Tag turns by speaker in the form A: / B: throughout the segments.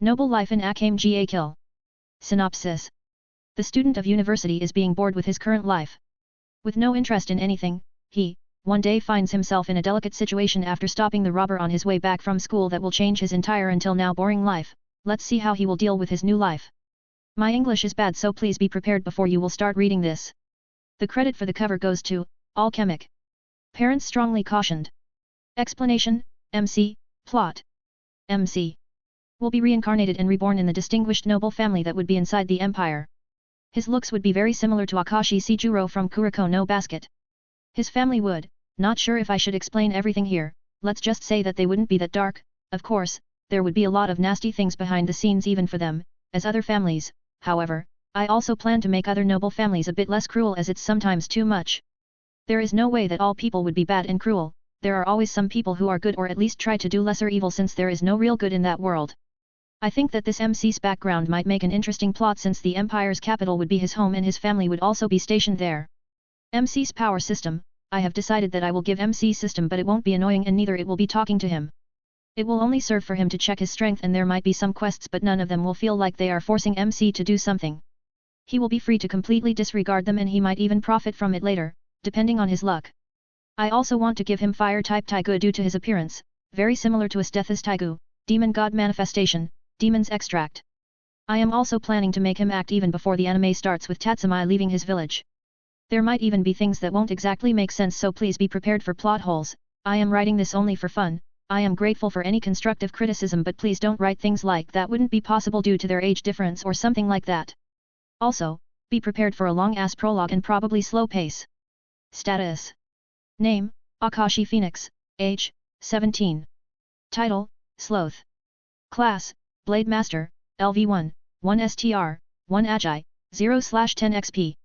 A: Noble life in Akame Ga Kill. Synopsis. The student of university is being bored with his current life. With no interest in anything, he, one day finds himself in a delicate situation after stopping the robber on his way back from school that will change his entire until now boring life. Let's see how he will deal with his new life. My English is bad, so please be prepared before you will start reading this. The credit for the cover goes to Akame. Parents strongly cautioned. Explanation, MC, plot. MC will be reincarnated and reborn in the distinguished noble family that would be inside the empire. His looks would be very similar to Akashi Sejuro from Kuroko no Basket. His family would, not sure if I should explain everything here, let's just say that they wouldn't be that dark. Of course, there would be a lot of nasty things behind the scenes even for them, as other families. However, I also plan to make other noble families a bit less cruel, as it's sometimes too much. There is no way that all people would be bad and cruel. There are always some people who are good, or at least try to do lesser evil, since there is no real good in that world. I think that this MC's background might make an interesting plot, since the Empire's capital would be his home and his family would also be stationed there. MC's power system, I have decided that I will give MC system, but it won't be annoying and neither it will be talking to him. It will only serve for him to check his strength, and there might be some quests, but none of them will feel like they are forcing MC to do something. He will be free to completely disregard them, and he might even profit from it later, depending on his luck. I also want to give him fire-type Taigu due to his appearance, very similar to Asteth's Taigu, demon god manifestation, demon's extract. I am also planning to make him act even before the anime starts, with Tatsumai leaving his village. There might even be things that won't exactly make sense, so please be prepared for plot holes. I am writing this only for fun. I am grateful for any constructive criticism, but please don't write things like that wouldn't be possible due to their age difference or something like that. Also, be prepared for a long-ass prologue and probably slow pace. Status. Name, Akashi Phoenix. Age, 17. Title, Sloth. Class, Blade Master, LV1, 1 STR, 1 Agi, 0/10 XP.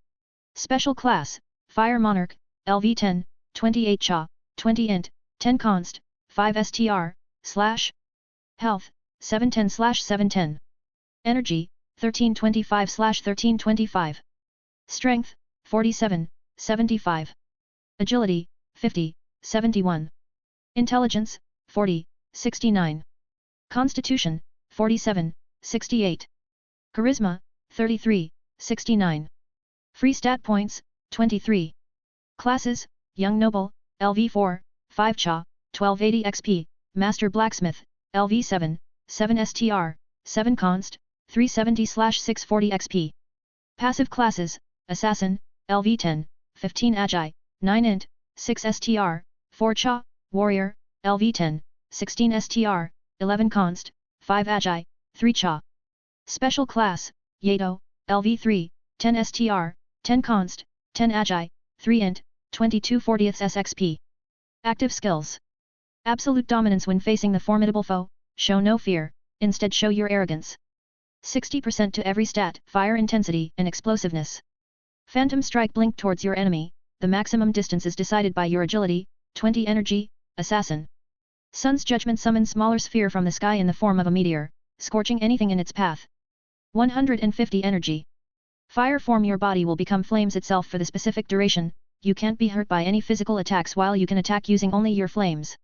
A: Special Class, Fire Monarch, LV10, 28 Cha, 20 Int, 10 Const, 5 STR, / Health, 710/710. Energy, 1325/1325. Strength, 47, 75. Agility, 50, 71. Intelligence, 40, 69. Constitution, 47, 68. Charisma, 33, 69. Free stat points, 23. Classes, Young Noble, LV4, 5 Cha, 1280 XP, Master Blacksmith, LV7, 7 STR, 7 Const, 370/640 XP. Passive classes, Assassin, LV10, 15 Agi, 9 Int, 6 STR, 4 Cha, Warrior, LV10, 16 STR, 11 Const, 5 Agi, 3 Cha. Special Class, Yato, LV3, 10 STR, 10 Const, 10 Agi, 3 Int, 22/40 XP. Active Skills. Absolute Dominance when facing the formidable foe, show no fear, instead show your arrogance. 60% to every stat, Fire Intensity and Explosiveness. Phantom Strike blink towards your enemy, the maximum distance is decided by your agility, 20 Energy, Assassin. Sun's Judgment summons smaller sphere from the sky in the form of a meteor, scorching anything in its path. 150 Energy. Fire form your body will become flames itself for the specific duration, you can't be hurt by any physical attacks while you can attack using only your flames.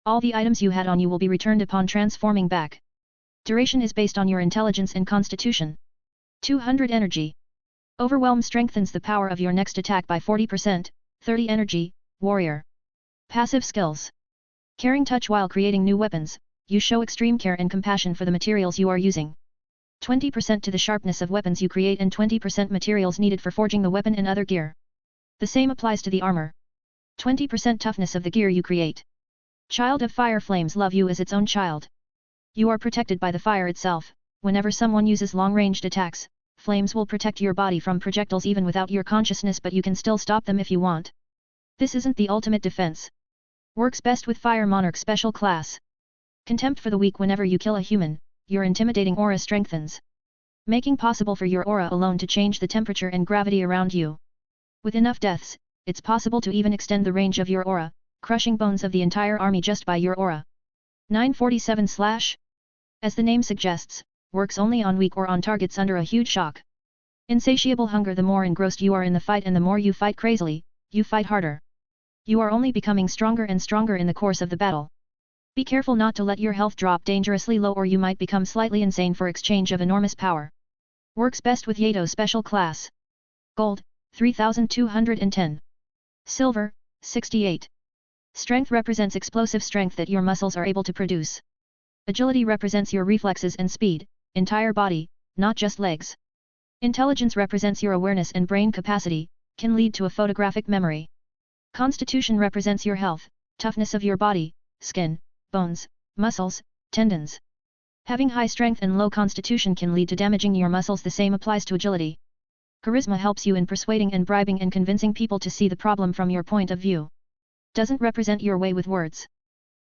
A: All the items you had on you will be returned upon transforming back. Duration is based on your intelligence and constitution. 200 Energy. Overwhelm strengthens the power of your next attack by 40%, 30 Energy, Warrior. Passive Skills. Caring Touch while creating new weapons, you show extreme care and compassion for the materials you are using. 20% to the sharpness of weapons you create and 20% materials needed for forging the weapon and other gear. The same applies to the armor. 20% toughness of the gear you create. Child of Fire Flames love you as its own child. You are protected by the fire itself. Whenever someone uses long-ranged attacks, flames will protect your body from projectiles even without your consciousness, but you can still stop them if you want. This isn't the ultimate defense. Works best with Fire Monarch Special Class. Contempt for the weak. Whenever you kill a human, your intimidating aura strengthens, making possible for your aura alone to change the temperature and gravity around you. With enough deaths, it's possible to even extend the range of your aura, crushing bones of the entire army just by your aura. 947 / As the name suggests, works only on weak or on targets under a huge shock. Insatiable hunger. The more engrossed you are in the fight and the more you fight crazily, you fight harder. You are only becoming stronger and stronger in the course of the battle. Be careful not to let your health drop dangerously low or you might become slightly insane for exchange of enormous power. Works best with Yato Special Class. Gold, 3210. Silver, 68. Strength represents explosive strength that your muscles are able to produce. Agility represents your reflexes and speed, entire body, not just legs. Intelligence represents your awareness and brain capacity, can lead to a photographic memory. Constitution represents your health, toughness of your body, skin, bones, muscles, tendons. Having high strength and low constitution can lead to damaging your muscles. The same applies to agility. Charisma helps you in persuading and bribing and convincing people to see the problem from your point of view. Doesn't represent your way with words.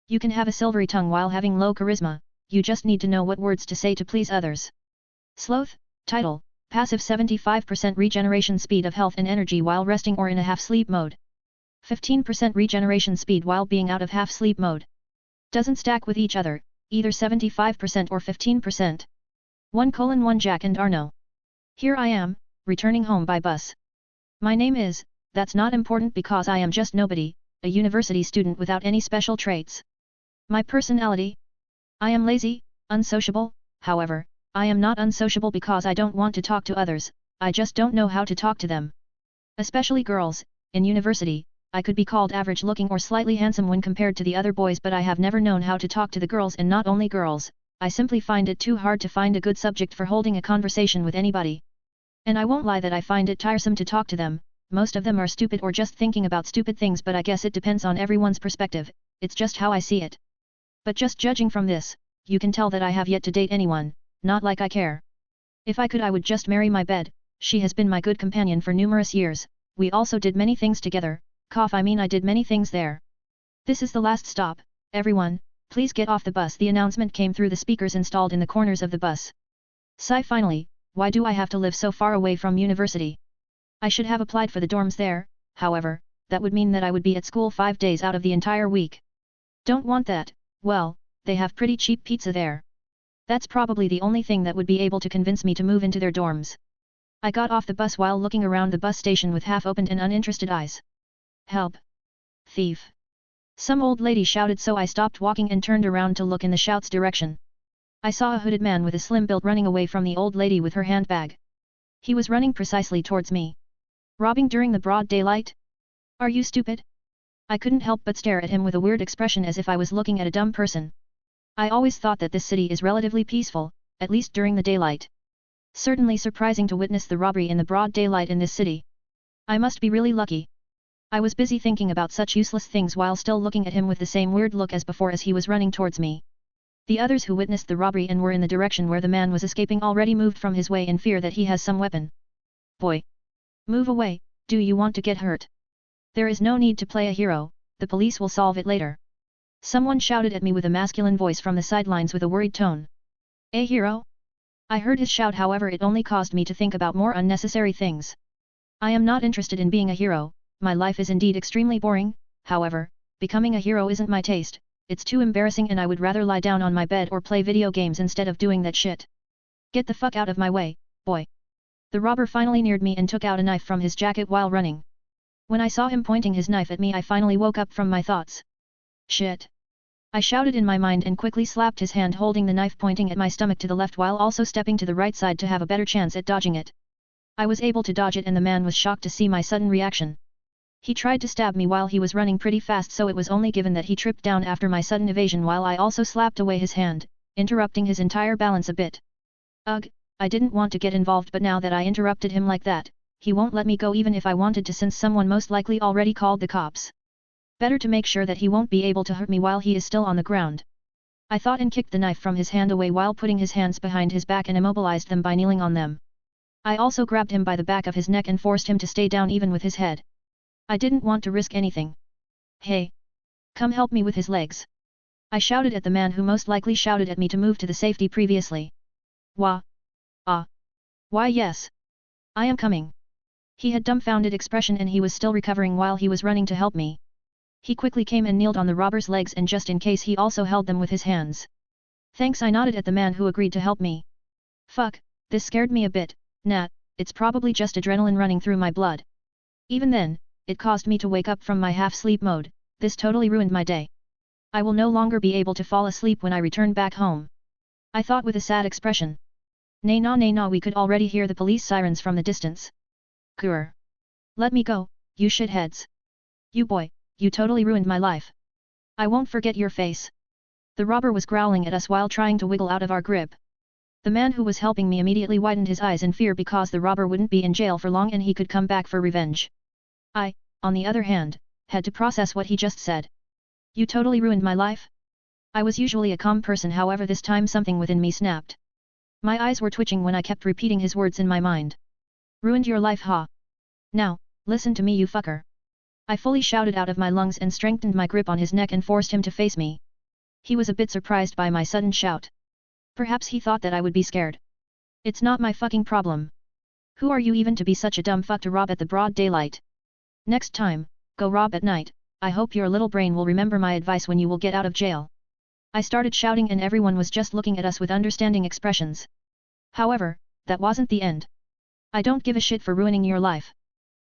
A: You can have a silvery tongue while having low charisma, you just need to know what words to say to please others. Sloth, title, passive 75% regeneration speed of health and energy while resting or in a half-sleep mode. 15% regeneration speed while being out of half-sleep mode. Doesn't stack with each other, either 75% or 15%. 1:1 Jack and Arno. Here I am, returning home by bus. My name is, that's not important because I am just nobody, a university student without any special traits. My personality? I am lazy, unsociable, however, I am not unsociable because I don't want to talk to others, I just don't know how to talk to them. Especially girls, in university, I could be called average looking or slightly handsome when compared to the other boys, but I have never known how to talk to the girls, and not only girls, I simply find it too hard to find a good subject for holding a conversation with anybody. And I won't lie that I find it tiresome to talk to them, most of them are stupid or just thinking about stupid things, but I guess it depends on everyone's perspective, it's just how I see it. But just judging from this, you can tell that I have yet to date anyone, not like I care. If I could I would just marry my bed, she has been my good companion for numerous years, we also did many things together, I did many things there. This is the last stop, everyone, please get off the bus. The announcement came through the speakers installed in the corners of the bus. Sigh finally, why do I have to live so far away from university? I should have applied for the dorms there, however, that would mean that I would be at school 5 days out of the entire week. Don't want that, well, they have pretty cheap pizza there. That's probably the only thing that would be able to convince me to move into their dorms. I got off the bus while looking around the bus station with half-opened and uninterested eyes. Help! Thief! Some old lady shouted, so I stopped walking and turned around to look in the shout's direction. I saw a hooded man with a slim build running away from the old lady with her handbag. He was running precisely towards me. Robbing during the broad daylight? Are you stupid? I couldn't help but stare at him with a weird expression as if I was looking at a dumb person. I always thought that this city is relatively peaceful, at least during the daylight. Certainly surprising to witness the robbery in the broad daylight in this city. I must be really lucky. I was busy thinking about such useless things while still looking at him with the same weird look as before as he was running towards me. The others who witnessed the robbery and were in the direction where the man was escaping already moved from his way in fear that he has some weapon. Boy! Move away, do you want to get hurt? There is no need to play a hero, the police will solve it later. Someone shouted at me with a masculine voice from the sidelines with a worried tone. A hero? I heard his shout, however it only caused me to think about more unnecessary things. I am not interested in being a hero. My life is indeed extremely boring, however, becoming a hero isn't my taste, it's too embarrassing and I would rather lie down on my bed or play video games instead of doing that shit. Get the fuck out of my way, boy. The robber finally neared me and took out a knife from his jacket while running. When I saw him pointing his knife at me, I finally woke up from my thoughts. Shit! I shouted in my mind and quickly slapped his hand holding the knife pointing at my stomach to the left while also stepping to the right side to have a better chance at dodging it. I was able to dodge it and the man was shocked to see my sudden reaction. He tried to stab me while he was running pretty fast, so it was only given that he tripped down after my sudden evasion while I also slapped away his hand, interrupting his entire balance a bit. Ugh, I didn't want to get involved, but now that I interrupted him like that, he won't let me go even if I wanted to, since someone most likely already called the cops. Better to make sure that he won't be able to hurt me while he is still on the ground. I thought and kicked the knife from his hand away while putting his hands behind his back and immobilized them by kneeling on them. I also grabbed him by the back of his neck and forced him to stay down even with his head. I didn't want to risk anything. Hey! Come help me with his legs. I shouted at the man who most likely shouted at me to move to the safety previously. Wah! Ah! Why yes! I am coming. He had dumbfounded expression and he was still recovering while he was running to help me. He quickly came and kneeled on the robber's legs and just in case he also held them with his hands. Thanks, I nodded at the man who agreed to help me. Fuck, this scared me a bit, Nat, it's probably just adrenaline running through my blood. Even then, it caused me to wake up from my half-sleep mode, this totally ruined my day. I will no longer be able to fall asleep when I return back home. I thought with a sad expression. Nay na, we could already hear the police sirens from the distance. Grr. Let me go, you shitheads. You boy, you totally ruined my life. I won't forget your face. The robber was growling at us while trying to wiggle out of our grip. The man who was helping me immediately widened his eyes in fear because the robber wouldn't be in jail for long and he could come back for revenge. I, on the other hand, had to process what he just said. You totally ruined my life? I was usually a calm person, however this time something within me snapped. My eyes were twitching when I kept repeating his words in my mind. Ruined your life, ha? Now, listen to me, you fucker. I fully shouted out of my lungs and strengthened my grip on his neck and forced him to face me. He was a bit surprised by my sudden shout. Perhaps he thought that I would be scared. It's not my fucking problem. Who are you even to be such a dumb fuck to rob at the broad daylight? Next time, go rob at night. I hope your little brain will remember my advice when you will get out of jail. I started shouting and everyone was just looking at us with understanding expressions. However, that wasn't the end. I don't give a shit for ruining your life.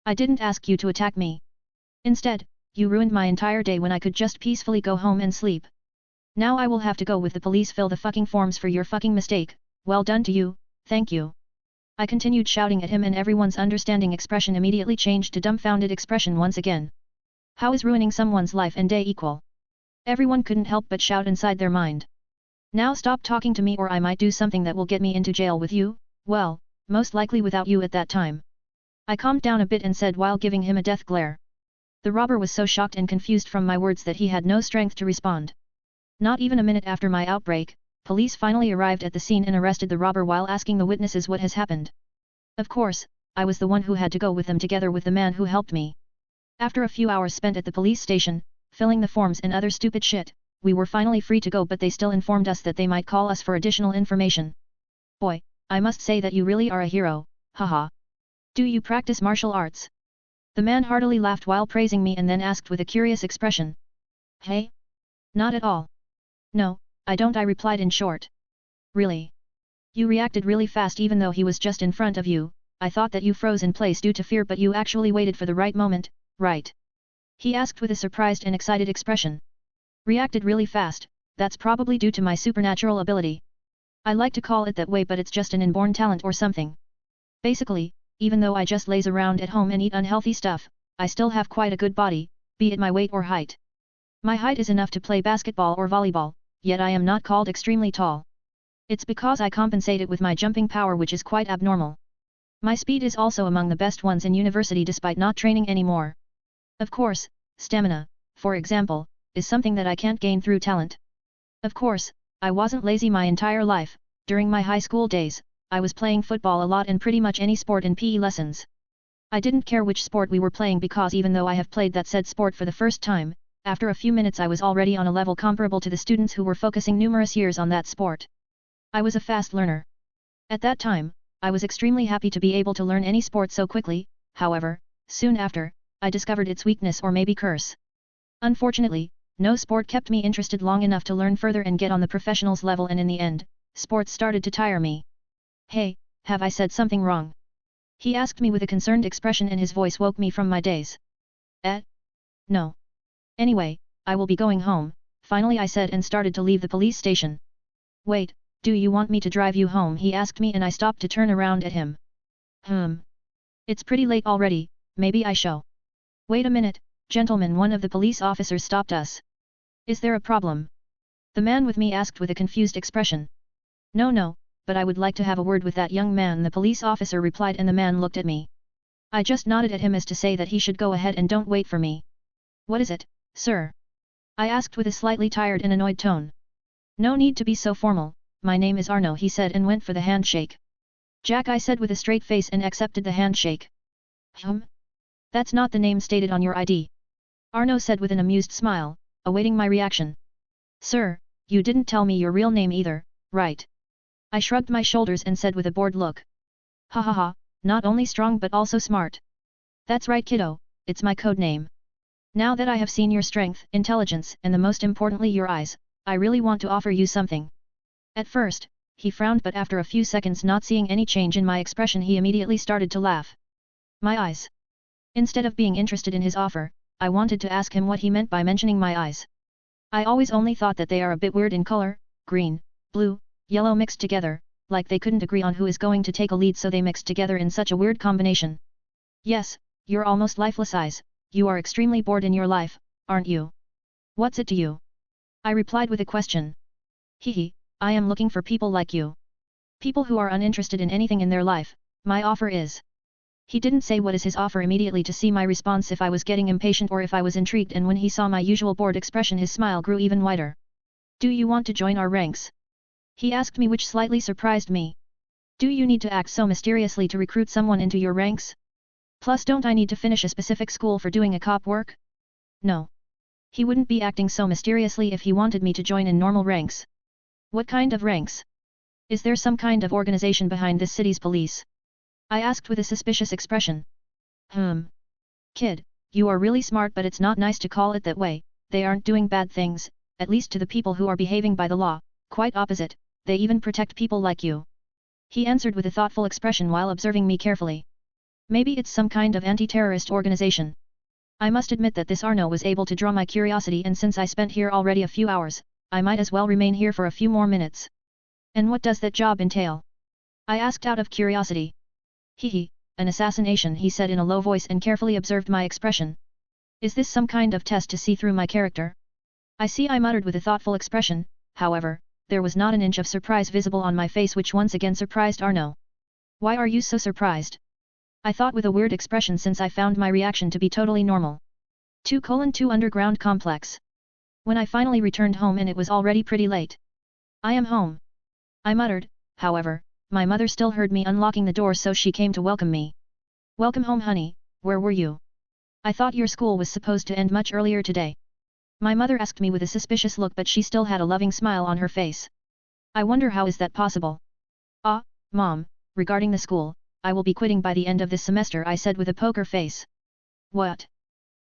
A: I didn't ask you to attack me. Instead, you ruined my entire day when I could just peacefully go home and sleep. Now I will have to go with the police, fill the fucking forms for your fucking mistake. Well done to you, thank you. I continued shouting at him and everyone's understanding expression immediately changed to dumbfounded expression once again. How is ruining someone's life and day equal? Everyone couldn't help but shout inside their mind. Now stop talking to me or I might do something that will get me into jail with you, well, most likely without you at that time. I calmed down a bit and said while giving him a death glare. The robber was so shocked and confused from my words that he had no strength to respond. Not even a minute after my outbreak, police finally arrived at the scene and arrested the robber while asking the witnesses what has happened. Of course, I was the one who had to go with them together with the man who helped me. After a few hours spent at the police station, filling the forms and other stupid shit, we were finally free to go, but they still informed us that they might call us for additional information. Boy, I must say that you really are a hero, haha. Do you practice martial arts? The man heartily laughed while praising me and then asked with a curious expression. Hey? Not at all. No, I don't, I replied in short. Really? You reacted really fast even though he was just in front of you. I thought that you froze in place due to fear, but you actually waited for the right moment, right? He asked with a surprised and excited expression. Reacted really fast, that's probably due to my supernatural ability. I like to call it that way, but it's just an inborn talent or something. Basically, even though I just laze around at home and eat unhealthy stuff, I still have quite a good body, be it my weight or height. My height is enough to play basketball or volleyball, yet I am not called extremely tall. It's because I compensate it with my jumping power, which is quite abnormal. My speed is also among the best ones in university despite not training anymore. Of course, stamina, for example, is something that I can't gain through talent. Of course, I wasn't lazy my entire life. During my high school days, I was playing football a lot and pretty much any sport in PE lessons. I didn't care which sport we were playing because even though I have played that said sport for the first time, after a few minutes I was already on a level comparable to the students who were focusing numerous years on that sport. I was a fast learner. At that time, I was extremely happy to be able to learn any sport so quickly. However, soon after, I discovered its weakness or maybe curse. Unfortunately, no sport kept me interested long enough to learn further and get on the professionals level, and in the end, sports started to tire me. Hey, have I said something wrong? He asked me with a concerned expression and his voice woke me from my daze. No. Anyway, I will be going home, finally I said and started to leave the police station. Wait, do you want me to drive you home? He asked me and I stopped to turn around at him. It's pretty late already, maybe I shall. Wait a minute, gentlemen, one of the police officers stopped us. Is there a problem? The man with me asked with a confused expression. No, but I would like to have a word with that young man, the police officer replied, and the man looked at me. I just nodded at him as to say that he should go ahead and don't wait for me. What is it, sir? I asked with a slightly tired and annoyed tone. No need to be so formal, my name is Arno, he said and went for the handshake. Jack, I said with a straight face and accepted the handshake. That's not the name stated on your ID. Arno said with an amused smile, awaiting my reaction. Sir, you didn't tell me your real name either, right? I shrugged my shoulders and said with a bored look. Ha ha ha, not only strong but also smart. That's right, kiddo, it's my code name. Now that I have seen your strength, intelligence, and the most importantly your eyes, I really want to offer you something. At first, he frowned, but after a few seconds not seeing any change in my expression he immediately started to laugh. My eyes. Instead of being interested in his offer, I wanted to ask him what he meant by mentioning my eyes. I always only thought that they are a bit weird in color, green, blue, yellow mixed together, like they couldn't agree on who is going to take a lead so they mixed together in such a weird combination. Yes, you're almost lifeless eyes, you are extremely bored in your life, aren't you? What's it to you? I replied with a question. Hehe, I am looking for people like you. People who are uninterested in anything in their life, my offer is. He didn't say what is his offer immediately to see my response if I was getting impatient or if I was intrigued, and when he saw my usual bored expression his smile grew even wider. Do you want to join our ranks? He asked me, which slightly surprised me. Do you need to act so mysteriously to recruit someone into your ranks? Plus, don't I need to finish a specific school for doing a cop work? No. He wouldn't be acting so mysteriously if he wanted me to join in normal ranks. What kind of ranks? Is there some kind of organization behind this city's police? I asked with a suspicious expression. Kid, you are really smart, but it's not nice to call it that way. They aren't doing bad things, at least to the people who are behaving by the law, quite opposite, they even protect people like you. He answered with a thoughtful expression while observing me carefully. Maybe it's some kind of anti-terrorist organization. I must admit that this Arno was able to draw my curiosity, and since I spent here already a few hours, I might as well remain here for a few more minutes. And what does that job entail? I asked out of curiosity. Hehe, an assassination, he said in a low voice and carefully observed my expression. Is this some kind of test to see through my character? I see, I muttered with a thoughtful expression. However, there was not an inch of surprise visible on my face, which once again surprised Arno. Why are you so surprised? I thought with a weird expression, since I found my reaction to be totally normal. 2:2 Underground Complex. When I finally returned home and it was already pretty late. I am home. I muttered. However, my mother still heard me unlocking the door, so she came to welcome me. Welcome home, honey. Where were you? I thought your school was supposed to end much earlier today. My mother asked me with a suspicious look, but she still had a loving smile on her face. I wonder how is that possible? Ah, Mom, regarding the school, I will be quitting by the end of this semester, I said with a poker face. What?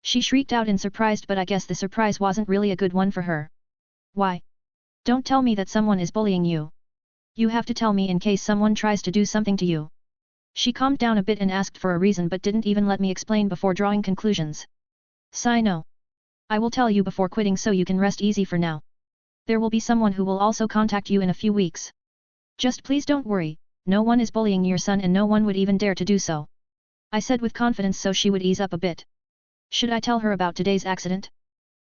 A: She shrieked out in surprise, but I guess the surprise wasn't really a good one for her. Why? Don't tell me that someone is bullying you. You have to tell me in case someone tries to do something to you. She calmed down a bit and asked for a reason, but didn't even let me explain before drawing conclusions. Sigh, no. I will tell you before quitting so you can rest easy for now. There will be someone who will also contact you in a few weeks. Just please don't worry, no one is bullying your son and no one would even dare to do so. I said with confidence so she would ease up a bit. Should I tell her about today's accident?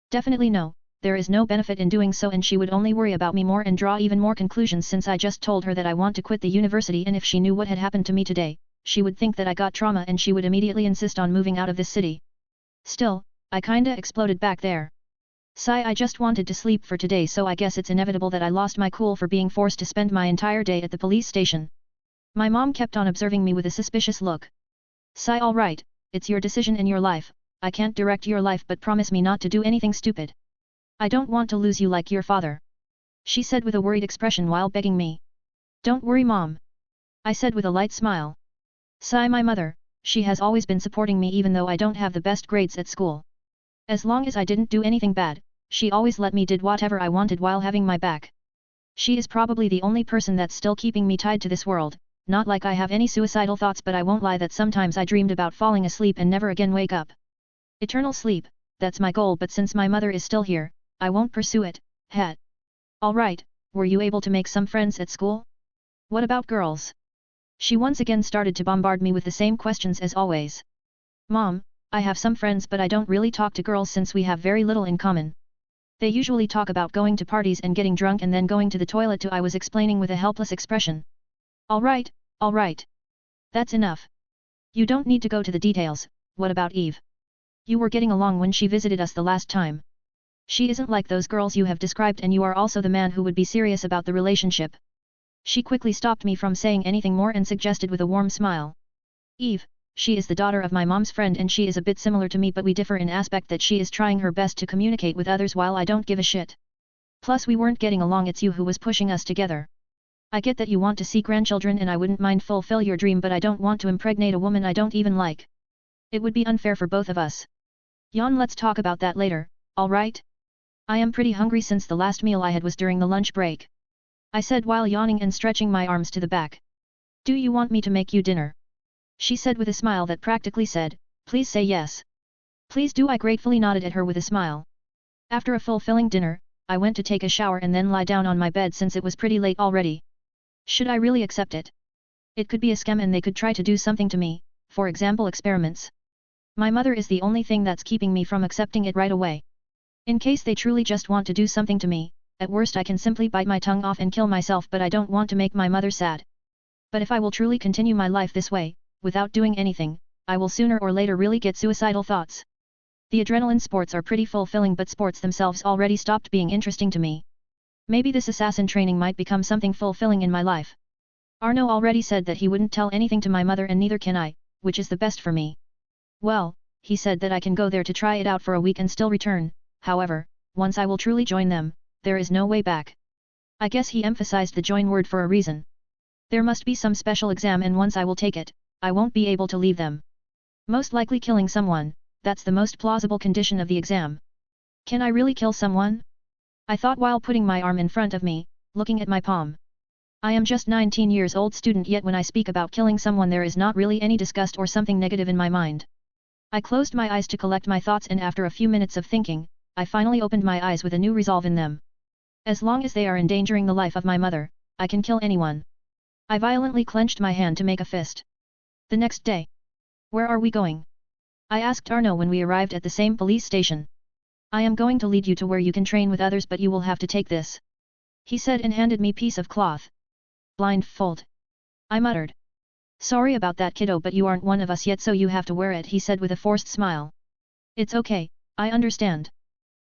A: Definitely no. There is no benefit in doing so, and she would only worry about me more and draw even more conclusions, since I just told her that I want to quit the university, and if she knew what had happened to me today, she would think that I got trauma and she would immediately insist on moving out of this city. Still, I kinda exploded back there. Sigh, I just wanted to sleep for today, so I guess it's inevitable that I lost my cool for being forced to spend my entire day at the police station. My mom kept on observing me with a suspicious look. Sigh, alright, it's your decision in your life, I can't direct your life, but promise me not to do anything stupid. I don't want to lose you like your father. She said with a worried expression while begging me. Don't worry, Mom. I said with a light smile. Sigh, my mother, she has always been supporting me even though I don't have the best grades at school. As long as I didn't do anything bad, she always let me did whatever I wanted while having my back. She is probably the only person that's still keeping me tied to this world, not like I have any suicidal thoughts, but I won't lie that sometimes I dreamed about falling asleep and never again wake up. Eternal sleep, that's my goal, but since my mother is still here, I won't pursue it. Het. Alright, were you able to make some friends at school? What about girls? She once again started to bombard me with the same questions as always. Mom, I have some friends, but I don't really talk to girls since we have very little in common. They usually talk about going to parties and getting drunk and then going to the toilet too, I was explaining with a helpless expression. Alright, alright. That's enough. You don't need to go to the details. What about Eve? You were getting along when she visited us the last time. She isn't like those girls you have described, and you are also the man who would be serious about the relationship. She quickly stopped me from saying anything more and suggested with a warm smile. Eve, she is the daughter of my mom's friend and she is a bit similar to me, but we differ in aspect that she is trying her best to communicate with others while I don't give a shit. Plus we weren't getting along, it's you who was pushing us together. I get that you want to see grandchildren and I wouldn't mind fulfill your dream, but I don't want to impregnate a woman I don't even like. It would be unfair for both of us. Jan, let's talk about that later, alright? I am pretty hungry since the last meal I had was during the lunch break. I said while yawning and stretching my arms to the back. Do you want me to make you dinner? She said with a smile that practically said, please say yes. Please do, I gratefully nodded at her with a smile. After a fulfilling dinner, I went to take a shower and then lie down on my bed since it was pretty late already. Should I really accept it? It could be a scam and they could try to do something to me, for example experiments. My mother is the only thing that's keeping me from accepting it right away. In case they truly just want to do something to me, at worst I can simply bite my tongue off and kill myself, but I don't want to make my mother sad. But if I will truly continue my life this way, without doing anything, I will sooner or later really get suicidal thoughts. The adrenaline sports are pretty fulfilling, but sports themselves already stopped being interesting to me. Maybe this assassin training might become something fulfilling in my life. Arno already said that he wouldn't tell anything to my mother and neither can I, which is the best for me. Well, he said that I can go there to try it out for a week and still return, however, once I will truly join them, there is no way back. I guess he emphasized the join word for a reason. There must be some special exam and once I will take it, I won't be able to leave them. Most likely killing someone, that's the most plausible condition of the exam. Can I really kill someone? I thought while putting my arm in front of me, looking at my palm. I am just 19 years old student, yet when I speak about killing someone there is not really any disgust or something negative in my mind. I closed my eyes to collect my thoughts and after a few minutes of thinking, I finally opened my eyes with a new resolve in them. As long as they are endangering the life of my mother, I can kill anyone. I violently clenched my hand to make a fist. The next day. Where are we going? I asked Arno when we arrived at the same police station. I am going to lead you to where you can train with others, but you will have to take this. He said and handed me piece of cloth. Blindfold. I muttered. Sorry about that kiddo, but you aren't one of us yet so you have to wear it, he said with a forced smile. It's okay, I understand.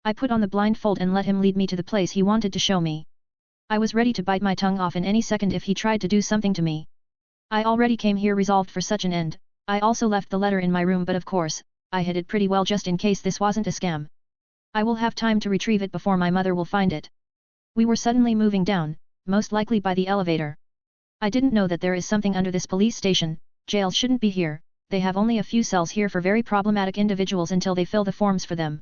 A: I put on the blindfold and let him lead me to the place he wanted to show me. I was ready to bite my tongue off in any second if he tried to do something to me. I already came here resolved for such an end. I also left the letter in my room, but of course, I hid it pretty well just in case this wasn't a scam. I will have time to retrieve it before my mother will find it. We were suddenly moving down, most likely by the elevator. I didn't know that there is something under this police station. Jail shouldn't be here, they have only a few cells here for very problematic individuals until they fill the forms for them.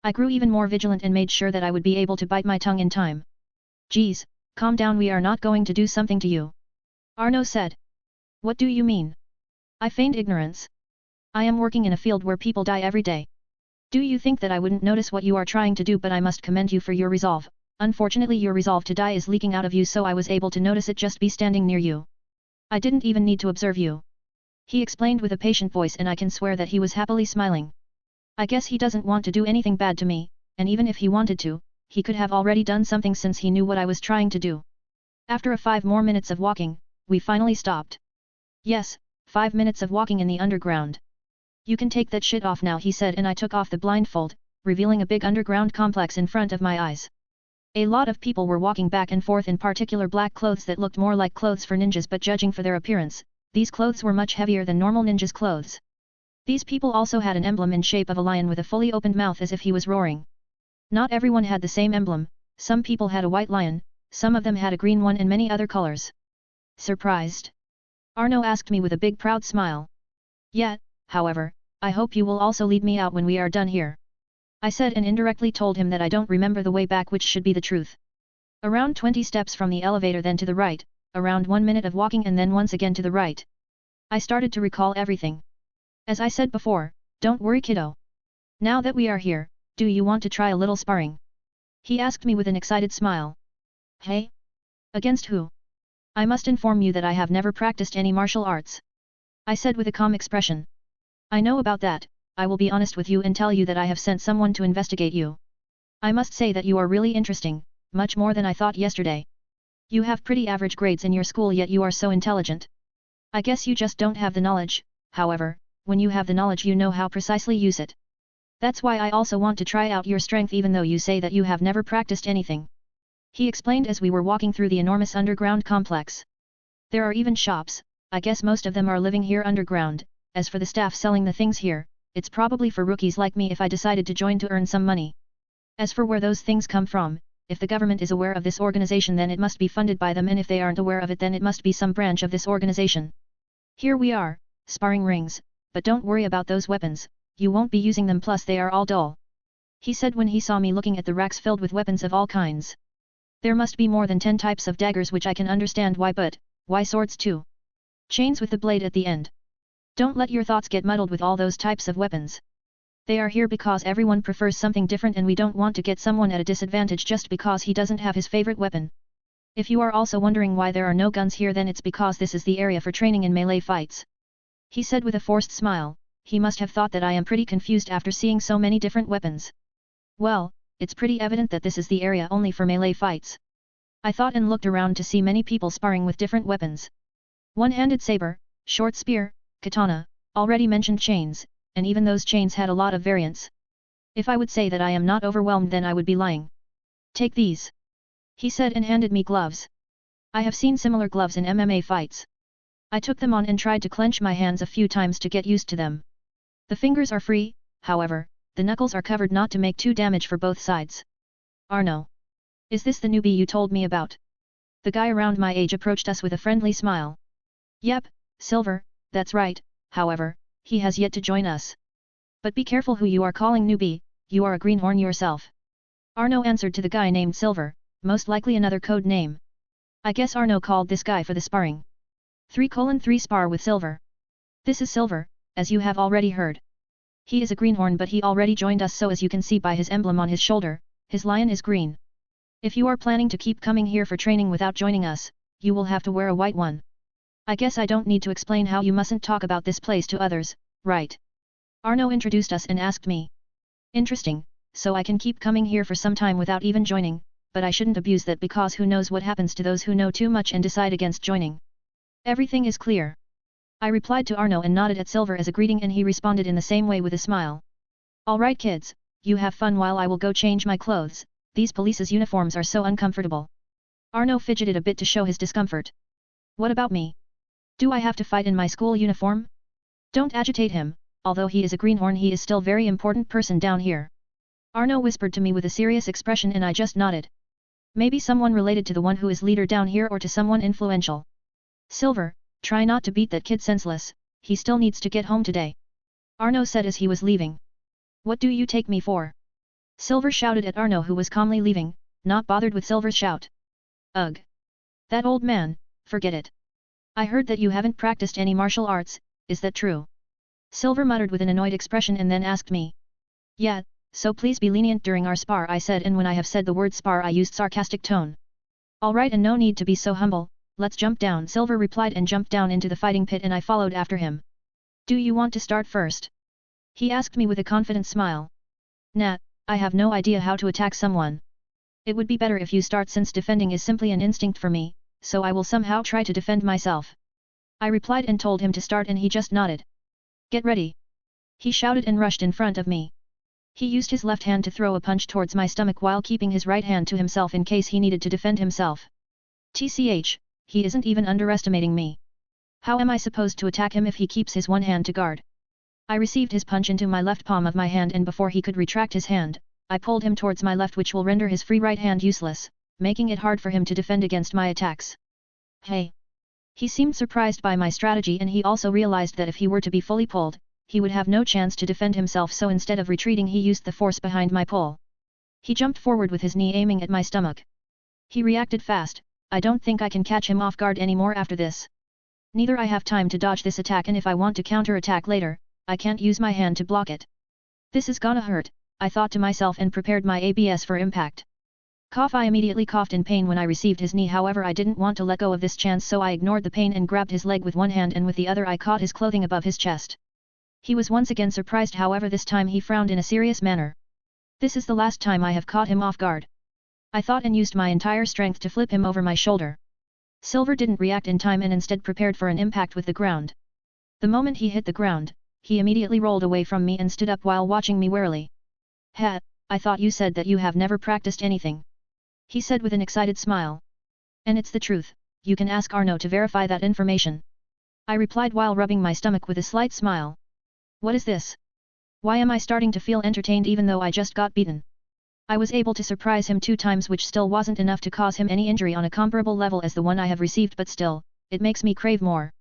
A: I grew even more vigilant and made sure that I would be able to bite my tongue in time. Geez, calm down, we are not going to do something to you. Arno said. What do you mean? I feigned ignorance. I am working in a field where people die every day. Do you think that I wouldn't notice what you are trying to do? But I must commend you for your resolve. Unfortunately your resolve to die is leaking out of you, so I was able to notice it just be standing near you. I didn't even need to observe you. He explained with a patient voice, and I can swear that he was happily smiling. I guess he doesn't want to do anything bad to me, and even if he wanted to, he could have already done something since he knew what I was trying to do. After 5 more minutes of walking, we finally stopped. Yes, 5 minutes of walking in the underground. You can take that shit off now, he said, and I took off the blindfold, revealing a big underground complex in front of my eyes. A lot of people were walking back and forth in particular black clothes that looked more like clothes for ninjas, but judging for their appearance, these clothes were much heavier than normal ninjas' clothes. These people also had an emblem in shape of a lion with a fully opened mouth as if he was roaring. Not everyone had the same emblem, some people had a white lion, some of them had a green one and many other colors. Surprised? Arno asked me with a big proud smile. Yeah, however, I hope you will also lead me out when we are done here. I said and indirectly told him that I don't remember the way back, which should be the truth. Around 20 steps from the elevator, then to the right, around 1 minute of walking and then once again to the right. I started to recall everything. As I said before, don't worry kiddo. Now that we are here, do you want to try a little sparring? He asked me with an excited smile. Hey? Against who? I must inform you that I have never practiced any martial arts. I said with a calm expression. I know about that. I will be honest with you and tell you that I have sent someone to investigate you. I must say that you are really interesting, much more than I thought yesterday. You have pretty average grades in your school, yet you are so intelligent. I guess you just don't have the knowledge, however, when you have the knowledge you know how precisely use it. That's why I also want to try out your strength even though you say that you have never practiced anything. He explained as we were walking through the enormous underground complex. There are even shops, I guess most of them are living here underground. As for the staff selling the things here, it's probably for rookies like me if I decided to join to earn some money. As for where those things come from, if the government is aware of this organization then it must be funded by them, and if they aren't aware of it then it must be some branch of this organization. Here we are, sparring rings, but don't worry about those weapons, you won't be using them, plus they are all dull. He said when he saw me looking at the racks filled with weapons of all kinds. There must be more than 10 types of daggers, which I can understand why, but why swords too? Chains with the blade at the end. Don't let your thoughts get muddled with all those types of weapons. They are here because everyone prefers something different and we don't want to get someone at a disadvantage just because he doesn't have his favorite weapon. If you are also wondering why there are no guns here, then it's because this is the area for training in melee fights. He said with a forced smile. He must have thought that I am pretty confused after seeing so many different weapons. Well, it's pretty evident that this is the area only for melee fights. I thought and looked around to see many people sparring with different weapons. One-handed saber, short spear, katana, already mentioned chains, and even those chains had a lot of variants. If I would say that I am not overwhelmed, then I would be lying. Take these. He said and handed me gloves. I have seen similar gloves in MMA fights. I took them on and tried to clench my hands a few times to get used to them. The fingers are free, however, the knuckles are covered not to make too damage for both sides. Arno. Is this the newbie you told me about? The guy around my age approached us with a friendly smile. Yep, Silver, that's right, however, he has yet to join us. But be careful who you are calling newbie, you are a greenhorn yourself. Arno answered to the guy named Silver, most likely another code name. I guess Arno called this guy for the sparring. 3:3 spar with Silver. This is Silver, as you have already heard. He is a greenhorn, but he already joined us, so as you can see by his emblem on his shoulder, his lion is green. If you are planning to keep coming here for training without joining us, you will have to wear a white one. I guess I don't need to explain how you mustn't talk about this place to others, right? Arno introduced us and asked me. Interesting, so I can keep coming here for some time without even joining, but I shouldn't abuse that because who knows what happens to those who know too much and decide against joining. Everything is clear. I replied to Arno and nodded at Silver as a greeting, and he responded in the same way with a smile. Alright kids, you have fun while I will go change my clothes, these police's uniforms are so uncomfortable. Arno fidgeted a bit to show his discomfort. What about me? Do I have to fight in my school uniform? Don't agitate him, although he is a greenhorn he is still very important person down here. Arno whispered to me with a serious expression and I just nodded. Maybe someone related to the one who is leader down here or to someone influential. Silver, try not to beat that kid senseless, he still needs to get home today. Arno said as he was leaving. What do you take me for? Silver shouted at Arno, who was calmly leaving, not bothered with Silver's shout. Ugh. That old man, forget it. I heard that you haven't practiced any martial arts, is that true? Silver muttered with an annoyed expression and then asked me. Yeah, so please be lenient during our spar, I said, and when I have said the word spar I used sarcastic tone. Alright, and no need to be so humble, let's jump down, Silver replied and jumped down into the fighting pit and I followed after him. Do you want to start first? He asked me with a confident smile. Nah, I have no idea how to attack someone. It would be better if you start since defending is simply an instinct for me, so I will somehow try to defend myself. I replied and told him to start and he just nodded. Get ready. He shouted and rushed in front of me. He used his left hand to throw a punch towards my stomach while keeping his right hand to himself in case he needed to defend himself. TCH, he isn't even underestimating me. How am I supposed to attack him if he keeps his one hand to guard? I received his punch into my left palm of my hand and before he could retract his hand, I pulled him towards my left, which will render his free right hand useless, making it hard for him to defend against my attacks. Hey! He seemed surprised by my strategy and he also realized that if he were to be fully pulled, he would have no chance to defend himself, so instead of retreating he used the force behind my pull. He jumped forward with his knee aiming at my stomach. He reacted fast, I don't think I can catch him off guard anymore after this. Neither I have time to dodge this attack, and if I want to counter-attack later, I can't use my hand to block it. This is gonna hurt, I thought to myself and prepared my ABS for impact. Cough! I immediately coughed in pain when I received his knee, however I didn't want to let go of this chance, so I ignored the pain and grabbed his leg with one hand and with the other I caught his clothing above his chest. He was once again surprised, however this time he frowned in a serious manner. This is the last time I have caught him off guard. I thought and used my entire strength to flip him over my shoulder. Silver didn't react in time and instead prepared for an impact with the ground. The moment he hit the ground, he immediately rolled away from me and stood up while watching me warily. Ha, I thought you said that you have never practiced anything. He said with an excited smile. And it's the truth, you can ask Arno to verify that information. I replied while rubbing my stomach with a slight smile. What is this? Why am I starting to feel entertained even though I just got beaten? I was able to surprise him 2 times, which still wasn't enough to cause him any injury on a comparable level as the one I have received, but still, it makes me crave more.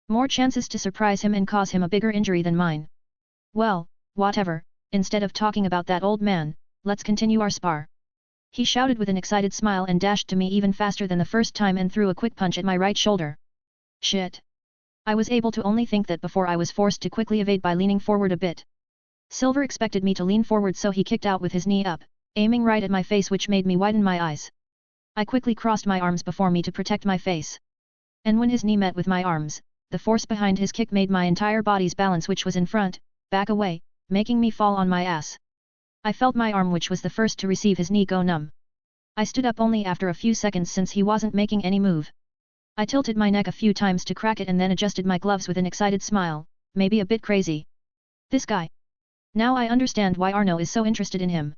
A: More chances to surprise him and cause him a bigger injury than mine. Well, whatever, instead of talking about that old man, let's continue our spar. He shouted with an excited smile and dashed to me even faster than the first time and threw a quick punch at my right shoulder. Shit! I was able to only think that before I was forced to quickly evade by leaning forward a bit. Silver expected me to lean forward, so he kicked out with his knee up, aiming right at my face, which made me widen my eyes. I quickly crossed my arms before me to protect my face. And when his knee met with my arms, the force behind his kick made my entire body's balance, which was in front, back away, making me fall on my ass. I felt my arm, which was the first to receive his knee, go numb. I stood up only after a few seconds since he wasn't making any move. I tilted my neck a few times to crack it and then adjusted my gloves with an excited smile, maybe a bit crazy. This guy. Now I understand why Arno is so interested in him.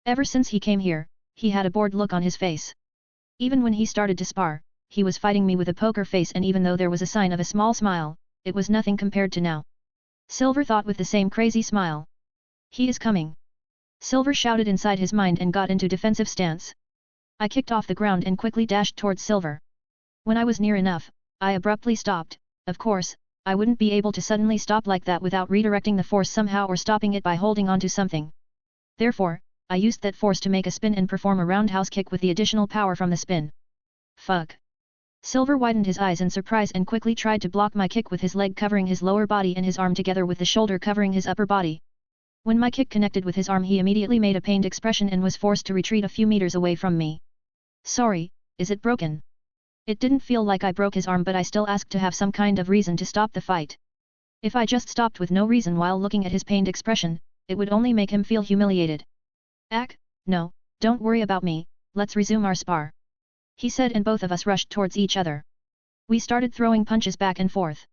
A: Ever since he came here, he had a bored look on his face. Even when he started to spar, he was fighting me with a poker face, and even though there was a sign of a small smile, it was nothing compared to now. Silver thought with the same crazy smile. He is coming. Silver shouted inside his mind and got into defensive stance. I kicked off the ground and quickly dashed towards Silver. When I was near enough, I abruptly stopped. Of course, I wouldn't be able to suddenly stop like that without redirecting the force somehow or stopping it by holding onto something. Therefore, I used that force to make a spin and perform a roundhouse kick with the additional power from the spin. Fuck. Silver widened his eyes in surprise and quickly tried to block my kick with his leg covering his lower body and his arm together with the shoulder covering his upper body. When my kick connected with his arm, he immediately made a pained expression and was forced to retreat a few meters away from me. Sorry, is it broken? It didn't feel like I broke his arm, but I still asked to have some kind of reason to stop the fight. If I just stopped with no reason while looking at his pained expression, it would only make him feel humiliated. No, don't worry about me, let's resume our spar. He said, and both of us rushed towards each other. We started throwing punches back and forth.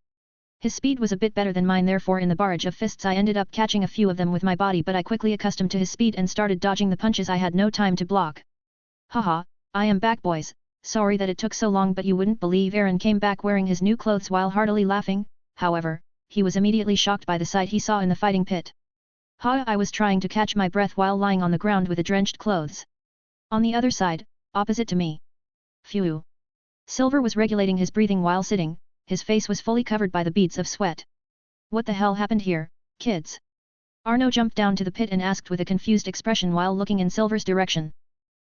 A: His speed was a bit better than mine, therefore in the barrage of fists I ended up catching a few of them with my body, but I quickly accustomed to his speed and started dodging the punches. I had no time to block. Haha, I am back, boys. Sorry that it took so long, but you wouldn't believe Aaron came back wearing his new clothes while heartily laughing. However, he was immediately shocked by the sight he saw in the fighting pit. I was trying to catch my breath while lying on the ground with the drenched clothes. On the other side, opposite to me. Phew. Silver was regulating his breathing while sitting, his face was fully covered by the beads of sweat. What the hell happened here, kids? Arno jumped down to the pit and asked with a confused expression while looking in Silver's direction.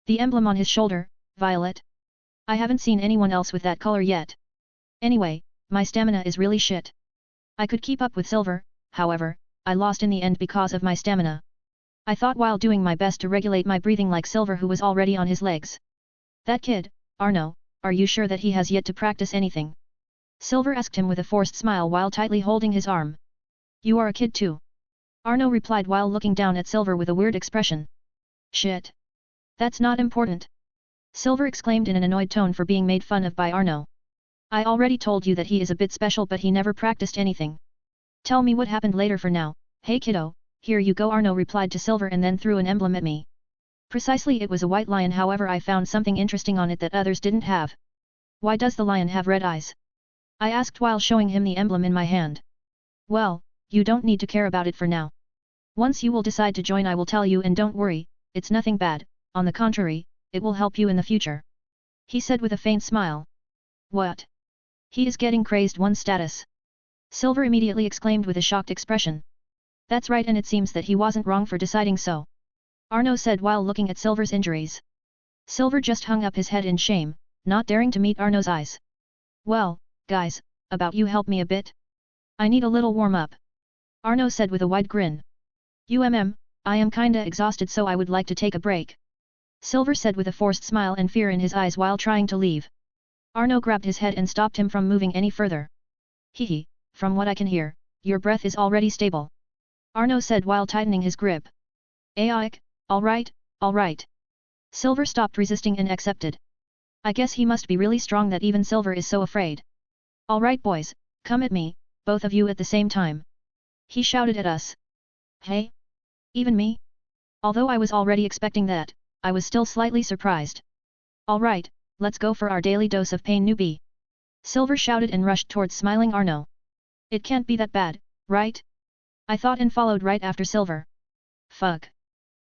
A: The emblem on his shoulder, violet. I haven't seen anyone else with that color yet. Anyway, my stamina is really shit. I could keep up with Silver, however, I lost in the end because of my stamina. I thought while doing my best to regulate my breathing like Silver, who was already on his legs. That kid, Arno, are you sure that he has yet to practice anything? Silver asked him with a forced smile while tightly holding his arm. You are a kid too. Arno replied while looking down at Silver with a weird expression. Shit. That's not important. Silver exclaimed in an annoyed tone for being made fun of by Arno. I already told you that he is a bit special, but he never practiced anything. Tell me what happened later for now. Hey kiddo, here you go, Arno replied to Silver and then threw an emblem at me. Precisely, it was a white lion, however I found something interesting on it that others didn't have. Why does the lion have red eyes? I asked while showing him the emblem in my hand. Well, you don't need to care about it for now. Once you will decide to join, I will tell you, and don't worry, it's nothing bad, on the contrary, it will help you in the future. He said with a faint smile. What? He is getting crazed 1 status. Silver immediately exclaimed with a shocked expression. That's right, and it seems that he wasn't wrong for deciding so. Arno said while looking at Silver's injuries. Silver just hung up his head in shame, not daring to meet Arno's eyes. Well, guys, about you help me a bit? I need a little warm-up. Arno said with a wide grin. I am kinda exhausted, so I would like to take a break. Silver said with a forced smile and fear in his eyes while trying to leave. Arno grabbed his head and stopped him from moving any further. Hehe, from what I can hear, your breath is already stable. Arno said while tightening his grip. Aik, alright. Silver stopped resisting and accepted. I guess he must be really strong that even Silver is so afraid. Alright boys, come at me, both of you at the same time. He shouted at us. Hey? Even me? Although I was already expecting that, I was still slightly surprised. Alright, let's go for our daily dose of pain, newbie. Silver shouted and rushed towards smiling Arno. It can't be that bad, right? I thought, and followed right after Silver. Fuck.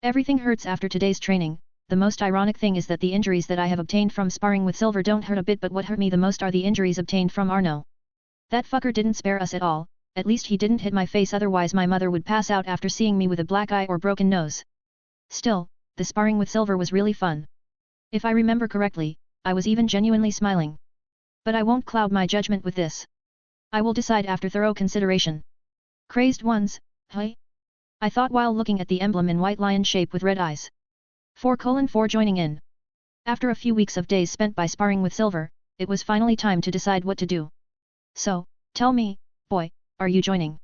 A: Everything hurts after today's training. The most ironic thing is that the injuries that I have obtained from sparring with Silver don't hurt a bit, but what hurt me the most are the injuries obtained from Arno. That fucker didn't spare us at all, at least he didn't hit my face, otherwise my mother would pass out after seeing me with a black eye or broken nose. Still, the sparring with Silver was really fun. If I remember correctly, I was even genuinely smiling. But I won't cloud my judgment with this. I will decide after thorough consideration. Crazed ones, hey? I thought while looking at the emblem in white lion shape with red eyes. 4:4 joining in. After a few weeks of days spent by sparring with Silver, it was finally time to decide what to do. So, tell me, boy, are you joining?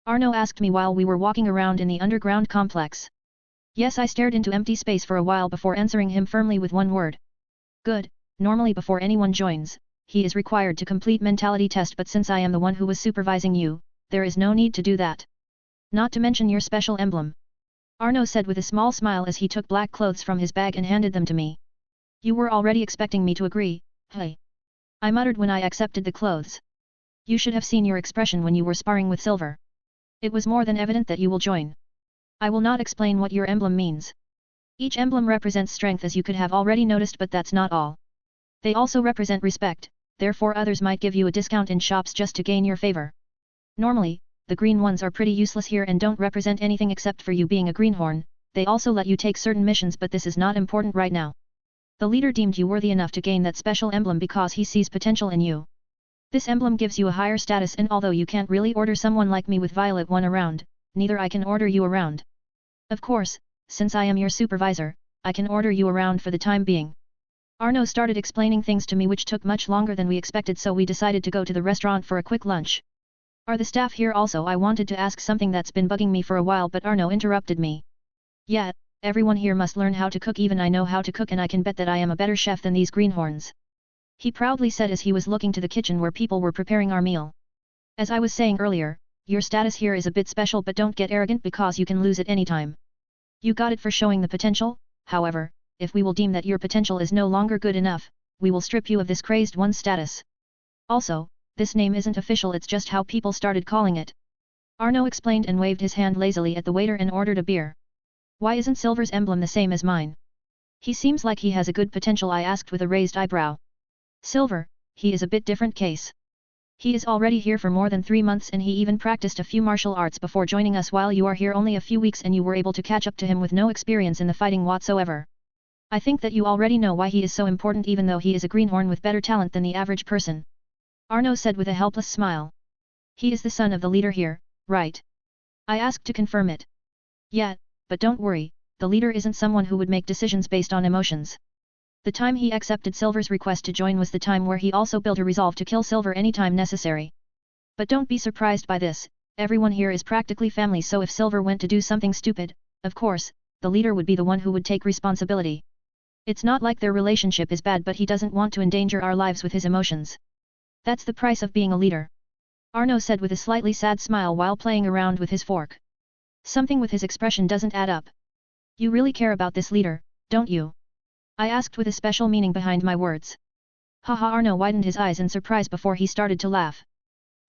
A: Arno asked me while we were walking around in the underground complex. Yes, I stared into empty space for a while before answering him firmly with one word. Good, normally before anyone joins, he is required to complete mentality test, but since I am the one who was supervising you, there is no need to do that. Not to mention your special emblem. Arno said with a small smile as he took black clothes from his bag and handed them to me. You were already expecting me to agree, hey? I muttered when I accepted the clothes. You should have seen your expression when you were sparring with Silver. It was more than evident that you will join. I will not explain what your emblem means. Each emblem represents strength, as you could have already noticed, but that's not all. They also represent respect, therefore others might give you a discount in shops just to gain your favor. Normally, the green ones are pretty useless here and don't represent anything except for you being a greenhorn. They also let you take certain missions, but this is not important right now. The leader deemed you worthy enough to gain that special emblem because he sees potential in you. This emblem gives you a higher status, and although you can't really order someone like me with Violet 1 around, neither I can order you around. Of course, since I am your supervisor, I can order you around for the time being. Arno started explaining things to me which took much longer than we expected, so we decided to go to the restaurant for a quick lunch. Are the staff here also? I wanted to ask something that's been bugging me for a while, but Arno interrupted me. Yeah, everyone here must learn how to cook. Even I know how to cook, and I can bet that I am a better chef than these greenhorns. He proudly said as he was looking to the kitchen where people were preparing our meal. As I was saying earlier, your status here is a bit special, but don't get arrogant because you can lose at any time. You got it for showing the potential. However, if we will deem that your potential is no longer good enough, we will strip you of this crazed one status. Also, this name isn't official, it's just how people started calling it. Arno explained and waved his hand lazily at the waiter and ordered a beer. Why isn't Silver's emblem the same as mine? He seems like he has a good potential, I asked with a raised eyebrow. Silver, he is a bit different case. He is already here for more than 3 months and he even practiced a few martial arts before joining us, while you are here only a few weeks and you were able to catch up to him with no experience in the fighting whatsoever. I think that you already know why he is so important, even though he is a greenhorn with better talent than the average person. Arno said with a helpless smile. He is the son of the leader here, right? I asked to confirm it. Yeah, but don't worry, the leader isn't someone who would make decisions based on emotions. The time he accepted Silver's request to join was the time where he also built a resolve to kill Silver anytime necessary. But don't be surprised by this, everyone here is practically family, so if Silver went to do something stupid, of course, the leader would be the one who would take responsibility. It's not like their relationship is bad, but he doesn't want to endanger our lives with his emotions. That's the price of being a leader. Arno said with a slightly sad smile while playing around with his fork. Something with his expression doesn't add up. You really care about this leader, don't you? I asked with a special meaning behind my words. Haha, Arno widened his eyes in surprise before he started to laugh.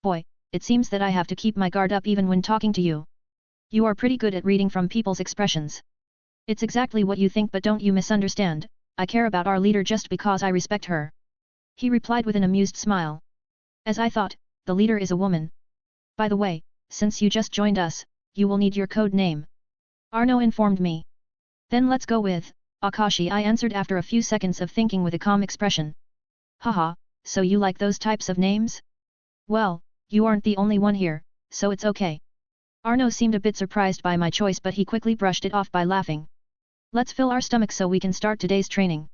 A: Boy, it seems that I have to keep my guard up even when talking to you. You are pretty good at reading from people's expressions. It's exactly what you think, but don't you misunderstand, I care about our leader just because I respect her. He replied with an amused smile. As I thought, the leader is a woman. By the way, since you just joined us, you will need your code name. Arno informed me. Then let's go with Akashi, I answered after a few seconds of thinking with a calm expression. Haha, so you like those types of names? Well, you aren't the only one here, so it's okay. Arno seemed a bit surprised by my choice, but he quickly brushed it off by laughing. Let's fill our stomachs so we can start today's training.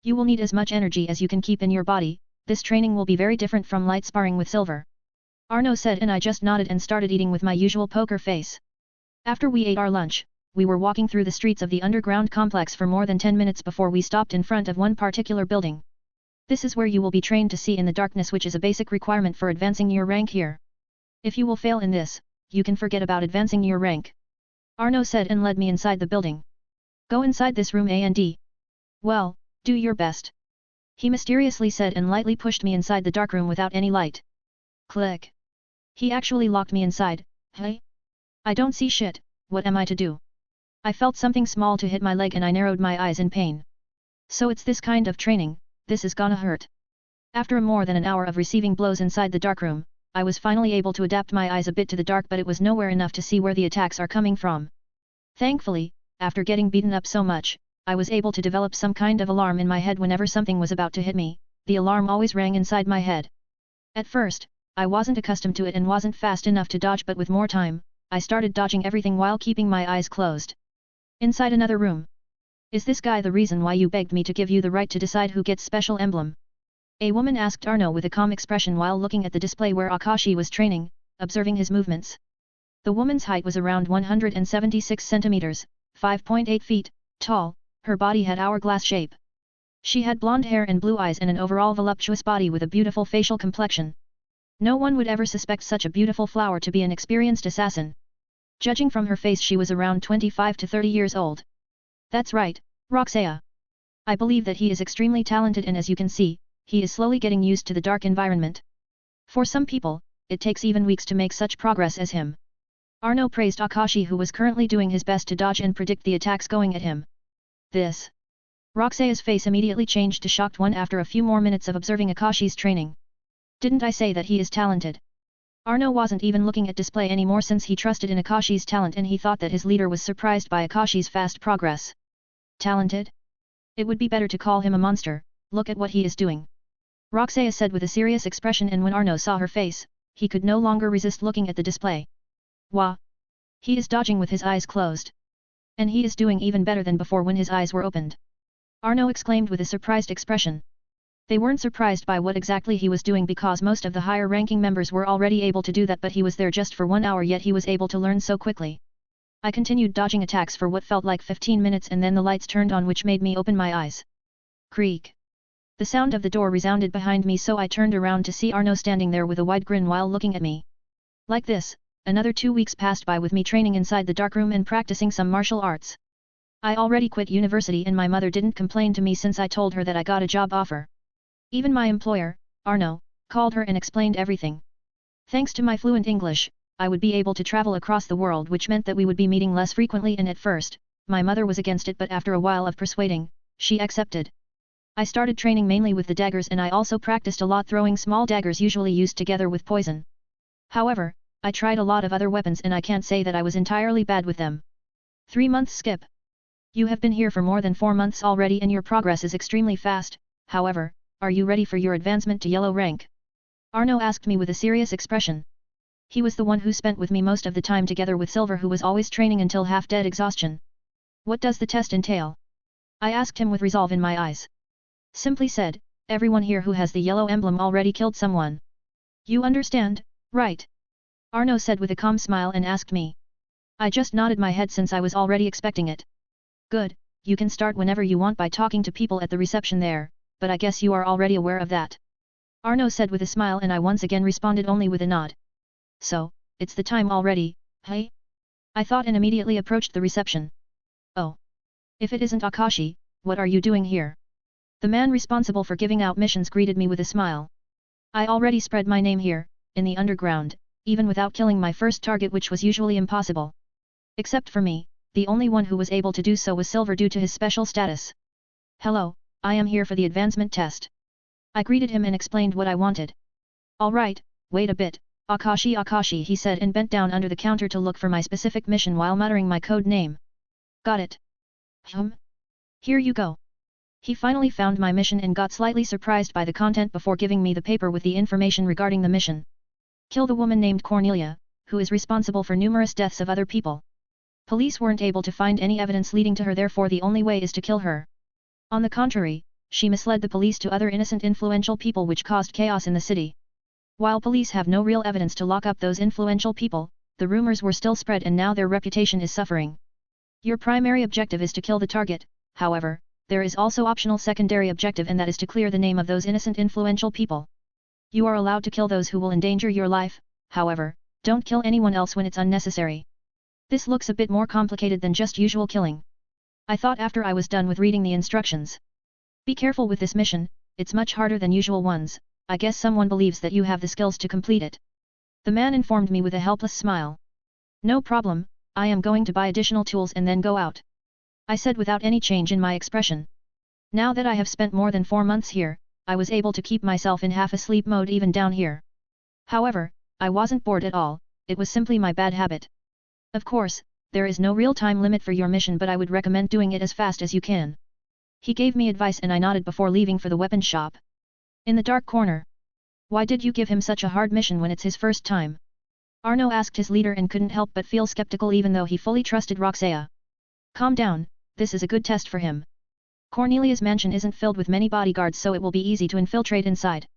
A: You will need as much energy as you can keep in your body, this training will be very different from light sparring with Silver. Arno said, and I just nodded and started eating with my usual poker face. After we ate our lunch, we were walking through the streets of the underground complex for more than 10 minutes before we stopped in front of one particular building. This is where you will be trained to see in the darkness, which is a basic requirement for advancing your rank here. If you will fail in this, you can forget about advancing your rank. Arno said and led me inside the building. Go inside this room and well, do your best. He mysteriously said and lightly pushed me inside the dark room without any light. Click. He actually locked me inside. Hey? I don't see shit, what am I to do? I felt something small to hit my leg and I narrowed my eyes in pain. So it's this kind of training, this is gonna hurt. After more than an hour of receiving blows inside the darkroom, I was finally able to adapt my eyes a bit to the dark, but it was nowhere enough to see where the attacks are coming from. Thankfully, after getting beaten up so much, I was able to develop some kind of alarm in my head whenever something was about to hit me. The alarm always rang inside my head. At first, I wasn't accustomed to it and wasn't fast enough to dodge, but with more time, I started dodging everything while keeping my eyes closed. Inside another room. Is this guy the reason why you begged me to give you the right to decide who gets special emblem? A woman asked Arno with a calm expression while looking at the display where Akashi was training, observing his movements. The woman's height was around 176 centimeters, 5.8 feet, tall, her body had hourglass shape. She had blonde hair and blue eyes and an overall voluptuous body with a beautiful facial complexion. No one would ever suspect such a beautiful flower to be an experienced assassin. Judging from her face, she was around 25 to 30 years old. That's right, Roxea. I believe that he is extremely talented, and as you can see, he is slowly getting used to the dark environment. For some people, it takes even weeks to make such progress as him. Arno praised Akashi, who was currently doing his best to dodge and predict the attacks going at him. This. Roxea's face immediately changed to shocked one after a few more minutes of observing Akashi's training. Didn't I say that he is talented? Arno wasn't even looking at display anymore since he trusted in Akashi's talent, and he thought that his leader was surprised by Akashi's fast progress. Talented? It would be better to call him a monster. Look at what he is doing. Roxea said with a serious expression, and when Arno saw her face, he could no longer resist looking at the display. Wah! He is dodging with his eyes closed. And he is doing even better than before when his eyes were opened. Arno exclaimed with a surprised expression. They weren't surprised by what exactly he was doing because most of the higher-ranking members were already able to do that, but he was there just for 1 hour, yet he was able to learn so quickly. I continued dodging attacks for what felt like 15 minutes, and then the lights turned on, which made me open my eyes. Creak. The sound of the door resounded behind me, so I turned around to see Arno standing there with a wide grin while looking at me. Like this, another 2 weeks passed by with me training inside the darkroom and practicing some martial arts. I already quit university, and my mother didn't complain to me since I told her that I got a job offer. Even my employer, Arno, called her and explained everything. Thanks to my fluent English, I would be able to travel across the world, which meant that we would be meeting less frequently, and at first, my mother was against it, but after a while of persuading, she accepted. I started training mainly with the daggers, and I also practiced a lot throwing small daggers usually used together with poison. However, I tried a lot of other weapons, and I can't say that I was entirely bad with them. 3 months skip. You have been here for more than 4 months already, and your progress is extremely fast. However, are you ready for your advancement to yellow rank? Arno asked me with a serious expression. He was the one who spent with me most of the time, together with Silver, who was always training until half-dead exhaustion. What does the test entail? I asked him with resolve in my eyes. Simply said, everyone here who has the yellow emblem already killed someone. You understand, right? Arno said with a calm smile and asked me. I just nodded my head since I was already expecting it. Good, you can start whenever you want by talking to people at the reception there, but I guess you are already aware of that. Arno said with a smile, and I once again responded only with a nod. So, it's the time already, hey? I thought and immediately approached the reception. Oh. If it isn't Akashi, what are you doing here? The man responsible for giving out missions greeted me with a smile. I already spread my name here, in the underground, even without killing my first target, which was usually impossible. Except for me, the only one who was able to do so was Silver due to his special status. Hello, I am here for the advancement test. I greeted him and explained what I wanted. Alright, wait a bit, Akashi, he said, and bent down under the counter to look for my specific mission while muttering my code name. Got it. Here you go. He finally found my mission and got slightly surprised by the content before giving me the paper with the information regarding the mission. Kill the woman named Cornelia, who is responsible for numerous deaths of other people. Police weren't able to find any evidence leading to her, therefore the only way is to kill her. On the contrary, she misled the police to other innocent influential people, which caused chaos in the city. While police have no real evidence to lock up those influential people, the rumors were still spread and now their reputation is suffering. Your primary objective is to kill the target, however, there is also optional secondary objective, and that is to clear the name of those innocent influential people. You are allowed to kill those who will endanger your life, however, don't kill anyone else when it's unnecessary. This looks a bit more complicated than just usual killing. I thought after I was done with reading the instructions. Be careful with this mission, it's much harder than usual ones. I guess someone believes that you have the skills to complete it. The man informed me with a helpless smile. No problem, I am going to buy additional tools and then go out. I said without any change in my expression. Now that I have spent more than 4 months here, I was able to keep myself in half-asleep mode even down here. However, I wasn't bored at all, it was simply my bad habit. Of course, there is no real time limit for your mission, but I would recommend doing it as fast as you can. He gave me advice and I nodded before leaving for the weapon shop. In the dark corner. Why did you give him such a hard mission when it's his first time? Arno asked his leader and couldn't help but feel skeptical even though he fully trusted Roxea. Calm down, this is a good test for him. Cornelia's mansion isn't filled with many bodyguards so it will be easy to infiltrate inside.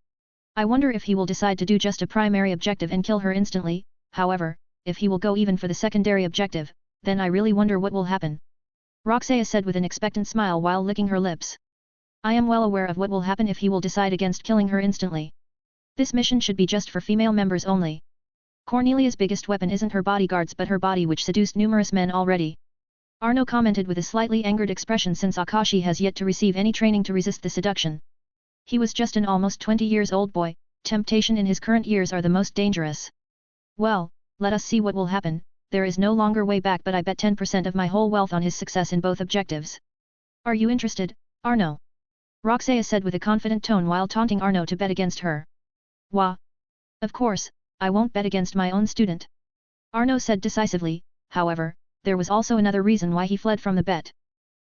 A: I wonder if he will decide to do just a primary objective and kill her instantly, however, if he will go even for the secondary objective, then I really wonder what will happen. Roxea said with an expectant smile while licking her lips. I am well aware of what will happen if he will decide against killing her instantly. This mission should be just for female members only. Cornelia's biggest weapon isn't her bodyguards but her body which seduced numerous men already. Arno commented with a slightly angered expression since Akashi has yet to receive any training to resist the seduction. He was just an almost 20 years old boy, temptation in his current years are the most dangerous. Well, let us see what will happen, there is no longer way back but I bet 10% of my whole wealth on his success in both objectives. Are you interested, Arno? Roxea said with a confident tone while taunting Arno to bet against her. Wah! Of course, I won't bet against my own student. Arno said decisively, however, there was also another reason why he fled from the bet.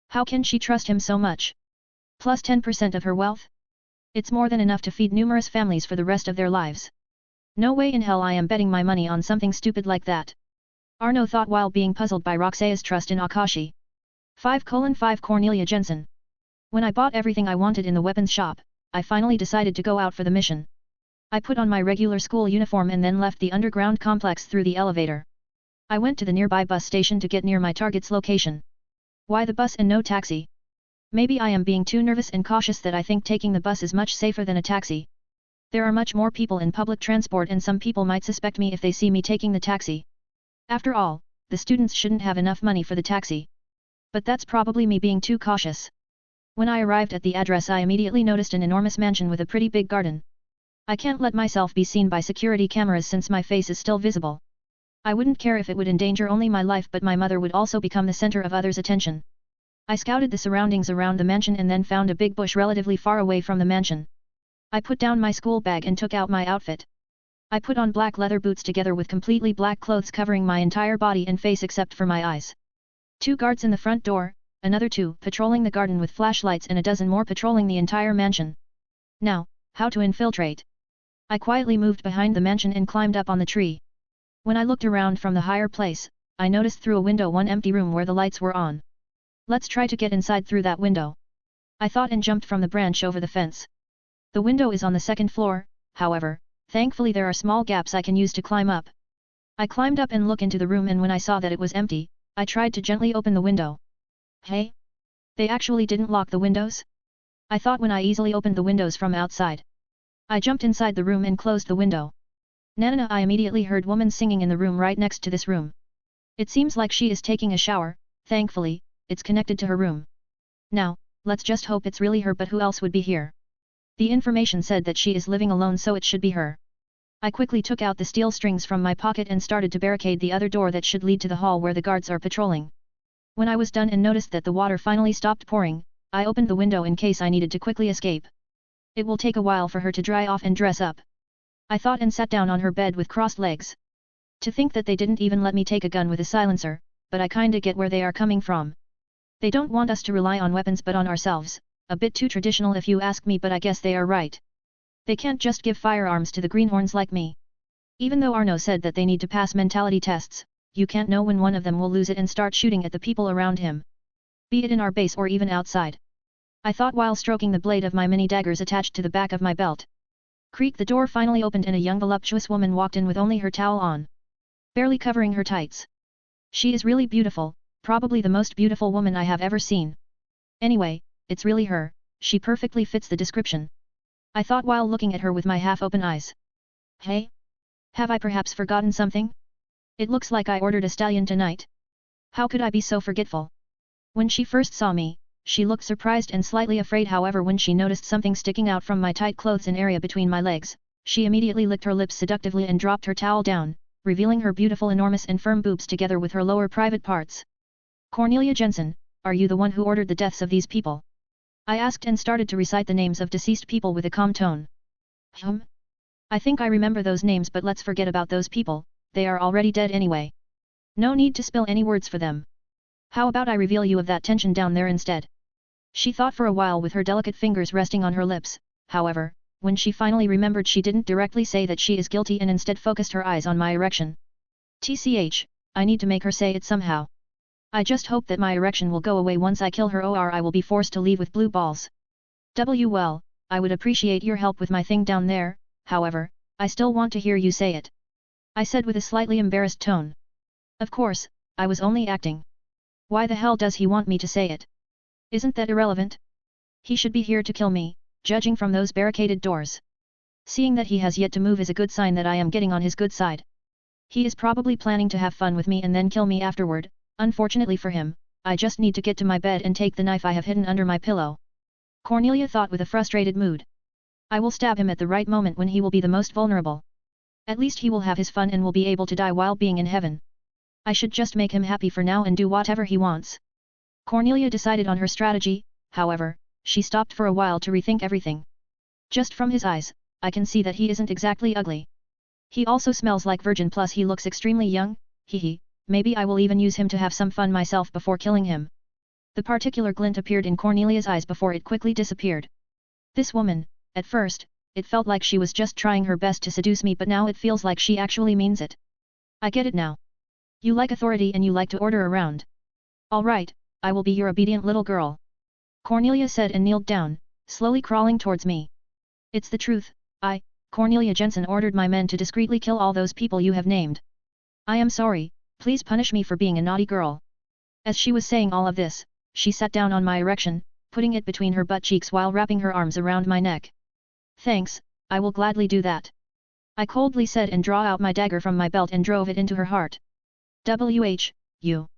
A: How can she trust him so much? Plus 10% of her wealth? It's more than enough to feed numerous families for the rest of their lives. No way in hell I am betting my money on something stupid like that. Arno thought while being puzzled by Roxea's trust in Akashi. 5:5 Cornelia Jensen. When I bought everything I wanted in the weapons shop, I finally decided to go out for the mission. I put on my regular school uniform and then left the underground complex through the elevator. I went to the nearby bus station to get near my target's location. Why the bus and no taxi? Maybe I am being too nervous and cautious that I think taking the bus is much safer than a taxi. There are much more people in public transport and some people might suspect me if they see me taking the taxi. After all, the students shouldn't have enough money for the taxi. But that's probably me being too cautious. When I arrived at the address I immediately noticed an enormous mansion with a pretty big garden. I can't let myself be seen by security cameras since my face is still visible. I wouldn't care if it would endanger only my life but my mother would also become the center of others' attention. I scouted the surroundings around the mansion and then found a big bush relatively far away from the mansion. I put down my school bag and took out my outfit. I put on black leather boots together with completely black clothes covering my entire body and face except for my eyes. 2 guards in the front door, another 2 patrolling the garden with flashlights and a dozen more patrolling the entire mansion. Now, how to infiltrate? I quietly moved behind the mansion and climbed up on the tree. When I looked around from the higher place, I noticed through a window one empty room where the lights were on. Let's try to get inside through that window. I thought and jumped from the branch over the fence. The window is on the 2nd floor, however, thankfully there are small gaps I can use to climb up. I climbed up and looked into the room and when I saw that it was empty, I tried to gently open the window. Hey? They actually didn't lock the windows? I thought when I easily opened the windows from outside. I jumped inside the room and closed the window. Nanana, I immediately heard woman singing in the room right next to this room. It seems like she is taking a shower, thankfully, it's connected to her room. Now, let's just hope it's really her but who else would be here? The information said that she is living alone so it should be her. I quickly took out the steel strings from my pocket and started to barricade the other door that should lead to the hall where the guards are patrolling. When I was done and noticed that the water finally stopped pouring, I opened the window in case I needed to quickly escape. It will take a while for her to dry off and dress up. I thought and sat down on her bed with crossed legs. To think that they didn't even let me take a gun with a silencer, but I kinda get where they are coming from. They don't want us to rely on weapons but on ourselves, a bit too traditional if you ask me but I guess they are right. They can't just give firearms to the greenhorns like me. Even though Arno said that they need to pass mentality tests, you can't know when one of them will lose it and start shooting at the people around him. Be it in our base or even outside. I thought while stroking the blade of my mini daggers attached to the back of my belt. Creak, the door finally opened and a young voluptuous woman walked in with only her towel on. Barely covering her tights. She is really beautiful, probably the most beautiful woman I have ever seen. Anyway, it's really her, she perfectly fits the description. I thought while looking at her with my half-open eyes. Hey? Have I perhaps forgotten something? It looks like I ordered a stallion tonight. How could I be so forgetful? When she first saw me, she looked surprised and slightly afraid, however when she noticed something sticking out from my tight clothes and area between my legs, she immediately licked her lips seductively and dropped her towel down, revealing her beautiful enormous and firm boobs together with her lower private parts. Cornelia Jensen, are you the one who ordered the deaths of these people? I asked and started to recite the names of deceased people with a calm tone. I think I remember those names but let's forget about those people, they are already dead anyway. No need to spill any words for them. How about I reveal you of that tension down there instead? She thought for a while with her delicate fingers resting on her lips, however, when she finally remembered she didn't directly say that she is guilty and instead focused her eyes on my erection. TCH, I need to make her say it somehow. I just hope that my erection will go away once I kill her or I will be forced to leave with blue balls. Well, I would appreciate your help with my thing down there, however, I still want to hear you say it. I said with a slightly embarrassed tone. Of course, I was only acting. Why the hell does he want me to say it? Isn't that irrelevant? He should be here to kill me, judging from those barricaded doors. Seeing that he has yet to move is a good sign that I am getting on his good side. He is probably planning to have fun with me and then kill me afterward. Unfortunately for him, I just need to get to my bed and take the knife I have hidden under my pillow. Cornelia thought with a frustrated mood. I will stab him at the right moment when he will be the most vulnerable. At least he will have his fun and will be able to die while being in heaven. I should just make him happy for now and do whatever he wants. Cornelia decided on her strategy, however, she stopped for a while to rethink everything. Just from his eyes, I can see that he isn't exactly ugly. He also smells like virgin plus he looks extremely young, hehe. Maybe I will even use him to have some fun myself before killing him. The particular glint appeared in Cornelia's eyes before it quickly disappeared. This woman, at first, it felt like she was just trying her best to seduce me but now it feels like she actually means it. I get it now. You like authority and you like to order around. Alright, I will be your obedient little girl. Cornelia said and kneeled down, slowly crawling towards me. It's the truth, Cornelia Jensen ordered my men to discreetly kill all those people you have named. I am sorry. Please punish me for being a naughty girl. As she was saying all of this, she sat down on my erection, putting it between her butt cheeks while wrapping her arms around my neck. Thanks, I will gladly do that. I coldly said and draw out my dagger from my belt and drove it into her heart. You.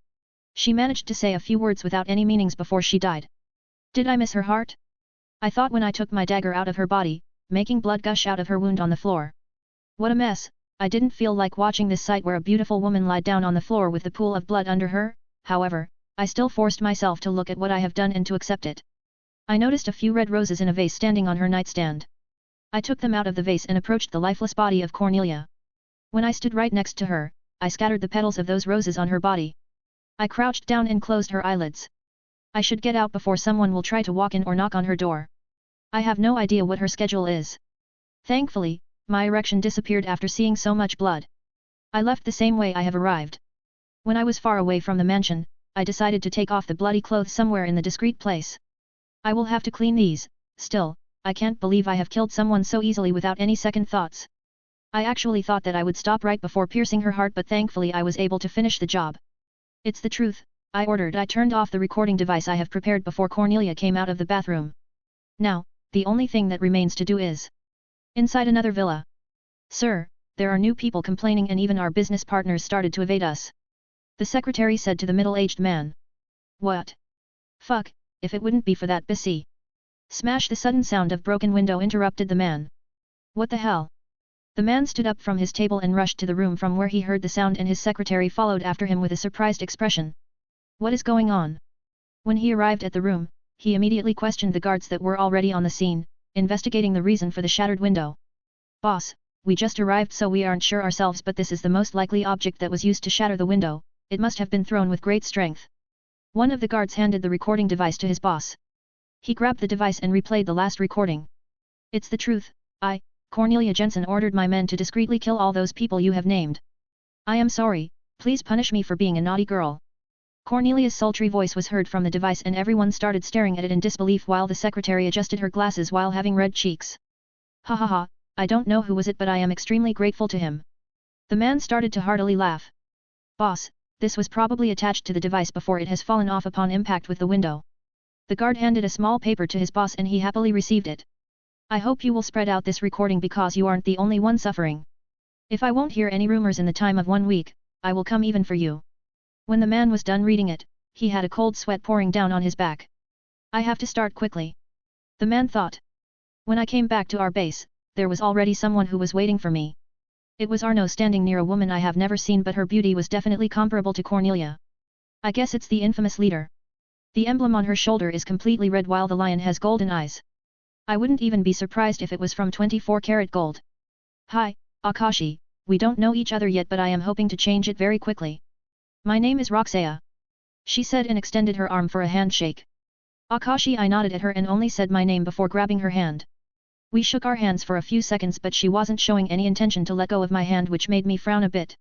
A: She managed to say a few words without any meanings before she died. Did I miss her heart? I thought when I took my dagger out of her body, making blood gush out of her wound on the floor. What a mess. I didn't feel like watching this sight where a beautiful woman lied down on the floor with the pool of blood under her, however, I still forced myself to look at what I have done and to accept it. I noticed a few red roses in a vase standing on her nightstand. I took them out of the vase and approached the lifeless body of Cornelia. When I stood right next to her, I scattered the petals of those roses on her body. I crouched down and closed her eyelids. I should get out before someone will try to walk in or knock on her door. I have no idea what her schedule is. Thankfully, my erection disappeared after seeing so much blood. I left the same way I have arrived. When I was far away from the mansion, I decided to take off the bloody clothes somewhere in the discreet place. I will have to clean these. Still, I can't believe I have killed someone so easily without any second thoughts. I actually thought that I would stop right before piercing her heart but thankfully I was able to finish the job. It's the truth, I ordered. I turned off the recording device I have prepared before Cornelia came out of the bathroom. Now, the only thing that remains to do is inside another villa. Sir, there are new people complaining and even our business partners started to evade us. The secretary said to the middle-aged man. What? Fuck, if it wouldn't be for that busy. Smash! The sudden sound of broken window interrupted the man. What the hell? The man stood up from his table and rushed to the room from where he heard the sound and his secretary followed after him with a surprised expression. What is going on? When he arrived at the room, he immediately questioned the guards that were already on the scene, investigating the reason for the shattered window. Boss, we just arrived so we aren't sure ourselves but this is the most likely object that was used to shatter the window, it must have been thrown with great strength. One of the guards handed the recording device to his boss. He grabbed the device and replayed the last recording. It's the truth, Cornelia Jensen ordered my men to discreetly kill all those people you have named. I am sorry, please punish me for being a naughty girl. Cornelia's sultry voice was heard from the device and everyone started staring at it in disbelief while the secretary adjusted her glasses while having red cheeks. Ha ha ha, I don't know who was it but I am extremely grateful to him. The man started to heartily laugh. Boss, this was probably attached to the device before it has fallen off upon impact with the window. The guard handed a small paper to his boss and he happily received it. I hope you will spread out this recording because you aren't the only one suffering. If I won't hear any rumors in the time of 1 week, I will come even for you. When the man was done reading it, he had a cold sweat pouring down on his back. I have to start quickly. The man thought. When I came back to our base, there was already someone who was waiting for me. It was Arno standing near a woman I have never seen but her beauty was definitely comparable to Cornelia. I guess it's the infamous leader. The emblem on her shoulder is completely red while the lion has golden eyes. I wouldn't even be surprised if it was from 24-karat gold. Hi, Akashi, we don't know each other yet but I am hoping to change it very quickly. My name is Roxaya. She said and extended her arm for a handshake. Akashi, I nodded at her and only said my name before grabbing her hand. We shook our hands for a few seconds but she wasn't showing any intention to let go of my hand which made me frown a bit.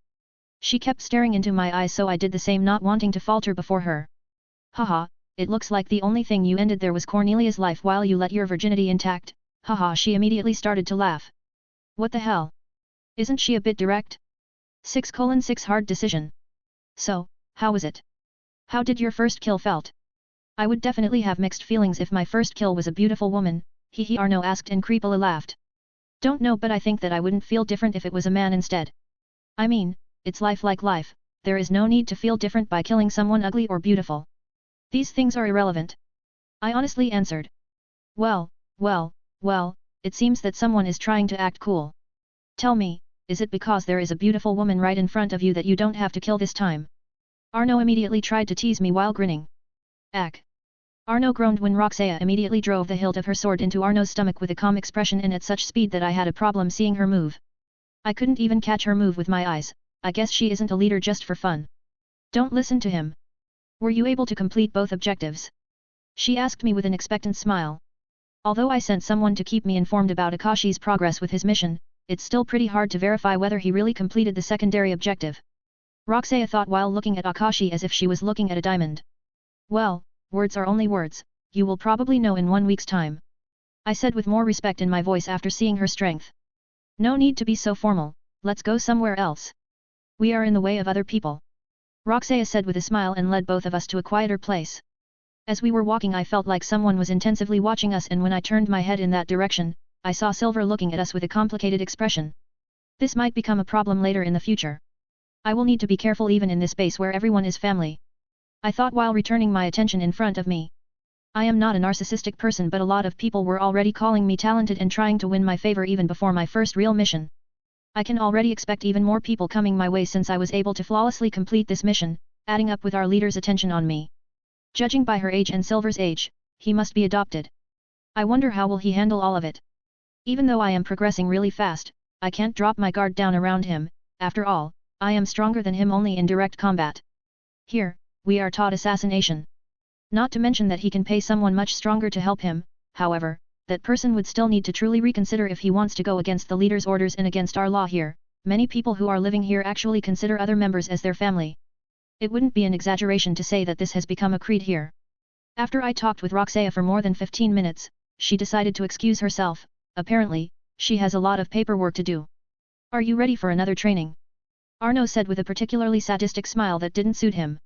A: She kept staring into my eyes, so I did the same, not wanting to falter before her. Haha, it looks like the only thing you ended there was Cornelia's life while you let your virginity intact. Haha, she immediately started to laugh. What the hell? Isn't she a bit direct? 6:6 hard decision. So, how was it? How did your first kill felt? I would definitely have mixed feelings if my first kill was a beautiful woman, hehe, Arno asked and creepily laughed. Don't know, but I think that I wouldn't feel different if it was a man instead. I mean, it's life like life, there is no need to feel different by killing someone ugly or beautiful. These things are irrelevant. I honestly answered. Well, it seems that someone is trying to act cool. Tell me, is it because there is a beautiful woman right in front of you that you don't have to kill this time? Arno immediately tried to tease me while grinning. Ack. Arno groaned when Roxaya immediately drove the hilt of her sword into Arno's stomach with a calm expression and at such speed that I had a problem seeing her move. I couldn't even catch her move with my eyes. I guess she isn't a leader just for fun. Don't listen to him. Were you able to complete both objectives? She asked me with an expectant smile. Although I sent someone to keep me informed about Akashi's progress with his mission, it's still pretty hard to verify whether he really completed the secondary objective. Roxaya thought while looking at Akashi as if she was looking at a diamond. Well, words are only words, you will probably know in 1 week's time. I said with more respect in my voice after seeing her strength. No need to be so formal, let's go somewhere else. We are in the way of other people. Roxaya said with a smile and led both of us to a quieter place. As we were walking, I felt like someone was intensively watching us, and when I turned my head in that direction, I saw Silver looking at us with a complicated expression. This might become a problem later in the future. I will need to be careful even in this space where everyone is family. I thought while returning my attention in front of me. I am not a narcissistic person, but a lot of people were already calling me talented and trying to win my favor even before my first real mission. I can already expect even more people coming my way since I was able to flawlessly complete this mission, adding up with our leader's attention on me. Judging by her age and Silver's age, he must be adopted. I wonder how will he handle all of it. Even though I am progressing really fast, I can't drop my guard down around him. After all, I am stronger than him only in direct combat. Here, we are taught assassination. Not to mention that he can pay someone much stronger to help him. However, that person would still need to truly reconsider if he wants to go against the leader's orders and against our law here. Many people who are living here actually consider other members as their family. It wouldn't be an exaggeration to say that this has become a creed here. After I talked with Roxaya for more than 15 minutes, she decided to excuse herself. Apparently, she has a lot of paperwork to do. Are you ready for another training? Arno said with a particularly sadistic smile that didn't suit him.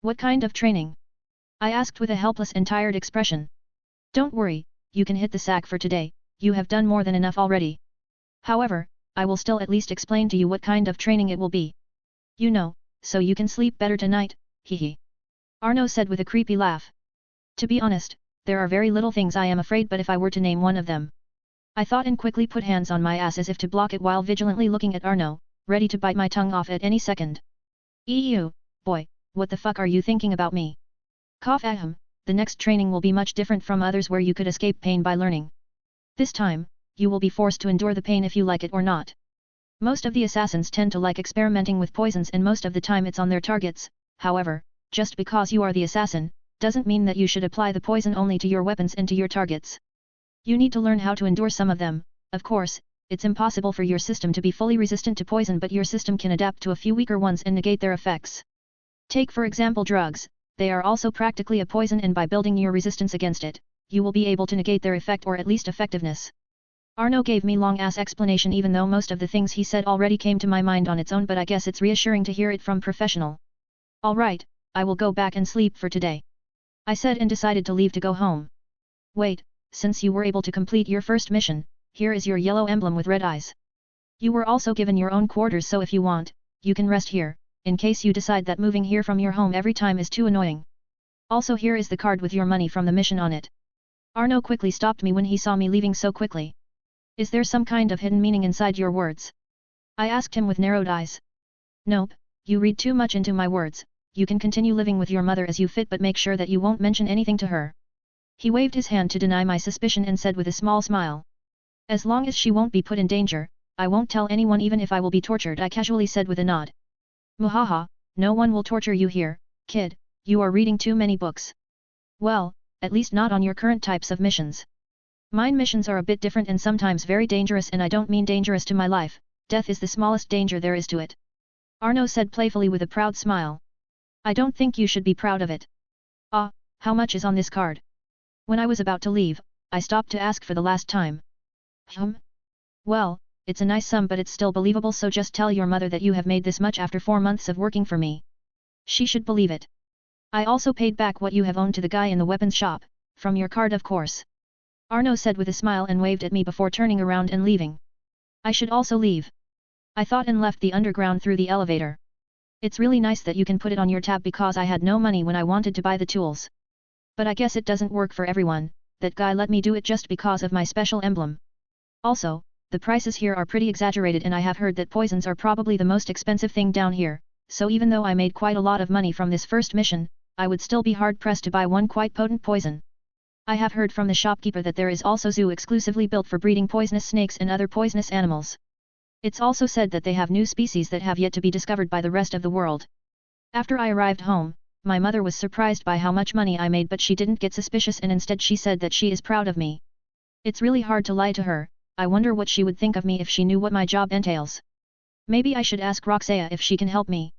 A: What kind of training? I asked with a helpless and tired expression. Don't worry, you can hit the sack for today, you have done more than enough already. However, I will still at least explain to you what kind of training it will be. You know, so you can sleep better tonight, hehe. Arno said with a creepy laugh. To be honest, there are very little things I am afraid, but if I were to name one of them. I thought and quickly put hands on my ass as if to block it while vigilantly looking at Arno, ready to bite my tongue off at any second. Ew, boy, what the fuck are you thinking about me? Cough ahem, the next training will be much different from others where you could escape pain by learning. This time, you will be forced to endure the pain if you like it or not. Most of the assassins tend to like experimenting with poisons and most of the time it's on their targets. However, just because you are the assassin, doesn't mean that you should apply the poison only to your weapons and to your targets. You need to learn how to endure some of them. Of course, it's impossible for your system to be fully resistant to poison, but your system can adapt to a few weaker ones and negate their effects. Take for example drugs, they are also practically a poison, and by building your resistance against it, you will be able to negate their effect or at least effectiveness. Arno gave me long-ass explanation even though most of the things he said already came to my mind on its own, but I guess it's reassuring to hear it from professional. Alright, I will go back and sleep for today. I said and decided to leave to go home. Wait, since you were able to complete your first mission, here is your yellow emblem with red eyes. You were also given your own quarters, so if you want, you can rest here, in case you decide that moving here from your home every time is too annoying. Also here is the card with your money from the mission on it. Arno quickly stopped me when he saw me leaving so quickly. Is there some kind of hidden meaning inside your words? I asked him with narrowed eyes. Nope, you read too much into my words. You can continue living with your mother as you fit, but make sure that you won't mention anything to her. He waved his hand to deny my suspicion and said with a small smile. As long as she won't be put in danger, I won't tell anyone even if I will be tortured, I casually said with a nod. Muhaha, no one will torture you here, kid, you are reading too many books. Well, at least not on your current types of missions. Mine missions are a bit different and sometimes very dangerous, and I don't mean dangerous to my life, death is the smallest danger there is to it. Arno said playfully with a proud smile. I don't think you should be proud of it. Ah, how much is on this card? When I was about to leave, I stopped to ask for the last time. Well, it's a nice sum but it's still believable, so just tell your mother that you have made this much after 4 months of working for me. She should believe it. I also paid back what you have owned to the guy in the weapons shop, from your card of course. Arno said with a smile and waved at me before turning around and leaving. I should also leave. I thought and left the underground through the elevator. It's really nice that you can put it on your tab because I had no money when I wanted to buy the tools. But I guess it doesn't work for everyone, that guy let me do it just because of my special emblem. Also, the prices here are pretty exaggerated and I have heard that poisons are probably the most expensive thing down here, so even though I made quite a lot of money from this first mission, I would still be hard-pressed to buy one quite potent poison. I have heard from the shopkeeper that there is also zoo exclusively built for breeding poisonous snakes and other poisonous animals. It's also said that they have new species that have yet to be discovered by the rest of the world. After I arrived home, my mother was surprised by how much money I made, but she didn't get suspicious and instead she said that she is proud of me. It's really hard to lie to her. I wonder what she would think of me if she knew what my job entails. Maybe I should ask Roxea if she can help me.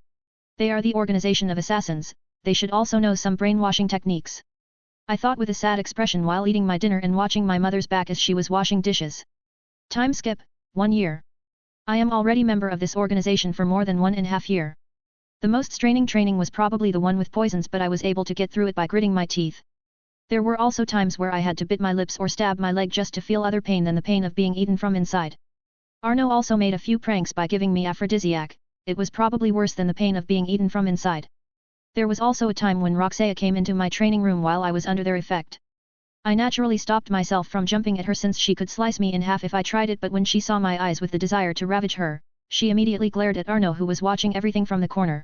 A: They are the organization of assassins, they should also know some brainwashing techniques. I thought with a sad expression while eating my dinner and watching my mother's back as she was washing dishes. Time skip, 1 year. I am already member of this organization for more than 1.5 years. The most straining training was probably the one with poisons, but I was able to get through it by gritting my teeth. There were also times where I had to bit my lips or stab my leg just to feel other pain than the pain of being eaten from inside. Arno also made a few pranks by giving me aphrodisiac, it was probably worse than the pain of being eaten from inside. There was also a time when Roxea came into my training room while I was under their effect. I naturally stopped myself from jumping at her since she could slice me in half if I tried it, but when she saw my eyes with the desire to ravage her, she immediately glared at Arno, who was watching everything from the corner.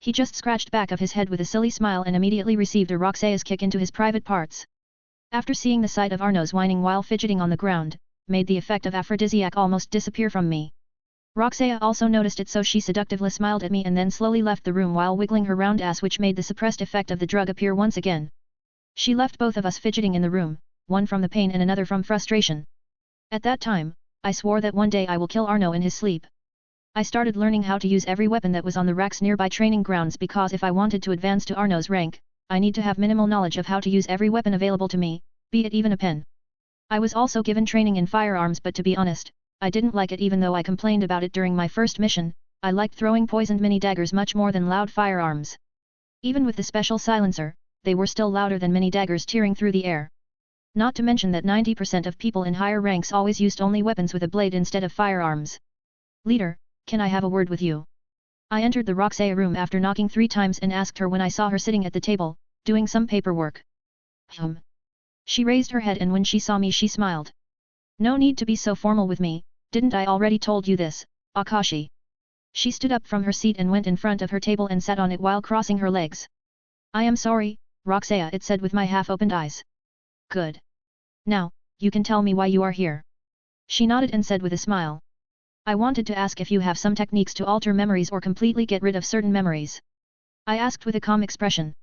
A: He just scratched back of his head with a silly smile and immediately received a Roxea's kick into his private parts. After seeing the sight of Arno's whining while fidgeting on the ground, made the effect of aphrodisiac almost disappear from me. Roxea also noticed it, so she seductively smiled at me and then slowly left the room while wiggling her round ass, which made the suppressed effect of the drug appear once again. She left both of us fidgeting in the room, one from the pain and another from frustration. At that time, I swore that one day I will kill Arno in his sleep. I started learning how to use every weapon that was on the racks nearby training grounds because if I wanted to advance to Arno's rank, I need to have minimal knowledge of how to use every weapon available to me, be it even a pen. I was also given training in firearms, but to be honest, I didn't like it even though I complained about it during my first mission. I liked throwing poisoned mini daggers much more than loud firearms. Even with the special silencer, they were still louder than mini daggers tearing through the air. Not to mention that 90% of people in higher ranks always used only weapons with a blade instead of firearms. Leader, can I have a word with you? I entered the Roxea room after knocking 3 times and asked her when I saw her sitting at the table, doing some paperwork. She raised her head and when she saw me she smiled. No need to be so formal with me, didn't I already told you this, Akashi? She stood up from her seat and went in front of her table and sat on it while crossing her legs. I am sorry, Roxea, it said with my half-opened eyes. Good. Now, you can tell me why you are here. She nodded and said with a smile. I wanted to ask if you have some techniques to alter memories or completely get rid of certain memories. I asked with a calm expression.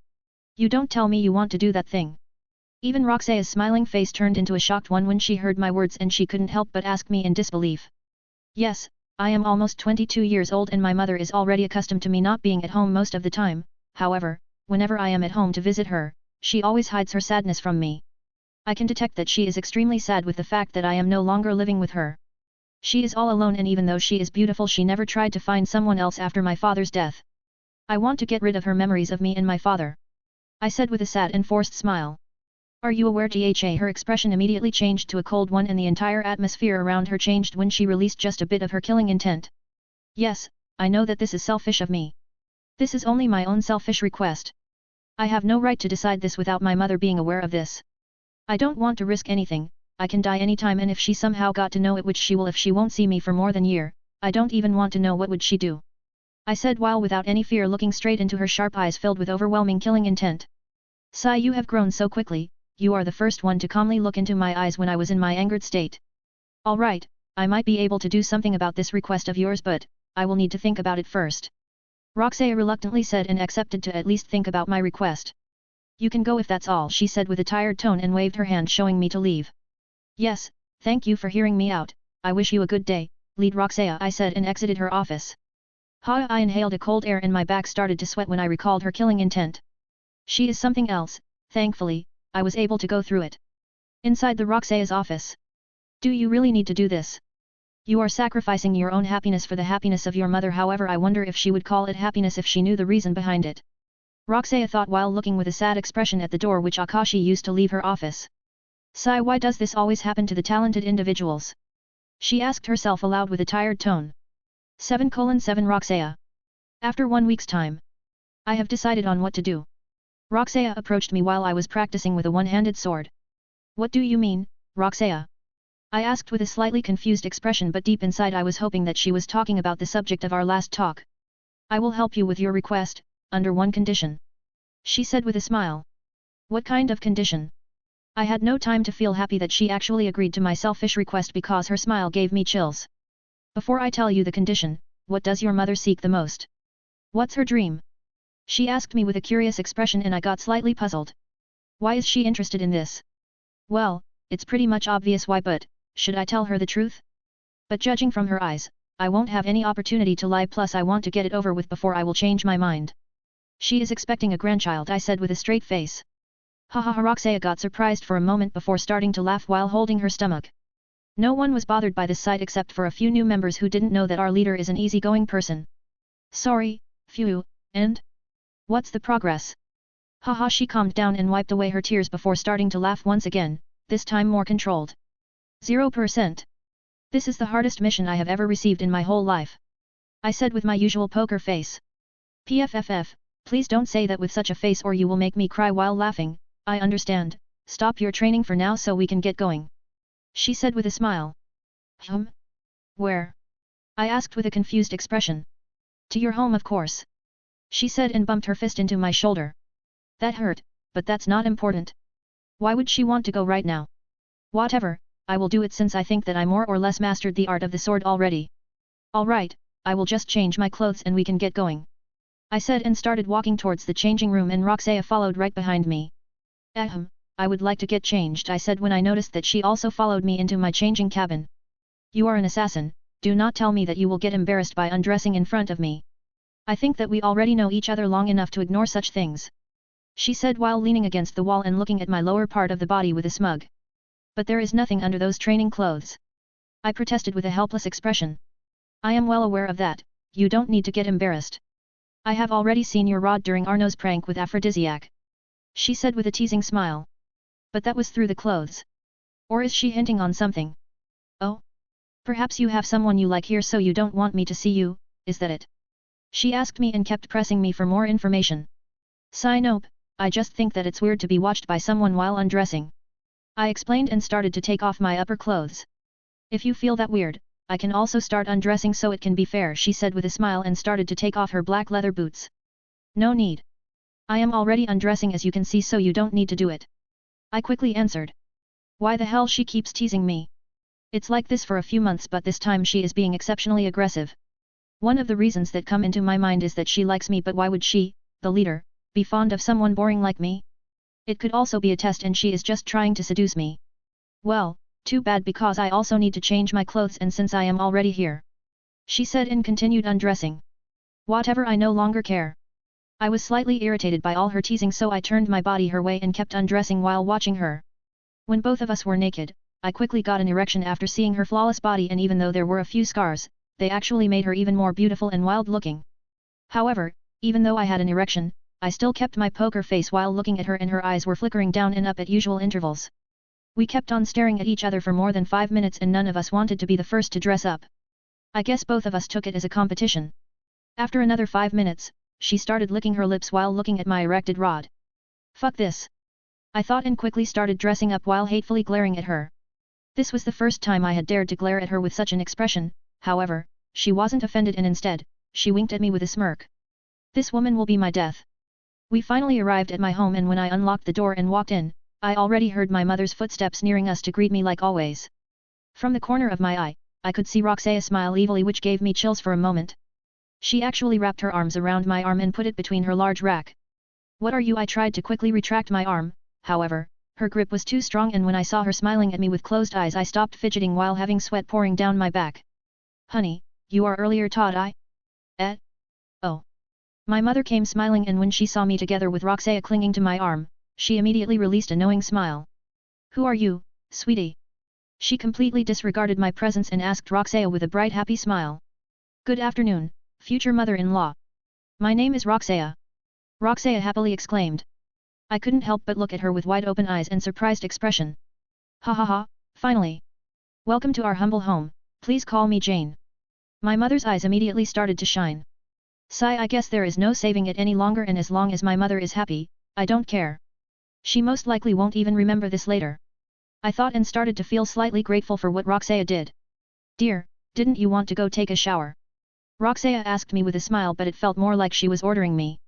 A: You don't tell me you want to do that thing. Even Roxea's smiling face turned into a shocked one when she heard my words and she couldn't help but ask me in disbelief. Yes, I am almost 22 years old and my mother is already accustomed to me not being at home most of the time, however, whenever I am at home to visit her, she always hides her sadness from me. I can detect that she is extremely sad with the fact that I am no longer living with her. She is all alone and even though she is beautiful she never tried to find someone else after my father's death. I want to get rid of her memories of me and my father. I said with a sad and forced smile. Are you aware Gha? Her expression immediately changed to a cold one and the entire atmosphere around her changed when she released just a bit of her killing intent. Yes, I know that this is selfish of me. This is only my own selfish request. I have no right to decide this without my mother being aware of this. I don't want to risk anything. I can die anytime and if she somehow got to know it, which she will if she won't see me for more than a year, I don't even want to know what would she do. I said while without any fear looking straight into her sharp eyes filled with overwhelming killing intent. Sai, you have grown so quickly, you are the first one to calmly look into my eyes when I was in my angered state. Alright, I might be able to do something about this request of yours but, I will need to think about it first. Roxea reluctantly said and accepted to at least think about my request. You can go if that's all, she said with a tired tone and waved her hand showing me to leave. Yes, thank you for hearing me out, I wish you a good day, lead Roxea, I said and exited her office. I inhaled a cold air and my back started to sweat when I recalled her killing intent. She is something else. Thankfully, I was able to go through it. Inside the Roxaya's office. Do you really need to do this? You are sacrificing your own happiness for the happiness of your mother, however I wonder if she would call it happiness if she knew the reason behind it. Roxaya thought while looking with a sad expression at the door which Akashi used to leave her office. Sigh, why does this always happen to the talented individuals? She asked herself aloud with a tired tone. 7:7 Roxaya. After 1 week's time. I have decided on what to do. Roxaya approached me while I was practicing with a one-handed sword. What do you mean, Roxaya? I asked with a slightly confused expression, but deep inside I was hoping that she was talking about the subject of our last talk. I will help you with your request, under one condition. She said with a smile. What kind of condition? I had no time to feel happy that she actually agreed to my selfish request because her smile gave me chills. Before I tell you the condition, what does your mother seek the most? What's her dream? She asked me with a curious expression and I got slightly puzzled. Why is she interested in this? Well, it's pretty much obvious why, but should I tell her the truth? But judging from her eyes, I won't have any opportunity to lie, plus I want to get it over with before I will change my mind. She is expecting a grandchild, I said with a straight face. Haha, Roxaya got surprised for a moment before starting to laugh while holding her stomach. No one was bothered by this sight except for a few new members who didn't know that our leader is an easygoing person. Sorry, phew, and? What's the progress? Haha, she calmed down and wiped away her tears before starting to laugh once again, this time more controlled. 0%. This is the hardest mission I have ever received in my whole life. I said with my usual poker face. PFFF, please don't say that with such a face or you will make me cry while laughing. I understand, stop your training for now so we can get going. She said with a smile. Where? I asked with a confused expression. To your home, of course. She said and bumped her fist into my shoulder. That hurt, but that's not important. Why would she want to go right now? Whatever, I will do it since I think that I more or less mastered the art of the sword already. Alright, I will just change my clothes and we can get going. I said and started walking towards the changing room and Roxaya followed right behind me. I would like to get changed, I said when I noticed that she also followed me into my changing cabin. You are an assassin, do not tell me that you will get embarrassed by undressing in front of me. I think that we already know each other long enough to ignore such things. She said while leaning against the wall and looking at my lower part of the body with a smug. But there is nothing under those training clothes. I protested with a helpless expression. I am well aware of that, you don't need to get embarrassed. I have already seen your rod during Arno's prank with Aphrodisiac. She said with a teasing smile. But that was through the clothes. Or is she hinting on something? Oh? Perhaps you have someone you like here so you don't want me to see you, is that it? She asked me and kept pressing me for more information. Sigh, nope, I just think that it's weird to be watched by someone while undressing. I explained and started to take off my upper clothes. If you feel that weird, I can also start undressing so it can be fair, she said with a smile and started to take off her black leather boots. No need. I am already undressing as you can see, so you don't need to do it. I quickly answered. Why the hell she keeps teasing me? It's like this for a few months, but this time she is being exceptionally aggressive. One of the reasons that come into my mind is that she likes me, but why would she, the leader, be fond of someone boring like me? It could also be a test and she is just trying to seduce me. Well, too bad because I also need to change my clothes and since I am already here. She said and continued undressing. Whatever, I no longer care. I was slightly irritated by all her teasing, so I turned my body her way and kept undressing while watching her. When both of us were naked, I quickly got an erection after seeing her flawless body, and even though there were a few scars, they actually made her even more beautiful and wild looking. However, even though I had an erection, I still kept my poker face while looking at her and her eyes were flickering down and up at usual intervals. We kept on staring at each other for more than 5 minutes and none of us wanted to be the first to dress up. I guess both of us took it as a competition. After another 5 minutes, she started licking her lips while looking at my erected rod. Fuck this. I thought and quickly started dressing up while hatefully glaring at her. This was the first time I had dared to glare at her with such an expression. However, she wasn't offended and instead, she winked at me with a smirk. This woman will be my death. We finally arrived at my home and when I unlocked the door and walked in, I already heard my mother's footsteps nearing us to greet me like always. From the corner of my eye, I could see Roxaya smile evilly, which gave me chills for a moment. She actually wrapped her arms around my arm and put it between her large rack. What are you? I tried to quickly retract my arm, however, her grip was too strong and when I saw her smiling at me with closed eyes I stopped fidgeting while having sweat pouring down my back. Honey, you are earlier taught I? Oh. My mother came smiling, and when she saw me together with Roxaya clinging to my arm, she immediately released a knowing smile. Who are you, sweetie? She completely disregarded my presence and asked Roxaya with a bright happy smile. Good afternoon, future mother-in-law. My name is Roxaya. Roxaya happily exclaimed. I couldn't help but look at her with wide open eyes and surprised expression. Ha ha ha, finally. Welcome to our humble home, please call me Jane. My mother's eyes immediately started to shine. Sigh, I guess there is no saving it any longer, and as long as my mother is happy, I don't care. She most likely won't even remember this later. I thought and started to feel slightly grateful for what Roxaya did. Dear, didn't you want to go take a shower? Roxaya asked me with a smile, but it felt more like she was ordering me.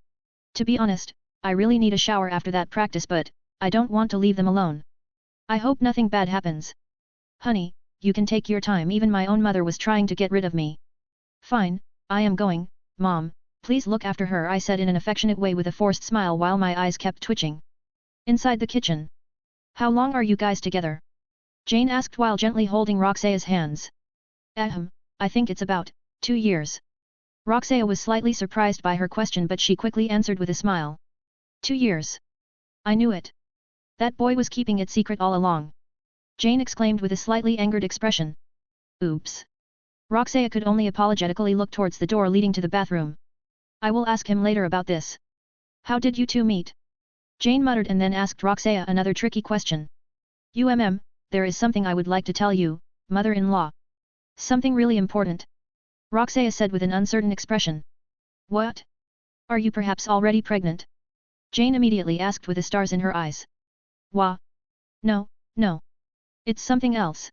A: To be honest, I really need a shower after that practice, but I don't want to leave them alone. I hope nothing bad happens. Honey, you can take your time, even my own mother was trying to get rid of me. Fine, I am going, Mom, please look after her, I said in an affectionate way with a forced smile while my eyes kept twitching. Inside the kitchen. How long are you guys together? Jane asked while gently holding Roxaya's hands. I think it's about 2 years. Roxaya was slightly surprised by her question, but she quickly answered with a smile. 2 years. I knew it. That boy was keeping it secret all along. Jane exclaimed with a slightly angered expression. Oops. Roxaya could only apologetically look towards the door leading to the bathroom. I will ask him later about this. How did you two meet? Jane muttered and then asked Roxaya another tricky question. There is something I would like to tell you, mother-in-law. Something really important. Roxaya said with an uncertain expression. What? Are you perhaps already pregnant? Jane immediately asked with the stars in her eyes. Wah. No. It's something else.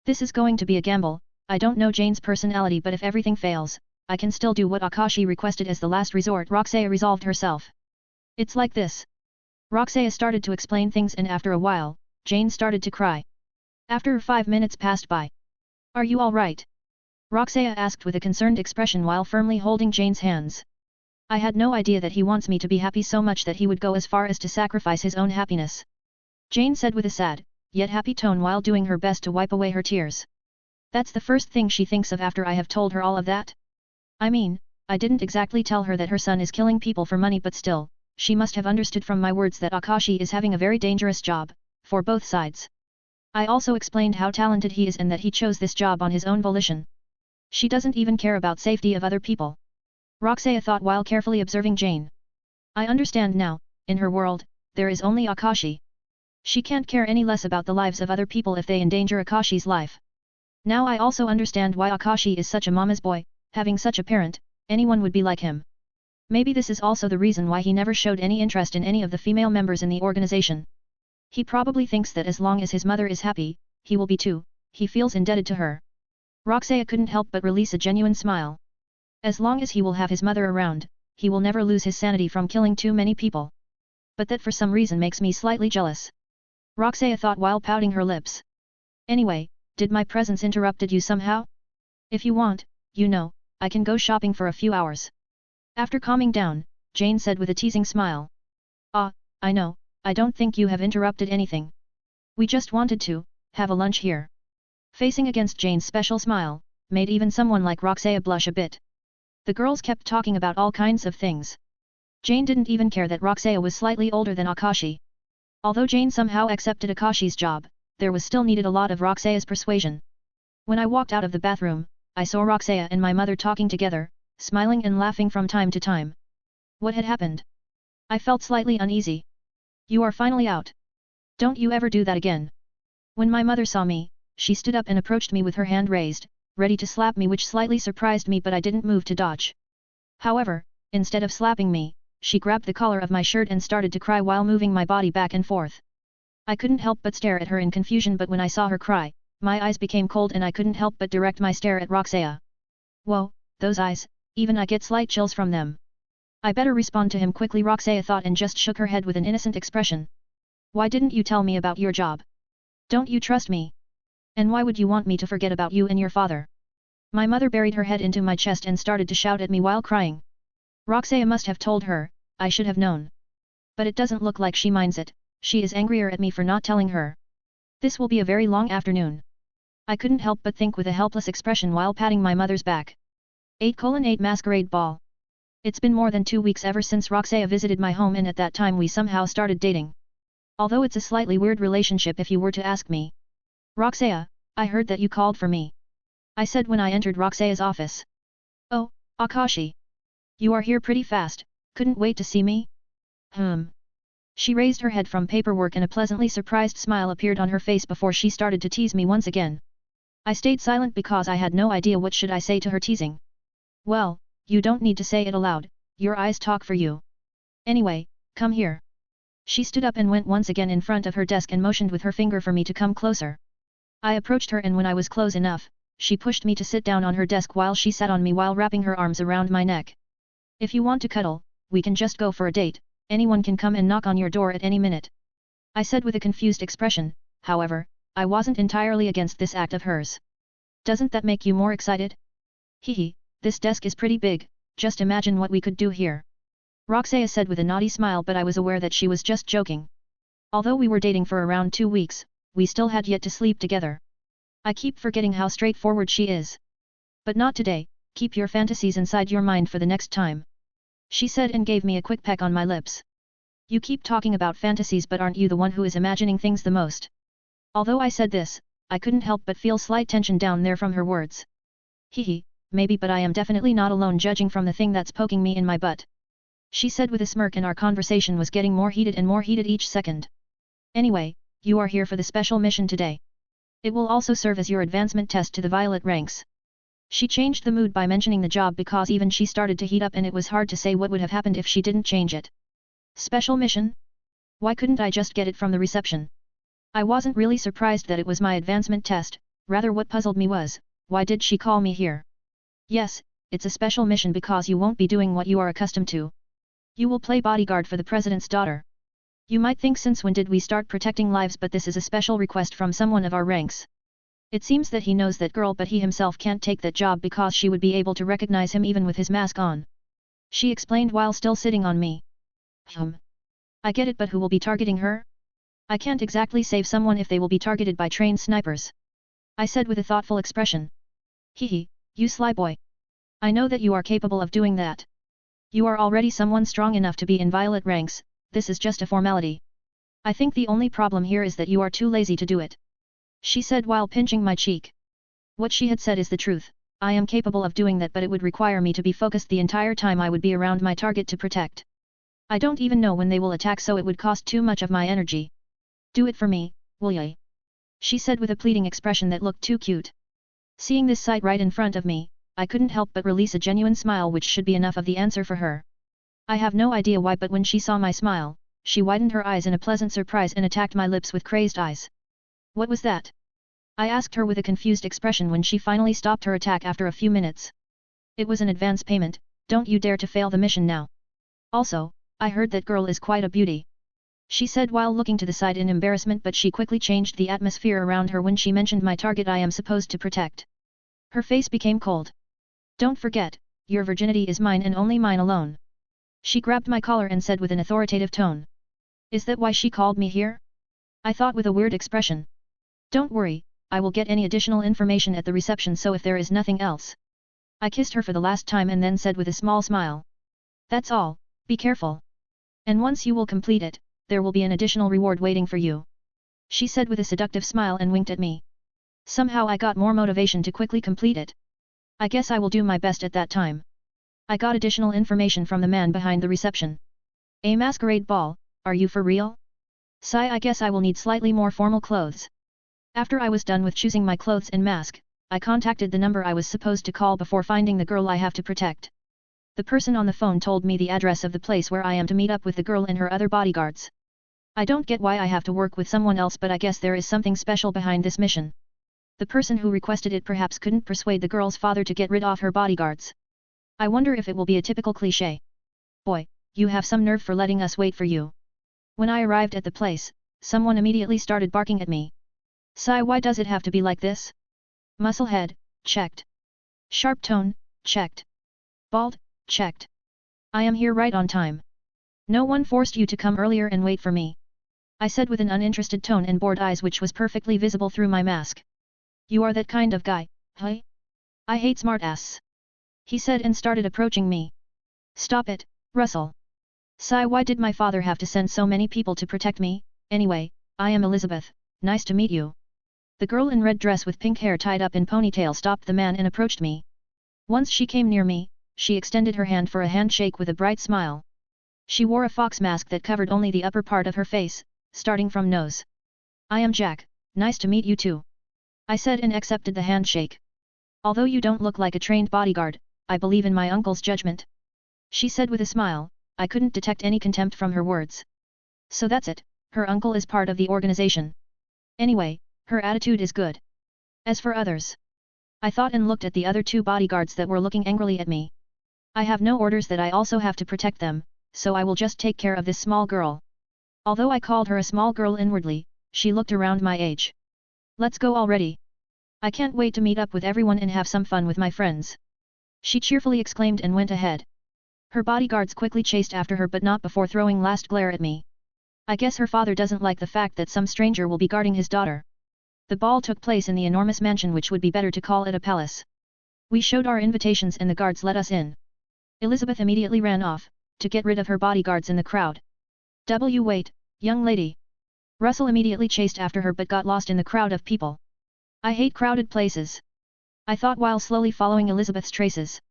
A: This is going to be a gamble. I don't know Jane's personality, but if everything fails, I can still do what Akashi requested as the last resort, Roxaya resolved herself. It's like this. Roxaya started to explain things, and after a while, Jane started to cry. After 5 minutes passed by. Are you alright? Roxaya asked with a concerned expression while firmly holding Jane's hands. I had no idea that he wants me to be happy so much that he would go as far as to sacrifice his own happiness. Jane said with a sad, yet happy tone while doing her best to wipe away her tears. That's the first thing she thinks of after I have told her all of that? I mean, I didn't exactly tell her that her son is killing people for money, but still, she must have understood from my words that Akashi is having a very dangerous job, for both sides. I also explained how talented he is and that he chose this job on his own volition. She doesn't even care about safety of other people. Roxaya thought while carefully observing Jane. I understand now, in her world, there is only Akashi. She can't care any less about the lives of other people if they endanger Akashi's life. Now I also understand why Akashi is such a mama's boy, having such a parent, anyone would be like him. Maybe this is also the reason why he never showed any interest in any of the female members in the organization. He probably thinks that as long as his mother is happy, he will be too, he feels indebted to her. Roxaya couldn't help but release a genuine smile. As long as he will have his mother around, he will never lose his sanity from killing too many people. But that for some reason makes me slightly jealous. Roxaya thought while pouting her lips. Anyway, did my presence interrupted you somehow? If you want, I can go shopping for a few hours. After calming down, Jane said with a teasing smile. I know, I don't think you have interrupted anything. We just wanted to have a lunch here. Facing against Jane's special smile, made even someone like Roxaya blush a bit. The girls kept talking about all kinds of things. Jane didn't even care that Roxaya was slightly older than Akashi. Although Jane somehow accepted Akashi's job, there was still needed a lot of Roxaya's persuasion. When I walked out of the bathroom, I saw Roxaya and my mother talking together, smiling and laughing from time to time. What had happened? I felt slightly uneasy. You are finally out. Don't you ever do that again. When my mother saw me, she stood up and approached me with her hand raised, ready to slap me, which slightly surprised me, but I didn't move to dodge. However, instead of slapping me, she grabbed the collar of my shirt and started to cry while moving my body back and forth. I couldn't help but stare at her in confusion, but when I saw her cry, my eyes became cold and I couldn't help but direct my stare at Roxaya. Whoa, those eyes, even I get slight chills from them. I better respond to him quickly, Roxaya thought, and just shook her head with an innocent expression. Why didn't you tell me about your job? Don't you trust me? And why would you want me to forget about you and your father? My mother buried her head into my chest and started to shout at me while crying. Roxaya must have told her, I should have known. But it doesn't look like she minds it, she is angrier at me for not telling her. This will be a very long afternoon. I couldn't help but think with a helpless expression while patting my mother's back. 8:8 Masquerade Ball. It's been more than 2 weeks ever since Roxea visited my home and at that time we somehow started dating. Although it's a slightly weird relationship if you were to ask me. Roxea, I heard that you called for me. I said when I entered Roxea's office. Oh, Akashi. You are here pretty fast, couldn't wait to see me? She raised her head from paperwork and a pleasantly surprised smile appeared on her face before she started to tease me once again. I stayed silent because I had no idea what should I say to her teasing. Well, you don't need to say it aloud, your eyes talk for you. Anyway, come here. She stood up and went once again in front of her desk and motioned with her finger for me to come closer. I approached her and when I was close enough, she pushed me to sit down on her desk while she sat on me while wrapping her arms around my neck. If you want to cuddle, we can just go for a date, anyone can come and knock on your door at any minute. I said with a confused expression, however, I wasn't entirely against this act of hers. Doesn't that make you more excited? Hehe, this desk is pretty big, just imagine what we could do here. Roxea said with a naughty smile but I was aware that she was just joking. Although we were dating for around 2 weeks, we still had yet to sleep together. I keep forgetting how straightforward she is. But not today, keep your fantasies inside your mind for the next time. She said and gave me a quick peck on my lips. You keep talking about fantasies but aren't you the one who is imagining things the most? Although I said this, I couldn't help but feel slight tension down there from her words. Hehe, maybe but I am definitely not alone judging from the thing that's poking me in my butt. She said with a smirk and our conversation was getting more heated each second. Anyway, you are here for the special mission today. It will also serve as your advancement test to the violet ranks. She changed the mood by mentioning the job because even she started to heat up and it was hard to say what would have happened if she didn't change it. Special mission? Why couldn't I just get it from the reception? I wasn't really surprised that it was my advancement test, rather what puzzled me was, why did she call me here? Yes, it's a special mission because you won't be doing what you are accustomed to. You will play bodyguard for the president's daughter. You might think since when did we start protecting lives but this is a special request from someone of our ranks. It seems that he knows that girl but he himself can't take that job because she would be able to recognize him even with his mask on. She explained while still sitting on me. I get it but who will be targeting her? I can't exactly save someone if they will be targeted by trained snipers. I said with a thoughtful expression. Hehe, you sly boy. I know that you are capable of doing that. You are already someone strong enough to be in violet ranks, this is just a formality. I think the only problem here is that you are too lazy to do it. She said while pinching my cheek. What she had said is the truth, I am capable of doing that but it would require me to be focused the entire time I would be around my target to protect. I don't even know when they will attack so it would cost too much of my energy. Do it for me, will ya? She said with a pleading expression that looked too cute. Seeing this sight right in front of me, I couldn't help but release a genuine smile which should be enough of the answer for her. I have no idea why but when she saw my smile, she widened her eyes in a pleasant surprise and attacked my lips with crazed eyes. What was that? I asked her with a confused expression when she finally stopped her attack after a few minutes. It was an advance payment, don't you dare to fail the mission now. Also, I heard that girl is quite a beauty. She said while looking to the side in embarrassment but she quickly changed the atmosphere around her when she mentioned my target I am supposed to protect. Her face became cold. Don't forget, your virginity is mine and only mine alone. She grabbed my collar and said with an authoritative tone. Is that why she called me here? I thought with a weird expression. Don't worry, I will get any additional information at the reception so if there is nothing else. I kissed her for the last time and then said with a small smile. That's all, be careful. And once you will complete it, there will be an additional reward waiting for you. She said with a seductive smile and winked at me. Somehow I got more motivation to quickly complete it. I guess I will do my best at that time. I got additional information from the man behind the reception. A masquerade ball, are you for real? Sigh, I guess I will need slightly more formal clothes. After I was done with choosing my clothes and mask, I contacted the number I was supposed to call before finding the girl I have to protect. The person on the phone told me the address of the place where I am to meet up with the girl and her other bodyguards. I don't get why I have to work with someone else but I guess there is something special behind this mission. The person who requested it perhaps couldn't persuade the girl's father to get rid of her bodyguards. I wonder if it will be a typical cliché. Boy, you have some nerve for letting us wait for you. When I arrived at the place, someone immediately started barking at me. Sigh, why does it have to be like this? Musclehead, checked. Sharp tone, checked. Bald, checked. I am here right on time. No one forced you to come earlier and wait for me. I said with an uninterested tone and bored eyes which was perfectly visible through my mask. You are that kind of guy, huh? I hate smartasses. He said and started approaching me. Stop it, Russell. Sigh, why did my father have to send so many people to protect me? Anyway, I am Elizabeth, nice to meet you. The girl in red dress with pink hair tied up in ponytail stopped the man and approached me. Once she came near me, she extended her hand for a handshake with a bright smile. She wore a fox mask that covered only the upper part of her face, starting from nose. I am Jack, nice to meet you too. I said and accepted the handshake. Although you don't look like a trained bodyguard, I believe in my uncle's judgment. She said with a smile. I couldn't detect any contempt from her words. So that's it, her uncle is part of the organization. Anyway, her attitude is good. As for others, I thought and looked at the other two bodyguards that were looking angrily at me. I have no orders that I also have to protect them, so I will just take care of this small girl. Although I called her a small girl inwardly, she looked around my age. Let's go already. I can't wait to meet up with everyone and have some fun with my friends. She cheerfully exclaimed and went ahead. Her bodyguards quickly chased after her but not before throwing last glare at me. I guess her father doesn't like the fact that some stranger will be guarding his daughter. The ball took place in the enormous mansion, which would be better to call it a palace. We showed our invitations and the guards let us in. Elizabeth immediately ran off, to get rid of her bodyguards in the crowd. Wait, young lady. Russell immediately chased after her but got lost in the crowd of people. I hate crowded places. I thought while slowly following Elizabeth's traces.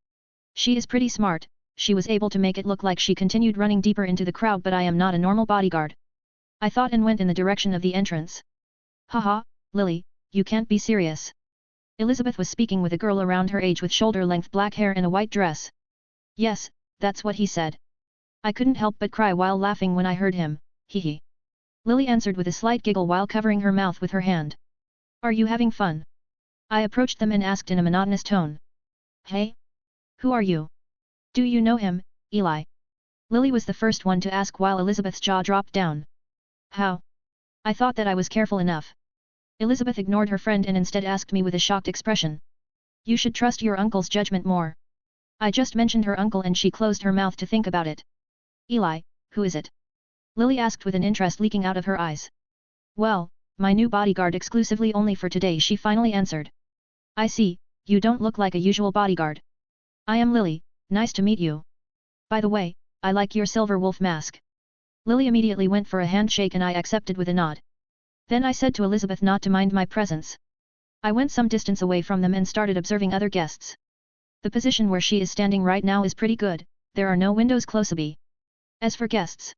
A: She is pretty smart. She was able to make it look like she continued running deeper into the crowd, but I am not a normal bodyguard. I thought and went in the direction of the entrance. Haha, Lily, you can't be serious. Elizabeth was speaking with a girl around her age with shoulder-length black hair and a white dress. Yes, that's what he said. I couldn't help but cry while laughing when I heard him, hee. Lily answered with a slight giggle while covering her mouth with her hand. Are you having fun? I approached them and asked in a monotonous tone. Hey? Who are you? Do you know him, Eli? Lily was the first one to ask while Elizabeth's jaw dropped down. How? I thought that I was careful enough. Elizabeth ignored her friend and instead asked me with a shocked expression. You should trust your uncle's judgment more. I just mentioned her uncle and she closed her mouth to think about it. Eli, who is it? Lily asked with an interest leaking out of her eyes. Well, my new bodyguard exclusively only for today, she finally answered. I see, you don't look like a usual bodyguard. I am Lily. Nice to meet you. By the way, I like your silver wolf mask. Lily immediately went for a handshake and I accepted with a nod. Then I said to Elizabeth not to mind my presence. I went some distance away from them and started observing other guests. The position where she is standing right now is pretty good, there are no windows close-by. As for guests,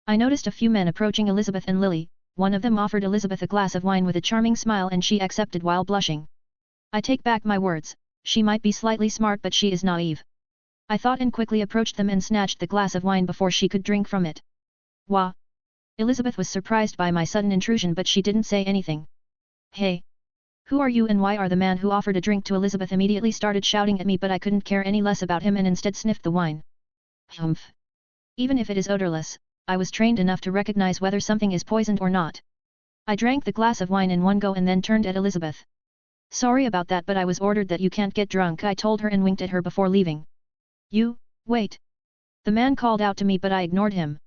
A: I noticed a few men approaching Elizabeth and Lily. One of them offered Elizabeth a glass of wine with a charming smile and she accepted while blushing. I take back my words, she might be slightly smart but she is naive. I thought and quickly approached them and snatched the glass of wine before she could drink from it. Wah! Elizabeth was surprised by my sudden intrusion but she didn't say anything. Hey! Who are you and why are the man who offered a drink to Elizabeth immediately started shouting at me, but I couldn't care any less about him and instead sniffed the wine. Humph! Even if it is odorless, I was trained enough to recognize whether something is poisoned or not. I drank the glass of wine in one go and then turned at Elizabeth. Sorry about that, but I was ordered that you can't get drunk, I told her and winked at her before leaving. You, wait. The man called out to me but I ignored him.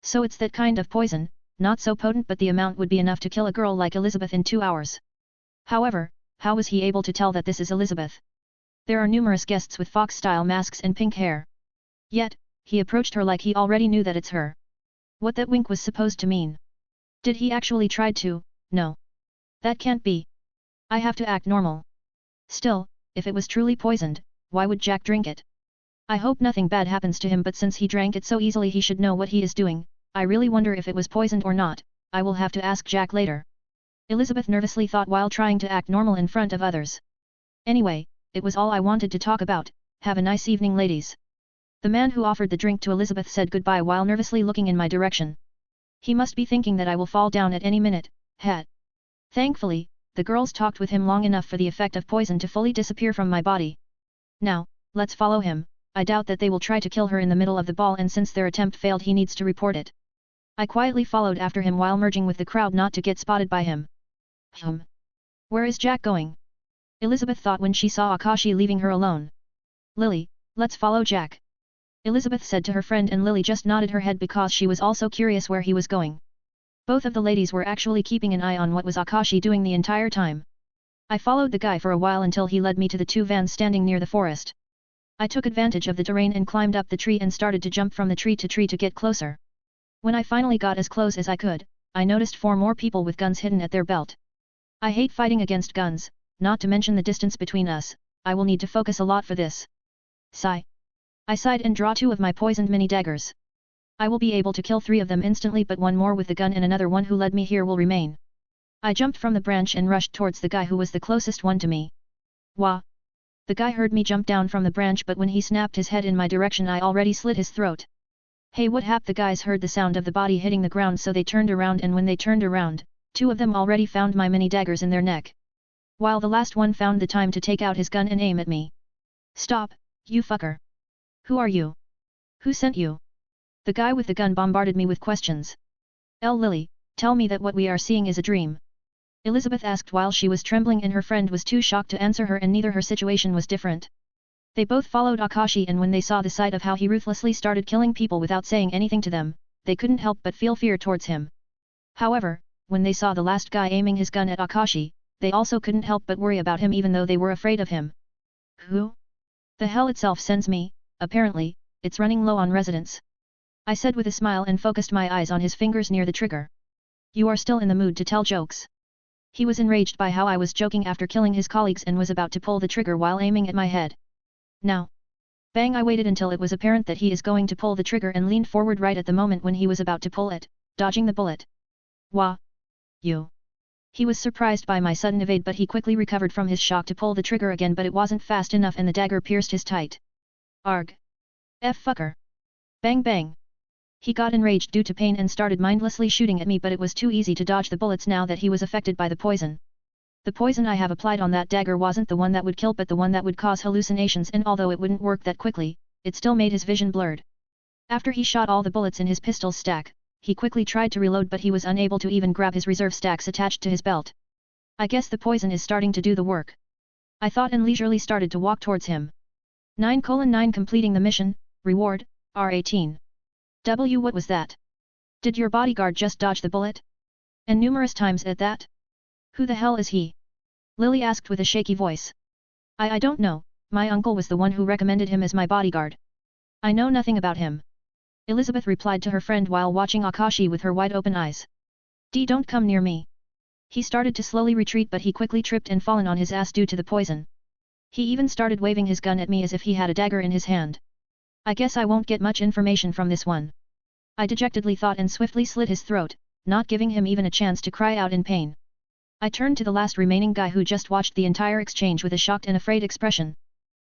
A: So it's that kind of poison, not so potent but the amount would be enough to kill a girl like Elizabeth in 2 hours. However, how was he able to tell that this is Elizabeth? There are numerous guests with fox-style masks and pink hair. Yet, he approached her like he already knew that it's her. What that wink was supposed to mean? Did he actually try to? No. That can't be. I have to act normal. Still, if it was truly poisoned, why would Jack drink it? I hope nothing bad happens to him, but since he drank it so easily he should know what he is doing. I really wonder if it was poisoned or not. I will have to ask Jack later. Elizabeth nervously thought while trying to act normal in front of others. Anyway, it was all I wanted to talk about. Have a nice evening, ladies. The man who offered the drink to Elizabeth said goodbye while nervously looking in my direction. He must be thinking that I will fall down at any minute. Thankfully, the girls talked with him long enough for the effect of poison to fully disappear from my body. Now, let's follow him. I doubt that they will try to kill her in the middle of the ball, and since their attempt failed he needs to report it. I quietly followed after him while merging with the crowd not to get spotted by him. Where is Jack going? Elizabeth thought when she saw Akashi leaving her alone. Lily, let's follow Jack. Elizabeth said to her friend and Lily just nodded her head because she was also curious where he was going. Both of the ladies were actually keeping an eye on what was Akashi doing the entire time. I followed the guy for a while until he led me to the 2 vans standing near the forest. I took advantage of the terrain and climbed up the tree and started to jump from the tree to get closer. When I finally got as close as I could, I noticed 4 more people with guns hidden at their belt. I hate fighting against guns, not to mention the distance between us, I will need to focus a lot for this. Sigh. I sighed and draw 2 of my poisoned mini daggers. I will be able to kill 3 of them instantly, but 1 more with the gun and another one who led me here will remain. I jumped from the branch and rushed towards the guy who was the closest one to me. Wah! The guy heard me jump down from the branch, but when he snapped his head in my direction I already slit his throat. Hey, what happened? The guys heard the sound of the body hitting the ground, so they turned around, and when they turned around, 2 of them already found my mini daggers in their neck. While the last one found the time to take out his gun and aim at me. Stop, you fucker! Who are you? Who sent you? The guy with the gun bombarded me with questions. Lily, tell me that what we are seeing is a dream. Elizabeth asked while she was trembling, and her friend was too shocked to answer her, and neither her situation was different. They both followed Akashi, and when they saw the sight of how he ruthlessly started killing people without saying anything to them, they couldn't help but feel fear towards him. However, when they saw the last guy aiming his gun at Akashi, they also couldn't help but worry about him, even though they were afraid of him. Who? The hell itself sends me, apparently, it's running low on residents. I said with a smile and focused my eyes on his fingers near the trigger. You are still in the mood to tell jokes. He was enraged by how I was joking after killing his colleagues and was about to pull the trigger while aiming at my head. Now. Bang! I waited until it was apparent that he is going to pull the trigger and leaned forward right at the moment when he was about to pull it, dodging the bullet. Wah! You! He was surprised by my sudden evade, but he quickly recovered from his shock to pull the trigger again, but it wasn't fast enough and the dagger pierced his tight. Arg! F fucker! Bang bang! He got enraged due to pain and started mindlessly shooting at me, but it was too easy to dodge the bullets now that he was affected by the poison. The poison I have applied on that dagger wasn't the one that would kill, but the one that would cause hallucinations, and although it wouldn't work that quickly, it still made his vision blurred. After he shot all the bullets in his pistol's stack, he quickly tried to reload, but he was unable to even grab his reserve stacks attached to his belt. I guess the poison is starting to do the work. I thought and leisurely started to walk towards him. 9:9 Completing the mission, reward, R18. What was that? Did your bodyguard just dodge the bullet? And numerous times at that? Who the hell is he? Lily asked with a shaky voice. I don't know, my uncle was the one who recommended him as my bodyguard. I know nothing about him. Elizabeth replied to her friend while watching Akashi with her wide open eyes. Don't come near me. He started to slowly retreat, but he quickly tripped and fallen on his ass due to the poison. He even started waving his gun at me as if he had a dagger in his hand. I guess I won't get much information from this one. I dejectedly thought and swiftly slit his throat, not giving him even a chance to cry out in pain. I turned to the last remaining guy who just watched the entire exchange with a shocked and afraid expression.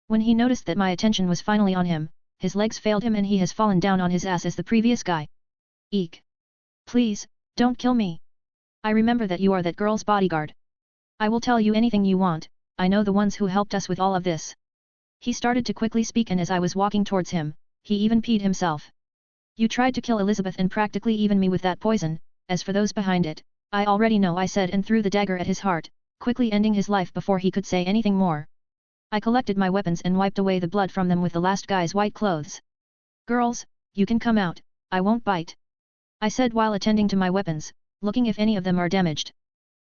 A: When he noticed that my attention was finally on him, his legs failed him and he has fallen down on his ass as the previous guy. Eek! Please, don't kill me. I remember that you are that girl's bodyguard. I will tell you anything you want, I know the ones who helped us with all of this. He started to quickly speak, and as I was walking towards him, he even peed himself. You tried to kill Elizabeth and practically even me with that poison, as for those behind it, I already know, I said and threw the dagger at his heart, quickly ending his life before he could say anything more. I collected my weapons and wiped away the blood from them with the last guy's white clothes. Girls, you can come out, I won't bite. I said while attending to my weapons, looking if any of them are damaged.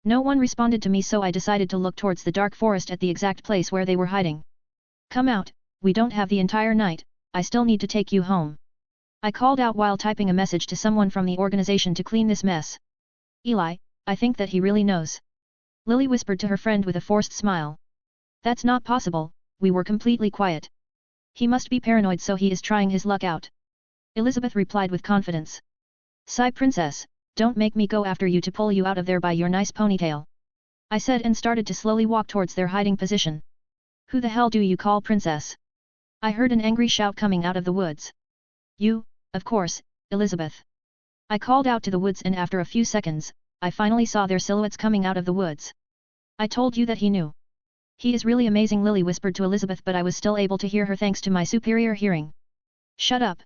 A: No one responded to me, so I decided to look towards the dark forest at the exact place where they were hiding. Come out, we don't have the entire night, I still need to take you home. I called out while typing a message to someone from the organization to clean this mess. Eli, I think that he really knows. Lily whispered to her friend with a forced smile. That's not possible, we were completely quiet. He must be paranoid, so he is trying his luck out. Elizabeth replied with confidence. Sigh, princess, don't make me go after you to pull you out of there by your nice ponytail. I said and started to slowly walk towards their hiding position. Who the hell do you call princess? I heard an angry shout coming out of the woods. You, of course, Elizabeth. I called out to the woods, and after a few seconds, I finally saw their silhouettes coming out of the woods. I told you that he knew. He is really amazing, Lily whispered to Elizabeth, but I was still able to hear her thanks to my superior hearing. Shut up.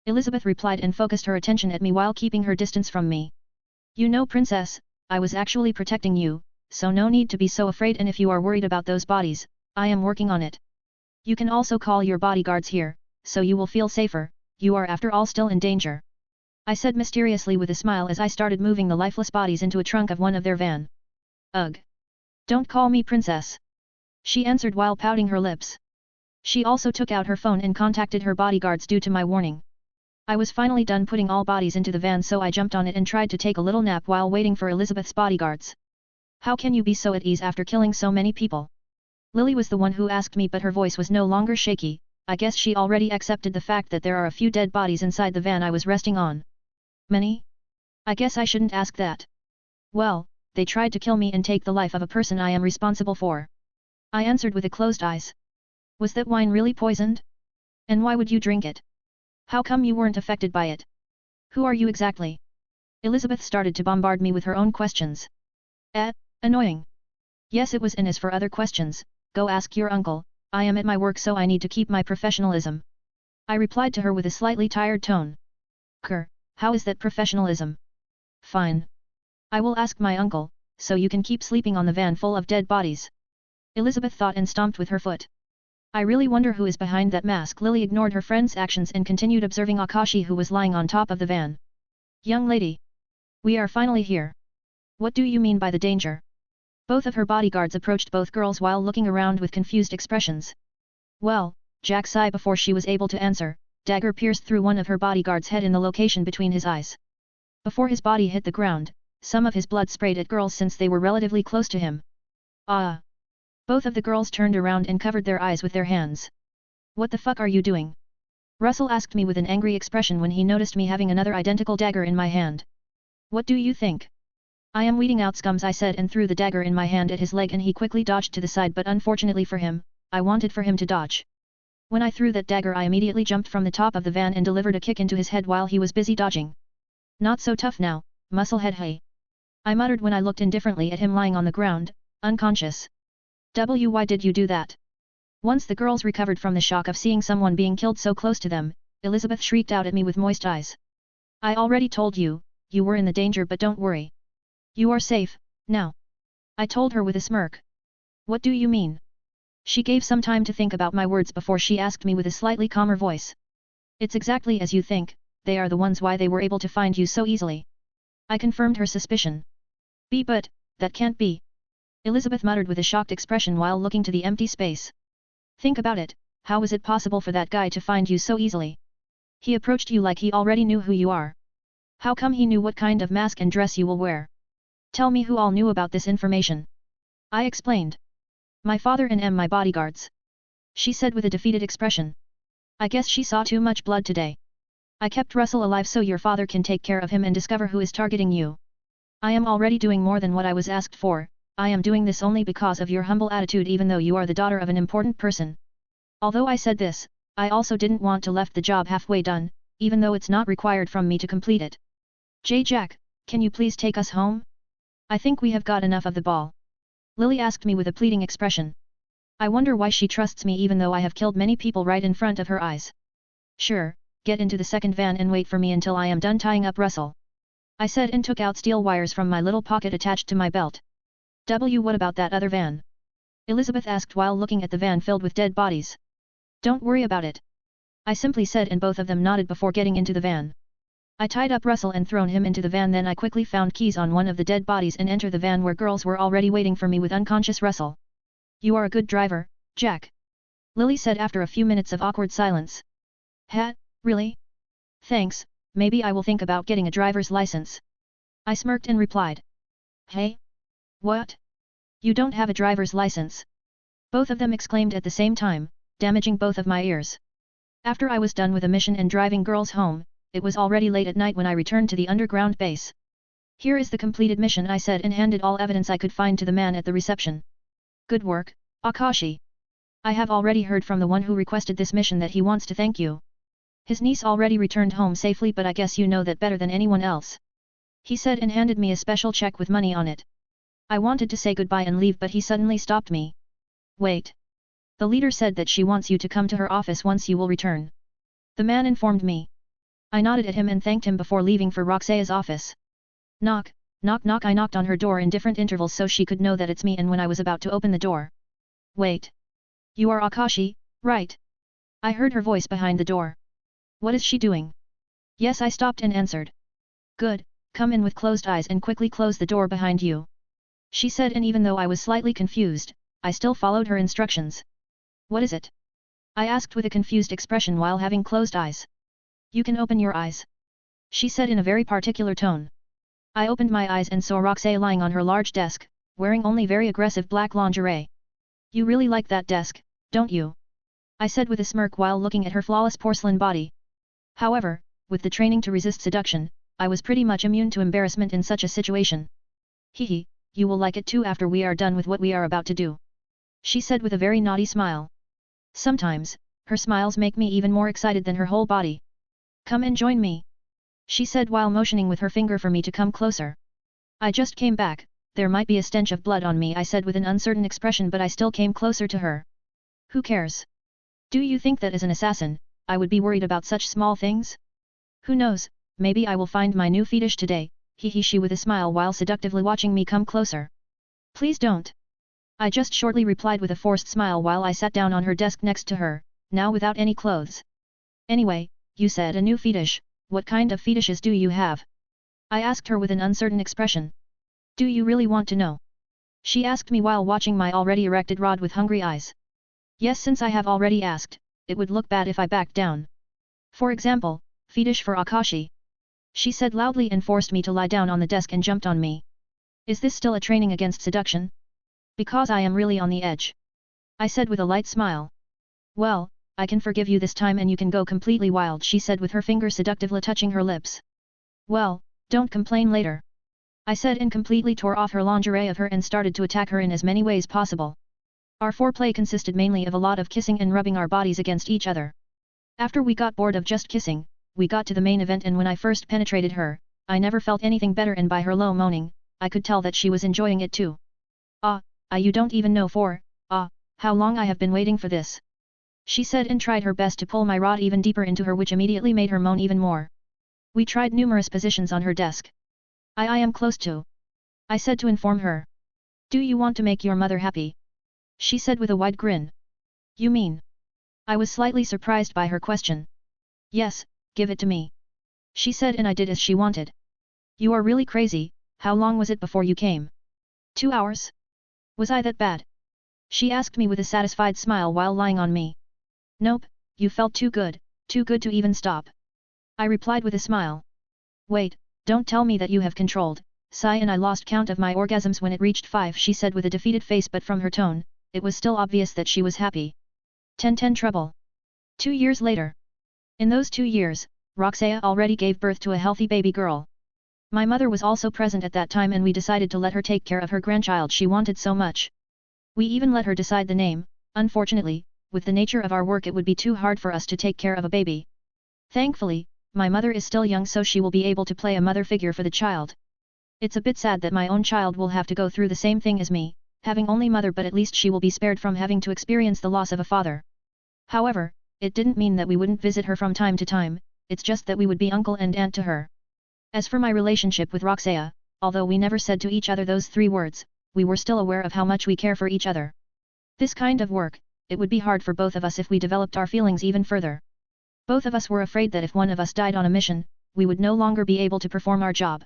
A: Elizabeth replied and focused her attention at me while keeping her distance from me. You know, princess, I was actually protecting you, so no need to be so afraid, and if you are worried about those bodies, I am working on it. You can also call your bodyguards here, so you will feel safer, you are after all still in danger. I said mysteriously with a smile as I started moving the lifeless bodies into a trunk of one of their van. Ugh! Don't call me princess. She answered while pouting her lips. She also took out her phone and contacted her bodyguards due to my warning. I was finally done putting all bodies into the van, so I jumped on it and tried to take a little nap while waiting for Elizabeth's bodyguards. How can you be so at ease after killing so many people? Lily was the one who asked me, but her voice was no longer shaky. I guess she already accepted the fact that there are a few dead bodies inside the van I was resting on. Many? I guess I shouldn't ask that. Well, they tried to kill me and take the life of a person I am responsible for. I answered with closed eyes. Was that wine really poisoned? And why would you drink it? How come you weren't affected by it? Who are you exactly? Elizabeth started to bombard me with her own questions. Annoying. Yes, it was, and as for other questions, go ask your uncle. I am at my work, so I need to keep my professionalism. I replied to her with a slightly tired tone. How is that professionalism? Fine. I will ask my uncle, so you can keep sleeping on the van full of dead bodies. Elizabeth thought and stomped with her foot. I really wonder who is behind that mask. Lily ignored her friend's actions and continued observing Akashi, who was lying on top of the van. Young lady. We are finally here. What do you mean by the danger? Both of her bodyguards approached both girls while looking around with confused expressions. Well, Jack sighed before she was able to answer. Dagger pierced through one of her bodyguard's head in the location between his eyes. Before his body hit the ground, some of his blood sprayed at girls since they were relatively close to him. Ah! Both of the girls turned around and covered their eyes with their hands. What the fuck are you doing? Russell asked me with an angry expression when he noticed me having another identical dagger in my hand. What do you think? I am weeding out scums, I said, and threw the dagger in my hand at his leg, and he quickly dodged to the side, but unfortunately for him, I wanted for him to dodge. When I threw that dagger, I immediately jumped from the top of the van and delivered a kick into his head while he was busy dodging. Not so tough now, musclehead, hey. I muttered when I looked indifferently at him lying on the ground, unconscious. Why did you do that? Once the girls recovered from the shock of seeing someone being killed so close to them, Elizabeth shrieked out at me with moist eyes. I already told you, you were in the danger, but don't worry. You are safe, now. I told her with a smirk. What do you mean? She gave some time to think about my words before she asked me with a slightly calmer voice. It's exactly as you think, they are the ones why they were able to find you so easily. I confirmed her suspicion. But, that can't be. Elizabeth muttered with a shocked expression while looking to the empty space. Think about it, how was it possible for that guy to find you so easily? He approached you like he already knew who you are. How come he knew what kind of mask and dress you will wear? Tell me who all knew about this information. I explained. My father and my bodyguards. She said with a defeated expression. I guess she saw too much blood today. I kept Russell alive so your father can take care of him and discover who is targeting you. I am already doing more than what I was asked for. I am doing this only because of your humble attitude, even though you are the daughter of an important person. Although I said this, I also didn't want to left the job halfway done, even though it's not required from me to complete it. Jack, can you please take us home? I think we have got enough of the ball. Lily asked me with a pleading expression. I wonder why she trusts me even though I have killed many people right in front of her eyes. Sure, get into the second van and wait for me until I am done tying up Russell. I said and took out steel wires from my little pocket attached to my belt. What about that other van? Elizabeth asked while looking at the van filled with dead bodies. Don't worry about it. I simply said, and both of them nodded before getting into the van. I tied up Russell and thrown him into the van, then I quickly found keys on one of the dead bodies and entered the van where girls were already waiting for me with unconscious Russell. You are a good driver, Jack. Lily said after a few minutes of awkward silence. Really? Thanks, maybe I will think about getting a driver's license. I smirked and replied. Hey? What? You don't have a driver's license? Both of them exclaimed at the same time, damaging both of my ears. After I was done with a mission and driving girls home, it was already late at night when I returned to the underground base. Here is the completed mission, I said, and handed all evidence I could find to the man at the reception. Good work, Akashi. I have already heard from the one who requested this mission that he wants to thank you. His niece already returned home safely, but I guess you know that better than anyone else. He said and handed me a special check with money on it. I wanted to say goodbye and leave, but he suddenly stopped me. Wait. The leader said that she wants you to come to her office once you will return. The man informed me. I nodded at him and thanked him before leaving for Roxaya's office. Knock, knock, knock. I knocked on her door in different intervals so she could know that it's me, and when I was about to open the door. Wait. You are Akashi, right? I heard her voice behind the door. What is she doing? Yes, I stopped and answered. Good, come in with closed eyes and quickly close the door behind you. She said, and even though I was slightly confused, I still followed her instructions. What is it? I asked with a confused expression while having closed eyes. You can open your eyes, she said in a very particular tone. I opened my eyes and saw Roxana lying on her large desk, wearing only very aggressive black lingerie. You really like that desk, don't you? I said with a smirk while looking at her flawless porcelain body. However, with the training to resist seduction, I was pretty much immune to embarrassment in such a situation. Hehe, you will like it too after we are done with what we are about to do, she said with a very naughty smile. Sometimes, her smiles make me even more excited than her whole body. Come and join me, she said while motioning with her finger for me to come closer. I just came back, there might be a stench of blood on me, I said with an uncertain expression, but I still came closer to her. Who cares? Do you think that as an assassin, I would be worried about such small things? Who knows, maybe I will find my new fetish today, hehe, she with a smile while seductively watching me come closer. Please don't. I just shortly replied with a forced smile while I sat down on her desk next to her, now without any clothes. Anyway, you said a new fetish, what kind of fetishes do you have? I asked her with an uncertain expression. Do you really want to know? She asked me while watching my already erected rod with hungry eyes. Yes, since I have already asked, it would look bad if I backed down. For example, fetish for Akashi, she said loudly and forced me to lie down on the desk and jumped on me. Is this still a training against seduction? Because I am really on the edge, I said with a light smile. Well, I can forgive you this time and you can go completely wild, she said with her finger seductively touching her lips. Well, don't complain later, I said and completely tore off her lingerie of her and started to attack her in as many ways possible. Our foreplay consisted mainly of a lot of kissing and rubbing our bodies against each other. After we got bored of just kissing, we got to the main event, and when I first penetrated her, I never felt anything better, and by her low moaning, I could tell that she was enjoying it too. You don't even know how long I have been waiting for this, she said and tried her best to pull my rod even deeper into her, which immediately made her moan even more. We tried numerous positions on her desk. I am close to, I said to inform her. Do you want to make your mother happy? She said with a wide grin. You mean? I was slightly surprised by her question. Yes, give it to me, she said, and I did as she wanted. You are really crazy. How long was it before you came? 2 hours? Was I that bad? She asked me with a satisfied smile while lying on me. Nope, you felt too good to even stop, I replied with a smile. Wait, don't tell me that you have controlled, sigh, and I lost count of my orgasms when it reached 5, she said with a defeated face, but from her tone, it was still obvious that she was happy. 10 trouble. 2 years later. In those 2 years, Roxana already gave birth to a healthy baby girl. My mother was also present at that time, and we decided to let her take care of her grandchild she wanted so much. We even let her decide the name. Unfortunately, with the nature of our work, it would be too hard for us to take care of a baby. Thankfully, my mother is still young, so she will be able to play a mother figure for the child. It's a bit sad that my own child will have to go through the same thing as me, having only mother, but at least she will be spared from having to experience the loss of a father. However, it didn't mean that we wouldn't visit her from time to time, it's just that we would be uncle and aunt to her. As for my relationship with Roxana, although we never said to each other those 3 words, we were still aware of how much we care for each other. This kind of work, it would be hard for both of us if we developed our feelings even further. Both of us were afraid that if one of us died on a mission, we would no longer be able to perform our job.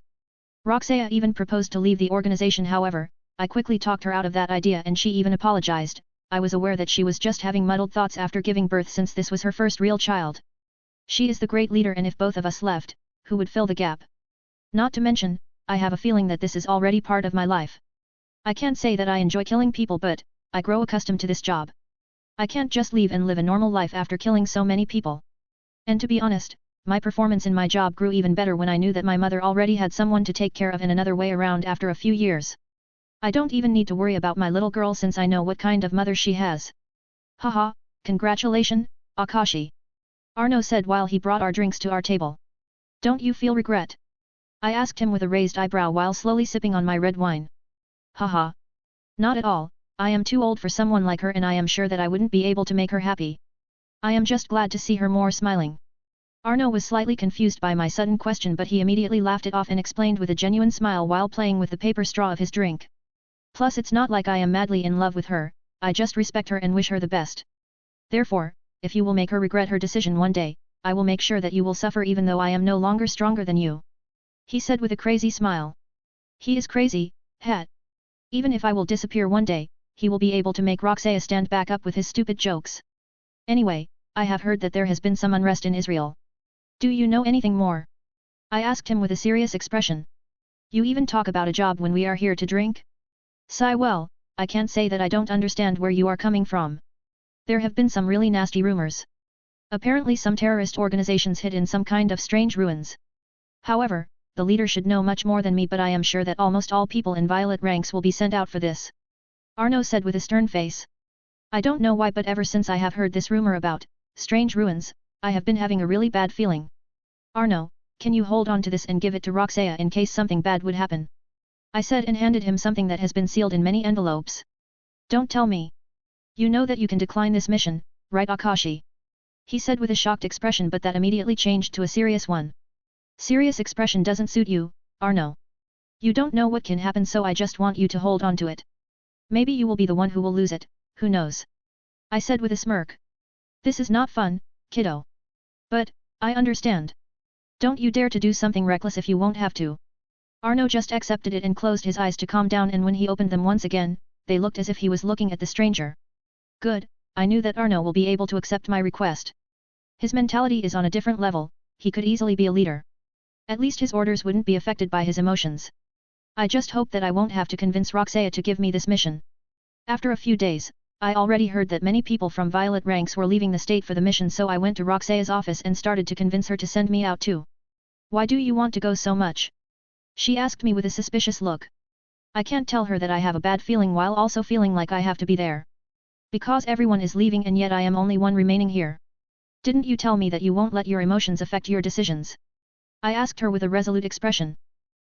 A: Roxana even proposed to leave the organization, however, I quickly talked her out of that idea, and she even apologized. I was aware that she was just having muddled thoughts after giving birth, since this was her first real child. She is the great leader, and if both of us left, who would fill the gap? Not to mention, I have a feeling that this is already part of my life. I can't say that I enjoy killing people, but I grow accustomed to this job. I can't just leave and live a normal life after killing so many people. And to be honest, my performance in my job grew even better when I knew that my mother already had someone to take care of in another way around after a few years. I don't even need to worry about my little girl, since I know what kind of mother she has. Haha, congratulations, Akashi, Arno said while he brought our drinks to our table. Don't you feel regret? I asked him with a raised eyebrow while slowly sipping on my red wine. Haha. Not at all, I am too old for someone like her, and I am sure that I wouldn't be able to make her happy. I am just glad to see her more smiling. Arno was slightly confused by my sudden question, but he immediately laughed it off and explained with a genuine smile while playing with the paper straw of his drink. Plus, it's not like I am madly in love with her, I just respect her and wish her the best. Therefore, if you will make her regret her decision one day, I will make sure that you will suffer, even though I am no longer stronger than you, he said with a crazy smile. He is crazy, hat. Even if I will disappear one day, he will be able to make Roxana stand back up with his stupid jokes. Anyway, I have heard that there has been some unrest in Israel. Do you know anything more? I asked him with a serious expression. You even talk about a job when we are here to drink? Sigh. Well, I can't say that I don't understand where you are coming from. There have been some really nasty rumors. Apparently some terrorist organizations hid in some kind of strange ruins. However, the leader should know much more than me, but I am sure that almost all people in violet ranks will be sent out for this. Arno said with a stern face. I don't know why, but ever since I have heard this rumor about strange ruins, I have been having a really bad feeling. Arno, can you hold on to this and give it to Roxaya in case something bad would happen? I said and handed him something that has been sealed in many envelopes. Don't tell me. You know that you can decline this mission, right Akashi? He said with a shocked expression, but that immediately changed to a serious one. Serious expression doesn't suit you, Arno. You don't know what can happen, so I just want you to hold on to it. Maybe you will be the one who will lose it, who knows? I said with a smirk. This is not fun, kiddo. But, I understand. Don't you dare to do something reckless if you won't have to. Arno just accepted it and closed his eyes to calm down, and when he opened them once again, they looked as if he was looking at the stranger. Good, I knew that Arno will be able to accept my request. His mentality is on a different level, he could easily be a leader. At least his orders wouldn't be affected by his emotions. I just hope that I won't have to convince Roxaya to give me this mission. After a few days, I already heard that many people from violet ranks were leaving the state for the mission, so I went to Roxaya's office and started to convince her to send me out too. Why do you want to go so much? She asked me with a suspicious look. I can't tell her that I have a bad feeling while also feeling like I have to be there. Because everyone is leaving and yet I am only one remaining here. Didn't you tell me that you won't let your emotions affect your decisions? I asked her with a resolute expression.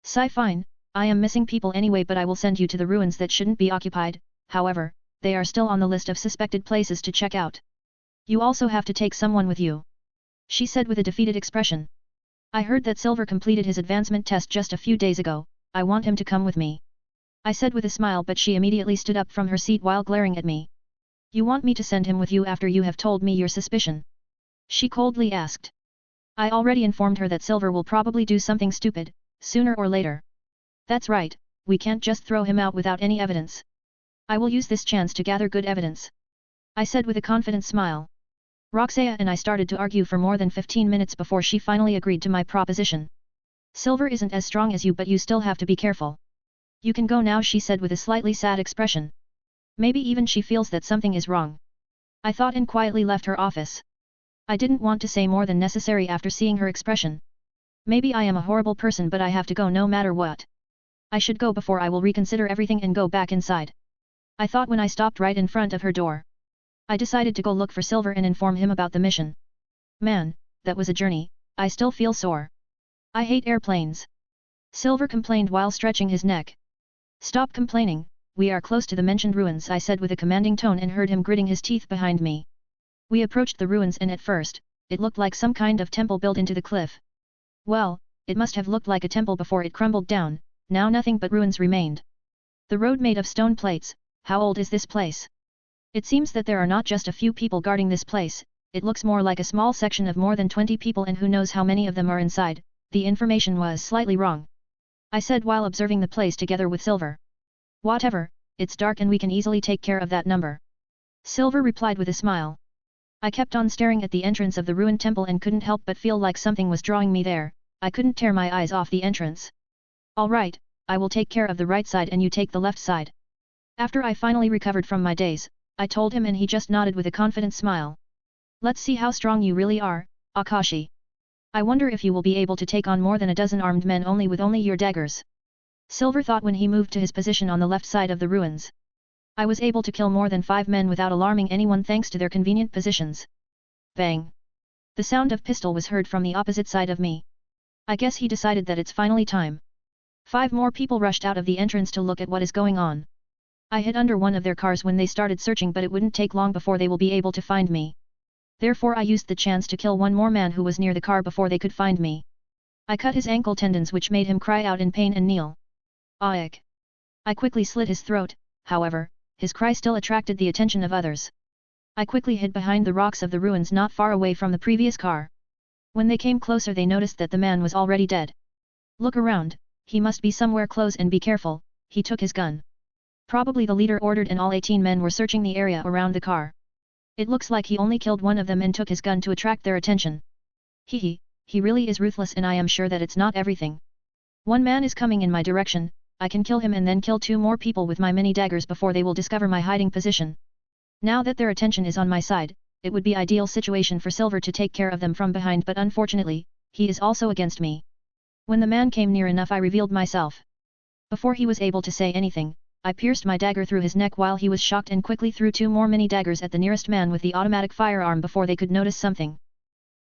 A: Sigh. Fine, I am missing people anyway, but I will send you to the ruins that shouldn't be occupied. However, they are still on the list of suspected places to check out. You also have to take someone with you. She said with a defeated expression. I heard that Silver completed his advancement test just a few days ago, I want him to come with me. I said with a smile, but she immediately stood up from her seat while glaring at me. You want me to send him with you after you have told me your suspicion? She coldly asked. I already informed her that Silver will probably do something stupid, sooner or later. That's right, we can't just throw him out without any evidence. I will use this chance to gather good evidence. I said with a confident smile. Roxaya and I started to argue for more than 15 minutes before she finally agreed to my proposition. Silver isn't as strong as you, but you still have to be careful. You can go now, she said with a slightly sad expression. Maybe even she feels that something is wrong. I thought and quietly left her office. I didn't want to say more than necessary after seeing her expression. Maybe I am a horrible person, but I have to go no matter what. I should go before I will reconsider everything and go back inside. I thought when I stopped right in front of her door. I decided to go look for Silver and inform him about the mission. Man, that was a journey, I still feel sore. I hate airplanes. Silver complained while stretching his neck. Stop complaining, we are close to the mentioned ruins, I said with a commanding tone and heard him gritting his teeth behind me. We approached the ruins and at first, it looked like some kind of temple built into the cliff. Well, it must have looked like a temple before it crumbled down, now nothing but ruins remained. The road made of stone plates. How old is this place? It seems that there are not just a few people guarding this place, it looks more like a small section of more than 20 people, and who knows how many of them are inside. The information was slightly wrong. I said while observing the place together with Silver. Whatever, it's dark and we can easily take care of that number. Silver replied with a smile. I kept on staring at the entrance of the ruined temple and couldn't help but feel like something was drawing me there. I couldn't tear my eyes off the entrance. Alright, I will take care of the right side and you take the left side. After I finally recovered from my daze, I told him and he just nodded with a confident smile. Let's see how strong you really are, Akashi. I wonder if you will be able to take on more than a dozen armed men only with only your daggers. Silver thought when he moved to his position on the left side of the ruins. I was able to kill more than 5 men without alarming anyone thanks to their convenient positions. Bang! The sound of pistol was heard from the opposite side of me. I guess he decided that it's finally time. 5 more people rushed out of the entrance to look at what is going on. I hid under one of their cars when they started searching, but it wouldn't take long before they will be able to find me. Therefore I used the chance to kill one more man who was near the car before they could find me. I cut his ankle tendons, which made him cry out in pain and kneel. Aik! I quickly slit his throat, however, his cry still attracted the attention of others. I quickly hid behind the rocks of the ruins not far away from the previous car. When they came closer they noticed that the man was already dead. Look around, he must be somewhere close and be careful, he took his gun. Probably the leader ordered and all 18 men were searching the area around the car. It looks like he only killed one of them and took his gun to attract their attention. He really is ruthless and I am sure that it's not everything. One man is coming in my direction, I can kill him and then kill 2 more people with my many daggers before they will discover my hiding position. Now that their attention is on my side, it would be ideal situation for Silver to take care of them from behind, but unfortunately, he is also against me. When the man came near enough I revealed myself. Before he was able to say anything, I pierced my dagger through his neck while he was shocked and quickly threw 2 more mini daggers at the nearest man with the automatic firearm before they could notice something.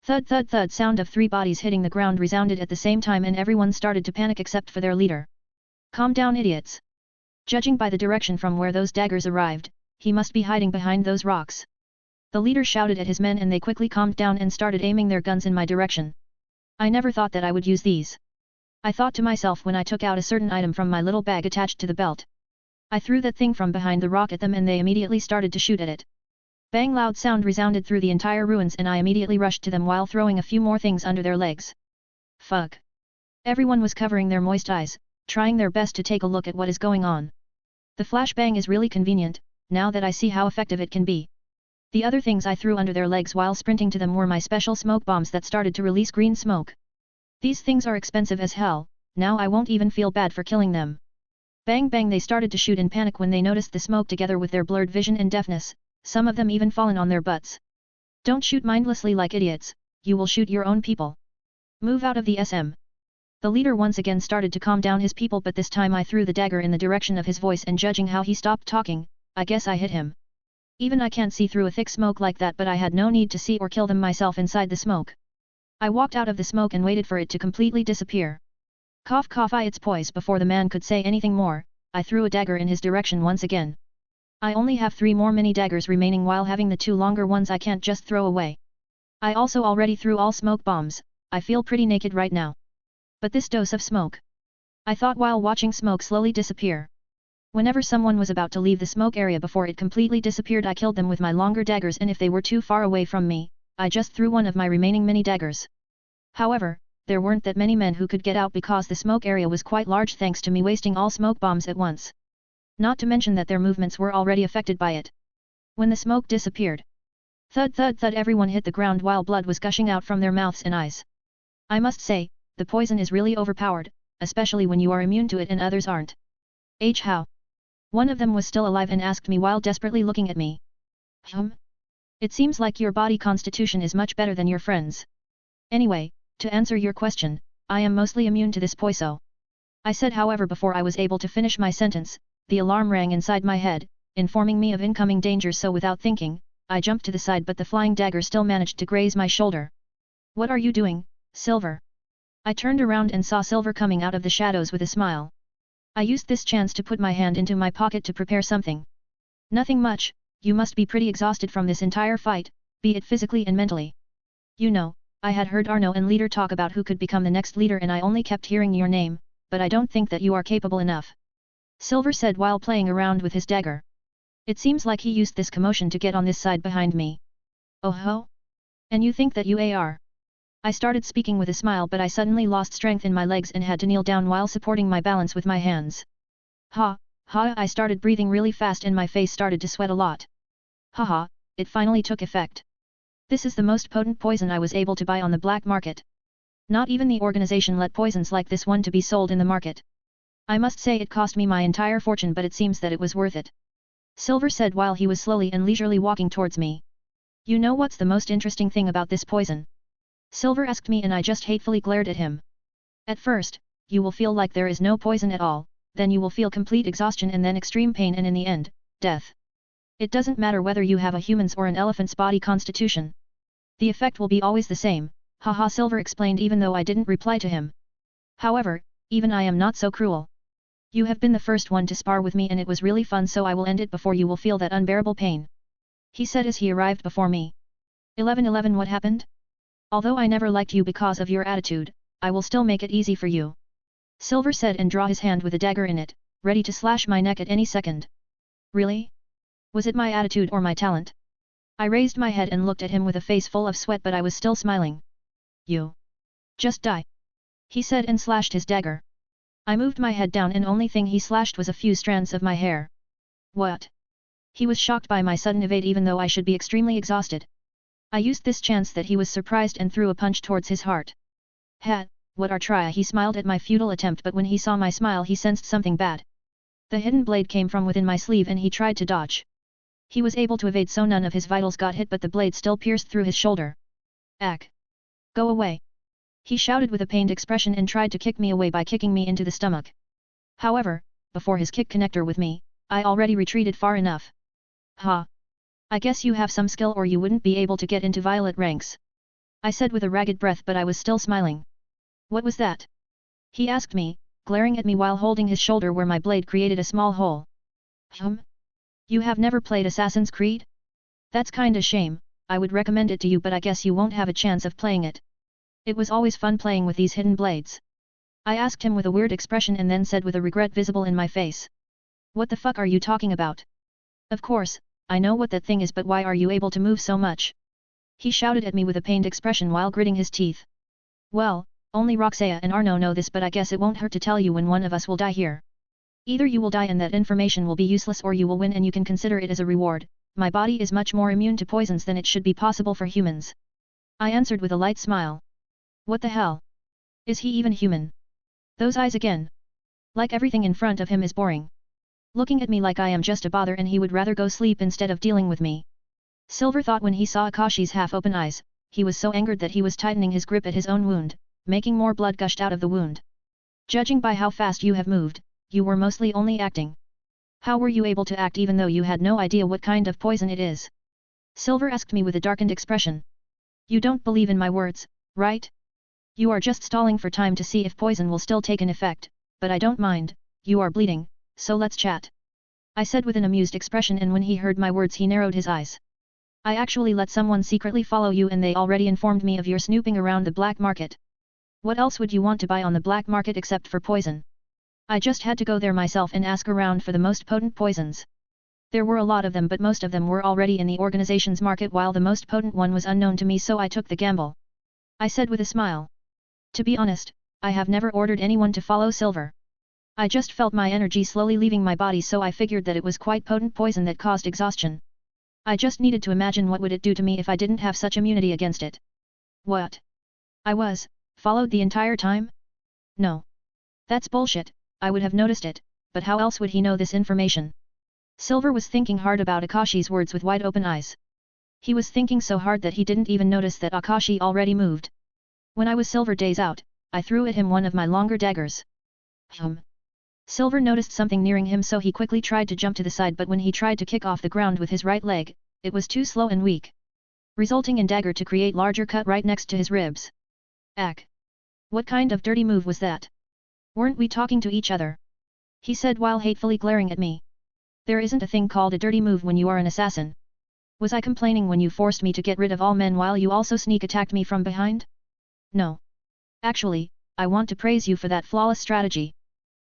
A: Thud thud thud, sound of 3 bodies hitting the ground resounded at the same time and everyone started to panic except for their leader. Calm down, idiots. Judging by the direction from where those daggers arrived, he must be hiding behind those rocks. The leader shouted at his men and they quickly calmed down and started aiming their guns in my direction. I never thought that I would use these. I thought to myself when I took out a certain item from my little bag attached to the belt. I threw that thing from behind the rock at them and they immediately started to shoot at it. Bang, loud sound resounded through the entire ruins and I immediately rushed to them while throwing a few more things under their legs. Fuck. Everyone was covering their moist eyes, trying their best to take a look at what is going on. The flashbang is really convenient, now that I see how effective it can be. The other things I threw under their legs while sprinting to them were my special smoke bombs that started to release green smoke. These things are expensive as hell, now I won't even feel bad for killing them. Bang bang, they started to shoot in panic when they noticed the smoke together with their blurred vision and deafness, some of them even fallen on their butts. Don't shoot mindlessly like idiots, you will shoot your own people. Move out of the SM. The leader once again started to calm down his people, but this time I threw the dagger in the direction of his voice and judging how he stopped talking, I guess I hit him. Even I can't see through a thick smoke like that, but I had no need to see or kill them myself inside the smoke. I walked out of the smoke and waited for it to completely disappear. Cough cough, its poise before the man could say anything more, I threw a dagger in his direction once again. I only have 3 more mini daggers remaining while having the 2 longer ones I can't just throw away. I also already threw all smoke bombs, I feel pretty naked right now. But this dose of smoke. I thought while watching smoke slowly disappear. Whenever someone was about to leave the smoke area before it completely disappeared, I killed them with my longer daggers, and if they were too far away from me, I just threw one of my remaining mini daggers. However, there weren't that many men who could get out because the smoke area was quite large thanks to me wasting all smoke bombs at once. Not to mention that their movements were already affected by it. When the smoke disappeared, thud thud thud, everyone hit the ground while blood was gushing out from their mouths and eyes. I must say, the poison is really overpowered, especially when you are immune to it and others aren't. How? One of them was still alive and asked me while desperately looking at me. It seems like your body constitution is much better than your friends. Anyway, to answer your question, I am mostly immune to this poison. I said, however, before I was able to finish my sentence, the alarm rang inside my head, informing me of incoming danger, so without thinking, I jumped to the side, but the flying dagger still managed to graze my shoulder. What are you doing, Silver? I turned around and saw Silver coming out of the shadows with a smile. I used this chance to put my hand into my pocket to prepare something. Nothing much, you must be pretty exhausted from this entire fight, be it physically and mentally. You know, I had heard Arno and leader talk about who could become the next leader and I only kept hearing your name, but I don't think that you are capable enough. Silver said while playing around with his dagger. It seems like he used this commotion to get on this side behind me. Oh ho? And you think that you are? I started speaking with a smile, but I suddenly lost strength in my legs and had to kneel down while supporting my balance with my hands. Ha, I started breathing really fast and my face started to sweat a lot. Haha, it finally took effect. This is the most potent poison I was able to buy on the black market. Not even the organization let poisons like this one to be sold in the market. I must say it cost me my entire fortune, but it seems that it was worth it. Silver said while he was slowly and leisurely walking towards me. You know what's the most interesting thing about this poison? Silver asked me and I just hatefully glared at him. At first, you will feel like there is no poison at all, then you will feel complete exhaustion and then extreme pain and in the end, death. It doesn't matter whether you have a human's or an elephant's body constitution. The effect will be always the same, haha, Silver explained even though I didn't reply to him. However, even I am not so cruel. You have been the first one to spar with me and it was really fun, so I will end it before you will feel that unbearable pain. He said as he arrived before me. 11 What happened? Although I never liked you because of your attitude, I will still make it easy for you. Silver said and draw his hand with a dagger in it, ready to slash my neck at any second. Really? Was it my attitude or my talent? I raised my head and looked at him with a face full of sweat, but I was still smiling. You. Just die. He said and slashed his dagger. I moved my head down and only thing he slashed was a few strands of my hair. What? He was shocked by my sudden evade even though I should be extremely exhausted. I used this chance that he was surprised and threw a punch towards his heart. "Ha, what are try?" He smiled at my futile attempt, but when he saw my smile he sensed something bad. The hidden blade came from within my sleeve and he tried to dodge. He was able to evade so none of his vitals got hit, but the blade still pierced through his shoulder. "Ack! Go away!" He shouted with a pained expression and tried to kick me away by kicking me into the stomach. However, before his kick connector with me, I already retreated far enough. "Ha! I guess you have some skill or you wouldn't be able to get into violet ranks," I said with a ragged breath, but I was still smiling. "What was that?" he asked me, glaring at me while holding his shoulder where my blade created a small hole. You have never played Assassin's Creed? That's kinda shame. I would recommend it to you, but I guess you won't have a chance of playing it. It was always fun playing with these hidden blades." I asked him with a weird expression and then said with a regret visible in my face. "What the fuck are you talking about?" "Of course, I know what that thing is, but why are you able to move so much?" he shouted at me with a pained expression while gritting his teeth. "Well, only Roxaya and Arno know this, but I guess it won't hurt to tell you when one of us will die here. Either you will die and that information will be useless, or you will win and you can consider it as a reward. My body is much more immune to poisons than it should be possible for humans." I answered with a light smile. "What the hell? Is he even human?" Those eyes again. Like everything in front of him is boring. Looking at me like I am just a bother and he would rather go sleep instead of dealing with me. Silver thought when he saw Akashi's half-open eyes. He was so angered that he was tightening his grip at his own wound, making more blood gushed out of the wound. "Judging by how fast you have moved, you were mostly only acting. How were you able to act even though you had no idea what kind of poison it is?" Silver asked me with a darkened expression. "You don't believe in my words, right? You are just stalling for time to see if poison will still take an effect, but I don't mind. You are bleeding, so let's chat," I said with an amused expression, and when he heard my words he narrowed his eyes. "I actually let someone secretly follow you and they already informed me of your snooping around the black market. What else would you want to buy on the black market except for poison? I just had to go there myself and ask around for the most potent poisons. There were a lot of them, but most of them were already in the organization's market while the most potent one was unknown to me, so I took the gamble," I said with a smile. To be honest, I have never ordered anyone to follow Silver. I just felt my energy slowly leaving my body, so I figured that it was quite potent poison that caused exhaustion. I just needed to imagine what would it do to me if I didn't have such immunity against it. What? I was followed the entire time? No. That's bullshit. I would have noticed it, but how else would he know this information? Silver was thinking hard about Akashi's words with wide open eyes. He was thinking so hard that he didn't even notice that Akashi already moved. When I was Silver days out, I threw at him one of my longer daggers. Silver noticed something nearing him, so he quickly tried to jump to the side, but when he tried to kick off the ground with his right leg, it was too slow and weak, resulting in dagger to create larger cut right next to his ribs. "Ack! What kind of dirty move was that? Weren't we talking to each other?" he said while hatefully glaring at me. "There isn't a thing called a dirty move when you are an assassin. Was I complaining when you forced me to get rid of all men while you also sneak attacked me from behind? No. Actually, I want to praise you for that flawless strategy.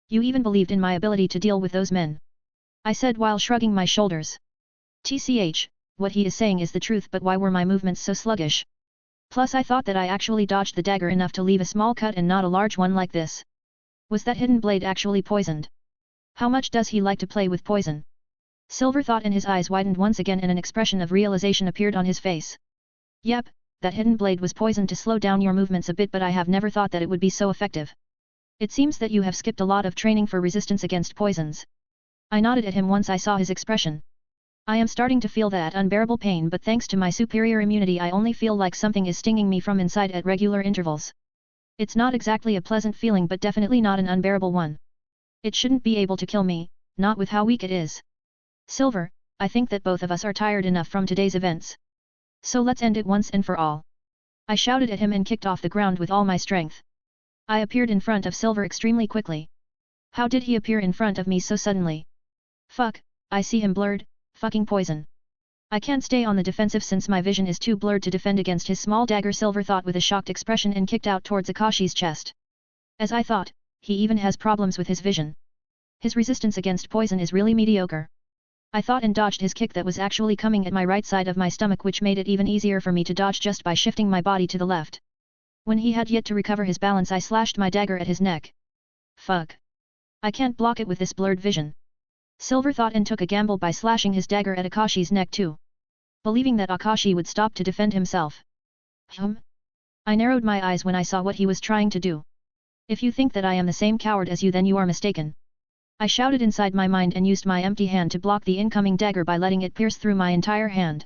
A: You even believed in my ability to deal with those men," I said while shrugging my shoulders. TCH, what he is saying is the truth, but why were my movements so sluggish? Plus I thought that I actually dodged the dagger enough to leave a small cut and not a large one like this. Was that hidden blade actually poisoned? How much does he like to play with poison? Silver thought, and his eyes widened once again and an expression of realization appeared on his face. "Yep, that hidden blade was poisoned to slow down your movements a bit, but I have never thought that it would be so effective. It seems that you have skipped a lot of training for resistance against poisons." I nodded at him once I saw his expression. "I am starting to feel that unbearable pain, but thanks to my superior immunity I only feel like something is stinging me from inside at regular intervals. It's not exactly a pleasant feeling, but definitely not an unbearable one. It shouldn't be able to kill me, not with how weak it is. Silver, I think that both of us are tired enough from today's events. So let's end it once and for all." I shouted at him and kicked off the ground with all my strength. I appeared in front of Silver extremely quickly. How did he appear in front of me so suddenly? Fuck, I see him blurred, fucking poison. I can't stay on the defensive since my vision is too blurred to defend against his small dagger, Silver thought with a shocked expression and kicked out towards Akashi's chest. As I thought, he even has problems with his vision. His resistance against poison is really mediocre. I thought and dodged his kick that was actually coming at my right side of my stomach, which made it even easier for me to dodge just by shifting my body to the left. When he had yet to recover his balance I slashed my dagger at his neck. Fuck. I can't block it with this blurred vision. Silver thought and took a gamble by slashing his dagger at Akashi's neck too, believing that Akashi would stop to defend himself. I narrowed my eyes when I saw what he was trying to do. If you think that I am the same coward as you, then you are mistaken. I shouted inside my mind and used my empty hand to block the incoming dagger by letting it pierce through my entire hand.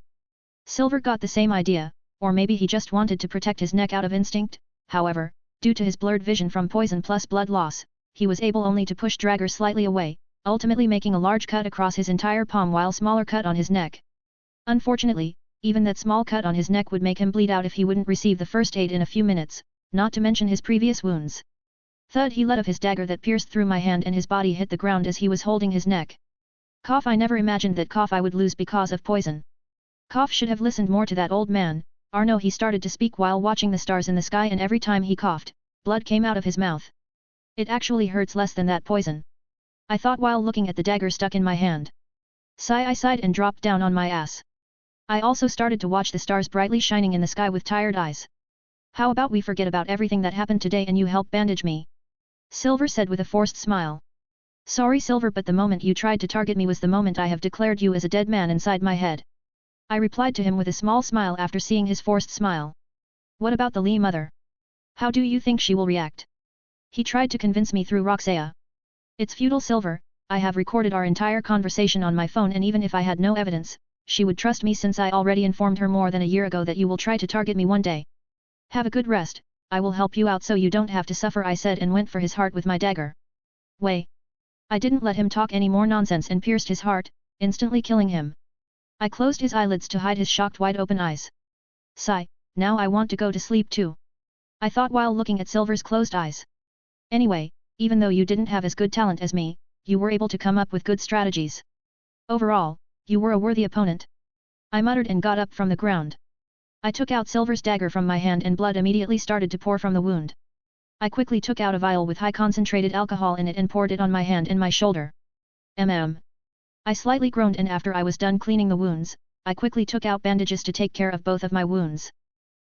A: Silver got the same idea, or maybe he just wanted to protect his neck out of instinct. However, due to his blurred vision from poison plus blood loss, he was able only to push Dagger slightly away, ultimately making a large cut across his entire palm while smaller cut on his neck. Unfortunately, even that small cut on his neck would make him bleed out if he wouldn't receive the first aid in a few minutes, not to mention his previous wounds. Thud, he let off his dagger that pierced through my hand and his body hit the ground as he was holding his neck. Cough, I never imagined that Cough I would lose because of poison. Cough should have listened more to that old man. Arno, he started to speak while watching the stars in the sky, and every time he coughed, blood came out of his mouth. It actually hurts less than that poison, I thought while looking at the dagger stuck in my hand. Sigh, I sighed and dropped down on my ass. I also started to watch the stars brightly shining in the sky with tired eyes. How about we forget about everything that happened today and you help bandage me? Silver said with a forced smile. Sorry Silver, but the moment you tried to target me was the moment I have declared you as a dead man inside my head. I replied to him with a small smile after seeing his forced smile. What about the Lee mother? How do you think she will react? He tried to convince me through Roxea. It's futile Silver, I have recorded our entire conversation on my phone, and even if I had no evidence, she would trust me since I already informed her more than a year ago that you will try to target me one day. Have a good rest, I will help you out so you don't have to suffer, I said and went for his heart with my dagger. Way. I didn't let him talk any more nonsense and pierced his heart, instantly killing him. I closed his eyelids to hide his shocked wide open eyes. Sigh, now I want to go to sleep too. I thought while looking at Silver's closed eyes. Anyway, even though you didn't have as good talent as me, you were able to come up with good strategies. Overall, you were a worthy opponent. I muttered and got up from the ground. I took out Silver's dagger from my hand and blood immediately started to pour from the wound. I quickly took out a vial with high concentrated alcohol in it and poured it on my hand and my shoulder. I slightly groaned, and after I was done cleaning the wounds, I quickly took out bandages to take care of both of my wounds.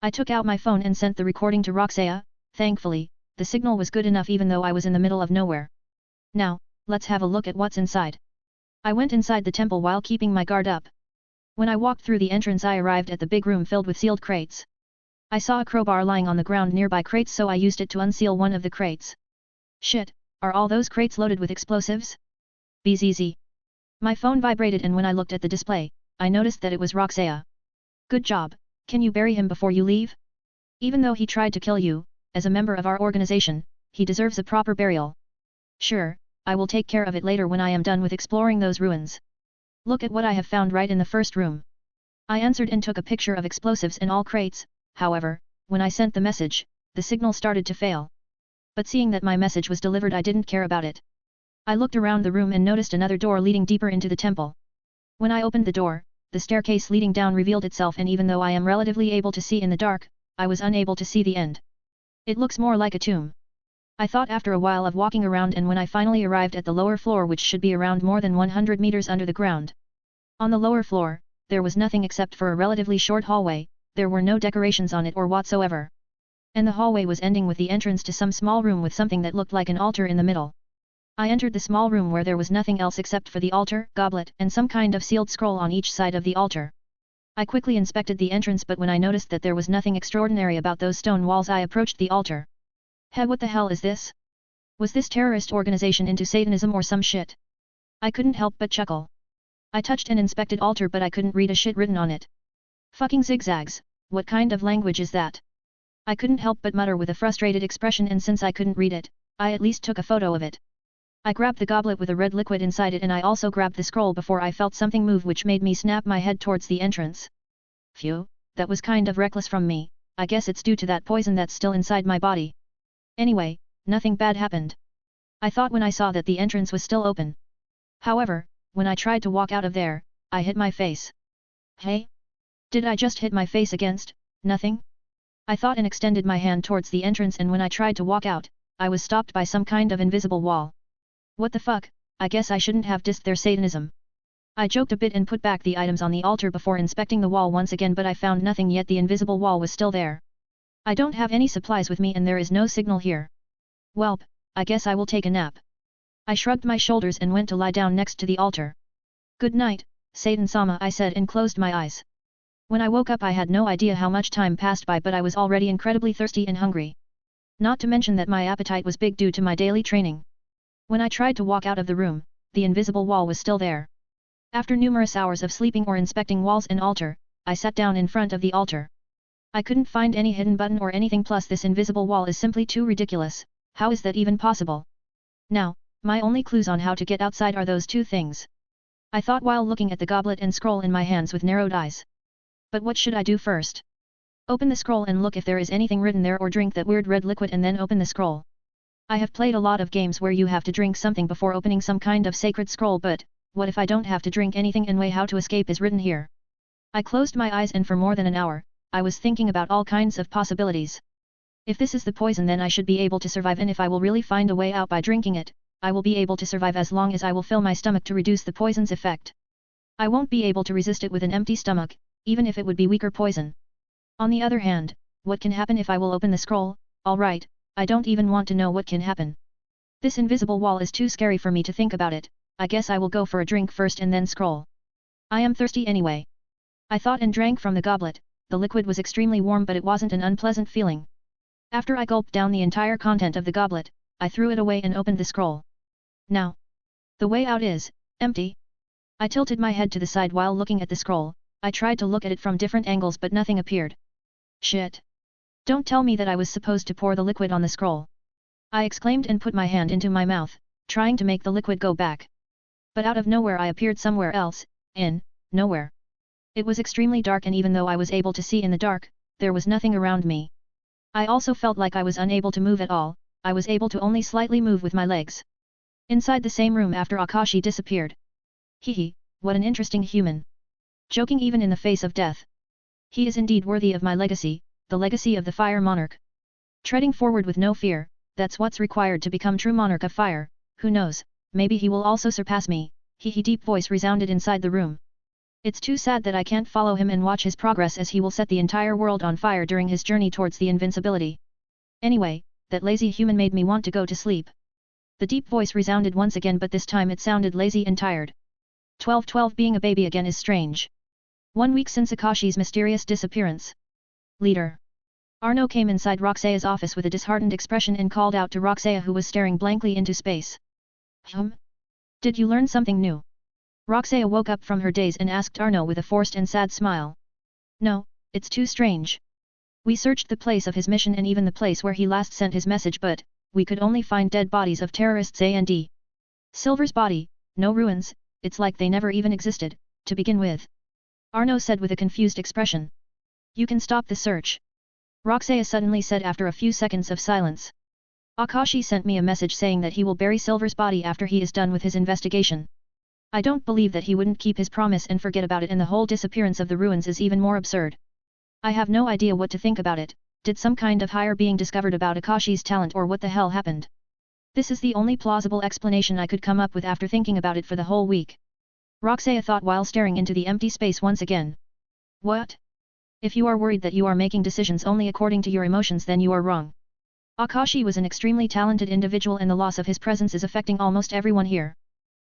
A: I took out my phone and sent the recording to Roxea. Thankfully, the signal was good enough even though I was in the middle of nowhere. Now, let's have a look at what's inside. I went inside the temple while keeping my guard up. When I walked through the entrance, I arrived at the big room filled with sealed crates. I saw a crowbar lying on the ground nearby crates, so I used it to unseal one of the crates. Shit, are all those crates loaded with explosives? Bzz. My phone vibrated, and when I looked at the display, I noticed that it was Roxea. Good job, can you bury him before you leave? Even though he tried to kill you, as a member of our organization, he deserves a proper burial. Sure, I will take care of it later when I am done with exploring those ruins. Look at what I have found right in the first room. I answered and took a picture of explosives in all crates. However, when I sent the message, the signal started to fail. But seeing that my message was delivered, I didn't care about it. I looked around the room and noticed another door leading deeper into the temple. When I opened the door, the staircase leading down revealed itself, and even though I am relatively able to see in the dark, I was unable to see the end. It looks more like a tomb, I thought after a while of walking around, and when I finally arrived at the lower floor, which should be around more than 100 meters under the ground. On the lower floor, there was nothing except for a relatively short hallway. There were no decorations on it or whatsoever. And the hallway was ending with the entrance to some small room with something that looked like an altar in the middle. I entered the small room where there was nothing else except for the altar, goblet, and some kind of sealed scroll on each side of the altar. I quickly inspected the entrance, but when I noticed that there was nothing extraordinary about those stone walls, I approached the altar. Hey, what the hell is this? Was this terrorist organization into Satanism or some shit? I couldn't help but chuckle. I touched and inspected altar, but I couldn't read a shit written on it. Fucking zigzags, what kind of language is that? I couldn't help but mutter with a frustrated expression, and since I couldn't read it, I at least took a photo of it. I grabbed the goblet with a red liquid inside it, and I also grabbed the scroll before I felt something move, which made me snap my head towards the entrance. Phew, that was kind of reckless from me. I guess it's due to that poison that's still inside my body. Anyway, nothing bad happened. I thought when I saw that the entrance was still open. However, when I tried to walk out of there, I hit my face. Hey? Did I just hit my face against nothing? I thought and extended my hand towards the entrance, and when I tried to walk out, I was stopped by some kind of invisible wall. What the fuck, I guess I shouldn't have dissed their Satanism. I joked a bit and put back the items on the altar before inspecting the wall once again, but I found nothing, yet the invisible wall was still there. I don't have any supplies with me and there is no signal here. Welp, I guess I will take a nap. I shrugged my shoulders and went to lie down next to the altar. Good night, Satan-sama, I said and closed my eyes. When I woke up I had no idea how much time passed by, but I was already incredibly thirsty and hungry. Not to mention that my appetite was big due to my daily training. When I tried to walk out of the room, the invisible wall was still there. After numerous hours of sleeping or inspecting walls and altar, I sat down in front of the altar. I couldn't find any hidden button or anything, plus this invisible wall is simply too ridiculous. How is that even possible? Now, my only clues on how to get outside are those two things. I thought while looking at the goblet and scroll in my hands with narrowed eyes. But what should I do first? Open the scroll and look if there is anything written there, or drink that weird red liquid and then open the scroll. I have played a lot of games where you have to drink something before opening some kind of sacred scroll, but what if I don't have to drink anything and way how to escape is written here? I closed my eyes and for more than an hour, I was thinking about all kinds of possibilities. If this is the poison, then I should be able to survive, and if I will really find a way out by drinking it, I will be able to survive as long as I will fill my stomach to reduce the poison's effect. I won't be able to resist it with an empty stomach, even if it would be weaker poison. On the other hand, what can happen if I will open the scroll? Alright, I don't even want to know what can happen. This invisible wall is too scary for me to think about it. I guess I will go for a drink first and then scroll. I am thirsty anyway. I thought and drank from the goblet. The liquid was extremely warm, but it wasn't an unpleasant feeling. After I gulped down the entire content of the goblet, I threw it away and opened the scroll. Now, the way out is empty. I tilted my head to the side while looking at the scroll. I tried to look at it from different angles, but nothing appeared. Shit. Don't tell me that I was supposed to pour the liquid on the scroll. I exclaimed and put my hand into my mouth, trying to make the liquid go back. But out of nowhere I appeared somewhere else, in nowhere. It was extremely dark, and even though I was able to see in the dark, there was nothing around me. I also felt like I was unable to move at all. I was able to only slightly move with my legs. Inside the same room after Akashi disappeared. Hehe, what an interesting human. Joking even in the face of death. He is indeed worthy of my legacy, the legacy of the Fire Monarch. Treading forward with no fear, that's what's required to become true Monarch of Fire. Who knows, maybe he will also surpass me. Hehe, deep voice resounded inside the room. It's too sad that I can't follow him and watch his progress, as he will set the entire world on fire during his journey towards the invincibility. Anyway, that lazy human made me want to go to sleep. The deep voice resounded once again, but this time it sounded lazy and tired. 12 being a baby again is strange. 1 week since Akashi's mysterious disappearance. Leader. Arno came inside Roxaya's office with a disheartened expression and called out to Roxaya, who was staring blankly into space. Did you learn something new? Roxaya woke up from her daze and asked Arno with a forced and sad smile. No, it's too strange. We searched the place of his mission and even the place where he last sent his message, but we could only find dead bodies of terrorists and Silver's body, no ruins. It's like they never even existed, to begin with. Arno said with a confused expression. You can stop the search. Roxaya suddenly said after a few seconds of silence. Akashi sent me a message saying that he will bury Silver's body after he is done with his investigation. I don't believe that he wouldn't keep his promise and forget about it, and the whole disappearance of the ruins is even more absurd. I have no idea what to think about it. Did some kind of higher being discovered about Akashi's talent, or what the hell happened? This is the only plausible explanation I could come up with after thinking about it for the whole week. Roxaya thought while staring into the empty space once again. What? If you are worried that you are making decisions only according to your emotions, then you are wrong. Akashi was an extremely talented individual, and the loss of his presence is affecting almost everyone here.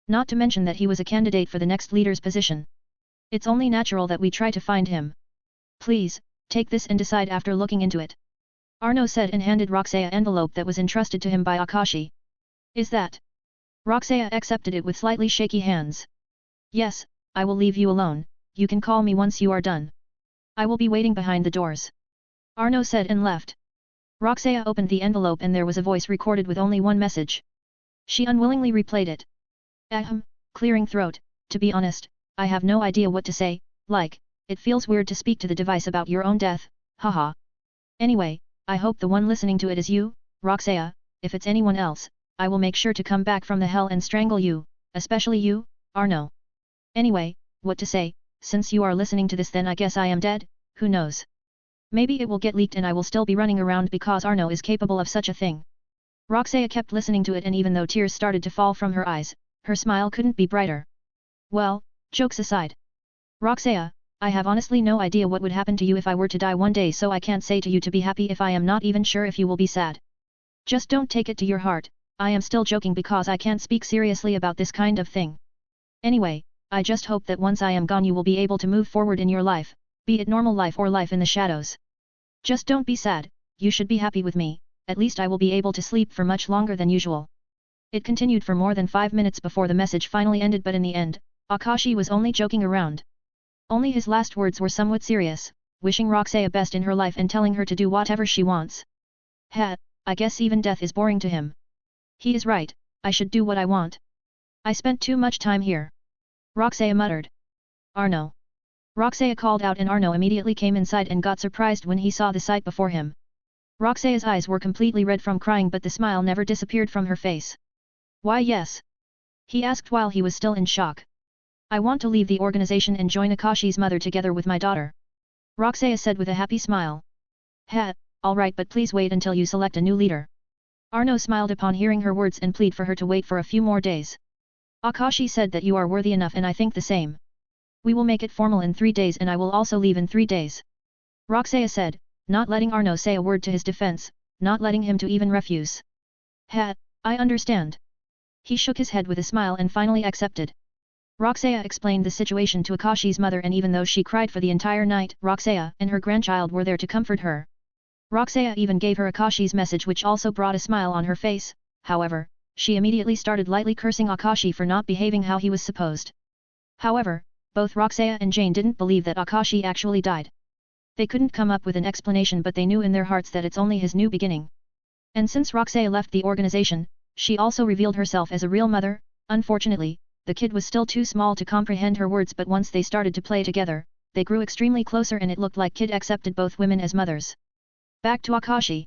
A: Not to mention that he was a candidate for the next leader's position. It's only natural that we try to find him. Please, take this and decide after looking into it. Arno said and handed Roxaya an envelope that was entrusted to him by Akashi. Is that? Roxaya accepted it with slightly shaky hands. Yes, I will leave you alone, you can call me once you are done. I will be waiting behind the doors. Arno said and left. Roxaya opened the envelope and there was a voice recorded with only one message. She unwillingly replayed it. Ahem, clearing throat, to be honest, I have no idea what to say, it feels weird to speak to the device about your own death, haha. Anyway, I hope the one listening to it is you, Roxaya. If it's anyone else, I will make sure to come back from the hell and strangle you, especially you, Arno. Anyway, what to say, since you are listening to this, then I guess I am dead, who knows. Maybe it will get leaked and I will still be running around because Arno is capable of such a thing. Roxaya kept listening to it, and even though tears started to fall from her eyes, her smile couldn't be brighter. Well, jokes aside. Roxaya, I have honestly no idea what would happen to you if I were to die one day, so I can't say to you to be happy if I am not even sure if you will be sad. Just don't take it to your heart, I am still joking because I can't speak seriously about this kind of thing. Anyway, I just hope that once I am gone you will be able to move forward in your life, be it normal life or life in the shadows. Just don't be sad, you should be happy with me, at least I will be able to sleep for much longer than usual. It continued for more than 5 minutes before the message finally ended, but in the end, Akashi was only joking around. Only his last words were somewhat serious, wishing Roxaya best in her life and telling her to do whatever she wants. I guess even death is boring to him. He is right, I should do what I want. I spent too much time here. Roxaya muttered. Arno. Roxaya called out and Arno immediately came inside and got surprised when he saw the sight before him. Roxaya's eyes were completely red from crying, but the smile never disappeared from her face. Why yes? He asked while he was still in shock. I want to leave the organization and join Akashi's mother together with my daughter. Roxaya said with a happy smile. Alright, but please wait until you select a new leader. Arno smiled upon hearing her words and pleaded for her to wait for a few more days. Akashi said that you are worthy enough and I think the same. We will make it formal in 3 days and I will also leave in 3 days. Roxaya said, not letting Arno say a word to his defense, not letting him to even refuse. I understand. He shook his head with a smile and finally accepted. Roxaya explained the situation to Akashi's mother, and even though she cried for the entire night, Roxaya and her grandchild were there to comfort her. Roxaya even gave her Akashi's message, which also brought a smile on her face. However, she immediately started lightly cursing Akashi for not behaving how he was supposed. However, both Roxaya and Jane didn't believe that Akashi actually died. They couldn't come up with an explanation, but they knew in their hearts that it's only his new beginning. And since Roxaya left the organization, she also revealed herself as a real mother. Unfortunately, the kid was still too small to comprehend her words, but once they started to play together, they grew extremely closer and it looked like kid accepted both women as mothers. Back to Akashi.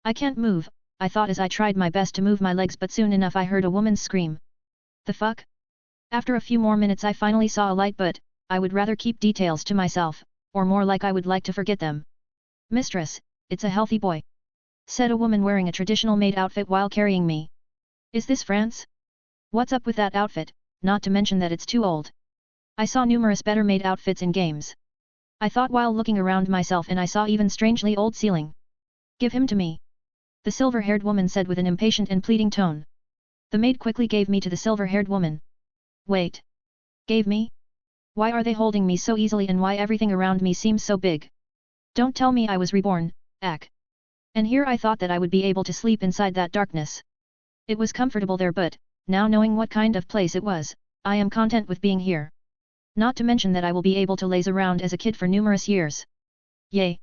A: I can't move, I thought as I tried my best to move my legs, but soon enough I heard a woman's scream. The fuck? After a few more minutes I finally saw a light, but I would rather keep details to myself, or more like I would like to forget them. Mistress, it's a healthy boy, said a woman wearing a traditional maid outfit while carrying me. Is this France? What's up with that outfit, not to mention that it's too old. I saw numerous better made outfits in games. I thought while looking around myself, and I saw even strangely old ceiling. Give him to me. The silver-haired woman said with an impatient and pleading tone. The maid quickly gave me to the silver-haired woman. Wait. Gave me? Why are they holding me so easily and why everything around me seems so big? Don't tell me I was reborn, Ak. And here I thought that I would be able to sleep inside that darkness. It was comfortable there, but, now knowing what kind of place it was, I am content with being here. Not to mention that I will be able to laze around as a kid for numerous years. Yay!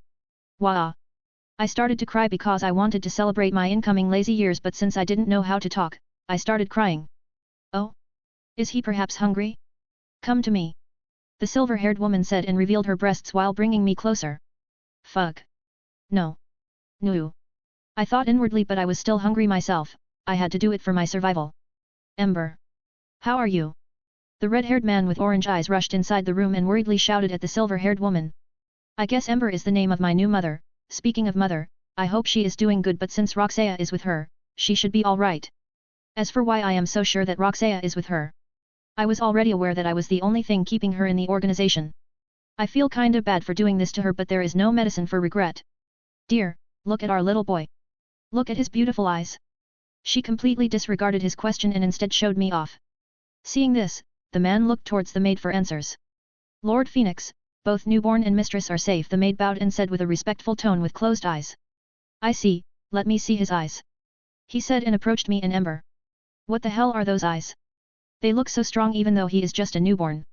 A: Wah! I started to cry because I wanted to celebrate my incoming lazy years, but since I didn't know how to talk, I started crying. Oh? Is he perhaps hungry? Come to me. The silver-haired woman said and revealed her breasts while bringing me closer. Fuck. No. No. I thought inwardly, but I was still hungry myself. I had to do it for my survival. Ember. How are you? The red-haired man with orange eyes rushed inside the room and worriedly shouted at the silver-haired woman. I guess Ember is the name of my new mother. Speaking of mother, I hope she is doing good, but since Roxaya is with her, she should be alright. As for why I am so sure that Roxaya is with her, I was already aware that I was the only thing keeping her in the organization. I feel kinda bad for doing this to her, but there is no medicine for regret. Dear, look at our little boy. Look at his beautiful eyes. She completely disregarded his question and instead showed me off. Seeing this, the man looked towards the maid for answers. Lord Phoenix, both newborn and mistress are safe, the maid bowed and said with a respectful tone with closed eyes. I see, let me see his eyes. He said and approached me and Ember. What the hell are those eyes? They look so strong even though he is just a newborn.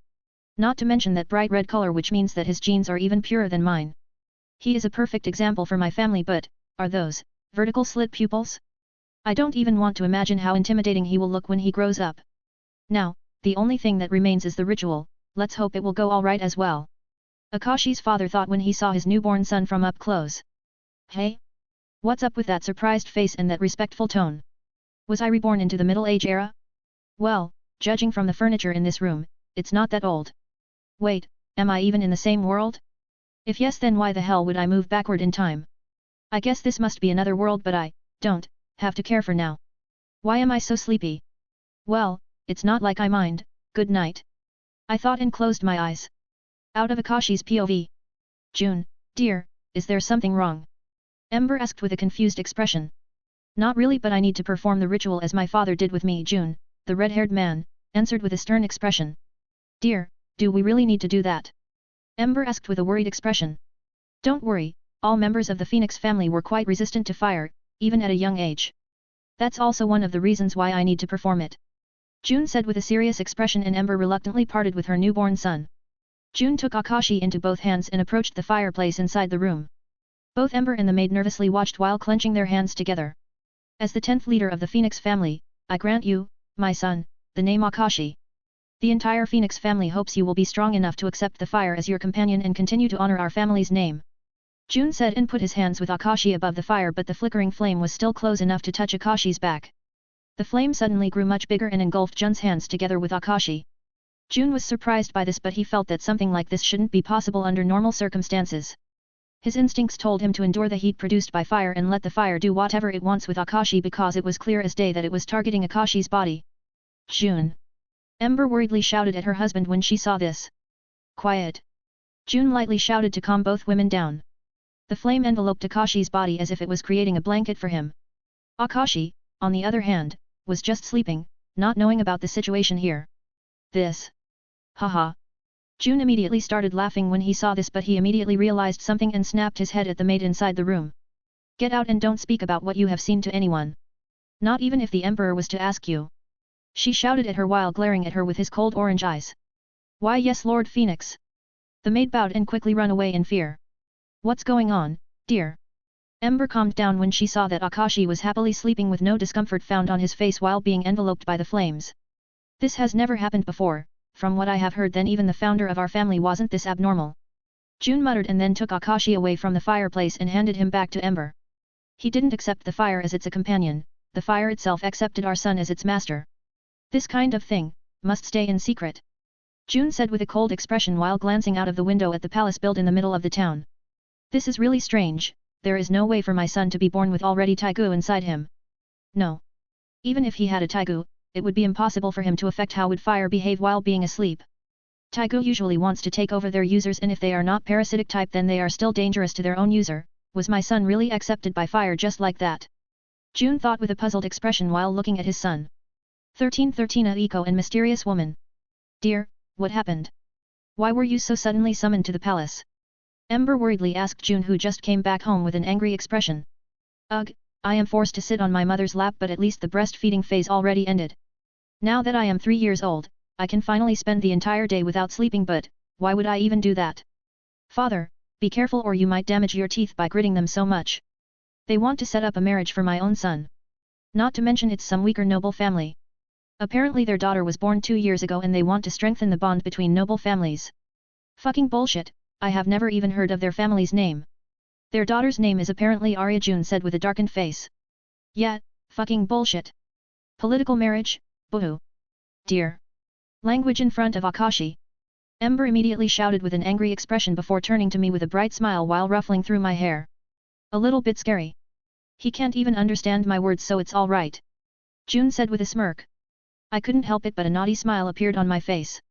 A: Not to mention that bright red color, which means that his genes are even purer than mine. He is a perfect example for my family, but, are those, vertical slit pupils? I don't even want to imagine how intimidating he will look when he grows up. Now, the only thing that remains is the ritual, let's hope it will go alright as well. Akashi's father thought when he saw his newborn son from up close. Hey? What's up with that surprised face and that respectful tone? Was I reborn into the Middle Age era? Well, judging from the furniture in this room, it's not that old. Wait, am I even in the same world? If yes, then why the hell would I move backward in time? I guess this must be another world, but I don't have to care for now. Why am I so sleepy? Well, it's not like I mind. Good night. I thought and closed my eyes. Out of Akashi's POV. June, dear, is there something wrong? Ember asked with a confused expression. Not really, but I need to perform the ritual as my father did with me. June, the red-haired man, answered with a stern expression. Dear, do we really need to do that? Ember asked with a worried expression. Don't worry, all members of the Phoenix family were quite resistant to fire, even at a young age. That's also one of the reasons why I need to perform it. June said with a serious expression, and Ember reluctantly parted with her newborn son. June took Akashi into both hands and approached the fireplace inside the room. Both Ember and the maid nervously watched while clenching their hands together. As the 10th leader of the Phoenix family, I grant you, my son, the name Akashi. The entire Phoenix family hopes you will be strong enough to accept the fire as your companion and continue to honor our family's name. June said and put his hands with Akashi above the fire, but the flickering flame was still close enough to touch Akashi's back. The flame suddenly grew much bigger and engulfed Jun's hands together with Akashi. June was surprised by this, but he felt that something like this shouldn't be possible under normal circumstances. His instincts told him to endure the heat produced by fire and let the fire do whatever it wants with Akashi, because it was clear as day that it was targeting Akashi's body. June! Ember worriedly shouted at her husband when she saw this. Quiet! June lightly shouted to calm both women down. The flame enveloped Akashi's body as if it was creating a blanket for him. Akashi, on the other hand, was just sleeping, not knowing about the situation here. This. Haha. June immediately started laughing when he saw this, but he immediately realized something and snapped his head at the maid inside the room. Get out and don't speak about what you have seen to anyone. Not even if the Emperor was to ask you. She shouted at her while glaring at her with his cold orange eyes. Why yes, Lord Phoenix. The maid bowed and quickly ran away in fear. What's going on, dear? Ember calmed down when she saw that Akashi was happily sleeping with no discomfort found on his face while being enveloped by the flames. This has never happened before. From what I have heard, then even the founder of our family wasn't this abnormal. June muttered and then took Akashi away from the fireplace and handed him back to Ember. He didn't accept the fire as its a companion, the fire itself accepted our son as its master. This kind of thing must stay in secret. June said with a cold expression while glancing out of the window at the palace built in the middle of the town. This is really strange, there is no way for my son to be born with already Taigu inside him. No. Even if he had a Taigu, it would be impossible for him to affect how would fire behave while being asleep. Taigu usually wants to take over their users, and if they are not parasitic type then they are still dangerous to their own user. Was my son really accepted by fire just like that? June thought with a puzzled expression while looking at his son. 1313 A eco and mysterious woman. Dear, what happened? Why were you so suddenly summoned to the palace? Ember worriedly asked June, who just came back home with an angry expression. Ugh, I am forced to sit on my mother's lap, but at least the breastfeeding phase already ended. Now that I am 3 years old, I can finally spend the entire day without sleeping, but why would I even do that? Father, be careful or you might damage your teeth by gritting them so much. They want to set up a marriage for my own son. Not to mention it's some weaker noble family. Apparently their daughter was born 2 years ago and they want to strengthen the bond between noble families. Fucking bullshit, I have never even heard of their family's name. Their daughter's name is apparently Arya, June said with a darkened face. Yeah, fucking bullshit. Political marriage, boo. Dear. Language in front of Akashi. Ember immediately shouted with an angry expression before turning to me with a bright smile while ruffling through my hair. A little bit scary. He can't even understand my words, so it's all right. June said with a smirk. I couldn't help it, but a naughty smile appeared on my face.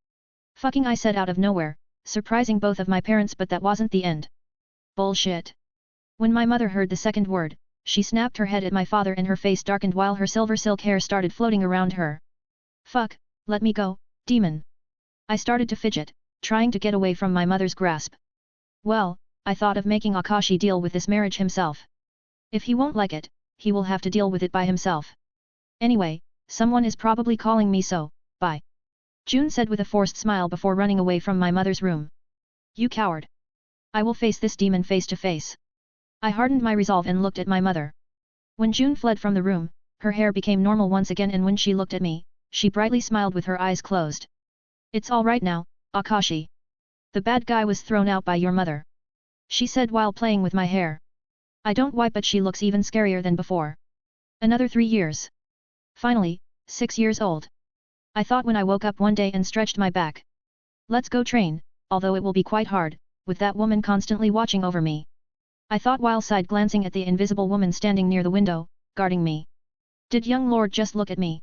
A: Fucking, I said out of nowhere, surprising both of my parents, but that wasn't the end. Bullshit. When my mother heard the second word, she snapped her head at my father and her face darkened while her silver silk hair started floating around her. Fuck, let me go, demon. I started to fidget, trying to get away from my mother's grasp. Well, I thought of making Akashi deal with this marriage himself. If he won't like it, he will have to deal with it by himself. Anyway, someone is probably calling me, so, bye. June said with a forced smile before running away from my mother's room. You coward. I will face this demon face to face. I hardened my resolve and looked at my mother. When June fled from the room, her hair became normal once again, and when she looked at me, she brightly smiled with her eyes closed. It's all right now, Akashi. The bad guy was thrown out by your mother. She said while playing with my hair. I don't why, but she looks even scarier than before. Another 3 years. Finally, 6 years old. I thought when I woke up one day and stretched my back. Let's go train, although it will be quite hard, with that woman constantly watching over me. I thought while side glancing at the invisible woman standing near the window, guarding me. Did young lord just look at me?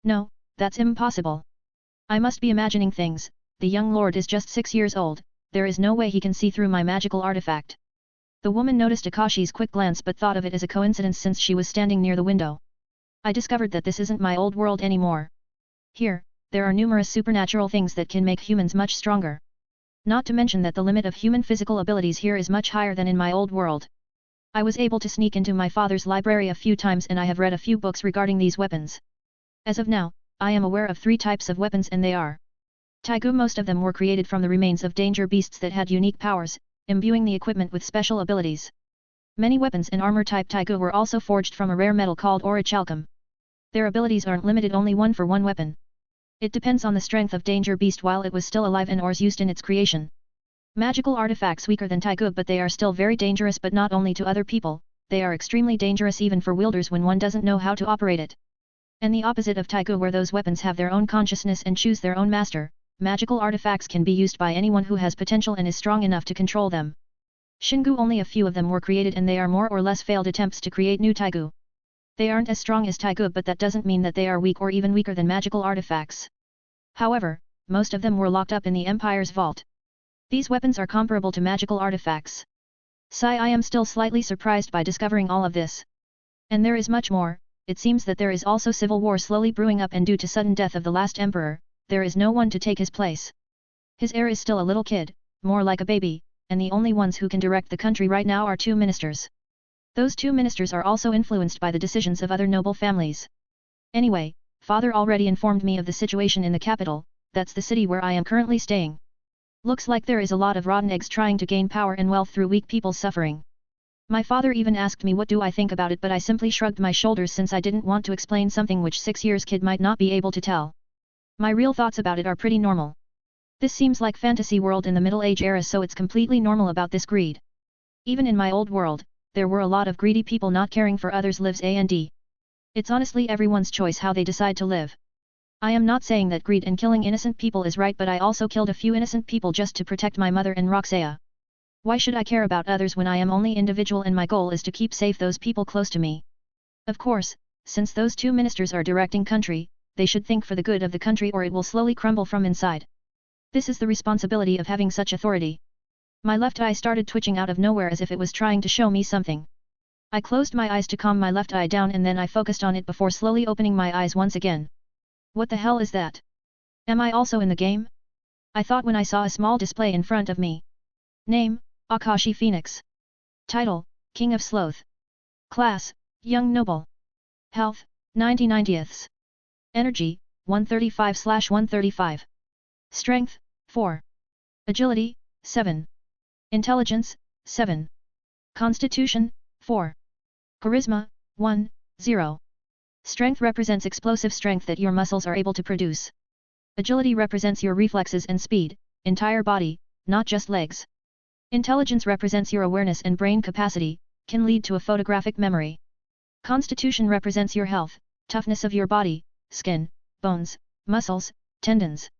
A: No, that's impossible. I must be imagining things. The young lord is just 6 years old, there is no way he can see through my magical artifact. The woman noticed Akashi's quick glance but thought of it as a coincidence since she was standing near the window. I discovered that this isn't my old world anymore. Here, there are numerous supernatural things that can make humans much stronger. Not to mention that the limit of human physical abilities here is much higher than in my old world. I was able to sneak into my father's library a few times and I have read a few books regarding these weapons. As of now, I am aware of 3 types of weapons and they are Taigu. Most of them were created from the remains of danger beasts that had unique powers, imbuing the equipment with special abilities. Many weapons and armor type Taigu were also forged from a rare metal called orichalcum. Their abilities aren't limited only one for one weapon. It depends on the strength of danger beast while it was still alive and ores used in its creation. Magical artifacts weaker than Taigu but they are still very dangerous but not only to other people, they are extremely dangerous even for wielders when one doesn't know how to operate it. And the opposite of Taigu where those weapons have their own consciousness and choose their own master, magical artifacts can be used by anyone who has potential and is strong enough to control them. Shingu only a few of them were created and they are more or less failed attempts to create new Taigu. They aren't as strong as Taigu but that doesn't mean that they are weak or even weaker than magical artifacts. However, most of them were locked up in the Empire's vault. These weapons are comparable to magical artifacts. I am still slightly surprised by discovering all of this. And there is much more. It seems that there is also civil war slowly brewing up and due to sudden death of the last emperor, there is no one to take his place. His heir is still a little kid, more like a baby, and the only ones who can direct the country right now are 2 ministers. Those 2 ministers are also influenced by the decisions of other noble families. Anyway, father already informed me of the situation in the capital, that's the city where I am currently staying. Looks like there is a lot of rotten eggs trying to gain power and wealth through weak people's suffering. My father even asked me what do I think about it but I simply shrugged my shoulders since I didn't want to explain something which 6 years kid might not be able to tell. My real thoughts about it are pretty normal. This seems like fantasy world in the Middle Age era so it's completely normal about this greed. Even in my old world, there were a lot of greedy people not caring for others lives and it's honestly everyone's choice how they decide to live. I am not saying that greed and killing innocent people is right but I also killed a few innocent people just to protect my mother and Roxaya. Why should I care about others when I am only individual and my goal is to keep safe those people close to me? Of course, since those 2 ministers are directing country, they should think for the good of the country or it will slowly crumble from inside. This is the responsibility of having such authority. My left eye started twitching out of nowhere as if it was trying to show me something. I closed my eyes to calm my left eye down and then I focused on it before slowly opening my eyes once again. What the hell is that? Am I also in the game? I thought when I saw a small display in front of me. Name, Akashi Phoenix. Title, King of Sloth. Class, Young Noble. Health, 90/90ths. Energy, 135/135. Strength, 4. Agility, 7. Intelligence, 7. Constitution, 4. Charisma, 1, 0. Strength represents explosive strength that your muscles are able to produce. Agility represents your reflexes and speed, entire body, not just legs. Intelligence represents your awareness and brain capacity, can lead to a photographic memory. Constitution represents your health, toughness of your body, skin, bones, muscles, tendons.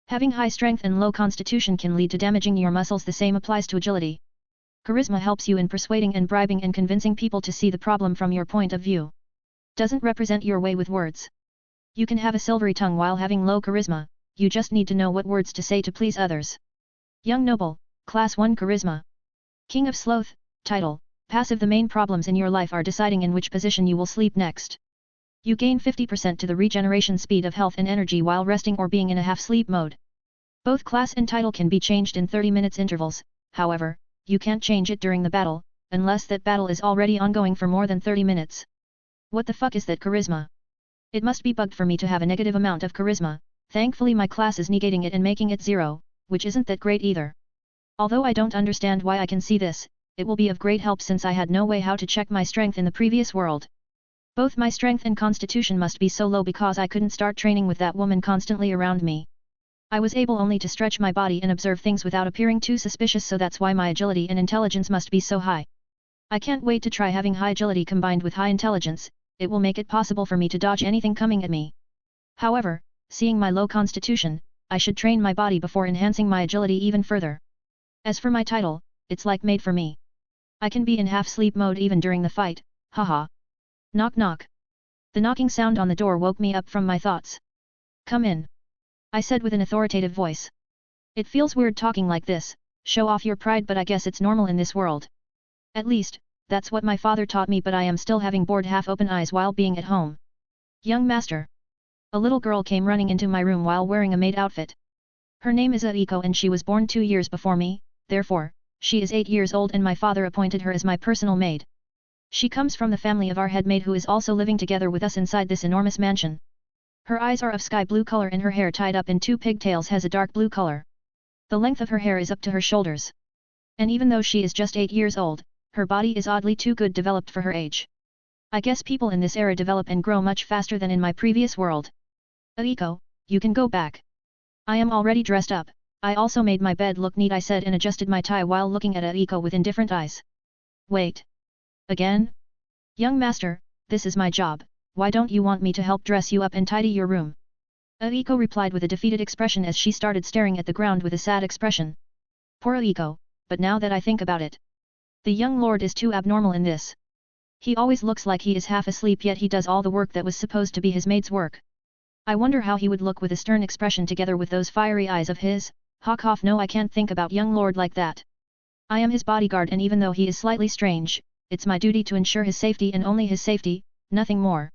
A: Having high strength and low constitution can lead to damaging your muscles. The same applies to agility. Charisma helps you in persuading and bribing and convincing people to see the problem from your point of view. Doesn't represent your way with words. You can have a silvery tongue while having low charisma, you just need to know what words to say to please others. Young Noble, Class 1 Charisma. King of Sloth, Title, Passive. The main problems in your life are deciding in which position you will sleep next. You gain 50% to the regeneration speed of health and energy while resting or being in a half-sleep mode. Both class and title can be changed in 30 minutes intervals, however, you can't change it during the battle, unless that battle is already ongoing for more than 30 minutes. What the fuck is that charisma? It must be bugged for me to have a negative amount of charisma. Thankfully my class is negating it and making it 0, which isn't that great either. Although I don't understand why I can see this, it will be of great help since I had no way how to check my strength in the previous world. Both my strength and constitution must be so low because I couldn't start training with that woman constantly around me. I was able only to stretch my body and observe things without appearing too suspicious, so that's why my agility and intelligence must be so high. I can't wait to try having high agility combined with high intelligence. It will make it possible for me to dodge anything coming at me. However, seeing my low constitution, I should train my body before enhancing my agility even further. As for my title, it's like made for me. I can be in half-sleep mode even during the fight, haha. Knock knock. The knocking sound on the door woke me up from my thoughts. Come in. I said with an authoritative voice. It feels weird talking like this, show off your pride, but I guess it's normal in this world. At least, that's what my father taught me, but I am still having bored half-open eyes while being at home. Young master. A little girl came running into my room while wearing a maid outfit. Her name is Aiko and she was born 2 years before me, therefore, she is 8 years old and my father appointed her as my personal maid. She comes from the family of our head maid who is also living together with us inside this enormous mansion. Her eyes are of sky blue color and her hair tied up in 2 pigtails has a dark blue color. The length of her hair is up to her shoulders. And even though she is just 8 years old, her body is oddly too good developed for her age. I guess people in this era develop and grow much faster than in my previous world. Aiko, you can go back. I am already dressed up. I also made my bed look neat, I said and adjusted my tie while looking at Aiko with indifferent eyes. Wait. Again? Young master, this is my job, why don't you want me to help dress you up and tidy your room? Aiko replied with a defeated expression as she started staring at the ground with a sad expression. Poor Aiko, but now that I think about it. The young lord is too abnormal in this. He always looks like he is half asleep yet he does all the work that was supposed to be his maid's work. I wonder how he would look with a stern expression together with those fiery eyes of his. No, I can't think about young lord like that. I am his bodyguard and even though he is slightly strange, it's my duty to ensure his safety and only his safety, nothing more.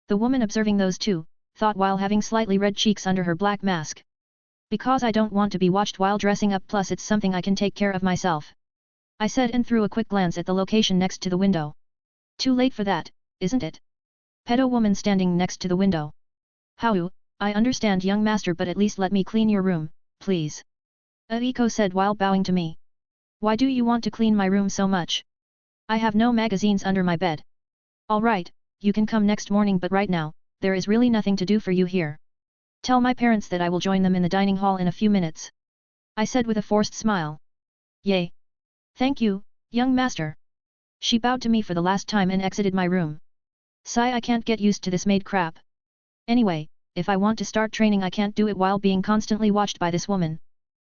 A: The woman observing those two, thought while having slightly red cheeks under her black mask. Because I don't want to be watched while dressing up, plus it's something I can take care of myself. I said and threw a quick glance at the location next to the window. Too late for that, isn't it? Pedo woman standing next to the window. How? I understand young master, but at least let me clean your room, please. Aiko said while bowing to me. Why do you want to clean my room so much? I have no magazines under my bed. Alright, you can come next morning, but right now, there is really nothing to do for you here. Tell my parents that I will join them in the dining hall in a few minutes. I said with a forced smile. Yay. Thank you, young master. She bowed to me for the last time and exited my room. Sigh, I can't get used to this maid crap. Anyway, if I want to start training I can't do it while being constantly watched by this woman.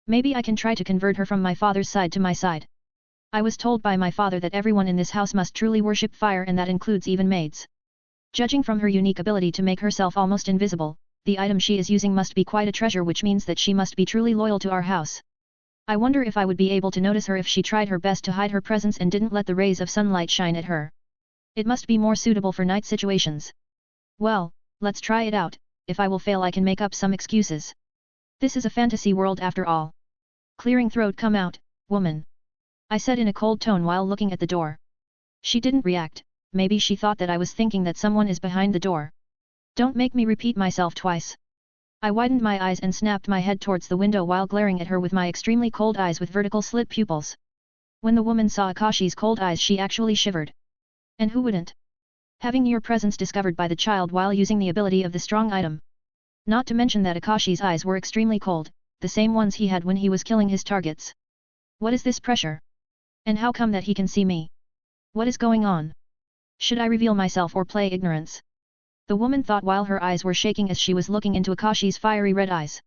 A: Maybe I can try to convert her from my father's side to my side. I was told by my father that everyone in this house must truly worship fire and that includes even maids. Judging from her unique ability to make herself almost invisible, the item she is using must be quite a treasure, which means that she must be truly loyal to our house. I wonder if I would be able to notice her if she tried her best to hide her presence and didn't let the rays of sunlight shine at her. It must be more suitable for night situations. Well, let's try it out. If I will fail I can make up some excuses. This is a fantasy world after all. Clearing throat, come out, woman. I said in a cold tone while looking at the door. She didn't react, maybe she thought that I was thinking that someone is behind the door. Don't make me repeat myself twice. I widened my eyes and snapped my head towards the window while glaring at her with my extremely cold eyes with vertical slit pupils. When the woman saw Akashi's cold eyes she actually shivered. And who wouldn't? Having your presence discovered by the child while using the ability of the strong item. Not to mention that Akashi's eyes were extremely cold, the same ones he had when he was killing his targets. What is this pressure? And how come that he can see me? What is going on? Should I reveal myself or play ignorance? The woman thought while her eyes were shaking as she was looking into Akashi's fiery red eyes.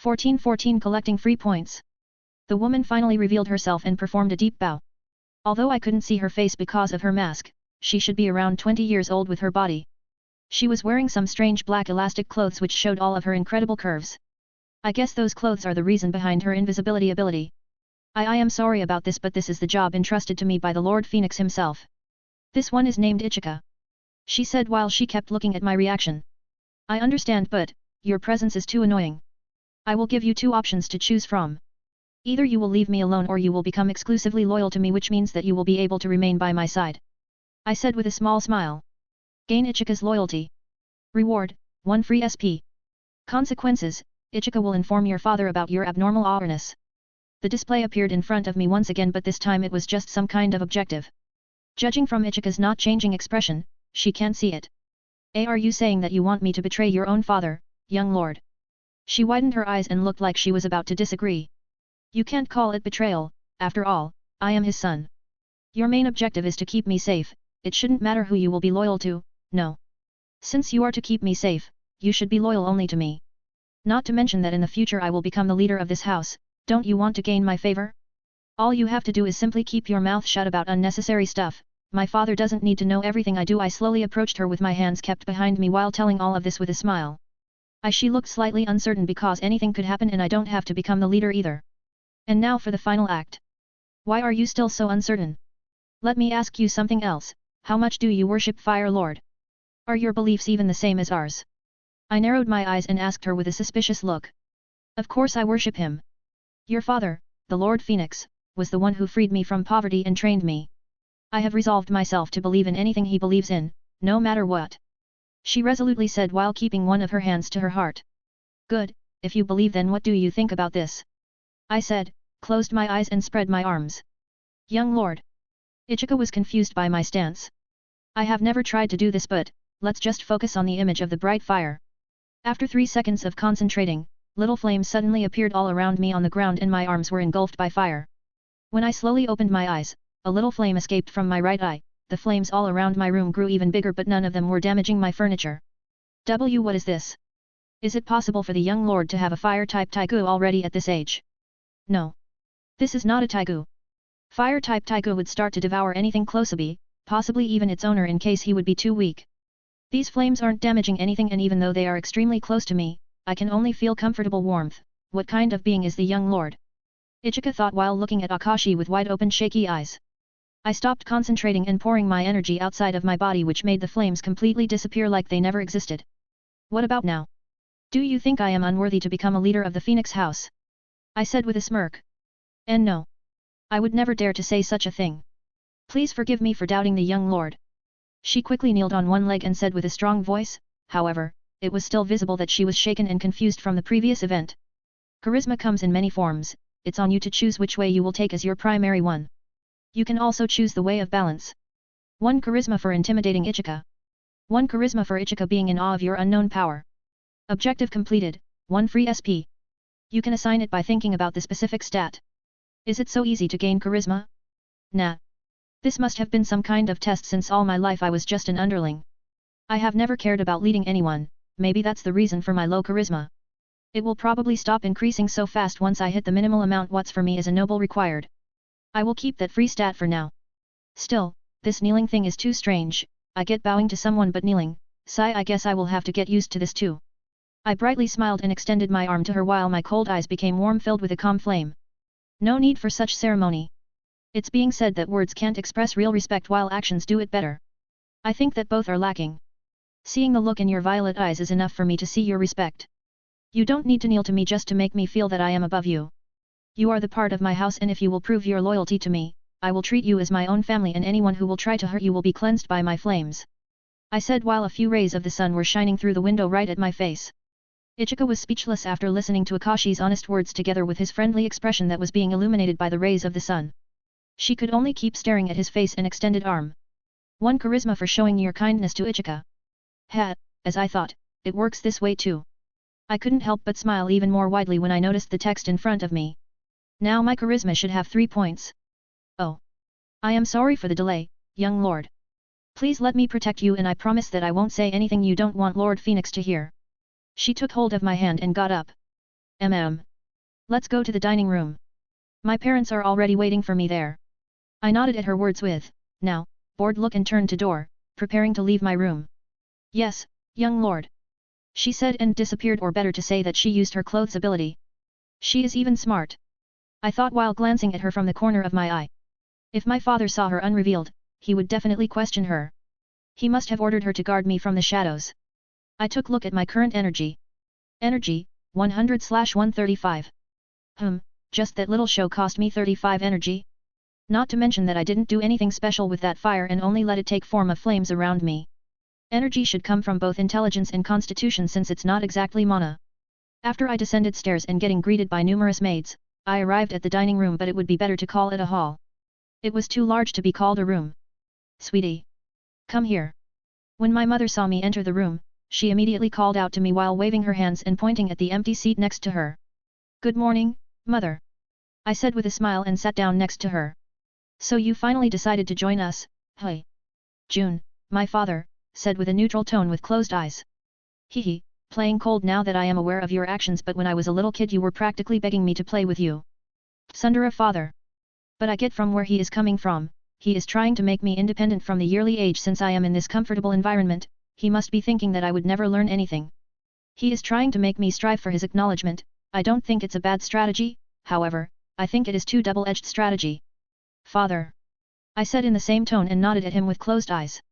A: 1414 collecting free points. The woman finally revealed herself and performed a deep bow. Although I couldn't see her face because of her mask, she should be around 20 years old with her body. She was wearing some strange black elastic clothes which showed all of her incredible curves. I guess those clothes are the reason behind her invisibility ability. I am sorry about this, but this is the job entrusted to me by the Lord Phoenix himself. This one is named Ichika. She said while she kept looking at my reaction. I understand, but your presence is too annoying. I will give you 2 options to choose from. Either you will leave me alone or you will become exclusively loyal to me, which means that you will be able to remain by my side. I said with a small smile. Gain Ichika's loyalty. Reward, 1 free SP. Consequences, Ichika will inform your father about your abnormal awareness. The display appeared in front of me once again, but this time it was just some kind of objective. Judging from Ichika's not changing expression, she can't see it. Are you saying that you want me to betray your own father, young lord? She widened her eyes and looked like she was about to disagree. You can't call it betrayal, after all, I am his son. Your main objective is to keep me safe, it shouldn't matter who you will be loyal to, no. Since you are to keep me safe, you should be loyal only to me. Not to mention that in the future I will become the leader of this house, don't you want to gain my favor? All you have to do is simply keep your mouth shut about unnecessary stuff. My father doesn't need to know everything I do. I slowly approached her with my hands kept behind me while telling all of this with a smile. She looked slightly uncertain because anything could happen and I don't have to become the leader either. And now for the final act. Why are you still so uncertain? Let me ask you something else, how much do you worship Fire Lord? Are your beliefs even the same as ours? I narrowed my eyes and asked her with a suspicious look. Of course I worship him. Your father, the Lord Phoenix, was the one who freed me from poverty and trained me. I have resolved myself to believe in anything he believes in, no matter what. She resolutely said while keeping one of her hands to her heart. Good, if you believe then what do you think about this? I said, closed my eyes and spread my arms. Young lord. Ichika was confused by my stance. I have never tried to do this but, let's just focus on the image of the bright fire. After 3 seconds of concentrating, little flames suddenly appeared all around me on the ground and my arms were engulfed by fire. When I slowly opened my eyes, a little flame escaped from my right eye, the flames all around my room grew even bigger but none of them were damaging my furniture. What is this? Is it possible for the young lord to have a fire-type taigu already at this age? No. This is not a taigu. Fire-type taigu would start to devour anything closely, possibly even its owner in case he would be too weak. These flames aren't damaging anything and even though they are extremely close to me, I can only feel comfortable warmth. What kind of being is the young lord? Ichika thought while looking at Akashi with wide-open shaky eyes. I stopped concentrating and pouring my energy outside of my body which made the flames completely disappear like they never existed. What about now? Do you think I am unworthy to become a leader of the Phoenix House? I said with a smirk. And no. I would never dare to say such a thing. Please forgive me for doubting the young lord. She quickly kneeled on one leg and said with a strong voice, however, it was still visible that she was shaken and confused from the previous event. Charisma comes in many forms, it's on you to choose which way you will take as your primary one. You can also choose the way of balance. 1 charisma for intimidating Ichika. 1 charisma for Ichika being in awe of your unknown power. Objective completed, 1 free SP. You can assign it by thinking about the specific stat. Is it so easy to gain charisma? Nah. This must have been some kind of test since all my life I was just an underling. I have never cared about leading anyone, maybe that's the reason for my low charisma. It will probably stop increasing so fast once I hit the minimal amount what's for me is a noble required. I will keep that free stat for now. Still, this kneeling thing is too strange, I get bowing to someone but kneeling, sigh I guess I will have to get used to this too. I brightly smiled and extended my arm to her while my cold eyes became warm filled with a calm flame. No need for such ceremony. It's being said that words can't express real respect while actions do it better. I think that both are lacking. Seeing the look in your violet eyes is enough for me to see your respect. You don't need to kneel to me just to make me feel that I am above you. You are the part of my house and if you will prove your loyalty to me, I will treat you as my own family and anyone who will try to hurt you will be cleansed by my flames. I said while a few rays of the sun were shining through the window right at my face. Ichika was speechless after listening to Akashi's honest words together with his friendly expression that was being illuminated by the rays of the sun. She could only keep staring at his face and extended arm. 1 charisma for showing your kindness to Ichika. As I thought, it works this way too. I couldn't help but smile even more widely when I noticed the text in front of me. Now my charisma should have 3 points. Oh. I am sorry for the delay, young lord. Please let me protect you and I promise that I won't say anything you don't want Lord Phoenix to hear. She took hold of my hand and got up. Let's go to the dining room. My parents are already waiting for me there. I nodded at her words with, now, bored look and turned to door, preparing to leave my room. Yes, young lord. She said and disappeared or better to say that she used her clothes ability. She is even smart. I thought while glancing at her from the corner of my eye. If my father saw her unrevealed, he would definitely question her. He must have ordered her to guard me from the shadows. I took look at my current energy. Energy, 100/135. Just that little show cost me 35 energy. Not to mention that I didn't do anything special with that fire and only let it take form of flames around me. Energy should come from both intelligence and constitution since it's not exactly mana. After I descended stairs and getting greeted by numerous maids, I arrived at the dining room but it would be better to call it a hall. It was too large to be called a room. Sweetie. Come here. When my mother saw me enter the room, she immediately called out to me while waving her hands and pointing at the empty seat next to her. Good morning, mother. I said with a smile and sat down next to her. So you finally decided to join us, hey? June, my father, said with a neutral tone with closed eyes. Hehe, playing cold now that I am aware of your actions but when I was a little kid you were practically begging me to play with you. Sundara father. But I get from where he is coming from, he is trying to make me independent from the yearly age since I am in this comfortable environment, he must be thinking that I would never learn anything. He is trying to make me strive for his acknowledgement, I don't think it's a bad strategy, however, I think it is too double-edged strategy. Father. I said in the same tone and nodded at him with closed eyes.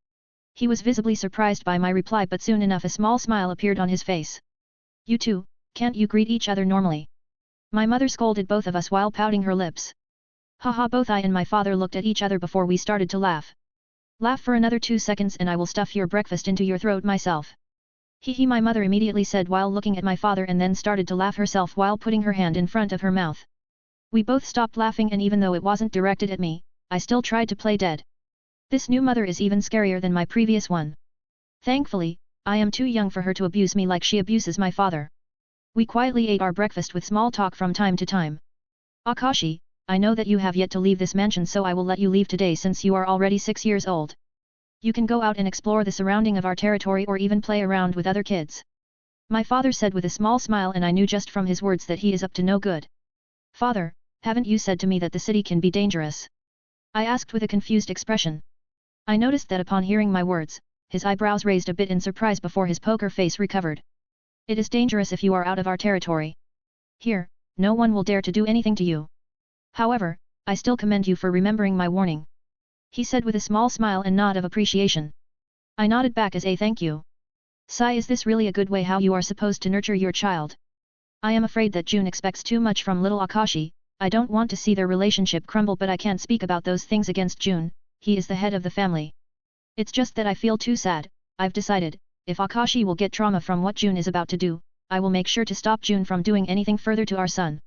A: He was visibly surprised by my reply, but soon enough a small smile appeared on his face. You two, can't you greet each other normally? My mother scolded both of us while pouting her lips. Haha, both I and my father looked at each other before we started to laugh. Laugh for another 2 seconds and I will stuff your breakfast into your throat myself. Hee, my mother immediately said while looking at my father, and then started to laugh herself while putting her hand in front of her mouth. We both stopped laughing, and even though it wasn't directed at me, I still tried to play dead. This new mother is even scarier than my previous one. Thankfully, I am too young for her to abuse me like she abuses my father. We quietly ate our breakfast with small talk from time to time. Akashi, I know that you have yet to leave this mansion, so I will let you leave today since you are already 6 years old. You can go out and explore the surrounding of our territory or even play around with other kids. My father said with a small smile, and I knew just from his words that he is up to no good. Father, haven't you said to me that the city can be dangerous? I asked with a confused expression. I noticed that upon hearing my words, his eyebrows raised a bit in surprise before his poker face recovered. It is dangerous if you are out of our territory. Here, no one will dare to do anything to you. However, I still commend you for remembering my warning. He said with a small smile and nod of appreciation. I nodded back as a thank you. Sai, is this really a good way how you are supposed to nurture your child? I am afraid that June expects too much from little Akashi. I don't want to see their relationship crumble, but I can't speak about those things against June. He is the head of the family. It's just that I feel too sad. I've decided, if Akashi will get trauma from what June is about to do, I will make sure to stop June from doing anything further to our son.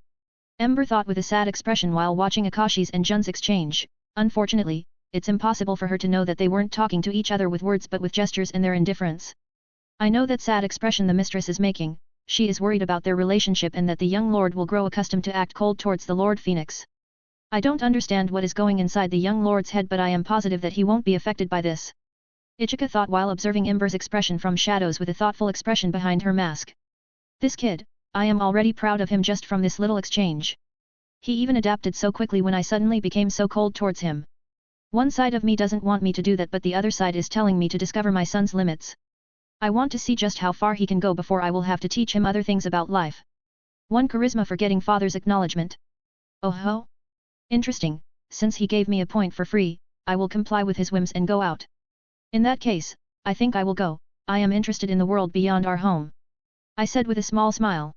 A: Ember thought with a sad expression while watching Akashi's and Jun's exchange. Unfortunately, it's impossible for her to know that they weren't talking to each other with words but with gestures and their indifference. I know that sad expression the mistress is making. She is worried about their relationship and that the young lord will grow accustomed to act cold towards the Lord Phoenix. I don't understand what is going inside the young lord's head, but I am positive that he won't be affected by this. Ichika thought while observing Ember's expression from shadows with a thoughtful expression behind her mask. This kid, I am already proud of him just from this little exchange. He even adapted so quickly when I suddenly became so cold towards him. One side of me doesn't want me to do that, but the other side is telling me to discover my son's limits. I want to see just how far he can go before I will have to teach him other things about life. 1 charisma for getting father's acknowledgement. Oh ho? Interesting, since he gave me a point for free, I will comply with his whims and go out. In that case, I think I will go. I am interested in the world beyond our home. I said with a small smile.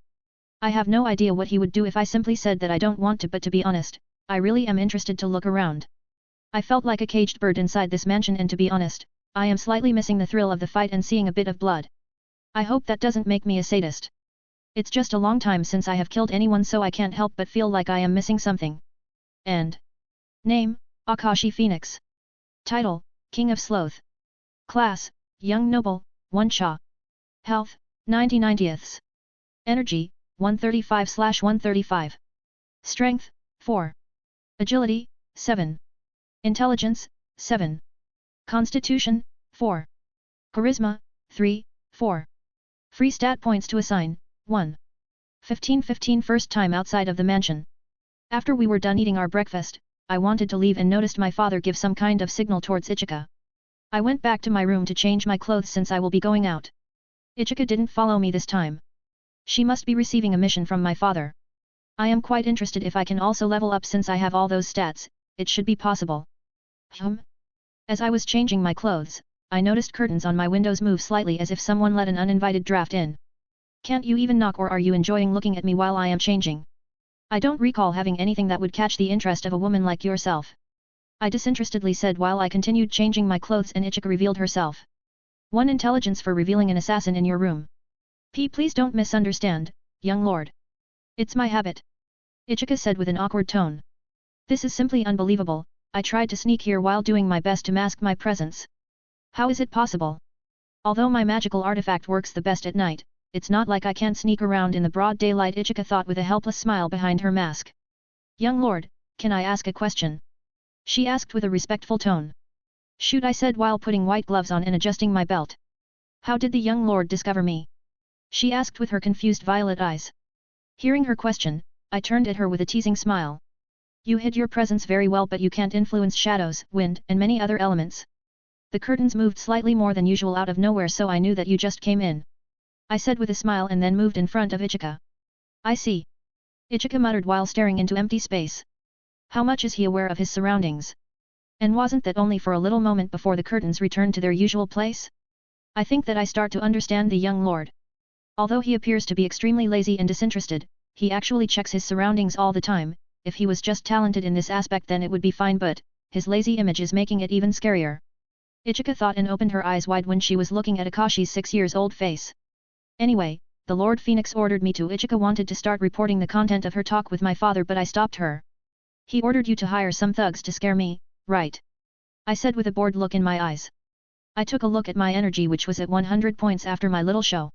A: I have no idea what he would do if I simply said that I don't want to, but to be honest, I really am interested to look around. I felt like a caged bird inside this mansion, and to be honest, I am slightly missing the thrill of the fight and seeing a bit of blood. I hope that doesn't make me a sadist. It's just a long time since I have killed anyone, so I can't help but feel like I am missing something. End. Name, Akashi Phoenix. Title, King of Sloth. Class, Young Noble, 1 Cha. Health, 90/90ths. Energy, 135/135. Strength, 4. Agility, 7. Intelligence, 7. Constitution, 4. Charisma, 3, 4. Free stat points to assign, 1. 15 first time outside of the mansion. After we were done eating our breakfast, I wanted to leave and noticed my father give some kind of signal towards Ichika. I went back to my room to change my clothes since I will be going out. Ichika didn't follow me this time. She must be receiving a mission from my father. I am quite interested if I can also level up since I have all those stats. It should be possible. As I was changing my clothes, I noticed curtains on my windows move slightly as if someone let an uninvited draft in. Can't you even knock, or are you enjoying looking at me while I am changing? I don't recall having anything that would catch the interest of a woman like yourself. I disinterestedly said while I continued changing my clothes, and Ichika revealed herself. 1 intelligence for revealing an assassin in your room. Please don't misunderstand, young lord. It's my habit. Ichika said with an awkward tone. This is simply unbelievable. I tried to sneak here while doing my best to mask my presence. How is it possible? Although my magical artifact works the best at night, it's not like I can't sneak around in the broad daylight, Ichika thought with a helpless smile behind her mask. Young lord, can I ask a question? She asked with a respectful tone. Shoot, I said while putting white gloves on and adjusting my belt. How did the young lord discover me? She asked with her confused violet eyes. Hearing her question, I turned at her with a teasing smile. You hid your presence very well, but you can't influence shadows, wind, and many other elements. The curtains moved slightly more than usual out of nowhere, so I knew that you just came in. I said with a smile and then moved in front of Ichika. I see. Ichika muttered while staring into empty space. How much is he aware of his surroundings? And wasn't that only for a little moment before the curtains returned to their usual place? I think that I start to understand the young lord. Although he appears to be extremely lazy and disinterested, he actually checks his surroundings all the time. If he was just talented in this aspect then it would be fine, but his lazy image is making it even scarier. Ichika thought and opened her eyes wide when she was looking at Akashi's 6-year-old face. Anyway, the Lord Phoenix ordered me to. Ichika wanted to start reporting the content of her talk with my father, but I stopped her. He ordered you to hire some thugs to scare me, right? I said with a bored look in my eyes. I took a look at my energy, which was at 100 points after my little show.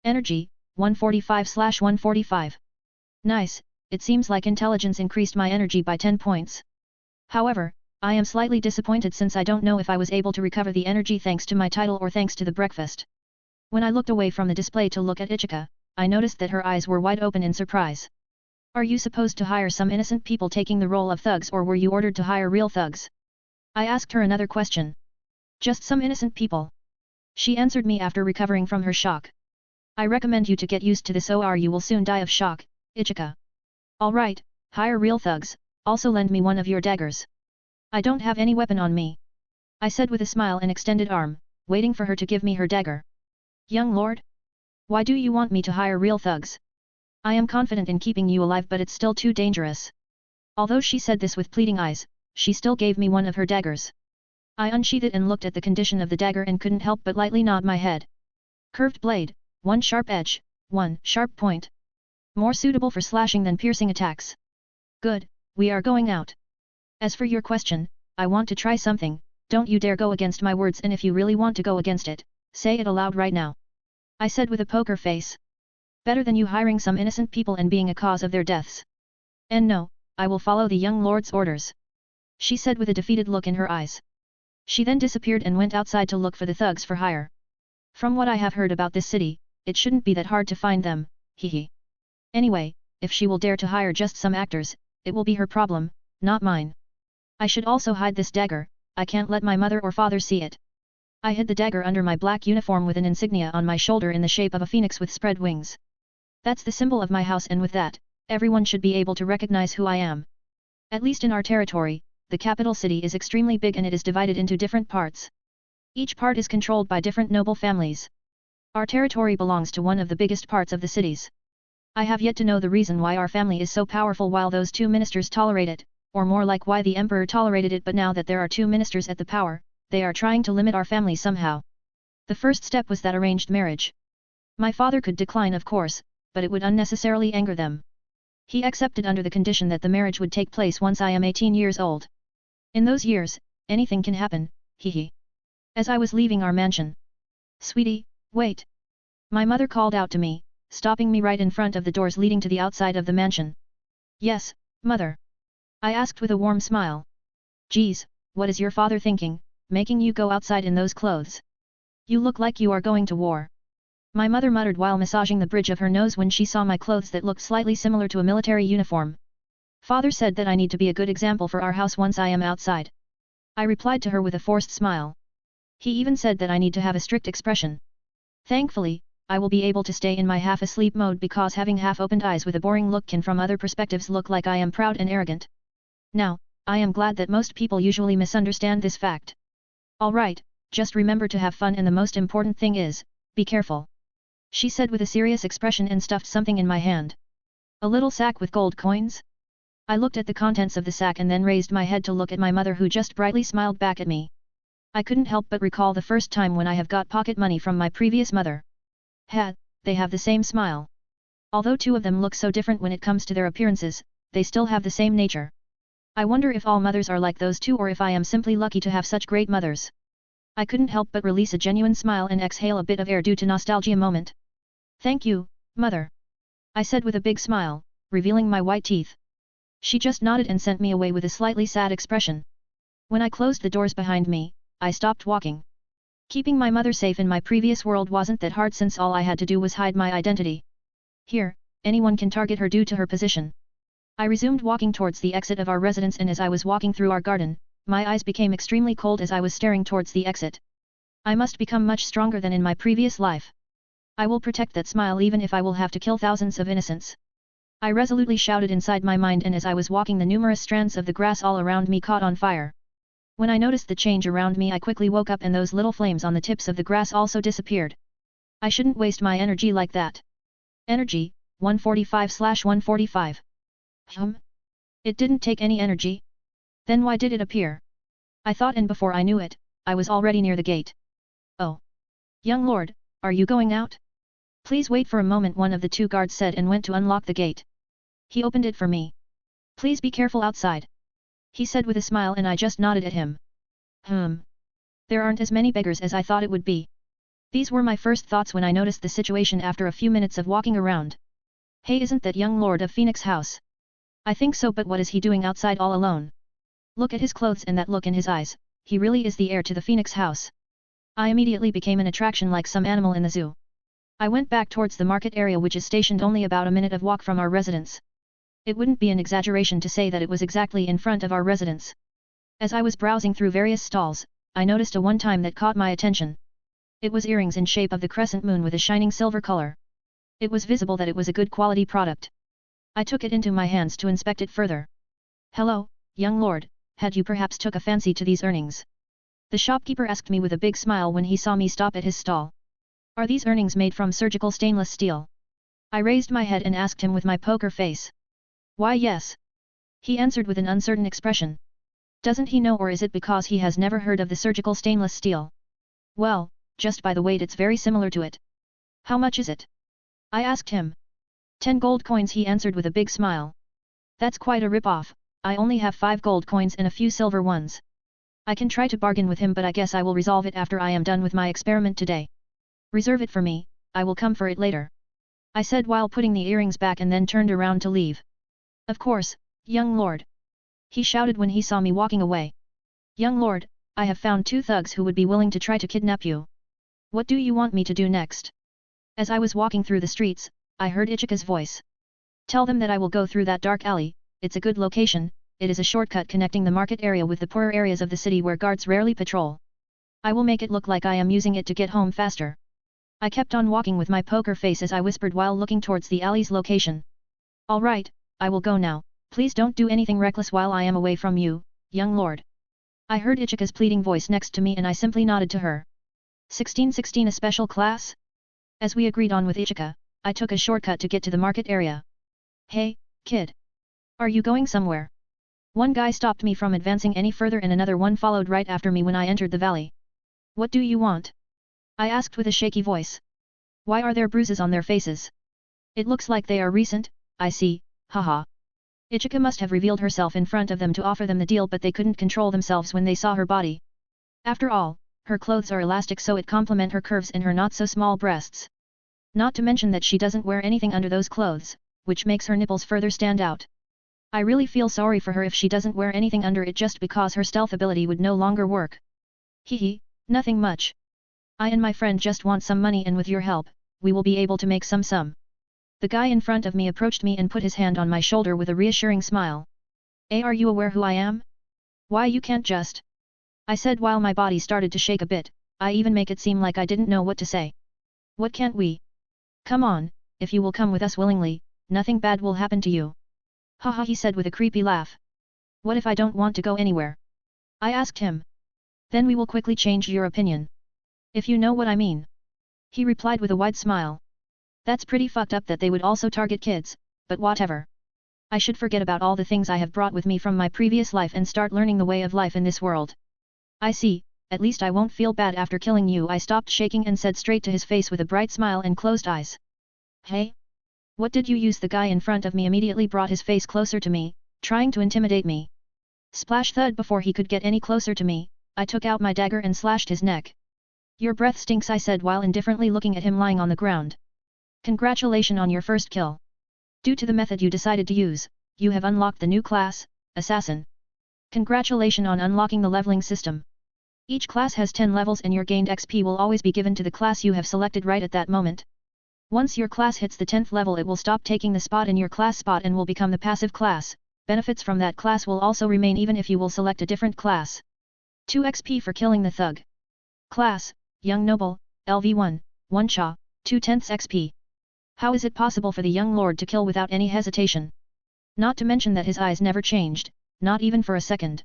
A: Energy, 145/145. Nice, it seems like intelligence increased my energy by 10 points. However, I am slightly disappointed since I don't know if I was able to recover the energy thanks to my title or thanks to the breakfast. When I looked away from the display to look at Ichika, I noticed that her eyes were wide open in surprise. Are you supposed to hire some innocent people taking the role of thugs, or were you ordered to hire real thugs? I asked her another question. Just some innocent people. She answered me after recovering from her shock. I recommend you to get used to this, or you will soon die of shock, Ichika. Alright, hire real thugs, also lend me one of your daggers. I don't have any weapon on me. I said with a smile and extended arm, waiting for her to give me her dagger. Young lord? Why do you want me to hire real thugs? I am confident in keeping you alive, but it's still too dangerous. Although she said this with pleading eyes, she still gave me one of her daggers. I unsheathed it and looked at the condition of the dagger and couldn't help but lightly nod my head. Curved blade, 1 sharp edge, 1 sharp point. More suitable for slashing than piercing attacks. Good, we are going out. As for your question, I want to try something. Don't you dare go against my words, and if you really want to go against it, say it aloud right now. I said with a poker face. Better than you hiring some innocent people and being a cause of their deaths. And no, I will follow the young lord's orders. She said with a defeated look in her eyes. She then disappeared and went outside to look for the thugs for hire. From what I have heard about this city, it shouldn't be that hard to find them, hehe. Anyway, if she will dare to hire just some actors, it will be her problem, not mine. I should also hide this dagger. I can't let my mother or father see it. I hid the dagger under my black uniform with an insignia on my shoulder in the shape of a phoenix with spread wings. That's the symbol of my house, and with that, everyone should be able to recognize who I am. At least in our territory, the capital city is extremely big and it is divided into different parts. Each part is controlled by different noble families. Our territory belongs to one of the biggest parts of the cities. I have yet to know the reason why our family is so powerful while those 2 ministers tolerate it, or more like why the emperor tolerated it, but now that there are 2 ministers at the power, they are trying to limit our family somehow. The first step was that arranged marriage. My father could decline, of course, but it would unnecessarily anger them. He accepted under the condition that the marriage would take place once I am 18 years old. In those years, anything can happen, hehe. As I was leaving our mansion. Sweetie, wait. My mother called out to me, stopping me right in front of the doors leading to the outside of the mansion. Yes, mother. I asked with a warm smile. Geez, what is your father thinking, making you go outside in those clothes? You look like you are going to war. My mother muttered while massaging the bridge of her nose when she saw my clothes that looked slightly similar to a military uniform. Father said that I need to be a good example for our house once I am outside. I replied to her with a forced smile. He even said that I need to have a strict expression. Thankfully, I will be able to stay in my half-asleep mode because having half-opened eyes with a boring look can from other perspectives look like I am proud and arrogant. Now, I am glad that most people usually misunderstand this fact. Alright, just remember to have fun, and the most important thing is, be careful. She said with a serious expression and stuffed something in my hand. A little sack with gold coins? I looked at the contents of the sack and then raised my head to look at my mother, who just brightly smiled back at me. I couldn't help but recall the first time when I have got pocket money from my previous mother. They have the same smile. Although 2 of them look so different when it comes to their appearances, they still have the same nature. I wonder if all mothers are like those 2, or if I am simply lucky to have such great mothers. I couldn't help but release a genuine smile and exhale a bit of air due to nostalgia moment. Thank you, mother. I said with a big smile, revealing my white teeth. She just nodded and sent me away with a slightly sad expression. When I closed the doors behind me, I stopped walking. Keeping my mother safe in my previous world wasn't that hard since all I had to do was hide my identity. Here, anyone can target her due to her position. I resumed walking towards the exit of our residence, and as I was walking through our garden, my eyes became extremely cold as I was staring towards the exit. I must become much stronger than in my previous life. I will protect that smile even if I will have to kill thousands of innocents. I resolutely shouted inside my mind, and as I was walking, the numerous strands of the grass all around me caught on fire. When I noticed the change around me I quickly woke up and those little flames on the tips of the grass also disappeared. I shouldn't waste my energy like that. Energy, 145/145. It didn't take any energy. Then why did it appear? I thought, and before I knew it, I was already near the gate. Oh. Young lord, are you going out? Please wait for a moment, one of the two guards said and went to unlock the gate. He opened it for me. Please be careful outside. He said with a smile and I just nodded at him. There aren't as many beggars as I thought it would be. These were my first thoughts when I noticed the situation after a few minutes of walking around. Hey, isn't that young lord of Phoenix House? I think so, but what is he doing outside all alone? Look at his clothes and that look in his eyes, he really is the heir to the Phoenix House. I immediately became an attraction like some animal in the zoo. I went back towards the market area, which is stationed only about a minute of walk from our residence. It wouldn't be an exaggeration to say that it was exactly in front of our residence. As I was browsing through various stalls, I noticed a one time that caught my attention. It was earrings in shape of the crescent moon with a shining silver color. It was visible that it was a good quality product. I took it into my hands to inspect it further. Hello, young lord, had you perhaps took a fancy to these earrings? The shopkeeper asked me with a big smile when he saw me stop at his stall. Are these earrings made from surgical stainless steel? I raised my head and asked him with my poker face. Why yes. He answered with an uncertain expression. Doesn't he know, or is it because he has never heard of the surgical stainless steel? Well, just by the weight it's very similar to it. How much is it? I asked him. 10 gold coins, he answered with a big smile. That's quite a rip-off. I only have 5 gold coins and a few silver ones. I can try to bargain with him, but I guess I will resolve it after I am done with my experiment today. Reserve it for me, I will come for it later. I said while putting the earrings back and then turned around to leave. Of course, young lord. He shouted when he saw me walking away. Young lord, I have found 2 thugs who would be willing to try to kidnap you. What do you want me to do next? As I was walking through the streets, I heard Ichika's voice. Tell them that I will go through that dark alley, it's a good location, it is a shortcut connecting the market area with the poorer areas of the city where guards rarely patrol. I will make it look like I am using it to get home faster. I kept on walking with my poker face as I whispered while looking towards the alley's location. Alright, I will go now, please don't do anything reckless while I am away from you, young lord. I heard Ichika's pleading voice next to me and I simply nodded to her. 1616 a special class? As we agreed on with Ichika, I took a shortcut to get to the market area. Hey, kid. Are you going somewhere? One guy stopped me from advancing any further and another one followed right after me when I entered the valley. What do you want? I asked with a shaky voice. Why are there bruises on their faces? It looks like they are recent, I see, haha. Ichika must have revealed herself in front of them to offer them the deal, but they couldn't control themselves when they saw her body. After all, her clothes are elastic so it complement her curves and her not so small breasts. Not to mention that she doesn't wear anything under those clothes, which makes her nipples further stand out. I really feel sorry for her if she doesn't wear anything under it just because her stealth ability would no longer work. Hehe, nothing much. I and my friend just want some money and with your help, we will be able to make some sum. The guy in front of me approached me and put his hand on my shoulder with a reassuring smile. Are you aware who I am? Why you can't just... I said while my body started to shake a bit, I even make it seem like I didn't know what to say. What can't we? Come on, if you will come with us willingly, nothing bad will happen to you. Haha, he said with a creepy laugh. What if I don't want to go anywhere? I asked him. Then we will quickly change your opinion. If you know what I mean. He replied with a wide smile. That's pretty fucked up that they would also target kids, but whatever. I should forget about all the things I have brought with me from my previous life and start learning the way of life in this world. I see, at least I won't feel bad after killing you. I stopped shaking and said straight to his face with a bright smile and closed eyes. Hey? What did you use? The guy in front of me immediately brought his face closer to me, trying to intimidate me. Splash thud! Before he could get any closer to me, I took out my dagger and slashed his neck. Your breath stinks, I said while indifferently looking at him lying on the ground. Congratulations on your first kill. Due to the method you decided to use, you have unlocked the new class, Assassin. Congratulations on unlocking the leveling system. Each class has 10 levels and your gained XP will always be given to the class you have selected right at that moment. Once your class hits the 10th level it will stop taking the spot in your class spot and will become the passive class. Benefits from that class will also remain even if you will select a different class. 2 XP for killing the thug. Class, Young Noble, LV1, 1 Cha, 2/10 XP. How is it possible for the young lord to kill without any hesitation? Not to mention that his eyes never changed, not even for a second.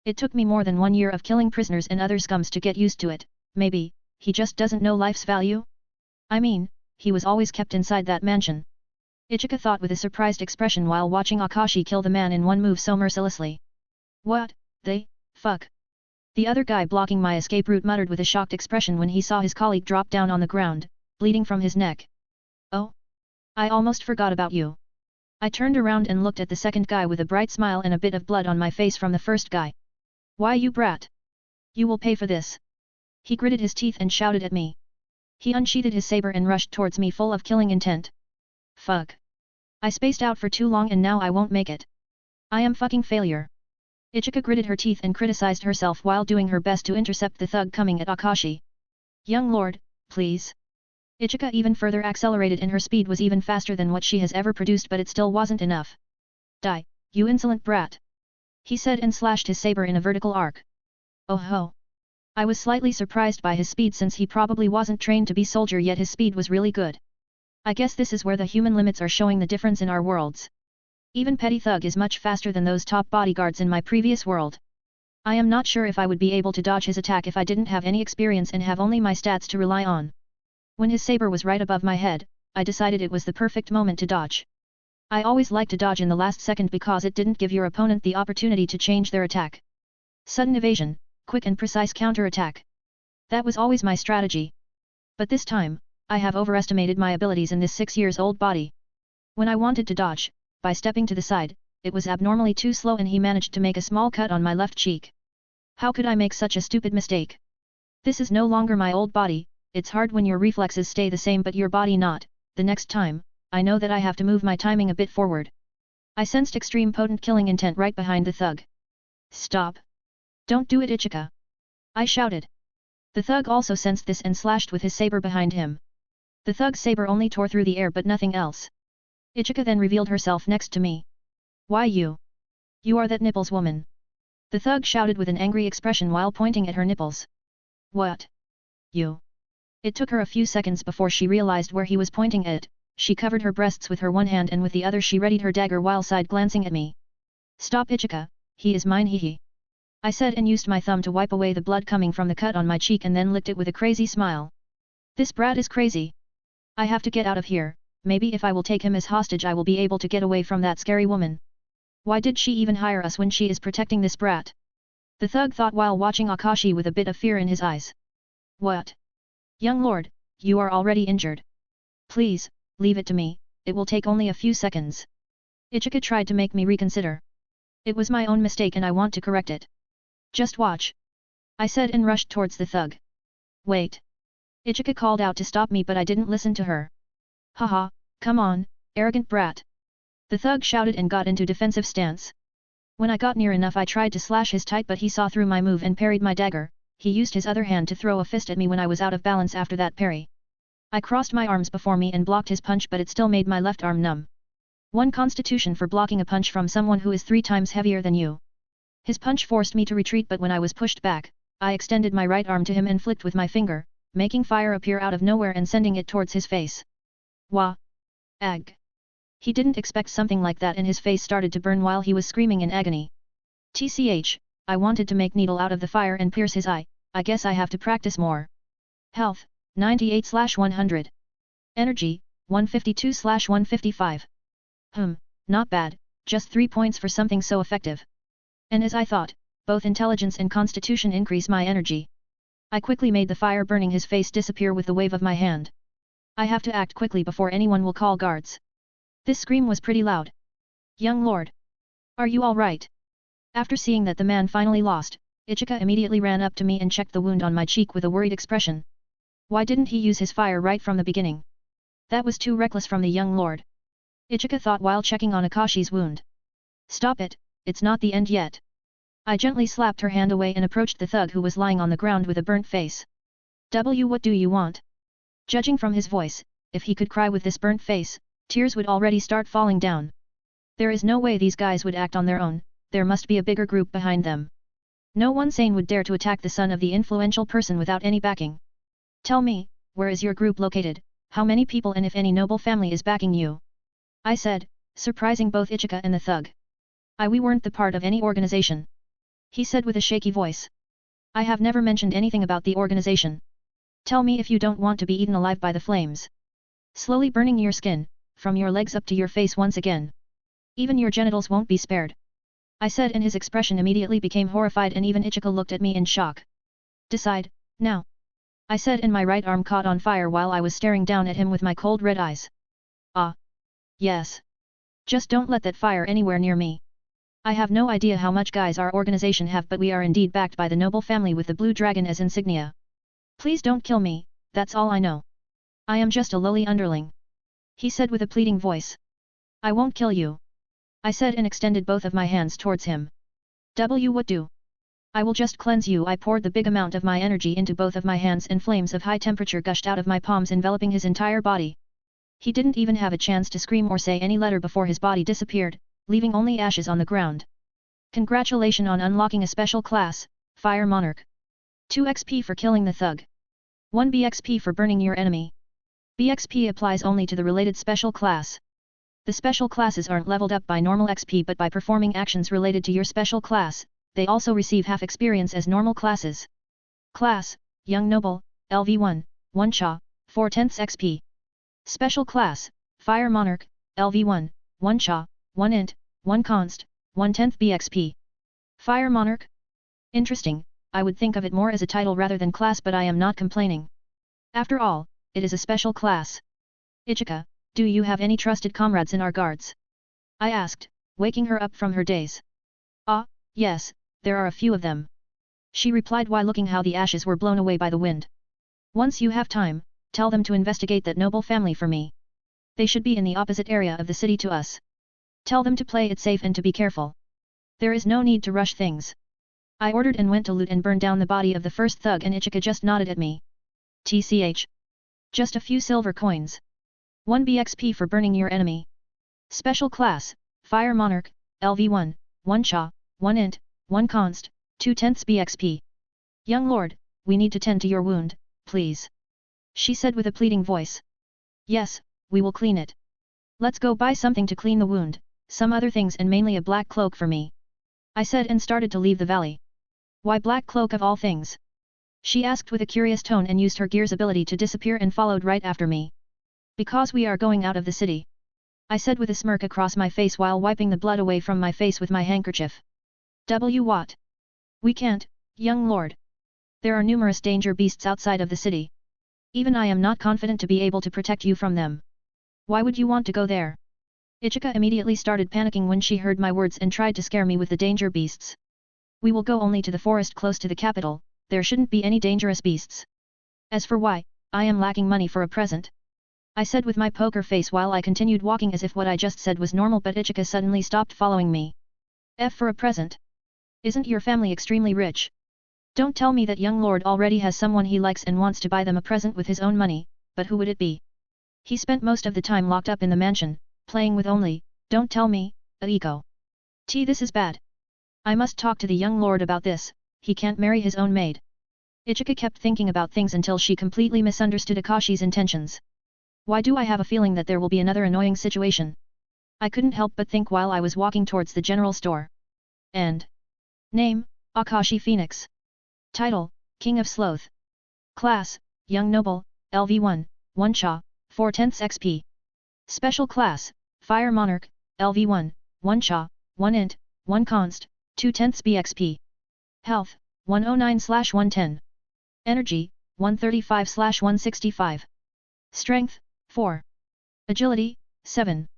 A: It took me more than 1 year of killing prisoners and other scums to get used to it. Maybe, he just doesn't know life's value? I mean, he was always kept inside that mansion. Ichika thought with a surprised expression while watching Akashi kill the man in one move so mercilessly. What, fuck? The other guy blocking my escape route muttered with a shocked expression when he saw his colleague drop down on the ground, bleeding from his neck. Oh? I almost forgot about you. I turned around and looked at the second guy with a bright smile and a bit of blood on my face from the first guy. Why you brat? You will pay for this. He gritted his teeth and shouted at me. He unsheathed his saber and rushed towards me full of killing intent. Fuck. I spaced out for too long and now I won't make it. I am fucking failure. Ichika gritted her teeth and criticized herself while doing her best to intercept the thug coming at Akashi. Young lord, please. Ichika even further accelerated and her speed was even faster than what she has ever produced, but it still wasn't enough. Die, you insolent brat. He said and slashed his saber in a vertical arc. Oh ho. I was slightly surprised by his speed since he probably wasn't trained to be soldier, yet his speed was really good. I guess this is where the human limits are showing the difference in our worlds. Even petty thug is much faster than those top bodyguards in my previous world. I am not sure if I would be able to dodge his attack if I didn't have any experience and have only my stats to rely on. When his saber was right above my head, I decided it was the perfect moment to dodge. I always like to dodge in the last second because it didn't give your opponent the opportunity to change their attack. Sudden evasion, quick and precise counter-attack. That was always my strategy. But this time, I have overestimated my abilities in this 6-year-old body. When I wanted to dodge, by stepping to the side, it was abnormally too slow and he managed to make a small cut on my left cheek. How could I make such a stupid mistake? This is no longer my old body. It's hard when your reflexes stay the same but your body not. The next time, I know that I have to move my timing a bit forward. I sensed extreme potent killing intent right behind the thug. Stop. Don't do it, Ichika. I shouted. The thug also sensed this and slashed with his saber behind him. The thug's saber only tore through the air but nothing else. Ichika then revealed herself next to me. Why you? You are that nipples woman. The thug shouted with an angry expression while pointing at her nipples. What? You? It took her a few seconds before she realized where he was pointing at. She covered her breasts with her one hand and with the other she readied her dagger while side-glancing at me. Stop, Ichika, he is mine, hee. I said and used my thumb to wipe away the blood coming from the cut on my cheek and then licked it with a crazy smile. This brat is crazy. I have to get out of here. Maybe if I will take him as hostage I will be able to get away from that scary woman. Why did she even hire us when she is protecting this brat? The thug thought while watching Akashi with a bit of fear in his eyes. What? Young lord, you are already injured. Please, leave it to me, it will take only a few seconds. Ichika tried to make me reconsider. It was my own mistake and I want to correct it. Just watch. I said and rushed towards the thug. Wait. Ichika called out to stop me but I didn't listen to her. Haha, come on, arrogant brat. The thug shouted and got into defensive stance. When I got near enough I tried to slash his tight but he saw through my move and parried my dagger. He used his other hand to throw a fist at me when I was out of balance after that parry. I crossed my arms before me and blocked his punch but it still made my left arm numb. 1 constitution for blocking a punch from someone who is 3 times heavier than you. His punch forced me to retreat but when I was pushed back, I extended my right arm to him and flicked with my finger, making fire appear out of nowhere and sending it towards his face. Wah! Ag! He didn't expect something like that and his face started to burn while he was screaming in agony. TCH, I wanted to make needle out of the fire and pierce his eye. I guess I have to practice more. Health, 98/100. Energy, 152/155. Not bad, just 3 points for something so effective. And as I thought, both intelligence and constitution increase my energy. I quickly made the fire burning his face disappear with the wave of my hand. I have to act quickly before anyone will call guards. This scream was pretty loud. Young lord. Are you alright? After seeing that the man finally lost, Ichika immediately ran up to me and checked the wound on my cheek with a worried expression. Why didn't he use his fire right from the beginning? That was too reckless from the young lord. Ichika thought while checking on Akashi's wound. Stop it, it's not the end yet. I gently slapped her hand away and approached the thug who was lying on the ground with a burnt face. What do you want? Judging from his voice, if he could cry with this burnt face, tears would already start falling down. There is no way these guys would act on their own, there must be a bigger group behind them. No one sane would dare to attack the son of the influential person without any backing. Tell me, where is your group located, how many people and if any noble family is backing you? I said, surprising both Ichika and the thug. We weren't the part of any organization. he said with a shaky voice. I have never mentioned anything about the organization. Tell me if you don't want to be eaten alive by the flames. Slowly burning your skin, from your legs up to your face once again. Even your genitals won't be spared. I said, and his expression immediately became horrified, and even Ichika looked at me in shock. Decide, now. I said, and my right arm caught on fire while I was staring down at him with my cold red eyes. Ah. Yes. Just don't let that fire anywhere near me. I have no idea how much guys our organization have, but we are indeed backed by the noble family with the blue dragon as insignia. Please don't kill me, that's all I know. I am just a lowly underling. He said with a pleading voice. I won't kill you. I said and extended both of my hands towards him. What do? I will just cleanse you. I poured the big amount of my energy into both of my hands, and flames of high temperature gushed out of my palms, enveloping his entire body. He didn't even have a chance to scream or say any letter before his body disappeared, leaving only ashes on the ground. Congratulations on unlocking a special class, Fire Monarch. 2 XP for killing the thug. 1 BXP for burning your enemy. BXP applies only to the related special class. The special classes aren't leveled up by normal XP but by performing actions related to your special class. They also receive half experience as normal classes. Class, Young Noble, LV1, 1 Cha, 4/10 XP. Special class, Fire Monarch, LV1, 1 Cha, 1 Int, 1 Const, 1/10 BXP. Fire Monarch? Interesting, I would think of it more as a title rather than class, but I am not complaining. After all, it is a special class. Ichika, do you have any trusted comrades in our guards? I asked, waking her up from her daze. Ah, yes, there are a few of them. She replied while looking how the ashes were blown away by the wind. Once you have time, tell them to investigate that noble family for me. They should be in the opposite area of the city to us. Tell them to play it safe and to be careful. There is no need to rush things. I ordered and went to loot and burn down the body of the first thug, and Ichika just nodded at me. TCH. Just a few silver coins. 1 BXP for burning your enemy. Special class, Fire Monarch, LV1, 1 Cha, 1 Int, 1 Const, 2/10 BXP. Young lord, we need to tend to your wound, please. She said with a pleading voice. Yes, we will clean it. Let's go buy something to clean the wound, some other things, and mainly a black cloak for me. I said and started to leave the valley. Why black cloak of all things? She asked with a curious tone and used her gear's ability to disappear and followed right after me. Because we are going out of the city. I said with a smirk across my face while wiping the blood away from my face with my handkerchief. What? We can't, young lord. There are numerous danger beasts outside of the city. Even I am not confident to be able to protect you from them. Why would you want to go there? Ichika immediately started panicking when she heard my words and tried to scare me with the danger beasts. We will go only to the forest close to the capital, there shouldn't be any dangerous beasts. As for why, I am lacking money for a present. I said with my poker face while I continued walking as if what I just said was normal, but Ichika suddenly stopped following me. For a present? Isn't your family extremely rich? Don't tell me that young lord already has someone he likes and wants to buy them a present with his own money, but who would it be? He spent most of the time locked up in the mansion, playing with only, don't tell me, Aiko. This is bad. I must talk to the young lord about this, he can't marry his own maid. Ichika kept thinking about things until she completely misunderstood Akashi's intentions. Why do I have a feeling that there will be another annoying situation? I couldn't help but think while I was walking towards the general store. And name, Akashi Phoenix. Title, King of Sloth. Class, Young Noble, LV1, 1 Cha, 4/10 XP. Special class, Fire Monarch, LV1, 1 Cha, 1 Int, 1 Const, 2/10 BXP. Health, 109/110. Energy, 135/165. Strength, 4. Agility, 7.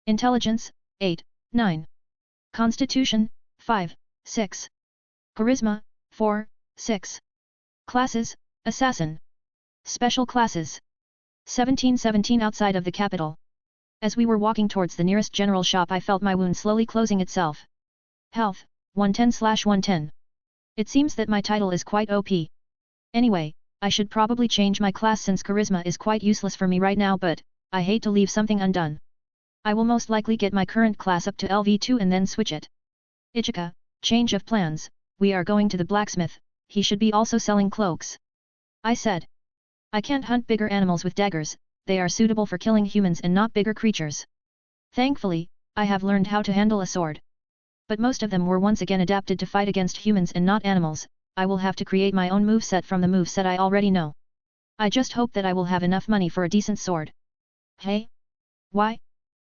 A: Intelligence, 8, 9. Constitution, 5, 6. Charisma, 4, 6. Classes, Assassin. Special classes. 1717 outside of the capital. As we were walking towards the nearest general shop, I felt my wound slowly closing itself. Health, 110/110. It seems that my title is quite OP. Anyway, I should probably change my class since charisma is quite useless for me right now, but I hate to leave something undone. I will most likely get my current class up to LV2 and then switch it. Ichika, change of plans, we are going to the blacksmith, he should be also selling cloaks. I said. I can't hunt bigger animals with daggers, they are suitable for killing humans and not bigger creatures. Thankfully, I have learned how to handle a sword. But most of them were once again adapted to fight against humans and not animals. I will have to create my own moveset from the moveset I already know. I just hope that I will have enough money for a decent sword. Hey? Why?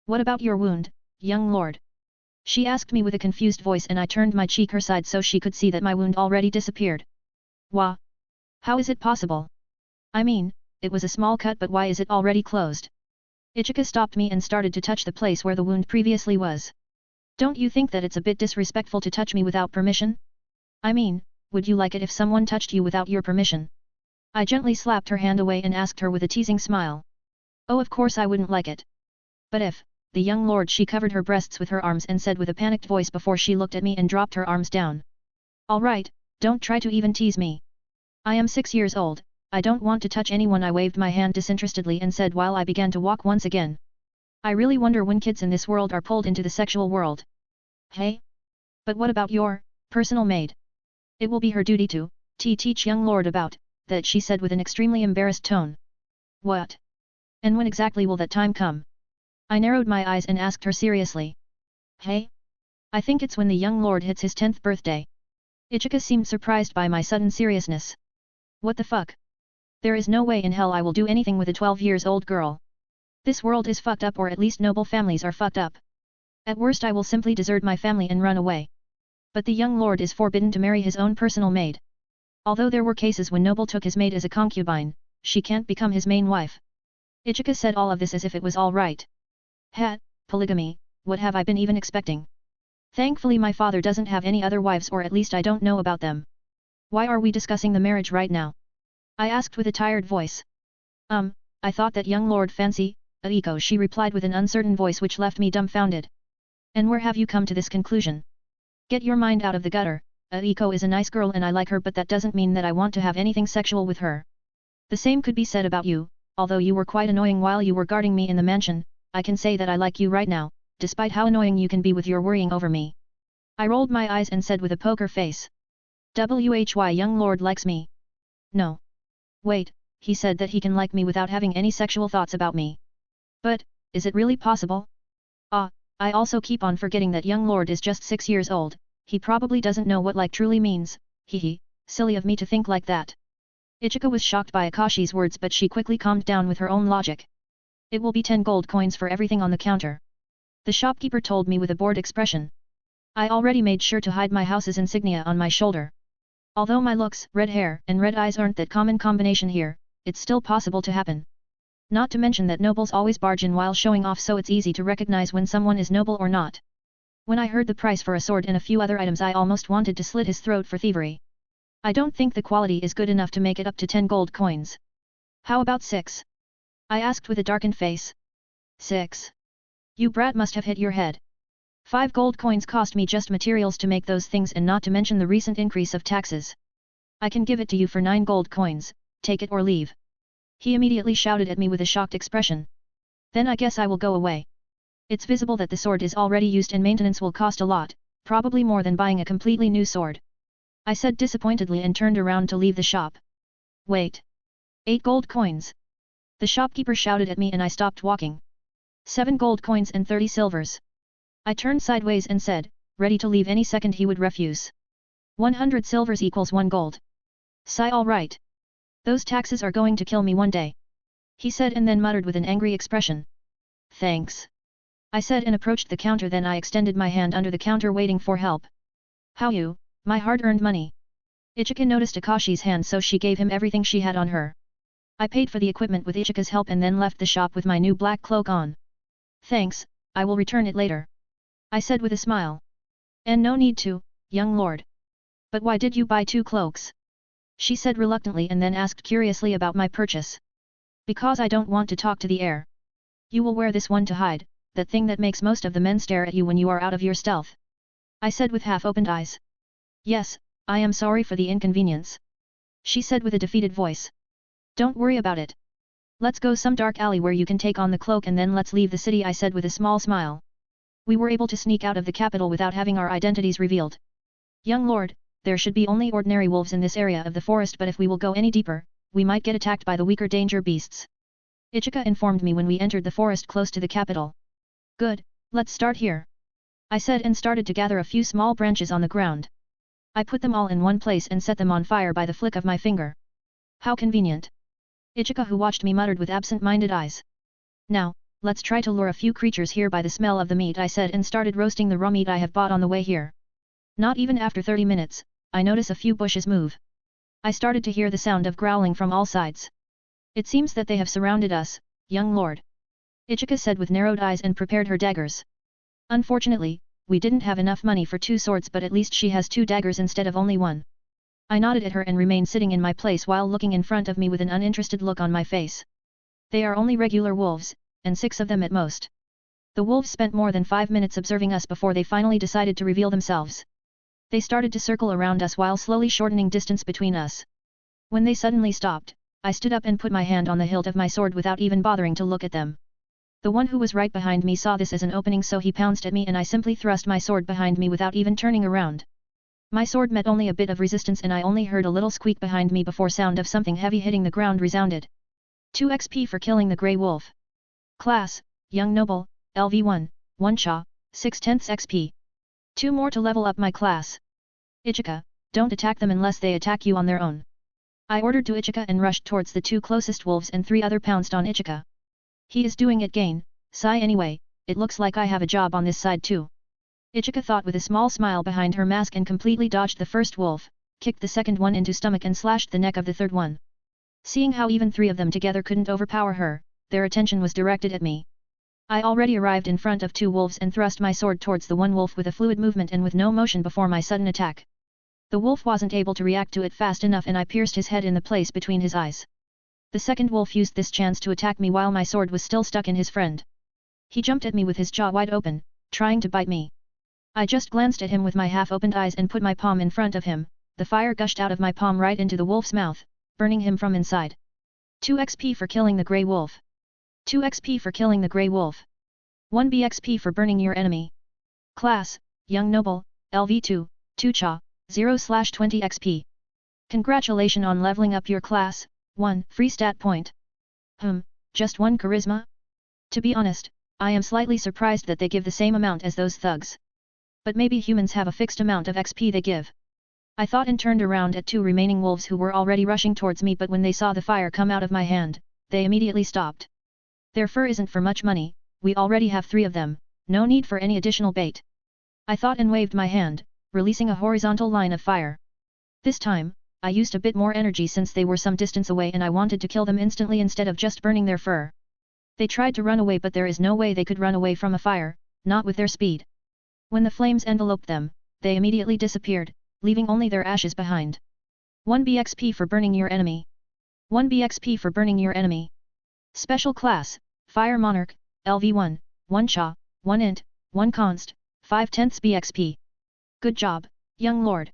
A: What about your wound, young lord? She asked me with a confused voice and I turned my cheek her side so she could see that my wound already disappeared. Wah! How is it possible? I mean, it was a small cut but why is it already closed? Ichika stopped me and started to touch the place where the wound previously was. Don't you think that it's a bit disrespectful to touch me without permission? I mean, would you like it if someone touched you without your permission? I gently slapped her hand away and asked her with a teasing smile. Oh, of course I wouldn't like it. But if, the young lord, she covered her breasts with her arms and said with a panicked voice before she looked at me and dropped her arms down. Alright, don't try to even tease me. I am 6 years old, I don't want to touch anyone. I waved my hand disinterestedly and said while I began to walk once again. I really wonder when kids in this world are pulled into the sexual world. Hey? But what about your personal maid? It will be her duty to teach young lord about that, she said with an extremely embarrassed tone. What? And when exactly will that time come? I narrowed my eyes and asked her seriously. Hey? I think it's when the young lord hits his 10th birthday. Ichika seemed surprised by my sudden seriousness. What the fuck? There is no way in hell I will do anything with a 12 years old girl. This world is fucked up, or at least noble families are fucked up. At worst I will simply desert my family and run away. But the young lord is forbidden to marry his own personal maid. Although there were cases when noble took his maid as a concubine, she can't become his main wife. Ichika said all of this as if it was all right. Ha, polygamy, what have I been even expecting? Thankfully my father doesn't have any other wives, or at least I don't know about them. Why are we discussing the marriage right now? I asked with a tired voice. I thought that young lord fancy, Aiko, she replied with an uncertain voice which left me dumbfounded. And where have you come to this conclusion? Get your mind out of the gutter. Aiko is a nice girl and I like her, but that doesn't mean that I want to have anything sexual with her. The same could be said about you, although you were quite annoying while you were guarding me in the mansion. I can say that I like you right now, despite how annoying you can be with your worrying over me. I rolled my eyes and said with a poker face. Why young lord likes me? No. Wait, he said that he can like me without having any sexual thoughts about me. But, is it really possible? I also keep on forgetting that young lord is just 6 years old, he probably doesn't know what like truly means, hee, silly of me to think like that. Ichika was shocked by Akashi's words, but she quickly calmed down with her own logic. It will be 10 gold coins for everything on the counter. The shopkeeper told me with a bored expression. I already made sure to hide my house's insignia on my shoulder. Although my looks, red hair and red eyes aren't that common combination here, it's still possible to happen. Not to mention that nobles always barge in while showing off, so it's easy to recognize when someone is noble or not. When I heard the price for a sword and a few other items, I almost wanted to slit his throat for thievery. I don't think the quality is good enough to make it up to 10 gold coins. How about 6? I asked with a darkened face. 6? You brat must have hit your head. 5 gold coins cost me just materials to make those things, and not to mention the recent increase of taxes. I can give it to you for 9 gold coins, take it or leave. He immediately shouted at me with a shocked expression. Then I guess I will go away. It's visible that the sword is already used and maintenance will cost a lot, probably more than buying a completely new sword. I said disappointedly and turned around to leave the shop. Wait. 8 gold coins. The shopkeeper shouted at me and I stopped walking. 7 gold coins and 30 silvers. I turned sideways and said, ready to leave any second he would refuse. 100 silvers equals 1 gold. Sigh, all right. Those taxes are going to kill me one day. He said and then muttered with an angry expression. Thanks. I said and approached the counter, then I extended my hand under the counter waiting for help. How you, my hard-earned money. Ichika noticed Akashi's hand, so she gave him everything she had on her. I paid for the equipment with Ichika's help and then left the shop with my new black cloak on. Thanks, I will return it later. I said with a smile. And no need to, young lord. But why did you buy 2 cloaks? She said reluctantly and then asked curiously about my purchase. Because I don't want to talk to the air. You will wear this one to hide, that thing that makes most of the men stare at you when you are out of your stealth. I said with half-opened eyes. Yes, I am sorry for the inconvenience. She said with a defeated voice. Don't worry about it. Let's go some dark alley where you can take on the cloak and then let's leave the city, I said with a small smile. We were able to sneak out of the capital without having our identities revealed. Young lord, there should be only ordinary wolves in this area of the forest, but if we will go any deeper, we might get attacked by the weaker danger beasts. Ichika informed me when we entered the forest close to the capital. Good, let's start here. I said and started to gather a few small branches on the ground. I put them all in one place and set them on fire by the flick of my finger. How convenient. Ichika, who watched me, muttered with absent-minded eyes. Now, let's try to lure a few creatures here by the smell of the meat, I said, and started roasting the raw meat I have bought on the way here. Not even after 30 minutes, I notice a few bushes move. I started to hear the sound of growling from all sides. It seems that they have surrounded us, young lord. Ichika said with narrowed eyes and prepared her daggers. Unfortunately, we didn't have enough money for 2 swords, but at least she has 2 daggers instead of only 1. I nodded at her and remained sitting in my place while looking in front of me with an uninterested look on my face. They are only regular wolves, and 6 of them at most. The wolves spent more than 5 minutes observing us before they finally decided to reveal themselves. They started to circle around us while slowly shortening distance between us. When they suddenly stopped, I stood up and put my hand on the hilt of my sword without even bothering to look at them. The one who was right behind me saw this as an opening, so he pounced at me and I simply thrust my sword behind me without even turning around. My sword met only a bit of resistance and I only heard a little squeak behind me before sound of something heavy hitting the ground resounded. 2 XP for killing the Grey Wolf. Class, Young Noble, LV1, 1 Cha, 6/10 XP. 2 more to level up my class. Ichika, don't attack them unless they attack you on their own. I ordered to Ichika and rushed towards the 2 closest wolves, and 3 other pounced on Ichika. He is doing it again, sigh anyway, it looks like I have a job on this side too. Ichika thought with a small smile behind her mask and completely dodged the first wolf, kicked the second one into stomach and slashed the neck of the third one. Seeing how even 3 of them together couldn't overpower her, their attention was directed at me. I already arrived in front of 2 wolves and thrust my sword towards the one wolf with a fluid movement and with no motion before my sudden attack. The wolf wasn't able to react to it fast enough and I pierced his head in the place between his eyes. The second wolf used this chance to attack me while my sword was still stuck in his friend. He jumped at me with his jaw wide open, trying to bite me. I just glanced at him with my half-opened eyes and put my palm in front of him. The fire gushed out of my palm right into the wolf's mouth, burning him from inside. 2 XP for killing the Grey Wolf. 2 XP for killing the Grey Wolf. 1 BXP for burning your enemy. Class, Young Noble, LV2, 2 Cha, 0/20 XP. Congratulations on leveling up your class, 1 free stat point. Just 1 charisma? To be honest, I am slightly surprised that they give the same amount as those thugs. But maybe humans have a fixed amount of XP they give. I thought and turned around at 2 remaining wolves who were already rushing towards me, but when they saw the fire come out of my hand, they immediately stopped. Their fur isn't for much money, we already have 3 of them, no need for any additional bait. I thought and waved my hand, releasing a horizontal line of fire. This time, I used a bit more energy since they were some distance away and I wanted to kill them instantly instead of just burning their fur. They tried to run away, but there is no way they could run away from a fire, not with their speed. When the flames enveloped them, they immediately disappeared, leaving only their ashes behind. 1 BXP for burning your enemy. 1 BXP for burning your enemy. Special class, Fire Monarch, LV1, 1 Cha, 1 Int, 1 Const, 5/10 BXP. Good job, young lord.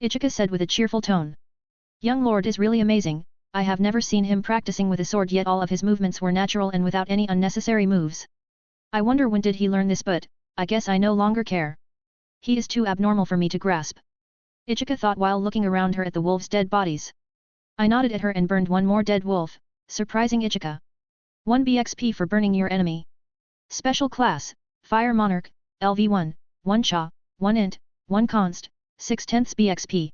A: Ichika said with a cheerful tone. Young lord is really amazing, I have never seen him practicing with a sword yet. All of his movements were natural and without any unnecessary moves. I wonder when did he learn this, but I guess I no longer care. He is too abnormal for me to grasp. Ichika thought while looking around her at the wolves' dead bodies. I nodded at her and burned 1 more dead wolf, surprising Ichika. 1 BXP for burning your enemy. Special class, Fire Monarch, LV1, 1 Cha, 1 Int, 1 Const, 6/10 BXP.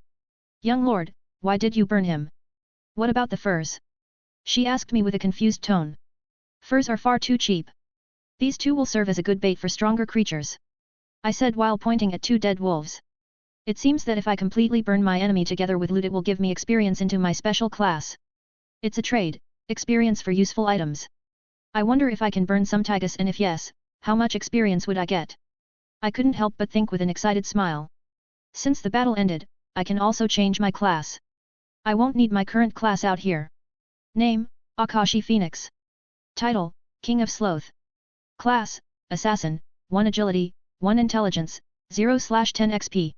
A: Young lord, why did you burn him? What about the furs? She asked me with a confused tone. Furs are far too cheap. These 2 will serve as a good bait for stronger creatures. I said while pointing at 2 dead wolves. It seems that if I completely burn my enemy together with loot, it will give me experience into my special class. It's a trade, experience for useful items. I wonder if I can burn some Tygus, and if yes, how much experience would I get? I couldn't help but think with an excited smile. Since the battle ended, I can also change my class. I won't need my current class out here. Name, Akashi Phoenix. Title, King of Sloth. Class, Assassin, 1 Agility, 1 Intelligence, 0/10 XP.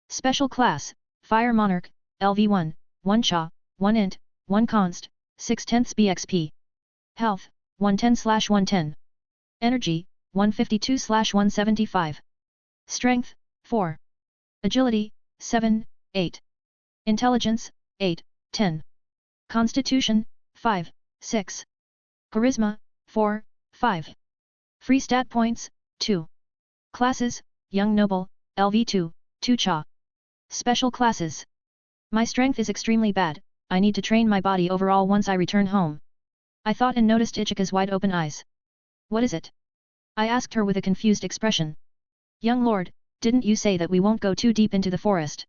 A: Special class, Fire Monarch, LV1, 1 Cha, 1 Int, 1 Const, 6/10 BXP. Health, 110/110. Energy, 152/175. Strength, 4. Agility, 7, 8. Intelligence, 8, 10. Constitution, 5, 6. Charisma, 4, 5. Free stat points, 2. Classes, Young Noble, LV2, 2 Cha. Special classes. My strength is extremely bad, I need to train my body overall once I return home. I thought and noticed Ichika's wide-open eyes. What is it? I asked her with a confused expression. Young lord, didn't you say that we won't go too deep into the forest?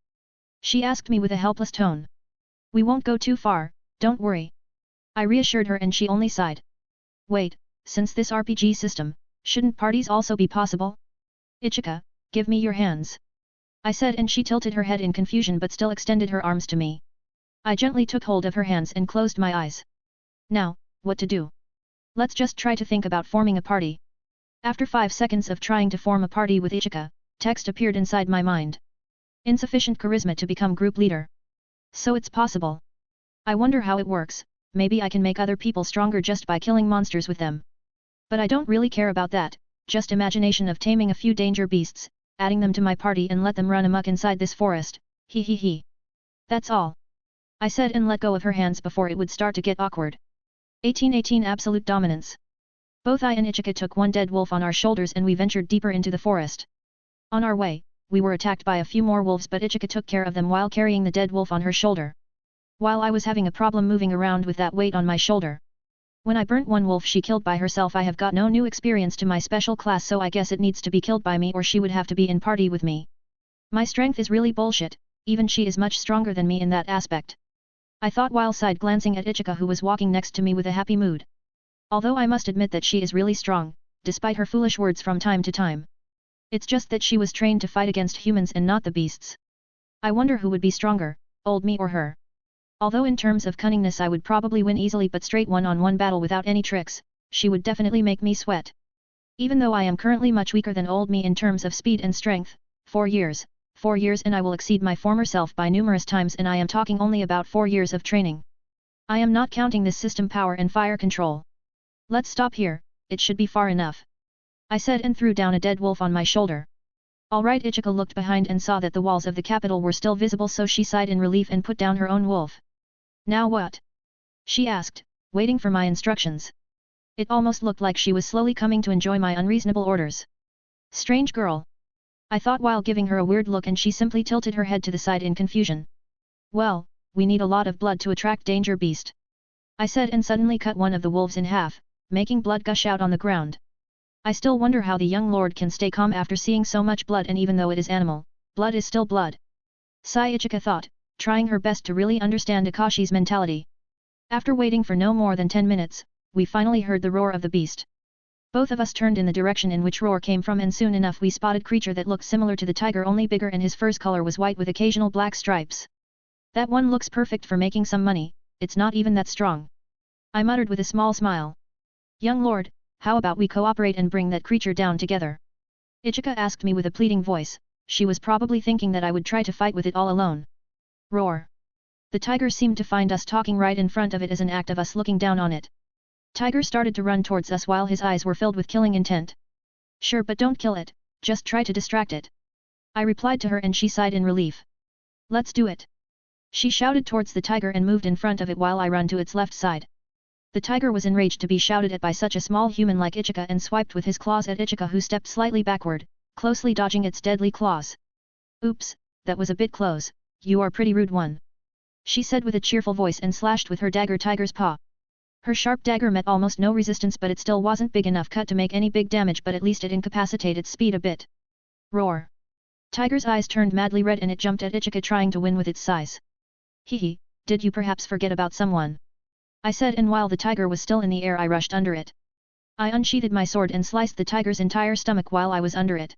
A: She asked me with a helpless tone. We won't go too far, don't worry. I reassured her and she only sighed. Wait, since this RPG system, shouldn't parties also be possible? Ichika, give me your hands. I said and she tilted her head in confusion but still extended her arms to me. I gently took hold of her hands and closed my eyes. Now, what to do? Let's just try to think about forming a party. After 5 seconds of trying to form a party with Ichika, text appeared inside my mind. Insufficient charisma to become group leader. So it's possible. I wonder how it works, maybe I can make other people stronger just by killing monsters with them. But I don't really care about that, just imagination of taming a few danger beasts, adding them to my party and let them run amok inside this forest, hee hee hee. That's all. I said and let go of her hands before it would start to get awkward. 1818 Absolute Dominance. Both I and Ichika took one dead wolf on our shoulders and we ventured deeper into the forest. On our way, we were attacked by a few more wolves but Ichika took care of them while carrying the dead wolf on her shoulder. While I was having a problem moving around with that weight on my shoulder. When I burnt one wolf she killed by herself. I have got no new experience to my special class so I guess it needs to be killed by me or she would have to be in party with me. My strength is really bullshit, even she is much stronger than me in that aspect. I thought while side glancing at Ichika who was walking next to me with a happy mood. Although I must admit that she is really strong, despite her foolish words from time to time. It's just that she was trained to fight against humans and not the beasts. I wonder who would be stronger, old me or her. Although in terms of cunningness I would probably win easily but straight one-on-one battle without any tricks, she would definitely make me sweat. Even though I am currently much weaker than old me in terms of speed and strength, 4 years and I will exceed my former self by numerous times and I am talking only about 4 years of training. I am not counting this system power and fire control. Let's stop here, it should be far enough. I said and threw down a dead wolf on my shoulder. Alright, Ichika looked behind and saw that the walls of the capital were still visible so she sighed in relief and put down her own wolf. Now what? She asked, waiting for my instructions. It almost looked like she was slowly coming to enjoy my unreasonable orders. Strange girl. I thought while giving her a weird look and she simply tilted her head to the side in confusion. Well, we need a lot of blood to attract danger beast. I said and suddenly cut one of the wolves in half, making blood gush out on the ground. I still wonder how the young lord can stay calm after seeing so much blood and even though it is animal, blood is still blood. Sai Ichika thought, trying her best to really understand Akashi's mentality. After waiting for no more than 10 minutes, we finally heard the roar of the beast. Both of us turned in the direction in which roar came from and soon enough we spotted creature that looked similar to the tiger only bigger and his fur's color was white with occasional black stripes. That one looks perfect for making some money, it's not even that strong. I muttered with a small smile. Young lord, how about we cooperate and bring that creature down together? Ichika asked me with a pleading voice, she was probably thinking that I would try to fight with it all alone. Roar. The tiger seemed to find us talking right in front of it as an act of us looking down on it. Tiger started to run towards us while his eyes were filled with killing intent. Sure, but don't kill it, just try to distract it. I replied to her and she sighed in relief. Let's do it. She shouted towards the tiger and moved in front of it while I ran to its left side. The tiger was enraged to be shouted at by such a small human like Ichika and swiped with his claws at Ichika who stepped slightly backward, closely dodging its deadly claws. Oops, that was a bit close, you are pretty rude one. She said with a cheerful voice and slashed with her dagger tiger's paw. Her sharp dagger met almost no resistance but it still wasn't big enough cut to make any big damage but at least it incapacitated its speed a bit. Roar. Tiger's eyes turned madly red and it jumped at Ichika trying to win with its size. Hehe, did you perhaps forget about someone? I said and while the tiger was still in the air I rushed under it. I unsheathed my sword and sliced the tiger's entire stomach while I was under it.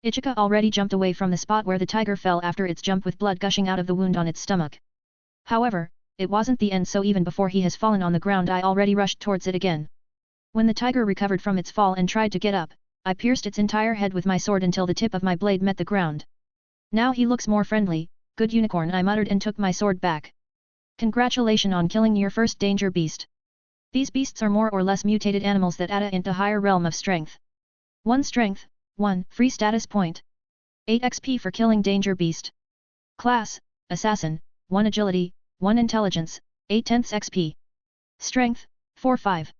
A: Ichika already jumped away from the spot where the tiger fell after its jump with blood gushing out of the wound on its stomach. However, it wasn't the end so even before he has fallen on the ground I already rushed towards it again. When the tiger recovered from its fall and tried to get up, I pierced its entire head with my sword until the tip of my blade met the ground. Now he looks more friendly, good unicorn I muttered and took my sword back. Congratulations on killing your first danger beast. These beasts are more or less mutated animals that add into higher realm of strength. 1 strength, 1 free status point. 8 XP for killing danger beast. Class, assassin, 1 agility, 1 intelligence, 8/10 XP. Strength, 4/5.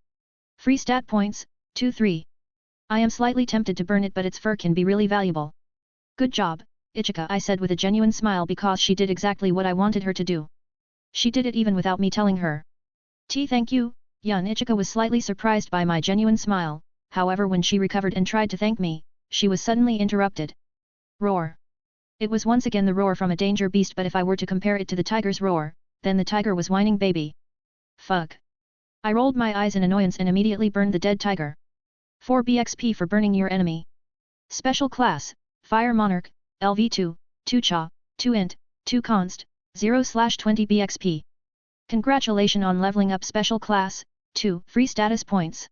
A: Free stat points, 2/3. I am slightly tempted to burn it but its fur can be really valuable. Good job, Ichika, I said with a genuine smile because she did exactly what I wanted her to do. She did it even without me telling her. Thank you, Yun. Ichika was slightly surprised by my genuine smile, however when she recovered and tried to thank me, she was suddenly interrupted. Roar. It was once again the roar from a danger beast, but if I were to compare it to the tiger's roar, then the tiger was whining baby. Fuck. I rolled my eyes in annoyance and immediately burned the dead tiger. 4 BXP for burning your enemy. Special class, Fire Monarch, LV2, 2 Cha, 2 Int, 2 Const, 0/20 BXP. Congratulations on leveling up special class, 2 free status points.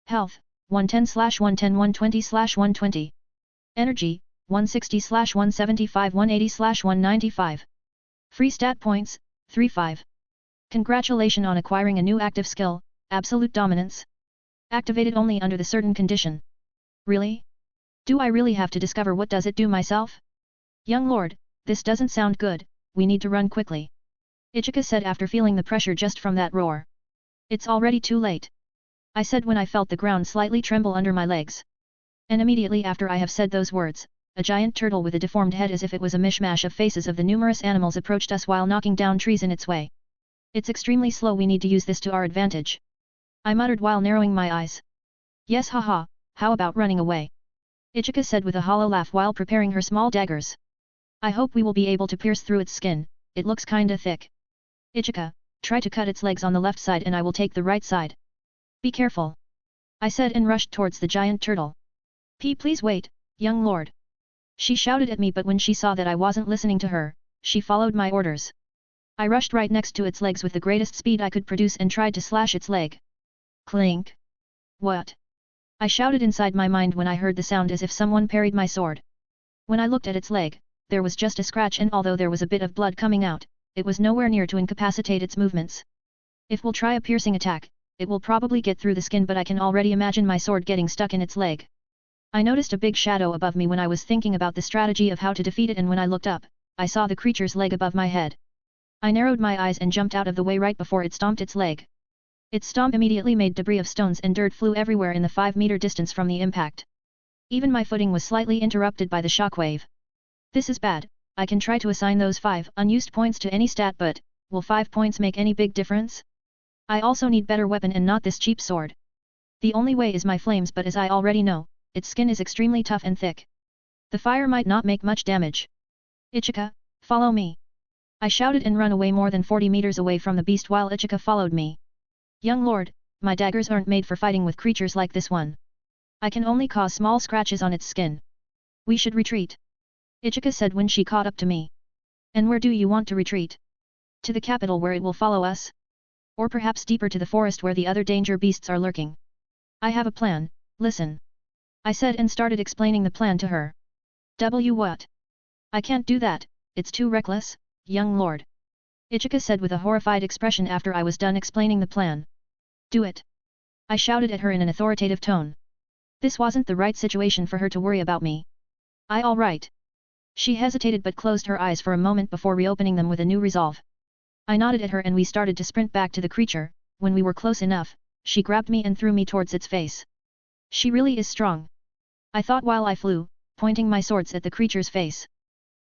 A: Health, 110/110 120/120. Energy, 160/175 180/195. Free stat points, 35. Congratulations on acquiring a new active skill, Absolute Dominance. Activated only under the certain condition. Really? Do I really have to discover what does it do myself? Young lord, this doesn't sound good, we need to run quickly. Ichika said after feeling the pressure just from that roar. It's already too late. I said when I felt the ground slightly tremble under my legs. And immediately after I have said those words, a giant turtle with a deformed head as if it was a mishmash of faces of the numerous animals approached us while knocking down trees in its way. It's extremely slow, we need to use this to our advantage. I muttered while narrowing my eyes. Yes, haha, how about running away? Ichika said with a hollow laugh while preparing her small daggers. I hope we will be able to pierce through its skin, it looks kinda thick. Ichika, try to cut its legs on the left side and I will take the right side. Be careful. I said and rushed towards the giant turtle. Please wait, young lord. She shouted at me, but when she saw that I wasn't listening to her, she followed my orders. I rushed right next to its legs with the greatest speed I could produce and tried to slash its leg. Clink. What? I shouted inside my mind when I heard the sound as if someone parried my sword. When I looked at its leg, there was just a scratch, and although there was a bit of blood coming out, it was nowhere near to incapacitate its movements. If we'll try a piercing attack, it will probably get through the skin, but I can already imagine my sword getting stuck in its leg. I noticed a big shadow above me when I was thinking about the strategy of how to defeat it, and when I looked up, I saw the creature's leg above my head. I narrowed my eyes and jumped out of the way right before it stomped its leg. Its stomp immediately made debris of stones and dirt flew everywhere in the 5-meter distance from the impact. Even my footing was slightly interrupted by the shockwave. This is bad. I can try to assign those 5 unused points to any stat, but will 5 points make any big difference? I also need better weapon and not this cheap sword. The only way is my flames, but as I already know, its skin is extremely tough and thick. The fire might not make much damage. Ichika, follow me. I shouted and run away more than 40 meters away from the beast while Ichika followed me. Young lord, my daggers aren't made for fighting with creatures like this one. I can only cause small scratches on its skin. We should retreat. Ichika said when she caught up to me. And where do you want to retreat? To the capital where it will follow us? Or perhaps deeper to the forest where the other danger beasts are lurking? I have a plan, listen. I said and started explaining the plan to her. What? I can't do that, it's too reckless, young lord. Ichika said with a horrified expression after I was done explaining the plan. Do it. I shouted at her in an authoritative tone. This wasn't the right situation for her to worry about me. All right. She hesitated but closed her eyes for a moment before reopening them with a new resolve. I nodded at her and we started to sprint back to the creature. When we were close enough, she grabbed me and threw me towards its face. She really is strong. I thought while I flew, pointing my swords at the creature's face.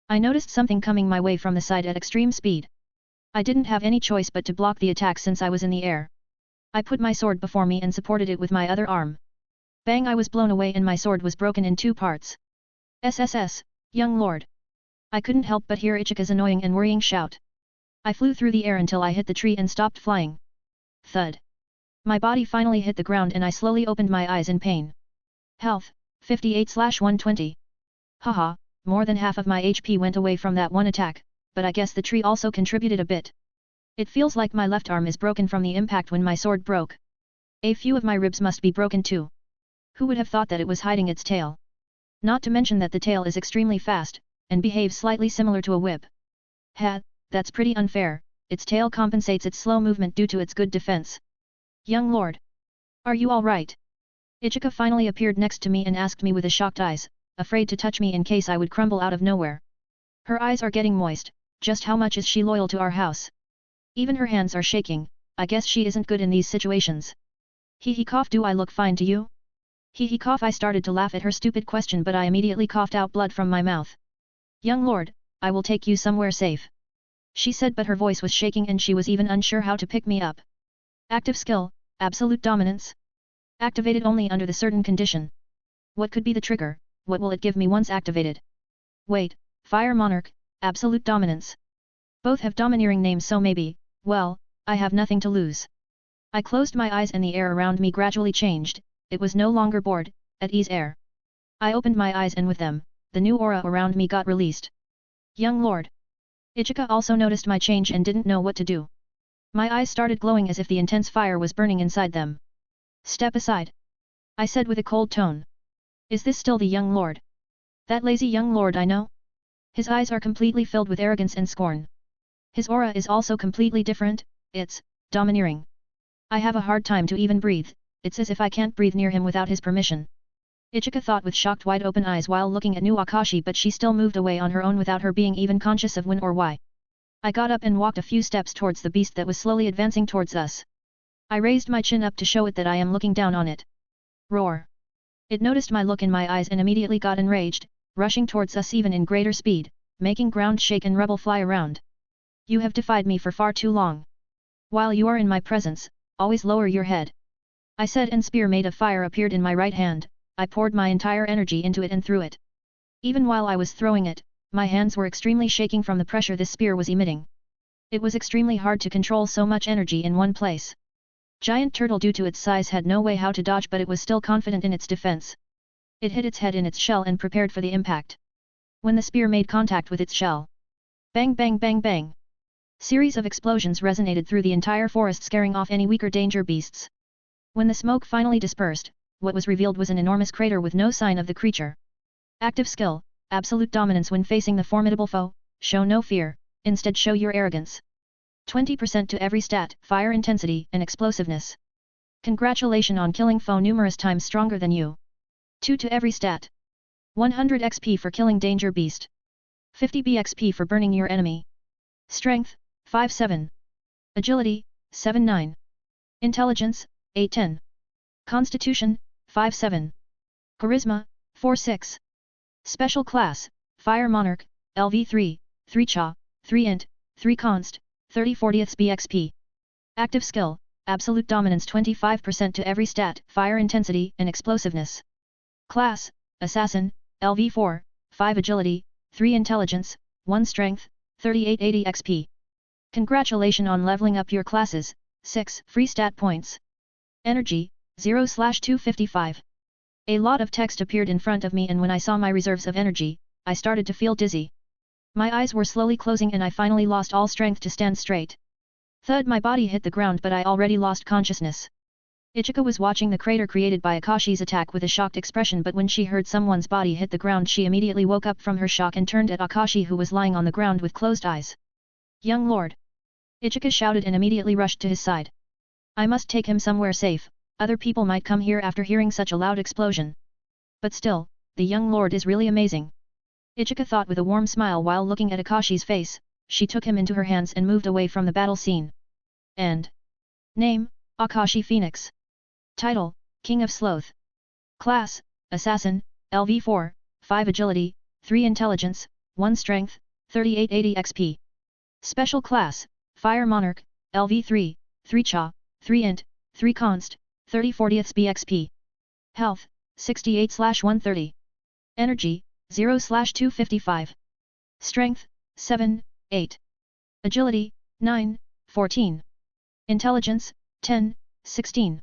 A: I noticed something coming my way from the side at extreme speed. I didn't have any choice but to block the attack since I was in the air. I put my sword before me and supported it with my other arm. Bang! I was blown away and my sword was broken in 2 parts. SSS, young lord. I couldn't help but hear Ichika's annoying and worrying shout. I flew through the air until I hit the tree and stopped flying. Thud. My body finally hit the ground and I slowly opened my eyes in pain. Health, 58/120. Haha, more than half of my HP went away from that one attack, but I guess the tree also contributed a bit. It feels like my left arm is broken from the impact when my sword broke. A few of my ribs must be broken too. Who would have thought that it was hiding its tail? Not to mention that the tail is extremely fast, and behaves slightly similar to a whip. That's pretty unfair, its tail compensates its slow movement due to its good defense. Young lord. Are you alright? Ichika finally appeared next to me and asked me with a shocked eyes, afraid to touch me in case I would crumble out of nowhere. Her eyes are getting moist. Just how much is she loyal to our house? Even her hands are shaking. I guess she isn't good in these situations. He coughed. Do I look fine to you? He cough. I started to laugh at her stupid question, but I immediately coughed out blood from my mouth. Young lord, I will take you somewhere safe, she said, but her voice was shaking and she was even unsure how to pick me up. Active skill, absolute dominance. Activated only under the certain condition. What could be the trigger? What will it give me once activated? Wait, Fire Monarch, absolute dominance. Both have domineering names, so maybe, well, I have nothing to lose. I closed my eyes and the air around me gradually changed. It was no longer bored, at ease air. I opened my eyes and with them, the new aura around me got released. Young lord. Ichika also noticed my change and didn't know what to do. My eyes started glowing as if the intense fire was burning inside them. Step aside, I said with a cold tone. Is this still the young lord? That lazy young lord I know? His eyes are completely filled with arrogance and scorn. His aura is also completely different, it's domineering. I have a hard time to even breathe, it's as if I can't breathe near him without his permission. Ichika thought with shocked wide open eyes while looking at new Akashi, but she still moved away on her own without her being even conscious of when or why. I got up and walked a few steps towards the beast that was slowly advancing towards us. I raised my chin up to show it that I am looking down on it. Roar! It noticed my look in my eyes and immediately got enraged, rushing towards us even in greater speed, making ground shake and rubble fly around. You have defied me for far too long. While you are in my presence, always lower your head, I said, and spear made of fire appeared in my right hand. I poured my entire energy into it and threw it. Even while I was throwing it, my hands were extremely shaking from the pressure this spear was emitting. It was extremely hard to control so much energy in one place. Giant turtle, due to its size, had no way how to dodge, but it was still confident in its defense. It hid its head in its shell and prepared for the impact. When the spear made contact with its shell, bang bang bang bang! Series of explosions resonated through the entire forest, scaring off any weaker danger beasts. When the smoke finally dispersed, what was revealed was an enormous crater with no sign of the creature. Active skill, absolute dominance. When facing the formidable foe, show no fear, instead show your arrogance. 20% to every stat, fire intensity and explosiveness. Congratulations on killing foe numerous times stronger than you. 2 to every stat. 100 XP for killing danger beast. 50 BXP for burning your enemy. Strength, 5-7. Agility, 7-9. Intelligence, 8-10. Constitution, 5-7. Charisma, 4-6. Special class, Fire Monarch, LV3, 3 Cha, 3 Int, 3 Const, 30 40th BXP. Active skill, absolute dominance. 25% to every stat, fire intensity and explosiveness. Class, Assassin, LV4, 5 Agility, 3 Intelligence, 1 Strength, 3880 XP. Congratulations on leveling up your classes, 6 free stat points. Energy, 0/255. A lot of text appeared in front of me, and when I saw my reserves of energy, I started to feel dizzy. My eyes were slowly closing and I finally lost all strength to stand straight. Thud, my body hit the ground, but I already lost consciousness. Ichika was watching the crater created by Akashi's attack with a shocked expression, but when she heard someone's body hit the ground, she immediately woke up from her shock and turned at Akashi, who was lying on the ground with closed eyes. Young lord! Ichika shouted and immediately rushed to his side. I must take him somewhere safe, other people might come here after hearing such a loud explosion. But still, the young lord is really amazing. Ichika thought with a warm smile while looking at Akashi's face. She took him into her hands and moved away from the battle scene. End. Name, Akashi Phoenix. Title, King of Sloth. Class, Assassin, LV4, 5 Agility, 3 Intelligence, 1 Strength, 3880 XP. Special Class, Fire Monarch, LV3, 3 Cha, 3 Int, 3 Const, 30 40th BXP. Health, 68/130. Energy, 0/255. Strength, 7, 8. Agility, 9, 14. Intelligence, 10, 16.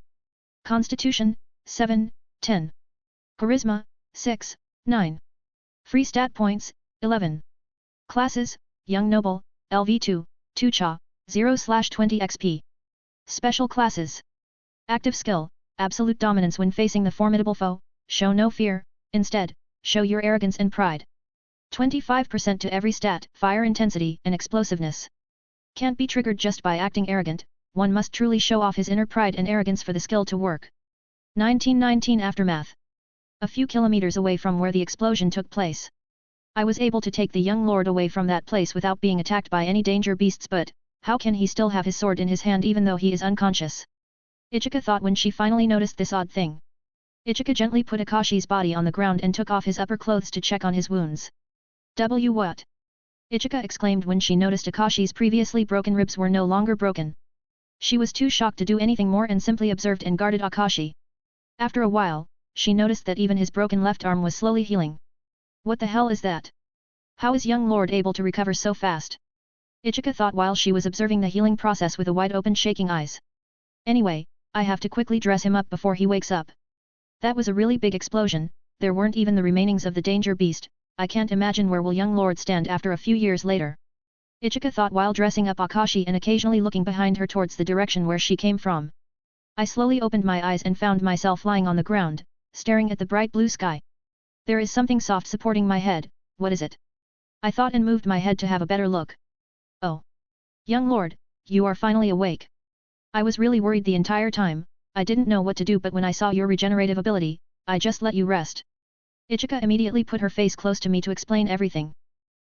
A: Constitution, 7, 10. Charisma, 6, 9. Free stat points, 11. Classes, Young Noble, LV2, 2 Cha, 0/20 XP. Special Classes. Active Skill, Absolute Dominance. When facing the formidable foe, show no fear, instead, show your arrogance and pride. 25% to every stat, fire intensity and explosiveness. Can't be triggered just by acting arrogant, one must truly show off his inner pride and arrogance for the skill to work. 1919 Aftermath. A few kilometers away from where the explosion took place. I was able to take the young lord away from that place without being attacked by any danger beasts, but how can he still have his sword in his hand even though he is unconscious? Ichika thought when she finally noticed this odd thing. Ichika gently put Akashi's body on the ground and took off his upper clothes to check on his wounds. What? Ichika exclaimed when she noticed Akashi's previously broken ribs were no longer broken. She was too shocked to do anything more and simply observed and guarded Akashi. After a while, she noticed that even his broken left arm was slowly healing. What the hell is that? How is young lord able to recover so fast? Ichika thought while she was observing the healing process with a wide-open shaking eyes. Anyway, I have to quickly dress him up before he wakes up. That was a really big explosion, there weren't even the remainings of the danger beast, I can't imagine where will young lord stand after a few years later. Ichika thought while dressing up Akashi and occasionally looking behind her towards the direction where she came from. I slowly opened my eyes and found myself lying on the ground, staring at the bright blue sky. There is something soft supporting my head, what is it? I thought and moved my head to have a better look. Oh. Young lord, you are finally awake. I was really worried the entire time, I didn't know what to do but when I saw your regenerative ability, I just let you rest. Ichika immediately put her face close to me to explain everything.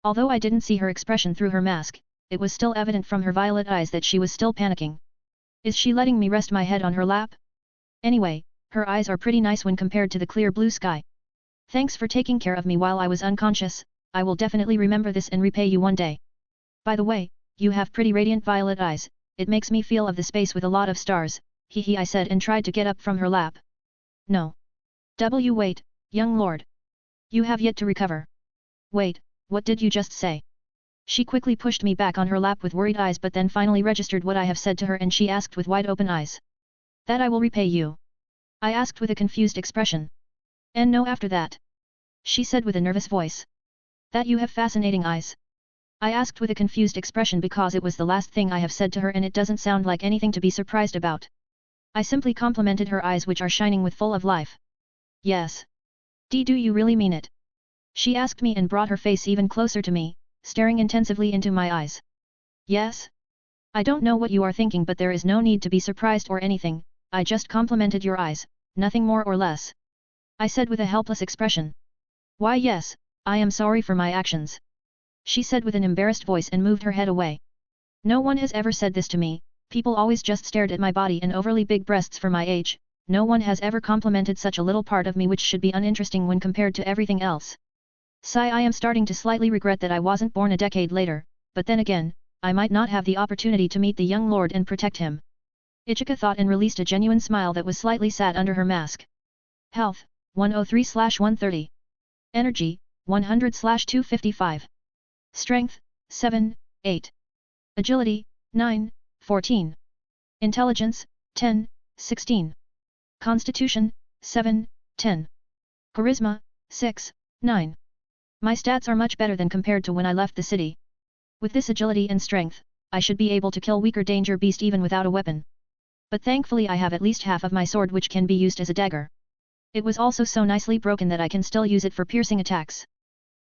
A: Although I didn't see her expression through her mask, it was still evident from her violet eyes that she was still panicking. Is she letting me rest my head on her lap? Anyway, her eyes are pretty nice when compared to the clear blue sky. Thanks for taking care of me while I was unconscious, I will definitely remember this and repay you one day. By the way, you have pretty radiant violet eyes, it makes me feel of the space with a lot of stars, hee I said and tried to get up from her lap. No. Wait, young lord. You have yet to recover. Wait, what did you just say? She quickly pushed me back on her lap with worried eyes but then finally registered what I have said to her and she asked with wide open eyes. That I will repay you. I asked with a confused expression. And no after that. She said with a nervous voice. That you have fascinating eyes. I asked with a confused expression because it was the last thing I have said to her and it doesn't sound like anything to be surprised about. I simply complimented her eyes which are shining with full of life. Yes. Do you really mean it? She asked me and brought her face even closer to me, staring intensively into my eyes. Yes? I don't know what you are thinking but there is no need to be surprised or anything, I just complimented your eyes, nothing more or less. I said with a helpless expression. Why yes, I am sorry for my actions. She said with an embarrassed voice and moved her head away. No one has ever said this to me, people always just stared at my body and overly big breasts for my age, no one has ever complimented such a little part of me which should be uninteresting when compared to everything else. Sigh I am starting to slightly regret that I wasn't born a decade later, but then again, I might not have the opportunity to meet the young lord and protect him. Ichika thought and released a genuine smile that was slightly sad under her mask. Health, 103/130. Energy, 100/255. Strength, 7, 8. Agility, 9, 14. Intelligence, 10, 16. Constitution, 7, 10. Charisma, 6, 9. My stats are much better than compared to when I left the city. With this agility and strength, I should be able to kill weaker danger beast even without a weapon. But thankfully I have at least half of my sword which can be used as a dagger. It was also so nicely broken that I can still use it for piercing attacks.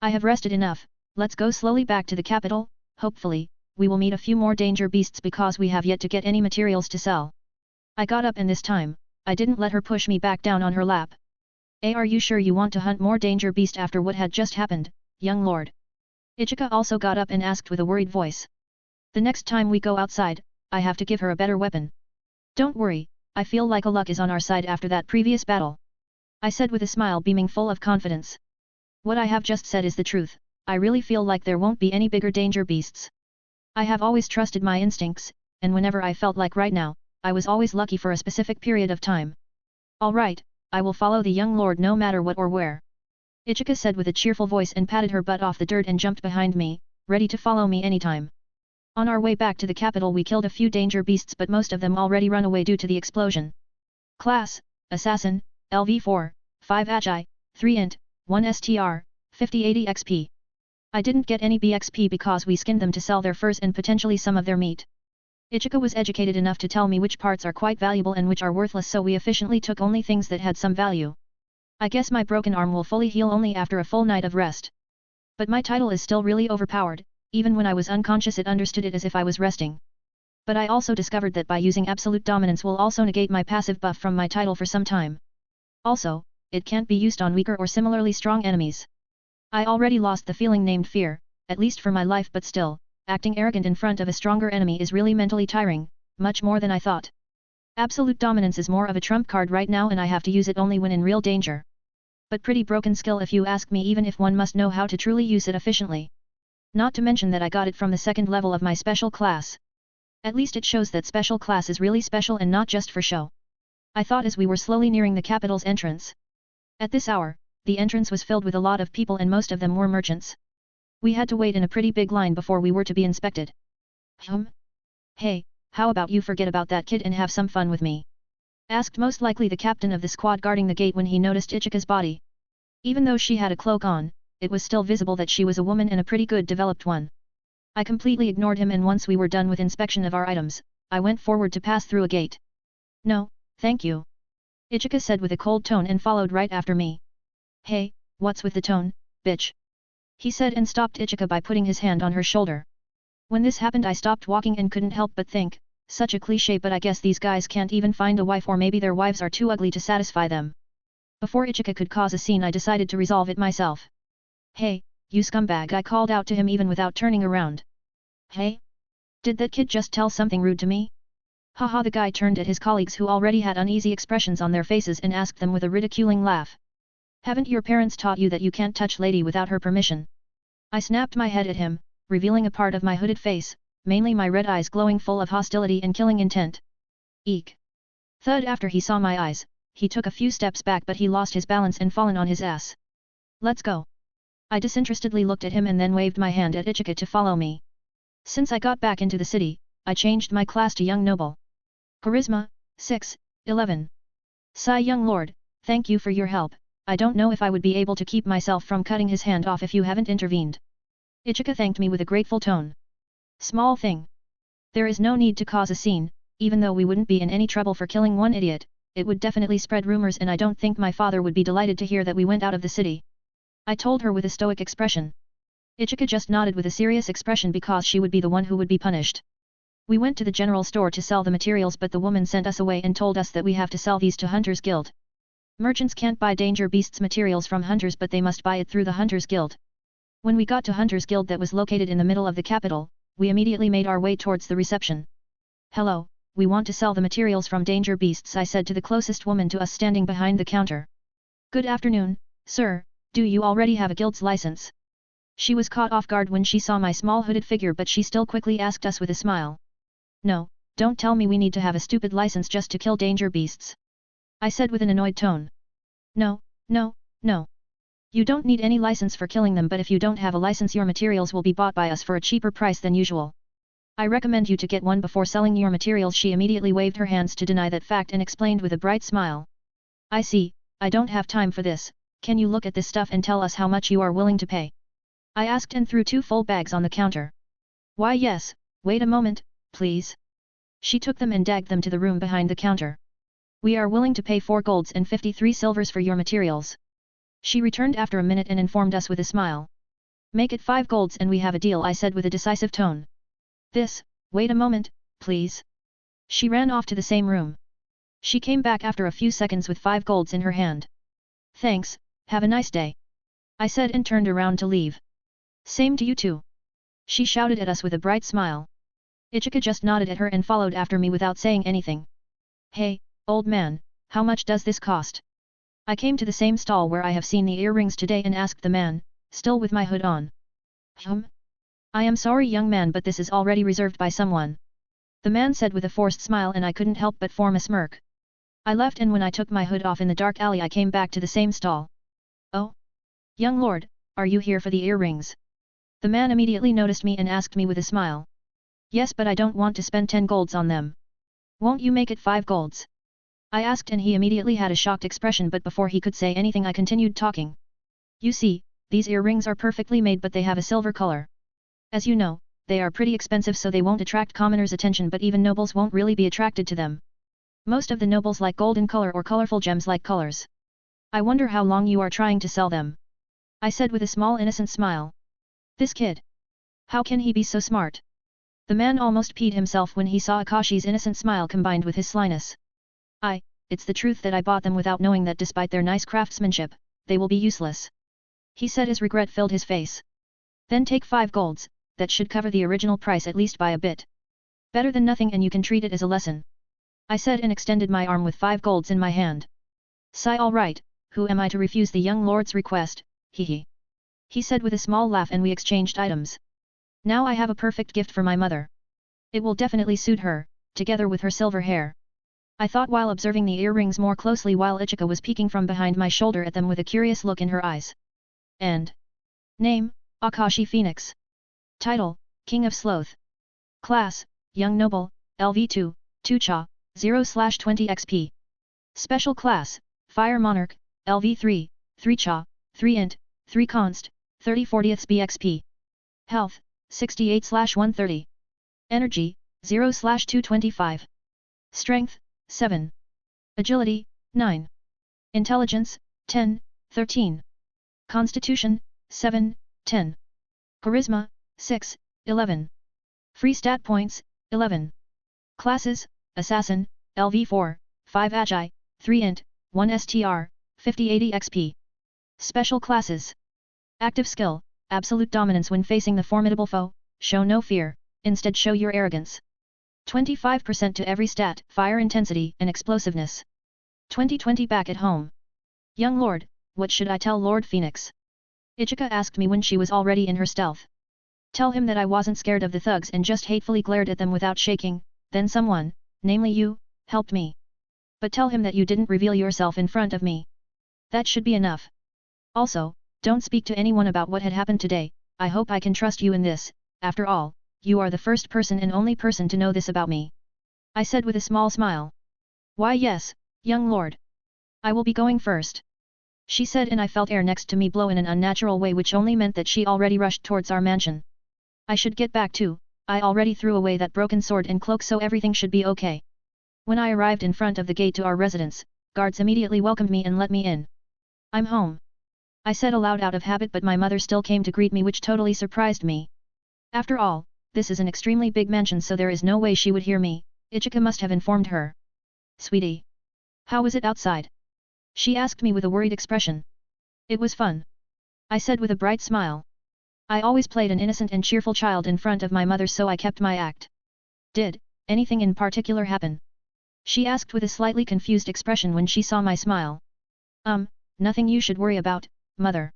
A: I have rested enough, let's go slowly back to the capital, hopefully, we will meet a few more danger beasts because we have yet to get any materials to sell. I got up and this time, I didn't let her push me back down on her lap. Are you sure you want to hunt more danger beast after what had just happened, young lord? Ichika also got up and asked with a worried voice. The next time we go outside, I have to give her a better weapon. Don't worry, I feel like a luck is on our side after that previous battle. I said with a smile beaming full of confidence. What I have just said is the truth, I really feel like there won't be any bigger danger beasts. I have always trusted my instincts, and whenever I felt like right now, I was always lucky for a specific period of time. Alright, I will follow the young lord no matter what or where. Ichika said with a cheerful voice and patted her butt off the dirt and jumped behind me, ready to follow me anytime. On our way back to the capital we killed a few danger beasts but most of them already run away due to the explosion. Class, Assassin, LV4, 5 Agi, 3 Int, 1 STR, 5080 XP. I didn't get any BXP because we skinned them to sell their furs and potentially some of their meat. Ichika was educated enough to tell me which parts are quite valuable and which are worthless so we efficiently took only things that had some value. I guess my broken arm will fully heal only after a full night of rest. But my title is still really overpowered, even when I was unconscious it understood it as if I was resting. But I also discovered that by using absolute dominance will also negate my passive buff from my title for some time. Also, it can't be used on weaker or similarly strong enemies. I already lost the feeling named fear, at least for my life but still, acting arrogant in front of a stronger enemy is really mentally tiring, much more than I thought. Absolute dominance is more of a trump card right now and I have to use it only when in real danger. But pretty broken skill if you ask me, even if one must know how to truly use it efficiently. Not to mention that I got it from the second level of my special class. At least it shows that special class is really special and not just for show. I thought as we were slowly nearing the capital's entrance. At this hour, the entrance was filled with a lot of people and most of them were merchants. We had to wait in a pretty big line before we were to be inspected. Hey, how about you forget about that kid and have some fun with me? Asked most likely the captain of the squad guarding the gate when he noticed Ichika's body. Even though she had a cloak on, it was still visible that she was a woman and a pretty good developed one. I completely ignored him and once we were done with inspection of our items, I went forward to pass through a gate. No, thank you. Ichika said with a cold tone and followed right after me. Hey, what's with the tone, bitch? He said and stopped Ichika by putting his hand on her shoulder. When this happened I stopped walking and couldn't help but think, such a cliché, but I guess these guys can't even find a wife, or maybe their wives are too ugly to satisfy them. Before Ichika could cause a scene I decided to resolve it myself. Hey, you scumbag, I called out to him even without turning around. Hey? Did that kid just tell something rude to me? Haha, the guy turned at his colleagues who already had uneasy expressions on their faces and asked them with a ridiculing laugh. Haven't your parents taught you that you can't touch lady without her permission? I snapped my head at him, revealing a part of my hooded face, mainly my red eyes glowing full of hostility and killing intent. Eek! Thud. After he saw my eyes, he took a few steps back but he lost his balance and fallen on his ass. Let's go. I disinterestedly looked at him and then waved my hand at Ichika to follow me. Since I got back into the city, I changed my class to Young Noble. Charisma, 6, 11. Sigh. Young Lord, thank you for your help, I don't know if I would be able to keep myself from cutting his hand off if you haven't intervened. Ichika thanked me with a grateful tone. Small thing. There is no need to cause a scene, even though we wouldn't be in any trouble for killing one idiot, it would definitely spread rumors and I don't think my father would be delighted to hear that we went out of the city. I told her with a stoic expression. Ichika just nodded with a serious expression because she would be the one who would be punished. We went to the general store to sell the materials but the woman sent us away and told us that we have to sell these to Hunters Guild. Merchants can't buy Danger Beasts materials from hunters but they must buy it through the Hunters Guild. When we got to Hunters Guild that was located in the middle of the capital, we immediately made our way towards the reception. Hello, we want to sell the materials from Danger Beasts, I said to the closest woman to us standing behind the counter. Good afternoon, sir, do you already have a guild's license? She was caught off guard when she saw my small hooded figure but she still quickly asked us with a smile. No, don't tell me we need to have a stupid license just to kill Danger Beasts. I said with an annoyed tone. No, no, no. You don't need any license for killing them, but if you don't have a license your materials will be bought by us for a cheaper price than usual. I recommend you to get one before selling your materials. She immediately waved her hands to deny that fact and explained with a bright smile. I see, I don't have time for this, can you look at this stuff and tell us how much you are willing to pay? I asked and threw 2 full bags on the counter. Why yes, wait a moment, please. She took them and dagged them to the room behind the counter. We are willing to pay 4 golds and 53 silvers for your materials. She returned after a minute and informed us with a smile. Make it 5 golds and we have a deal, I said with a decisive tone. Wait a moment, please. She ran off to the same room. She came back after a few seconds with 5 golds in her hand. Thanks, have a nice day. I said and turned around to leave. Same to you too. She shouted at us with a bright smile. Ichika just nodded at her and followed after me without saying anything. Hey, old man, how much does this cost? I came to the same stall where I have seen the earrings today and asked the man, still with my hood on. I am sorry young man, but this is already reserved by someone. The man said with a forced smile and I couldn't help but form a smirk. I left and when I took my hood off in the dark alley I came back to the same stall. Oh? Young lord, are you here for the earrings? The man immediately noticed me and asked me with a smile. Yes, but I don't want to spend 10 golds on them. Won't you make it 5 golds? I asked and he immediately had a shocked expression, but before he could say anything I continued talking. You see, these earrings are perfectly made but they have a silver color. As you know, they are pretty expensive so they won't attract commoners' attention, but even nobles won't really be attracted to them. Most of the nobles like golden color or colorful gems like colors. I wonder how long you are trying to sell them. I said with a small innocent smile. This kid. How can he be so smart? The man almost peed himself when he saw Akashi's innocent smile combined with his slyness. It's the truth that I bought them without knowing that despite their nice craftsmanship, they will be useless. He said as regret filled his face. Then take 5 golds, that should cover the original price at least by a bit. Better than nothing and you can treat it as a lesson. I said and extended my arm with 5 golds in my hand. Sigh, all right, who am I to refuse the young lord's request, hee. He said with a small laugh and we exchanged items. Now I have a perfect gift for my mother. It will definitely suit her, together with her silver hair. I thought while observing the earrings more closely while Ichika was peeking from behind my shoulder at them with a curious look in her eyes. And name, Akashi Phoenix. Title, King of Sloth. Class, Young Noble, LV2, 2 Cha, 0/20 XP. Special Class, Fire Monarch, LV3, 3 Cha, 3 Int, 3 Const, 30/40 BXP. Health, 68/130. Energy, 0/225. Strength, 7. Agility, 9. Intelligence, 10, 13. Constitution, 7, 10. Charisma, 6, 11. Free stat points, 11. Classes, Assassin, LV4, 5 Agi, 3 Int, 1 STR, 50/80 XP. Special Classes. Active Skill, Absolute Dominance when facing the formidable foe, show no fear, instead show your arrogance. 25% to every stat, Fire Intensity and Explosiveness. 20/20 back at home. Young Lord, what should I tell Lord Phoenix? Ichika asked me when she was already in her stealth. Tell him that I wasn't scared of the thugs and just hatefully glared at them without shaking, then someone, namely you, helped me. But tell him that you didn't reveal yourself in front of me. That should be enough. Also, don't speak to anyone about what had happened today. I hope I can trust you in this, after all, you are the first person and only person to know this about me. I said with a small smile. Why yes, young lord. I will be going first. She said and I felt air next to me blow in an unnatural way which only meant that she already rushed towards our mansion. I should get back too, I already threw away that broken sword and cloak so everything should be okay. When I arrived in front of the gate to our residence, guards immediately welcomed me and let me in. I'm home. I said aloud out of habit but my mother still came to greet me which totally surprised me. After all, this is an extremely big mansion so there is no way she would hear me, Ichika must have informed her. Sweetie. How was it outside? She asked me with a worried expression. It was fun. I said with a bright smile. I always played an innocent and cheerful child in front of my mother so I kept my act. Did anything in particular happen? She asked with a slightly confused expression when she saw my smile. Nothing you should worry about, mother.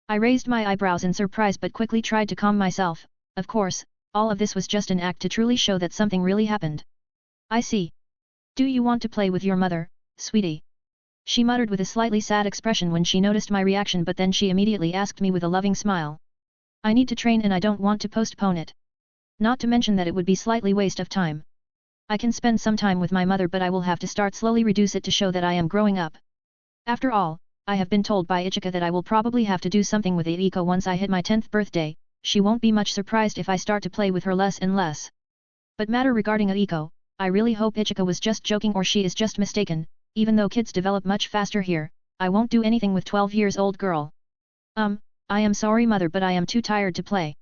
A: I raised my eyebrows in surprise but quickly tried to calm myself. Of course, all of this was just an act to truly show that something really happened. I see. Do you want to play with your mother, sweetie? She muttered with a slightly sad expression when she noticed my reaction but then she immediately asked me with a loving smile. I need to train and I don't want to postpone it. Not to mention that it would be slightly waste of time. I can spend some time with my mother but I will have to start slowly reduce it to show that I am growing up. After all, I have been told by Ichika that I will probably have to do something with Eiko once I hit my 10th birthday. She won't be much surprised if I start to play with her less and less. But matter regarding Eiko, I really hope Ichika was just joking or she is just mistaken, even though kids develop much faster here, I won't do anything with 12 years old girl. I am sorry mother but I am too tired to play.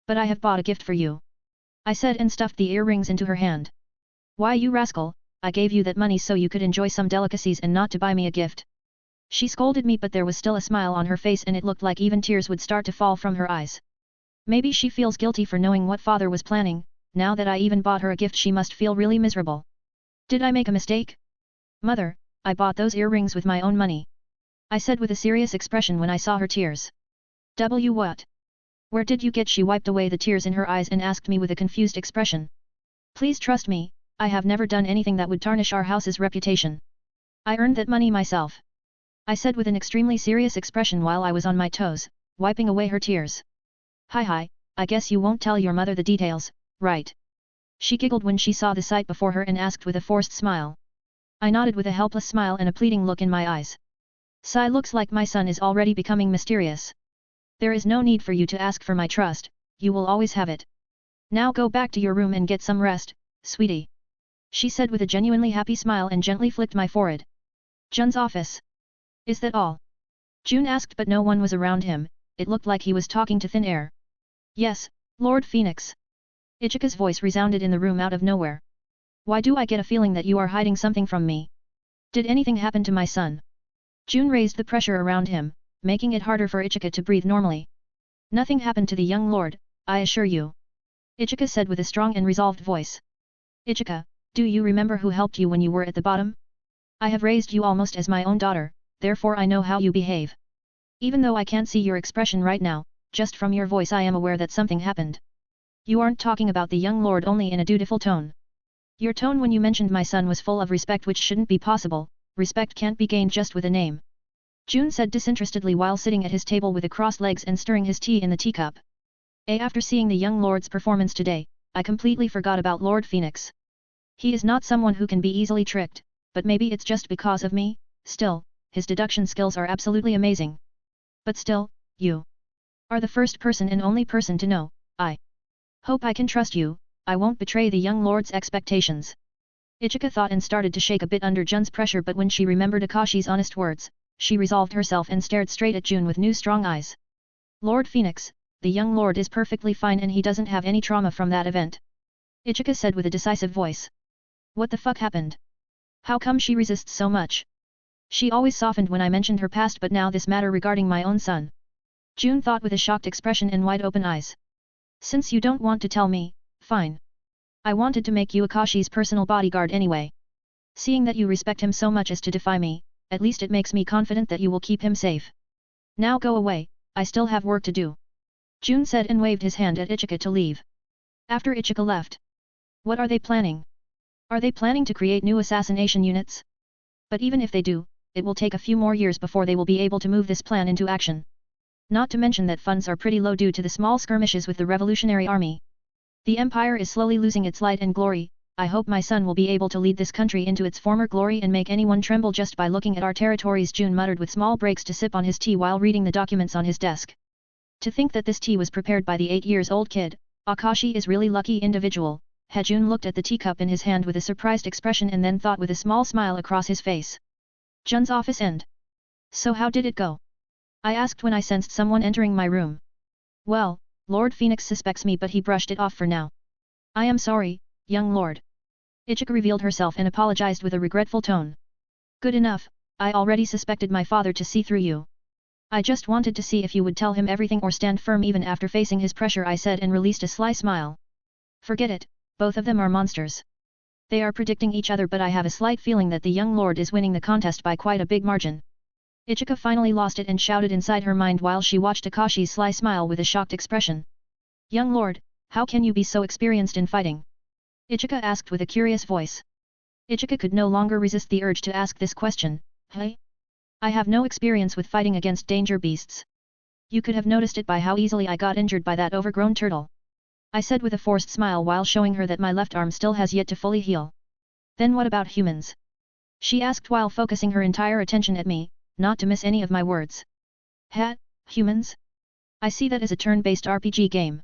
A: But I have bought a gift for you. I said and stuffed the earrings into her hand. Why you rascal, I gave you that money so you could enjoy some delicacies and not to buy me a gift. She scolded me but there was still a smile on her face and it looked like even tears would start to fall from her eyes. Maybe she feels guilty for knowing what father was planning, now that I even bought her a gift she must feel really miserable. Did I make a mistake? Mother, I bought those earrings with my own money. I said with a serious expression when I saw her tears. What? Where did you get? She wiped away the tears in her eyes and asked me with a confused expression. Please trust me, I have never done anything that would tarnish our house's reputation. I earned that money myself. I said with an extremely serious expression while I was on my toes, wiping away her tears. Hi, I guess you won't tell your mother the details, right? She giggled when she saw the sight before her and asked with a forced smile. I nodded with a helpless smile and a pleading look in my eyes. Sai looks like my son is already becoming mysterious. There is no need for you to ask for my trust, you will always have it. Now go back to your room and get some rest, sweetie. She said with a genuinely happy smile and gently flicked my forehead. Jun's office. Is that all? Jun asked but no one was around him, it looked like he was talking to thin air. Yes, Lord Phoenix. Ichika's voice resounded in the room out of nowhere. Why do I get a feeling that you are hiding something from me? Did anything happen to my son? Jun raised the pressure around him, making it harder for Ichika to breathe normally. Nothing happened to the young lord, I assure you. Ichika said with a strong and resolved voice. Ichika, Do you remember who helped you when you were at the bottom? I have raised you almost as my own daughter, therefore I know how you behave. Even though I can't see your expression right now, just from your voice I am aware that something happened. You aren't talking about the young lord only in a dutiful tone. Your tone when you mentioned my son was full of respect, which shouldn't be possible. Respect can't be gained just with a name. June said disinterestedly while sitting at his table with crossed legs and stirring his tea in the teacup. After seeing the young lord's performance today, I completely forgot about Lord Phoenix. He is not someone who can be easily tricked, but maybe it's just because of me. Still, his deduction skills are absolutely amazing. But still, you are the first person and only person to know. I hope I can trust you. I won't betray the young lord's expectations. Ichika thought and started to shake a bit under Jun's pressure, but when she remembered Akashi's honest words, she resolved herself and stared straight at June with new strong eyes. Lord Phoenix, the young lord is perfectly fine and he doesn't have any trauma from that event. Ichika said with a decisive voice. What the fuck happened? How come she resists so much? She always softened when I mentioned her past, but now this matter regarding my own son. June thought with a shocked expression and wide open eyes. Since you don't want to tell me, fine. I wanted to make you Akashi's personal bodyguard anyway. Seeing that you respect him so much as to defy me, at least it makes me confident that you will keep him safe. Now go away, I still have work to do. June said and waved his hand at Ichika to leave. After Ichika left. What are they planning? Are they planning to create new assassination units? But even if they do, it will take a few more years before they will be able to move this plan into action. Not to mention that funds are pretty low due to the small skirmishes with the Revolutionary Army. The empire is slowly losing its light and glory. I hope my son will be able to lead this country into its former glory and make anyone tremble just by looking at our territories, June muttered with small breaks to sip on his tea while reading the documents on his desk. To think that this tea was prepared by the 8-year-old kid, Akashi is really lucky individual. June looked at the teacup in his hand with a surprised expression and then thought with a small smile across his face. Jun's office end. So how did it go? I asked when I sensed someone entering my room. Well, Lord Phoenix suspects me, but he brushed it off for now. I am sorry, young lord. Ichika revealed herself and apologized with a regretful tone. Good enough, I already suspected my father to see through you. I just wanted to see if you would tell him everything or stand firm even after facing his pressure, I said and released a sly smile. Forget it, both of them are monsters. They are predicting each other, but I have a slight feeling that the young lord is winning the contest by quite a big margin. Ichika finally lost it and shouted inside her mind while she watched Akashi's sly smile with a shocked expression. Young lord, how can you be so experienced in fighting? Ichika asked with a curious voice. Ichika could no longer resist the urge to ask this question. Hey? I have no experience with fighting against danger beasts. You could have noticed it by how easily I got injured by that overgrown turtle. I said with a forced smile while showing her that my left arm still has yet to fully heal. Then what about humans? She asked while focusing her entire attention at me, not to miss any of my words. Humans? I see that as a turn-based RPG game.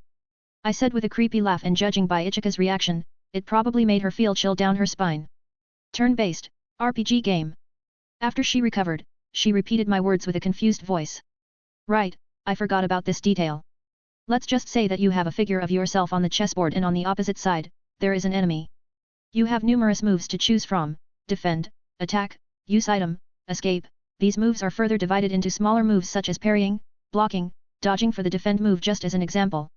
A: I said with a creepy laugh, and judging by Ichika's reaction, it probably made her feel chill down her spine. Turn-based, RPG game. After she recovered, she repeated my words with a confused voice. Right, I forgot about this detail. Let's just say that you have a figure of yourself on the chessboard and on the opposite side, there is an enemy. You have numerous moves to choose from: defend, attack, use item, escape. These moves are further divided into smaller moves such as parrying, blocking, dodging for the defend move, just as an example.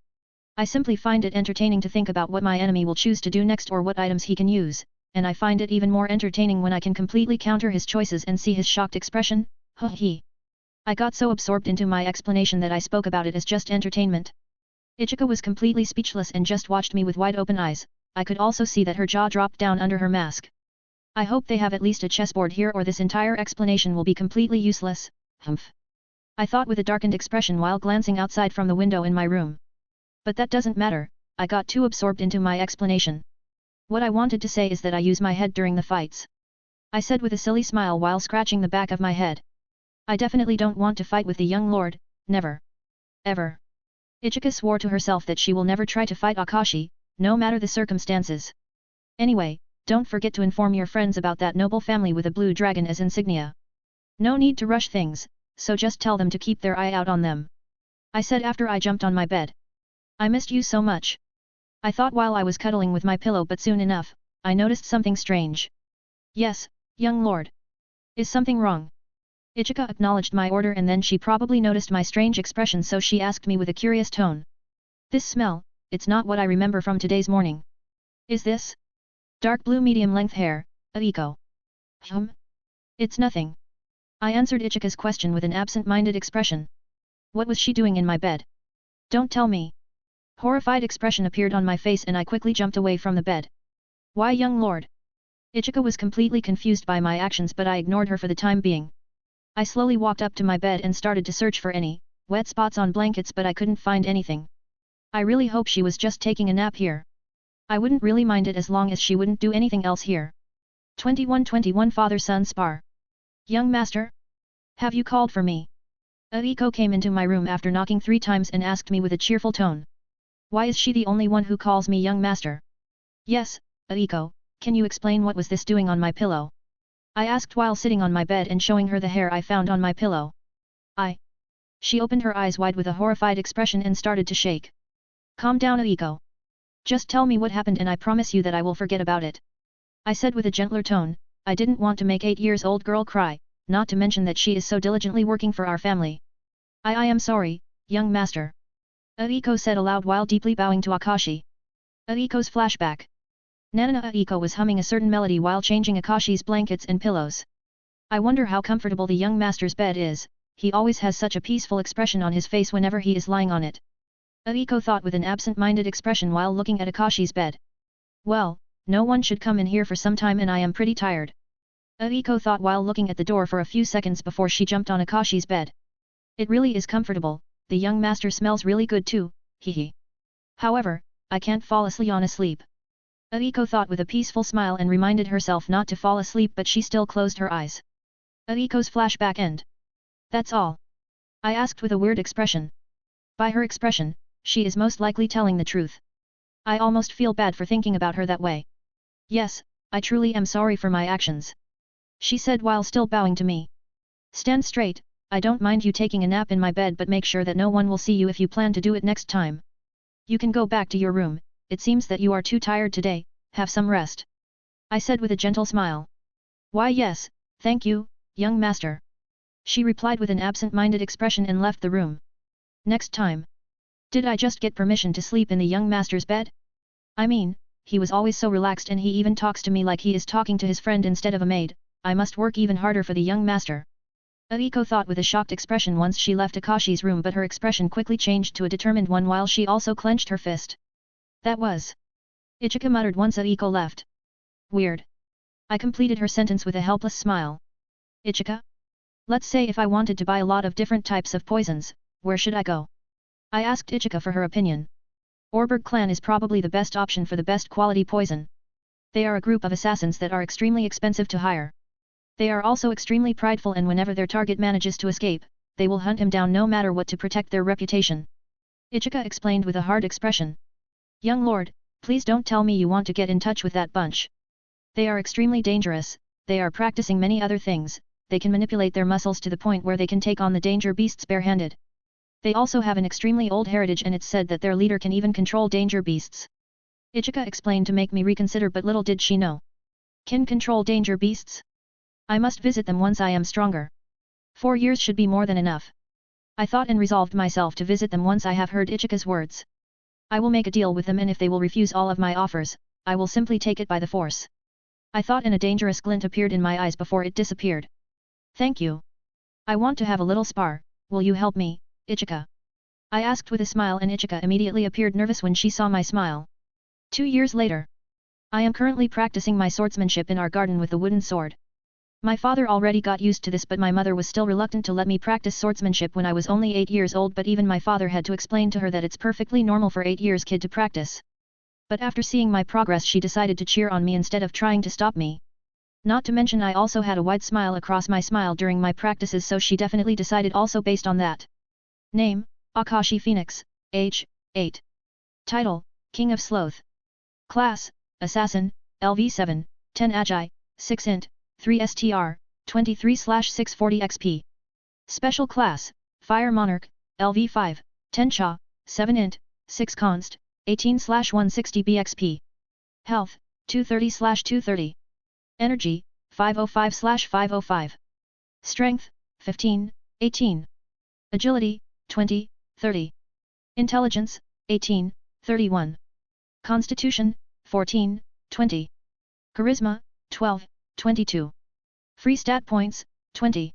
A: I simply find it entertaining to think about what my enemy will choose to do next or what items he can use, and I find it even more entertaining when I can completely counter his choices and see his shocked expression. He. I got so absorbed into my explanation that I spoke about it as just entertainment. Ichika was completely speechless and just watched me with wide open eyes. I could also see that her jaw dropped down under her mask. I hope they have at least a chessboard here or this entire explanation will be completely useless. Humph. I thought with a darkened expression while glancing outside from the window in my room. But that doesn't matter, I got too absorbed into my explanation. What I wanted to say is that I use my head during the fights. I said with a silly smile while scratching the back of my head. I definitely don't want to fight with the young lord, never. Ever. Ichika swore to herself that she will never try to fight Akashi, no matter the circumstances. Anyway, don't forget to inform your friends about that noble family with a blue dragon as insignia. No need to rush things, so just tell them to keep their eye out on them. I said after I jumped on my bed. I missed you so much. I thought while I was cuddling with my pillow, but soon enough, I noticed something strange. Yes, young lord. Is something wrong? Ichika acknowledged my order and then she probably noticed my strange expression, so she asked me with a curious tone. This smell, it's not what I remember from today's morning. Is this? Dark blue medium length hair, Aiko. It's nothing. I answered Ichika's question with an absent-minded expression. What was she doing in my bed? Don't tell me. Horrified expression appeared on my face and I quickly jumped away from the bed. Why, young lord? Ichika was completely confused by my actions but I ignored her for the time being. I slowly walked up to my bed and started to search for any wet spots on blankets but I couldn't find anything. I really hope she was just taking a nap here. I wouldn't really mind it as long as she wouldn't do anything else here. 21 Father-son spar. Young master? Have you called for me? Aiko came into my room after knocking 3 times and asked me with a cheerful tone. Why is she the only one who calls me young master? Yes, Aiko, can you explain what was this doing on my pillow? I asked while sitting on my bed and showing her the hair I found on my pillow. She opened her eyes wide with a horrified expression and started to shake. Calm down, Aiko. Just tell me what happened and I promise you that I will forget about it. I said with a gentler tone. I didn't want to make 8-year-old girl cry, not to mention that she is so diligently working for our family. I am sorry, young master. Aiko said aloud while deeply bowing to Akashi. Aiko's flashback. Nana Aiko was humming a certain melody while changing Akashi's blankets and pillows. I wonder how comfortable the young master's bed is, he always has such a peaceful expression on his face whenever he is lying on it. Aiko thought with an absent-minded expression while looking at Akashi's bed. Well, no one should come in here for some time and I am pretty tired. Aiko thought while looking at the door for a few seconds before she jumped on Akashi's bed. It really is comfortable, the young master smells really good too, hehe. However, I can't fall asleep. Aiko thought with a peaceful smile and reminded herself not to fall asleep but she still closed her eyes. Aiko's flashback end. That's all? I asked with a weird expression. By her expression, she is most likely telling the truth. I almost feel bad for thinking about her that way. Yes, I truly am sorry for my actions. She said while still bowing to me. Stand straight, I don't mind you taking a nap in my bed but make sure that no one will see you if you plan to do it next time. You can go back to your room, it seems that you are too tired today, have some rest. I said with a gentle smile. Why yes, thank you, young master. She replied with an absent-minded expression and left the room. Next time. Did I just get permission to sleep in the young master's bed? I mean, he was always so relaxed and he even talks to me like he is talking to his friend instead of a maid, I must work even harder for the young master. Aiko thought with a shocked expression once she left Akashi's room but her expression quickly changed to a determined one while she also clenched her fist. That was. Ichika muttered once Aiko left. Weird. I completed her sentence with a helpless smile. Ichika? Let's say if I wanted to buy a lot of different types of poisons, where should I go? I asked Ichika for her opinion. Orberg clan is probably the best option for the best quality poison. They are a group of assassins that are extremely expensive to hire. They are also extremely prideful and whenever their target manages to escape, they will hunt him down no matter what to protect their reputation. Ichika explained with a hard expression. Young lord, please don't tell me you want to get in touch with that bunch. They are extremely dangerous, they are practicing many other things, they can manipulate their muscles to the point where they can take on the danger beasts barehanded. They also have an extremely old heritage and it's said that their leader can even control danger beasts. Ichika explained to make me reconsider but little did she know. Can control danger beasts? I must visit them once I am stronger. 4 years should be more than enough. I thought and resolved myself to visit them once I have heard Ichika's words. I will make a deal with them and if they will refuse all of my offers, I will simply take it by the force. I thought and a dangerous glint appeared in my eyes before it disappeared. Thank you. I want to have a little spar, will you help me, Ichika? I asked with a smile and Ichika immediately appeared nervous when she saw my smile. 2 years later. I am currently practicing my swordsmanship in our garden with the wooden sword. My father already got used to this but my mother was still reluctant to let me practice swordsmanship when I was only 8 years old but even my father had to explain to her that it's perfectly normal for 8 years kid to practice. But after seeing my progress she decided to cheer on me instead of trying to stop me. Not to mention I also had a wide smile across my smile during my practices so she definitely decided also based on that. Name, Akashi Phoenix, age, 8. Title, King of Sloth. Class, Assassin, LV7, 10 Agi, 6 Int, 3 STR, 23/640 XP. Special Class, Fire Monarch, LV5, 10 Cha, 7 Int, 6 Const, 18/160 BXP. Health, 230/230. Energy, 505/505. Strength, 15, 18. Agility, 20, 30. Intelligence, 18, 31. Constitution, 14, 20. Charisma, 12, 22. Free stat points, 20.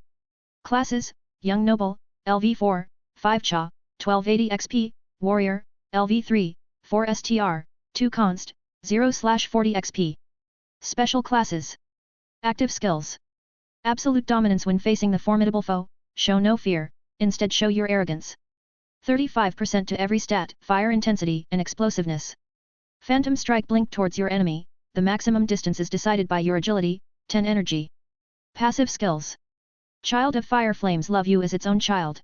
A: Classes, Young Noble, LV4, 5 Cha, 1280 XP, Warrior, LV3, 4 STR, 2 Const, 0/40 XP. Special classes. Active skills. Absolute dominance when facing the formidable foe, show no fear, instead show your arrogance. 35% to every stat, fire intensity and explosiveness. Phantom strike blink towards your enemy, the maximum distance is decided by your agility, 10 energy. Passive skills. Child of fire flames love you as its own child.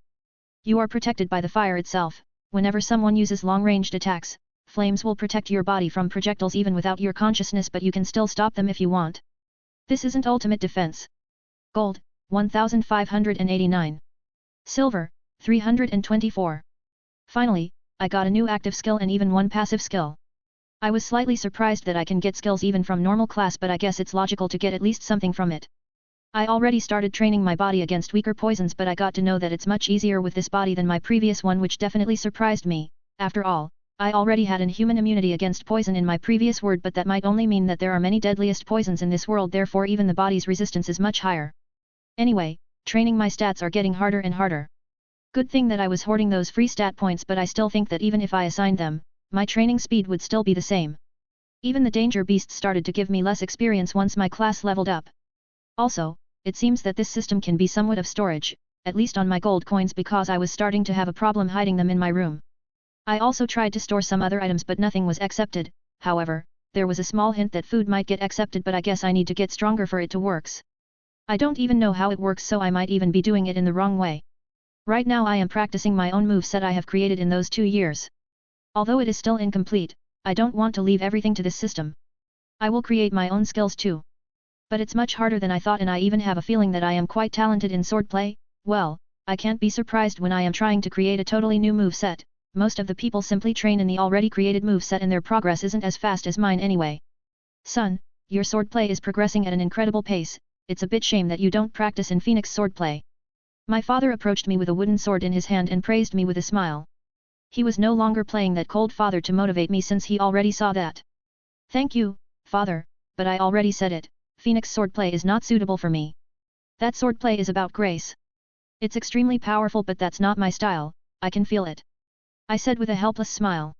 A: You are protected by the fire itself, whenever someone uses long-ranged attacks, flames will protect your body from projectiles even without your consciousness, but you can still stop them if you want. This isn't ultimate defense. Gold, 1589. Silver, 324. Finally, I got a new active skill and even one passive skill. I was slightly surprised that I can get skills even from normal class, but I guess it's logical to get at least something from it. I already started training my body against weaker poisons, but I got to know that it's much easier with this body than my previous one, which definitely surprised me. After all, I already had inhuman immunity against poison in my previous world, but that might only mean that there are many deadliest poisons in this world, therefore even the body's resistance is much higher. Anyway, training my stats are getting harder and harder. Good thing that I was hoarding those free stat points, but I still think that even if I assigned them, my training speed would still be the same. Even the danger beasts started to give me less experience once my class leveled up. Also, it seems that this system can be somewhat of storage, at least on my gold coins, because I was starting to have a problem hiding them in my room. I also tried to store some other items, but nothing was accepted. However, there was a small hint that food might get accepted, but I guess I need to get stronger for it to works. I don't even know how it works, so I might even be doing it in the wrong way. Right now I am practicing my own moveset I have created in those 2 years. Although it is still incomplete, I don't want to leave everything to this system. I will create my own skills too. But it's much harder than I thought, and I even have a feeling that I am quite talented in swordplay. Well, I can't be surprised when I am trying to create a totally new moveset. Most of the people simply train in the already created moveset and their progress isn't as fast as mine anyway. Son, your swordplay is progressing at an incredible pace. It's a bit shame that you don't practice in Phoenix swordplay. My father approached me with a wooden sword in his hand and praised me with a smile. He was no longer playing that cold father to motivate me, since he already saw that. Thank you, father, but I already said it. Phoenix swordplay is not suitable for me. That swordplay is about grace. It's extremely powerful, but that's not my style. I can feel it. I said with a helpless smile.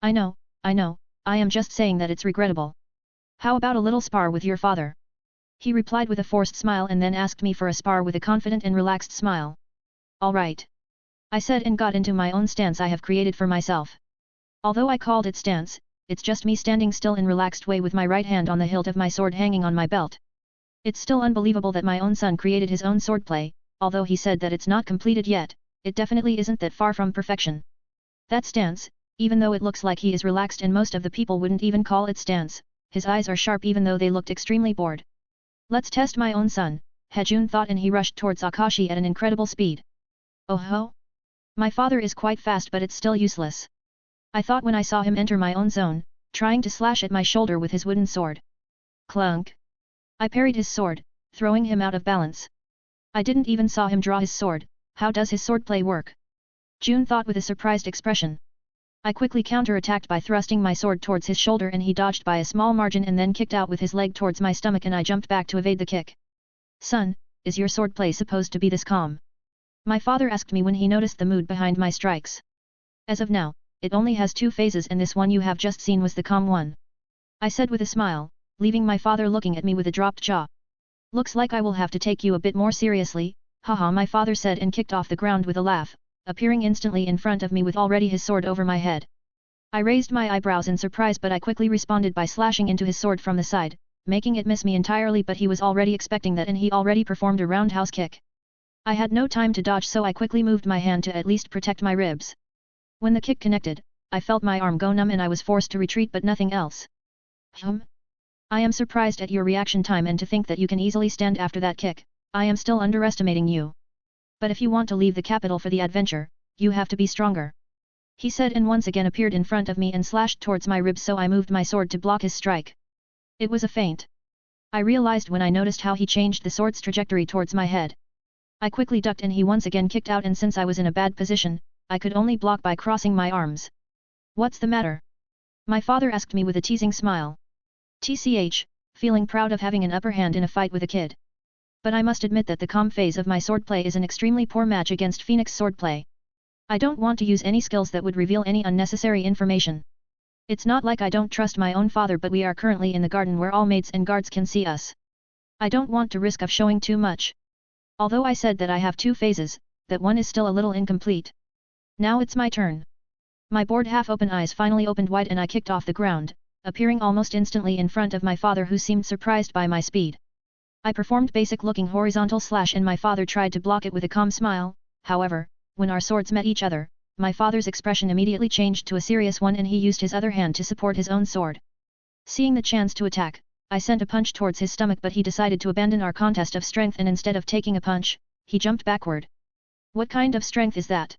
A: I know, I am just saying that it's regrettable. How about a little spar with your father? He replied with a forced smile and then asked me for a spar with a confident and relaxed smile. All right, I said, and got into my own stance I have created for myself. Although I called it stance, it's just me standing still in relaxed way with my right hand on the hilt of my sword hanging on my belt. It's still unbelievable that my own son created his own swordplay. Although he said that it's not completed yet, it definitely isn't that far from perfection. That stance, even though it looks like he is relaxed and most of the people wouldn't even call it stance, his eyes are sharp even though they looked extremely bored. Let's test my own son, Hejun thought, and he rushed towards Akashi at an incredible speed. Oh ho! My father is quite fast, but it's still useless. I thought when I saw him enter my own zone, trying to slash at my shoulder with his wooden sword. Clunk! I parried his sword, throwing him out of balance. I didn't even saw him draw his sword. How does his swordplay work? June thought with a surprised expression. I quickly counter-attacked by thrusting my sword towards his shoulder, and he dodged by a small margin and then kicked out with his leg towards my stomach, and I jumped back to evade the kick. Son, is your swordplay supposed to be this calm? My father asked me when he noticed the mood behind my strikes. As of now, it only has 2 phases, and this one you have just seen was the calm one. I said with a smile, leaving my father looking at me with a dropped jaw. Looks like I will have to take you a bit more seriously, haha, my father said, and kicked off the ground with a laugh, appearing instantly in front of me with already his sword over my head. I raised my eyebrows in surprise, but I quickly responded by slashing into his sword from the side, making it miss me entirely, but he was already expecting that and he already performed a roundhouse kick. I had no time to dodge, so I quickly moved my hand to at least protect my ribs. When the kick connected, I felt my arm go numb and I was forced to retreat, but nothing else. I am surprised at your reaction time, and to think that you can easily stand after that kick. I am still underestimating you. But if you want to leave the capital for the adventure, you have to be stronger. He said, and once again appeared in front of me and slashed towards my ribs, so I moved my sword to block his strike. It was a feint. I realized when I noticed how he changed the sword's trajectory towards my head. I quickly ducked and he once again kicked out, and since I was in a bad position, I could only block by crossing my arms. What's the matter? My father asked me with a teasing smile. TCH, feeling proud of having an upper hand in a fight with a kid. But I must admit that the calm phase of my swordplay is an extremely poor match against Phoenix swordplay. I don't want to use any skills that would reveal any unnecessary information. It's not like I don't trust my own father, but we are currently in the garden where all maids and guards can see us. I don't want to risk of showing too much. Although I said that I have 2 phases, that one is still a little incomplete. Now it's my turn. My bored half-open eyes finally opened wide and I kicked off the ground, appearing almost instantly in front of my father, who seemed surprised by my speed. I performed basic-looking horizontal slash and my father tried to block it with a calm smile. However, when our swords met each other, my father's expression immediately changed to a serious one and he used his other hand to support his own sword. Seeing the chance to attack, I sent a punch towards his stomach, but he decided to abandon our contest of strength and instead of taking a punch, he jumped backward. What kind of strength is that?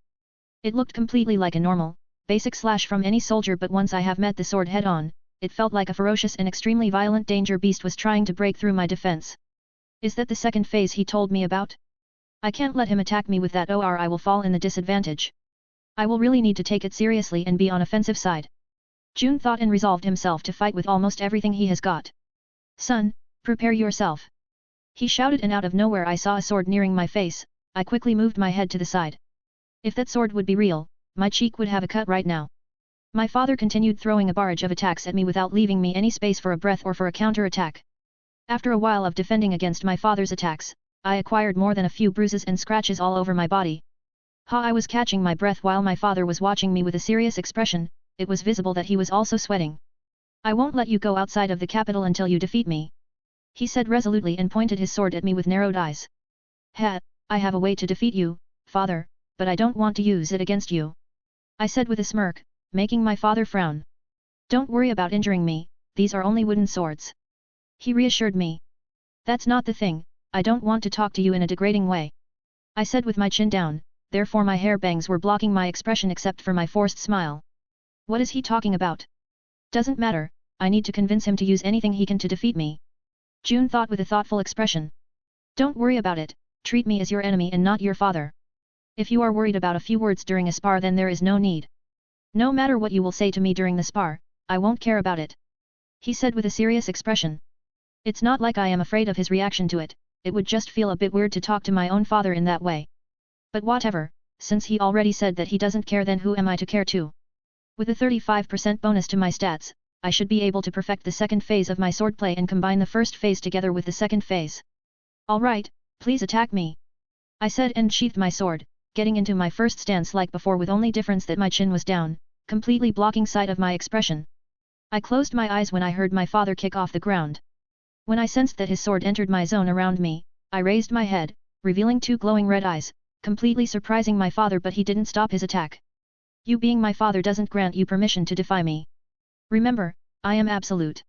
A: It looked completely like a normal, basic slash from any soldier, but once I have met the sword head-on, it felt like a ferocious and extremely violent danger beast was trying to break through my defense. Is that the second phase he told me about? I can't let him attack me with that, or I will fall in the disadvantage. I will really need to take it seriously and be on offensive side. June thought and resolved himself to fight with almost everything he has got. Son, prepare yourself. He shouted, and out of nowhere I saw a sword nearing my face. I quickly moved my head to the side. If that sword would be real, my cheek would have a cut right now. My father continued throwing a barrage of attacks at me without leaving me any space for a breath or for a counter-attack. After a while of defending against my father's attacks, I acquired more than a few bruises and scratches all over my body. I was catching my breath while my father was watching me with a serious expression. It was visible that he was also sweating. I won't let you go outside of the capital until you defeat me, he said resolutely and pointed his sword at me with narrowed eyes. I have a way to defeat you, father, but I don't want to use it against you, I said with a smirk, making my father frown. Don't worry about injuring me, these are only wooden swords, he reassured me. That's not the thing, I don't want to talk to you in a degrading way, I said with my chin down, therefore my hair bangs were blocking my expression except for my forced smile. What is he talking about? Doesn't matter, I need to convince him to use anything he can to defeat me, June thought with a thoughtful expression. Don't worry about it, treat me as your enemy and not your father. If you are worried about a few words during a spar, then there is no need. No matter what you will say to me during the spar, I won't care about it, he said with a serious expression. It's not like I am afraid of his reaction to it, it would just feel a bit weird to talk to my own father in that way. But whatever, since he already said that he doesn't care, then who am I to care too? With a 35% bonus to my stats, I should be able to perfect the second phase of my swordplay and combine the first phase together with the second phase. Alright, please attack me, I said and sheathed my sword, getting into my first stance like before, with only difference that my chin was down, completely blocking sight of my expression. I closed my eyes when I heard my father kick off the ground. When I sensed that his sword entered my zone around me, I raised my head, revealing 2 glowing red eyes, completely surprising my father, but he didn't stop his attack. You being my father doesn't grant you permission to defy me. Remember, I am absolute,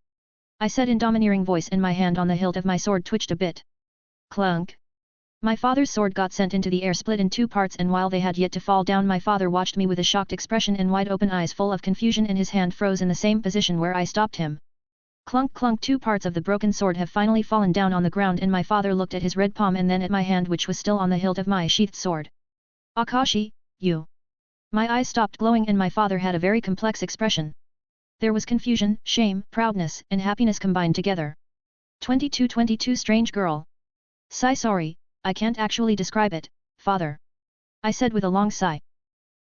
A: I said in domineering voice, and my hand on the hilt of my sword twitched a bit. Clunk. My father's sword got sent into the air, split in 2 parts, and while they had yet to fall down, my father watched me with a shocked expression and wide open eyes full of confusion, and his hand froze in the same position where I stopped him. Clunk clunk, 2 parts of the broken sword have finally fallen down on the ground, and my father looked at his red palm and then at my hand, which was still on the hilt of my sheathed sword. Akashi, you. My eyes stopped glowing and my father had a very complex expression. There was confusion, shame, proudness, and happiness combined together. 22 strange girl. Sorry, I can't actually describe it, father, I said with a long sigh.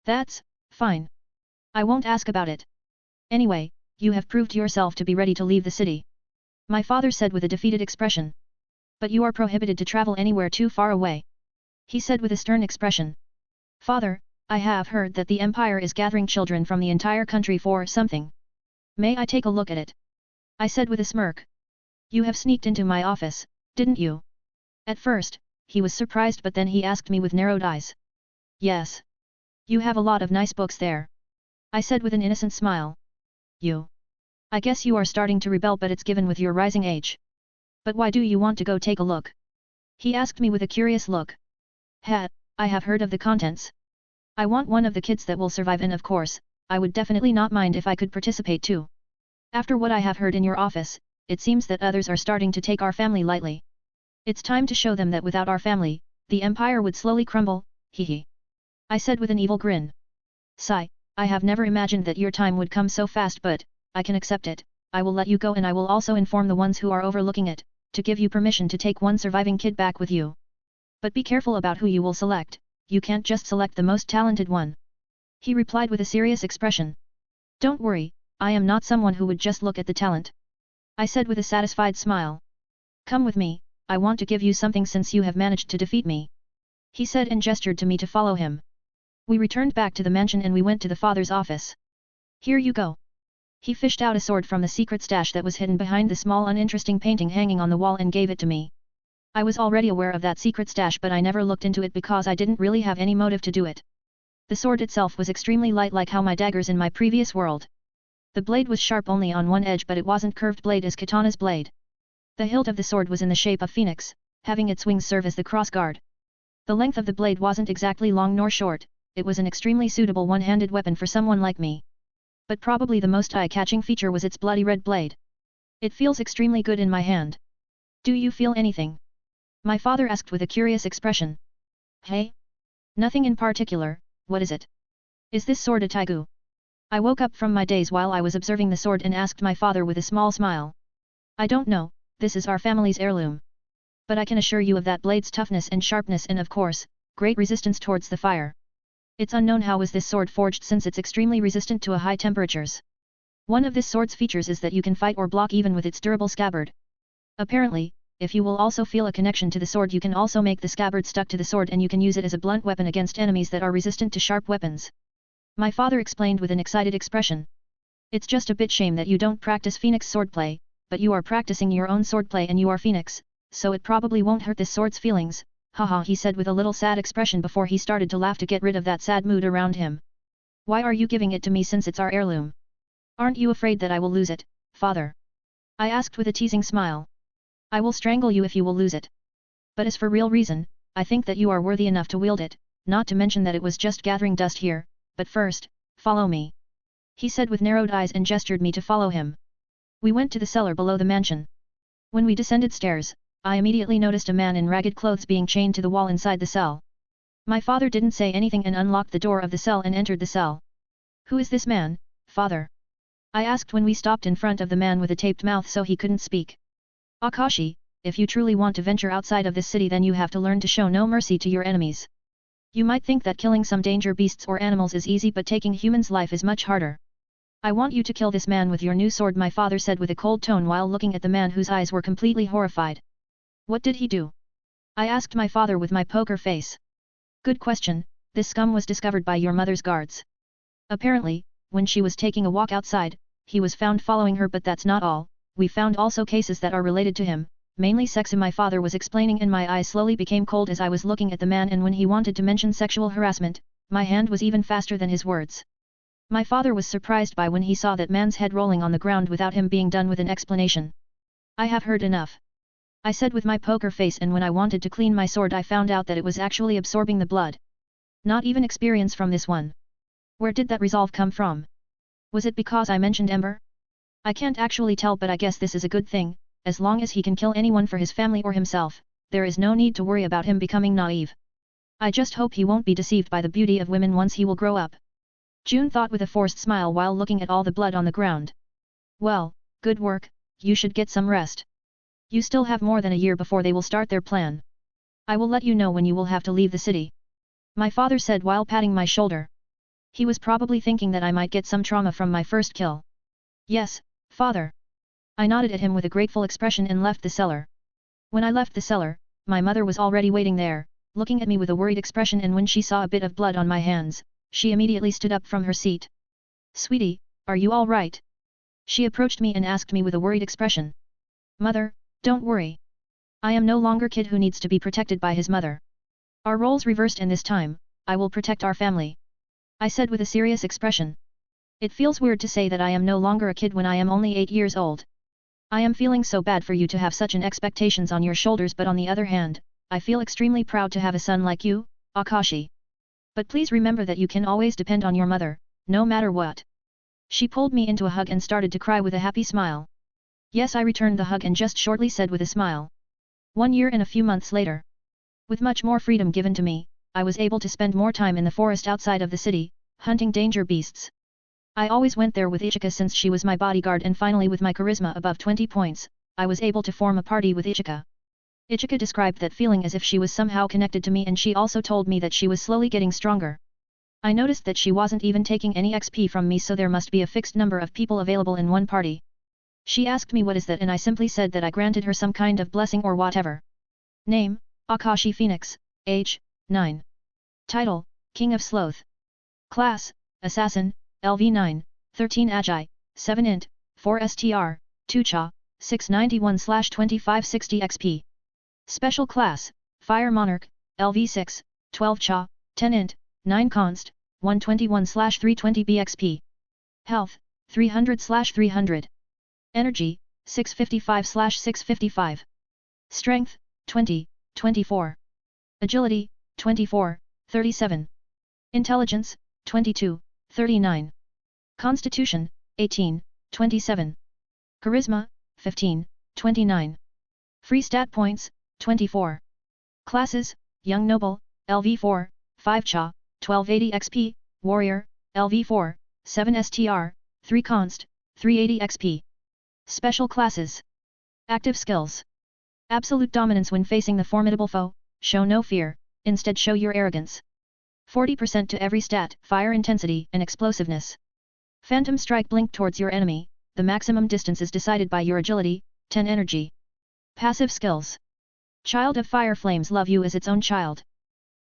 A: That's fine. I won't ask about it. Anyway, you have proved yourself to be ready to leave the city, my father said with a defeated expression. But you are prohibited to travel anywhere too far away, he said with a stern expression. Father, I have heard that the Empire is gathering children from the entire country for something. May I take a look at it? I said with a smirk. You have sneaked into my office, didn't you? At first, he was surprised, but then he asked me with narrowed eyes. Yes. You have a lot of nice books there, I said with an innocent smile. I guess you are starting to rebel, but it's given with your rising age. But why do you want to go take a look? He asked me with a curious look. I have heard of the contents. I want one of the kids that will survive, and of course, I would definitely not mind if I could participate too. After what I have heard in your office, it seems that others are starting to take our family lightly. It's time to show them that without our family, the empire would slowly crumble, hee. I said with an evil grin. Sigh, I have never imagined that your time would come so fast, but I can accept it, I will let you go and I will also inform the ones who are overlooking it, to give you permission to take one surviving kid back with you. But be careful about who you will select, you can't just select the most talented one. He replied with a serious expression. Don't worry, I am not someone who would just look at the talent. I said with a satisfied smile. Come with me, I want to give you something since you have managed to defeat me. He said and gestured to me to follow him. We returned back to the mansion and we went to the father's office. Here you go. He fished out a sword from the secret stash that was hidden behind the small uninteresting painting hanging on the wall and gave it to me. I was already aware of that secret stash but I never looked into it because I didn't really have any motive to do it. The sword itself was extremely light like how my daggers in my previous world. The blade was sharp only on one edge but it wasn't curved blade as Katana's blade. The hilt of the sword was in the shape of phoenix, having its wings serve as the cross guard. The length of the blade wasn't exactly long nor short, it was an extremely suitable one-handed weapon for someone like me. But probably the most eye-catching feature was its bloody red blade. It feels extremely good in my hand. Do you feel anything? My father asked with a curious expression. Hey? Nothing in particular, what is it? Is this sword a taigu? I woke up from my daze while I was observing the sword and asked my father with a small smile. I don't know, this is our family's heirloom. But I can assure you of that blade's toughness and sharpness and of course, great resistance towards the fire. It's unknown how was this sword forged since it's extremely resistant to high temperatures. One of this sword's features is that you can fight or block even with its durable scabbard. Apparently, if you will also feel a connection to the sword you can also make the scabbard stuck to the sword and you can use it as a blunt weapon against enemies that are resistant to sharp weapons. My father explained with an excited expression. It's just a bit shame that you don't practice Phoenix swordplay, but you are practicing your own swordplay and you are Phoenix, so it probably won't hurt this sword's feelings, haha he said with a little sad expression before he started to laugh to get rid of that sad mood around him. Why are you giving it to me since it's our heirloom? Aren't you afraid that I will lose it, father? I asked with a teasing smile. I will strangle you if you will lose it. But as for real reason, I think that you are worthy enough to wield it, not to mention that it was just gathering dust here, but first, follow me. He said with narrowed eyes and gestured me to follow him. We went to the cellar below the mansion. When we descended stairs, I immediately noticed a man in ragged clothes being chained to the wall inside the cell. My father didn't say anything and unlocked the door of the cell and entered the cell. Who is this man, father? I asked when we stopped in front of the man with a taped mouth so he couldn't speak. Akashi, if you truly want to venture outside of this city then you have to learn to show no mercy to your enemies. You might think that killing some danger beasts or animals is easy but taking humans' life is much harder. I want you to kill this man with your new sword my father said with a cold tone while looking at the man whose eyes were completely horrified. What did he do? I asked my father with my poker face. Good question, this scum was discovered by your mother's guards. Apparently, when she was taking a walk outside, he was found following her but that's not all, we found also cases that are related to him, mainly sex my father was explaining and my eyes slowly became cold as I was looking at the man and when he wanted to mention sexual harassment, my hand was even faster than his words. My father was surprised by when he saw that man's head rolling on the ground without him being done with an explanation. I have heard enough. I said with my poker face and when I wanted to clean my sword I found out that it was actually absorbing the blood. Not even experience from this one. Where did that resolve come from? Was it because I mentioned Ember? I can't actually tell but I guess this is a good thing, as long as he can kill anyone for his family or himself, there is no need to worry about him becoming naive. I just hope he won't be deceived by the beauty of women once he will grow up. June thought with a forced smile while looking at all the blood on the ground. Well, good work, you should get some rest. You still have more than a year before they will start their plan. I will let you know when you will have to leave the city. My father said while patting my shoulder. He was probably thinking that I might get some trauma from my first kill. Yes, father. I nodded at him with a grateful expression and left the cellar. When I left the cellar, my mother was already waiting there, looking at me with a worried expression and when she saw a bit of blood on my hands, she immediately stood up from her seat. Sweetie, are you all right? She approached me and asked me with a worried expression. Mother, don't worry. I am no longer kid who needs to be protected by his mother. Our roles reversed and this time, I will protect our family. I said with a serious expression. It feels weird to say that I am no longer a kid when I am only 8 years old. I am feeling so bad for you to have such an expectations on your shoulders but on the other hand, I feel extremely proud to have a son like you, Akashi. But please remember that you can always depend on your mother, no matter what. She pulled me into a hug and started to cry with a happy smile. Yes, I returned the hug and just shortly said with a smile. 1 year and a few months later. With much more freedom given to me, I was able to spend more time in the forest outside of the city, hunting danger beasts. I always went there with Ichika since she was my bodyguard, and finally with my charisma above 20 points, I was able to form a party with Ichika. Ichika described that feeling as if she was somehow connected to me, and she also told me that she was slowly getting stronger. I noticed that she wasn't even taking any XP from me, so there must be a fixed number of people available in one party. She asked me what is that, and I simply said that I granted her some kind of blessing or whatever. Name, Akashi Phoenix. Age, 9. Title, King of Sloth. Class, Assassin, LV9, 13 Agi, 7 Int, 4 STR, 2 Cha, 691/2560 XP. Special Class, Fire Monarch, LV6, 12 Cha, 10 Int, 9 Const, 121/320 BXP. Health, 300/300. Energy, 655/655. Strength, 20, 24. Agility, 24, 37. Intelligence, 22, 39. Constitution, 18, 27. Charisma, 15, 29. Free stat points, 24. Classes, Young Noble, LV4, 5 Cha, 1280 XP, Warrior, LV4, 7 STR, 3 Const, 380 XP. Special Classes. Active Skills. Absolute Dominance when facing the formidable foe, show no fear, instead show your arrogance. 40% to every stat, Fire Intensity and Explosiveness. Phantom Strike blink towards your enemy, the maximum distance is decided by your agility, 10 energy. Passive Skills. Child of Fire Flames love you as its own child.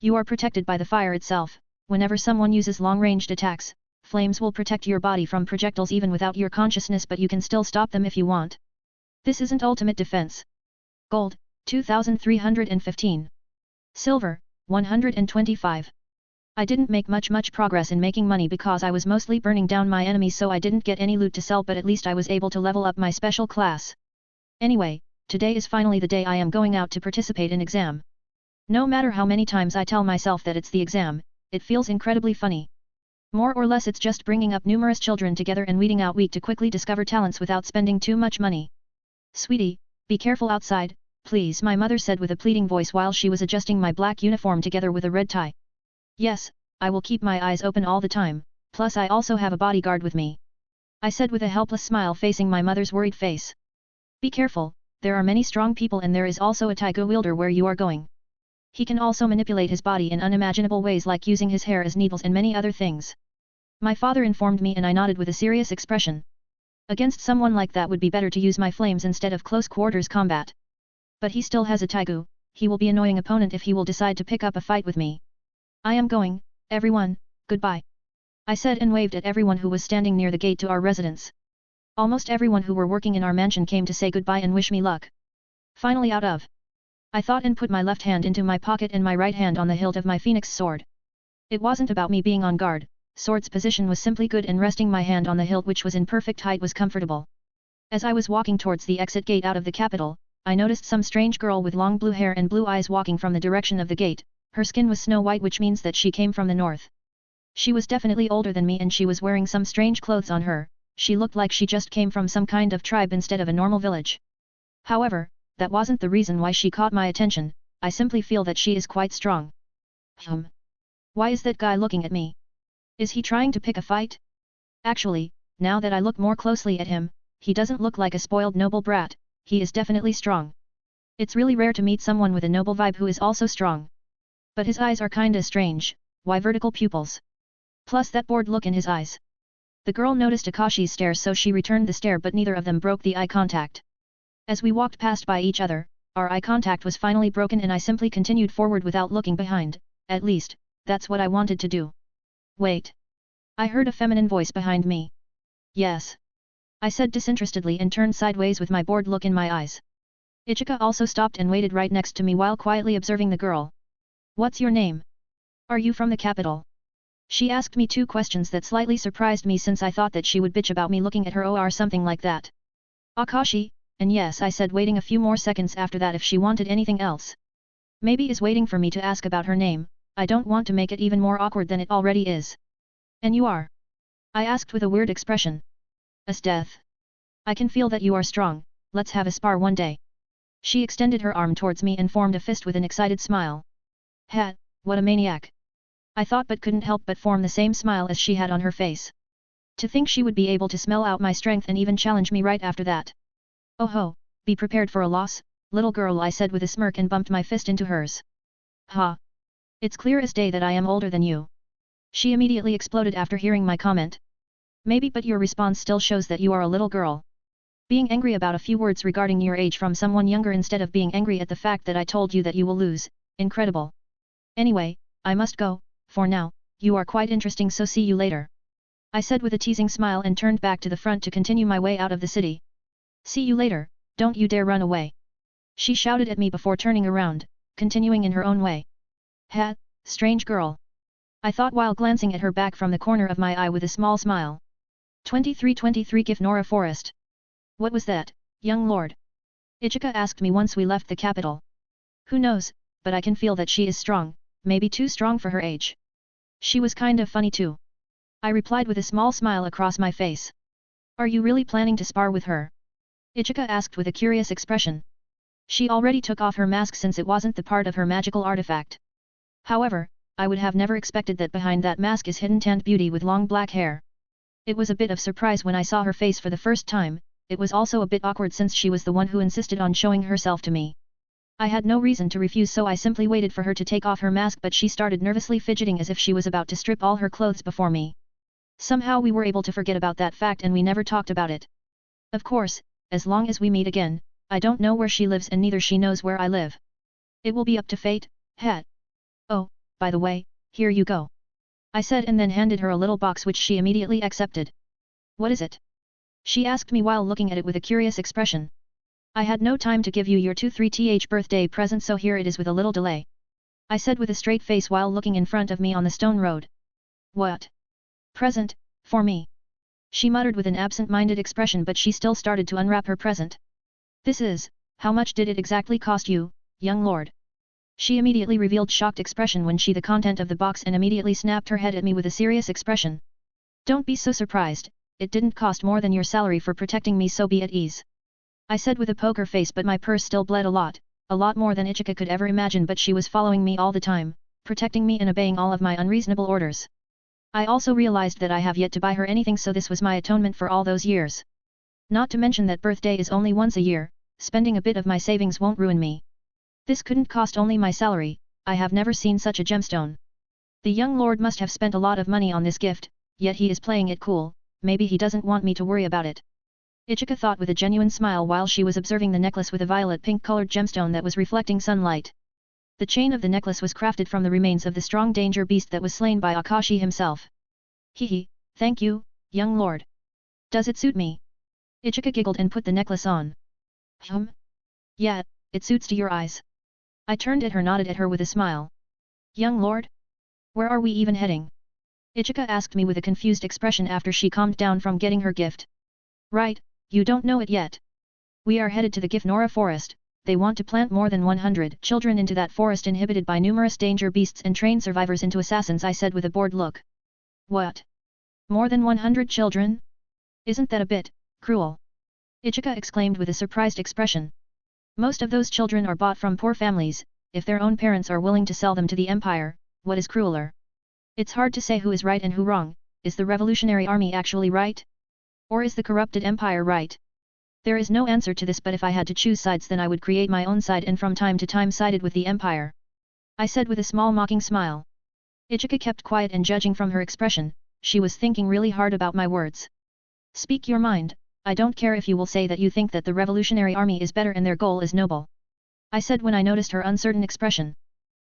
A: You are protected by the fire itself. Whenever someone uses long-ranged attacks, flames will protect your body from projectiles even without your consciousness, but you can still stop them if you want. This isn't ultimate defense. Gold, 2315. Silver, 125. I didn't make much progress in making money because I was mostly burning down my enemies, so I didn't get any loot to sell, but at least I was able to level up my special class. Anyway, today is finally the day I am going out to participate in exam. No matter how many times I tell myself that it's the exam, it feels incredibly funny. More or less it's just bringing up numerous children together and weeding out weak to quickly discover talents without spending too much money. Sweetie, be careful outside, please, my mother said with a pleading voice while she was adjusting my black uniform together with a red tie. Yes, I will keep my eyes open all the time, plus I also have a bodyguard with me. I said with a helpless smile facing my mother's worried face. Be careful, there are many strong people and there is also a taiga wielder where you are going. He can also manipulate his body in unimaginable ways like using his hair as needles and many other things. My father informed me and I nodded with a serious expression. Against someone like that would be better to use my flames instead of close quarters combat. But he still has a taigu, he will be an annoying opponent if he will decide to pick up a fight with me. I am going, everyone, goodbye. I said and waved at everyone who was standing near the gate to our residence. Almost everyone who were working in our mansion came to say goodbye and wish me luck. Finally out of. I thought and put my left hand into my pocket and my right hand on the hilt of my phoenix sword. It wasn't about me being on guard, sword's position was simply good and resting my hand on the hilt which was in perfect height was comfortable. As I was walking towards the exit gate out of the capital, I noticed some strange girl with long blue hair and blue eyes walking from the direction of the gate. Her skin was snow white, which means that she came from the north. She was definitely older than me and she was wearing some strange clothes on her. She looked like she just came from some kind of tribe instead of a normal village. However, that wasn't the reason why she caught my attention. I simply feel that she is quite strong. Why is that guy looking at me? Is he trying to pick a fight? Actually, now that I look more closely at him, he doesn't look like a spoiled noble brat, he is definitely strong. It's really rare to meet someone with a noble vibe who is also strong. But his eyes are kinda strange, why vertical pupils? Plus that bored look in his eyes. The girl noticed Akashi's stare, so she returned the stare, but neither of them broke the eye contact. As we walked past by each other, our eye contact was finally broken and I simply continued forward without looking behind. At least, that's what I wanted to do. Wait. I heard a feminine voice behind me. Yes. I said disinterestedly and turned sideways with my bored look in my eyes. Ichika also stopped and waited right next to me while quietly observing the girl. What's your name? Are you from the capital? She asked me two questions that slightly surprised me since I thought that she would bitch about me looking at her or something like that. Akashi, and yes, I said, waiting a few more seconds after that if she wanted anything else. Maybe is waiting for me to ask about her name. I don't want to make it even more awkward than it already is. And you are? I asked with a weird expression. As death. I can feel that you are strong, let's have a spar one day. She extended her arm towards me and formed a fist with an excited smile. Ha, what a maniac. I thought but couldn't help but form the same smile as she had on her face. To think she would be able to smell out my strength and even challenge me right after that. Oh ho, be prepared for a loss, little girl, I said with a smirk and bumped my fist into hers. Ha! It's clear as day that I am older than you. She immediately exploded after hearing my comment. Maybe, but your response still shows that you are a little girl. Being angry about a few words regarding your age from someone younger instead of being angry at the fact that I told you that you will lose, incredible. Anyway, I must go, for now, you are quite interesting, so see you later. I said with a teasing smile and turned back to the front to continue my way out of the city. See you later, don't you dare run away. She shouted at me before turning around, continuing in her own way. Ha, strange girl. I thought while glancing at her back from the corner of my eye with a small smile. 2323 Gif Nora Forest. What was that, young lord? Ichika asked me once we left the capital. Who knows, but I can feel that she is strong, maybe too strong for her age. She was kind of funny too. I replied with a small smile across my face. Are you really planning to spar with her? Ichika asked with a curious expression. She already took off her mask since it wasn't the part of her magical artifact. However, I would have never expected that behind that mask is hidden tanned beauty with long black hair. It was a bit of surprise when I saw her face for the first time. It was also a bit awkward since she was the one who insisted on showing herself to me. I had no reason to refuse, so I simply waited for her to take off her mask, but she started nervously fidgeting as if she was about to strip all her clothes before me. Somehow we were able to forget about that fact and we never talked about it. Of course, as long as we meet again, I don't know where she lives and neither she knows where I live. It will be up to fate, het. Oh, by the way, here you go. I said and then handed her a little box which she immediately accepted. What is it? She asked me while looking at it with a curious expression. I had no time to give you your 23th birthday present, so here it is with a little delay. I said with a straight face while looking in front of me on the stone road. What? Present, for me? She muttered with an absent-minded expression, but she still started to unwrap her present. This is, how much did it exactly cost you, young lord? She immediately revealed shocked expression when she the content of the box and immediately snapped her head at me with a serious expression. Don't be so surprised, it didn't cost more than your salary for protecting me, so be at ease. I said with a poker face, but my purse still bled a lot more than Ichika could ever imagine, but she was following me all the time, protecting me and obeying all of my unreasonable orders. I also realized that I have yet to buy her anything, so this was my atonement for all those years. Not to mention that birthday is only once a year, spending a bit of my savings won't ruin me. This couldn't cost only my salary, I have never seen such a gemstone. The young lord must have spent a lot of money on this gift, yet he is playing it cool, maybe he doesn't want me to worry about it. Ichika thought with a genuine smile while she was observing the necklace with a violet-pink-colored gemstone that was reflecting sunlight. The chain of the necklace was crafted from the remains of the strong danger beast that was slain by Akashi himself. Hee, thank you, young lord. Does it suit me? Ichika giggled and put the necklace on. Yeah, it suits to your eyes. I turned at her, nodded at her with a smile. Young lord? Where are we even heading? Ichika asked me with a confused expression after she calmed down from getting her gift. Right, you don't know it yet. We are headed to the Gif Nora Forest. They want to plant more than 100 children into that forest inhibited by numerous danger beasts and train survivors into assassins, I said with a bored look. What? More than 100 children? Isn't that a bit cruel? Ichika exclaimed with a surprised expression. Most of those children are bought from poor families. If their own parents are willing to sell them to the empire, what is crueler? It's hard to say who is right and who wrong. Is the revolutionary army actually right? Or is the corrupted empire right? There is no answer to this, but if I had to choose sides, then I would create my own side and from time to time sided with the empire. I said with a small mocking smile. Ichika kept quiet and judging from her expression, she was thinking really hard about my words. Speak your mind, I don't care if you will say that you think that the revolutionary army is better and their goal is noble. I said when I noticed her uncertain expression.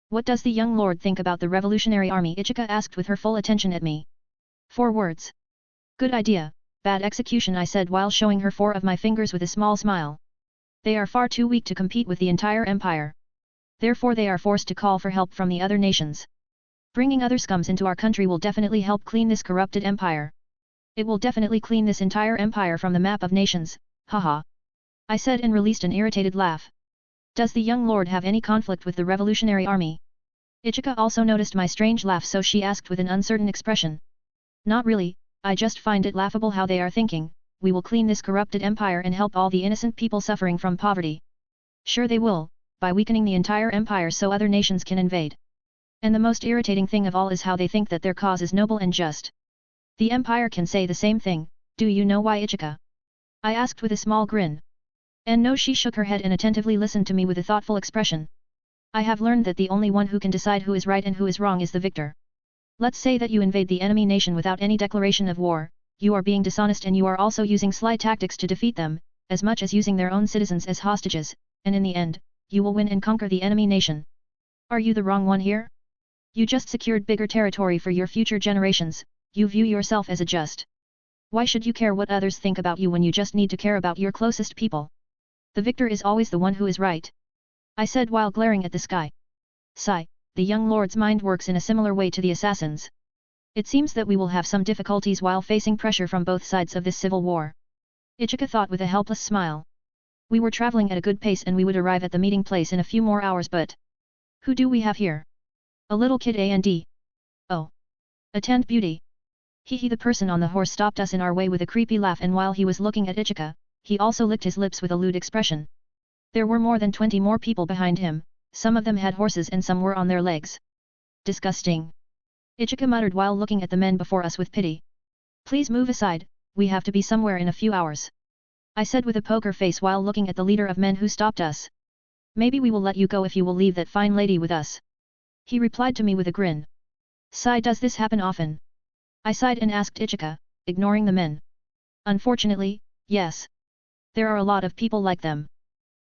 A: What does the young lord think about the revolutionary army? Ichika asked with her full attention at me. 4 words. Good idea, bad execution, I said while showing her 4 of my fingers with a small smile. They are far too weak to compete with the entire empire. Therefore they are forced to call for help from the other nations. Bringing other scums into our country will definitely help clean this corrupted empire. It will definitely clean this entire empire from the map of nations, haha. I said and released an irritated laugh. Does the young lord have any conflict with the revolutionary army? Ichika also noticed my strange laugh, so she asked with an uncertain expression. Not really, I just find it laughable how they are thinking, we will clean this corrupted empire and help all the innocent people suffering from poverty. Sure they will, by weakening the entire empire so other nations can invade. And the most irritating thing of all is how they think that their cause is noble and just. The Empire can say the same thing, do you know why Ichika? I asked with a small grin. And no, she shook her head and attentively listened to me with a thoughtful expression. I have learned that the only one who can decide who is right and who is wrong is the victor. Let's say that you invade the enemy nation without any declaration of war, you are being dishonest and you are also using sly tactics to defeat them, as much as using their own citizens as hostages, and in the end, you will win and conquer the enemy nation. Are you the wrong one here? You just secured bigger territory for your future generations, you view yourself as a just. Why should you care what others think about you when you just need to care about your closest people? The victor is always the one who is right. I said while glaring at the sky. Sigh, the young lord's mind works in a similar way to the assassin's. It seems that we will have some difficulties while facing pressure from both sides of this civil war. Ichika thought with a helpless smile. We were traveling at a good pace and we would arrive at the meeting place in a few more hours, but... Who do we have here? A little kid and... Oh. A tanned beauty. He the person on the horse stopped us in our way with a creepy laugh, and while he was looking at Ichika, he also licked his lips with a lewd expression. There were more than 20 more people behind him, some of them had horses and some were on their legs. Disgusting. Ichika muttered while looking at the men before us with pity. Please move aside, we have to be somewhere in a few hours. I said with a poker face while looking at the leader of men who stopped us. Maybe we will let you go if you will leave that fine lady with us. He replied to me with a grin. Sigh, does this happen often? I sighed and asked Ichika, ignoring the men. Unfortunately, yes. There are a lot of people like them.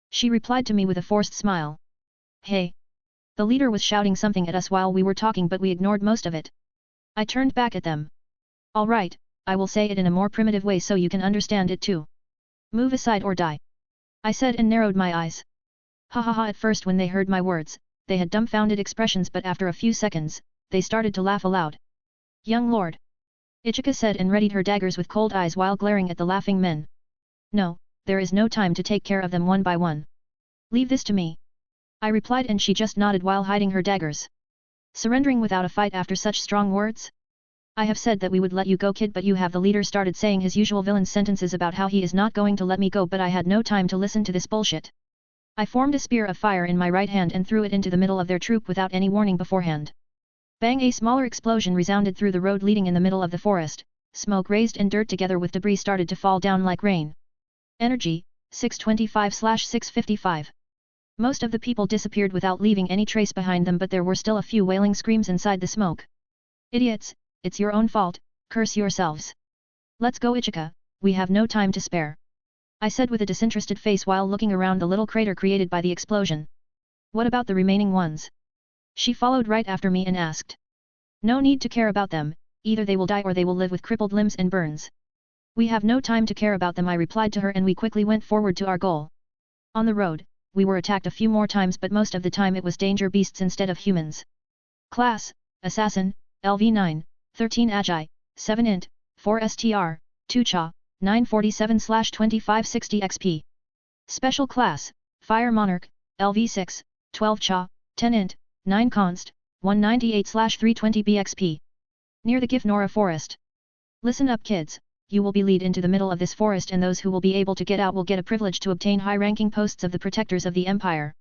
A: She replied to me with a forced smile. Hey! The leader was shouting something at us while we were talking, but we ignored most of it. I turned back at them. Alright, I will say it in a more primitive way so you can understand it too. Move aside or die. I said and narrowed my eyes. Ha ha ha, at first when they heard my words, they had dumbfounded expressions, but after a few seconds, they started to laugh aloud. Young lord! Ichika said and readied her daggers with cold eyes while glaring at the laughing men. No, there is no time to take care of them one by one. Leave this to me. I replied and she just nodded while hiding her daggers. Surrendering without a fight after such strong words? I have said that we would let you go, kid, but you have. The leader started saying his usual villain sentences about how he is not going to let me go, but I had no time to listen to this bullshit. I formed a spear of fire in my right hand and threw it into the middle of their troop without any warning beforehand. Bang! A smaller explosion resounded through the road leading in the middle of the forest, smoke raised and dirt together with debris started to fall down like rain. Energy, 625/655. Most of the people disappeared without leaving any trace behind them, but there were still a few wailing screams inside the smoke. Idiots, it's your own fault, curse yourselves. Let's go, Ichika, we have no time to spare. I said with a disinterested face while looking around the little crater created by the explosion. What about the remaining ones? She followed right after me and asked. No need to care about them, either they will die or they will live with crippled limbs and burns. We have no time to care about them, I replied to her, and we quickly went forward to our goal. On the road, we were attacked a few more times, but most of the time it was danger beasts instead of humans. Class, Assassin, LV9, 13 Agi, 7 Int, 4 STR, 2 Cha, 947/2560 XP. Special Class, Fire Monarch, LV6, 12 Cha, 10 Int, 9 Const, 198/320 BXP. Near the Gifnora Forest. Listen up, kids. You will be lead into the middle of this forest, and those who will be able to get out will get a privilege to obtain high-ranking posts of the protectors of the Empire.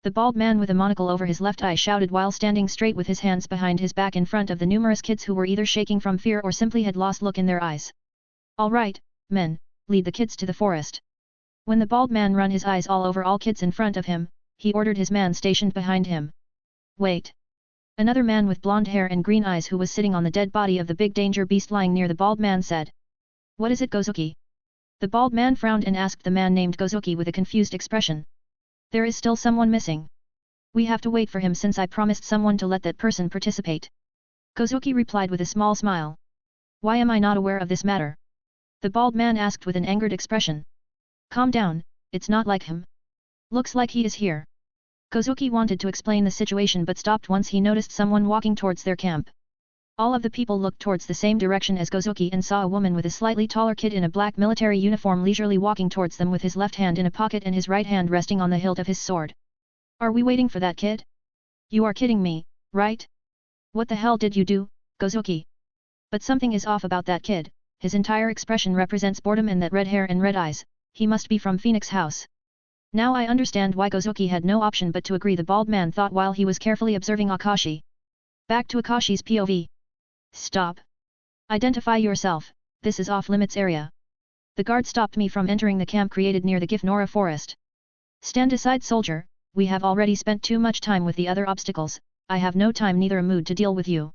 A: The bald man with a monocle over his left eye shouted while standing straight with his hands behind his back in front of the numerous kids who were either shaking from fear or simply had lost look in their eyes. All right, men, lead the kids to the forest. When the bald man ran his eyes all over all kids in front of him, he ordered his man stationed behind him. Wait. Another man with blonde hair and green eyes who was sitting on the dead body of the big danger beast lying near the bald man said. What is it, Gozuki? The bald man frowned and asked the man named Gozuki with a confused expression. There is still someone missing. We have to wait for him since I promised someone to let that person participate. Gozuki replied with a small smile. Why am I not aware of this matter? The bald man asked with an angered expression. Calm down, it's not like him. Looks like he is here. Gozuki wanted to explain the situation but stopped once he noticed someone walking towards their camp. All of the people looked towards the same direction as Gozuki and saw a woman with a slightly taller kid in a black military uniform leisurely walking towards them with his left hand in a pocket and his right hand resting on the hilt of his sword. Are we waiting for that kid? You are kidding me, right? What the hell did you do, Gozuki? But something is off about that kid, his entire expression represents boredom and that red hair and red eyes, he must be from Phoenix House. Now I understand why Gozuki had no option but to agree, the bald man thought while he was carefully observing Akashi. Back to Akashi's POV. Stop. Identify yourself, this is off-limits area. The guard stopped me from entering the camp created near the Gifnora forest. Stand aside, soldier, we have already spent too much time with the other obstacles, I have no time neither a mood to deal with you.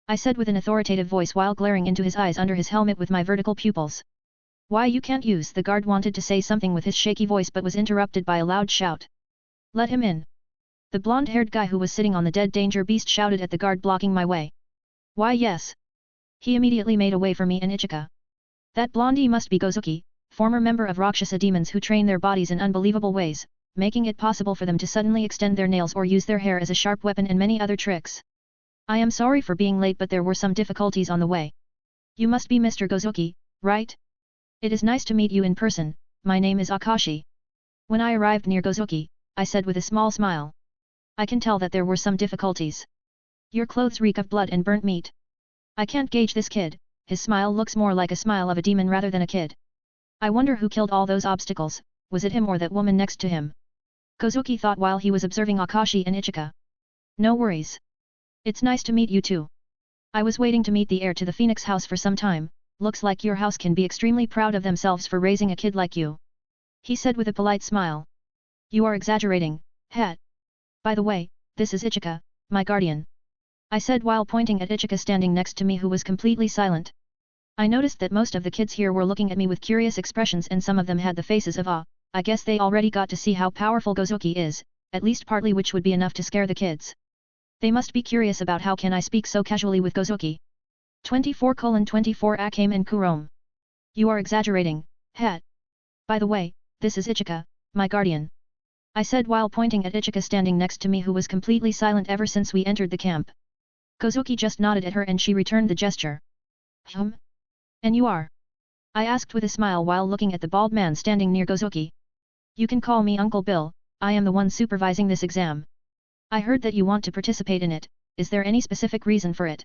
A: I said with an authoritative voice while glaring into his eyes under his helmet with my vertical pupils. Why you can't use? The guard wanted to say something with his shaky voice but was interrupted by a loud shout. Let him in. The blonde-haired guy who was sitting on the dead danger beast shouted at the guard blocking my way. Why yes. He immediately made a way for me and Ichika. That blondie must be Gozuki, former member of Rakshasa demons who train their bodies in unbelievable ways, making it possible for them to suddenly extend their nails or use their hair as a sharp weapon and many other tricks. I am sorry for being late but there were some difficulties on the way. You must be Mr. Gozuki, right? It is nice to meet you in person, my name is Akashi. When I arrived near Gozuki, I said with a small smile. I can tell that there were some difficulties. Your clothes reek of blood and burnt meat. I can't gauge this kid, his smile looks more like a smile of a demon rather than a kid. I wonder who killed all those obstacles, was it him or that woman next to him? Gozuki thought while he was observing Akashi and Ichika. No worries. It's nice to meet you too. I was waiting to meet the heir to the Phoenix house for some time, looks like your house can be extremely proud of themselves for raising a kid like you. He said with a polite smile. You are exaggerating, het. By the way, this is Ichika, my guardian. I said while pointing at Ichika standing next to me who was completely silent. I noticed that most of the kids here were looking at me with curious expressions and some of them had the faces of awe. I guess they already got to see how powerful Gozuki is, at least partly, which would be enough to scare the kids. They must be curious about how can I speak so casually with Gozuki. 24:24 Akame and Kurome. You are exaggerating, het. By the way, this is Ichika, my guardian. I said while pointing at Ichika standing next to me who was completely silent ever since we entered the camp. Gozuki just nodded at her and she returned the gesture. And you are? I asked with a smile while looking at the bald man standing near Gozuki. You can call me Uncle Bill, I am the one supervising this exam. I heard that you want to participate in it, is there any specific reason for it?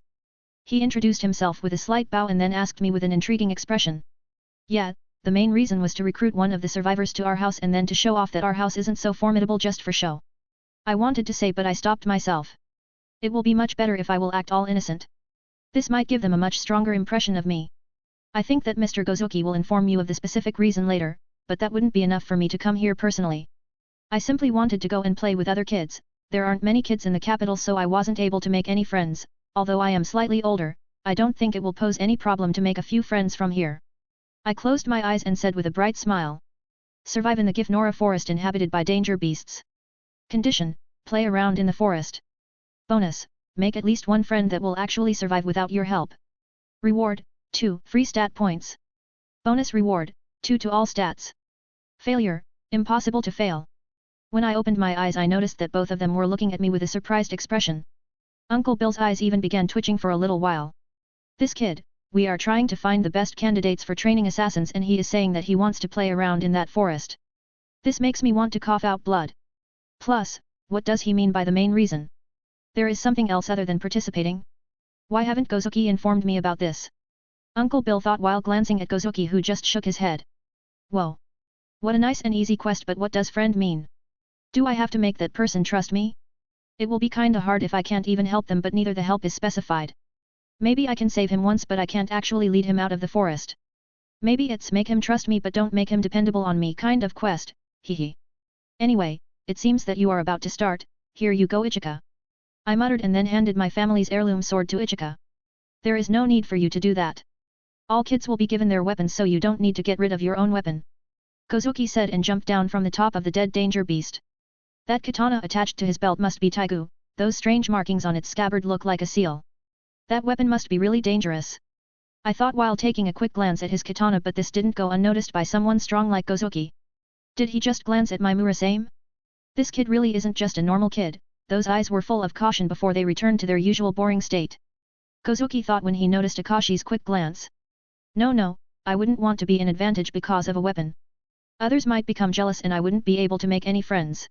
A: He introduced himself with a slight bow and then asked me with an intriguing expression. Yeah, the main reason was to recruit one of the survivors to our house and then to show off that our house isn't so formidable just for show. I wanted to say but I stopped myself. It will be much better if I will act all innocent. This might give them a much stronger impression of me. I think that Mr. Gozuki will inform you of the specific reason later, but that wouldn't be enough for me to come here personally. I simply wanted to go and play with other kids, there aren't many kids in the capital so I wasn't able to make any friends, although I am slightly older, I don't think it will pose any problem to make a few friends from here. I closed my eyes and said with a bright smile. Survive in the Gifnora forest inhabited by danger beasts. Condition, play around in the forest. Bonus, make at least one friend that will actually survive without your help. Reward, 2 free stat points. Bonus reward, 2 to all stats. Failure, impossible to fail. When I opened my eyes I noticed that both of them were looking at me with a surprised expression. Uncle Bill's eyes even began twitching for a little while. This kid, we are trying to find the best candidates for training assassins and he is saying that he wants to play around in that forest. This makes me want to cough out blood. Plus, what does he mean by the main reason? There is something else other than participating? Why haven't Gozuki informed me about this? Uncle Bill thought while glancing at Gozuki who just shook his head. Whoa! What a nice and easy quest, but what does friend mean? Do I have to make that person trust me? It will be kinda hard if I can't even help them, but neither the help is specified. Maybe I can save him once but I can't actually lead him out of the forest. Maybe it's make him trust me but don't make him dependable on me kind of quest, hehe. Anyway, it seems that you are about to start, here you go Ichika. I muttered and then handed my family's heirloom sword to Ichika. There is no need for you to do that. All kids will be given their weapons so you don't need to get rid of your own weapon. Gozuki said and jumped down from the top of the dead danger beast. That katana attached to his belt must be Taigu, those strange markings on its scabbard look like a seal. That weapon must be really dangerous. I thought while taking a quick glance at his katana, but this didn't go unnoticed by someone strong like Gozuki. Did he just glance at my Murasame? This kid really isn't just a normal kid, those eyes were full of caution before they returned to their usual boring state. Gozuki thought when he noticed Akashi's quick glance. No, I wouldn't want to be in advantage because of a weapon. Others might become jealous and I wouldn't be able to make any friends.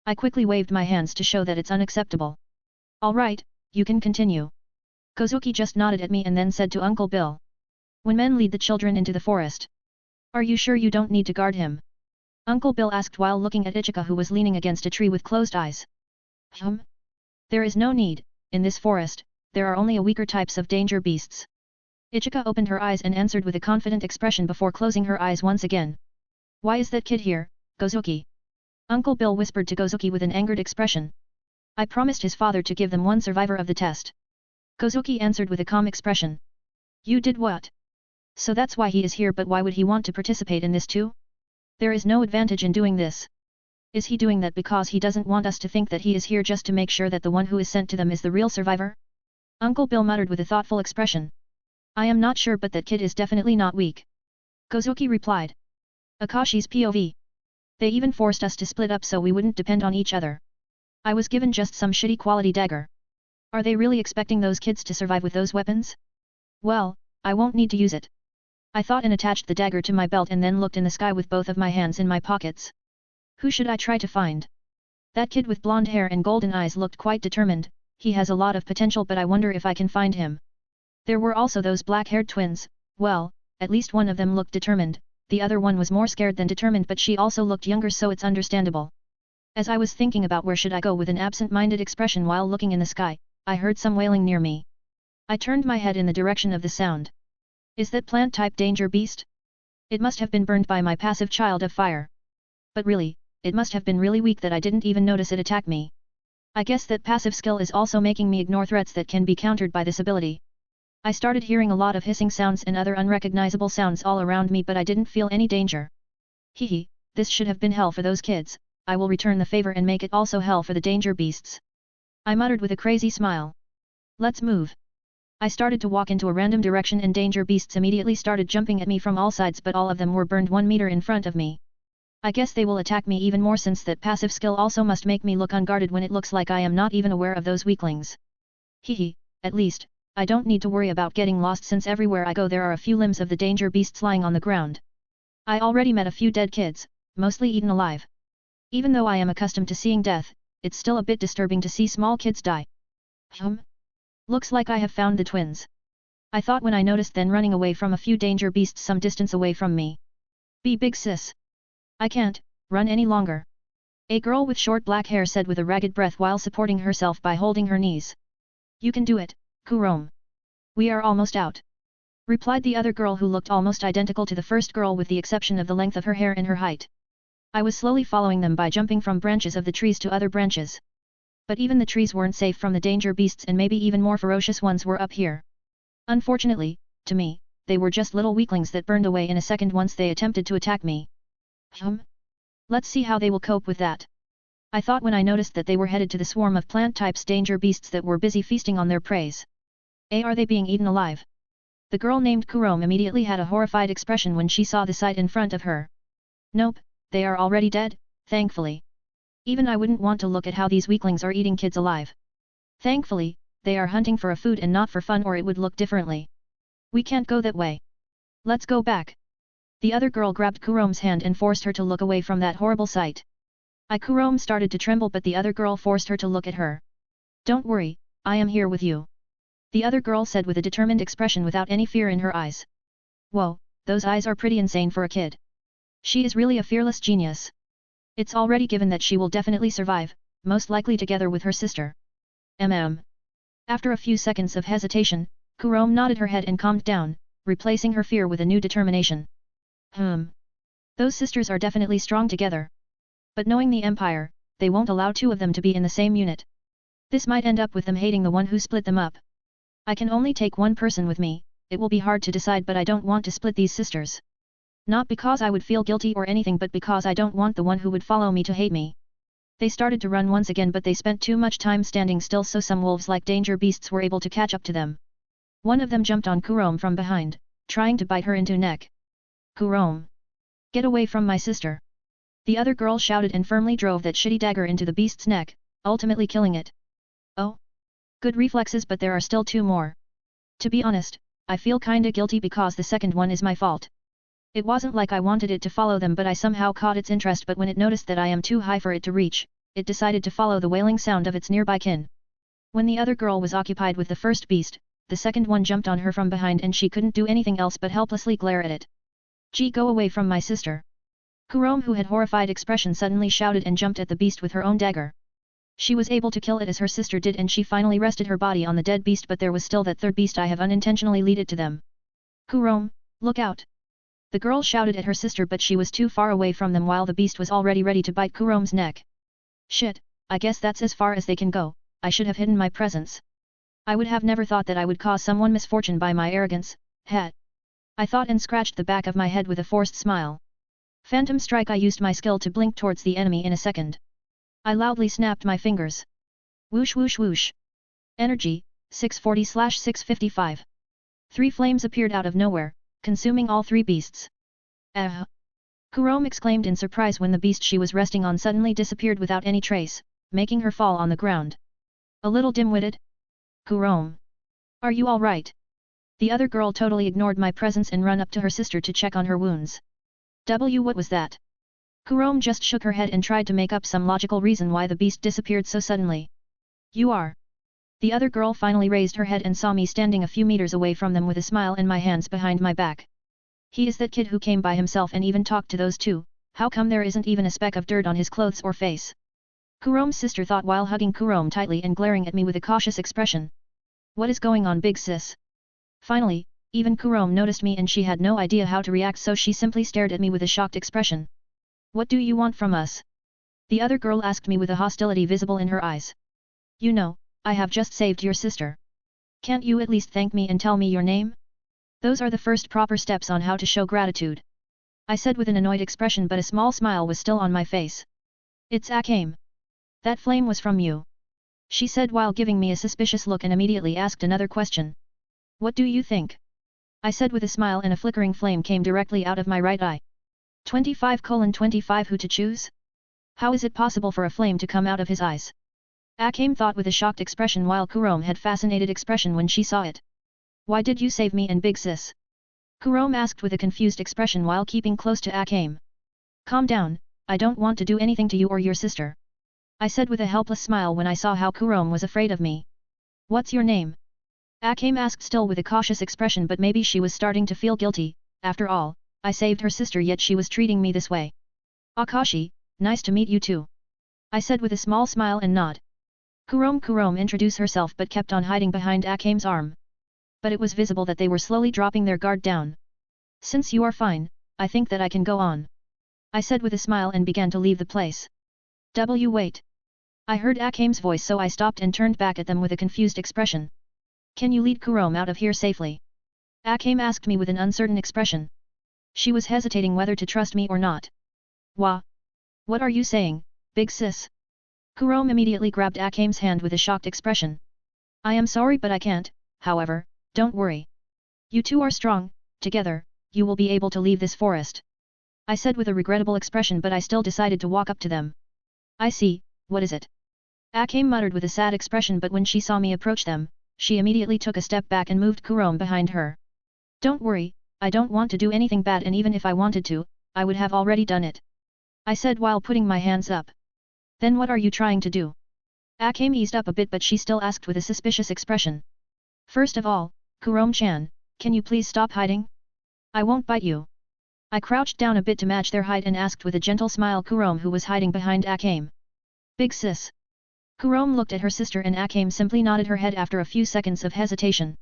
A: I quickly waved my hands to show that it's unacceptable. Alright, you can continue. Gozuki just nodded at me and then said to Uncle Bill. When men lead the children into the forest. Are you sure you don't need to guard him? Uncle Bill asked while looking at Ichika who was leaning against a tree with closed eyes. There is no need, in this forest, there are only a weaker types of danger beasts. Ichika opened her eyes and answered with a confident expression before closing her eyes once again. Why is that kid here, Gozuki? Uncle Bill whispered to Gozuki with an angered expression. I promised his father to give them one survivor of the test. Gozuki answered with a calm expression. You did what? So that's why he is here, but why would he want to participate in this too? There is no advantage in doing this. Is he doing that because he doesn't want us to think that he is here just to make sure that the one who is sent to them is the real survivor? Uncle Bill muttered with a thoughtful expression. I am not sure, but that kid is definitely not weak. Gozuki replied. Akashi's POV. They even forced us to split up so we wouldn't depend on each other. I was given just some shitty quality dagger. Are they really expecting those kids to survive with those weapons? Well, I won't need to use it. I thought and attached the dagger to my belt and then looked in the sky with both of my hands in my pockets. Who should I try to find? That kid with blonde hair and golden eyes looked quite determined. He has a lot of potential, but I wonder if I can find him. There were also those black-haired twins. Well, at least one of them looked determined, the other one was more scared than determined, but she also looked younger, so it's understandable. As I was thinking about where should I go with an absent-minded expression while looking in the sky, I heard some wailing near me. I turned my head in the direction of the sound. Is that plant-type danger beast? It must have been burned by my passive child of fire. But really, it must have been really weak that I didn't even notice it attack me. I guess that passive skill is also making me ignore threats that can be countered by this ability. I started hearing a lot of hissing sounds and other unrecognizable sounds all around me, but I didn't feel any danger. Hehe, this should have been hell for those kids. I will return the favor and make it also hell for the danger beasts. I muttered with a crazy smile. Let's move. I started to walk into a random direction and danger beasts immediately started jumping at me from all sides, but all of them were burned 1 meter in front of me. I guess they will attack me even more, since that passive skill also must make me look unguarded when it looks like I am not even aware of those weaklings. Hehe, at least, I don't need to worry about getting lost, since everywhere I go there are a few limbs of the danger beasts lying on the ground. I already met a few dead kids, mostly eaten alive. Even though I am accustomed to seeing death, it's still a bit disturbing to see small kids die. Looks like I have found the twins. I thought when I noticed, then running away from a few danger beasts some distance away from me. Be big, sis. I can't run any longer. A girl with short black hair said with a ragged breath while supporting herself by holding her knees. You can do it, Kurome. We are almost out. Replied the other girl, who looked almost identical to the first girl with the exception of the length of her hair and her height. I was slowly following them by jumping from branches of the trees to other branches. But even the trees weren't safe from the danger beasts, and maybe even more ferocious ones were up here. Unfortunately, to me, they were just little weaklings that burned away in a second once they attempted to attack me. Let's see how they will cope with that. I thought when I noticed that they were headed to the swarm of plant types danger beasts that were busy feasting on their preys. Are they being eaten alive? The girl named Kurome immediately had a horrified expression when she saw the sight in front of her. Nope, they are already dead, thankfully. Even I wouldn't want to look at how these weaklings are eating kids alive. Thankfully, they are hunting for a food and not for fun, or it would look differently. We can't go that way. Let's go back. The other girl grabbed Kurome's hand and forced her to look away from that horrible sight. Kurome started to tremble, but the other girl forced her to look at her. Don't worry, I am here with you. The other girl said with a determined expression without any fear in her eyes. Whoa, those eyes are pretty insane for a kid. She is really a fearless genius. It's already given that she will definitely survive, most likely together with her sister. After a few seconds of hesitation, Kurome nodded her head and calmed down, replacing her fear with a new determination. Those sisters are definitely strong together. But knowing the Empire, they won't allow two of them to be in the same unit. This might end up with them hating the one who split them up. I can only take one person with me. It will be hard to decide, but I don't want to split these sisters. Not because I would feel guilty or anything, but because I don't want the one who would follow me to hate me. They started to run once again, but they spent too much time standing still, so some wolves-like danger beasts were able to catch up to them. One of them jumped on Kurome from behind, trying to bite her into neck. Kurome! Get away from my sister! The other girl shouted and firmly drove that shitty dagger into the beast's neck, ultimately killing it. Oh! Good reflexes, but there are still two more. To be honest, I feel kinda guilty because the second one is my fault. It wasn't like I wanted it to follow them, but I somehow caught its interest, but when it noticed that I am too high for it to reach, it decided to follow the wailing sound of its nearby kin. When the other girl was occupied with the first beast, the second one jumped on her from behind and she couldn't do anything else but helplessly glare at it. Gee, go away from my sister! Kurome, who had horrified expression, suddenly shouted and jumped at the beast with her own dagger. She was able to kill it as her sister did, and she finally rested her body on the dead beast, but there was still that third beast. I have unintentionally lead it to them. Kurome, look out! The girl shouted at her sister but she was too far away from them while the beast was already ready to bite Kurome's neck. Shit, I guess that's as far as they can go, I should have hidden my presence. I would have never thought that I would cause someone misfortune by my arrogance, heh. I thought and scratched the back of my head with a forced smile. Phantom Strike. I used my skill to blink towards the enemy in a second. I loudly snapped my fingers. Whoosh whoosh whoosh. Energy, 640/655. 3 flames appeared out of nowhere, consuming all 3 beasts. Kurome exclaimed in surprise when the beast she was resting on suddenly disappeared without any trace, making her fall on the ground. A little dim-witted? Kurome. Are you alright? The other girl totally ignored my presence and ran up to her sister to check on her wounds. What was that? Kurome just shook her head and tried to make up some logical reason why the beast disappeared so suddenly. You are. The other girl finally raised her head and saw me standing a few meters away from them with a smile and my hands behind my back. He is that kid who came by himself and even talked to those two, how come there isn't even a speck of dirt on his clothes or face? Kurome's sister thought while hugging Kurome tightly and glaring at me with a cautious expression. What is going on, big sis? Finally, even Kurome noticed me and she had no idea how to react, so she simply stared at me with a shocked expression. What do you want from us? The other girl asked me with a hostility visible in her eyes. You know, I have just saved your sister. Can't you at least thank me and tell me your name? Those are the first proper steps on how to show gratitude. I said with an annoyed expression, but a small smile was still on my face. It's Akame. That flame was from you. She said while giving me a suspicious look and immediately asked another question. What do you think? I said with a smile and a flickering flame came directly out of my right eye. 25:25 who to choose? How is it possible for a flame to come out of his eyes? Akame thought with a shocked expression while Kurome had fascinated expression when she saw it. Why did you save me and big sis? Kurome asked with a confused expression while keeping close to Akame. Calm down, I don't want to do anything to you or your sister. I said with a helpless smile when I saw how Kurome was afraid of me. What's your name? Akame asked still with a cautious expression, but maybe she was starting to feel guilty. After all, I saved her sister yet she was treating me this way. Akashi, nice to meet you too. I said with a small smile and nod. Kurome introduced herself but kept on hiding behind Akame's arm. But it was visible that they were slowly dropping their guard down. Since you are fine, I think that I can go on. I said with a smile and began to leave the place. Wait. I heard Akame's voice, so I stopped and turned back at them with a confused expression. Can you lead Kurome out of here safely? Akame asked me with an uncertain expression. She was hesitating whether to trust me or not. Wah! What are you saying, big sis? Kurome immediately grabbed Akame's hand with a shocked expression. I am sorry but I can't, however, don't worry. You two are strong, together, you will be able to leave this forest. I said with a regrettable expression, but I still decided to walk up to them. I see, what is it? Akame muttered with a sad expression, but when she saw me approach them, she immediately took a step back and moved Kurome behind her. Don't worry, I don't want to do anything bad, and even if I wanted to, I would have already done it. I said while putting my hands up. Then what are you trying to do? Akame eased up a bit, but she still asked with a suspicious expression. First of all, Kurome-chan, can you please stop hiding? I won't bite you. I crouched down a bit to match their height and asked with a gentle smile Kurome, who was hiding behind Akame. Big sis. Kurome looked at her sister and Akame simply nodded her head after a few seconds of hesitation.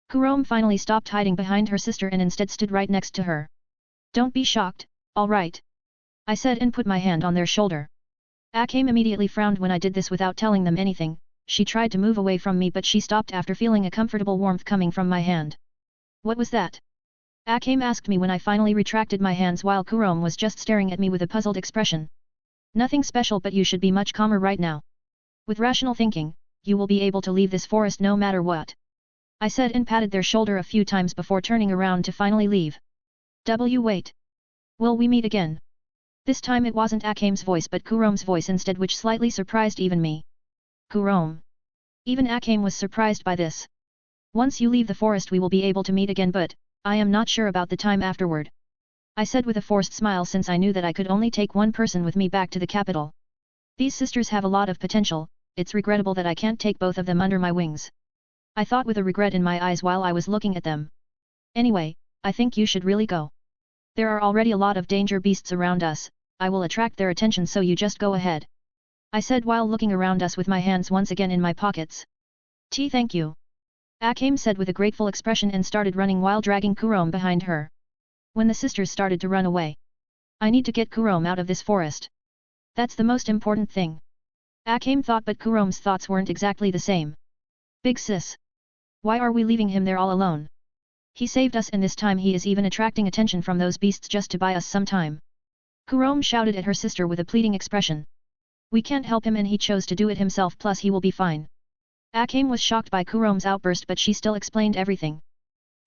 A: Kurome finally stopped hiding behind her sister and instead stood right next to her. Don't be shocked, alright? I said and put my hand on their shoulder. Akame immediately frowned when I did this without telling them anything. She tried to move away from me, but she stopped after feeling a comfortable warmth coming from my hand. What was that? Akame asked me when I finally retracted my hands while Kurome was just staring at me with a puzzled expression. Nothing special, but you should be much calmer right now. With rational thinking, you will be able to leave this forest no matter what. I said and patted their shoulder a few times before turning around to finally leave. Wait. Will we meet again? This time it wasn't Akame's voice but Kurome's voice instead, which slightly surprised even me. Kurome. Even Akame was surprised by this. Once you leave the forest we will be able to meet again, but I am not sure about the time afterward. I said with a forced smile, since I knew that I could only take one person with me back to the capital. These sisters have a lot of potential, it's regrettable that I can't take both of them under my wings. I thought with a regret in my eyes while I was looking at them. Anyway, I think you should really go. There are already a lot of danger beasts around us, I will attract their attention, so you just go ahead. I said while looking around us with my hands once again in my pockets. Thank you. Akame said with a grateful expression and started running while dragging Kurome behind her. When the sisters started to run away. I need to get Kurome out of this forest. That's the most important thing. Akame thought, but Kurome's thoughts weren't exactly the same. Big sis. Why are we leaving him there all alone? He saved us and this time he is even attracting attention from those beasts just to buy us some time. Kurome shouted at her sister with a pleading expression. We can't help him and he chose to do it himself, plus he will be fine. Akame was shocked by Kurome's outburst, but she still explained everything.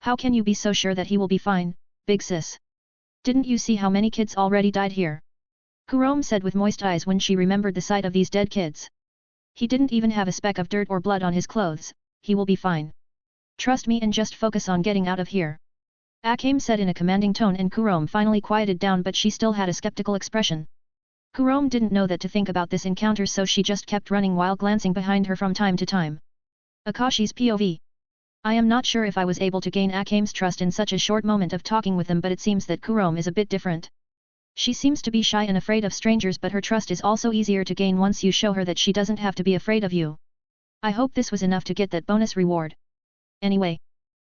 A: How can you be so sure that he will be fine, big sis? Didn't you see how many kids already died here? Kurome said with moist eyes when she remembered the sight of these dead kids. He didn't even have a speck of dirt or blood on his clothes, he will be fine. Trust me and just focus on getting out of here. Akame said in a commanding tone, and Kurome finally quieted down, but she still had a skeptical expression. Kurome didn't know that to think about this encounter, so she just kept running while glancing behind her from time to time. Akashi's POV. I am not sure if I was able to gain Akame's trust in such a short moment of talking with them, but it seems that Kurome is a bit different. She seems to be shy and afraid of strangers, but her trust is also easier to gain once you show her that she doesn't have to be afraid of you. I hope this was enough to get that bonus reward. Anyway.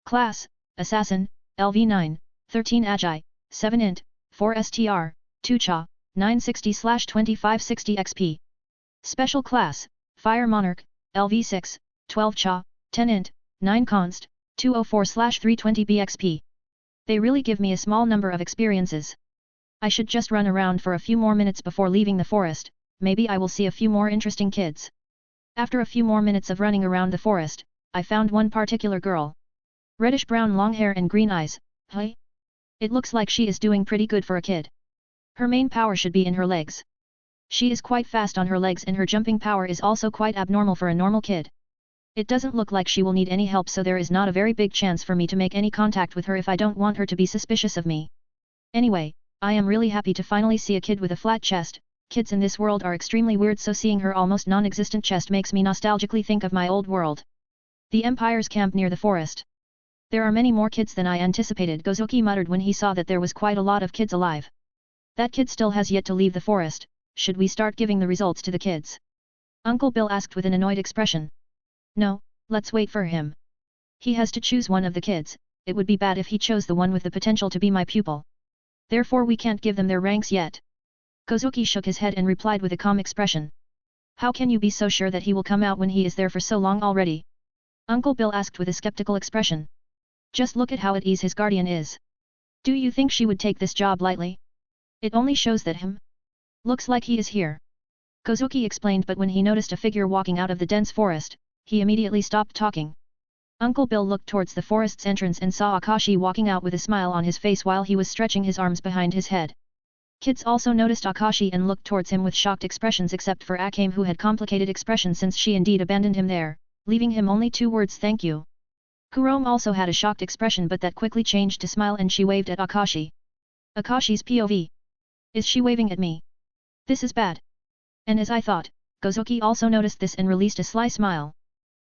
A: Class, Assassin, LV9, 13 Agi, 7 Int, 4 STR, 2 Cha, 960/2560 XP. Special Class, Fire Monarch, LV6, 12 Cha, 10 Int, 9 Const, 204/320 BXP. They really give me a small number of experiences. I should just run around for a few more minutes before leaving the forest, maybe I will see a few more interesting kids. After a few more minutes of running around the forest, I found one particular girl. Reddish-brown long hair and green eyes, hey? It looks like she is doing pretty good for a kid. Her main power should be in her legs. She is quite fast on her legs and her jumping power is also quite abnormal for a normal kid. It doesn't look like she will need any help, so there is not a very big chance for me to make any contact with her if I don't want her to be suspicious of me. Anyway, I am really happy to finally see a kid with a flat chest. Kids in this world are extremely weird, so seeing her almost non-existent chest makes me nostalgically think of my old world. The Empire's camp near the forest. There are many more kids than I anticipated, Gozuki muttered when he saw that there was quite a lot of kids alive. That kid still has yet to leave the forest. Should we start giving the results to the kids? Uncle Bill asked with an annoyed expression. No, let's wait for him. He has to choose one of the kids. It would be bad if he chose the one with the potential to be my pupil. Therefore we can't give them their ranks yet. Gozuki shook his head and replied with a calm expression. How can you be so sure that he will come out when he is there for so long already? Uncle Bill asked with a skeptical expression. Just look at how at ease his guardian is. Do you think she would take this job lightly? It only shows that him. Looks like he is here. Gozuki explained, but when he noticed a figure walking out of the dense forest, he immediately stopped talking. Uncle Bill looked towards the forest's entrance and saw Akashi walking out with a smile on his face while he was stretching his arms behind his head. Kids also noticed Akashi and looked towards him with shocked expressions, except for Akame, who had complicated expression since she indeed abandoned him there, leaving him only 2 words: thank you. Kurome also had a shocked expression, but that quickly changed to smile and she waved at Akashi. Akashi's POV. Is she waving at me? This is bad. And as I thought, Gozuki also noticed this and released a sly smile.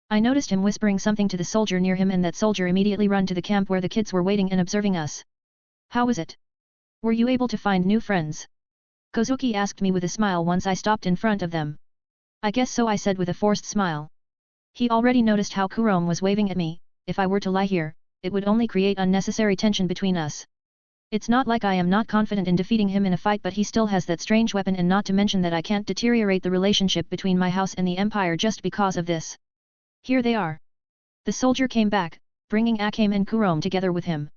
A: I noticed him whispering something to the soldier near him, and that soldier immediately ran to the camp where the kids were waiting and observing us. How was it? Were you able to find new friends? Gozuki asked me with a smile once I stopped in front of them. I guess so, I said with a forced smile. He already noticed how Kurome was waving at me. If I were to lie here, it would only create unnecessary tension between us. It's not like I am not confident in defeating him in a fight, but he still has that strange weapon, and not to mention that I can't deteriorate the relationship between my house and the Empire just because of this. Here they are. The soldier came back, bringing Akame and Kurome together with him.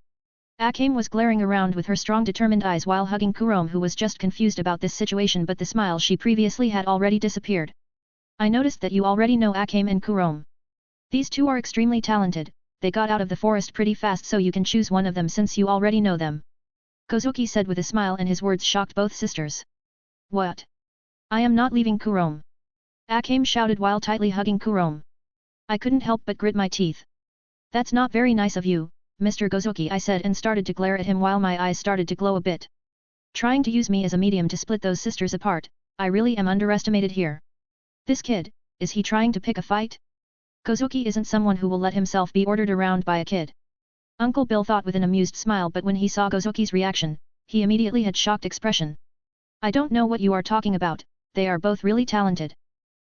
A: Akame was glaring around with her strong determined eyes while hugging Kurome, who was just confused about this situation, but the smile she previously had already disappeared. I noticed that you already know Akame and Kurome. These two are extremely talented. They got out of the forest pretty fast, so you can choose one of them since you already know them. Gozuki said with a smile, and his words shocked both sisters. What? I am not leaving Kurome. Akame shouted while tightly hugging Kurome. I couldn't help but grit my teeth. That's not very nice of you, Mr. Gozuki, I said, and started to glare at him while my eyes started to glow a bit. Trying to use me as a medium to split those sisters apart, I really am underestimated here. This kid, is he trying to pick a fight? Gozuki isn't someone who will let himself be ordered around by a kid. Uncle Bill thought with an amused smile, but when he saw Gozuki's reaction, he immediately had shocked expression. I don't know what you are talking about, they are both really talented.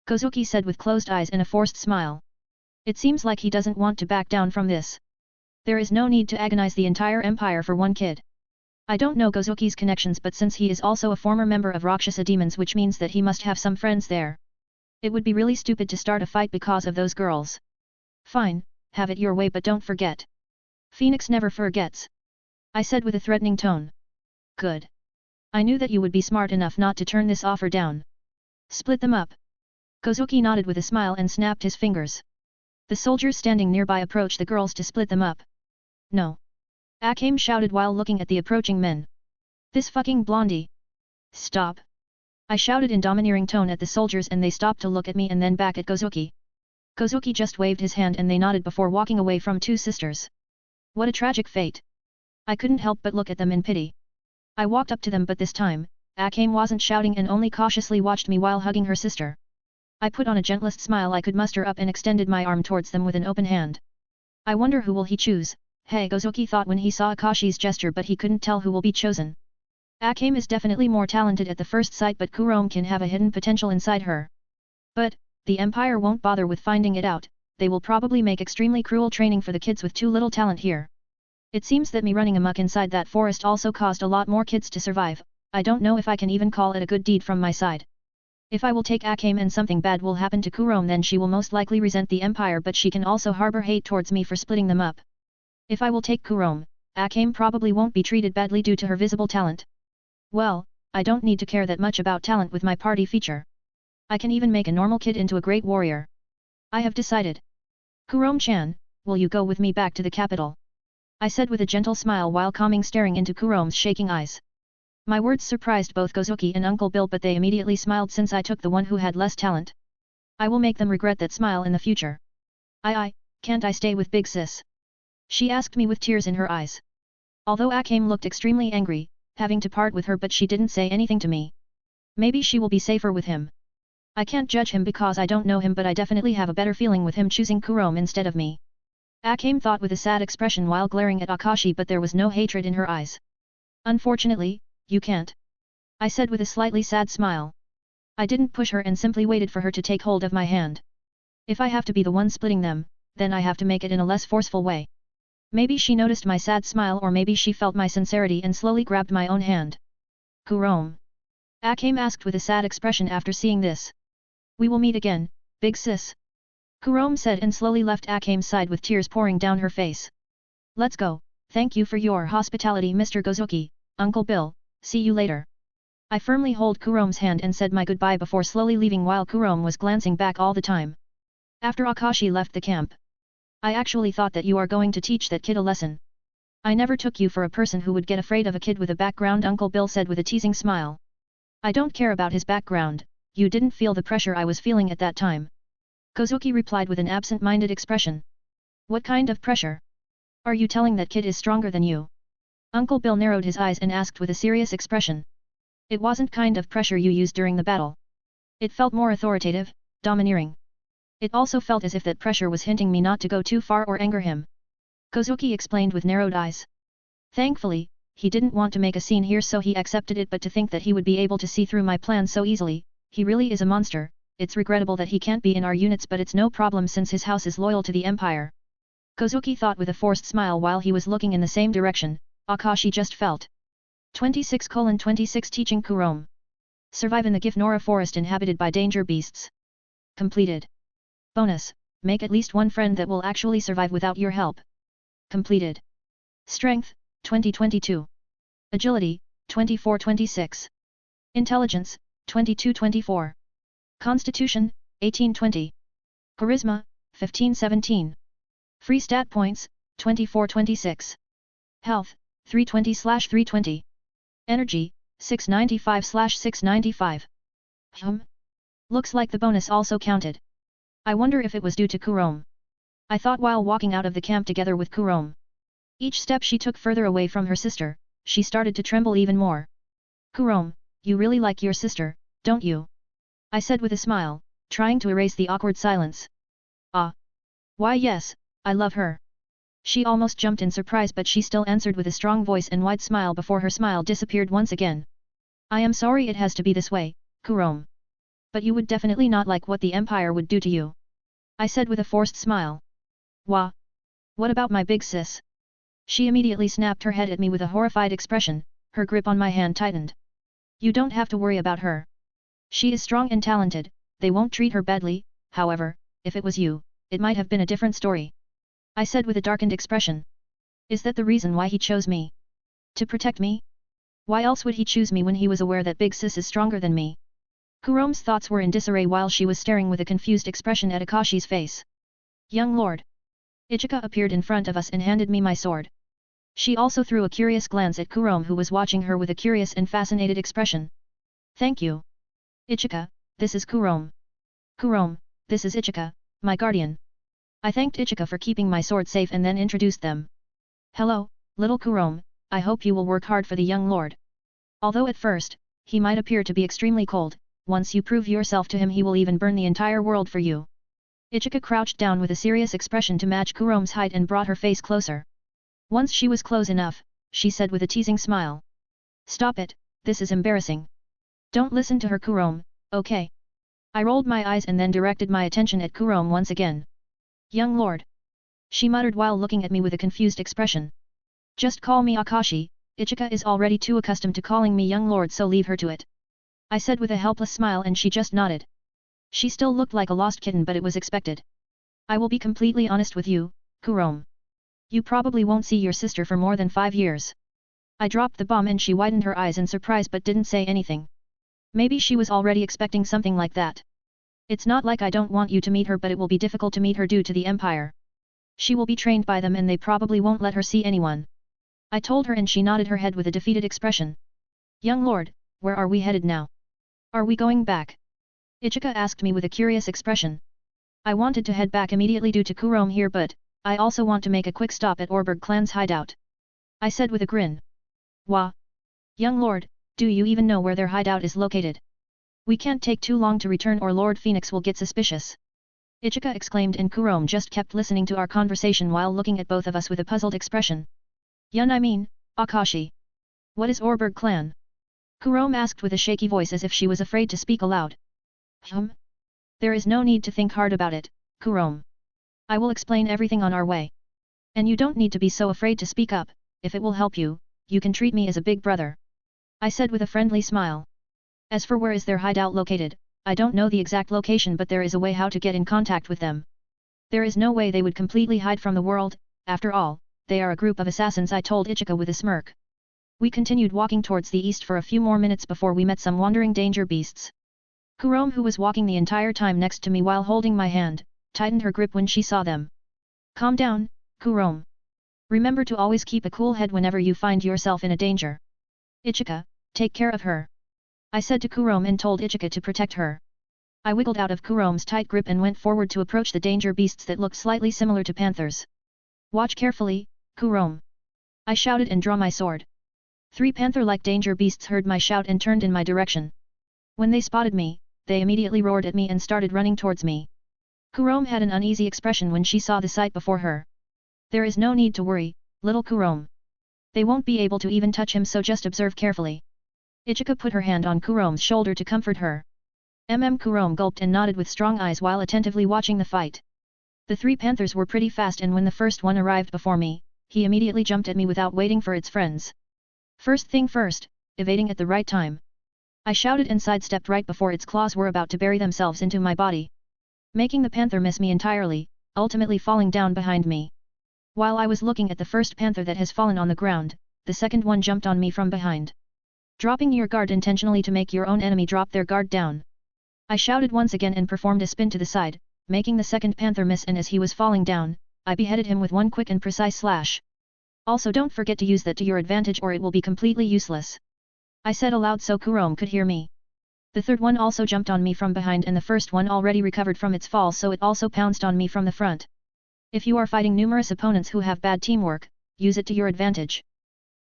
A: Gozuki said with closed eyes and a forced smile. It seems like he doesn't want to back down from this. There is no need to agonize the entire empire for one kid. I don't know Gozuki's connections, but since he is also a former member of Rakshasa Demons, which means that he must have some friends there. It would be really stupid to start a fight because of those girls. Fine, have it your way, but don't forget. Phoenix never forgets. I said with a threatening tone. Good. I knew that you would be smart enough not to turn this offer down. Split them up. Gozuki nodded with a smile and snapped his fingers. The soldiers standing nearby approached the girls to split them up. No. Akame shouted while looking at the approaching men. This fucking blondie. Stop. I shouted in domineering tone at the soldiers, and they stopped to look at me and then back at Gozuki. Gozuki just waved his hand and they nodded before walking away from two sisters. What a tragic fate. I couldn't help but look at them in pity. I walked up to them, but this time, Akame wasn't shouting and only cautiously watched me while hugging her sister. I put on a gentlest smile I could muster up and extended my arm towards them with an open hand. I wonder who will he choose. Hey, Gozuki thought when he saw Akashi's gesture, but he couldn't tell who will be chosen. Akame is definitely more talented at the first sight, but Kurome can have a hidden potential inside her. But, the Empire won't bother with finding it out, they will probably make extremely cruel training for the kids with too little talent here. It seems that me running amok inside that forest also caused a lot more kids to survive. I don't know if I can even call it a good deed from my side. If I will take Akame and something bad will happen to Kurome, then she will most likely resent the Empire, but she can also harbor hate towards me for splitting them up. If I will take Kurome, Akame probably won't be treated badly due to her visible talent. Well, I don't need to care that much about talent with my party feature. I can even make a normal kid into a great warrior. I have decided. Kurome-chan, will you go with me back to the capital? I said with a gentle smile while calming staring into Kurome's shaking eyes. My words surprised both Gozuki and Uncle Bill, but they immediately smiled since I took the one who had less talent. I will make them regret that smile in the future. Can't I stay with Big Sis? She asked me with tears in her eyes. Although Akame looked extremely angry, having to part with her, but she didn't say anything to me. Maybe she will be safer with him. I can't judge him because I don't know him, but I definitely have a better feeling with him choosing Kurome instead of me. Akame thought with a sad expression while glaring at Akashi, but there was no hatred in her eyes. Unfortunately, you can't. I said with a slightly sad smile. I didn't push her and simply waited for her to take hold of my hand. If I have to be the one splitting them, then I have to make it in a less forceful way. Maybe she noticed my sad smile, or maybe she felt my sincerity and slowly grabbed my own hand. Kurome? Akame asked with a sad expression after seeing this. We will meet again, Big Sis. Kurome said and slowly left Akame's side with tears pouring down her face. Let's go, thank you for your hospitality, Mr. Gozuki, Uncle Bill, see you later. I firmly hold Kurome's hand and said my goodbye before slowly leaving while Kurome was glancing back all the time. After Akashi left the camp. I actually thought that you are going to teach that kid a lesson. I never took you for a person who would get afraid of a kid with a background, Uncle Bill said with a teasing smile. I don't care about his background, you didn't feel the pressure I was feeling at that time. Gozuki replied with an absent-minded expression. What kind of pressure? Are you telling that kid is stronger than you? Uncle Bill narrowed his eyes and asked with a serious expression. It wasn't kind of pressure you used during the battle. It felt more authoritative, domineering. It also felt as if that pressure was hinting me not to go too far or anger him. Gozuki explained with narrowed eyes. Thankfully, he didn't want to make a scene here, so he accepted it, but to think that he would be able to see through my plan so easily, he really is a monster. It's regrettable that he can't be in our units, but it's no problem since his house is loyal to the Empire. Gozuki thought with a forced smile while he was looking in the same direction. Akashi just felt. 26:26 Teaching Kurome. Survive in the Gifnora forest inhabited by danger beasts. Completed. Bonus, make at least one friend that will actually survive without your help. Completed. Strength, 2022. Agility, 2426. Intelligence, 2224. Constitution, 1820. Charisma, 1517. Free stat points, 2426. Health, 320/320. Energy, 695/695. Looks like the bonus also counted. I wonder if it was due to Kurome. I thought while walking out of the camp together with Kurome. Each step she took further away from her sister, she started to tremble even more. Kurome, you really like your sister, don't you? I said with a smile, trying to erase the awkward silence. Why yes, I love her. She almost jumped in surprise, but she still answered with a strong voice and wide smile before her smile disappeared once again. I am sorry it has to be this way, Kurome. But you would definitely not like what the Empire would do to you. I said with a forced smile. Wah! What about my big sis? She immediately snapped her head at me with a horrified expression, her grip on my hand tightened. You don't have to worry about her. She is strong and talented, they won't treat her badly, however, if it was you, it might have been a different story. I said with a darkened expression. Is that the reason why he chose me? To protect me? Why else would he choose me when he was aware that big sis is stronger than me? Kurome's thoughts were in disarray while she was staring with a confused expression at Akashi's face. Young lord. Ichika appeared in front of us and handed me my sword. She also threw a curious glance at Kurome who was watching her with a curious and fascinated expression. Thank you. Ichika, this is Kurome. Kurome, this is Ichika, my guardian. I thanked Ichika for keeping my sword safe and then introduced them. Hello, little Kurome, I hope you will work hard for the young lord. Although at first, he might appear to be extremely cold, once you prove yourself to him he will even burn the entire world for you. Ichika crouched down with a serious expression to match Kurome's height and brought her face closer. Once she was close enough, she said with a teasing smile. Stop it, this is embarrassing. Don't listen to her Kurome, okay? I rolled my eyes and then directed my attention at Kurome once again. Young lord. She muttered while looking at me with a confused expression. Just call me Akashi, Ichika is already too accustomed to calling me young lord so leave her to it. I said with a helpless smile and she just nodded. She still looked like a lost kitten but it was expected. I will be completely honest with you, Kurome. You probably won't see your sister for more than 5 years. I dropped the bomb and she widened her eyes in surprise but didn't say anything. Maybe she was already expecting something like that. It's not like I don't want you to meet her but it will be difficult to meet her due to the Empire. She will be trained by them and they probably won't let her see anyone. I told her and she nodded her head with a defeated expression. Young lord, where are we headed now? Are we going back? Ichika asked me with a curious expression. I wanted to head back immediately due to Kurome here but, I also want to make a quick stop at Orberg clan's hideout. I said with a grin. Wah! Young lord, do you even know where their hideout is located? We can't take too long to return or Lord Phoenix will get suspicious. Ichika exclaimed and Kurome just kept listening to our conversation while looking at both of us with a puzzled expression. I mean, Akashi. What is Orberg clan? Kurome asked with a shaky voice as if she was afraid to speak aloud. There is no need to think hard about it, Kurome. I will explain everything on our way. And you don't need to be so afraid to speak up, if it will help you, you can treat me as a big brother. I said with a friendly smile. As for where is their hideout located, I don't know the exact location but there is a way how to get in contact with them. There is no way they would completely hide from the world, after all, they are a group of assassins I told Ichika with a smirk. We continued walking towards the east for a few more minutes before we met some wandering danger beasts. Kurome who was walking the entire time next to me while holding my hand, tightened her grip when she saw them. Calm down, Kurome. Remember to always keep a cool head whenever you find yourself in a danger. Ichika, take care of her. I said to Kurome and told Ichika to protect her. I wiggled out of Kurome's tight grip and went forward to approach the danger beasts that looked slightly similar to panthers. Watch carefully, Kurome. I shouted and drew my sword. 3 panther-like danger beasts heard my shout and turned in my direction. When they spotted me, they immediately roared at me and started running towards me. Kurome had an uneasy expression when she saw the sight before her. There is no need to worry, little Kurome. They won't be able to even touch him so just observe carefully. Ichika put her hand on Kurome's shoulder to comfort her. Kurome gulped and nodded with strong eyes while attentively watching the fight. The 3 panthers were pretty fast and when the first one arrived before me, he immediately jumped at me without waiting for its friends. First thing first, evading at the right time. I shouted and sidestepped right before its claws were about to bury themselves into my body, making the panther miss me entirely, ultimately falling down behind me. While I was looking at the first panther that has fallen on the ground, the second one jumped on me from behind. Dropping your guard intentionally to make your own enemy drop their guard down. I shouted once again and performed a spin to the side, making the second panther miss and as he was falling down, I beheaded him with one quick and precise slash. Also don't forget to use that to your advantage or it will be completely useless. I said aloud so Kurome could hear me. The third one also jumped on me from behind and the first one already recovered from its fall so it also pounced on me from the front. If you are fighting numerous opponents who have bad teamwork, use it to your advantage.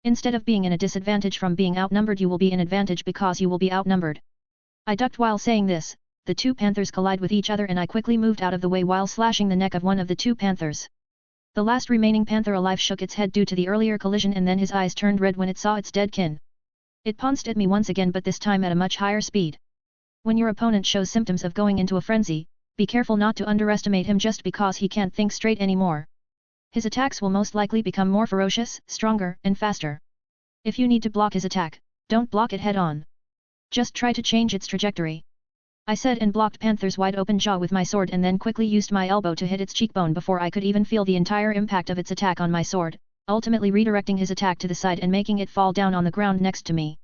A: Instead of being in a disadvantage from being outnumbered you will be in advantage because you will be outnumbered. I ducked while saying this, the 2 panthers collide with each other and I quickly moved out of the way while slashing the neck of one of the 2 panthers. The last remaining panther alive shook its head due to the earlier collision and then his eyes turned red when it saw its dead kin. It pounced at me once again but this time at a much higher speed. When your opponent shows symptoms of going into a frenzy, Be careful not to underestimate him just because he can't think straight anymore. His attacks will most likely become more ferocious, stronger, and faster. If you need to block his attack, don't block it head-on. Just try to change its trajectory. I said and blocked Panther's wide-open jaw with my sword and then quickly used my elbow to hit its cheekbone before I could even feel the entire impact of its attack on my sword, ultimately redirecting his attack to the side and making it fall down on the ground next to me.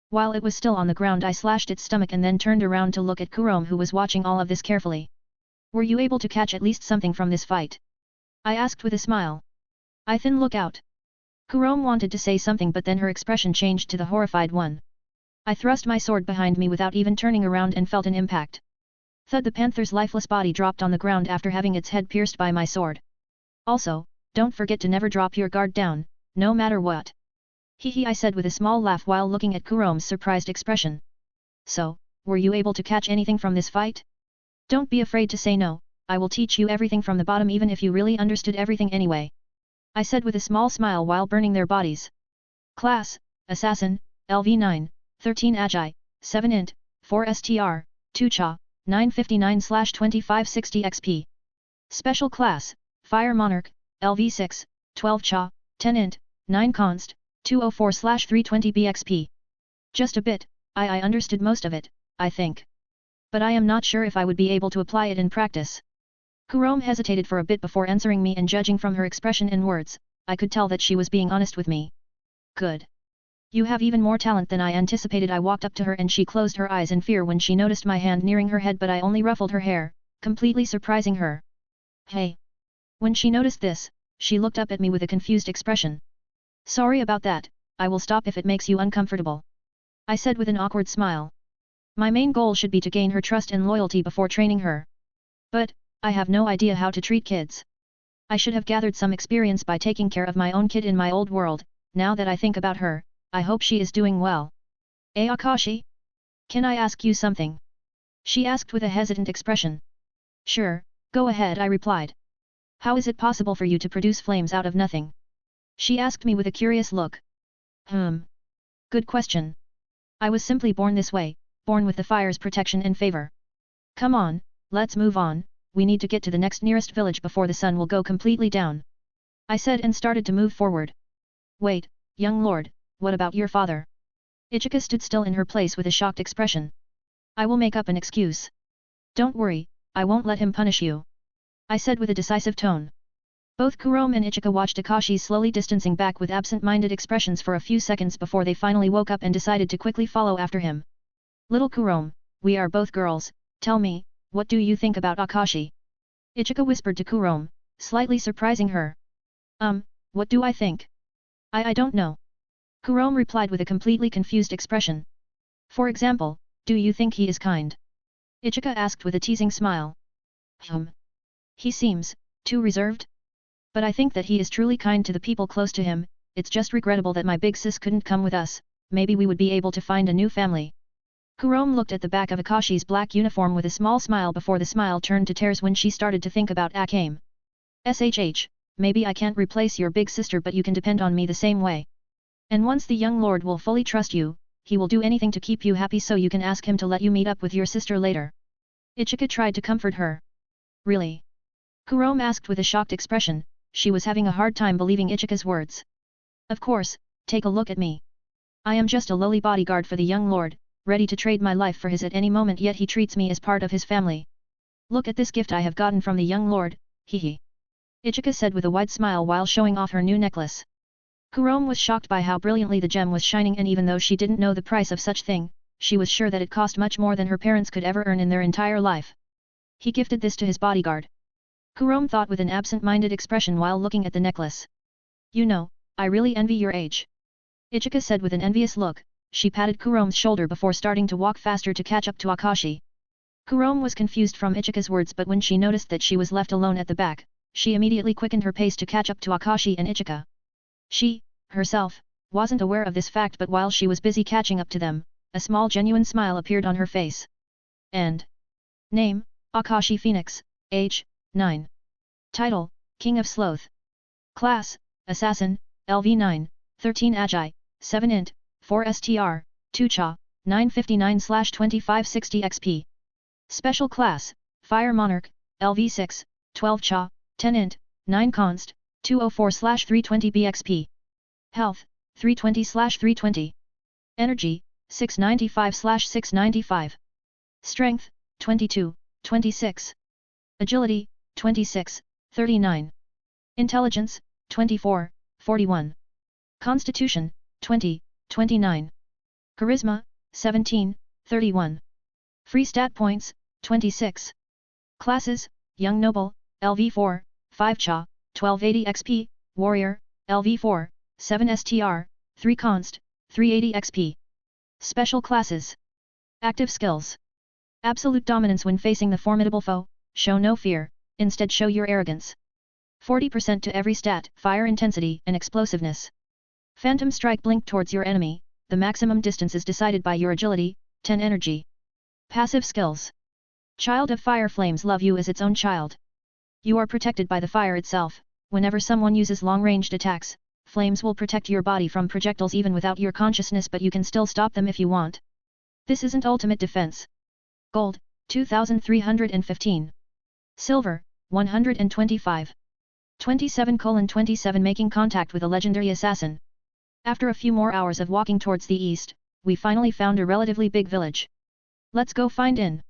A: While it was still on the ground I slashed its stomach and then turned around to look at Kurome who was watching all of this carefully. Were you able to catch at least something from this fight? I asked with a smile. I then look out. Kurome wanted to say something but then her expression changed to the horrified one. I thrust my sword behind me without even turning around and felt an impact. Thud, the panther's lifeless body dropped on the ground after having its head pierced by my sword. Also, don't forget to never drop your guard down, no matter what. Hee, I said with a small laugh while looking at Kurome's surprised expression. So, were you able to catch anything from this fight? Don't be afraid to say no, I will teach you everything from the bottom even if you really understood everything anyway. I said with a small smile while burning their bodies. Class, Assassin, LV9, 13 Agi, 7 Int, 4 STR, 2 Cha, 959/2560 XP. Special Class, Fire Monarch, LV6, 12 Cha, 10 Int, 9 Const, 204/320 BXP. Just a bit, I understood most of it, I think. But I am not sure if I would be able to apply it in practice. Kurome hesitated for a bit before answering me, and judging from her expression and words, I could tell that she was being honest with me. Good. You have even more talent than I anticipated. I walked up to her and she closed her eyes in fear when she noticed my hand nearing her head, but I only ruffled her hair, completely surprising her. Hey! When she noticed this, she looked up at me with a confused expression. Sorry about that, I will stop if it makes you uncomfortable. I said with an awkward smile. My main goal should be to gain her trust and loyalty before training her. But, I have no idea how to treat kids. I should have gathered some experience by taking care of my own kid in my old world. Now that I think about her, I hope she is doing well. Akashi? Can I ask you something? She asked with a hesitant expression. Sure, go ahead, I replied. How is it possible for you to produce flames out of nothing? She asked me with a curious look. Good question. I was simply born this way, born with the fire's protection and favor. Come on, let's move on, we need to get to the next nearest village before the sun will go completely down. I said and started to move forward. Wait, young lord, what about your father? Ichika stood still in her place with a shocked expression. I will make up an excuse. Don't worry, I won't let him punish you. I said with a decisive tone. Both Kurome and Ichika watched Akashi slowly distancing back with absent-minded expressions for a few seconds before they finally woke up and decided to quickly follow after him. Little Kurome, we are both girls, tell me, what do you think about Akashi? Ichika whispered to Kurome, slightly surprising her. What do I think? I don't know. Kurome replied with a completely confused expression. For example, do you think he is kind? Ichika asked with a teasing smile. He seems too reserved? But I think that he is truly kind to the people close to him. It's just regrettable that my big sis couldn't come with us. Maybe we would be able to find a new family. Kurome looked at the back of Akashi's black uniform with a small smile before the smile turned to tears when she started to think about Akame. SHH, maybe I can't replace your big sister, but you can depend on me the same way. And once the young lord will fully trust you, he will do anything to keep you happy, so you can ask him to let you meet up with your sister later. Ichika tried to comfort her. Really? Kurome asked with a shocked expression. She was having a hard time believing Ichika's words. Of course, take a look at me. I am just a lowly bodyguard for the young lord, ready to trade my life for his at any moment, yet he treats me as part of his family. Look at this gift I have gotten from the young lord, hee. Ichika said with a wide smile while showing off her new necklace. Kurome was shocked by how brilliantly the gem was shining, and even though she didn't know the price of such thing, she was sure that it cost much more than her parents could ever earn in their entire life. He gifted this to his bodyguard. Kurome thought with an absent-minded expression while looking at the necklace. You know, I really envy your age. Ichika said with an envious look. She patted Kurome's shoulder before starting to walk faster to catch up to Akashi. Kurome was confused from Ichika's words, but when she noticed that she was left alone at the back, she immediately quickened her pace to catch up to Akashi and Ichika. She, herself, wasn't aware of this fact, but while she was busy catching up to them, a small genuine smile appeared on her face. And name, Akashi Phoenix, age, 9. Title, King of Sloth. Class, Assassin, LV9, 13 Agi, 7 Int, 4 STR, 2 Cha, 959/2560 XP. Special Class, Fire Monarch, LV6, 12 Cha, 10 Int, 9 Const, 204/320 BXP. Health, 320/320. Energy, 695/695. Strength, 22, 26. Agility, 26, 39. Intelligence, 24, 41. Constitution, 20, 29. Charisma, 17, 31. Free stat points, 26. Classes, Young Noble, LV4, 5 Cha, 1280 XP, Warrior, LV4, 7 STR, 3 Const, 380 XP. Special classes. Active skills. Absolute dominance when facing the formidable foe, show no fear, instead show your arrogance. 40% to every stat, fire intensity and explosiveness. Phantom strike blink towards your enemy, the maximum distance is decided by your agility, 10 energy. Passive skills. Child of fire flames love you as its own child. You are protected by the fire itself, whenever someone uses long-ranged attacks, flames will protect your body from projectiles even without your consciousness, but you can still stop them if you want. This isn't ultimate defense. Gold, 2315. Silver, 125. 27:27 making contact with a legendary assassin. After a few more hours of walking towards the east, we finally found a relatively big village. Let's go find in.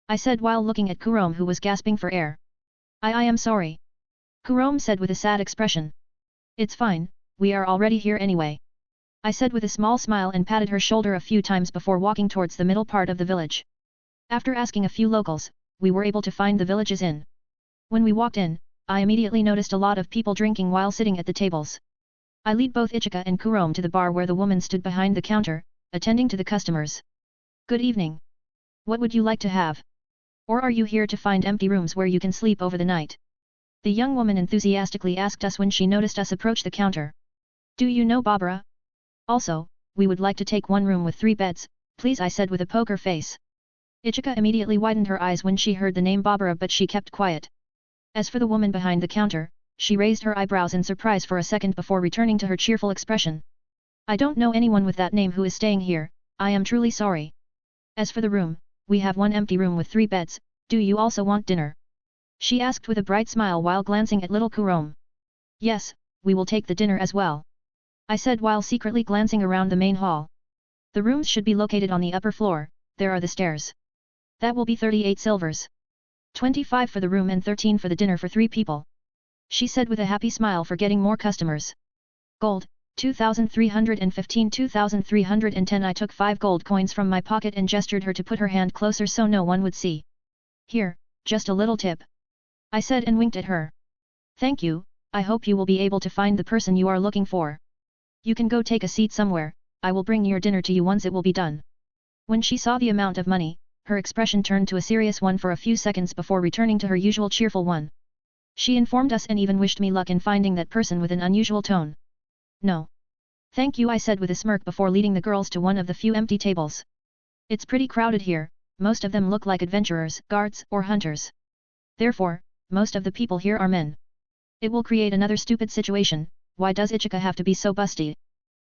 A: I said while looking at Kurome, who was gasping for air. I am sorry. Kurome said with a sad expression. It's fine, we are already here anyway. I said with a small smile and patted her shoulder a few times before walking towards the middle part of the village. After asking a few locals, we were able to find the village's inn. When we walked in, I immediately noticed a lot of people drinking while sitting at the tables. I lead both Ichika and Kurome to the bar where the woman stood behind the counter, attending to the customers. Good evening. What would you like to have? Or are you here to find empty rooms where you can sleep over the night? The young woman enthusiastically asked us when she noticed us approach the counter. Do you know Barbara? Also, we would like to take one room with 3 beds, please, I said with a poker face. Ichika immediately widened her eyes when she heard the name Barbara, but she kept quiet. As for the woman behind the counter, she raised her eyebrows in surprise for a second before returning to her cheerful expression. I don't know anyone with that name who is staying here, I am truly sorry. As for the room, we have one empty room with 3 beds, do you also want dinner? She asked with a bright smile while glancing at little Kurome. Yes, we will take the dinner as well. I said while secretly glancing around the main hall. The rooms should be located on the upper floor, there are the stairs. That will be 38 silvers. 25 for the room and 13 for the dinner for 3 people. She said with a happy smile for getting more customers. Gold, 2315 2310 I took 5 gold coins from my pocket and gestured her to put her hand closer so no one would see. Here, just a little tip. I said and winked at her. Thank you, I hope you will be able to find the person you are looking for. You can go take a seat somewhere, I will bring your dinner to you once it will be done. When she saw the amount of money, her expression turned to a serious one for a few seconds before returning to her usual cheerful one. She informed us and even wished me luck in finding that person with an unusual tone. No. Thank you, I said with a smirk before leading the girls to one of the few empty tables. It's pretty crowded here, most of them look like adventurers, guards, or hunters. Therefore, most of the people here are men. It will create another stupid situation, why does Ichika have to be so busty?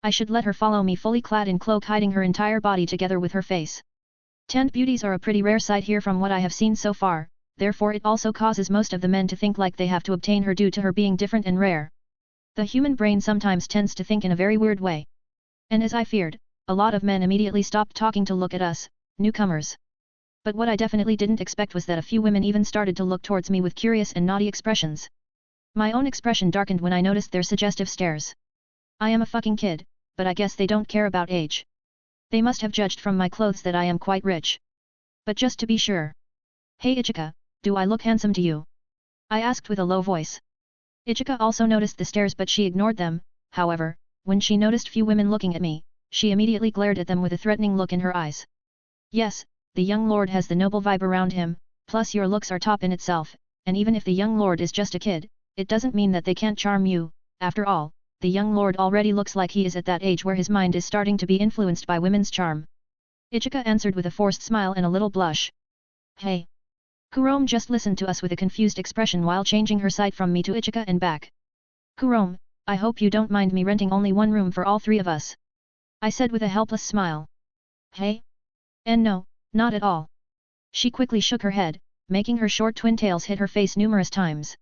A: I should let her follow me fully clad in cloak hiding her entire body together with her face. Tanned beauties are a pretty rare sight here from what I have seen so far, therefore it also causes most of the men to think like they have to obtain her due to her being different and rare. The human brain sometimes tends to think in a very weird way. And as I feared, a lot of men immediately stopped talking to look at us, newcomers. But what I definitely didn't expect was that a few women even started to look towards me with curious and naughty expressions. My own expression darkened when I noticed their suggestive stares. I am a fucking kid, but I guess they don't care about age. They must have judged from my clothes that I am quite rich. But just to be sure. Hey Ichika, do I look handsome to you? I asked with a low voice. Ichika also noticed the stares but she ignored them, however, when she noticed few women looking at me, she immediately glared at them with a threatening look in her eyes. Yes, the young lord has the noble vibe around him, plus your looks are top in itself, and even if the young lord is just a kid, it doesn't mean that they can't charm you, after all, the young lord already looks like he is at that age where his mind is starting to be influenced by women's charm. Ichika answered with a forced smile and a little blush. Hey! Kurome just listened to us with a confused expression while changing her sight from me to Ichika and back. Kurome, I hope you don't mind me renting only one room for all 3 of us. I said with a helpless smile. Hey? And no, not at all. She quickly shook her head, making her short twin tails hit her face numerous times.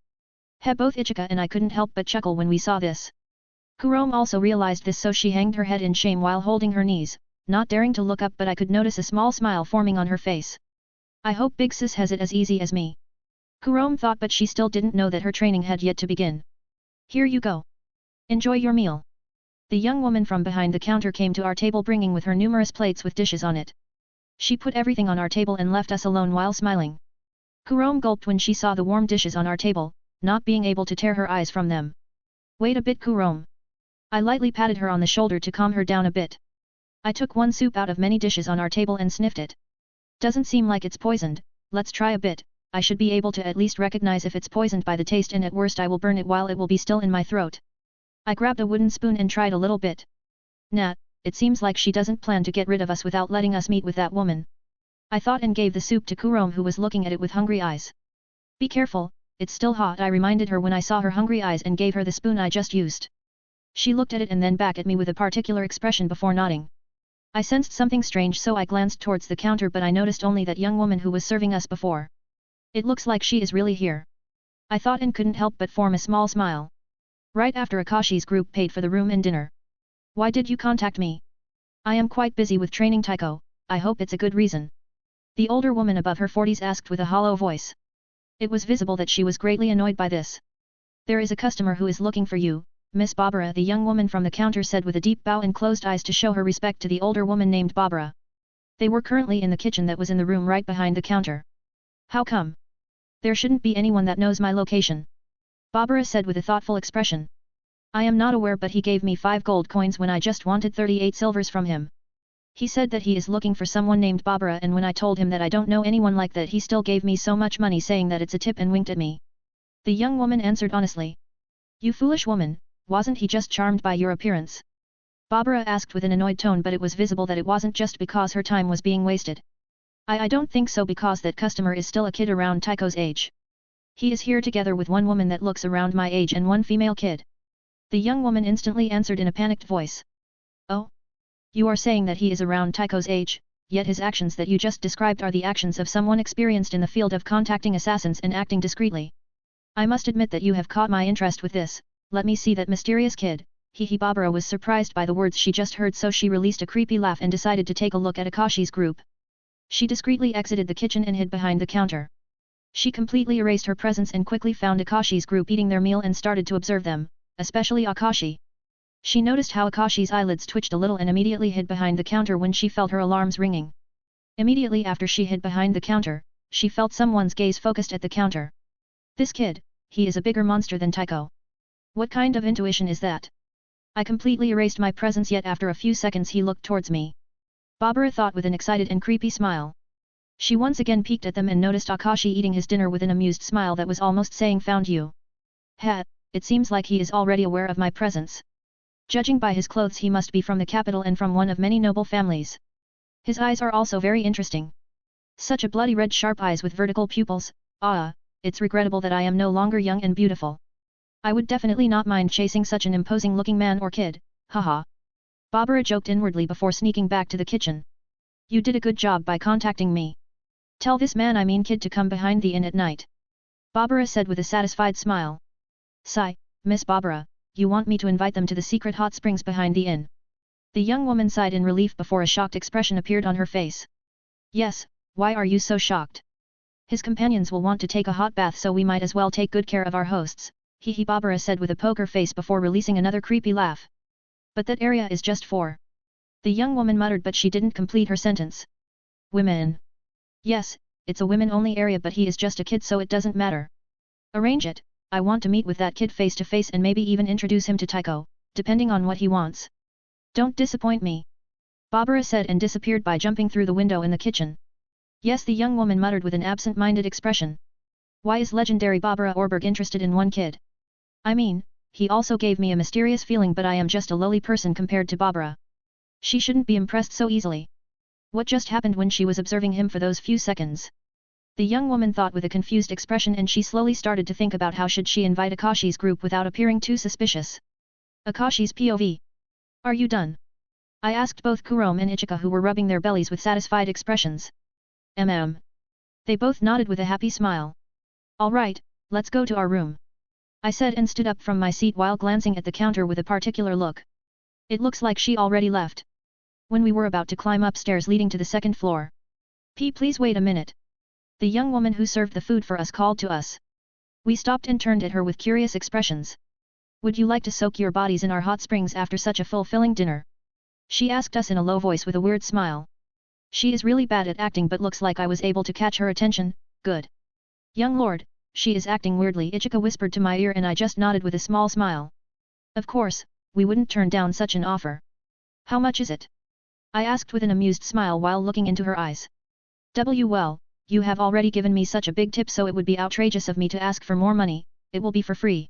A: Both Ichika and I couldn't help but chuckle when we saw this. Kurome also realized this, so she hanged her head in shame while holding her knees, not daring to look up, but I could notice a small smile forming on her face. I hope Big Sis has it as easy as me. Kurome thought, but she still didn't know that her training had yet to begin. Here you go. Enjoy your meal. The young woman from behind the counter came to our table bringing with her numerous plates with dishes on it. She put everything on our table and left us alone while smiling. Kurome gulped when she saw the warm dishes on our table, not being able to tear her eyes from them. Wait a bit, Kurome. I lightly patted her on the shoulder to calm her down a bit. I took one soup out of many dishes on our table and sniffed it. Doesn't seem like it's poisoned, let's try a bit. I should be able to at least recognize if it's poisoned by the taste, and at worst I will burn it while it will be still in my throat. I grabbed a wooden spoon and tried a little bit. Nah, it seems like she doesn't plan to get rid of us without letting us meet with that woman. I thought, and gave the soup to Kurome, who was looking at it with hungry eyes. Be careful, it's still hot, I reminded her when I saw her hungry eyes and gave her the spoon I just used. She looked at it and then back at me with a particular expression before nodding. I sensed something strange, so I glanced towards the counter, but I noticed only that young woman who was serving us before. It looks like she is really here. I thought and couldn't help but form a small smile. Right after Akashi's group paid for the room and dinner. Why did you contact me? I am quite busy with training Taiko, I hope it's a good reason. The older woman above her 40s asked with a hollow voice. It was visible that she was greatly annoyed by this. There is a customer who is looking for you, Miss Barbara, the young woman from the counter said with a deep bow and closed eyes to show her respect to the older woman named Barbara. They were currently in the kitchen that was in the room right behind the counter. How come? There shouldn't be anyone that knows my location. Barbara said with a thoughtful expression. I am not aware, but he gave me 5 gold coins when I just wanted 38 silvers from him. He said that he is looking for someone named Barbara, and when I told him that I don't know anyone like that, he still gave me so much money, saying that it's a tip, and winked at me. The young woman answered honestly. You foolish woman, wasn't he just charmed by your appearance? Barbara asked with an annoyed tone, but it was visible that it wasn't just because her time was being wasted. I don't think so, because that customer is still a kid around Taiko's age. He is here together with one woman that looks around my age and one female kid. The young woman instantly answered in a panicked voice. Oh? You are saying that he is around Taiko's age, yet his actions that you just described are the actions of someone experienced in the field of contacting assassins and acting discreetly. I must admit that you have caught my interest with this. Let me see that mysterious kid. Barbara was surprised by the words she just heard, so she released a creepy laugh and decided to take a look at Akashi's group. She discreetly exited the kitchen and hid behind the counter. She completely erased her presence and quickly found Akashi's group eating their meal and started to observe them, especially Akashi. She noticed how Akashi's eyelids twitched a little and immediately hid behind the counter when she felt her alarms ringing. Immediately after she hid behind the counter, she felt someone's gaze focused at the counter. This kid, he is a bigger monster than Taiko. What kind of intuition is that? I completely erased my presence, yet after a few seconds he looked towards me. Barbara thought with an excited and creepy smile. She once again peeked at them and noticed Akashi eating his dinner with an amused smile that was almost saying, found you. It seems like he is already aware of my presence. Judging by his clothes, he must be from the capital and from one of many noble families. His eyes are also very interesting. Such a bloody red sharp eyes with vertical pupils. It's regrettable that I am no longer young and beautiful. I would definitely not mind chasing such an imposing looking man or kid, haha. Barbara joked inwardly before sneaking back to the kitchen. You did a good job by contacting me. Tell this man, I mean kid, to come behind the inn at night. Barbara said with a satisfied smile. Sigh, Miss Barbara, you want me to invite them to the secret hot springs behind the inn? The young woman sighed in relief before a shocked expression appeared on her face. Yes, why are you so shocked? His companions will want to take a hot bath, so we might as well take good care of our hosts, Barbara said with a poker face before releasing another creepy laugh. But that area is just for... The young woman muttered, but she didn't complete her sentence. Women. Yes, it's a women-only area, but he is just a kid, so it doesn't matter. Arrange it. I want to meet with that kid face to face and maybe even introduce him to Taiko, depending on what he wants. Don't disappoint me. Barbara said and disappeared by jumping through the window in the kitchen. Yes, the young woman muttered with an absent-minded expression. Why is legendary Barbara Orberg interested in one kid? I mean, he also gave me a mysterious feeling, but I am just a lowly person compared to Barbara. She shouldn't be impressed so easily. What just happened when she was observing him for those few seconds? The young woman thought with a confused expression, and she slowly started to think about how should she invite Akashi's group without appearing too suspicious. Akashi's POV. Are you done? I asked both Kurome and Ichika, who were rubbing their bellies with satisfied expressions. They both nodded with a happy smile. Alright, let's go to our room. I said and stood up from my seat while glancing at the counter with a particular look. It looks like she already left. When we were about to climb upstairs leading to the second floor. Please wait a minute. The young woman who served the food for us called to us. We stopped and turned at her with curious expressions. Would you like to soak your bodies in our hot springs after such a fulfilling dinner? She asked us in a low voice with a weird smile. She is really bad at acting but looks like I was able to catch her attention, good. Young lord, she is acting weirdly, Ichika whispered to my ear and I just nodded with a small smile. Of course, we wouldn't turn down such an offer. How much is it? I asked with an amused smile while looking into her eyes. Well, you have already given me such a big tip so it would be outrageous of me to ask for more money, it will be for free.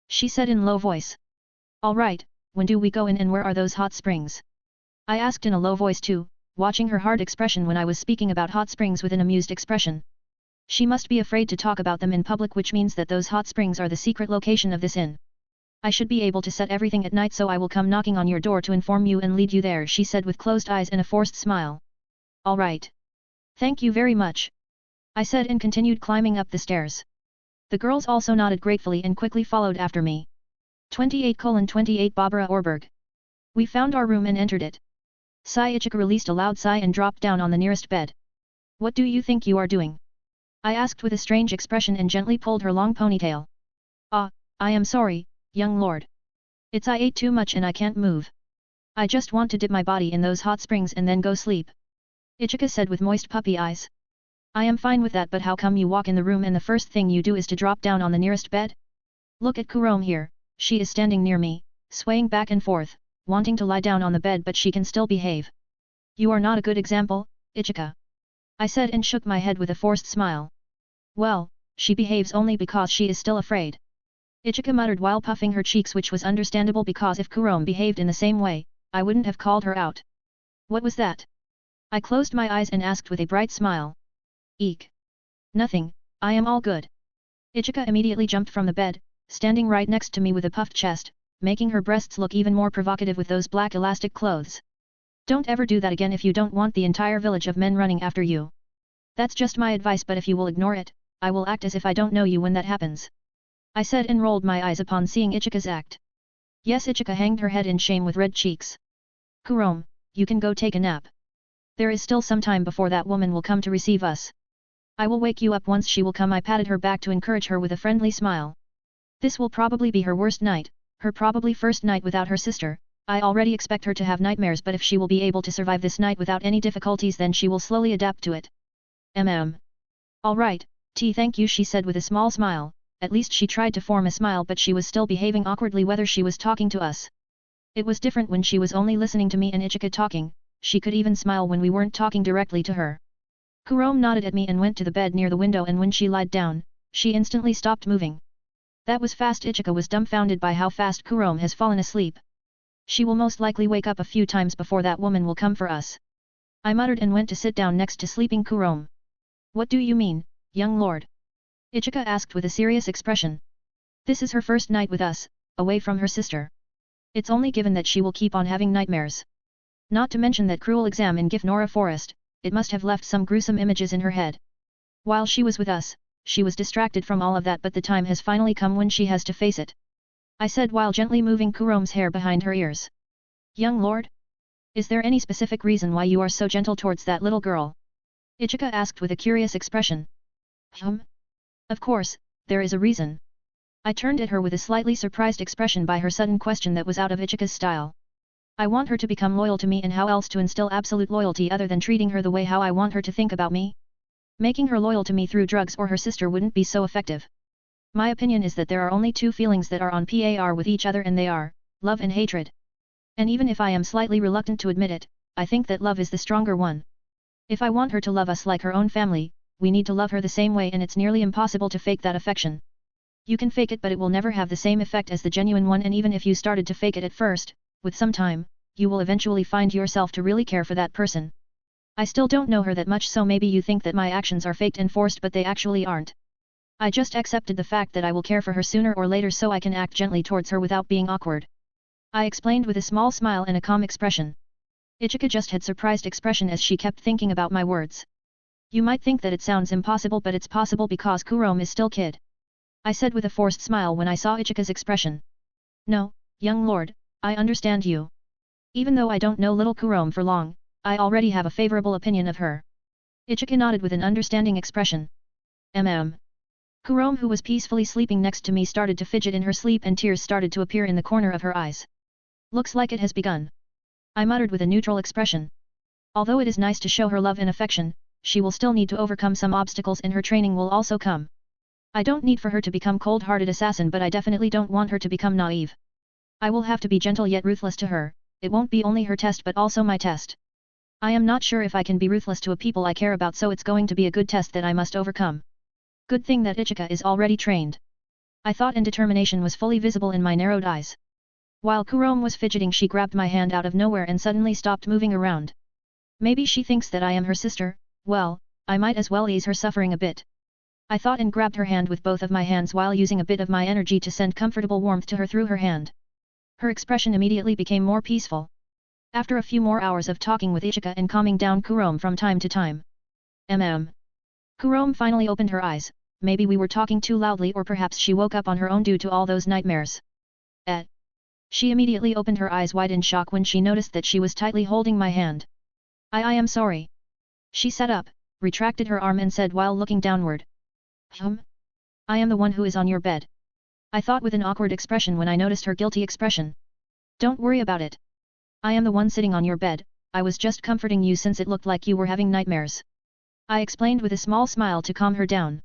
A: She said in low voice. Alright, when do we go in and where are those hot springs? I asked in a low voice too, watching her hard expression when I was speaking about hot springs with an amused expression. She must be afraid to talk about them in public, which means that those hot springs are the secret location of this inn. I should be able to set everything at night so I will come knocking on your door to inform you and lead you there, she said with closed eyes and a forced smile. Alright. Thank you very much. I said and continued climbing up the stairs. The girls also nodded gratefully and quickly followed after me. 28:28 Barbara Orberg. We found our room and entered it. Sigh. Ichika released a loud sigh and dropped down on the nearest bed. What do you think you are doing? I asked with a strange expression and gently pulled her long ponytail. Ah, I am sorry, young lord. I ate too much and I can't move. I just want to dip my body in those hot springs and then go sleep. Ichika said with moist puppy eyes. I am fine with that, but how come you walk in the room and the first thing you do is to drop down on the nearest bed? Look at Kurome here, she is standing near me, swaying back and forth, wanting to lie down on the bed but she can still behave. You are not a good example, Ichika. I said and shook my head with a forced smile. Well, she behaves only because she is still afraid. Ichika muttered while puffing her cheeks, which was understandable because if Kurome behaved in the same way, I wouldn't have called her out. What was that? I closed my eyes and asked with a bright smile. Eek. Nothing, I am all good. Ichika immediately jumped from the bed, standing right next to me with a puffed chest, making her breasts look even more provocative with those black elastic clothes. Don't ever do that again if you don't want the entire village of men running after you. That's just my advice, but if you will ignore it, I will act as if I don't know you when that happens. I said and rolled my eyes upon seeing Ichika's act. Yes, Ichika hanged her head in shame with red cheeks. Kurome, you can go take a nap. There is still some time before that woman will come to receive us. I will wake you up once she will come. I patted her back to encourage her with a friendly smile. This will probably be her worst night, her probably first night without her sister. I already expect her to have nightmares, but if she will be able to survive this night without any difficulties then she will slowly adapt to it. Alright, thank you, she said with a small smile. At least she tried to form a smile, but she was still behaving awkwardly whether she was talking to us. It was different when she was only listening to me and Ichika talking. She could even smile when we weren't talking directly to her. Kurome nodded at me and went to the bed near the window, and when she lied down, she instantly stopped moving. That was fast. Ichika was dumbfounded by how fast Kurome has fallen asleep. She will most likely wake up a few times before that woman will come for us. I muttered and went to sit down next to sleeping Kurome. What do you mean, young lord? Ichika asked with a serious expression. This is her first night with us, away from her sister. It's only given that she will keep on having nightmares. Not to mention that cruel exam in Gifnora Forest, it must have left some gruesome images in her head. While she was with us, she was distracted from all of that, but the time has finally come when she has to face it. I said while gently moving Kurome's hair behind her ears. Young lord? Is there any specific reason why you are so gentle towards that little girl? Ichika asked with a curious expression. Of course, there is a reason. I turned at her with a slightly surprised expression by her sudden question that was out of Ichika's style. I want her to become loyal to me, and how else to instill absolute loyalty other than treating her the way how I want her to think about me? Making her loyal to me through drugs or her sister wouldn't be so effective. My opinion is that there are only two feelings that are on par with each other, and they are love and hatred. And even if I am slightly reluctant to admit it, I think that love is the stronger one. If I want her to love us like her own family, we need to love her the same way, and it's nearly impossible to fake that affection. You can fake it, but it will never have the same effect as the genuine one, and even if you started to fake it at first, with some time, you will eventually find yourself to really care for that person. I still don't know her that much, so maybe you think that my actions are faked and forced, but they actually aren't. I just accepted the fact that I will care for her sooner or later, so I can act gently towards her without being awkward. I explained with a small smile and a calm expression. Ichika just had surprised expression as she kept thinking about my words. You might think that it sounds impossible, but it's possible because Kurome is still kid. I said with a forced smile when I saw Ichika's expression. No, young lord, I understand you. Even though I don't know little Kurome for long, I already have a favorable opinion of her. Ichika nodded with an understanding expression. Kurome, who was peacefully sleeping next to me, started to fidget in her sleep and tears started to appear in the corner of her eyes. Looks like it has begun. I muttered with a neutral expression. Although it is nice to show her love and affection, she will still need to overcome some obstacles and her training will also come. I don't need for her to become cold-hearted assassin, but I definitely don't want her to become naive. I will have to be gentle yet ruthless to her. It won't be only her test but also my test. I am not sure if I can be ruthless to a people I care about, so it's going to be a good test that I must overcome. Good thing that Ichika is already trained. I thought, and determination was fully visible in my narrowed eyes. While Kurome was fidgeting, she grabbed my hand out of nowhere and suddenly stopped moving around. Maybe she thinks that I am her sister. Well, I might as well ease her suffering a bit. I thought and grabbed her hand with both of my hands while using a bit of my energy to send comfortable warmth to her through her hand. Her expression immediately became more peaceful. After a few more hours of talking with Ichika and calming down Kurome from time to time. Kurome finally opened her eyes. Maybe we were talking too loudly, or perhaps she woke up on her own due to all those nightmares. She immediately opened her eyes wide in shock when she noticed that she was tightly holding my hand. I am sorry. She sat up, retracted her arm and said while looking downward. I am the one who is on your bed. I thought with an awkward expression when I noticed her guilty expression. Don't worry about it. I am the one sitting on your bed. I was just comforting you since it looked like you were having nightmares. I explained with a small smile to calm her down.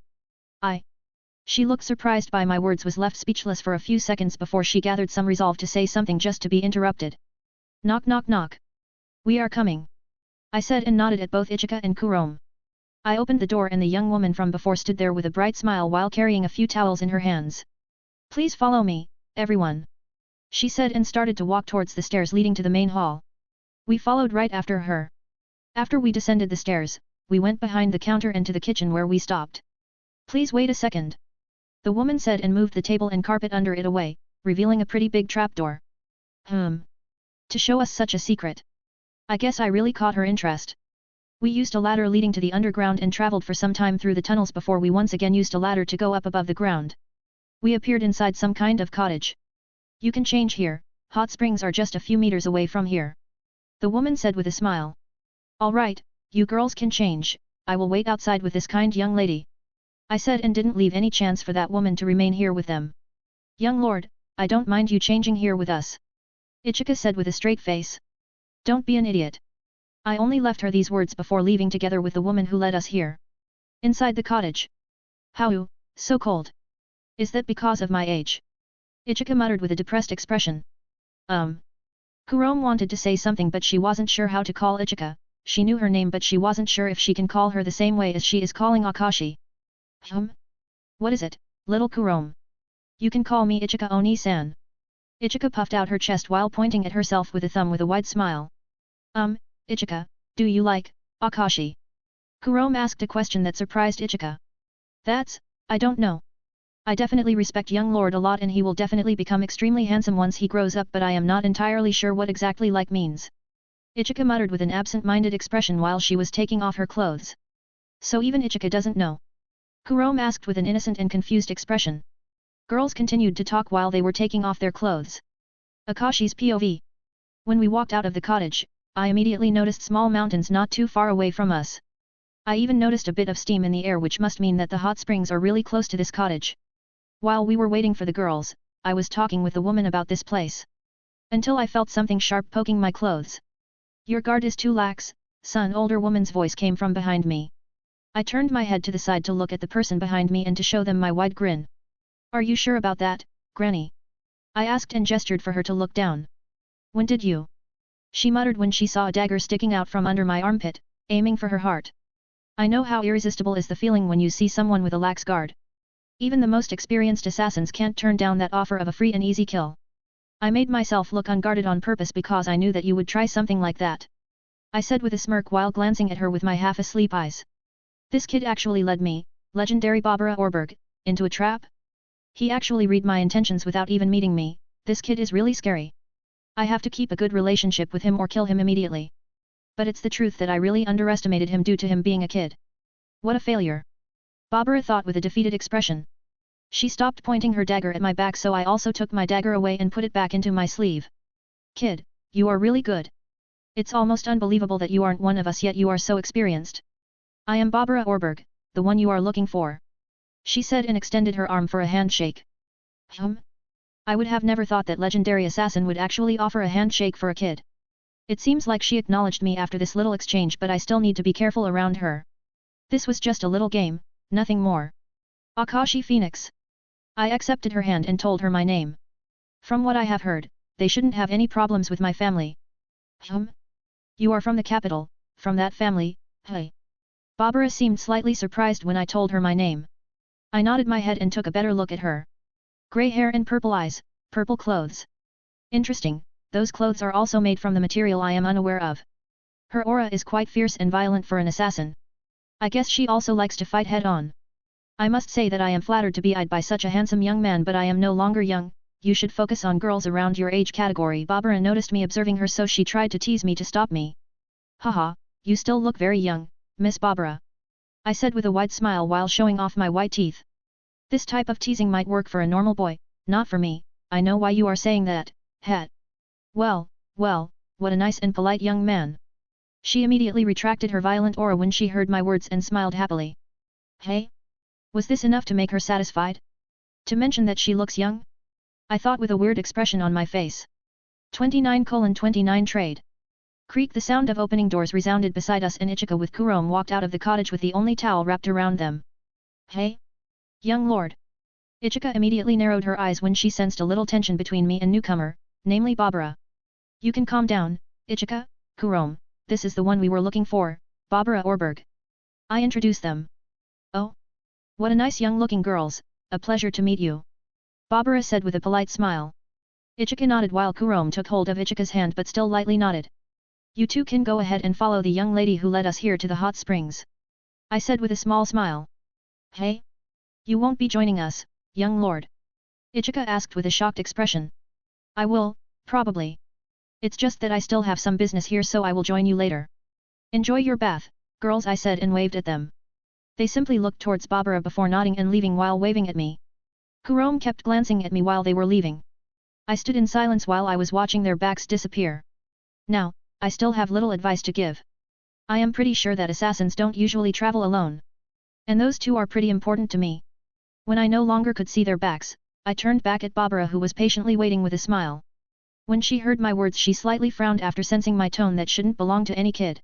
A: She looked surprised by my words, was left speechless for a few seconds before she gathered some resolve to say something just to be interrupted. Knock knock knock. We are coming. I said and nodded at both Ichika and Kurome. I opened the door and the young woman from before stood there with a bright smile while carrying a few towels in her hands. Please follow me, everyone. She said and started to walk towards the stairs leading to the main hall. We followed right after her. After we descended the stairs, we went behind the counter and to the kitchen where we stopped. Please wait a second. The woman said and moved the table and carpet under it away, revealing a pretty big trapdoor. To show us such a secret. I guess I really caught her interest. We used a ladder leading to the underground and traveled for some time through the tunnels before we once again used a ladder to go up above the ground. We appeared inside some kind of cottage. You can change here, hot springs are just a few meters away from here. The woman said with a smile. Alright, you girls can change, I will wait outside with this kind young lady. I said and didn't leave any chance for that woman to remain here with them. Young lord, I don't mind you changing here with us. Ichika said with a straight face. Don't be an idiot. I only left her these words before leaving together with the woman who led us here. Inside the cottage. How, so cold. Is that because of my age? Ichika muttered with a depressed expression. Kurome wanted to say something but she wasn't sure how to call Ichika. She knew her name but she wasn't sure if she can call her the same way as she is calling Akashi. What is it, little Kurome? You can call me Ichika Oni-san. Ichika puffed out her chest while pointing at herself with a thumb with a wide smile. Ichika, do you like Akashi? Kurome asked a question that surprised Ichika. I don't know. I definitely respect young lord a lot and he will definitely become extremely handsome once he grows up, but I am not entirely sure what exactly like means. Ichika muttered with an absent-minded expression while she was taking off her clothes. So even Ichika doesn't know? Kurome asked with an innocent and confused expression. Girls continued to talk while they were taking off their clothes. Akashi's POV. When we walked out of the cottage, I immediately noticed small mountains not too far away from us. I even noticed a bit of steam in the air, which must mean that the hot springs are really close to this cottage. While we were waiting for the girls, I was talking with the woman about this place. Until I felt something sharp poking my clothes. Your guard is too lax, son. Older woman's voice came from behind me. I turned my head to the side to look at the person behind me and to show them my wide grin. Are you sure about that, Granny? I asked and gestured for her to look down. When did you? She muttered when she saw a dagger sticking out from under my armpit, aiming for her heart. I know how irresistible is the feeling when you see someone with a lax guard. Even the most experienced assassins can't turn down that offer of a free and easy kill. I made myself look unguarded on purpose because I knew that you would try something like that. I said with a smirk while glancing at her with my half-asleep eyes. This kid actually led me, legendary Barbara Orberg, into a trap? He actually read my intentions without even meeting me. This kid is really scary. I have to keep a good relationship with him or kill him immediately. But it's the truth that I really underestimated him due to him being a kid. What a failure. Barbara thought with a defeated expression. She stopped pointing her dagger at my back, so I also took my dagger away and put it back into my sleeve. Kid, you are really good. It's almost unbelievable that you aren't one of us, yet you are so experienced. I am Barbara Orberg, the one you are looking for. She said and extended her arm for a handshake. I would have never thought that legendary assassin would actually offer a handshake for a kid. It seems like she acknowledged me after this little exchange, but I still need to be careful around her. This was just a little game, nothing more. Akashi Phoenix. I accepted her hand and told her my name. From what I have heard, they shouldn't have any problems with my family. You are from the capital, from that family, hey. Barbara seemed slightly surprised when I told her my name. I nodded my head and took a better look at her. Grey hair and purple eyes, purple clothes. Interesting, those clothes are also made from the material I am unaware of. Her aura is quite fierce and violent for an assassin. I guess she also likes to fight head-on. I must say that I am flattered to be eyed by such a handsome young man, but I am no longer young. You should focus on girls around your age category. Barbara noticed me observing her, so she tried to tease me to stop me. Haha, you still look very young, Miss Barbara. I said with a wide smile while showing off my white teeth. This type of teasing might work for a normal boy, not for me. I know why you are saying that, hat. Well, what a nice and polite young man. She immediately retracted her violent aura when she heard my words and smiled happily. Hey? Was this enough to make her satisfied? To mention that she looks young? I thought with a weird expression on my face. 29:29 trade. Creak. The sound of opening doors resounded beside us, and Ichika with Kurome walked out of the cottage with the only towel wrapped around them. Hey? Young lord. Ichika immediately narrowed her eyes when she sensed a little tension between me and newcomer, namely Barbara. You can calm down, Ichika, Kurome, this is the one we were looking for, Barbara Orberg. I introduced them. Oh? What a nice young-looking girls, a pleasure to meet you. Barbara said with a polite smile. Ichika nodded while Kurome took hold of Ichika's hand but still lightly nodded. You two can go ahead and follow the young lady who led us here to the hot springs. I said with a small smile. Hey? You won't be joining us, young lord? Ichika asked with a shocked expression. I will, probably. It's just that I still have some business here, so I will join you later. Enjoy your bath, girls, I said and waved at them. They simply looked towards Barbara before nodding and leaving while waving at me. Kurome kept glancing at me while they were leaving. I stood in silence while I was watching their backs disappear. Now, I still have little advice to give. I am pretty sure that assassins don't usually travel alone. And those two are pretty important to me. When I no longer could see their backs, I turned back at Barbara, who was patiently waiting with a smile. When she heard my words, she slightly frowned after sensing my tone that shouldn't belong to any kid.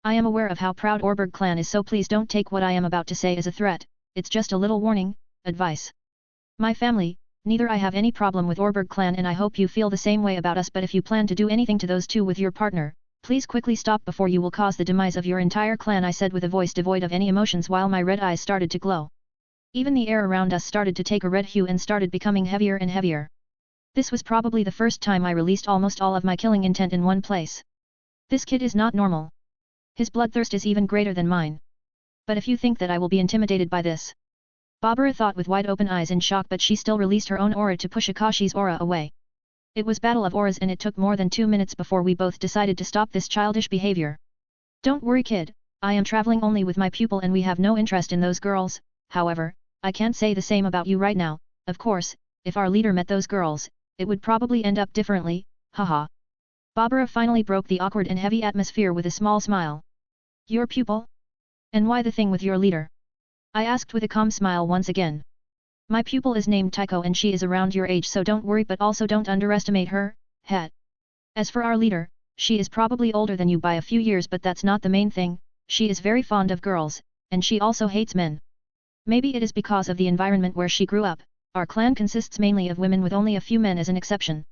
A: I am aware of how proud Orberg clan is, so please don't take what I am about to say as a threat. It's just a little warning, advice. My family, neither I have any problem with Orberg clan, and I hope you feel the same way about us, but if you plan to do anything to those two with your partner, please quickly stop before you will cause the demise of your entire clan, I said with a voice devoid of any emotions while my red eyes started to glow. Even the air around us started to take a red hue and started becoming heavier and heavier. This was probably the first time I released almost all of my killing intent in one place. This kid is not normal. His bloodthirst is even greater than mine. But if you think that I will be intimidated by this... Barbara thought with wide open eyes in shock, but she still released her own aura to push Akashi's aura away. It was battle of auras, and it took more than 2 minutes before we both decided to stop this childish behavior. Don't worry, kid, I am traveling only with my pupil and we have no interest in those girls. However, I can't say the same about you right now. Of course, if our leader met those girls, it would probably end up differently, haha. Barbara finally broke the awkward and heavy atmosphere with a small smile. Your pupil? And why the thing with your leader? I asked with a calm smile once again. My pupil is named Tycho and she is around your age, so don't worry, but also don't underestimate her, het. As for our leader, she is probably older than you by a few years, but that's not the main thing. She is very fond of girls, and she also hates men. Maybe it is because of the environment where she grew up. Our clan consists mainly of women with only a few men as an exception.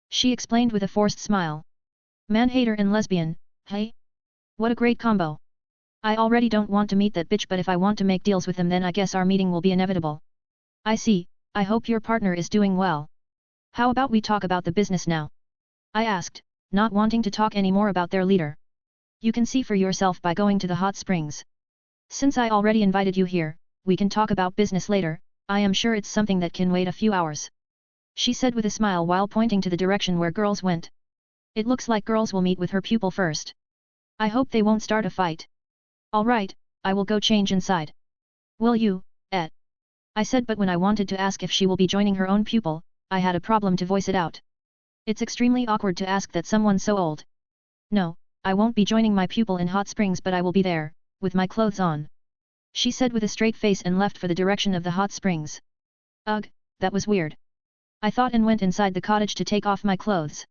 A: She explained with a forced smile. Man-hater and lesbian, hey? What a great combo. I already don't want to meet that bitch, but if I want to make deals with them, then I guess our meeting will be inevitable. I see, I hope your partner is doing well. How about we talk about the business now? I asked, not wanting to talk any more about their leader. You can see for yourself by going to the hot springs. Since I already invited you here, we can talk about business later. I am sure it's something that can wait a few hours. She said with a smile while pointing to the direction where girls went. It looks like girls will meet with her pupil first. I hope they won't start a fight. Alright, I will go change inside. Will you, Ed? I said, but when I wanted to ask if she will be joining her own pupil, I had a problem to voice it out. It's extremely awkward to ask that someone so old. No, I won't be joining my pupil in hot springs, but I will be there, with my clothes on. She said with a straight face and left for the direction of the hot springs. Ugh, that was weird. I thought and went inside the cottage to take off my clothes.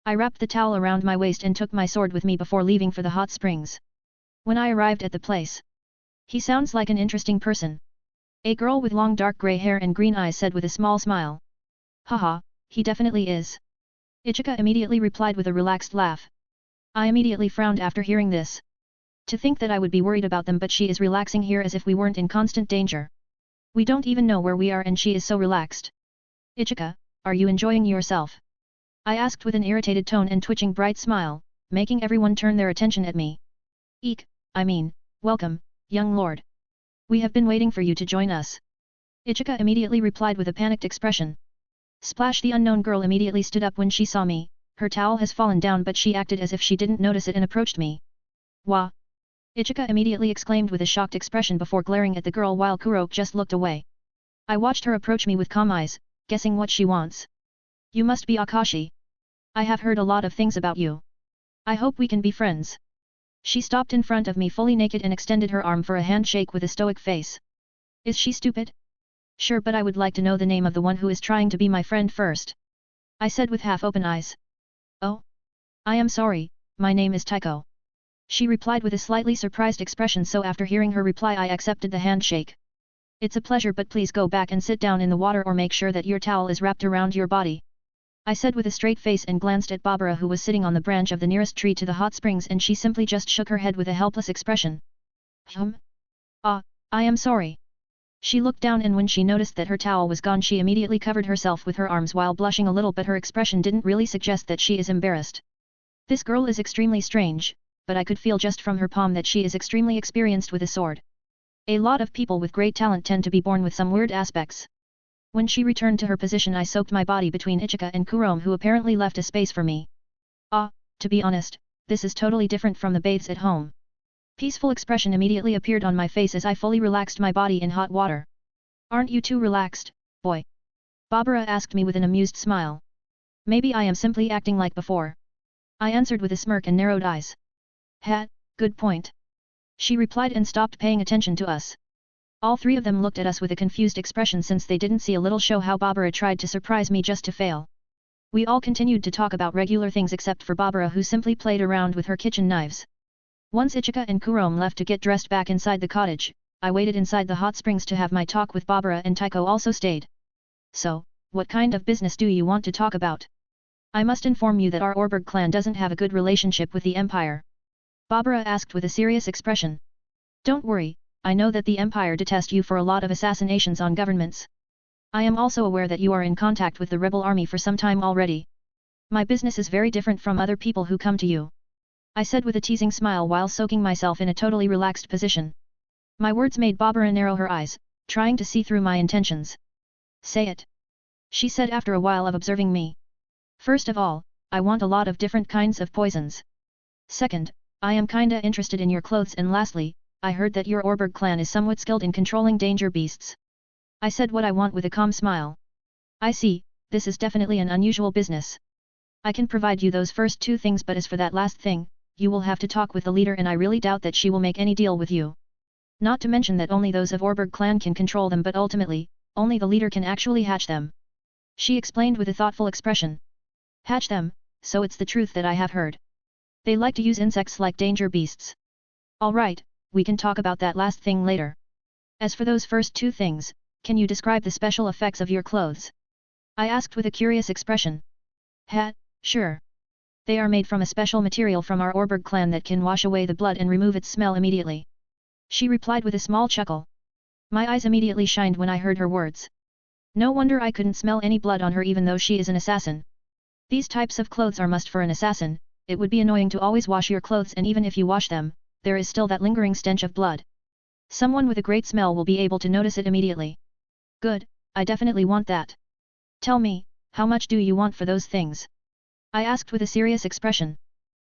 A: I wrapped the towel around my waist and took my sword with me before leaving for the hot springs. When I arrived at the place. He sounds like an interesting person. A girl with long dark grey hair and green eyes said with a small smile. Haha, he definitely is. Ichika immediately replied with a relaxed laugh. I immediately frowned after hearing this. To think that I would be worried about them, but she is relaxing here as if we weren't in constant danger. We don't even know where we are and she is so relaxed. Ichika, are you enjoying yourself? I asked with an irritated tone and twitching bright smile, making everyone turn their attention at me. Eek, welcome, young lord. We have been waiting for you to join us. Ichika immediately replied with a panicked expression. Splash, the unknown girl immediately stood up when she saw me. Her towel has fallen down, but she acted as if she didn't notice it and approached me. Wah! Ichika immediately exclaimed with a shocked expression before glaring at the girl while Kurok just looked away. I watched her approach me with calm eyes, guessing what she wants. You must be Akashi. I have heard a lot of things about you. I hope we can be friends. She stopped in front of me fully naked and extended her arm for a handshake with a stoic face. Is she stupid? Sure, but I would like to know the name of the one who is trying to be my friend first. I said with half-open eyes. Oh? I am sorry, my name is Taiko. She replied with a slightly surprised expression, so after hearing her reply I accepted the handshake. It's a pleasure, but please go back and sit down in the water or make sure that your towel is wrapped around your body. I said with a straight face and glanced at Barbara, who was sitting on the branch of the nearest tree to the hot springs, and she simply just shook her head with a helpless expression. I am sorry. She looked down, and when she noticed that her towel was gone she immediately covered herself with her arms while blushing a little, but her expression didn't really suggest that she is embarrassed. This girl is extremely strange, but I could feel just from her palm that she is extremely experienced with a sword. A lot of people with great talent tend to be born with some weird aspects. When she returned to her position I soaked my body between Ichika and Kurome, who apparently left a space for me. To be honest, this is totally different from the bathes at home. Peaceful expression immediately appeared on my face as I fully relaxed my body in hot water. Aren't you too relaxed, boy? Barbara asked me with an amused smile. Maybe I am simply acting like before. I answered with a smirk and narrowed eyes. Good point. She replied and stopped paying attention to us. All three of them looked at us with a confused expression, since they didn't see a little show how Barbara tried to surprise me just to fail. We all continued to talk about regular things except for Barbara, who simply played around with her kitchen knives. Once Ichika and Kurome left to get dressed back inside the cottage, I waited inside the hot springs to have my talk with Barbara, and Taiko also stayed. So, what kind of business do you want to talk about? I must inform you that our Orberg clan doesn't have a good relationship with the Empire. Barbara asked with a serious expression. Don't worry, I know that the Empire detest you for a lot of assassinations on governments. I am also aware that you are in contact with the rebel army for some time already. My business is very different from other people who come to you. I said with a teasing smile while soaking myself in a totally relaxed position. My words made Barbara narrow her eyes, trying to see through my intentions. Say it. She said after a while of observing me. First of all, I want a lot of different kinds of poisons. Second, I am kinda interested in your clothes, and lastly, I heard that your Orberg clan is somewhat skilled in controlling danger beasts. I said what I want with a calm smile. I see, this is definitely an unusual business. I can provide you those first two things, but as for that last thing, you will have to talk with the leader, and I really doubt that she will make any deal with you. Not to mention that only those of Orberg clan can control them, but ultimately, only the leader can actually hatch them. She explained with a thoughtful expression. Hatch them, so it's the truth that I have heard. They like to use insects like danger beasts. Alright, we can talk about that last thing later. As for those first two things, can you describe the special effects of your clothes? I asked with a curious expression. Sure. They are made from a special material from our Orberg clan that can wash away the blood and remove its smell immediately. She replied with a small chuckle. My eyes immediately shined when I heard her words. No wonder I couldn't smell any blood on her, even though she is an assassin. These types of clothes are must for an assassin. It would be annoying to always wash your clothes, and even if you wash them, there is still that lingering stench of blood. Someone with a great smell will be able to notice it immediately. Good, I definitely want that. Tell me, how much do you want for those things? I asked with a serious expression.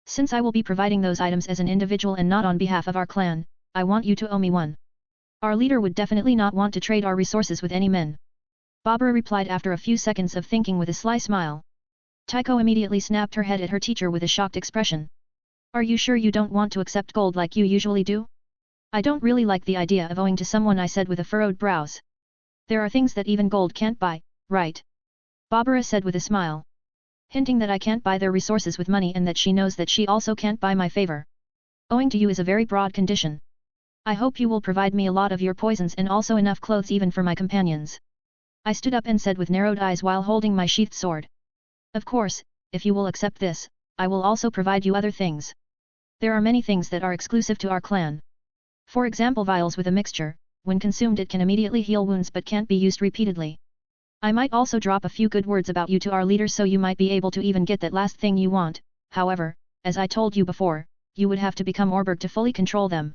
A: Since I will be providing those items as an individual and not on behalf of our clan, I want you to owe me one. Our leader would definitely not want to trade our resources with any men. Barbara replied after a few seconds of thinking with a sly smile. Taiko immediately snapped her head at her teacher with a shocked expression. Are you sure you don't want to accept gold like you usually do? I don't really like the idea of owing to someone, I said with a furrowed brows. There are things that even gold can't buy, right? Barbara said with a smile. Hinting that I can't buy their resources with money and that she knows that she also can't buy my favor. Owing to you is a very broad condition. I hope you will provide me a lot of your poisons and also enough clothes even for my companions. I stood up and said with narrowed eyes while holding my sheathed sword. Of course, if you will accept this, I will also provide you other things. There are many things that are exclusive to our clan. For example, vials with a mixture, when consumed it can immediately heal wounds but can't be used repeatedly. I might also drop a few good words about you to our leader so you might be able to even get that last thing you want, however, as I told you before, you would have to become Orberg to fully control them.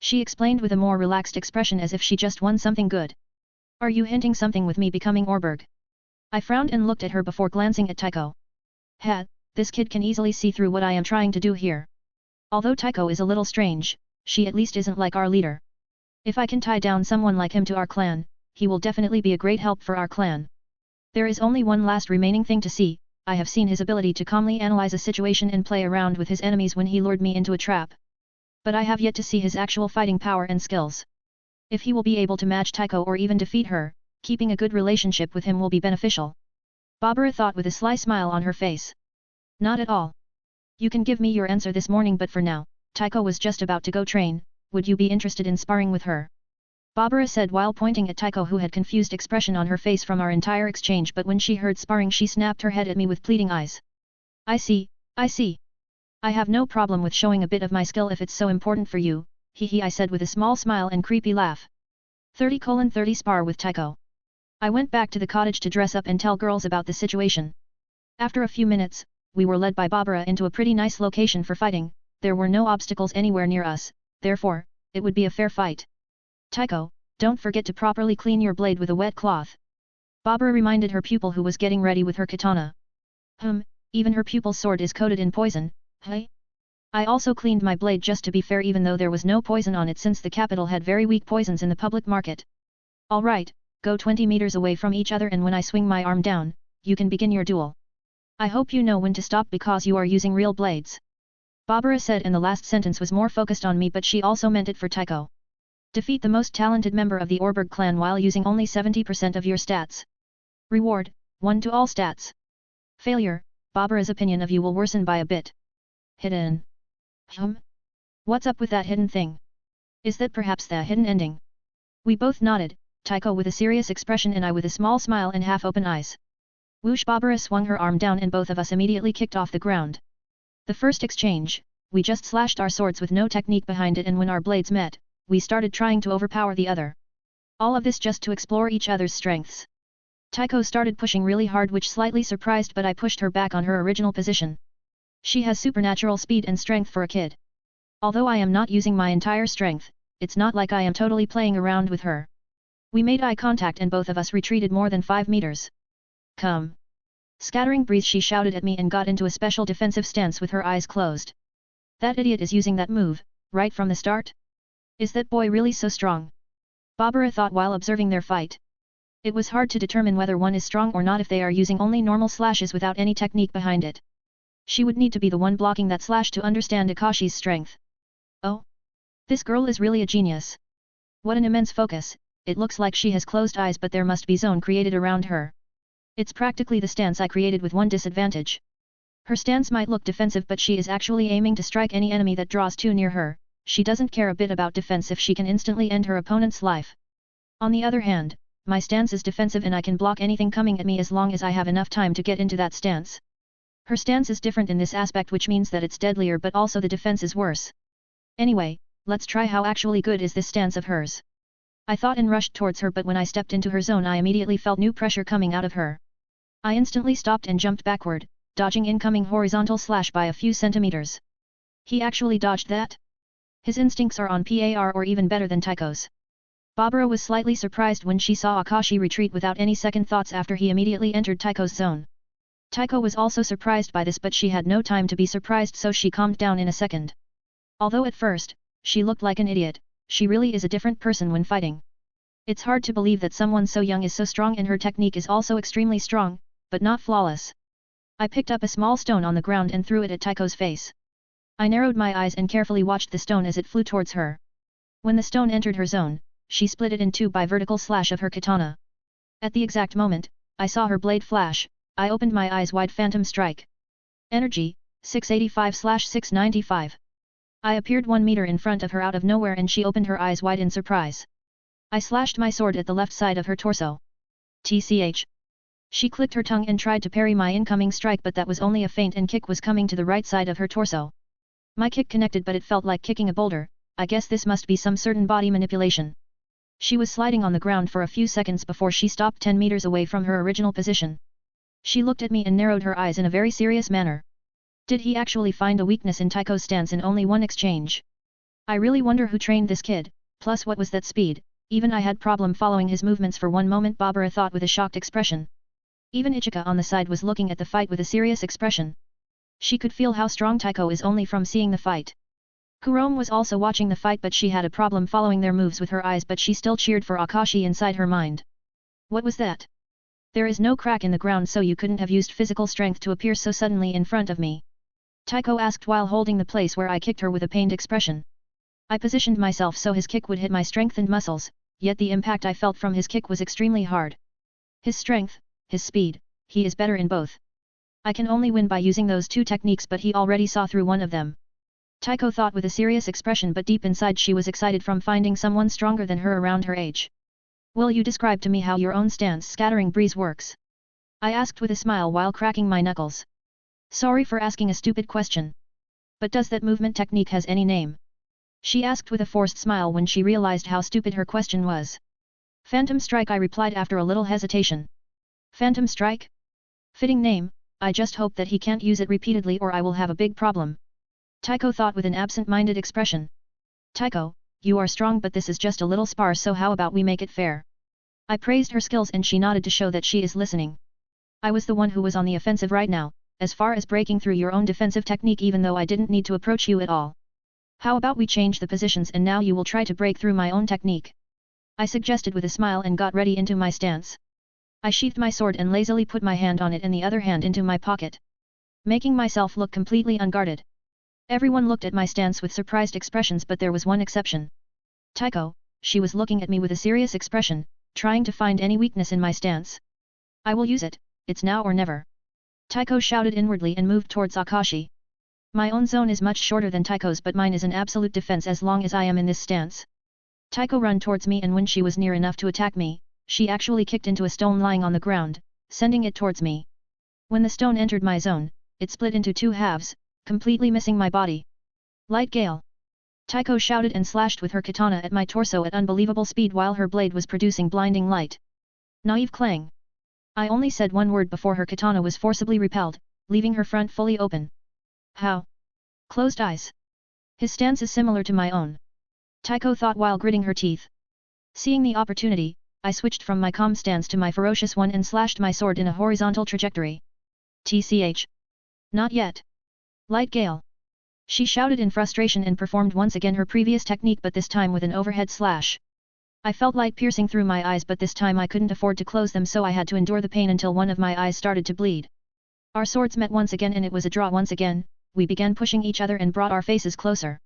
A: She explained with a more relaxed expression as if she just won something good. Are you hinting something with me becoming Orberg? I frowned and looked at her before glancing at Taiko. This kid can easily see through what I am trying to do here. Although Taiko is a little strange, she at least isn't like our leader. If I can tie down someone like him to our clan, he will definitely be a great help for our clan. There is only one last remaining thing to see. I have seen his ability to calmly analyze a situation and play around with his enemies when he lured me into a trap. But I have yet to see his actual fighting power and skills. If he will be able to match Taiko or even defeat her, keeping a good relationship with him will be beneficial. Barbara thought with a sly smile on her face. Not at all. You can give me your answer this morning, but for now, Taiko was just about to go train, would you be interested in sparring with her? Barbara said while pointing at Taiko, who had confused expression on her face from our entire exchange, but when she heard sparring she snapped her head at me with pleading eyes. I see. I have no problem with showing a bit of my skill if it's so important for you, hee I said with a small smile and creepy laugh. 30:30 spar with Taiko. I went back to the cottage to dress up and tell girls about the situation. After a few minutes, we were led by Barbara into a pretty nice location for fighting. There were no obstacles anywhere near us, therefore, it would be a fair fight. Taiko, don't forget to properly clean your blade with a wet cloth. Barbara reminded her pupil who was getting ready with her katana. Even her pupil's sword is coated in poison, hey? I also cleaned my blade just to be fair, even though there was no poison on it since the capital had very weak poisons in the public market. Alright, go 20 meters away from each other and when I swing my arm down, you can begin your duel. I hope you know when to stop because you are using real blades. Barbara said, and the last sentence was more focused on me, but she also meant it for Taiko. Defeat the most talented member of the Orberg clan while using only 70% of your stats. Reward, 1 to all stats. Failure, Barbara's opinion of you will worsen by a bit. Hidden. What's up with that hidden thing? Is that perhaps the hidden ending? We both nodded, Taiko with a serious expression and I with a small smile and half-open eyes. Whoosh! Barbara swung her arm down and both of us immediately kicked off the ground. The first exchange, we just slashed our swords with no technique behind it, and when our blades met, we started trying to overpower the other. All of this just to explore each other's strengths. Taiko started pushing really hard, which slightly surprised, but I pushed her back on her original position. She has supernatural speed and strength for a kid. Although I am not using my entire strength, it's not like I am totally playing around with her. We made eye contact and both of us retreated more than 5 meters. Come. Scattering breeze, she shouted at me and got into a special defensive stance with her eyes closed. That idiot is using that move, right from the start? Is that boy really so strong? Barbara thought while observing their fight. It was hard to determine whether one is strong or not if they are using only normal slashes without any technique behind it. She would need to be the one blocking that slash to understand Akashi's strength. Oh? This girl is really a genius. What an immense focus, it looks like she has closed eyes, but there must be zone created around her. It's practically the stance I created with one disadvantage. Her stance might look defensive, but she is actually aiming to strike any enemy that draws too near her. She doesn't care a bit about defense if she can instantly end her opponent's life. On the other hand, my stance is defensive and I can block anything coming at me as long as I have enough time to get into that stance. Her stance is different in this aspect, which means that it's deadlier, but also the defense is worse. Anyway, let's try how actually good is this stance of hers. I thought and rushed towards her, but when I stepped into her zone I immediately felt new pressure coming out of her. I instantly stopped and jumped backward, dodging incoming horizontal slash by a few centimeters. He actually dodged that? His instincts are on par or even better than Taiko's. Barbara was slightly surprised when she saw Akashi retreat without any second thoughts after he immediately entered Taiko's zone. Taiko was also surprised by this, but she had no time to be surprised, so she calmed down in a second. Although at first, she looked like an idiot, she really is a different person when fighting. It's hard to believe that someone so young is so strong and her technique is also extremely strong, but not flawless. I picked up a small stone on the ground and threw it at Taiko's face. I narrowed my eyes and carefully watched the stone as it flew towards her. When the stone entered her zone, she split it in two by vertical slash of her katana. At the exact moment, I saw her blade flash, I opened my eyes wide. Phantom Strike. Energy, 685/695. I appeared 1 meter in front of her out of nowhere and she opened her eyes wide in surprise. I slashed my sword at the left side of her torso. TCH. She clicked her tongue and tried to parry my incoming strike, but that was only a feint and kick was coming to the right side of her torso. My kick connected, but it felt like kicking a boulder. I guess this must be some certain body manipulation. She was sliding on the ground for a few seconds before she stopped 10 meters away from her original position. She looked at me and narrowed her eyes in a very serious manner. Did he actually find a weakness in Taiko's stance in only one exchange? I really wonder who trained this kid, plus what was that speed? Even I had problem following his movements for one moment, Barbara thought with a shocked expression. Even Ichika on the side was looking at the fight with a serious expression. She could feel how strong Taiko is only from seeing the fight. Kurome was also watching the fight, but she had a problem following their moves with her eyes, but she still cheered for Akashi inside her mind. What was that? There is no crack in the ground, so you couldn't have used physical strength to appear so suddenly in front of me? Taiko asked while holding the place where I kicked her with a pained expression. I positioned myself so his kick would hit my strengthened muscles, yet the impact I felt from his kick was extremely hard. His strength, his speed, he is better in both. I can only win by using those two techniques, but he already saw through one of them. Taiko thought with a serious expression, but deep inside she was excited from finding someone stronger than her around her age. Will you describe to me how your own stance scattering breeze works? I asked with a smile while cracking my knuckles. Sorry for asking a stupid question. But does that movement technique has any name? She asked with a forced smile when she realized how stupid her question was. Phantom Strike, I replied after a little hesitation. Phantom Strike? Fitting name, I just hope that he can't use it repeatedly or I will have a big problem. Taiko thought with an absent-minded expression. Taiko, you are strong, but this is just a little spar, so how about we make it fair? I praised her skills and she nodded to show that she is listening. I was the one who was on the offensive right now, as far as breaking through your own defensive technique, even though I didn't need to approach you at all. How about we change the positions and now you will try to break through my own technique? I suggested with a smile and got ready into my stance. I sheathed my sword and lazily put my hand on it and the other hand into my pocket, making myself look completely unguarded. Everyone looked at my stance with surprised expressions, but there was one exception. Taiko, she was looking at me with a serious expression, trying to find any weakness in my stance. I will use it, it's now or never. Taiko shouted inwardly and moved towards Akashi. My own zone is much shorter than Taiko's, but mine is an absolute defense as long as I am in this stance. Taiko ran towards me, and when she was near enough to attack me, she actually kicked into a stone lying on the ground, sending it towards me. When the stone entered my zone, it split into two halves, completely missing my body. Light Gale! Taiko shouted and slashed with her katana at my torso at unbelievable speed while her blade was producing blinding light. Naive clang! I only said one word before her katana was forcibly repelled, leaving her front fully open. How? Closed eyes. His stance is similar to my own. Taiko thought while gritting her teeth. Seeing the opportunity, I switched from my calm stance to my ferocious one and slashed my sword in a horizontal trajectory. TCH. Not yet. Light Gale. She shouted in frustration and performed once again her previous technique, but this time with an overhead slash. I felt light piercing through my eyes, but this time I couldn't afford to close them, so I had to endure the pain until one of my eyes started to bleed. Our swords met once again and it was a draw once again. We began pushing each other and brought our faces closer.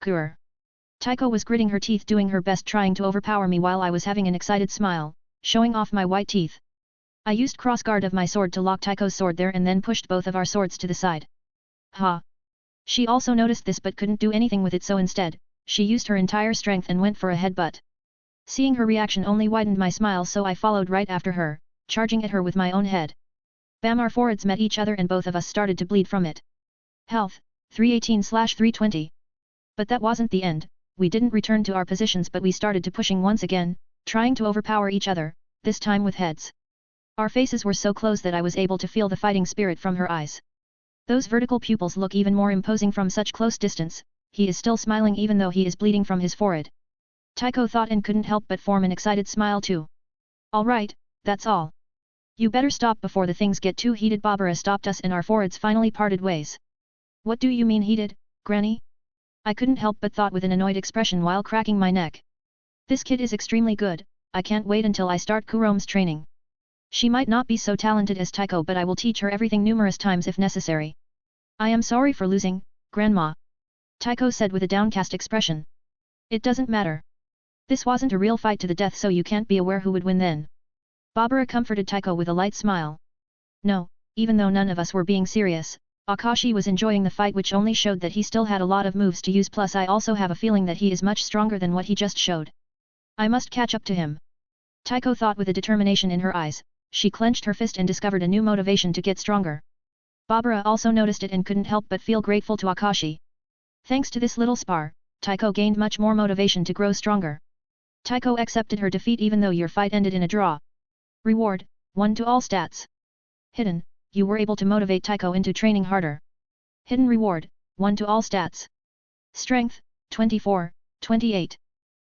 A: Grr. Taiko was gritting her teeth, doing her best trying to overpower me while I was having an excited smile, showing off my white teeth. I used crossguard of my sword to lock Taiko's sword there and then pushed both of our swords to the side. Ha! She also noticed this but couldn't do anything with it, so instead, she used her entire strength and went for a headbutt. Seeing her reaction only widened my smile, so I followed right after her, charging at her with my own head. Bam! Our foreheads met each other and both of us started to bleed from it. Health, 318/320. But that wasn't the end. We didn't return to our positions, but we started to pushing once again, trying to overpower each other, this time with heads. Our faces were so close that I was able to feel the fighting spirit from her eyes. Those vertical pupils look even more imposing from such close distance. He is still smiling even though he is bleeding from his forehead. Taiko thought and couldn't help but form an excited smile too. Alright, that's all. You better stop before the things get too heated. Barbara stopped us and our foreheads finally parted ways. What do you mean heated, Granny? I couldn't help but thought with an annoyed expression while cracking my neck. This kid is extremely good, I can't wait until I start Kurome's training. She might not be so talented as Tycho, but I will teach her everything numerous times if necessary. I am sorry for losing, Grandma. Tycho said with a downcast expression. It doesn't matter. This wasn't a real fight to the death, so you can't be aware who would win then. Barbara comforted Tycho with a light smile. No, even though none of us were being serious, Akashi was enjoying the fight, which only showed that he still had a lot of moves to use, plus I also have a feeling that he is much stronger than what he just showed. I must catch up to him. Tycho thought with a determination in her eyes. She clenched her fist and discovered a new motivation to get stronger. Barbara also noticed it and couldn't help but feel grateful to Akashi. Thanks to this little spar, Tycho gained much more motivation to grow stronger. Tycho accepted her defeat even though your fight ended in a draw. Reward, 1 to all stats. Hidden, you were able to motivate Tycho into training harder. Hidden reward, 1 to all stats. Strength, 24, 28.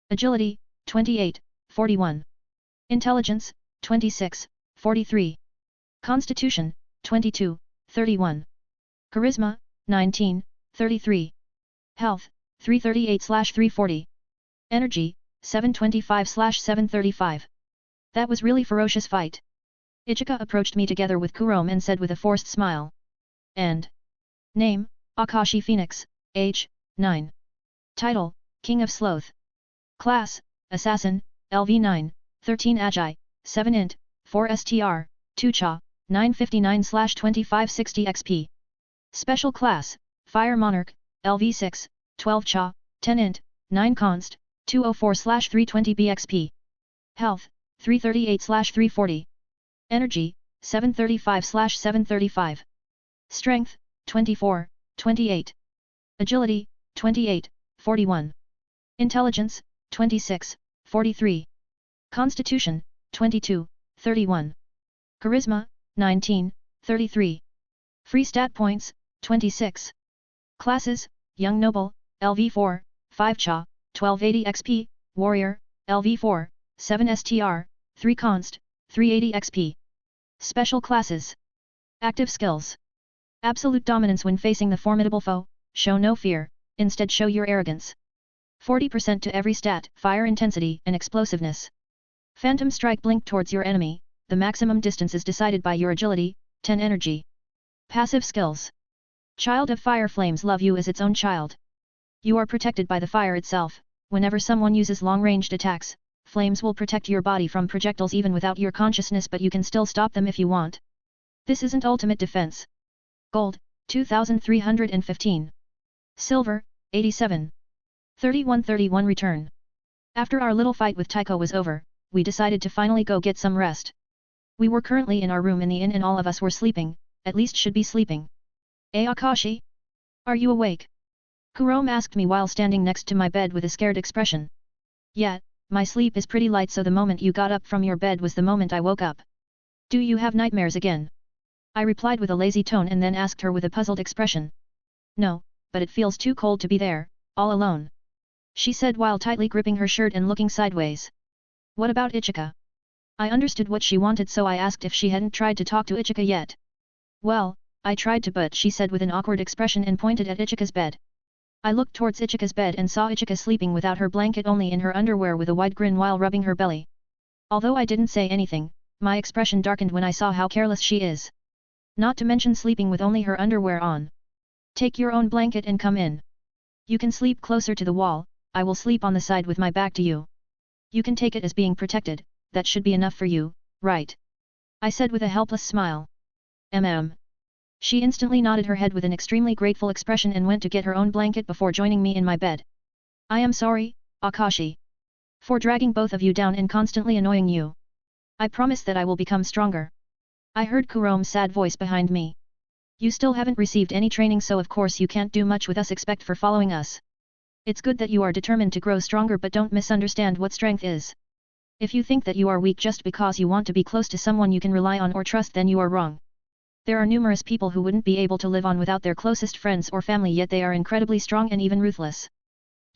A: Agility, 28, 41. Intelligence, 26, 43. Constitution, 22, 31. Charisma, 19, 33. Health, 338/340. Energy, 725/735. That was really ferocious fight. Ichika approached me together with Kurome and said with a forced smile. And name, Akashi Phoenix, age, 9. Title, King of Sloth. Class, Assassin, LV9, 13 Agi, 7 Int, 4 STR, 2 Cha, 959/2560 XP. Special Class, Fire Monarch, LV6, 12 Cha, 10 Int, 9 Const, 204/320 BXP. Health, 338/340. Energy, 735/735. Strength, 24, 28. Agility, 28, 41. Intelligence, 26, 43. Constitution, 22, 31. Charisma, 19, 33. Free stat points, 26. Classes, Young Noble, LV4, 5 Cha, 1280 XP, Warrior, LV4, 7 STR, 3 Const, 380 XP. Special Classes. Active Skills. Absolute Dominance when facing the formidable foe, show no fear, instead show your arrogance. 40% to every stat, Fire Intensity and Explosiveness. Phantom Strike blink towards your enemy, the maximum distance is decided by your agility, 10 energy. Passive Skills. Child of Fire Flames love you as its own child. You are protected by the fire itself. Whenever someone uses long-ranged attacks, flames will protect your body from projectiles even without your consciousness, but you can still stop them if you want. This isn't ultimate defense. Gold, 2315. Silver, 87. 3131 return. After our little fight with Tycho was over, we decided to finally go get some rest. We were currently in our room in the inn and all of us were sleeping, at least should be sleeping. Akashi? Are you awake? Kurome asked me while standing next to my bed with a scared expression. Yeah, my sleep is pretty light, so the moment you got up from your bed was the moment I woke up. Do you have nightmares again? I replied with a lazy tone and then asked her with a puzzled expression. No, but it feels too cold to be there, all alone. She said while tightly gripping her shirt and looking sideways. What about Ichika? I understood what she wanted, so I asked if she hadn't tried to talk to Ichika yet. Well, I tried to, but she said with an awkward expression and pointed at Ichika's bed. I looked towards Ichika's bed and saw Ichika sleeping without her blanket, only in her underwear with a wide grin while rubbing her belly. Although I didn't say anything, my expression darkened when I saw how careless she is. Not to mention sleeping with only her underwear on. Take your own blanket and come in. You can sleep closer to the wall, I will sleep on the side with my back to you. You can take it as being protected, that should be enough for you, right? I said with a helpless smile. She instantly nodded her head with an extremely grateful expression and went to get her own blanket before joining me in my bed. I am sorry, Akashi. For dragging both of you down and constantly annoying you. I promise that I will become stronger. I heard Kurome's sad voice behind me. You still haven't received any training, so of course you can't do much with us except for following us. It's good that you are determined to grow stronger, but don't misunderstand what strength is. If you think that you are weak just because you want to be close to someone you can rely on or trust, then you are wrong. There are numerous people who wouldn't be able to live on without their closest friends or family, yet they are incredibly strong and even ruthless.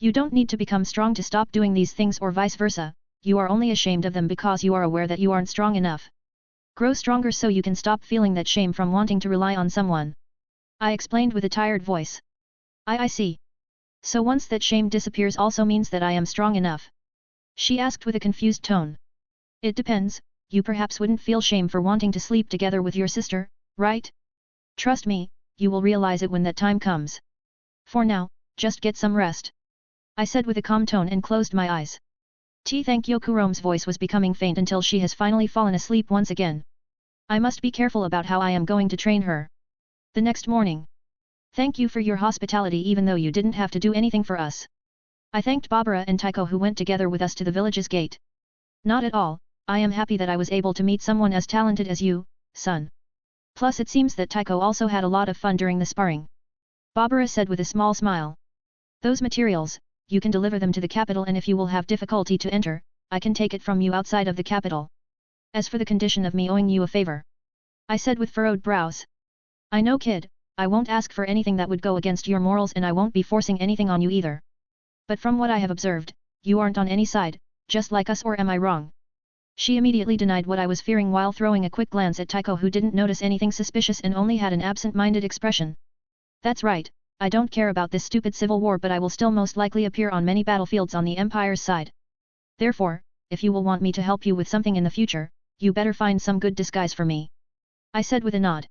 A: You don't need to become strong to stop doing these things or vice versa, you are only ashamed of them because you are aware that you aren't strong enough. Grow stronger so you can stop feeling that shame from wanting to rely on someone. I explained with a tired voice. I see. So once that shame disappears also means that I am strong enough? She asked with a confused tone. It depends, you perhaps wouldn't feel shame for wanting to sleep together with your sister, right? Trust me, you will realize it when that time comes. For now, just get some rest. I said with a calm tone and closed my eyes. Thank you. Kurome's voice was becoming faint until she has finally fallen asleep once again. I must be careful about how I am going to train her. The next morning. Thank you for your hospitality even though you didn't have to do anything for us. I thanked Barbara and Tycho who went together with us to the village's gate. Not at all, I am happy that I was able to meet someone as talented as you, son. Plus it seems that Tycho also had a lot of fun during the sparring. Barbara said with a small smile. Those materials, you can deliver them to the capital and if you will have difficulty to enter, I can take it from you outside of the capital. As for the condition of me owing you a favor. I said with furrowed brows. I know kid, I won't ask for anything that would go against your morals and I won't be forcing anything on you either. But from what I have observed, you aren't on any side, just like us or am I wrong? She immediately denied what I was fearing while throwing a quick glance at Tycho who didn't notice anything suspicious and only had an absent-minded expression. That's right, I don't care about this stupid civil war but I will still most likely appear on many battlefields on the Empire's side. Therefore, if you will want me to help you with something in the future, you better find some good disguise for me. I said with a nod.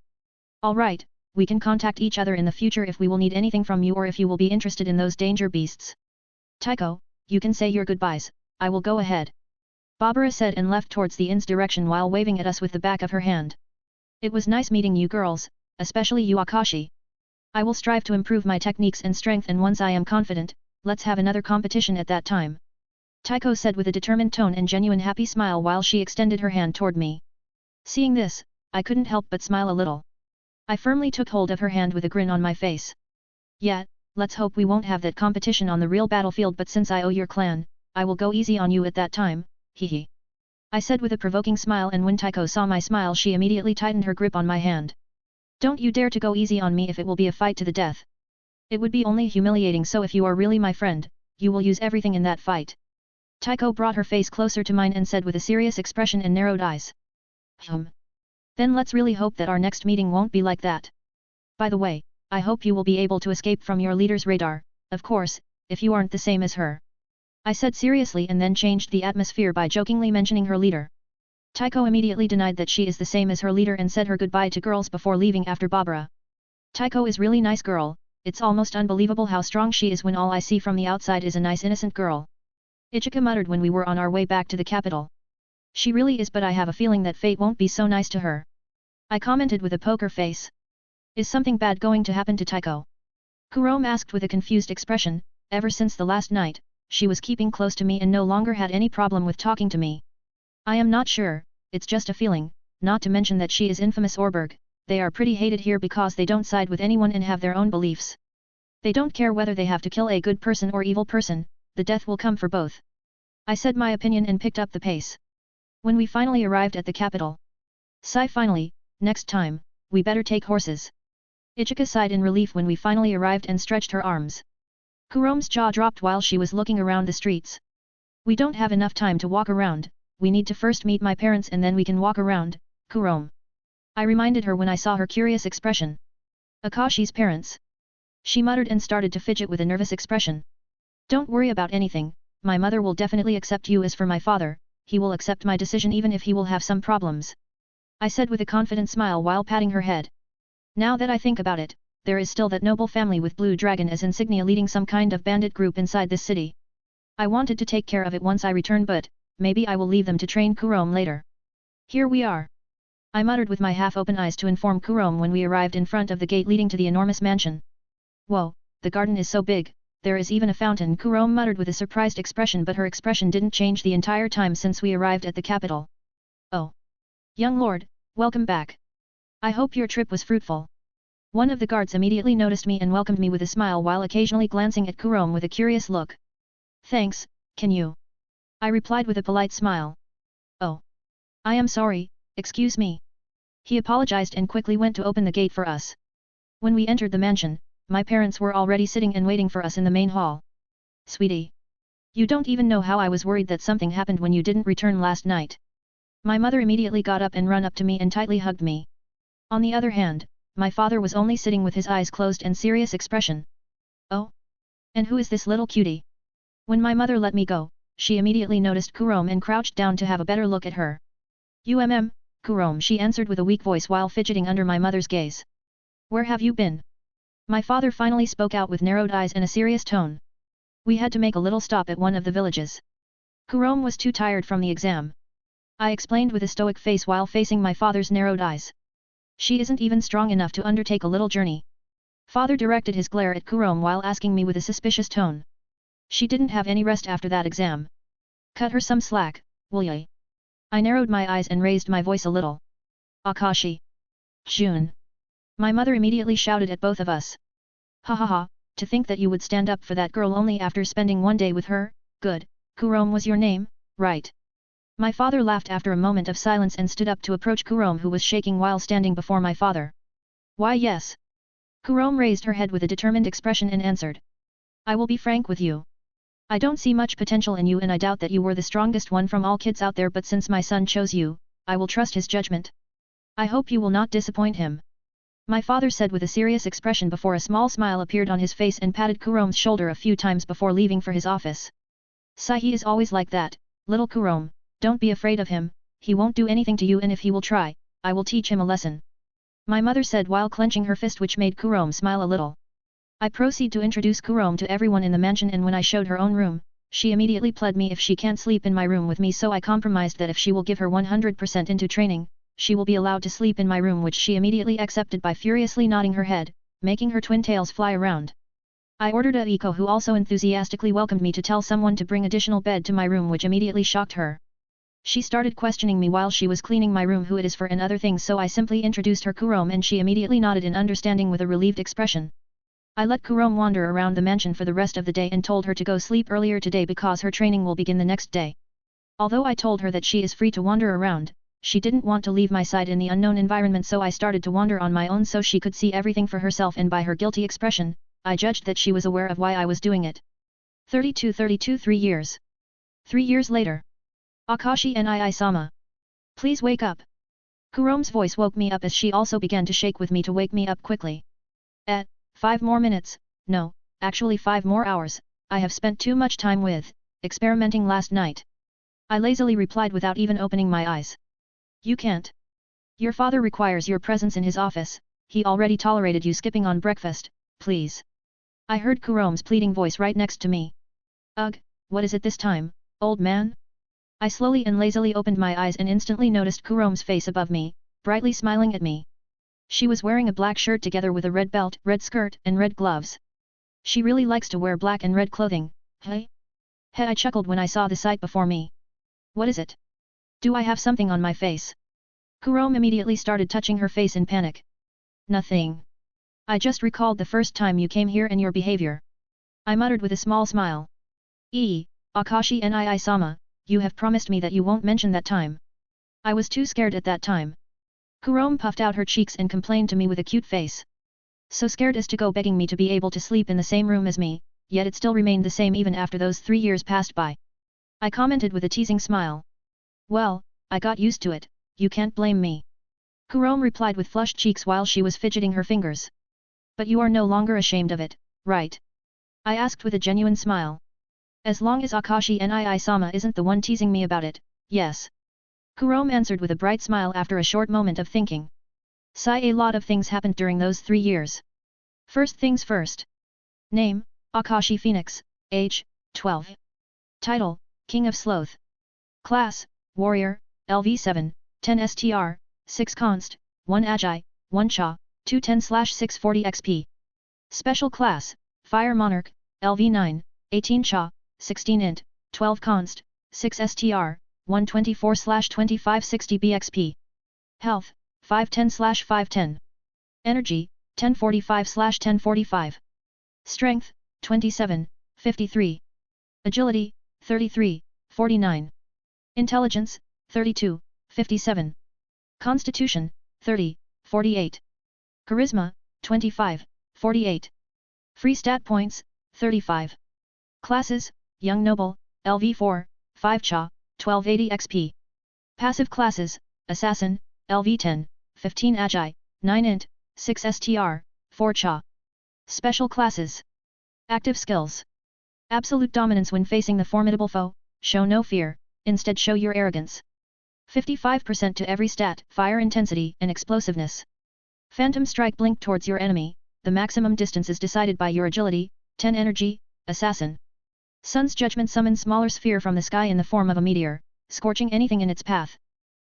A: Alright, we can contact each other in the future if we will need anything from you or if you will be interested in those danger beasts. Tycho, you can say your goodbyes, I will go ahead. Barbara said and left towards the inn's direction while waving at us with the back of her hand. It was nice meeting you girls, especially you Akashi. I will strive to improve my techniques and strength and once I am confident, let's have another competition at that time. Tycho said with a determined tone and genuine happy smile while she extended her hand toward me. Seeing this, I couldn't help but smile a little. I firmly took hold of her hand with a grin on my face. Yeah, let's hope we won't have that competition on the real battlefield but since I owe your clan, I will go easy on you at that time, hehe. I said with a provoking smile and when Tycho saw my smile she immediately tightened her grip on my hand. Don't you dare to go easy on me if it will be a fight to the death. It would be only humiliating so if you are really my friend, you will use everything in that fight. Tycho brought her face closer to mine and said with a serious expression and narrowed eyes. Then let's really hope that our next meeting won't be like that. By the way, I hope you will be able to escape from your leader's radar, of course, if you aren't the same as her. I said seriously and then changed the atmosphere by jokingly mentioning her leader. Tycho immediately denied that she is the same as her leader and said her goodbye to girls before leaving after Barbara. Tycho is really nice girl, it's almost unbelievable how strong she is when all I see from the outside is a nice innocent girl. Ichika muttered when we were on our way back to the capital. She really is but I have a feeling that fate won't be so nice to her. I commented with a poker face. Is something bad going to happen to Tycho? Kurome asked with a confused expression. Ever since the last night, she was keeping close to me and no longer had any problem with talking to me. I am not sure, it's just a feeling, not to mention that she is infamous Orberg, they are pretty hated here because they don't side with anyone and have their own beliefs. They don't care whether they have to kill a good person or evil person, the death will come for both. I said my opinion and picked up the pace. When we finally arrived at the capital. Sigh finally, next time, we better take horses. Ichika sighed in relief when we finally arrived and stretched her arms. Kurome's jaw dropped while she was looking around the streets. We don't have enough time to walk around, we need to first meet my parents and then we can walk around, Kurome. I reminded her when I saw her curious expression. Akashi's parents. She muttered and started to fidget with a nervous expression. Don't worry about anything, my mother will definitely accept you as for my father, he will accept my decision even if he will have some problems. I said with a confident smile while patting her head. Now that I think about it, there is still that noble family with Blue Dragon as insignia leading some kind of bandit group inside this city. I wanted to take care of it once I return but, maybe I will leave them to train Kurome later. Here we are. I muttered with my half-open eyes to inform Kurome when we arrived in front of the gate leading to the enormous mansion. Whoa, the garden is so big, there is even a fountain, Kurome muttered with a surprised expression but her expression didn't change the entire time since we arrived at the capital. Oh. Young lord, welcome back. I hope your trip was fruitful. One of the guards immediately noticed me and welcomed me with a smile while occasionally glancing at Kurome with a curious look. Thanks, can you? I replied with a polite smile. Oh. I am sorry, excuse me. He apologized and quickly went to open the gate for us. When we entered the mansion, my parents were already sitting and waiting for us in the main hall. Sweetie. You don't even know how I was worried that something happened when you didn't return last night. My mother immediately got up and ran up to me and tightly hugged me. On the other hand, my father was only sitting with his eyes closed and serious expression. Oh? And who is this little cutie? When my mother let me go, she immediately noticed Kurom and crouched down to have a better look at her. Kurom, she answered with a weak voice while fidgeting under my mother's gaze. Where have you been? My father finally spoke out with narrowed eyes and a serious tone. We had to make a little stop at one of the villages. Kurom was too tired from the exam. I explained with a stoic face while facing my father's narrowed eyes. She isn't even strong enough to undertake a little journey. Father directed his glare at Kurom while asking me with a suspicious tone. She didn't have any rest after that exam. Cut her some slack, will ya? I narrowed my eyes and raised my voice a little. Akashi. June. My mother immediately shouted at both of us. Ha ha ha, to think that you would stand up for that girl only after spending one day with her, good, Kurom was your name, right? My father laughed after a moment of silence and stood up to approach Kurom who was shaking while standing before my father. Why yes. Kurom raised her head with a determined expression and answered. I will be frank with you. I don't see much potential in you and I doubt that you were the strongest one from all kids out there, but since my son chose you, I will trust his judgment. I hope you will not disappoint him. My father said with a serious expression before a small smile appeared on his face and patted Kurom's shoulder a few times before leaving for his office. He is always like that, little Kurom, don't be afraid of him, he won't do anything to you, and if he will try, I will teach him a lesson. My mother said while clenching her fist, which made Kurom smile a little. I proceed to introduce Kurom to everyone in the mansion, and when I showed her own room, she immediately pled me if she can't sleep in my room with me, so I compromised that if she will give her 100% into training, she will be allowed to sleep in my room, which she immediately accepted by furiously nodding her head, making her twin tails fly around. I ordered Aiko, who also enthusiastically welcomed me, to tell someone to bring additional bed to my room, which immediately shocked her. She started questioning me while she was cleaning my room who it is for and other things, so I simply introduced her Kurom and she immediately nodded in understanding with a relieved expression. I let Kurom wander around the mansion for the rest of the day and told her to go sleep earlier today because her training will begin the next day. Although I told her that she is free to wander around, she didn't want to leave my side in the unknown environment, so I started to wander on my own so she could see everything for herself, and by her guilty expression, I judged that she was aware of why I was doing it. 32 3 years. 3 years later. Akashi and I-sama. Please wake up. Kurom's voice woke me up as she also began to shake with me to wake me up quickly. 5 more minutes, no, actually 5 more hours, I have spent too much time with, experimenting last night. I lazily replied without even opening my eyes. You can't. Your father requires your presence in his office, he already tolerated you skipping on breakfast, please. I heard Kurom's pleading voice right next to me. Ugh, what is it this time, old man? I slowly and lazily opened my eyes and instantly noticed Kurom's face above me, brightly smiling at me. She was wearing a black shirt together with a red belt, red skirt, and red gloves. She really likes to wear black and red clothing, hey? I chuckled when I saw the sight before me. What is it? Do I have something on my face? Kurom immediately started touching her face in panic. Nothing. I just recalled the first time you came here and your behavior. I muttered with a small smile. Akashi and I-sama, you have promised me that you won't mention that time. I was too scared at that time. Kurom puffed out her cheeks and complained to me with a cute face. So scared as to go begging me to be able to sleep in the same room as me, yet it still remained the same even after those 3 years passed by. I commented with a teasing smile. Well, I got used to it, you can't blame me. Kurom replied with flushed cheeks while she was fidgeting her fingers. But you are no longer ashamed of it, right? I asked with a genuine smile. As long as Akashi and I-sama isn't the one teasing me about it, yes. Kurom answered with a bright smile after a short moment of thinking. A lot of things happened during those 3 years. First things first. Name, Akashi Phoenix, age, 12. Title, King of Sloth. Class, Warrior, LV7, 10 STR, 6 Const, 1 Agi, 1 Cha, 210/640 XP. Special Class, Fire Monarch, LV9, 18 Cha, 16 Int, 12 Const, 6 STR, 124/2560 BXP. Health, 510/510. Energy, 1045/1045. Strength, 27, 53. Agility, 33, 49. Intelligence, 32, 57. Constitution, 30, 48. Charisma, 25, 48. Free stat points, 35. Classes, Young Noble, LV4, 5 Cha, 1280 XP. Passive classes, Assassin, LV10, 15 Agi, 9 Int, 6 STR, 4 Cha. Special classes. Active skills. Absolute dominance when facing the formidable foe, show no fear, instead show your arrogance. 55% to every stat, fire intensity and explosiveness. Phantom strike blink towards your enemy, the maximum distance is decided by your agility, 10 energy, assassin. Sun's judgment summons smaller sphere from the sky in the form of a meteor, scorching anything in its path.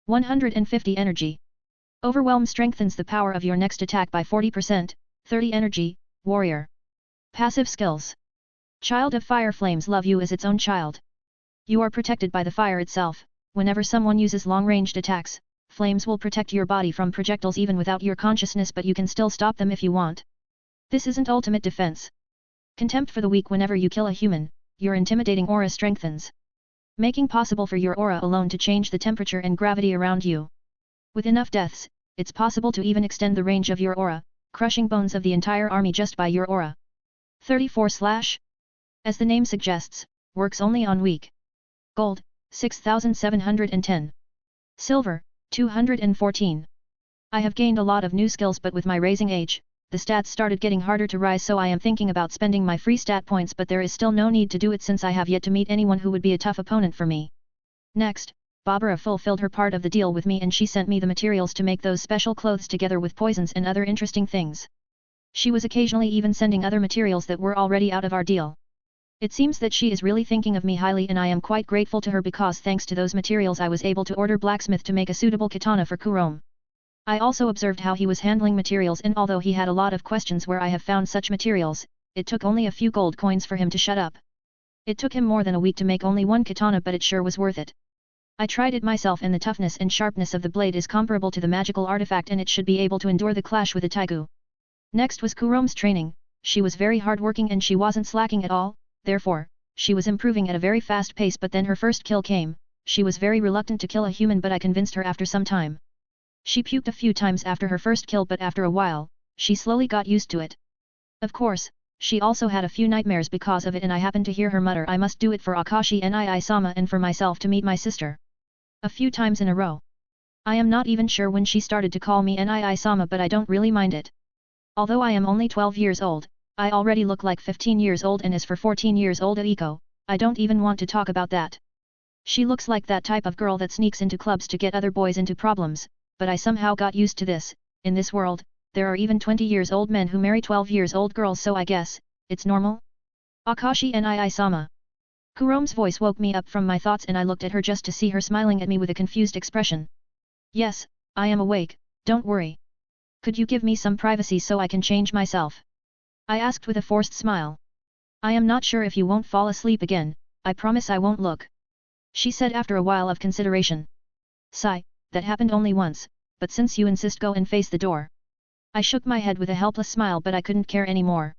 A: 150 energy. Overwhelm strengthens the power of your next attack by 40%, 30 energy, warrior. Passive skills. Child of fire flames love you as its own child. You are protected by the fire itself. Whenever someone uses long-ranged attacks, flames will protect your body from projectiles even without your consciousness, but you can still stop them if you want. This isn't ultimate defense. Contempt for the weak. Whenever you kill a human, your intimidating aura strengthens, making possible for your aura alone to change the temperature and gravity around you. With enough deaths, it's possible to even extend the range of your aura, crushing bones of the entire army just by your aura. 34 slash. As the name suggests, works only on weak. Gold, 6,710. Silver, 214. I have gained a lot of new skills, but with my raising age, the stats started getting harder to rise, so I am thinking about spending my free stat points, but there is still no need to do it since I have yet to meet anyone who would be a tough opponent for me. Next, Barbara fulfilled her part of the deal with me and she sent me the materials to make those special clothes together with poisons and other interesting things. She was occasionally even sending other materials that were already out of our deal. It seems that she is really thinking of me highly, and I am quite grateful to her because thanks to those materials I was able to order blacksmith to make a suitable katana for Kurome. I also observed how he was handling materials, and although he had a lot of questions where I have found such materials, it took only a few gold coins for him to shut up. It took him more than a week to make only one katana, but it sure was worth it. I tried it myself and the toughness and sharpness of the blade is comparable to the magical artifact, and it should be able to endure the clash with a Taigu. Next was Kurome's training. She was very hardworking and she wasn't slacking at all, therefore, she was improving at a very fast pace, but then her first kill came. She was very reluctant to kill a human, but I convinced her after some time. She puked a few times after her first kill, but after a while, she slowly got used to it. Of course, she also had a few nightmares because of it, and I happened to hear her mutter, "I must do it for Akashi Nii-sama and for myself to meet my sister," a few times in a row. I am not even sure when she started to call me Nii-sama, but I don't really mind it. Although I am only 12 years old, I already look like 15 years old, and as for 14 years old Aiko, I don't even want to talk about that. She looks like that type of girl that sneaks into clubs to get other boys into problems, but I somehow got used to this. In this world, there are even 20 years old men who marry 12 years old girls, so I guess, it's normal? Akashi Nii-sama. Kurome's voice woke me up from my thoughts and I looked at her just to see her smiling at me with a confused expression. Yes, I am awake, don't worry. Could you give me some privacy so I can change myself? I asked with a forced smile. I am not sure if you won't fall asleep again, I promise I won't look. She said after a while of consideration. Sigh, that happened only once, but since you insist, go and face the door. I shook my head with a helpless smile, but I couldn't care any more.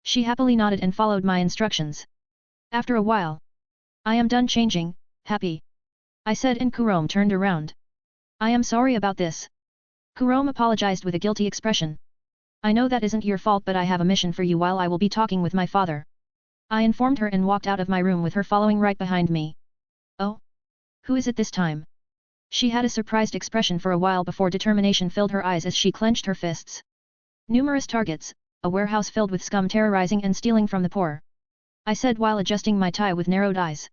A: She happily nodded and followed my instructions. After a while. I am done changing, happy. I said, and Kurome turned around. I am sorry about this. Kurome apologized with a guilty expression. I know that isn't your fault, but I have a mission for you while I will be talking with my father. I informed her and walked out of my room with her following right behind me. Oh? Who is it this time? She had a surprised expression for a while before determination filled her eyes as she clenched her fists. Numerous targets, a warehouse filled with scum terrorizing and stealing from the poor. I said while adjusting my tie with narrowed eyes.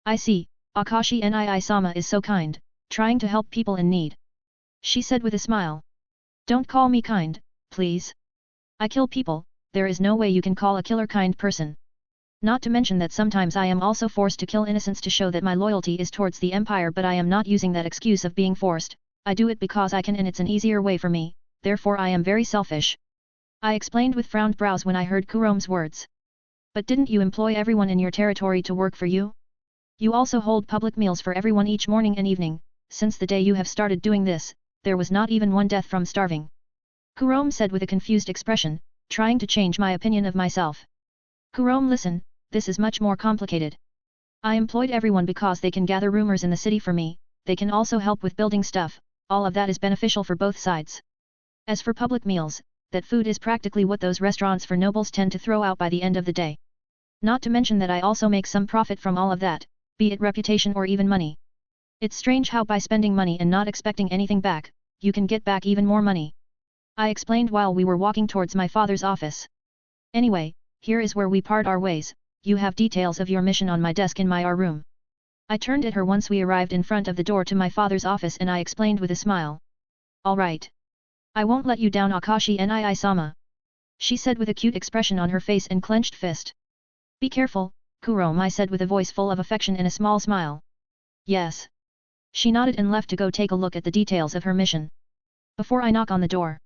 A: I see, Akashi Nii-sama is so kind, trying to help people in need. She said with a smile. Don't call me kind, please. I kill people, there is no way you can call a killer kind person. Not to mention that sometimes I am also forced to kill innocents to show that my loyalty is towards the empire, but I am not using that excuse of being forced. I do it because I can and it's an easier way for me, therefore I am very selfish. I explained with frowned brows when I heard Kurome's words. But didn't you employ everyone in your territory to work for you? You also hold public meals for everyone each morning and evening. Since the day you have started doing this, there was not even one death from starving. Kurome said with a confused expression, trying to change my opinion of myself. Kurome, listen, this is much more complicated. I employed everyone because they can gather rumors in the city for me, they can also help with building stuff, all of that is beneficial for both sides. As for public meals, that food is practically what those restaurants for nobles tend to throw out by the end of the day. Not to mention that I also make some profit from all of that, be it reputation or even money. It's strange how by spending money and not expecting anything back, you can get back even more money. I explained while we were walking towards my father's office. Anyway, here is where we part our ways, you have details of your mission on my desk in my room. I turned at her once we arrived in front of the door to my father's office and I explained with a smile. Alright. I won't let you down Akashi nii-sama. She said with a cute expression on her face and clenched fist. Be careful, Kurom, I said with a voice full of affection and a small smile. Yes. She nodded and left to go take a look at the details of her mission. Before I knock on the door.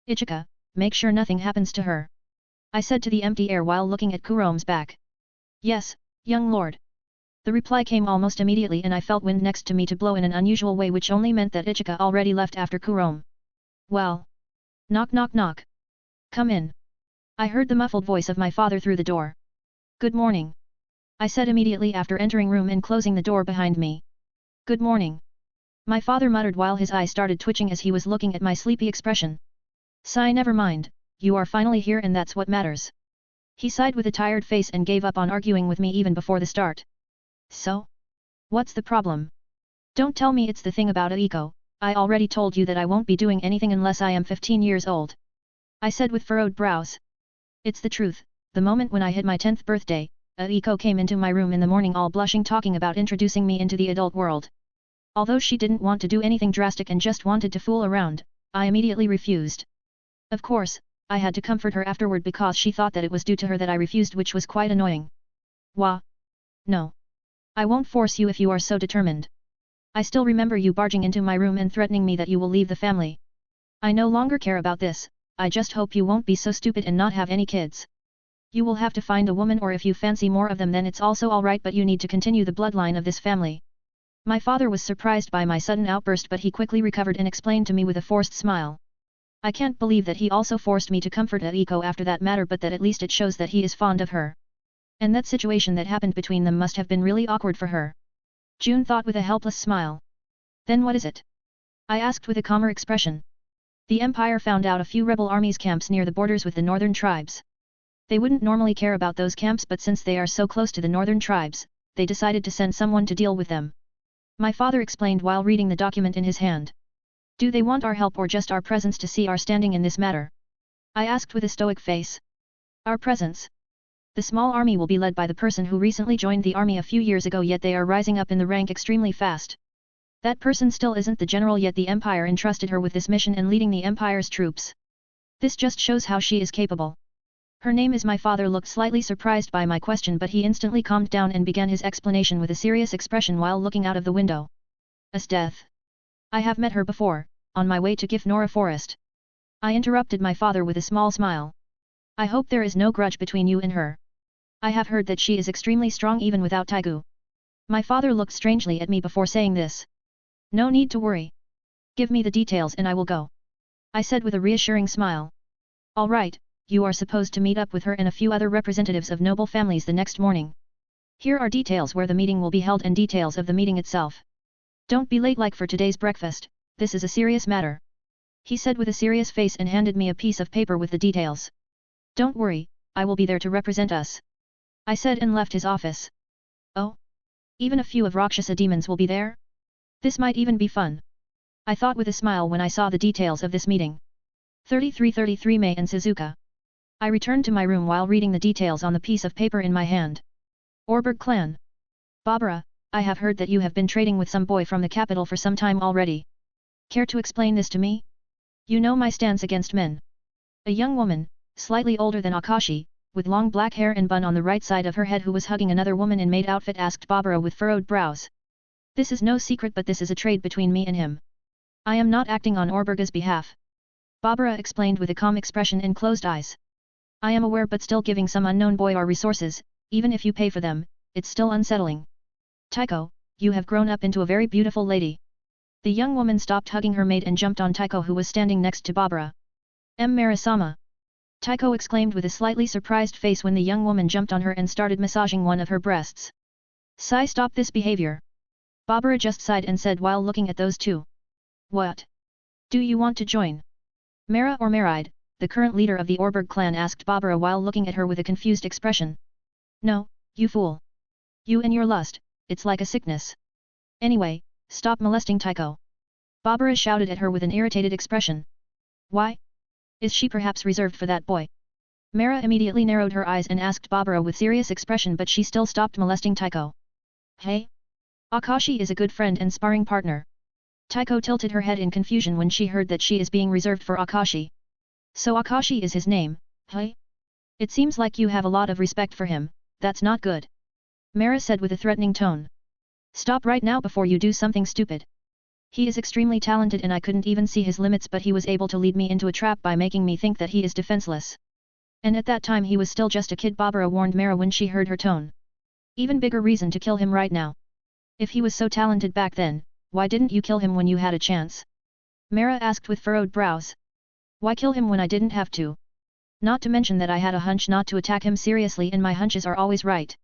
A: Ichika, make sure nothing happens to her. I said to the empty air while looking at Kurom's back. Yes, young lord. The reply came almost immediately and I felt wind next to me to blow in an unusual way which only meant that Ichika already left after Kurom. Well. Knock knock knock. Come in. I heard the muffled voice of my father through the door. Good morning. I said immediately after entering room and closing the door behind me. Good morning. My father muttered while his eyes started twitching as he was looking at my sleepy expression. Sigh, never mind, you are finally here and that's what matters. He sighed with a tired face and gave up on arguing with me even before the start. So? What's the problem? Don't tell me it's the thing about Aiko, I already told you that I won't be doing anything unless I am 15 years old. I said with furrowed brows. It's the truth, the moment when I hit my 10th birthday, Aiko came into my room in the morning all blushing talking about introducing me into the adult world. Although she didn't want to do anything drastic and just wanted to fool around, I immediately refused. Of course, I had to comfort her afterward because she thought that it was due to her that I refused, which was quite annoying. Wah. No. I won't force you if you are so determined. I still remember you barging into my room and threatening me that you will leave the family. I no longer care about this, I just hope you won't be so stupid and not have any kids. You will have to find a woman, or if you fancy more of them then it's also alright, but you need to continue the bloodline of this family. My father was surprised by my sudden outburst, but he quickly recovered and explained to me with a forced smile. I can't believe that he also forced me to comfort Aiko after that matter, but that at least it shows that he is fond of her. And that situation that happened between them must have been really awkward for her. June thought with a helpless smile. Then what is it? I asked with a calmer expression. The Empire found out a few rebel armies camps near the borders with the northern tribes. They wouldn't normally care about those camps, but since they are so close to the northern tribes, they decided to send someone to deal with them. My father explained while reading the document in his hand. Do they want our help or just our presence to see our standing in this matter? I asked with a stoic face. Our presence. The small army will be led by the person who recently joined the army a few years ago, yet they are rising up in the rank extremely fast. That person still isn't the general, yet the Empire entrusted her with this mission and leading the Empire's troops. This just shows how she is capable. Her name is. My father looked slightly surprised by my question, but he instantly calmed down and began his explanation with a serious expression while looking out of the window. Asdeath. I have met her before, on my way to Gifnora Forest. I interrupted my father with a small smile. I hope there is no grudge between you and her. I have heard that she is extremely strong even without Taigu. My father looked strangely at me before saying this. No need to worry. Give me the details and I will go. I said with a reassuring smile. All right. You are supposed to meet up with her and a few other representatives of noble families the next morning. Here are details where the meeting will be held and details of the meeting itself. Don't be late like for today's breakfast, this is a serious matter. He said with a serious face and handed me a piece of paper with the details. Don't worry, I will be there to represent us. I said and left his office. Oh? Even a few of Rakshasa demons will be there? This might even be fun. I thought with a smile when I saw the details of this meeting. 33 Mei and Suzuka. I returned to my room while reading the details on the piece of paper in my hand. Orberg clan. Barbara, I have heard that you have been trading with some boy from the capital for some time already. Care to explain this to me? You know my stance against men. A young woman, slightly older than Akashi, with long black hair and bun on the right side of her head who was hugging another woman in maid outfit asked Barbara with furrowed brows. This is no secret, but this is a trade between me and him. I am not acting on Orberga's behalf. Barbara explained with a calm expression and closed eyes. I am aware, but still giving some unknown boy our resources, even if you pay for them, it's still unsettling. Taiko, you have grown up into a very beautiful lady. The young woman stopped hugging her maid and jumped on Taiko who was standing next to Barbara. Marisama. Taiko exclaimed with a slightly surprised face when the young woman jumped on her and started massaging one of her breasts. Sai, stop this behavior. Barbara just sighed and said while looking at those two. What? Do you want to join? Mara or Maride, the current leader of the Orberg clan, asked Barbara while looking at her with a confused expression. No, you fool. You and your lust, it's like a sickness. Anyway, stop molesting Taiko. Barbara shouted at her with an irritated expression. Why? Is she perhaps reserved for that boy? Mara immediately narrowed her eyes and asked Barbara with serious expression, but she still stopped molesting Taiko. Hey? Akashi is a good friend and sparring partner. Taiko tilted her head in confusion when she heard that she is being reserved for Akashi. So Akashi is his name, hey? It seems like you have a lot of respect for him, that's not good. Mara said with a threatening tone. Stop right now before you do something stupid. He is extremely talented and I couldn't even see his limits, but he was able to lead me into a trap by making me think that he is defenseless. And at that time he was still just a kid, Barbara warned Mara when she heard her tone. Even bigger reason to kill him right now. If he was so talented back then, why didn't you kill him when you had a chance? Mara asked with furrowed brows. Why kill him when I didn't have to? Not to mention that I had a hunch not to attack him seriously, and my hunches are always right.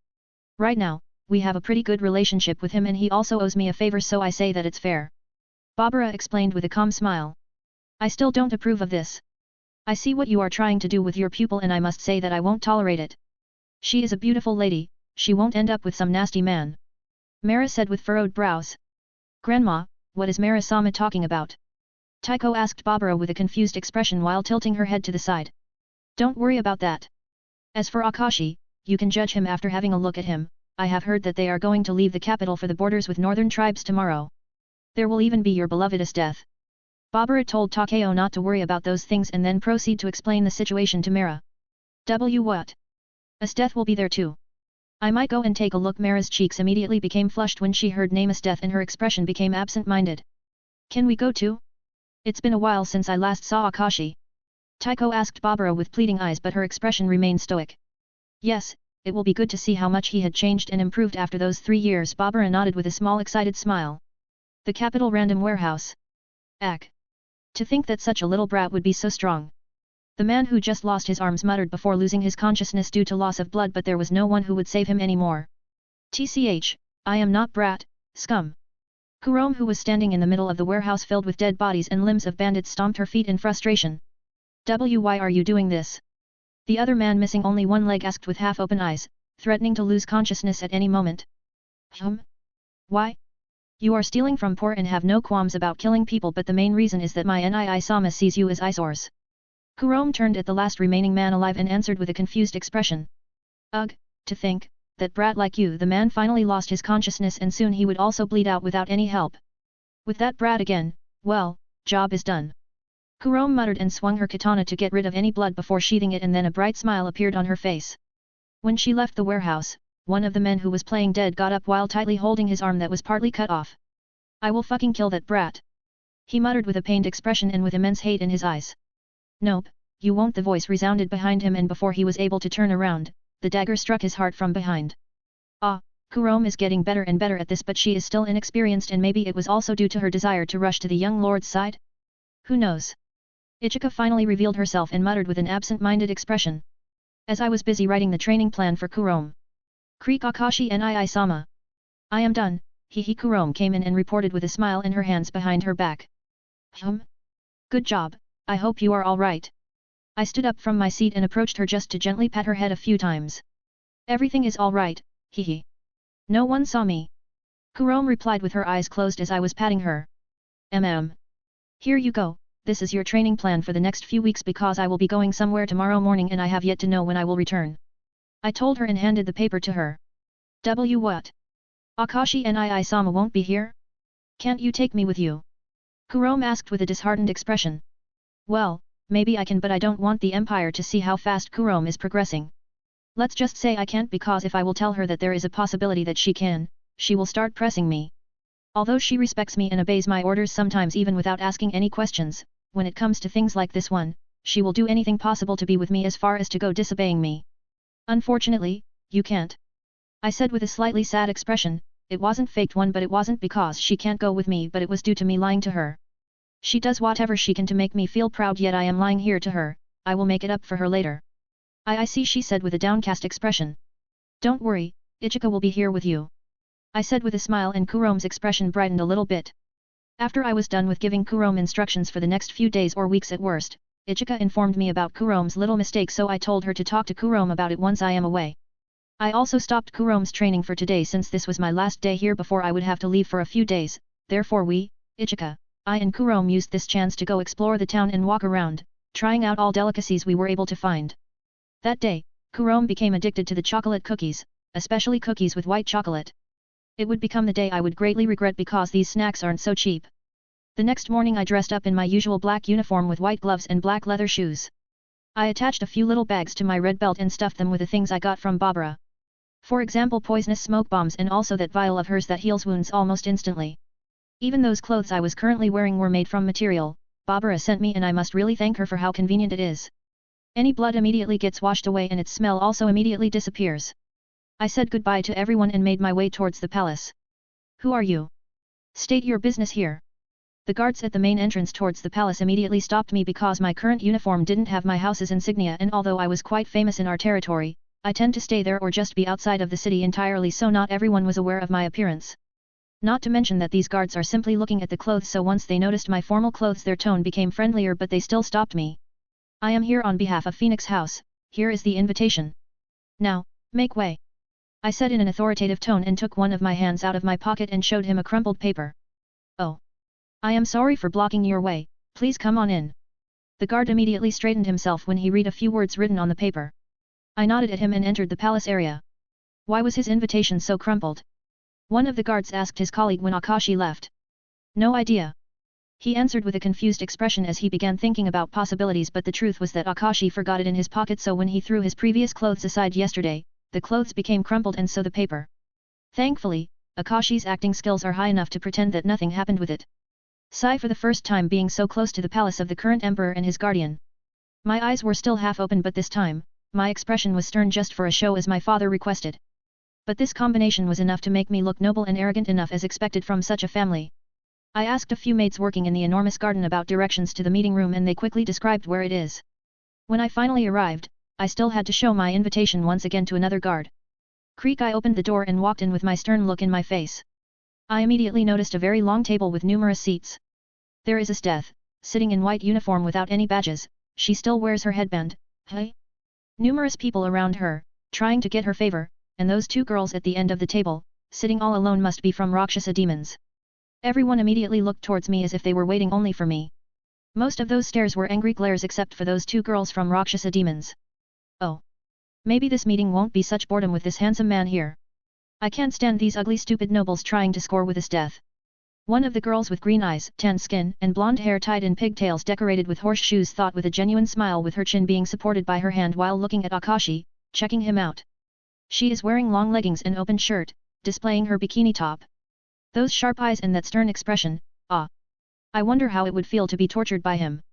A: Right now, we have a pretty good relationship with him and he also owes me a favor, so I say that it's fair. Barbara explained with a calm smile. I still don't approve of this. I see what you are trying to do with your pupil and I must say that I won't tolerate it. She is a beautiful lady, she won't end up with some nasty man. Mara said with furrowed brows. Grandma, what is Mara-sama talking about? Taiko asked Barbara with a confused expression while tilting her head to the side. Don't worry about that. As for Akashi, you can judge him after having a look at him. I have heard that they are going to leave the capital for the borders with northern tribes tomorrow. There will even be your beloved's death. Barbara told Takeo not to worry about those things and then proceed to explain the situation to Mara. What? As death will be there too. I might go and take a look. Mara's cheeks immediately became flushed when she heard name as death and her expression became absent-minded. Can we go too? It's been a while since I last saw Akashi. Taiko asked Barbara with pleading eyes, but her expression remained stoic. Yes, it will be good to see how much he had changed and improved after those 3 years. Barbara nodded with a small excited smile. The capital random warehouse. To think that such a little brat would be so strong. The man who just lost his arms muttered before losing his consciousness due to loss of blood, but there was no one who would save him anymore. TCH, I am not brat, scum. Kurome, who was standing in the middle of the warehouse filled with dead bodies and limbs of bandits, stomped her feet in frustration. Why are you doing this? The other man missing only one leg asked with half-open eyes, threatening to lose consciousness at any moment. Why? You are stealing from poor and have no qualms about killing people, but the main reason is that my nii-sama sees you as eyesores. Kurome turned at the last remaining man alive and answered with a confused expression. Ugh, to think, that brat like you. The man finally lost his consciousness and soon he would also bleed out without any help. With that brat again, well, job is done. Kurome muttered and swung her katana to get rid of any blood before sheathing it, and then a bright smile appeared on her face. When she left the warehouse, one of the men who was playing dead got up while tightly holding his arm that was partly cut off. I will fucking kill that brat. He muttered with a pained expression and with immense hate in his eyes. Nope, you won't. The voice resounded behind him, and before he was able to turn around, the dagger struck his heart from behind. Kurome is getting better and better at this, but she is still inexperienced, and maybe it was also due to her desire to rush to the young lord's side? Who knows? Ichika finally revealed herself and muttered with an absent-minded expression. As I was busy writing the training plan for Kurome. Creek Akashi nii-sama. I am done. Kurome came in and reported with a smile and her hands behind her back. Good job, I hope you are all right. I stood up from my seat and approached her just to gently pat her head a few times. Everything is all right, No one saw me. Kurome replied with her eyes closed as I was patting her. Here you go, this is your training plan for the next few weeks because I will be going somewhere tomorrow morning and I have yet to know when I will return. I told her and handed the paper to her. What? Akashi nii-sama won't be here? Can't you take me with you? Kurome asked with a disheartened expression. Well, maybe I can, but I don't want the Empire to see how fast Kurome is progressing. Let's just say I can't, because if I will tell her that there is a possibility that she can, she will start pressing me. Although she respects me and obeys my orders sometimes even without asking any questions, when it comes to things like this one, she will do anything possible to be with me, as far as to go disobeying me. Unfortunately, you can't. I said with a slightly sad expression. It wasn't faked one, but it wasn't because she can't go with me, but it was due to me lying to her. She does whatever she can to make me feel proud, yet I am lying here to her. I will make it up for her later. I see, she said with a downcast expression. Don't worry, Ichika will be here with you. I said with a smile, and Kurome's expression brightened a little bit. After I was done with giving Kurome instructions for the next few days or weeks at worst, Ichika informed me about Kurome's little mistake, so I told her to talk to Kurome about it once I am away. I also stopped Kurome's training for today since this was my last day here before I would have to leave for a few days, therefore Ichika, I and Kurome used this chance to go explore the town and walk around, trying out all delicacies we were able to find. That day, Kurome became addicted to the chocolate cookies, especially cookies with white chocolate. It would become the day I would greatly regret because these snacks aren't so cheap. The next morning I dressed up in my usual black uniform with white gloves and black leather shoes. I attached a few little bags to my red belt and stuffed them with the things I got from Barbara. For example, poisonous smoke bombs and also that vial of hers that heals wounds almost instantly. Even those clothes I was currently wearing were made from material Barbara sent me, and I must really thank her for how convenient it is. Any blood immediately gets washed away and its smell also immediately disappears. I said goodbye to everyone and made my way towards the palace. Who are you? State your business here. The guards at the main entrance towards the palace immediately stopped me because my current uniform didn't have my house's insignia, and although I was quite famous in our territory, I tend to stay there or just be outside of the city entirely, so not everyone was aware of my appearance. Not to mention that these guards are simply looking at the clothes, so once they noticed my formal clothes their tone became friendlier, but they still stopped me. I am here on behalf of Phoenix House, here is the invitation. Now, make way. I said in an authoritative tone and took one of my hands out of my pocket and showed him a crumpled paper. Oh. I am sorry for blocking your way, please come on in. The guard immediately straightened himself when he read a few words written on the paper. I nodded at him and entered the palace area. Why was his invitation so crumpled? One of the guards asked his colleague when Akashi left. No idea. He answered with a confused expression as he began thinking about possibilities, but the truth was that Akashi forgot it in his pocket, so when he threw his previous clothes aside yesterday, the clothes became crumpled and so the paper. Thankfully, Akashi's acting skills are high enough to pretend that nothing happened with it. Sigh for the first time being so close to the palace of the current emperor and his guardian. My eyes were still half open, but this time, my expression was stern just for a show as my father requested. But this combination was enough to make me look noble and arrogant enough as expected from such a family. I asked a few maids working in the enormous garden about directions to the meeting room and they quickly described where it is. When I finally arrived, I still had to show my invitation once again to another guard. Creak, I opened the door and walked in with my stern look in my face. I immediately noticed a very long table with numerous seats. There is a Steth, sitting in white uniform without any badges, she still wears her headband, hey? Numerous people around her, trying to get her favor, and those two girls at the end of the table, sitting all alone must be from Rakshasa demons. Everyone immediately looked towards me as if they were waiting only for me. Most of those stares were angry glares except for those two girls from Rakshasa demons. Oh. Maybe this meeting won't be such boredom with this handsome man here. I can't stand these ugly stupid nobles trying to score with his death. One of the girls with green eyes, tan skin, and blonde hair tied in pigtails decorated with horseshoes thought with a genuine smile, with her chin being supported by her hand while looking at Akashi, checking him out. She is wearing long leggings and open shirt, displaying her bikini top. Those sharp eyes and that stern expression, ah. I wonder how it would feel to be tortured by him.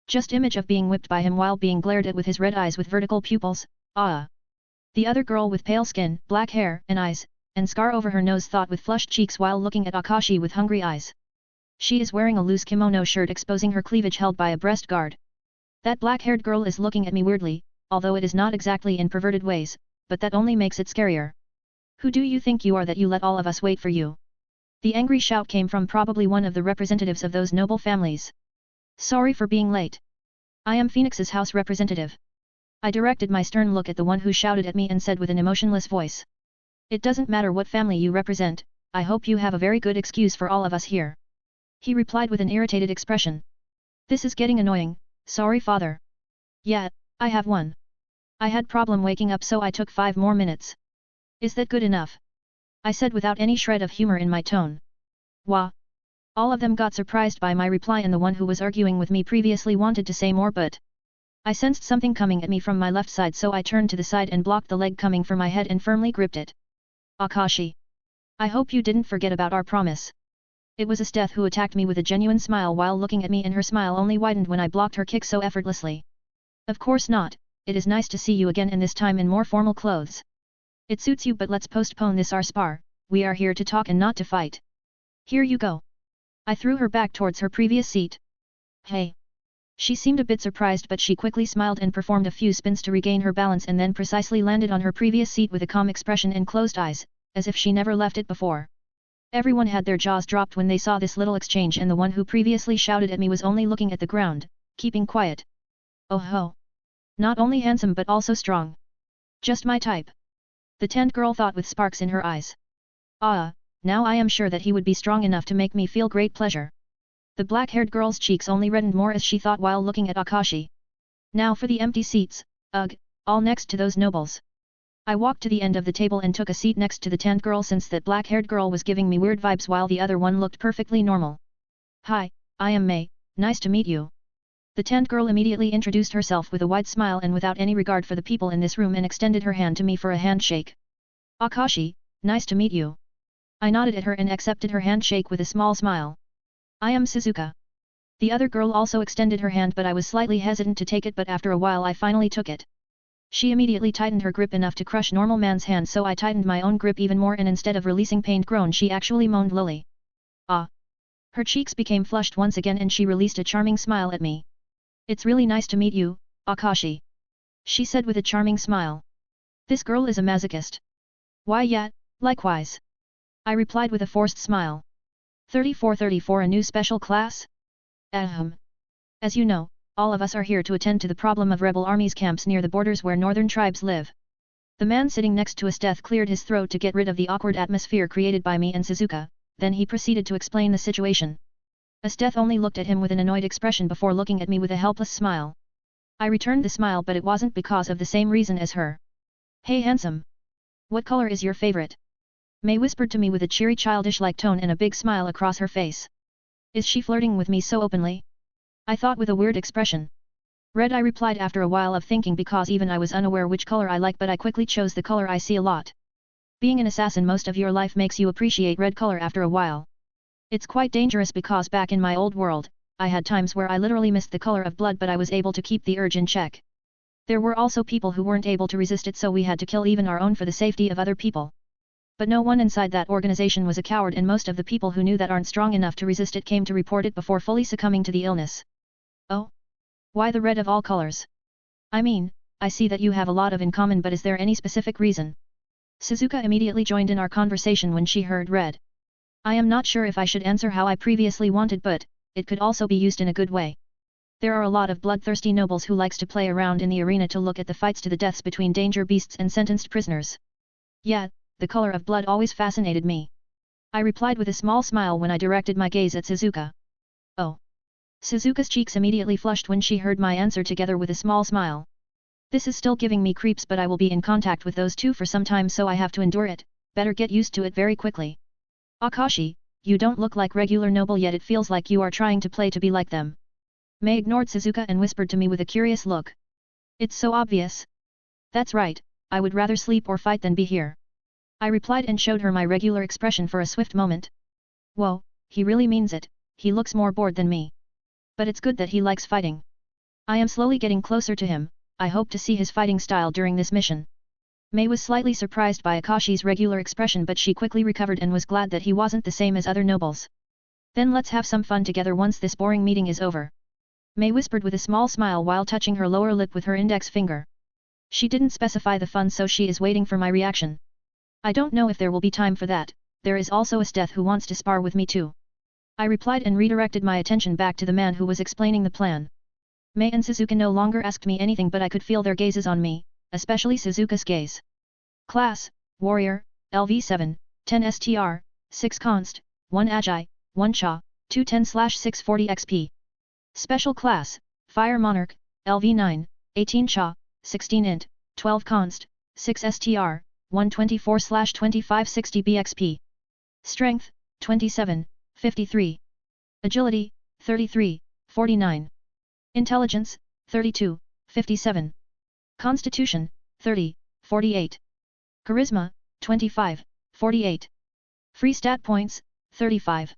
A: Just image of being whipped by him while being glared at with his red eyes with vertical pupils, ah. The other girl with pale skin, black hair, and eyes, and scar over her nose thought with flushed cheeks while looking at Akashi with hungry eyes. She is wearing a loose kimono shirt exposing her cleavage held by a breast guard. That black-haired girl is looking at me weirdly, although it is not exactly in perverted ways, but that only makes it scarier. Who do you think you are that you let all of us wait for you? The angry shout came from probably one of the representatives of those noble families. Sorry for being late. I am Phoenix's house representative. I directed my stern look at the one who shouted at me and said with an emotionless voice. It doesn't matter what family you represent, I hope you have a very good excuse for all of us here. He replied with an irritated expression. This is getting annoying, sorry father. Yeah, I have one. I had problem waking up so I took 5 more minutes. Is that good enough? I said without any shred of humor in my tone. Wah. All of them got surprised by my reply and the one who was arguing with me previously wanted to say more, but I sensed something coming at me from my left side, so I turned to the side and blocked the leg coming for my head and firmly gripped it. Akashi. I hope you didn't forget about our promise. It was Esteth who attacked me with a genuine smile while looking at me, and her smile only widened when I blocked her kick so effortlessly. Of course not, it is nice to see you again, and this time in more formal clothes. It suits you, but let's postpone this our spar, we are here to talk and not to fight. Here you go. I threw her back towards her previous seat. Hey. She seemed a bit surprised, but she quickly smiled and performed a few spins to regain her balance and then precisely landed on her previous seat with a calm expression and closed eyes, as if she never left it before. Everyone had their jaws dropped when they saw this little exchange, and the one who previously shouted at me was only looking at the ground, keeping quiet. Oh ho! Not only handsome but also strong. Just my type. The tanned girl thought with sparks in her eyes. Ah, now I am sure that he would be strong enough to make me feel great pleasure. The black-haired girl's cheeks only reddened more as she thought while looking at Akashi. Now for the empty seats, ugh, all next to those nobles. I walked to the end of the table and took a seat next to the tanned girl since that black-haired girl was giving me weird vibes while the other one looked perfectly normal. Hi, I am Mei, nice to meet you. The tanned girl immediately introduced herself with a wide smile and without any regard for the people in this room and extended her hand to me for a handshake. Akashi, nice to meet you. I nodded at her and accepted her handshake with a small smile. I am Suzuka. The other girl also extended her hand but I was slightly hesitant to take it but after a while I finally took it. She immediately tightened her grip enough to crush normal man's hand so I tightened my own grip even more and instead of releasing pained groan she actually moaned Lily. Ah! Her cheeks became flushed once again and she released a charming smile at me. It's really nice to meet you, Akashi. She said with a charming smile. This girl is a masochist. Why yeah, likewise. I replied with a forced smile. 34 a new special class? As you know, all of us are here to attend to the problem of rebel armies camps near the borders where northern tribes live. The man sitting next to Esteth cleared his throat to get rid of the awkward atmosphere created by me and Suzuka, then he proceeded to explain the situation. Esteth only looked at him with an annoyed expression before looking at me with a helpless smile. I returned the smile but it wasn't because of the same reason as her. Hey handsome! What color is your favorite? Mei whispered to me with a cheery childish-like tone and a big smile across her face. Is she flirting with me so openly? I thought with a weird expression. Red, I replied after a while of thinking because even I was unaware which color I like but I quickly chose the color I see a lot. Being an assassin most of your life makes you appreciate red color after a while. It's quite dangerous because back in my old world, I had times where I literally missed the color of blood but I was able to keep the urge in check. There were also people who weren't able to resist it so we had to kill even our own for the safety of other people. But no one inside that organization was a coward and most of the people who knew that aren't strong enough to resist it came to report it before fully succumbing to the illness. Oh? Why the red of all colors? I mean, I see that you have a lot of in common but is there any specific reason? Suzuka immediately joined in our conversation when she heard red. I am not sure if I should answer how I previously wanted but, it could also be used in a good way. There are a lot of bloodthirsty nobles who likes to play around in the arena to look at the fights to the deaths between danger beasts and sentenced prisoners. Yeah, the color of blood always fascinated me. I replied with a small smile when I directed my gaze at Suzuka. Oh. Suzuka's cheeks immediately flushed when she heard my answer together with a small smile. This is still giving me creeps but I will be in contact with those two for some time so I have to endure it, better get used to it very quickly. Akashi, you don't look like regular noble yet it feels like you are trying to play to be like them. Mei ignored Suzuka and whispered to me with a curious look. It's so obvious. That's right, I would rather sleep or fight than be here. I replied and showed her my regular expression for a swift moment. Whoa, he really means it, he looks more bored than me. But it's good that he likes fighting. I am slowly getting closer to him, I hope to see his fighting style during this mission. Mei was slightly surprised by Akashi's regular expression but she quickly recovered and was glad that he wasn't the same as other nobles. Then let's have some fun together once this boring meeting is over. Mei whispered with a small smile while touching her lower lip with her index finger. She didn't specify the fun so she is waiting for my reaction. I don't know if there will be time for that, there is also Esteth who wants to spar with me too. I replied and redirected my attention back to the man who was explaining the plan. Mei and Suzuka no longer asked me anything but I could feel their gazes on me, especially Suzuka's gaze. Class, Warrior, LV7, 10 STR, 6 Const, 1 Agi, 1 Cha, 210/640 XP. Special Class, Fire Monarch, LV9, 18 Cha, 16 Int, 12 Const, 6 STR, 124/2560 BXP. Strength, 27, 53. Agility, 33, 49. Intelligence, 32, 57. Constitution, 30, 48. Charisma, 25, 48. Free stat points, 35.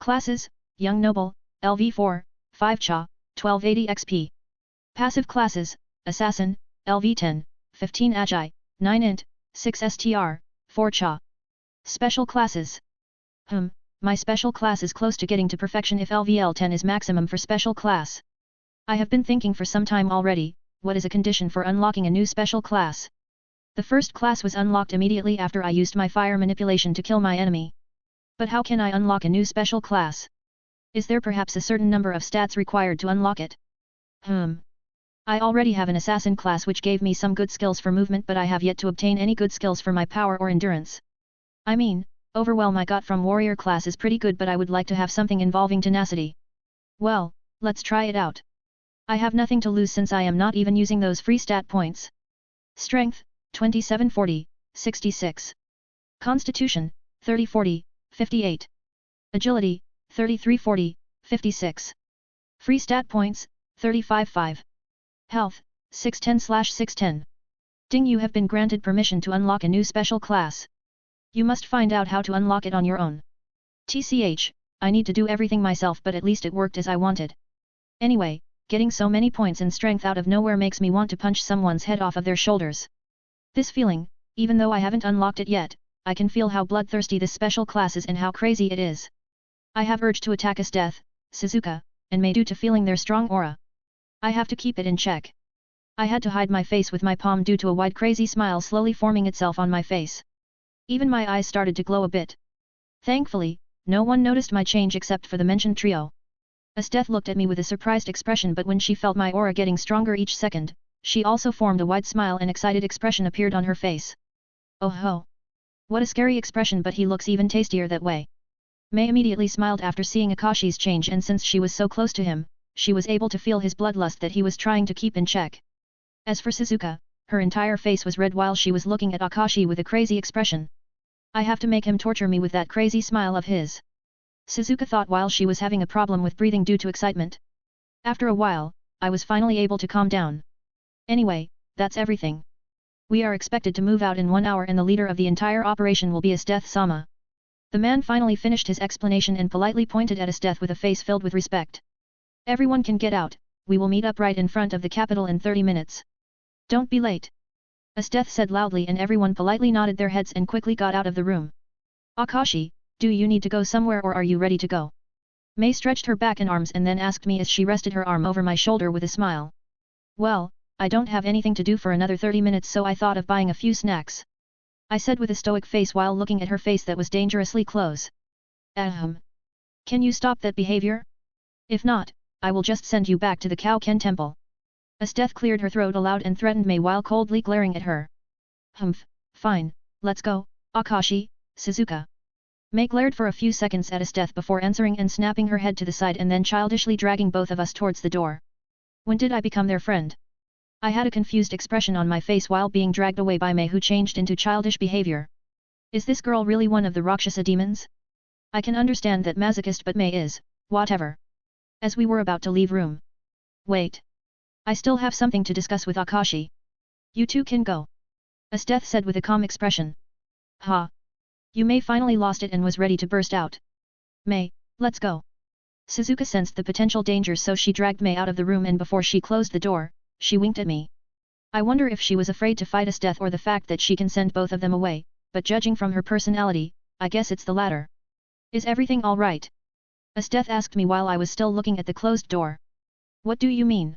A: Classes, Young Noble, LV4, 5 Cha, 1280 XP. Passive classes, Assassin, LV10, 15 Agi, 9 Int, 6 STR, 4 Cha. Special classes. My special class is close to getting to perfection if LVL10 is maximum for special class. I have been thinking for some time already, what is a condition for unlocking a new special class? The first class was unlocked immediately after I used my fire manipulation to kill my enemy. But how can I unlock a new special class? Is there perhaps a certain number of stats required to unlock it? I already have an assassin class which gave me some good skills for movement but I have yet to obtain any good skills for my power or endurance. I mean, overwhelm I got from warrior class is pretty good but I would like to have something involving tenacity. Well, let's try it out. I have nothing to lose since I am not even using those free stat points. Strength, 2740, 66. Constitution, 3040, 58. Agility, 3340, 56. Free stat points, 35.5. Health, 610/610. Ding, you have been granted permission to unlock a new special class. You must find out how to unlock it on your own. TCH, I need to do everything myself, but at least it worked as I wanted. Anyway, getting so many points in strength out of nowhere makes me want to punch someone's head off of their shoulders. This feeling, even though I haven't unlocked it yet, I can feel how bloodthirsty this special class is and how crazy it is. I have urge to attack Death, Shizuka, and Mei due to feeling their strong aura. I have to keep it in check. I had to hide my face with my palm due to a wide crazy smile slowly forming itself on my face. Even my eyes started to glow a bit. Thankfully, no one noticed my change except for the mentioned trio. Death looked at me with a surprised expression, but when she felt my aura getting stronger each second, she also formed a wide smile and excited expression appeared on her face. Oh ho! What a scary expression, but he looks even tastier that way. Mei immediately smiled after seeing Akashi's change, and since she was so close to him, she was able to feel his bloodlust that he was trying to keep in check. As for Shizuka, her entire face was red while she was looking at Akashi with a crazy expression. I have to make him torture me with that crazy smile of his. Shizuka thought while she was having a problem with breathing due to excitement. After a while, I was finally able to calm down. Anyway, that's everything. We are expected to move out in 1 hour and the leader of the entire operation will be Death-sama. The man finally finished his explanation and politely pointed at Death with a face filled with respect. Everyone can get out, we will meet up right in front of the capital in 30 minutes. Don't be late. Death said loudly, and everyone politely nodded their heads and quickly got out of the room. Akashi, do you need to go somewhere or are you ready to go? Mei stretched her back and arms and then asked me as she rested her arm over my shoulder with a smile. Well, I don't have anything to do for another 30 minutes, so I thought of buying a few snacks. I said with a stoic face while looking at her face that was dangerously close. Ahem. Can you stop that behavior? If not, I will just send you back to the Cow Ken temple. Death cleared her throat aloud and threatened Mei while coldly glaring at her. Humph, fine, let's go, Akashi, Shizuka. Mei glared for a few seconds at Death before answering and snapping her head to the side and then childishly dragging both of us towards the door. When did I become their friend? I had a confused expression on my face while being dragged away by Mei, who changed into childish behavior. Is this girl really one of the Rakshasa demons? I can understand that masochist, but Mei is, whatever. As we were about to leave room. Wait. I still have something to discuss with Akashi. You two can go. Death said with a calm expression. Ha! You Mei finally lost it and was ready to burst out. Mei, let's go. Shizuka sensed the potential danger, so she dragged Mei out of the room, and before she closed the door, she winked at me. I wonder if she was afraid to fight Death or the fact that she can send both of them away, but judging from her personality, I guess it's the latter. Is everything all right? Death asked me while I was still looking at the closed door. What do you mean?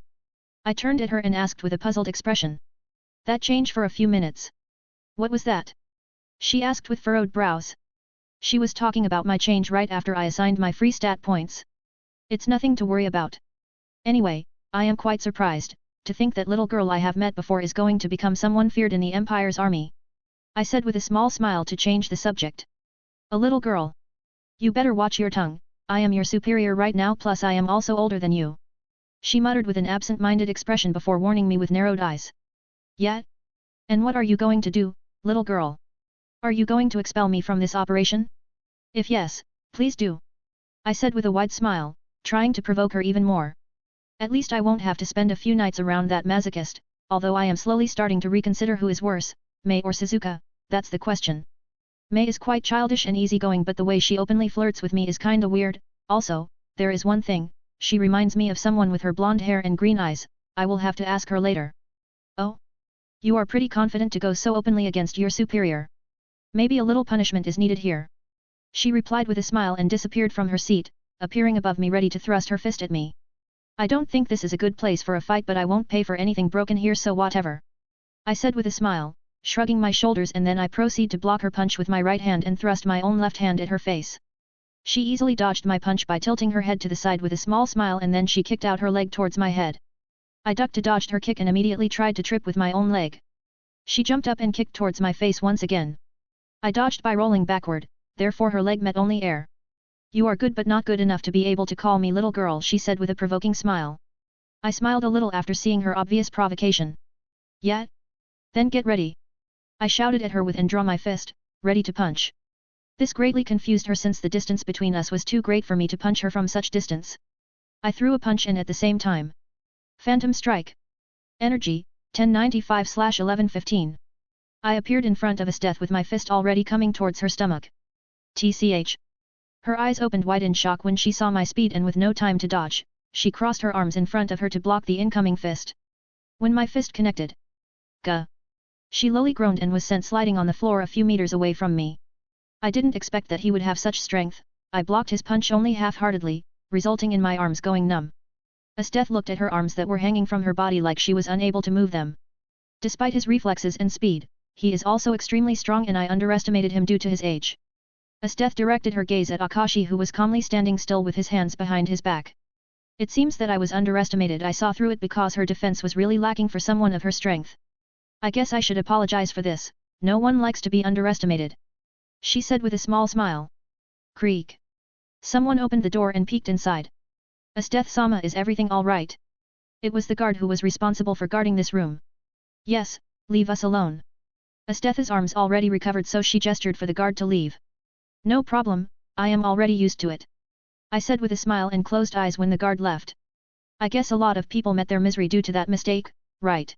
A: I turned at her and asked with a puzzled expression. That change for a few minutes. What was that? She asked with furrowed brows. She was talking about my change right after I assigned my free stat points. It's nothing to worry about. Anyway, I am quite surprised to think that little girl I have met before is going to become someone feared in the Empire's army. I said with a small smile to change the subject. A little girl. You better watch your tongue, I am your superior right now, plus I am also older than you. She muttered with an absent-minded expression before warning me with narrowed eyes. Yet? And what are you going to do, little girl? Are you going to expel me from this operation? If yes, please do. I said with a wide smile, trying to provoke her even more. At least I won't have to spend a few nights around that masochist, although I am slowly starting to reconsider who is worse, Mei or Shizuka, that's the question. Mei is quite childish and easygoing, but the way she openly flirts with me is kinda weird. Also, there is one thing, she reminds me of someone with her blonde hair and green eyes. I will have to ask her later. Oh? You are pretty confident to go so openly against your superior. Maybe a little punishment is needed here. She replied with a smile and disappeared from her seat, appearing above me ready to thrust her fist at me. I don't think this is a good place for a fight, but I won't pay for anything broken here, so whatever. I said with a smile, shrugging my shoulders, and then I proceed to block her punch with my right hand and thrust my own left hand at her face. She easily dodged my punch by tilting her head to the side with a small smile, and then she kicked out her leg towards my head. I ducked to dodge her kick and immediately tried to trip with my own leg. She jumped up and kicked towards my face once again. I dodged by rolling backward, therefore her leg met only air. You are good but not good enough to be able to call me little girl, she said with a provoking smile. I smiled a little after seeing her obvious provocation. Yet? Then get ready. I shouted at her with and draw my fist, ready to punch. This greatly confused her since the distance between us was too great for me to punch her from such distance. I threw a punch in at the same time. Phantom Strike. Energy, 1095/1115. I appeared in front of Esteth with my fist already coming towards her stomach. TCH. Her eyes opened wide in shock when she saw my speed and with no time to dodge, she crossed her arms in front of her to block the incoming fist. When my fist connected. Gah. She lowly groaned and was sent sliding on the floor a few meters away from me. I didn't expect that he would have such strength. I blocked his punch only half-heartedly, resulting in my arms going numb. Esteth looked at her arms that were hanging from her body like she was unable to move them. Despite his reflexes and speed, he is also extremely strong and I underestimated him due to his age. Esteth directed her gaze at Akashi who was calmly standing still with his hands behind his back. It seems that I was underestimated. I saw through it because her defense was really lacking for someone of her strength. I guess I should apologize for this, no one likes to be underestimated. She said with a small smile. Creak. Someone opened the door and peeked inside. Esteth-sama, is everything all right? It was the guard who was responsible for guarding this room. Yes, leave us alone. Esteth's arms already recovered so she gestured for the guard to leave. No problem, I am already used to it. I said with a smile and closed eyes when the guard left. I guess a lot of people met their misery due to that mistake, right?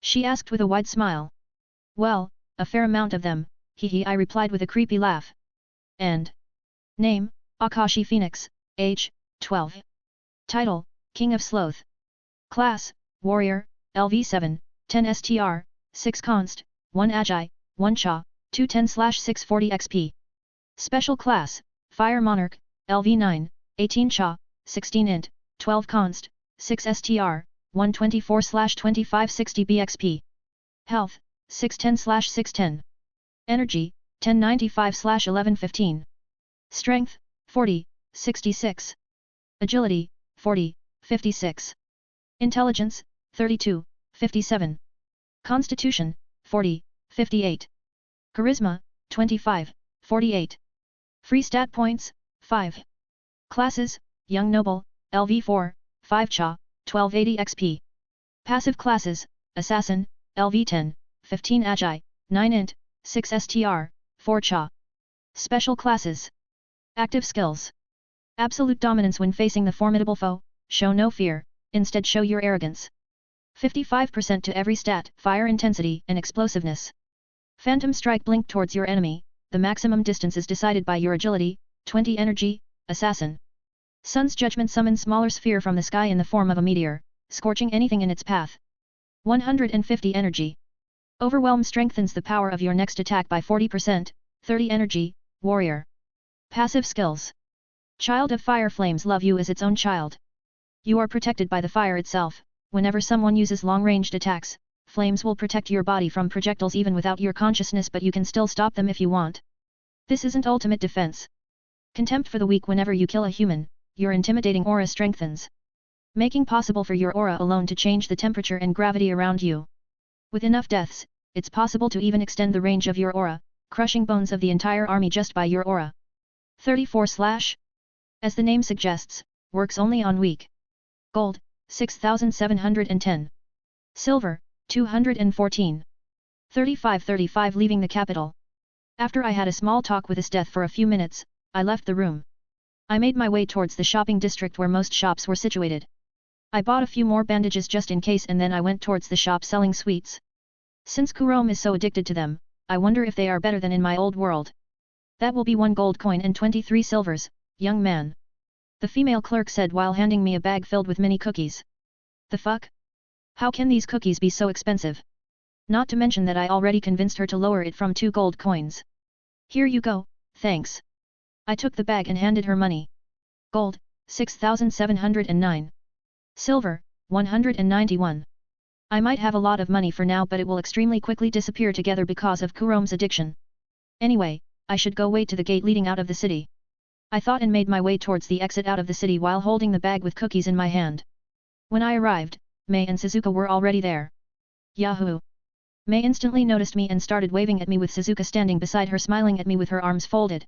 A: She asked with a wide smile. Well, a fair amount of them, hee I replied with a creepy laugh. And? Name, Akashi Phoenix, age, 12. Title, King of Sloth. Class, Warrior, LV7, 10 STR, 6 Const, 1 Agi, 1 Cha, 210/640 XP. Special Class, Fire Monarch, LV9, 18 Cha, 16 Int, 12 Const, 6 STR, 124/2560 BXP. Health, 610/610. Energy, 1095/1115. Strength, 40, 66. Agility, 40, 56. Intelligence, 32, 57. Constitution, 40, 58. Charisma, 25, 48. Free stat points, 5. Classes, Young Noble, LV4, 5 Cha, 1280 XP. Passive classes, Assassin, LV10, 15 Agi, 9 Int, 6 STR, 4 Cha. Special classes. Active skills. Absolute dominance when facing the formidable foe, show no fear, instead show your arrogance. 55% to every stat, fire intensity and explosiveness. Phantom strike, blink towards your enemy, the maximum distance is decided by your agility, 20 energy, assassin. Sun's judgment, summons smaller sphere from the sky in the form of a meteor, scorching anything in its path. 150 energy. Overwhelm strengthens the power of your next attack by 40%, 30 energy, warrior. Passive skills. Child of fire, flames love you as its own child. You are protected by the fire itself. Whenever someone uses long-ranged attacks, flames will protect your body from projectiles even without your consciousness, but you can still stop them if you want. This isn't ultimate defense. Contempt for the weak. Whenever you kill a human, your intimidating aura strengthens, making possible for your aura alone to change the temperature and gravity around you. With enough deaths, it's possible to even extend the range of your aura, crushing bones of the entire army just by your aura. 34 slash. As the name suggests, works only on weak. Gold, 6,710. Silver, 214. 35 leaving the capital. After I had a small talk with Esteth for a few minutes, I left the room. I made my way towards the shopping district where most shops were situated. I bought a few more bandages just in case and then I went towards the shop selling sweets. Since Kurome is so addicted to them, I wonder if they are better than in my old world. That will be 1 gold coin and 23 silvers, young man. The female clerk said while handing me a bag filled with mini cookies. The fuck? How can these cookies be so expensive? Not to mention that I already convinced her to lower it from 2 gold coins. Here you go, thanks. I took the bag and handed her money. Gold, 6,709. Silver, 191. I might have a lot of money for now, but it will extremely quickly disappear together because of Kurome's addiction. Anyway, I should go wait to the gate leading out of the city. I thought and made my way towards the exit out of the city while holding the bag with cookies in my hand. When I arrived, Mei and Suzuka were already there. Yahoo! Mei instantly noticed me and started waving at me with Suzuka standing beside her smiling at me with her arms folded.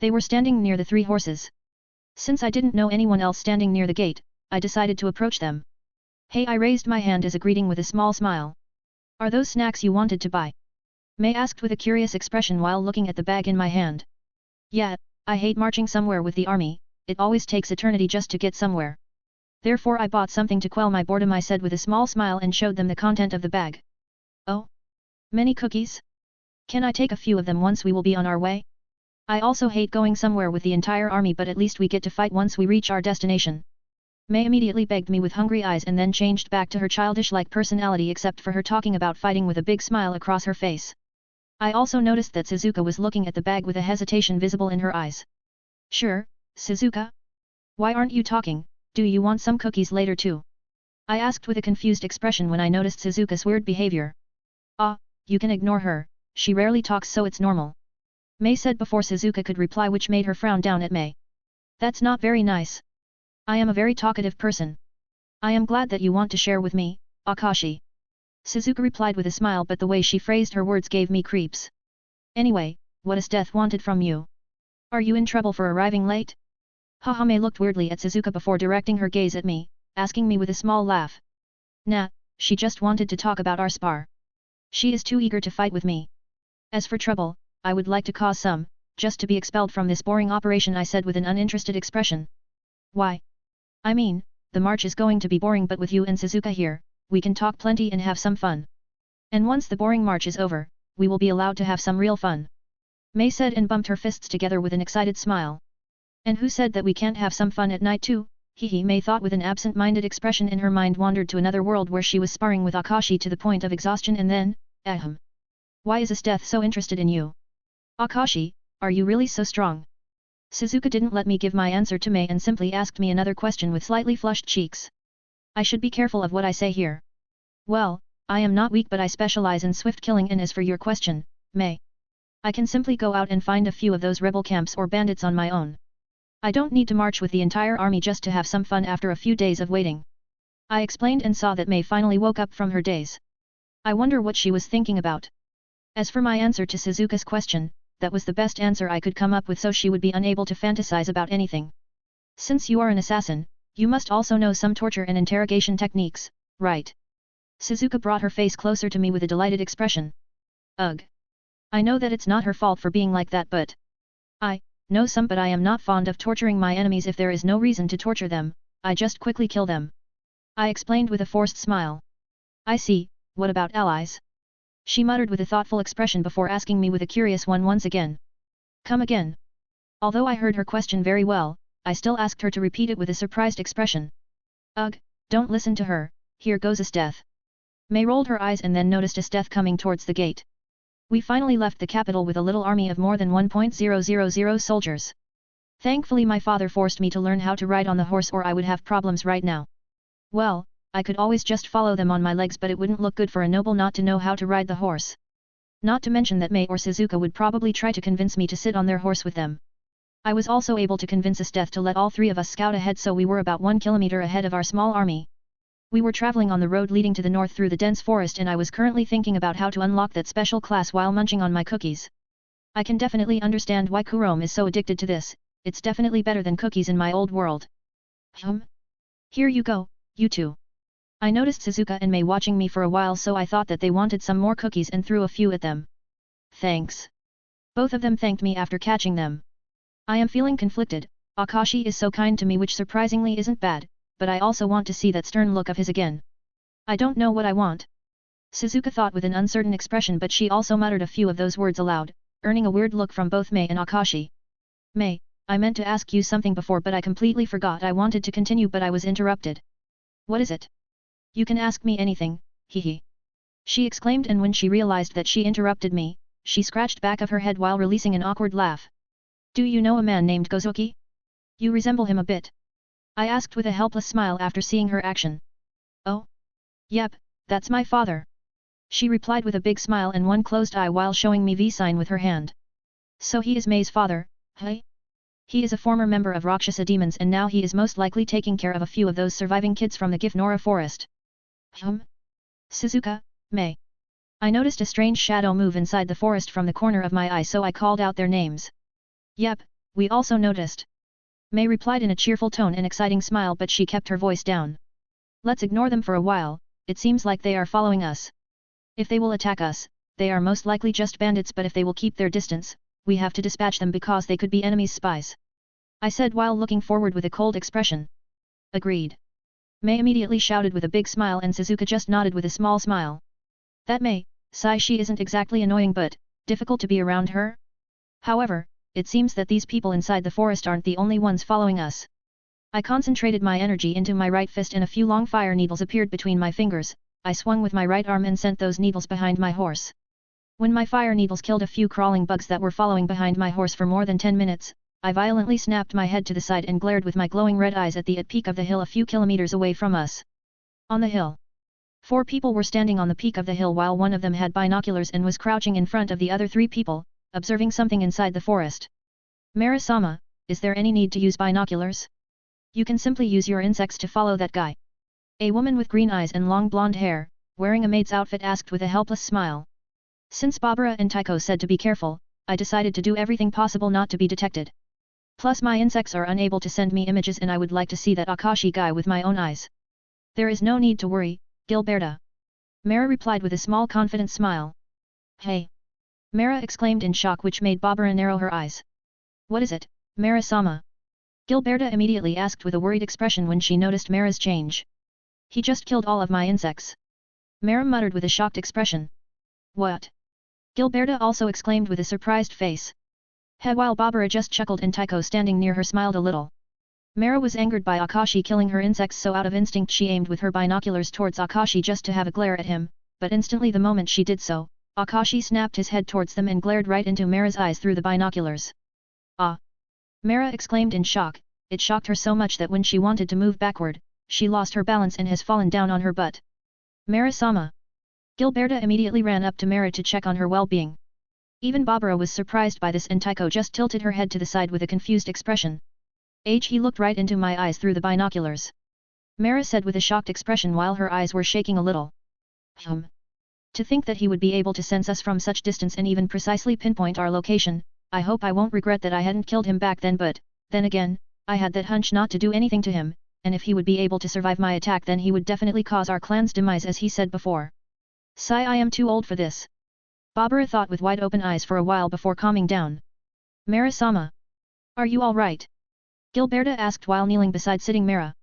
A: They were standing near the 3 horses. Since I didn't know anyone else standing near the gate, I decided to approach them. Hey, I raised my hand as a greeting with a small smile. Are those snacks you wanted to buy? Mei asked with a curious expression while looking at the bag in my hand. Yeah, I hate marching somewhere with the army, it always takes eternity just to get somewhere. Therefore I bought something to quell my boredom, I said with a small smile and showed them the content of the bag. Oh? Many cookies? Can I take a few of them once we will be on our way? I also hate going somewhere with the entire army, but at least we get to fight once we reach our destination. Mei immediately begged me with hungry eyes and then changed back to her childish-like personality, except for her talking about fighting with a big smile across her face. I also noticed that Suzuka was looking at the bag with a hesitation visible in her eyes. Sure, Suzuka? Why aren't you talking, do you want some cookies later too? I asked with a confused expression when I noticed Suzuka's weird behavior. Ah, you can ignore her, she rarely talks so it's normal. Mei said before Suzuka could reply, which made her frown down at Mei. That's not very nice. I am a very talkative person. I am glad that you want to share with me, Akashi. Suzuka replied with a smile, but the way she phrased her words gave me creeps. Anyway, what is death wanted from you? Are you in trouble for arriving late? Haha. Mei looked weirdly at Suzuka before directing her gaze at me, asking me with a small laugh. Nah, she just wanted to talk about our spar. She is too eager to fight with me. As for trouble, I would like to cause some, just to be expelled from this boring operation, I said with an uninterested expression. Why? I mean, the march is going to be boring, but with you and Suzuka here, we can talk plenty and have some fun. And once the boring march is over, we will be allowed to have some real fun. Mei said and bumped her fists together with an excited smile. And who said that we can't have some fun at night too? Hehe. Mei thought with an absent-minded expression, and her mind wandered to another world where she was sparring with Akashi to the point of exhaustion, and then, ahem. Why is this death so interested in you? Akashi, are you really so strong? Suzuka didn't let me give my answer to Mei and simply asked me another question with slightly flushed cheeks. I should be careful of what I say here. Well, I am not weak, but I specialize in swift killing, and as for your question, Mei, I can simply go out and find a few of those rebel camps or bandits on my own. I don't need to march with the entire army just to have some fun after a few days of waiting. I explained and saw that Mei finally woke up from her daze. I wonder what she was thinking about. As for my answer to Suzuka's question, that was the best answer I could come up with, so she would be unable to fantasize about anything. Since you are an assassin, you must also know some torture and interrogation techniques, right? Suzuka brought her face closer to me with a delighted expression. Ugh. I know that it's not her fault for being like that, but I know some, but I am not fond of torturing my enemies. If there is no reason to torture them, I just quickly kill them. I explained with a forced smile. I see, what about allies? She muttered with a thoughtful expression before asking me with a curious one once again. Come again. Although I heard her question very well, I still asked her to repeat it with a surprised expression. Ugh, don't listen to her, here goes Esteth. Mei rolled her eyes and then noticed Esteth coming towards the gate. We finally left the capital with a little army of more than 1,000 soldiers. Thankfully my father forced me to learn how to ride on the horse, or I would have problems right now. Well, I could always just follow them on my legs, but it wouldn't look good for a noble not to know how to ride the horse. Not to mention that Mei or Suzuka would probably try to convince me to sit on their horse with them. I was also able to convince Esteth to let all three of us scout ahead, so we were about 1 kilometer ahead of our small army. We were traveling on the road leading to the north through the dense forest, and I was currently thinking about how to unlock that special class while munching on my cookies. I can definitely understand why Kurome is so addicted to this, it's definitely better than cookies in my old world. Here you go, you two. I noticed Suzuka and Mei watching me for a while, so I thought that they wanted some more cookies and threw a few at them. Thanks. Both of them thanked me after catching them. I am feeling conflicted. Akashi is so kind to me, which surprisingly isn't bad, but I also want to see that stern look of his again. I don't know what I want. Suzuka thought with an uncertain expression, but she also muttered a few of those words aloud, earning a weird look from both Mei and Akashi. Mei, I meant to ask you something before, but I completely forgot. I wanted to continue, but I was interrupted. What is it? You can ask me anything, hehe. She exclaimed, and when she realized that she interrupted me, she scratched back of her head while releasing an awkward laugh. Do you know a man named Gozuki? You resemble him a bit. I asked with a helpless smile after seeing her action. Oh? Yep, that's my father. She replied with a big smile and one closed eye while showing me V sign with her hand. So he is Mei's father, hey? He is a former member of Rakshasa Demons, and now he is most likely taking care of a few of those surviving kids from the Gifnora forest. Suzuka, Mei. I noticed a strange shadow move inside the forest from the corner of my eye, so I called out their names. Yep, we also noticed. Mei replied in a cheerful tone and exciting smile, but she kept her voice down. Let's ignore them for a while, it seems like they are following us. If they will attack us, they are most likely just bandits, but if they will keep their distance, we have to dispatch them because they could be enemy's spies. I said while looking forward with a cold expression. Agreed. Mei immediately shouted with a big smile and Suzuka just nodded with a small smile. That Mei, sigh, she isn't exactly annoying but, difficult to be around her? However, it seems that these people inside the forest aren't the only ones following us. I concentrated my energy into my right fist and a few long fire needles appeared between my fingers. I swung with my right arm and sent those needles behind my horse. When my fire needles killed a few crawling bugs that were following behind my horse for more than 10 minutes, I violently snapped my head to the side and glared with my glowing red eyes at the peak of the hill a few kilometers away from us. On the hill. 4 people were standing on the peak of the hill while one of them had binoculars and was crouching in front of the other 3 people, observing something inside the forest. Mara-sama, is there any need to use binoculars? You can simply use your insects to follow that guy. A woman with green eyes and long blonde hair, wearing a maid's outfit asked with a helpless smile. Since Barbara and Taiko said to be careful, I decided to do everything possible not to be detected. Plus my insects are unable to send me images and I would like to see that Akashi guy with my own eyes. There is no need to worry, Gilberta. Mara replied with a small confident smile. Hey! Mara exclaimed in shock, which made Barbara narrow her eyes. What is it, Mara-sama? Gilberta immediately asked with a worried expression when she noticed Mara's change. He just killed all of my insects. Mara muttered with a shocked expression. What? Gilberta also exclaimed with a surprised face. While Barbara just chuckled and Taiko standing near her smiled a little. Mara was angered by Akashi killing her insects, so out of instinct she aimed with her binoculars towards Akashi just to have a glare at him, but instantly the moment she did so, Akashi snapped his head towards them and glared right into Mara's eyes through the binoculars. Ah! Mara exclaimed in shock. It shocked her so much that when she wanted to move backward, she lost her balance and has fallen down on her butt. Mara-sama. Gilberta immediately ran up to Mara to check on her well-being. Even Barbara was surprised by this and Taiko just tilted her head to the side with a confused expression. He looked right into my eyes through the binoculars. Mara said with a shocked expression while her eyes were shaking a little. To think that he would be able to sense us from such distance and even precisely pinpoint our location, I hope I won't regret that I hadn't killed him back then, but, then again, I had that hunch not to do anything to him, and if he would be able to survive my attack then he would definitely cause our clan's demise as he said before. Sigh, I am too old for this. Barbara thought with wide open eyes for a while before calming down. Mara-sama. Are you all right? Gilberta asked while kneeling beside sitting Mara.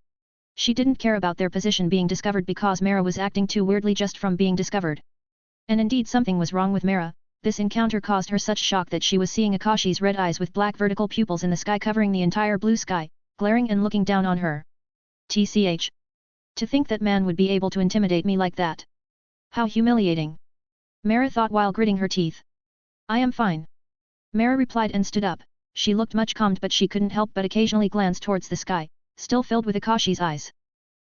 A: She didn't care about their position being discovered because Mara was acting too weirdly just from being discovered. And indeed something was wrong with Mara. This encounter caused her such shock that she was seeing Akashi's red eyes with black vertical pupils in the sky covering the entire blue sky, glaring and looking down on her. TCH. To think that man would be able to intimidate me like that. How humiliating. Mara thought while gritting her teeth. I am fine. Mara replied and stood up. She looked much calmed but she couldn't help but occasionally glance towards the sky, still filled with Akashi's eyes.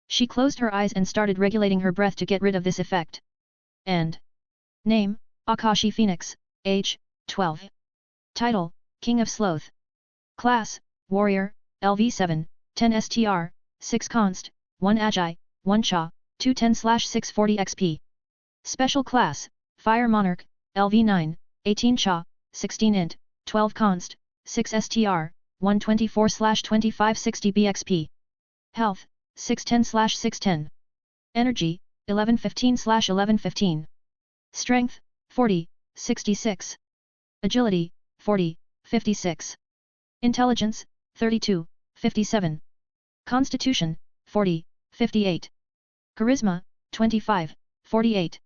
A: She closed her eyes and started regulating her breath to get rid of this effect. And name, Akashi Phoenix, age, 12. Title, King of Sloth. Class, Warrior, LV7, 10 STR, 6 Const, 1 Agi, 1 Cha, 210/640 XP. Special Class, Fire Monarch, LV9, 18 Cha, 16 Int, 12 Const, 6 STR, 124/2560 BXP. Health, 610/610. Energy, 1115/1115. Strength, 40, 66. Agility, 40, 56. Intelligence, 32, 57. Constitution, 40, 58. Charisma, 25, 48.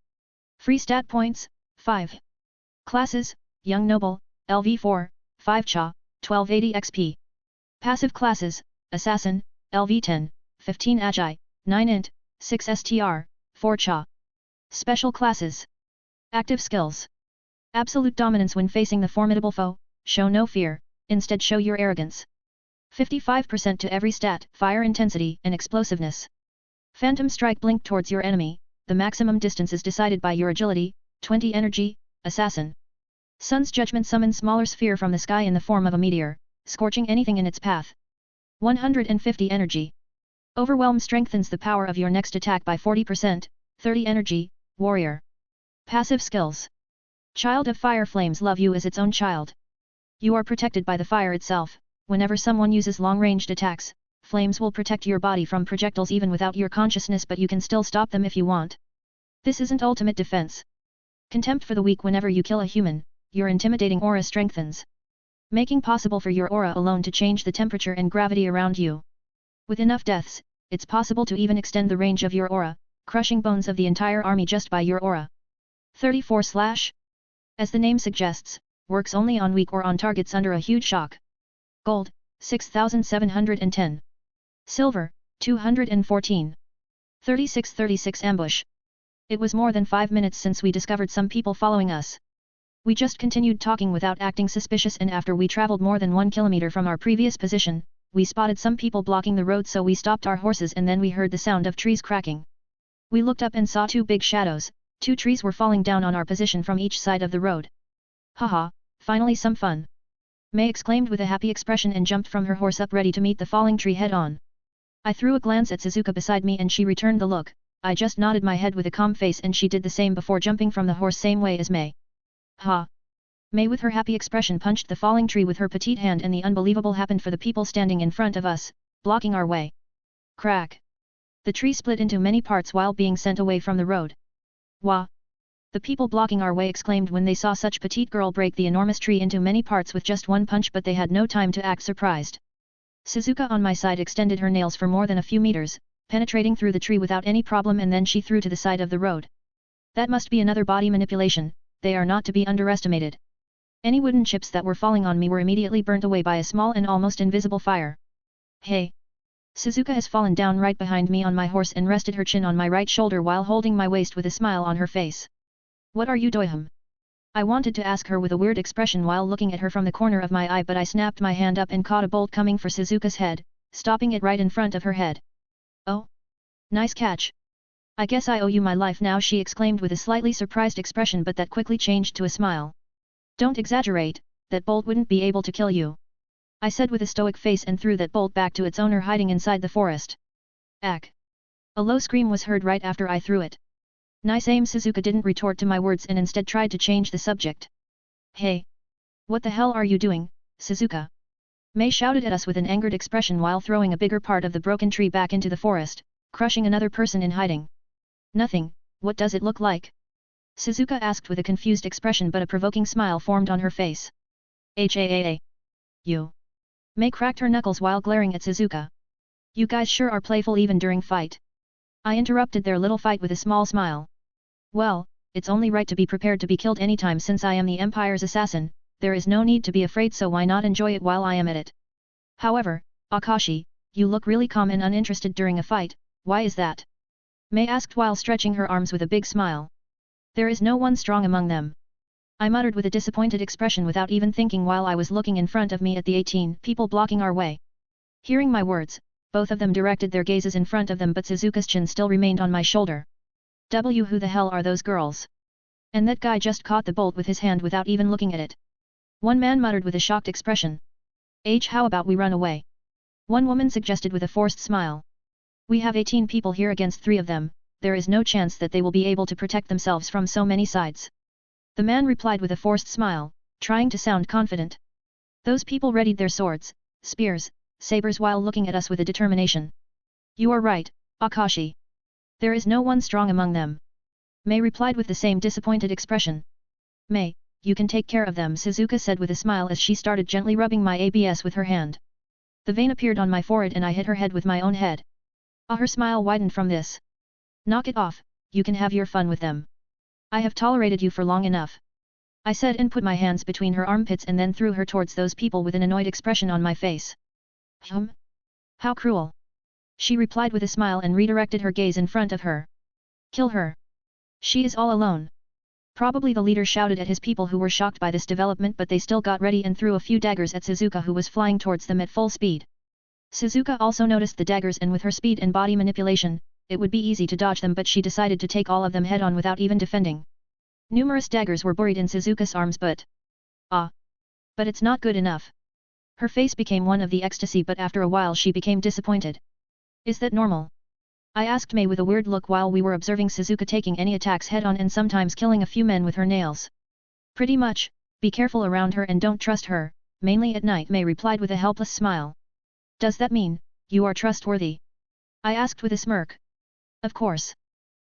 A: Free stat points, 5. Classes, Young Noble, LV4, 5 Cha, 1280 XP. Passive classes, Assassin, LV10, 15 Agi, 9 Int, 6 STR, 4 Cha. Special classes. Active skills. Absolute dominance when facing the formidable foe, show no fear, instead show your arrogance. 55% to every stat, fire intensity and explosiveness. Phantom strike blink towards your enemy, the maximum distance is decided by your agility, 20 energy, assassin. Sun's judgment summons smaller sphere from the sky in the form of a meteor, scorching anything in its path. 150 energy. Overwhelm strengthens the power of your next attack by 40%, 30 energy, warrior. Passive skills. Child of fire flames love you as its own child. You are protected by the fire itself. Whenever someone uses long-ranged attacks, flames will protect your body from projectiles even without your consciousness, but you can still stop them if you want. This isn't ultimate defense. Contempt for the weak. Whenever you kill a human, your intimidating aura strengthens, making possible for your aura alone to change the temperature and gravity around you. With enough deaths, it's possible to even extend the range of your aura, crushing bones of the entire army just by your aura. 34 slash. As the name suggests, works only on weak or on targets under a huge shock. Gold, 6,710. Silver, 214. 36 ambush. It was more than 5 minutes since we discovered some people following us. We just continued talking without acting suspicious, and after we traveled more than 1 kilometer from our previous position, we spotted some people blocking the road, so we stopped our horses and then we heard the sound of trees cracking. We looked up and saw 2 big shadows. 2 trees were falling down on our position from each side of the road. Haha, finally some fun. Mei exclaimed with a happy expression and jumped from her horse up ready to meet the falling tree head on. I threw a glance at Suzuka beside me and she returned the look. I just nodded my head with a calm face and she did the same before jumping from the horse same way as Mei. Ha! Mei with her happy expression punched the falling tree with her petite hand, and the unbelievable happened for the people standing in front of us, blocking our way. Crack! The tree split into many parts while being sent away from the road. Wah! The people blocking our way exclaimed when they saw such petite girl break the enormous tree into many parts with just one punch, but they had no time to act surprised. Suzuka on my side extended her nails for more than a few meters, penetrating through the tree without any problem, and then she threw to the side of the road. That must be another body manipulation. They are not to be underestimated. Any wooden chips that were falling on me were immediately burnt away by a small and almost invisible fire. Hey! Suzuka has fallen down right behind me on my horse and rested her chin on my right shoulder while holding my waist with a smile on her face. What are you doing? I wanted to ask her with a weird expression while looking at her from the corner of my eye, but I snapped my hand up and caught a bolt coming for Suzuka's head, stopping it right in front of her head. Oh! Nice catch! I guess I owe you my life now, she exclaimed with a slightly surprised expression, but that quickly changed to a smile. Don't exaggerate, that bolt wouldn't be able to kill you, I said with a stoic face and threw that bolt back to its owner hiding inside the forest. Ack! A low scream was heard right after I threw it. Nice aim. Suzuka didn't retort to my words and instead tried to change the subject. Hey! What the hell are you doing, Suzuka? Mei shouted at us with an angered expression while throwing a bigger part of the broken tree back into the forest, crushing another person in hiding. Nothing. What does it look like? Suzuka asked with a confused expression, but a provoking smile formed on her face. Haa! You! Mei cracked her knuckles while glaring at Suzuka. You guys sure are playful even during fight. I interrupted their little fight with a small smile. Well, it's only right to be prepared to be killed anytime. Since I am the Empire's assassin, there is no need to be afraid, so why not enjoy it while I am at it? However, Akashi, you look really calm and uninterested during a fight. Why is that? Mei asked while stretching her arms with a big smile. There is no one strong among them. I muttered with a disappointed expression without even thinking while I was looking in front of me at the 18 people blocking our way. Hearing my words, both of them directed their gazes in front of them, but Suzuka's chin still remained on my shoulder. Who the hell are those girls? And that guy just caught the bolt with his hand without even looking at it. One man muttered with a shocked expression. How about we run away? One woman suggested with a forced smile. We have 18 people here against 3 of them, there is no chance that they will be able to protect themselves from so many sides. The man replied with a forced smile, trying to sound confident. Those people readied their swords, spears, sabers while looking at us with a determination. You are right, Akashi. There is no one strong among them. Mei replied with the same disappointed expression. Mei, you can take care of them, Suzuka said with a smile as she started gently rubbing my abs with her hand. The vein appeared on my forehead and I hit her head with my own head. Her smile widened from this. Knock it off, you can have your fun with them. I have tolerated you for long enough. I said and put my hands between her armpits and then threw her towards those people with an annoyed expression on my face. How cruel! She replied with a smile and redirected her gaze in front of her. Kill her. She is all alone. Probably the leader shouted at his people, who were shocked by this development, but they still got ready and threw a few daggers at Suzuka, who was flying towards them at full speed. Suzuka also noticed the daggers, and with her speed and body manipulation, it would be easy to dodge them, but she decided to take all of them head-on without even defending. Numerous daggers were buried in Suzuka's arms, but it's not good enough. Her face became one of the ecstasy, but after a while she became disappointed. Is that normal? I asked Mei with a weird look while we were observing Suzuka taking any attacks head-on and sometimes killing a few men with her nails. Pretty much. Be careful around her and don't trust her, mainly at night, Mei replied with a helpless smile. Does that mean you are trustworthy? I asked with a smirk. Of course.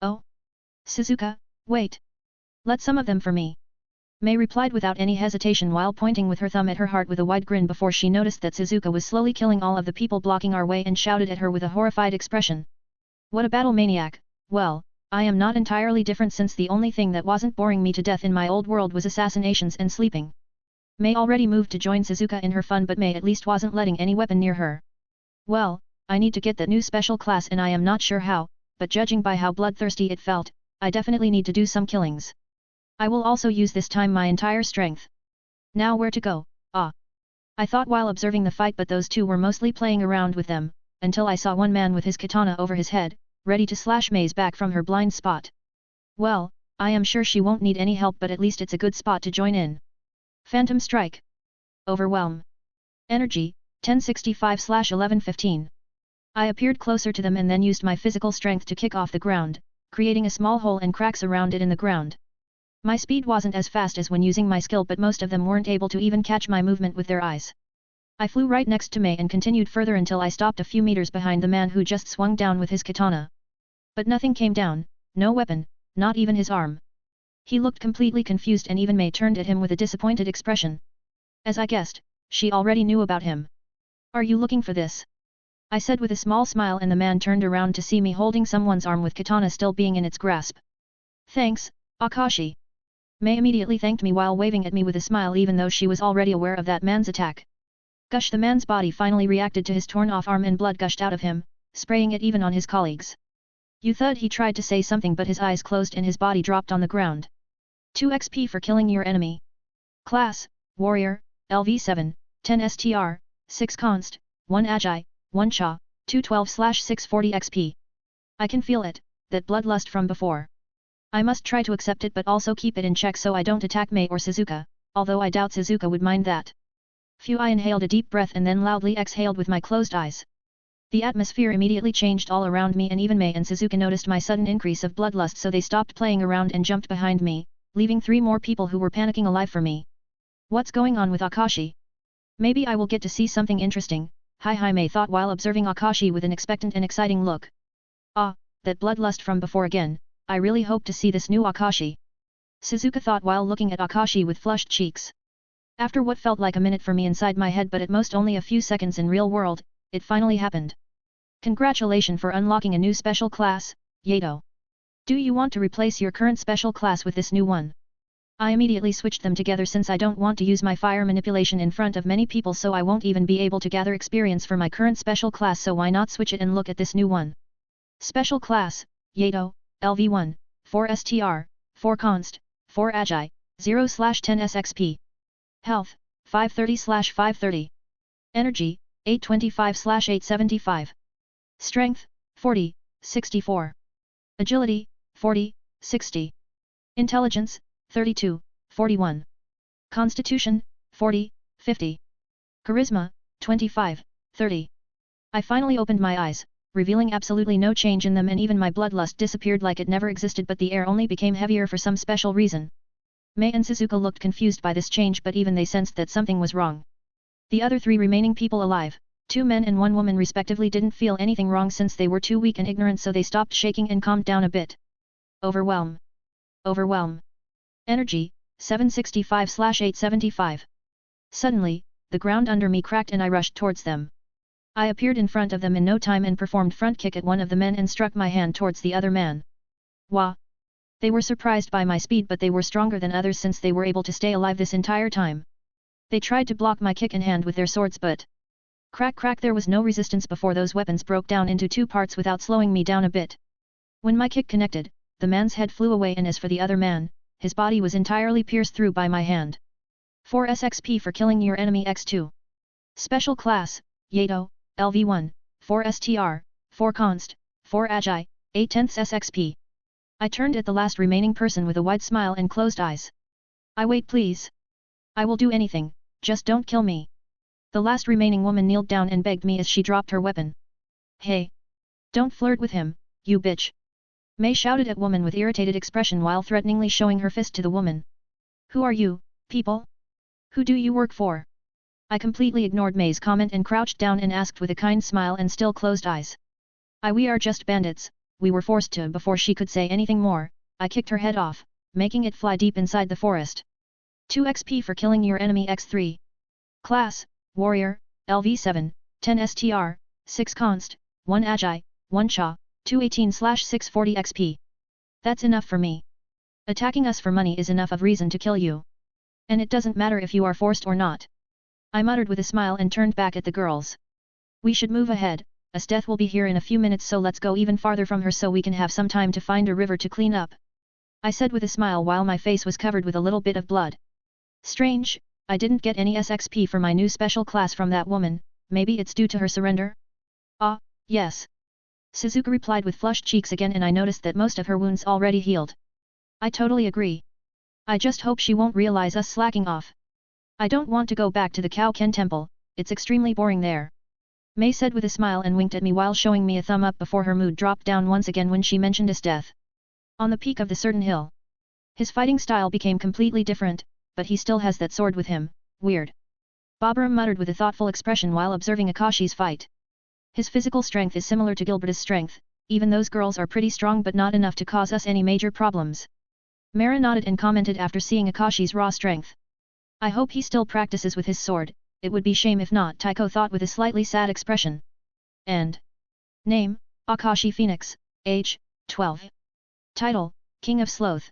A: Oh? Suzuka, wait. Let some of them for me. Mei replied without any hesitation while pointing with her thumb at her heart with a wide grin before she noticed that Suzuka was slowly killing all of the people blocking our way and shouted at her with a horrified expression. What a battle maniac! Well, I am not entirely different since the only thing that wasn't boring me to death in my old world was assassinations and sleeping. Mei already moved to join Suzuka in her fun, but Mei at least wasn't letting any weapon near her. Well, I need to get that new special class and I am not sure how, but judging by how bloodthirsty it felt, I definitely need to do some killings. I will also use this time my entire strength. Now where to go, ah. I thought while observing the fight, but those two were mostly playing around with them, until I saw one man with his katana over his head, ready to slash Mei's back from her blind spot. Well, I am sure she won't need any help, but at least it's a good spot to join in. Phantom Strike. Overwhelm. Energy, 1065/1115. I appeared closer to them and then used my physical strength to kick off the ground, creating a small hole and cracks around it in the ground. My speed wasn't as fast as when using my skill, but most of them weren't able to even catch my movement with their eyes. I flew right next to Mei and continued further until I stopped a few meters behind the man who just swung down with his katana. But nothing came down, no weapon, not even his arm. He looked completely confused and even Mei turned at him with a disappointed expression. As I guessed, she already knew about him. Are you looking for this? I said with a small smile, and the man turned around to see me holding someone's arm with katana still being in its grasp. Thanks, Akashi. Mei immediately thanked me while waving at me with a smile, even though she was already aware of that man's attack. Gush! The man's body finally reacted to his torn off arm and blood gushed out of him, spraying it even on his colleagues. You thought he tried to say something, but his eyes closed and his body dropped on the ground. 2 XP for killing your enemy. Class, Warrior, LV7, 10 STR, 6 Const, 1 Agi, 1 Cha, 212/640 XP. I can feel it, that bloodlust from before. I must try to accept it but also keep it in check so I don't attack Mei or Suzuka, although I doubt Suzuka would mind that. Phew! I inhaled a deep breath and then loudly exhaled with my closed eyes. The atmosphere immediately changed all around me, and even Mei and Suzuka noticed my sudden increase of bloodlust, so they stopped playing around and jumped behind me, leaving 3 more people who were panicking alive for me. What's going on with Akashi? Maybe I will get to see something interesting, hi Mei thought while observing Akashi with an expectant and exciting look. Ah, that bloodlust from before again, I really hope to see this new Akashi. Suzuka thought while looking at Akashi with flushed cheeks. After what felt like a minute for me inside my head but at most only a few seconds in real world, it finally happened. Congratulations for unlocking a new special class, Yato. Do you want to replace your current special class with this new one? I immediately switched them together since I don't want to use my fire manipulation in front of many people, so I won't even be able to gather experience for my current special class, so why not switch it and look at this new one. Special class, Yato, LV1, 4 STR, 4 Const, 4 Agi, 0/10 SXP. Health, 530/530. Energy, 825/875. Strength, 40, 64. Agility, 40, 60. Intelligence, 32, 41. Constitution, 40, 50. Charisma, 25, 30. I finally opened my eyes, revealing absolutely no change in them, and even my bloodlust disappeared like it never existed, but the air only became heavier for some special reason. Mei and Suzuka looked confused by this change, but even they sensed that something was wrong. The other 3 remaining people alive, 2 men and 1 woman respectively, didn't feel anything wrong since they were too weak and ignorant, so they stopped shaking and calmed down a bit. Overwhelm. Overwhelm. Energy, 765/875. Suddenly, the ground under me cracked and I rushed towards them. I appeared in front of them in no time and performed front kick at one of the men and struck my hand towards the other man. Wah! They were surprised by my speed, but they were stronger than others since they were able to stay alive this entire time. They tried to block my kick and hand with their swords, but crack crack, there was no resistance before those weapons broke down into 2 parts without slowing me down a bit. When my kick connected, the man's head flew away, and as for the other man, his body was entirely pierced through by my hand. 4 SXP for killing your enemy X2. Special class, Yato, LV1, 4 STR, 4 Const, 4 Agi, 8/10 SXP. I turned at the last remaining person with a wide smile and closed eyes. I wait please. I will do anything, just don't kill me. The last remaining woman kneeled down and begged me as she dropped her weapon. Hey! Don't flirt with him, you bitch! Mei shouted at woman with irritated expression while threateningly showing her fist to the woman. Who are you, people? Who do you work for? I completely ignored Mei's comment and crouched down and asked with a kind smile and still closed eyes. We are just bandits, we were forced to. Before she could say anything more, I kicked her head off, making it fly deep inside the forest. 2 XP for killing your enemy x3. Class, Warrior, LV7, 10 STR, 6 Const, 1 Agi, 1 Cha, 218/640 XP. That's enough for me. Attacking us for money is enough of reason to kill you. And it doesn't matter if you are forced or not. I muttered with a smile and turned back at the girls. We should move ahead, Esteth will be here in a few minutes, so let's go even farther from her so we can have some time to find a river to clean up. I said with a smile while my face was covered with a little bit of blood. Strange, I didn't get any SXP for my new special class from that woman, maybe it's due to her surrender? Ah, yes. Suzuka replied with flushed cheeks again, and I noticed that most of her wounds already healed. I totally agree. I just hope she won't realize us slacking off. I don't want to go back to the Cow Ken temple, it's extremely boring there. Mei said with a smile and winked at me while showing me a thumb up before her mood dropped down once again when she mentioned his death. On the peak of the certain hill. His fighting style became completely different, but he still has that sword with him, weird. Barbara muttered with a thoughtful expression while observing Akashi's fight. His physical strength is similar to Gilberta's strength, even those girls are pretty strong but not enough to cause us any major problems. Mara nodded and commented after seeing Akashi's raw strength. I hope he still practices with his sword, it would be shame if not, Taiko thought with a slightly sad expression. And name, Akashi Phoenix, age, 12. Title, King of Sloth.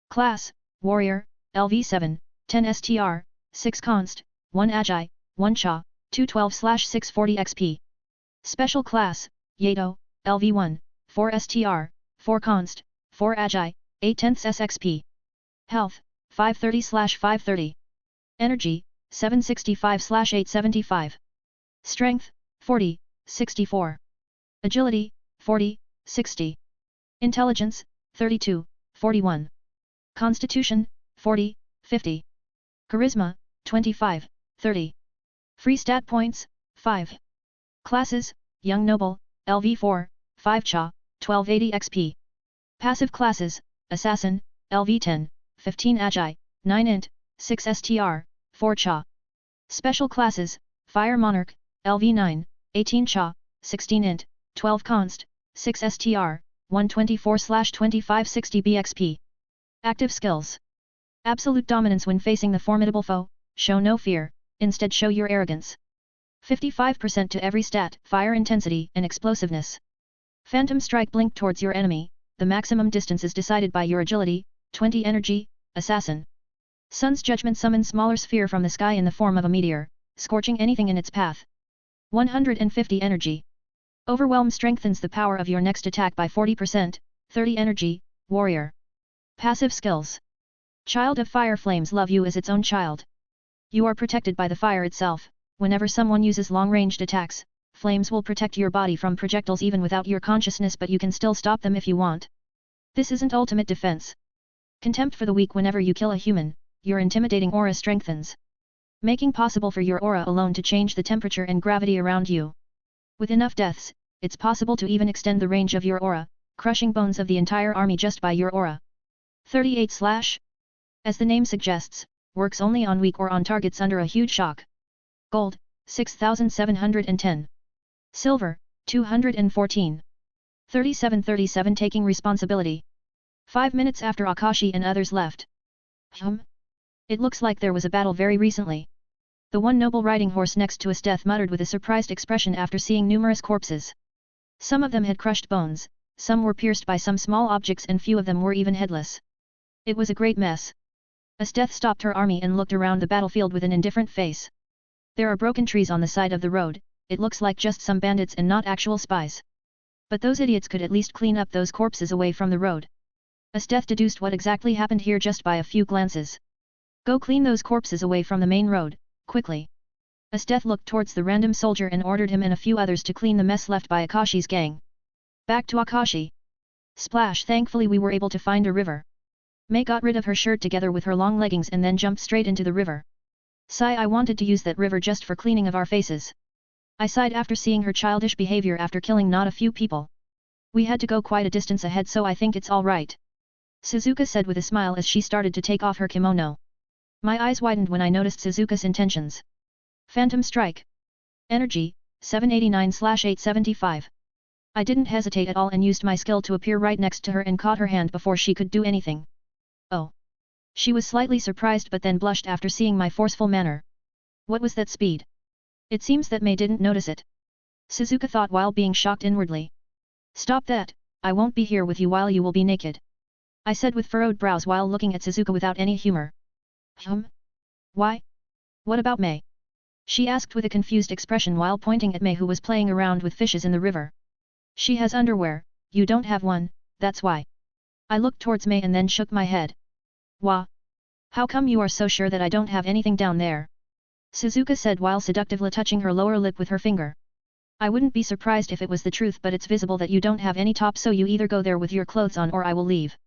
A: Class, Warrior, LV7, 10 STR, 6 Const, 1 Agi, 1 Cha, 212/640 XP. Special Class, Yato, LV1, 4 STR, 4 Const, 4 Agi, 8/10 SXP. Health, 530/530. Energy, 765/875. Strength, 40, 64. Agility, 40, 60. Intelligence, 32, 41. Constitution, 40, 50. Charisma, 25, 30. Free stat points, 5. Classes, Young Noble, LV4, 5 Cha, 1280 XP. Passive classes, Assassin, LV10, 15 Agi, 9 Int, 6 STR, 4 Cha. Special classes, Fire Monarch, LV9, 18 Cha, 16 Int, 12 Const, 6 STR, 124/2560 BXP. Active skills. Absolute dominance when facing the formidable foe, show no fear, instead show your arrogance. 55% to every stat, fire intensity and explosiveness. Phantom strike blink towards your enemy, the maximum distance is decided by your agility, 20 energy, assassin. Sun's judgment summons smaller sphere from the sky in the form of a meteor, scorching anything in its path. 150 energy. Overwhelm strengthens the power of your next attack by 40%, 30 energy, warrior. Passive skills. Child of fire flames love you as its own child. You are protected by the fire itself, whenever someone uses long-ranged attacks, flames will protect your body from projectiles even without your consciousness, but you can still stop them if you want. This isn't ultimate defense. Contempt for the weak. Whenever you kill a human, your intimidating aura strengthens, making possible for your aura alone to change the temperature and gravity around you. With enough deaths, it's possible to even extend the range of your aura, crushing bones of the entire army just by your aura. 38/. As the name suggests, works only on weak or on targets under a huge shock. Gold, 6,710. Silver, 214. 37 taking responsibility. 5 minutes after Akashi and others left. It looks like there was a battle very recently. The one noble riding horse next to Esteth muttered with a surprised expression after seeing numerous corpses. Some of them had crushed bones, some were pierced by some small objects, and few of them were even headless. It was a great mess. Esteth stopped her army and looked around the battlefield with an indifferent face. There are broken trees on the side of the road, it looks like just some bandits and not actual spies. But those idiots could at least clean up those corpses away from the road. Esteth deduced what exactly happened here just by a few glances. Go clean those corpses away from the main road, quickly. Esteth looked towards the random soldier and ordered him and a few others to clean the mess left by Akashi's gang. Back to Akashi. Splash! Thankfully we were able to find a river. Mei got rid of her shirt together with her long leggings and then jumped straight into the river. Sigh, I wanted to use that river just for cleaning of our faces. I sighed after seeing her childish behavior after killing not a few people. We had to go quite a distance ahead, so I think it's all right. Suzuka said with a smile as she started to take off her kimono. My eyes widened when I noticed Suzuka's intentions. Phantom strike. Energy, 789/875. I didn't hesitate at all and used my skill to appear right next to her and caught her hand before she could do anything. Oh. She was slightly surprised but then blushed after seeing my forceful manner. What was that speed? It seems that Mei didn't notice it. Suzuka thought while being shocked inwardly. Stop that, I won't be here with you while you will be naked. I said with furrowed brows while looking at Suzuka without any humor. Why? What about Mei? She asked with a confused expression while pointing at Mei who was playing around with fishes in the river. She has underwear, you don't have one, that's why. I looked towards Mei and then shook my head. Wah! How come you are so sure that I don't have anything down there? Suzuka said while seductively touching her lower lip with her finger. I wouldn't be surprised if it was the truth but it's visible that you don't have any top so you either go there with your clothes on or I will leave.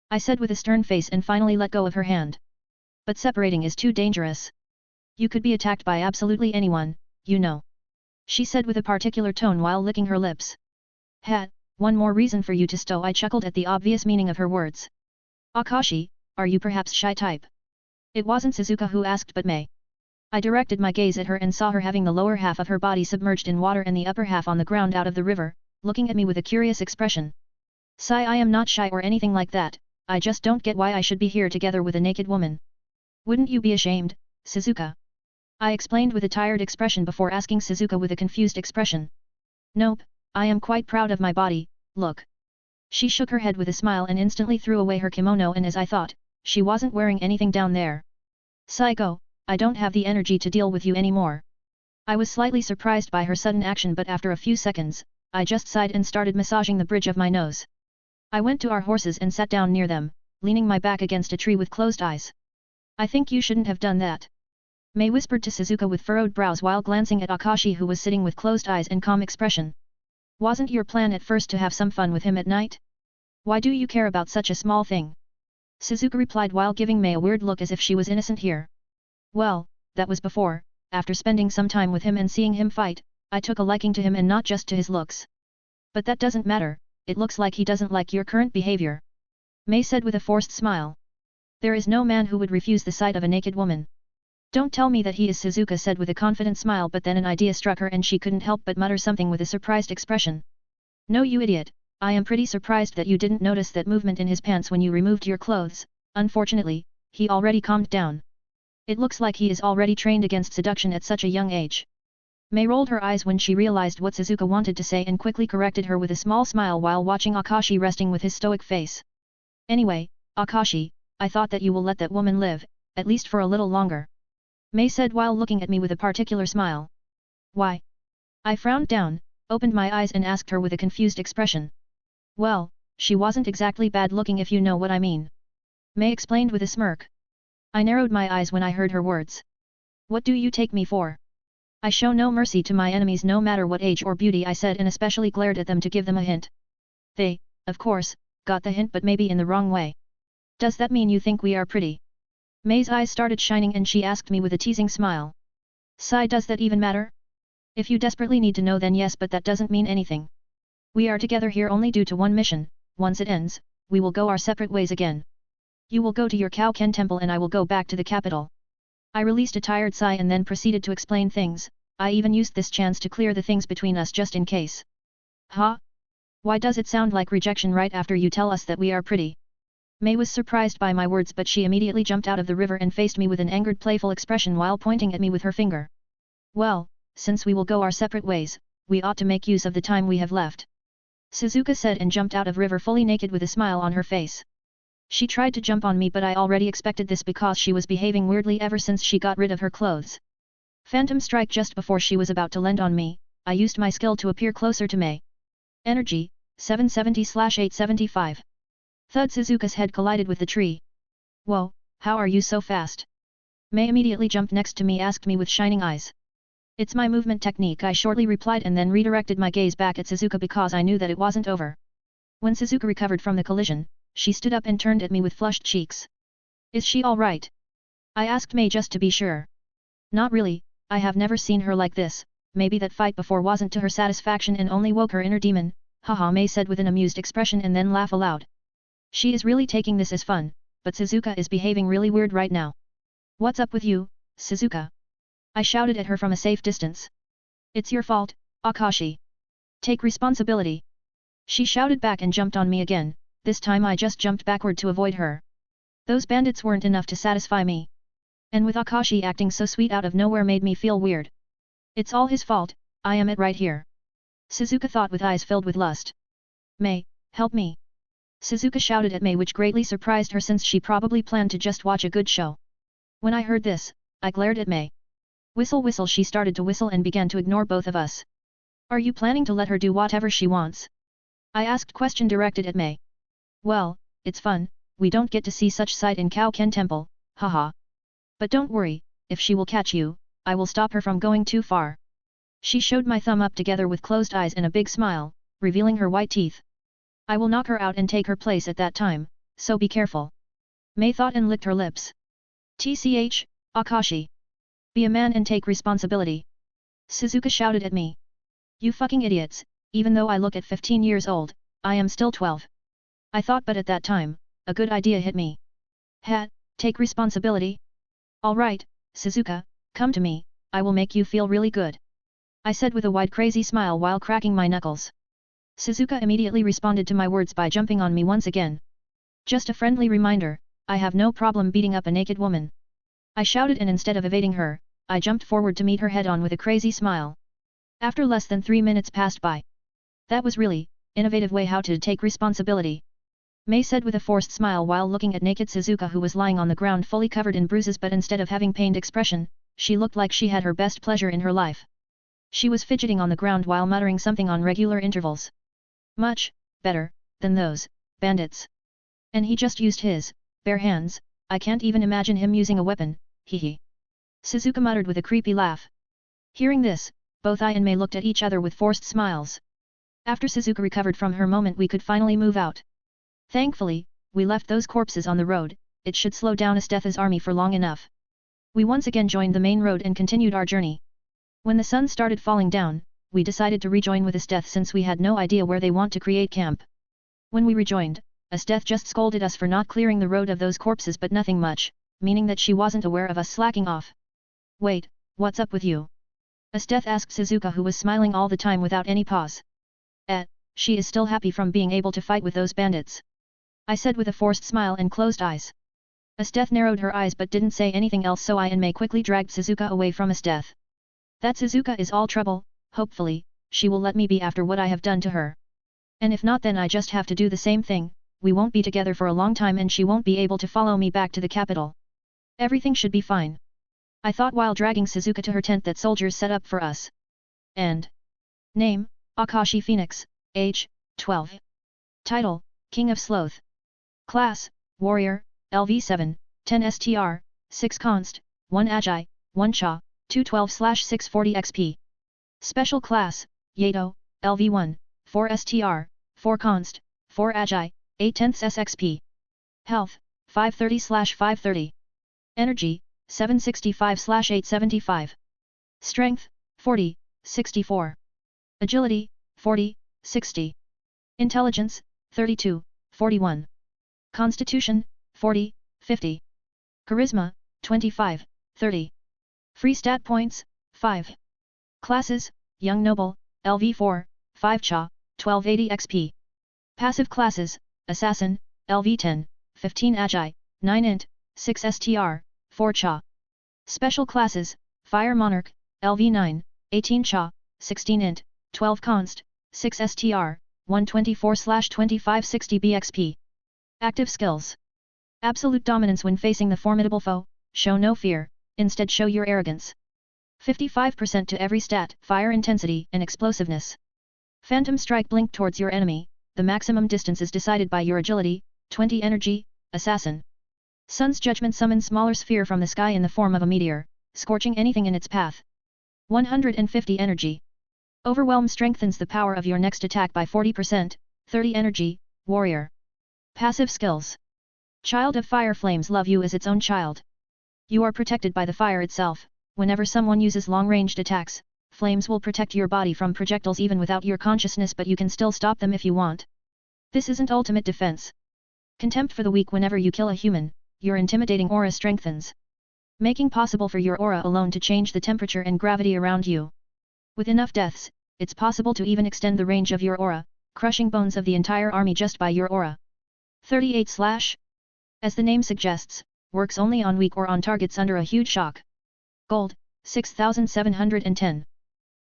A: I said with a stern face and finally let go of her hand. But separating is too dangerous. You could be attacked by absolutely anyone, you know. She said with a particular tone while licking her lips. Hat, one more reason for you to stow. I chuckled at the obvious meaning of her words. Akashi, are you perhaps shy type? It wasn't Suzuka who asked but Mei. I directed my gaze at her and saw her having the lower half of her body submerged in water and the upper half on the ground out of the river, looking at me with a curious expression. Sigh, I am not shy or anything like that, I just don't get why I should be here together with a naked woman. Wouldn't you be ashamed, Suzuka? I explained with a tired expression before asking Suzuka with a confused expression. Nope, I am quite proud of my body, look. She shook her head with a smile and instantly threw away her kimono and as I thought, she wasn't wearing anything down there. Psycho, I don't have the energy to deal with you anymore. I was slightly surprised by her sudden action but after a few seconds, I just sighed and started massaging the bridge of my nose. I went to our horses and sat down near them, leaning my back against a tree with closed eyes. I think you shouldn't have done that. Mei whispered to Suzuka with furrowed brows while glancing at Akashi who was sitting with closed eyes and calm expression. Wasn't your plan at first to have some fun with him at night? Why do you care about such a small thing? Suzuka replied while giving Mei a weird look as if she was innocent here. Well, that was before, after spending some time with him and seeing him fight, I took a liking to him and not just to his looks. But that doesn't matter, it looks like he doesn't like your current behavior. Mei said with a forced smile. There is no man who would refuse the sight of a naked woman. Don't tell me that he is, Suzuka said with a confident smile, but then an idea struck her and she couldn't help but mutter something with a surprised expression. No, you idiot, I am pretty surprised that you didn't notice that movement in his pants when you removed your clothes. Unfortunately, he already calmed down. It looks like he is already trained against seduction at such a young age. Mei rolled her eyes when she realized what Suzuka wanted to say and quickly corrected her with a small smile while watching Akashi resting with his stoic face. Anyway, Akashi, I thought that you will let that woman live, at least for a little longer. Mei said while looking at me with a particular smile. Why? I frowned down, opened my eyes and asked her with a confused expression. Well, she wasn't exactly bad looking if you know what I mean. Mei explained with a smirk. I narrowed my eyes when I heard her words. What do you take me for? I show no mercy to my enemies no matter what age or beauty, I said and especially glared at them to give them a hint. They, of course, got the hint but maybe in the wrong way. Does that mean you think we are pretty? Mei's eyes started shining and she asked me with a teasing smile. Sigh, does that even matter? If you desperately need to know then yes, but that doesn't mean anything. We are together here only due to one mission, once it ends, we will go our separate ways again. You will go to your Kaoken temple and I will go back to the capital. I released a tired sigh and then proceeded to explain things. I even used this chance to clear the things between us just in case. Huh? Why does it sound like rejection right after you tell us that we are pretty? Mei was surprised by my words but she immediately jumped out of the river and faced me with an angered playful expression while pointing at me with her finger. Well, since we will go our separate ways, we ought to make use of the time we have left. Suzuka said and jumped out of river fully naked with a smile on her face. She tried to jump on me but I already expected this because she was behaving weirdly ever since she got rid of her clothes. Phantom strike just before she was about to land on me, I used my skill to appear closer to Mei. Energy, 770/875. Thud, Suzuka's head collided with the tree. Whoa, how are you so fast? Mei immediately jumped next to me, asked me with shining eyes. It's my movement technique, I shortly replied and then redirected my gaze back at Suzuka because I knew that it wasn't over. When Suzuka recovered from the collision, she stood up and turned at me with flushed cheeks. Is she all right? I asked Mei just to be sure. Not really, I have never seen her like this, maybe that fight before wasn't to her satisfaction and only woke her inner demon, haha, Mei said with an amused expression and then laughed aloud. She is really taking this as fun, but Suzuka is behaving really weird right now. What's up with you, Suzuka? I shouted at her from a safe distance. It's your fault, Akashi. Take responsibility. She shouted back and jumped on me again. This time I just jumped backward to avoid her. Those bandits weren't enough to satisfy me. And with Akashi acting so sweet out of nowhere made me feel weird. It's all his fault, I am it right here. Suzuka thought with eyes filled with lust. Mei, help me. Suzuka shouted at Mei, which greatly surprised her since she probably planned to just watch a good show. When I heard this, I glared at Mei. Whistle whistle, she started to whistle and began to ignore both of us. Are you planning to let her do whatever she wants? I asked question directed at Mei. Well, it's fun, we don't get to see such sight in Kao Ken Temple, haha. But don't worry, if she will catch you, I will stop her from going too far. She showed my thumb up together with closed eyes and a big smile, revealing her white teeth. I will knock her out and take her place at that time, so be careful. Mei thought and licked her lips. TCH, Akashi. Be a man and take responsibility. Suzuka shouted at me. You fucking idiots, even though I look at 15 years old, I am still 12. I thought, but at that time, a good idea hit me. Take responsibility? Alright, Suzuka, come to me, I will make you feel really good. I said with a wide crazy smile while cracking my knuckles. Suzuka immediately responded to my words by jumping on me once again. Just a friendly reminder, I have no problem beating up a naked woman. I shouted, and instead of evading her, I jumped forward to meet her head on with a crazy smile. After less than 3 minutes passed by. That was really innovative way how to take responsibility. Mei said with a forced smile while looking at naked Suzuka, who was lying on the ground fully covered in bruises, but instead of having pained expression, she looked like she had her best pleasure in her life. She was fidgeting on the ground while muttering something on regular intervals. Much better than those bandits. And he just used his bare hands, I can't even imagine him using a weapon, hee. Suzuka muttered with a creepy laugh. Hearing this, both I and Mei looked at each other with forced smiles. After Suzuka recovered from her moment, we could finally move out. Thankfully, we left those corpses on the road, it should slow down Estetha's army for long enough. We once again joined the main road and continued our journey. When the sun started falling down, we decided to rejoin with Esteth since we had no idea where they want to create camp. When we rejoined, Esteth just scolded us for not clearing the road of those corpses, but nothing much, meaning that she wasn't aware of us slacking off. Wait, what's up with you? Esteth asked Suzuka, who was smiling all the time without any pause. She is still happy from being able to fight with those bandits. I said with a forced smile and closed eyes. Esteth narrowed her eyes but didn't say anything else, so I and Mei quickly dragged Suzuka away from Esteth. That Suzuka is all trouble, hopefully, she will let me be after what I have done to her. And if not, then I just have to do the same thing, we won't be together for a long time and she won't be able to follow me back to the capital. Everything should be fine. I thought while dragging Suzuka to her tent that soldiers set up for us. And name, Akashi Phoenix, age, 12. Title, King of Sloth. Class, Warrior, LV7, 10 STR, 6 Const, 1 Agi, 1 Cha, 212/640 XP. Special Class, Yato, LV1, 4 STR, 4 Const, 4 Agi, 8/10 SXP. Health, 530/530. Energy, 765/875. Strength, 40, 64. Agility, 40, 60. Intelligence, 32, 41. Constitution, 40, 50. Charisma, 25, 30. Free stat points, 5. Classes, Young Noble, LV4, 5 Cha, 1280 XP. Passive classes, Assassin, LV10, 15 Agi, 9 Int, 6 STR, 4 Cha. Special classes, Fire Monarch, LV9, 18 Cha, 16 Int, 12 Const, 6 STR, 124/2560 BXP. Active skills. Absolute dominance when facing the formidable foe, show no fear, instead show your arrogance. 55% to every stat, fire intensity and explosiveness. Phantom strike, blink towards your enemy, the maximum distance is decided by your agility, 20 energy, assassin. Sun's judgment summons smaller sphere from the sky in the form of a meteor, scorching anything in its path. 150 energy. Overwhelm strengthens the power of your next attack by 40%, 30 energy, warrior. Passive skills. Child of fire, flames love you as its own child. You are protected by the fire itself. Whenever someone uses long-ranged attacks, flames will protect your body from projectiles even without your consciousness, but you can still stop them if you want. This isn't ultimate defense. Contempt for the weak. Whenever you kill a human, your intimidating aura strengthens, making possible for your aura alone to change the temperature and gravity around you. With enough deaths, it's possible to even extend the range of your aura, crushing bones of the entire army just by your aura. 38 As the name suggests, works only on weak or on targets under a huge shock. Gold, 6,710.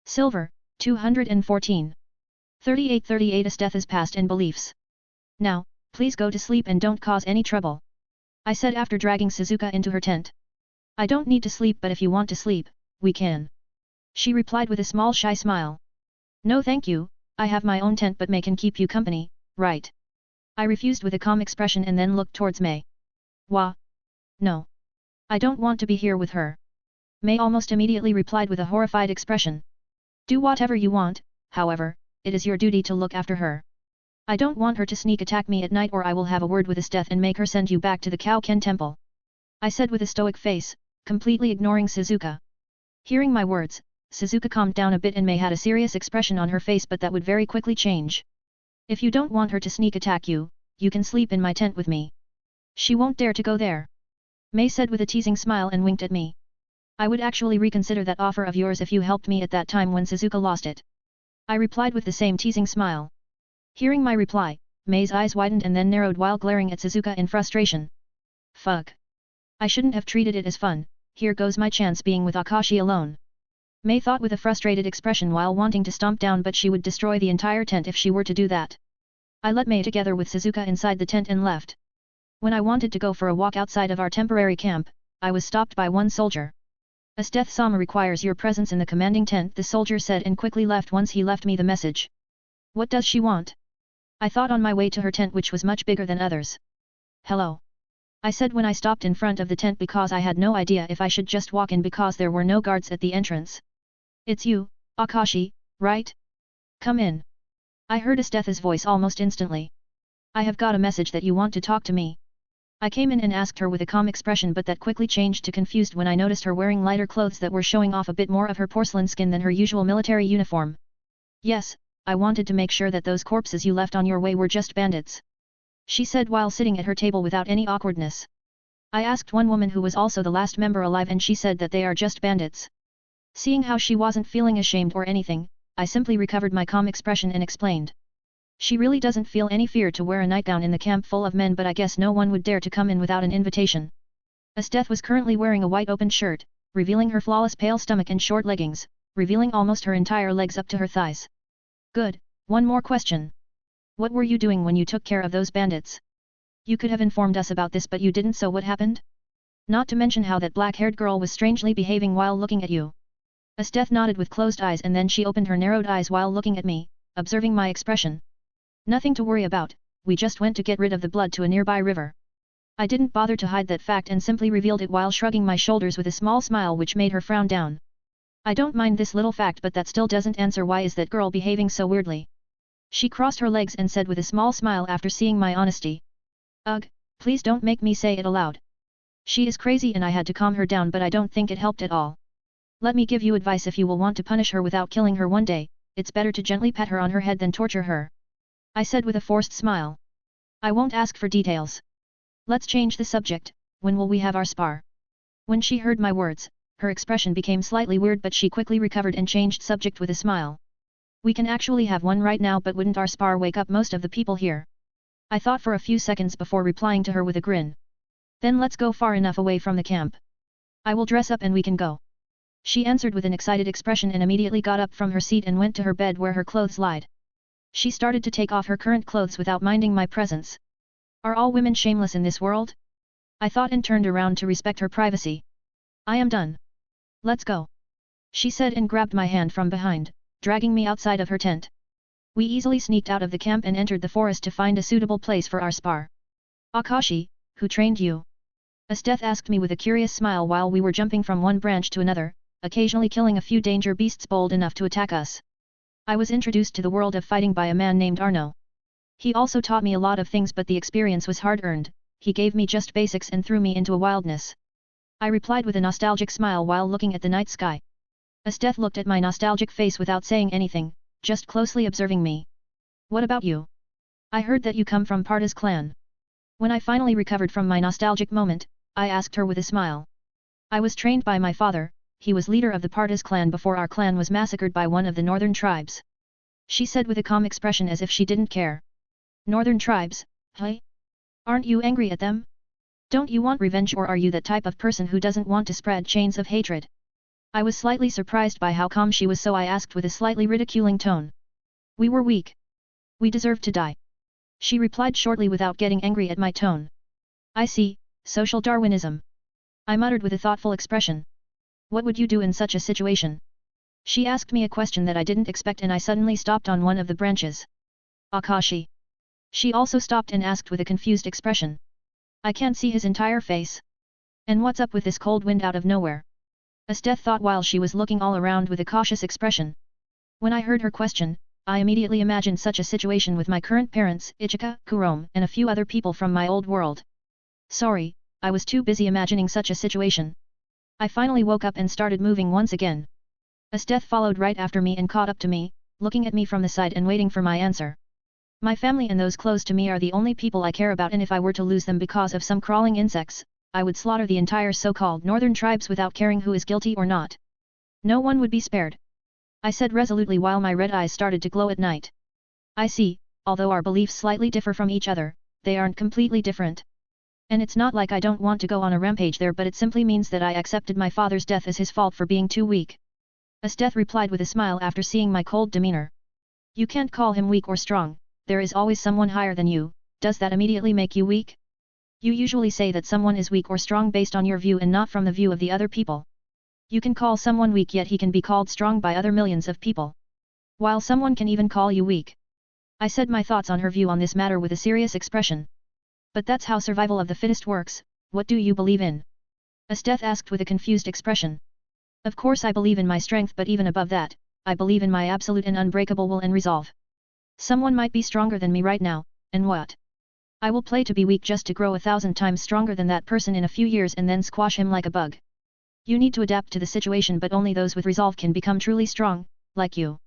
A: Silver, 214. 3838 Esteth is past in beliefs. Now, please go to sleep and don't cause any trouble. I said after dragging Suzuka into her tent. I don't need to sleep, but if you want to sleep, we can. She replied with a small shy smile. No thank you, I have my own tent, but May can keep you company, right? I refused with a calm expression and then looked towards May. Wah? No. I don't want to be here with her. May almost immediately replied with a horrified expression. Do whatever you want, however, it is your duty to look after her. I don't want her to sneak attack me at night, or I will have a word with Esteth and make her send you back to the Kaoken temple. I said with a stoic face, completely ignoring Suzuka. Hearing my words, Suzuka calmed down a bit and May had a serious expression on her face, but that would very quickly change. If you don't want her to sneak attack you, you can sleep in my tent with me. She won't dare to go there. May said with a teasing smile and winked at me. I would actually reconsider that offer of yours if you helped me at that time when Suzuka lost it. I replied with the same teasing smile. Hearing my reply, May's eyes widened and then narrowed while glaring at Suzuka in frustration. Fuck. I shouldn't have treated it as fun, here goes my chance being with Akashi alone. May thought with a frustrated expression while wanting to stomp down, but she would destroy the entire tent if she were to do that. I let May together with Suzuka inside the tent and left. When I wanted to go for a walk outside of our temporary camp, I was stopped by one soldier. Esteth-sama requires your presence in the commanding tent, the soldier said, and quickly left once he left me the message. What does she want? I thought on my way to her tent, which was much bigger than others. Hello. I said when I stopped in front of the tent because I had no idea if I should just walk in because there were no guards at the entrance. It's you, Akashi, right? Come in. I heard Esteth's voice almost instantly. I have got a message that you want to talk to me. I came in and asked her with a calm expression, but that quickly changed to confused when I noticed her wearing lighter clothes that were showing off a bit more of her porcelain skin than her usual military uniform. Yes, I wanted to make sure that those corpses you left on your way were just bandits. She said while sitting at her table without any awkwardness. I asked one woman who was also the last member alive and she said that they are just bandits. Seeing how she wasn't feeling ashamed or anything, I simply recovered my calm expression and explained. She really doesn't feel any fear to wear a nightgown in the camp full of men, but I guess no one would dare to come in without an invitation. Esteth was currently wearing a white open shirt, revealing her flawless pale stomach, and short leggings, revealing almost her entire legs up to her thighs. Good, one more question. What were you doing when you took care of those bandits? You could have informed us about this, but you didn't, so what happened? Not to mention how that black-haired girl was strangely behaving while looking at you. Esteth nodded with closed eyes and then she opened her narrowed eyes while looking at me, observing my expression. Nothing to worry about, we just went to get rid of the blood to a nearby river. I didn't bother to hide that fact and simply revealed it while shrugging my shoulders with a small smile which made her frown down. I don't mind this little fact, but that still doesn't answer why is that girl behaving so weirdly. She crossed her legs and said with a small smile after seeing my honesty. Ugh, please don't make me say it aloud. She is crazy and I had to calm her down, but I don't think it helped at all. Let me give you advice: if you will want to punish her without killing her one day, it's better to gently pat her on her head than torture her. I said with a forced smile. I won't ask for details. Let's change the subject, when will we have our spar? When she heard my words, her expression became slightly weird, but she quickly recovered and changed subject with a smile. We can actually have one right now, but wouldn't our spar wake up most of the people here? I thought for a few seconds before replying to her with a grin. Then let's go far enough away from the camp. I will dress up and we can go. She answered with an excited expression and immediately got up from her seat and went to her bed where her clothes lied. She started to take off her current clothes without minding my presence. Are all women shameless in this world? I thought and turned around to respect her privacy. I am done. Let's go. She said and grabbed my hand from behind, dragging me outside of her tent. We easily sneaked out of the camp and entered the forest to find a suitable place for our spar. Akashi, who trained you? Esteth asked me with a curious smile while we were jumping from one branch to another, occasionally killing a few danger beasts bold enough to attack us. I was introduced to the world of fighting by a man named Arno. He also taught me a lot of things, but the experience was hard-earned. He gave me just basics and threw me into a wildness. I replied with a nostalgic smile while looking at the night sky. Esteth looked at my nostalgic face without saying anything, just closely observing me. What about you? I heard that you come from Parta's clan. When I finally recovered from my nostalgic moment, I asked her with a smile. I was trained by my father. He was leader of the Parta's clan before our clan was massacred by one of the northern tribes. She said with a calm expression as if she didn't care. Northern tribes, hey? Aren't you angry at them? Don't you want revenge, or are you that type of person who doesn't want to spread chains of hatred? I was slightly surprised by how calm she was, so I asked with a slightly ridiculing tone. We were weak. We deserved to die. She replied shortly without getting angry at my tone. I see, social Darwinism. I muttered with a thoughtful expression. What would you do in such a situation? She asked me a question that I didn't expect, and I suddenly stopped on one of the branches. Akashi. She also stopped and asked with a confused expression. I can't see his entire face. And what's up with this cold wind out of nowhere? Esteth thought while she was looking all around with a cautious expression. When I heard her question, I immediately imagined such a situation with my current parents, Ichika, Kurome, and a few other people from my old world. Sorry, I was too busy imagining such a situation. I finally woke up and started moving once again. Esteth followed right after me and caught up to me, looking at me from the side and waiting for my answer. My family and those close to me are the only people I care about, and if I were to lose them because of some crawling insects, I would slaughter the entire so-called northern tribes without caring who is guilty or not. No one would be spared. I said resolutely while my red eyes started to glow at night. I see, although our beliefs slightly differ from each other, they aren't completely different. And it's not like I don't want to go on a rampage there, but it simply means that I accepted my father's death as his fault for being too weak. Esteth replied with a smile after seeing my cold demeanor. You can't call him weak or strong, there is always someone higher than you. Does that immediately make you weak? You usually say that someone is weak or strong based on your view and not from the view of the other people. You can call someone weak, yet he can be called strong by other millions of people. While someone can even call you weak. I said my thoughts on her view on this matter with a serious expression. But that's how survival of the fittest works. What do you believe in? Esteth asked with a confused expression. Of course I believe in my strength, but even above that, I believe in my absolute and unbreakable will and resolve. Someone might be stronger than me right now, and what? I will play to be weak just to grow 1,000 times stronger than that person in a few years and then squash him like a bug. You need to adapt to the situation, but only those with resolve can become truly strong, like you.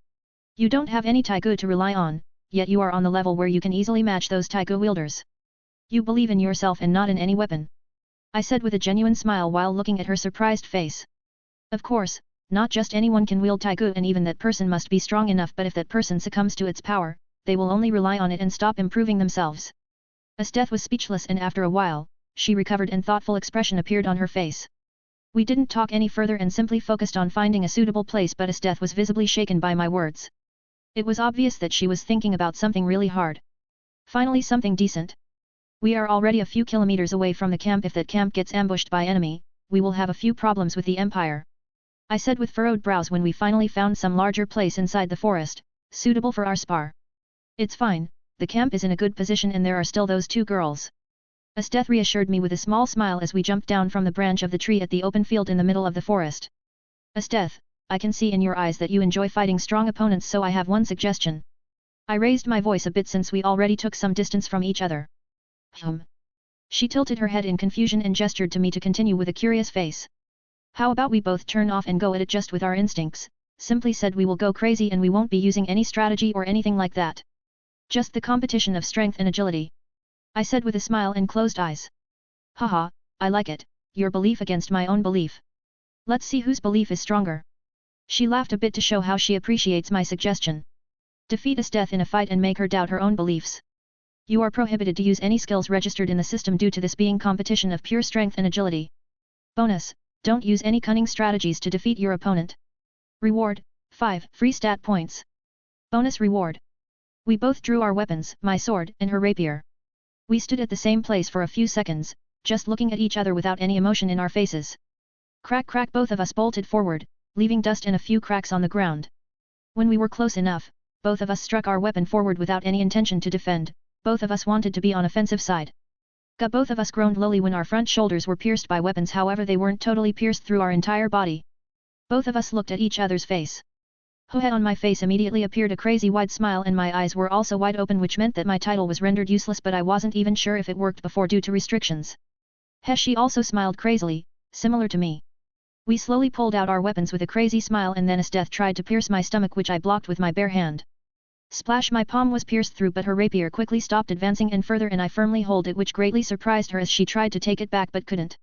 A: You don't have any Taigu to rely on, yet you are on the level where you can easily match those Taigu wielders. You believe in yourself and not in any weapon. I said with a genuine smile while looking at her surprised face. Of course, not just anyone can wield Taigu, and even that person must be strong enough, but if that person succumbs to its power, they will only rely on it and stop improving themselves. Esteth was speechless, and after a while, she recovered and thoughtful expression appeared on her face. We didn't talk any further and simply focused on finding a suitable place, but Esteth was visibly shaken by my words. It was obvious that she was thinking about something really hard. Finally, something decent. We are already a few kilometers away from the camp. If that camp gets ambushed by enemy, we will have a few problems with the Empire. I said with furrowed brows when we finally found some larger place inside the forest, suitable for our spar. It's fine, the camp is in a good position and there are still those 2 girls. Esteth reassured me with a small smile as we jumped down from the branch of the tree at the open field in the middle of the forest. Esteth, I can see in your eyes that you enjoy fighting strong opponents, so I have one suggestion. I raised my voice a bit since we already took some distance from each other. She tilted her head in confusion and gestured to me to continue with a curious face. How about we both turn off and go at it just with our instincts? Simply said, we will go crazy and we won't be using any strategy or anything like that. Just the competition of strength and agility. I said with a smile and closed eyes. Haha, I like it, your belief against my own belief. Let's see whose belief is stronger. She laughed a bit to show how she appreciates my suggestion. Defeat Esteth in a fight and make her doubt her own beliefs. You are prohibited to use any skills registered in the system due to this being competition of pure strength and agility. Bonus, don't use any cunning strategies to defeat your opponent. Reward, 5 free stat points. Bonus reward. We both drew our weapons, my sword and her rapier. We stood at the same place for a few seconds, just looking at each other without any emotion in our faces. Crack crack, both of us bolted forward, leaving dust and a few cracks on the ground. When we were close enough, both of us struck our weapon forward without any intention to defend. Both of us wanted to be on offensive side. Both of us groaned lowly when our front shoulders were pierced by weapons, however they weren't totally pierced through our entire body. Both of us looked at each other's face. On my face immediately appeared a crazy wide smile and my eyes were also wide open, which meant that my title was rendered useless, but I wasn't even sure if it worked before due to restrictions. She also smiled crazily, similar to me. We slowly pulled out our weapons with a crazy smile, and then Esteth tried to pierce my stomach, which I blocked with my bare hand. Splash, my palm was pierced through, but her rapier quickly stopped advancing and further, and I firmly held it, which greatly surprised her as she tried to take it back but couldn't.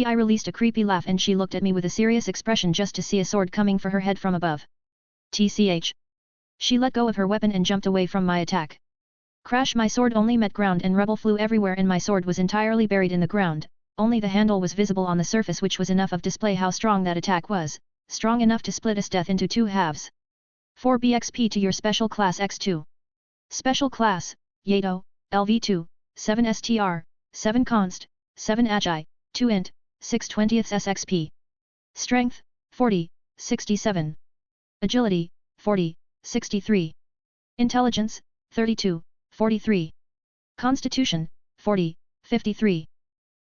A: I released a creepy laugh and she looked at me with a serious expression just to see a sword coming for her head from above. TCH. She let go of her weapon and jumped away from my attack. Crash! My sword only met ground and rubble flew everywhere and my sword was entirely buried in the ground, only the handle was visible on the surface which was enough of display how strong that attack was, strong enough to split Esdeath into two halves. 4 BXP to your special class X2. Special class, Yato, LV2, 7 STR, 7 Const, 7 Agi, 2 Int, 6 20ths SXP. Strength, 40, 67. Agility, 40, 63. Intelligence, 32, 43. Constitution, 40, 53.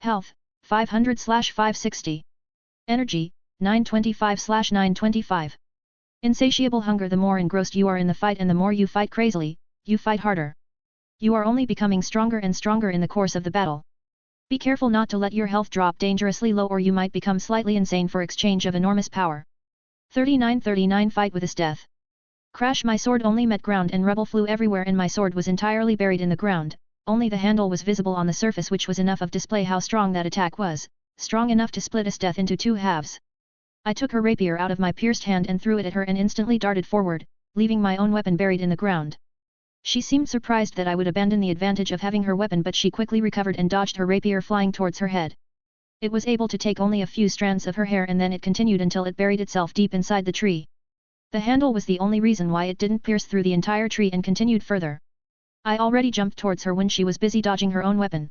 A: Health, 500/560. Energy, 925/925. Insatiable hunger. The more engrossed you are in the fight and the more you fight crazily, you fight harder. You are only becoming stronger and stronger in the course of the battle. Be careful not to let your health drop dangerously low or you might become slightly insane for exchange of enormous power. 39 Fight with Esdeath. Crash! My sword only met ground and rubble flew everywhere and my sword was entirely buried in the ground, only the handle was visible on the surface which was enough of display how strong that attack was, strong enough to split Esdeath into two halves. I took her rapier out of my pierced hand and threw it at her and instantly darted forward, leaving my own weapon buried in the ground. She seemed surprised that I would abandon the advantage of having her weapon but she quickly recovered and dodged her rapier flying towards her head. It was able to take only a few strands of her hair and then it continued until it buried itself deep inside the tree. The handle was the only reason why it didn't pierce through the entire tree and continued further. I already jumped towards her when she was busy dodging her own weapon.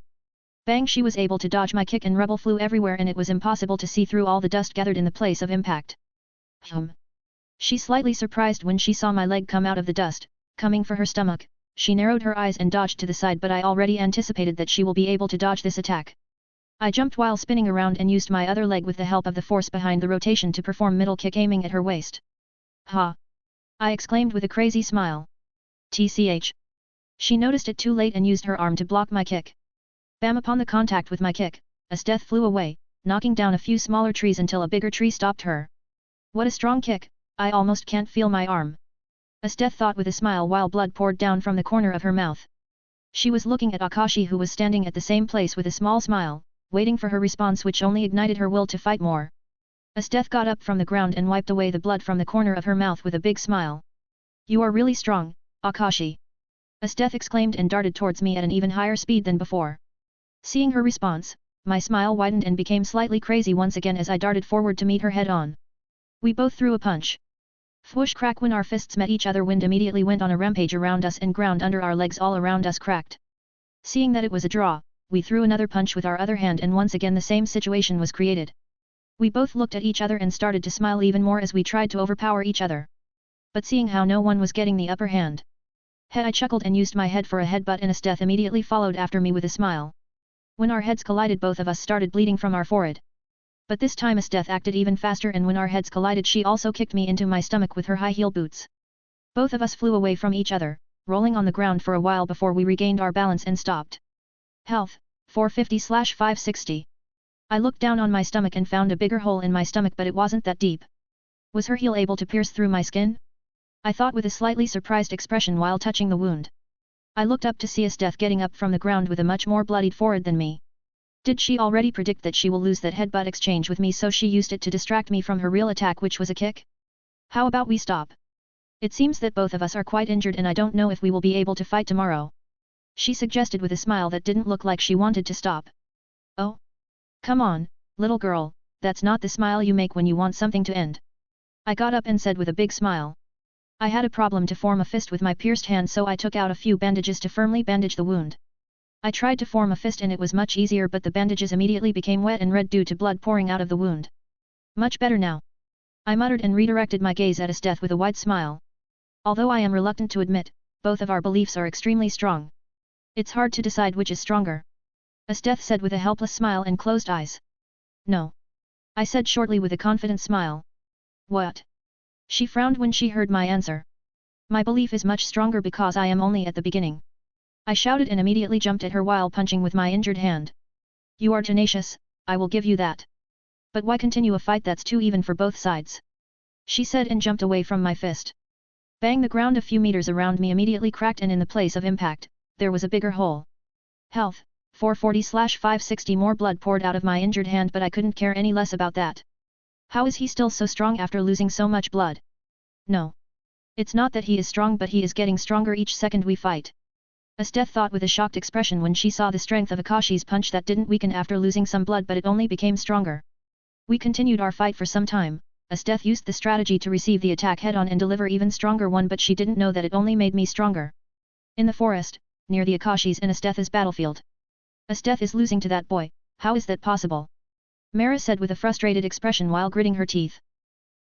A: Bang! She was able to dodge my kick and rubble flew everywhere and it was impossible to see through all the dust gathered in the place of impact. She slightly surprised when she saw my leg come out of the dust, coming for her stomach. She narrowed her eyes and dodged to the side but I already anticipated that she will be able to dodge this attack. I jumped while spinning around and used my other leg with the help of the force behind the rotation to perform middle kick aiming at her waist. Ha! I exclaimed with a crazy smile. TCH. She noticed it too late and used her arm to block my kick. Bam! Upon the contact with my kick, Esdeath flew away, knocking down a few smaller trees until a bigger tree stopped her. What a strong kick, I almost can't feel my arm. Esdeath thought with a smile while blood poured down from the corner of her mouth. She was looking at Akashi who was standing at the same place with a small smile, waiting for her response which only ignited her will to fight more. Esdeath got up from the ground and wiped away the blood from the corner of her mouth with a big smile. You are really strong, Akashi. Esdeath exclaimed and darted towards me at an even higher speed than before. Seeing her response, my smile widened and became slightly crazy once again as I darted forward to meet her head on. We both threw a punch. Whoosh crack! When our fists met each other, wind immediately went on a rampage around us and ground under our legs all around us cracked. Seeing that it was a draw, we threw another punch with our other hand and once again the same situation was created. We both looked at each other and started to smile even more as we tried to overpower each other. But seeing how no one was getting the upper hand, I chuckled and used my head for a headbutt and Esdeath immediately followed after me with a smile. When our heads collided, both of us started bleeding from our forehead. But this time Esdeath acted even faster and when our heads collided she also kicked me into my stomach with her high heel boots. Both of us flew away from each other, rolling on the ground for a while before we regained our balance and stopped. Health, 450/560. I looked down on my stomach and found a bigger hole in my stomach but it wasn't that deep. Was her heel able to pierce through my skin? I thought with a slightly surprised expression while touching the wound. I looked up to see Esdeath getting up from the ground with a much more bloodied forehead than me. Did she already predict that she will lose that headbutt exchange with me so she used it to distract me from her real attack which was a kick? How about we stop? It seems that both of us are quite injured and I don't know if we will be able to fight tomorrow. She suggested with a smile that didn't look like she wanted to stop. Oh? Come on, little girl, that's not the smile you make when you want something to end. I got up and said with a big smile. I had a problem to form a fist with my pierced hand so I took out a few bandages to firmly bandage the wound. I tried to form a fist and it was much easier but the bandages immediately became wet and red due to blood pouring out of the wound. Much better now. I muttered and redirected my gaze at Esdeath with a wide smile. Although I am reluctant to admit, both of our beliefs are extremely strong. It's hard to decide which is stronger. Esdeath said with a helpless smile and closed eyes. No. I said shortly with a confident smile. What? She frowned when she heard my answer. My belief is much stronger because I am only at the beginning. I shouted and immediately jumped at her while punching with my injured hand. You are tenacious, I will give you that. But why continue a fight that's too even for both sides? She said and jumped away from my fist. Bang! The ground a few meters around me immediately cracked and in the place of impact, there was a bigger hole. Health, 440/560. More blood poured out of my injured hand but I couldn't care any less about that. How is he still so strong after losing so much blood? No. It's not that he is strong but he is getting stronger each second we fight. Esteth thought with a shocked expression when she saw the strength of Akashi's punch that didn't weaken after losing some blood but it only became stronger. We continued our fight for some time. Esteth used the strategy to receive the attack head-on and deliver even stronger one, but she didn't know that it only made me stronger. In the forest, near the Akashis and Esteth's battlefield. Esteth is losing to that boy, how is that possible? Mara said with a frustrated expression while gritting her teeth.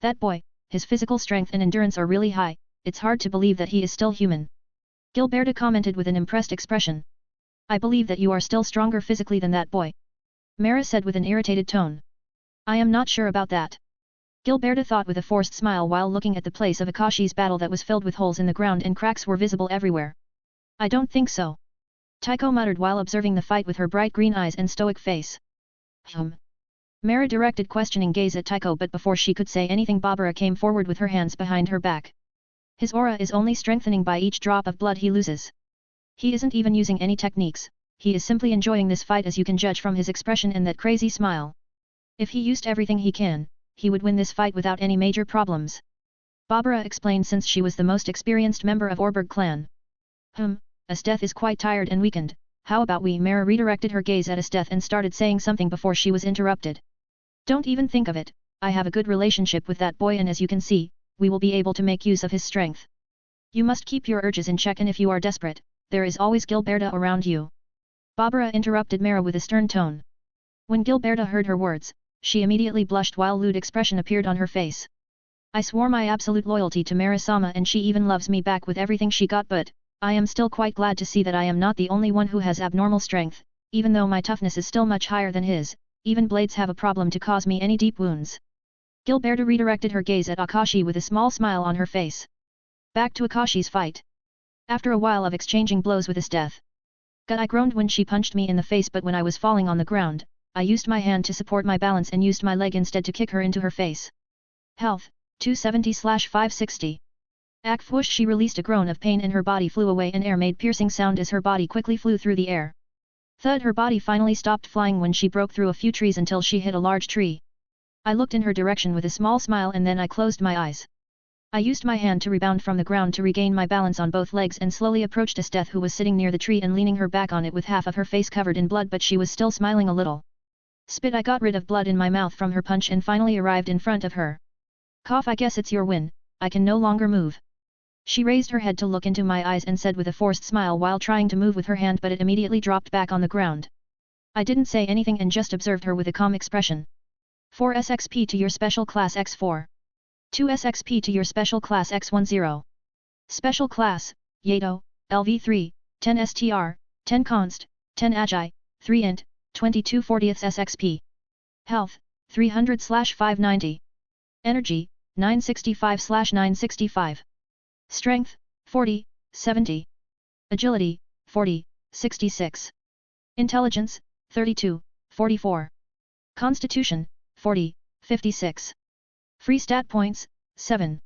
A: That boy, his physical strength and endurance are really high, it's hard to believe that he is still human. Gilberta commented with an impressed expression. I believe that you are still stronger physically than that boy. Mara said with an irritated tone. I am not sure about that. Gilberta thought with a forced smile while looking at the place of Akashi's battle that was filled with holes in the ground and cracks were visible everywhere. I don't think so. Tycho muttered while observing the fight with her bright green eyes and stoic face. Mara directed questioning gaze at Tycho, but before she could say anything Barbara came forward with her hands behind her back. His aura is only strengthening by each drop of blood he loses. He isn't even using any techniques, he is simply enjoying this fight, as you can judge from his expression and that crazy smile. If he used everything he can, he would win this fight without any major problems. Barbara explained since she was the most experienced member of Orberg clan. Esteth is quite tired and weakened, how about we? Mara redirected her gaze at Esteth and started saying something before she was interrupted. Don't even think of it, I have a good relationship with that boy and as you can see, we will be able to make use of his strength. You must keep your urges in check and if you are desperate, there is always Gilberta around you. Barbara interrupted Mara with a stern tone. When Gilberta heard her words, she immediately blushed while lewd expression appeared on her face. I swore my absolute loyalty to Mara-sama and she even loves me back with everything she got, but I am still quite glad to see that I am not the only one who has abnormal strength, even though my toughness is still much higher than his, even blades have a problem to cause me any deep wounds. Gilberta redirected her gaze at Akashi with a small smile on her face. Back to Akashi's fight. After a while of exchanging blows with Esteth. God, I groaned when she punched me in the face, but when I was falling on the ground, I used my hand to support my balance and used my leg instead to kick her into her face. Health, 270/560. Ak whoosh, she released a groan of pain and her body flew away and air made piercing sound as her body quickly flew through the air. Thud, her body finally stopped flying when she broke through a few trees until she hit a large tree. I looked in her direction with a small smile and then I closed my eyes. I used my hand to rebound from the ground to regain my balance on both legs and slowly approached Esteth, who was sitting near the tree and leaning her back on it with half of her face covered in blood, but she was still smiling a little. Spit, I got rid of blood in my mouth from her punch and finally arrived in front of her. Cough, I guess it's your win, I can no longer move. She raised her head to look into my eyes and said with a forced smile while trying to move with her hand, but it immediately dropped back on the ground. I didn't say anything and just observed her with a calm expression. 4 SXP to your special class X4. 2 SXP to your special class X10. Special class, Yato, LV3, 10 STR, 10 Const, 10 Agi, 3 Int, 22/40 SXP. Health, 300/590. Energy, 965/965. Strength, 40, 70. Agility, 40, 66. Intelligence, 32, 44. Constitution, 40, 56. Free stat points, 7.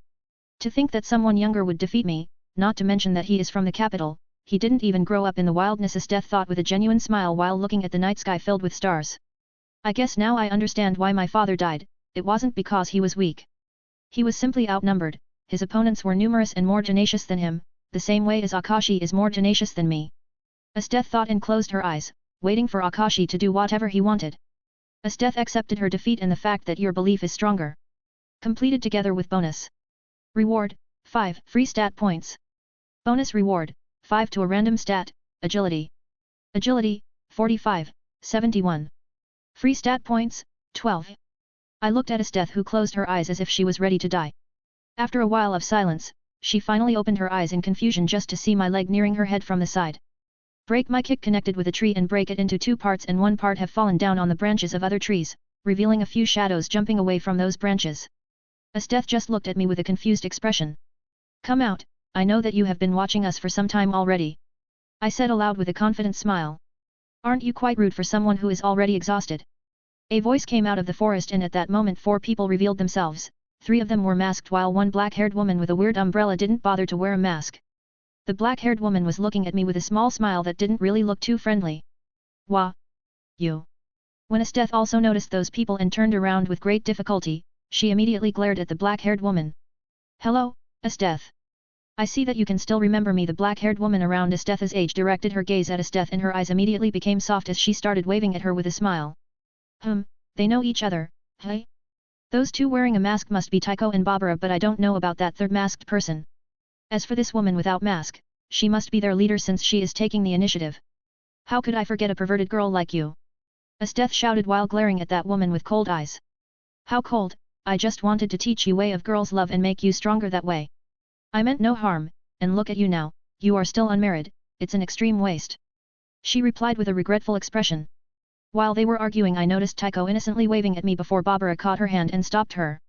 A: To think that someone younger would defeat me, not to mention that he is from the capital, he didn't even grow up in the wildness, Esteth thought with a genuine smile while looking at the night sky filled with stars. I guess now I understand why my father died, it wasn't because he was weak. He was simply outnumbered, his opponents were numerous and more tenacious than him, the same way as Akashi is more tenacious than me. Esteth thought and closed her eyes, waiting for Akashi to do whatever he wanted. Esteth accepted her defeat and the fact that your belief is stronger. Completed together with bonus. Reward, 5 free stat points. Bonus reward, 5 to a random stat, agility. Agility, 45, 71. Free stat points, 12. I looked at Esteth, who closed her eyes as if she was ready to die. After a while of silence, she finally opened her eyes in confusion just to see my leg nearing her head from the side. Break, my kick connected with a tree and break it into 2 parts, and one part have fallen down on the branches of other trees, revealing a few shadows jumping away from those branches. Esteth just looked at me with a confused expression. Come out, I know that you have been watching us for some time already. I said aloud with a confident smile. Aren't you quite rude for someone who is already exhausted? A voice came out of the forest and at that moment 4 people revealed themselves. 3 of them were masked while one black-haired woman with a weird umbrella didn't bother to wear a mask. The black-haired woman was looking at me with a small smile that didn't really look too friendly. Wah! You! When Esteth also noticed those people and turned around with great difficulty, she immediately glared at the black-haired woman. Hello, Esteth. I see that you can still remember me. The black-haired woman around Estetha's age directed her gaze at Estetha and her eyes immediately became soft as she started waving at her with a smile. They know each other, hey? Those two wearing a mask must be Tycho and Barbara, but I don't know about that third masked person. As for this woman without mask, she must be their leader since she is taking the initiative. How could I forget a perverted girl like you? Estetha shouted while glaring at that woman with cold eyes. How cold? I just wanted to teach you way of girls love and make you stronger that way. I meant no harm, and look at you now, you are still unmarried, it's an extreme waste. She replied with a regretful expression. While they were arguing I noticed Tycho innocently waving at me before Barbara caught her hand and stopped her.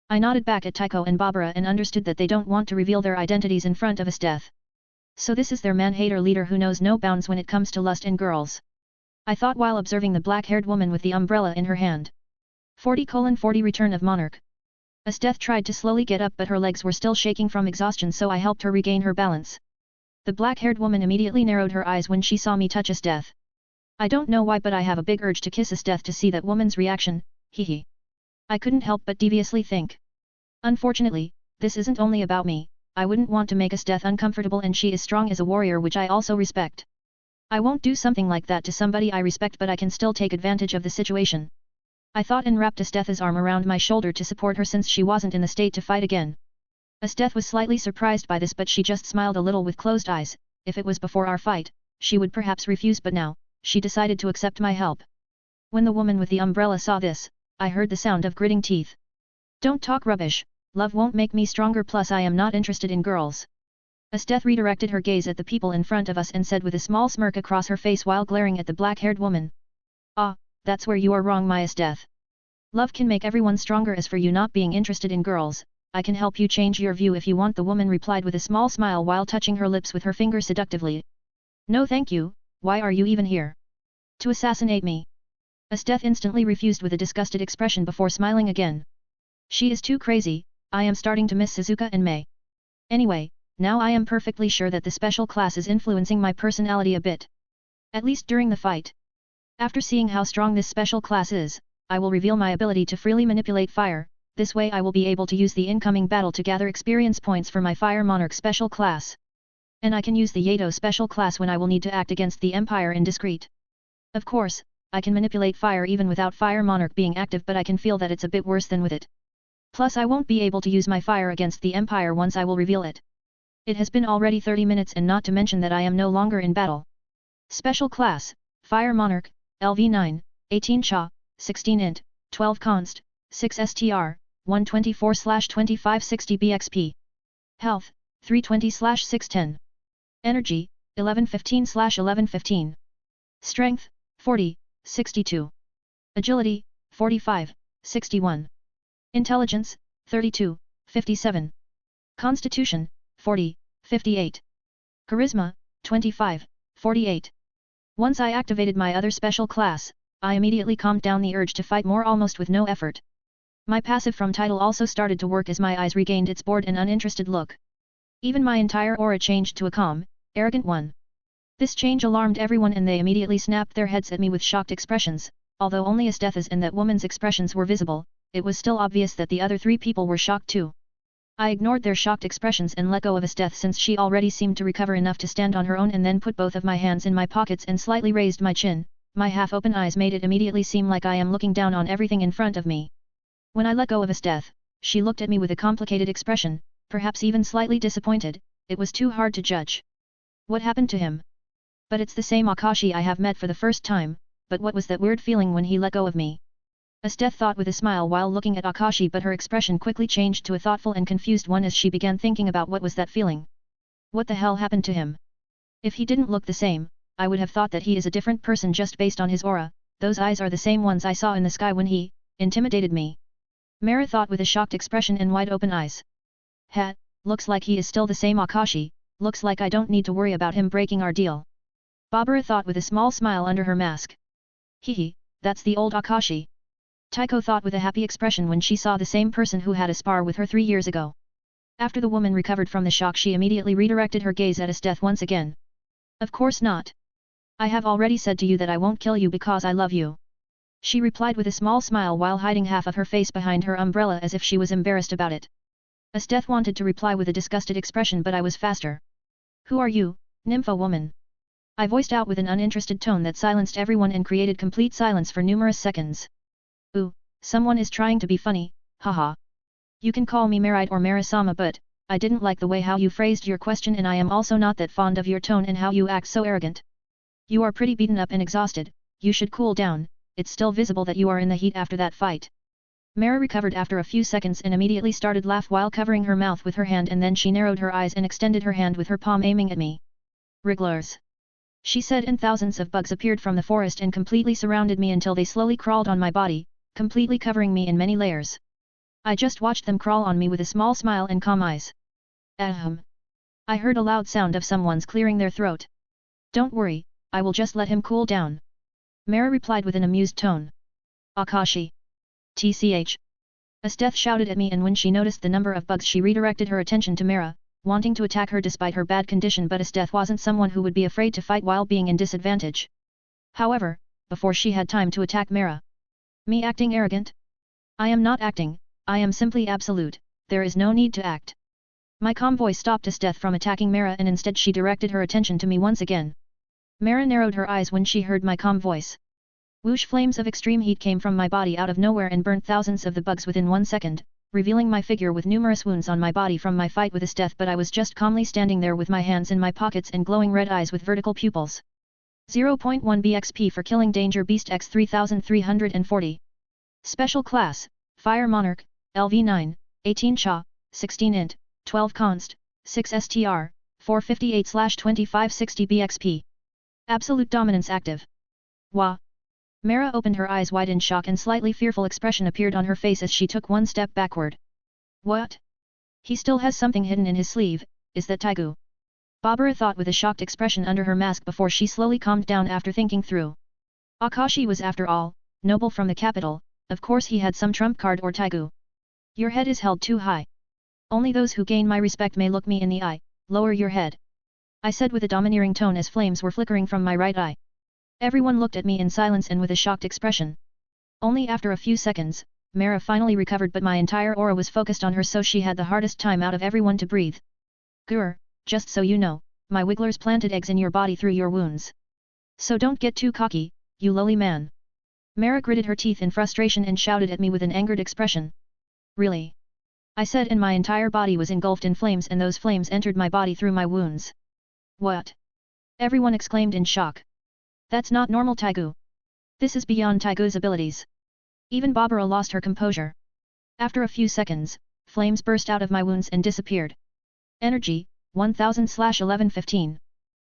A: I nodded back at Tycho and Barbara and understood that they don't want to reveal their identities in front of Estetha. So this is their man-hater leader who knows no bounds when it comes to lust in girls. I thought while observing the black-haired woman with the umbrella in her hand. 40:40 Return of Monarch. Estetha tried to slowly get up but her legs were still shaking from exhaustion, so I helped her regain her balance. The black-haired woman immediately narrowed her eyes when she saw me touch Estetha. I don't know why, but I have a big urge to kiss Estetha to see that woman's reaction, hee. I couldn't help but deviously think. Unfortunately, this isn't only about me, I wouldn't want to make Estetha uncomfortable, and she is strong as a warrior, which I also respect. I won't do something like that to somebody I respect, but I can still take advantage of the situation. I thought and wrapped Estetha's arm around my shoulder to support her since she wasn't in the state to fight again. Estetha was slightly surprised by this, but she just smiled a little with closed eyes. If it was before our fight, she would perhaps refuse, but now, she decided to accept my help. When the woman with the umbrella saw this, I heard the sound of gritting teeth. Don't talk rubbish, love won't make me stronger, plus I am not interested in girls. Estetha redirected her gaze at the people in front of us and said with a small smirk across her face while glaring at the black-haired woman. Ah, that's where you are wrong, my Estetha. Love can make everyone stronger. As for you not being interested in girls, I can help you change your view if you want, the woman replied with a small smile while touching her lips with her finger seductively. No thank you, why are you even here? To assassinate me? Estetha instantly refused with a disgusted expression before smiling again. She is too crazy, I am starting to miss Suzuka and Mei. Anyway, now I am perfectly sure that the special class is influencing my personality a bit. At least during the fight. After seeing how strong this special class is, I will reveal my ability to freely manipulate fire. This way I will be able to use the incoming battle to gather experience points for my Fire Monarch special class. And I can use the Yato special class when I will need to act against the Empire in discreet. Of course, I can manipulate fire even without Fire Monarch being active, but I can feel that it's a bit worse than with it. Plus I won't be able to use my fire against the Empire once I will reveal it. It has been already 30 minutes, and not to mention that I am no longer in battle. Special class, Fire Monarch, LV9, 18 Cha, 16 Int, 12 Const, 6 STR, 124/2560 BXP. Health, 320/610. Energy, 1115/1115. Strength, 40, 62. Agility, 45, 61. Intelligence, 32, 57. Constitution, 40, 58. Charisma, 25, 48. Once I activated my other special class, I immediately calmed down the urge to fight more almost with no effort. My passive from title also started to work as my eyes regained its bored and uninterested look. Even my entire aura changed to a calm, arrogant one. This change alarmed everyone and they immediately snapped their heads at me with shocked expressions. Although only Estetha's and that woman's expressions were visible, it was still obvious that the other three people were shocked too. I ignored their shocked expressions and let go of Estetha since she already seemed to recover enough to stand on her own, and then put both of my hands in my pockets and slightly raised my chin. My half-open eyes made it immediately seem like I am looking down on everything in front of me. When I let go of Estetha, she looked at me with a complicated expression, perhaps even slightly disappointed. It was too hard to judge. What happened to him? But it's the same Akashi I have met for the first time, but what was that weird feeling when he let go of me? Estetha thought with a smile while looking at Akashi, but her expression quickly changed to a thoughtful and confused one as she began thinking about what was that feeling. What the hell happened to him? If he didn't look the same, I would have thought that he is a different person just based on his aura. Those eyes are the same ones I saw in the sky when he intimidated me. Mara thought with a shocked expression and wide open eyes. Looks like he is still the same Akashi, looks like I don't need to worry about him breaking our deal. Barbara thought with a small smile under her mask. Hehe, that's the old Akashi. Tycho thought with a happy expression when she saw the same person who had a spar with her 3 years ago. After the woman recovered from the shock, she immediately redirected her gaze at Estetha once again. Of course not. I have already said to you that I won't kill you because I love you. She replied with a small smile while hiding half of her face behind her umbrella as if she was embarrassed about it. Esteth wanted to reply with a disgusted expression but I was faster. Who are you, nympho woman? I voiced out with an uninterested tone that silenced everyone and created complete silence for numerous seconds. Ooh, someone is trying to be funny, haha. You can call me Marite or Marisama but, I didn't like the way how you phrased your question and I am also not that fond of your tone and how you act so arrogant. You are pretty beaten up and exhausted, you should cool down, it's still visible that you are in the heat after that fight. Mara recovered after a few seconds and immediately started laugh while covering her mouth with her hand and then she narrowed her eyes and extended her hand with her palm aiming at me. Wrigglers. She said and thousands of bugs appeared from the forest and completely surrounded me until they slowly crawled on my body, completely covering me in many layers. I just watched them crawl on me with a small smile and calm eyes. Ahem. I heard a loud sound of someone's clearing their throat. Don't worry, I will just let him cool down. Mara replied with an amused tone. Akashi. TCH. Esteth shouted at me and when she noticed the number of bugs she redirected her attention to Mara, wanting to attack her despite her bad condition but Esteth wasn't someone who would be afraid to fight while being in disadvantage. However, before she had time to attack Mara. Me acting arrogant? I am not acting, I am simply absolute, there is no need to act. My calm voice stopped Esteth from attacking Mara and instead she directed her attention to me once again. Mara narrowed her eyes when she heard my calm voice. Whoosh, flames of extreme heat came from my body out of nowhere and burnt thousands of the bugs within 1 second, revealing my figure with numerous wounds on my body from my fight with Esteth but I was just calmly standing there with my hands in my pockets and glowing red eyes with vertical pupils. 0.1 BXP for killing Danger Beast X 3340. Special Class, Fire Monarch, LV9, 18 Cha, 16 Int, 12 Const, 6 STR, 458/2560 BXP. Absolute Dominance active. Wah! Mara opened her eyes wide in shock and slightly fearful expression appeared on her face as she took one step backward. What? He still has something hidden in his sleeve, is that Taigu? Barbara thought with a shocked expression under her mask before she slowly calmed down after thinking through. Akashi was after all, noble from the capital, of course he had some trump card or Taigu. Your head is held too high. Only those who gain my respect may look me in the eye, lower your head. I said with a domineering tone as flames were flickering from my right eye. Everyone looked at me in silence and with a shocked expression. Only after a few seconds, Mara finally recovered but my entire aura was focused on her so she had the hardest time out of everyone to breathe. Grr, just so you know, my wigglers planted eggs in your body through your wounds. So don't get too cocky, you lowly man. Mara gritted her teeth in frustration and shouted at me with an angered expression. Really? I said and my entire body was engulfed in flames and those flames entered my body through my wounds. What? Everyone exclaimed in shock. That's not normal Taigu. This is beyond Taigu's abilities. Even Barbara lost her composure. After a few seconds, flames burst out of my wounds and disappeared. Energy, 1000/1115.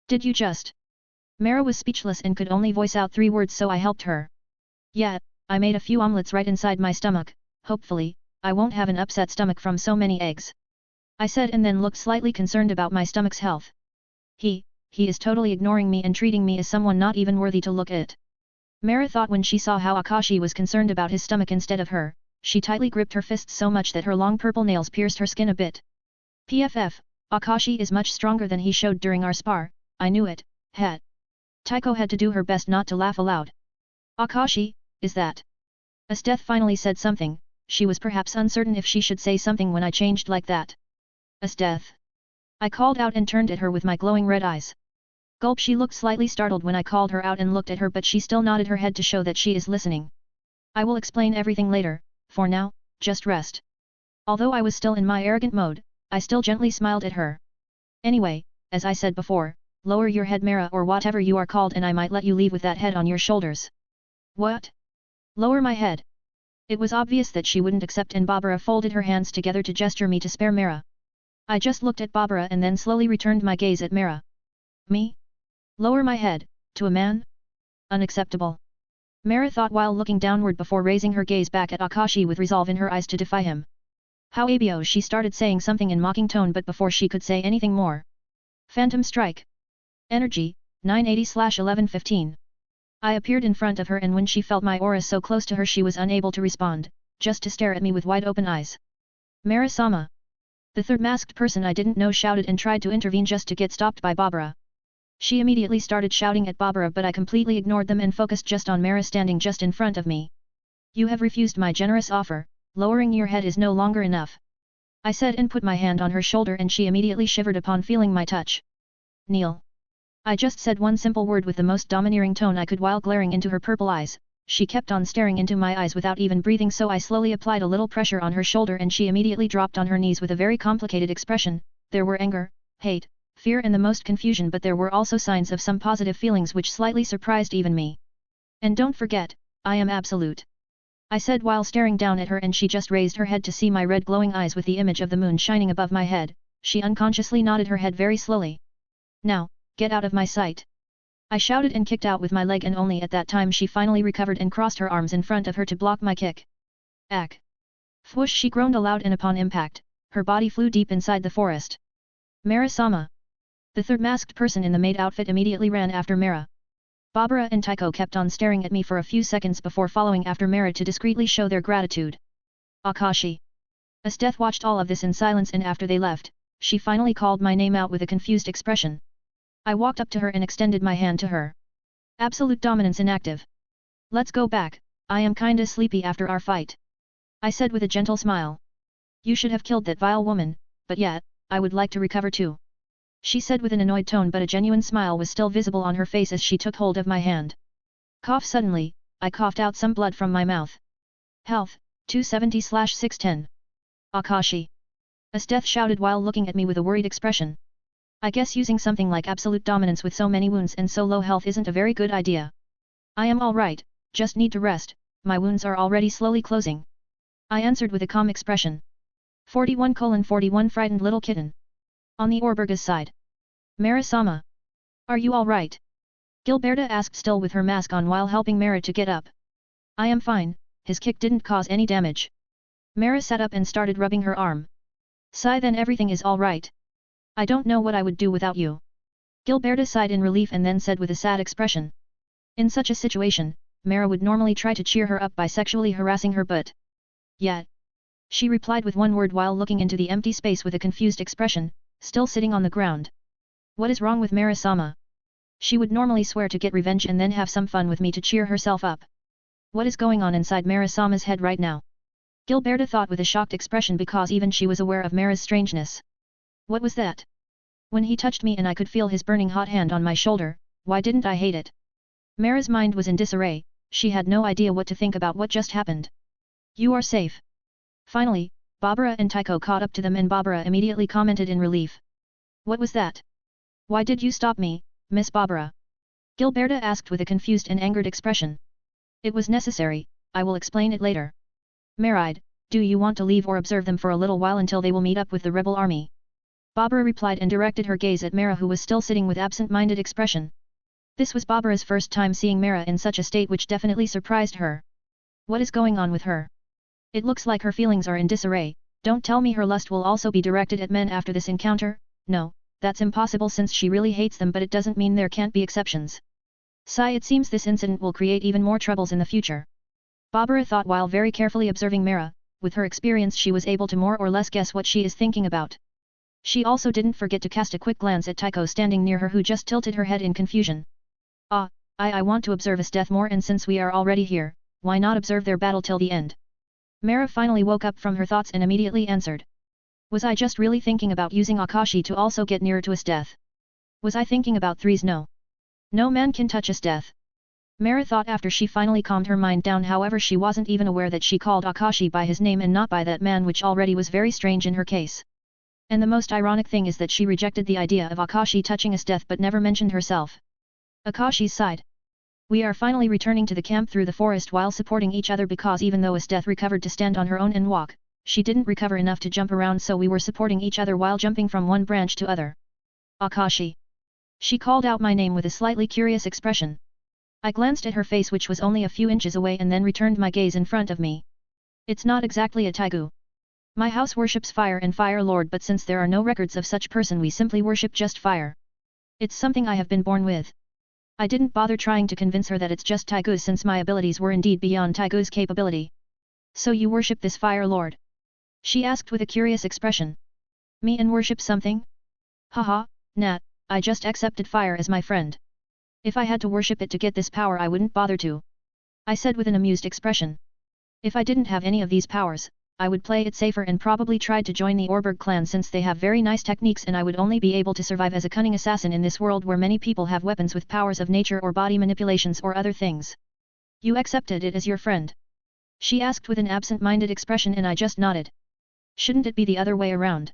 A: Did you just? Mara was speechless and could only voice out 3 words so I helped her. Yeah, I made a few omelets right inside my stomach, hopefully, I won't have an upset stomach from so many eggs. I said and then looked slightly concerned about my stomach's health. He is totally ignoring me and treating me as someone not even worthy to look at. Mara thought when she saw how Akashi was concerned about his stomach instead of her, she tightly gripped her fists so much that her long purple nails pierced her skin a bit. PFF, Akashi is much stronger than he showed during our spar, I knew it, het. Taiko had to do her best not to laugh aloud. Akashi, is that? Esteth finally said something, she was perhaps uncertain if she should say something when I changed like that. Esteth. I called out and turned at her with my glowing red eyes. Gulp, she looked slightly startled when I called her out and looked at her but she still nodded her head to show that she is listening. I will explain everything later, for now, just rest. Although I was still in my arrogant mode, I still gently smiled at her. Anyway, as I said before, lower your head Mara or whatever you are called and I might let you leave with that head on your shoulders. What? Lower my head? It was obvious that she wouldn't accept and Barbara folded her hands together to gesture me to spare Mara. I just looked at Barbara and then slowly returned my gaze at Mara. Me? Lower my head, to a man? Unacceptable. Mara thought while looking downward before raising her gaze back at Akashi with resolve in her eyes to defy him. How abio, she started saying something in mocking tone but before she could say anything more. Phantom Strike. Energy, 980/1115. I appeared in front of her and when she felt my aura so close to her she was unable to respond, just to stare at me with wide open eyes. Mara-sama. The third masked person I didn't know shouted and tried to intervene just to get stopped by Barbara. She immediately started shouting at Barbara but I completely ignored them and focused just on Mara standing just in front of me. You have refused my generous offer, lowering your head is no longer enough. I said and put my hand on her shoulder and she immediately shivered upon feeling my touch. Kneel. I just said one simple word with the most domineering tone I could while glaring into her purple eyes. She kept on staring into my eyes without even breathing, so I slowly applied a little pressure on her shoulder and she immediately dropped on her knees with a very complicated expression. There were anger, hate, fear and the most confusion, but there were also signs of some positive feelings which slightly surprised even me. And don't forget, I am absolute. I said while staring down at her, and she just raised her head to see my red glowing eyes with the image of the moon shining above my head. She unconsciously nodded her head very slowly. Now, get out of my sight. I shouted and kicked out with my leg, and only at that time she finally recovered and crossed her arms in front of her to block my kick. Ack! Fwoosh! She groaned aloud, and upon impact, her body flew deep inside the forest. Mara-sama! The third masked person in the maid outfit immediately ran after Mara. Barbara and Tycho kept on staring at me for a few seconds before following after Mara to discreetly show their gratitude. Akashi! Esteth watched all of this in silence, and after they left, she finally called my name out with a confused expression. I walked up to her and extended my hand to her. Absolute dominance inactive. Let's go back, I am kinda sleepy after our fight. I said with a gentle smile. You should have killed that vile woman, but yet, I would like to recover too. She said with an annoyed tone, but a genuine smile was still visible on her face as she took hold of my hand. Cough! Suddenly, I coughed out some blood from my mouth. Health, 270/610. Akashi! Esteth shouted while looking at me with a worried expression. I guess using something like absolute dominance with so many wounds and so low health isn't a very good idea. I am alright, just need to rest, my wounds are already slowly closing. I answered with a calm expression. 41:41 Frightened little kitten. On the Orberga's side. Mara-sama. Are you alright? Gilberta asked, still with her mask on while helping Mara to get up. I am fine, his kick didn't cause any damage. Mara sat up and started rubbing her arm. Sigh, then everything is alright. I don't know what I would do without you. Gilberta sighed in relief and then said with a sad expression. In such a situation, Mara would normally try to cheer her up by sexually harassing her, but yet, she replied with one word while looking into the empty space with a confused expression, still sitting on the ground. What is wrong with Mara-sama? She would normally swear to get revenge and then have some fun with me to cheer herself up. What is going on inside Mara-sama's head right now? Gilberta thought with a shocked expression, because even she was aware of Mara's strangeness. What was that? When he touched me and I could feel his burning hot hand on my shoulder, why didn't I hate it? Mara's mind was in disarray, she had no idea what to think about what just happened. You are safe. Finally, Barbara and Tycho caught up to them, and Barbara immediately commented in relief. What was that? Why did you stop me, Miss Barbara? Gilberta asked with a confused and angered expression. It was necessary, I will explain it later. Maride, do you want to leave or observe them for a little while until they will meet up with the rebel army? Barbara replied and directed her gaze at Mara, who was still sitting with absent-minded expression. This was Barbara's first time seeing Mara in such a state, which definitely surprised her. What is going on with her? It looks like her feelings are in disarray. Don't tell me her lust will also be directed at men after this encounter? No, that's impossible since she really hates them, but it doesn't mean there can't be exceptions. Sigh, it seems this incident will create even more troubles in the future. Barbara thought while very carefully observing Mara. With her experience she was able to more or less guess what she is thinking about. She also didn't forget to cast a quick glance at Tycho standing near her, who just tilted her head in confusion. I want to observe Esteth more, and since we are already here, why not observe their battle till the end? Mara finally woke up from her thoughts and immediately answered. Was I just really thinking about using Akashi to also get nearer to Esteth? Was I thinking about threes? No. No man can touch Esteth. Mara thought after she finally calmed her mind down. However, she wasn't even aware that she called Akashi by his name and not by that man, which already was very strange in her case. And the most ironic thing is that she rejected the idea of Akashi touching Esteth but never mentioned herself. Akashi's side. We are finally returning to the camp through the forest while supporting each other, because even though Esteth recovered to stand on her own and walk, she didn't recover enough to jump around, so we were supporting each other while jumping from one branch to other. Akashi. She called out my name with a slightly curious expression. I glanced at her face, which was only a few inches away, and then returned my gaze in front of me. It's not exactly a taigu. My house worships fire and Fire Lord, but since there are no records of such person, we simply worship just fire. It's something I have been born with. I didn't bother trying to convince her that it's just Taigu's, since my abilities were indeed beyond Taigu's capability. So you worship this Fire Lord? She asked with a curious expression. Me and worship something? Haha, Nat, I just accepted fire as my friend. If I had to worship it to get this power, I wouldn't bother to. I said with an amused expression. If I didn't have any of these powers, I would play it safer and probably tried to join the Orberg clan since they have very nice techniques and I would only be able to survive as a cunning assassin in this world where many people have weapons with powers of nature or body manipulations or other things. You accepted it as your friend? She asked with an absent-minded expression and I just nodded. Shouldn't it be the other way around?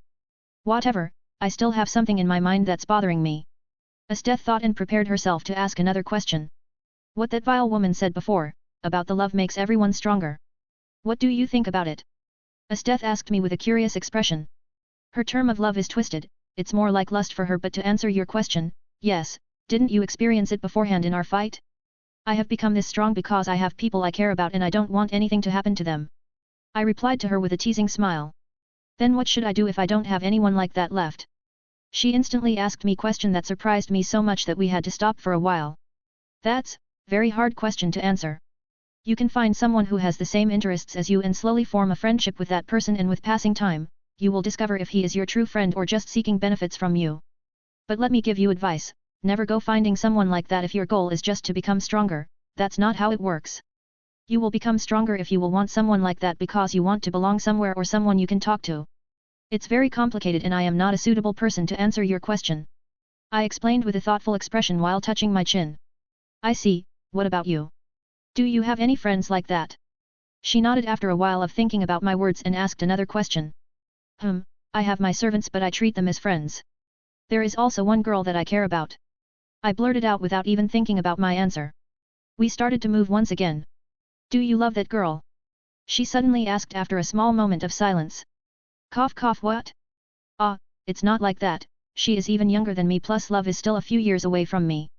A: Whatever, I still have something in my mind that's bothering me. Esteth thought and prepared herself to ask another question. What that vile woman said before, about the love makes everyone stronger. What do you think about it? Esteth asked me with a curious expression. Her term of love is twisted, it's more like lust for her, but to answer your question, yes, didn't you experience it beforehand in our fight? I have become this strong because I have people I care about and I don't want anything to happen to them. I replied to her with a teasing smile. Then what should I do if I don't have anyone like that left? She instantly asked me a question that surprised me so much that we had to stop for a while. That's very hard question to answer. You can find someone who has the same interests as you and slowly form a friendship with that person, and with passing time, you will discover if he is your true friend or just seeking benefits from you. But let me give you advice, never go finding someone like that if your goal is just to become stronger, that's not how it works. You will become stronger if you will want someone like that because you want to belong somewhere or someone you can talk to. It's very complicated and I am not a suitable person to answer your question. I explained with a thoughtful expression while touching my chin. I see, what about you? Do you have any friends like that? She nodded after a while of thinking about my words and asked another question. I have my servants but I treat them as friends. There is also one girl that I care about. I blurted out without even thinking about my answer. We started to move once again. Do you love that girl? She suddenly asked after a small moment of silence. Cough cough, what? It's not like that, she is even younger than me plus love is still a few years away from me.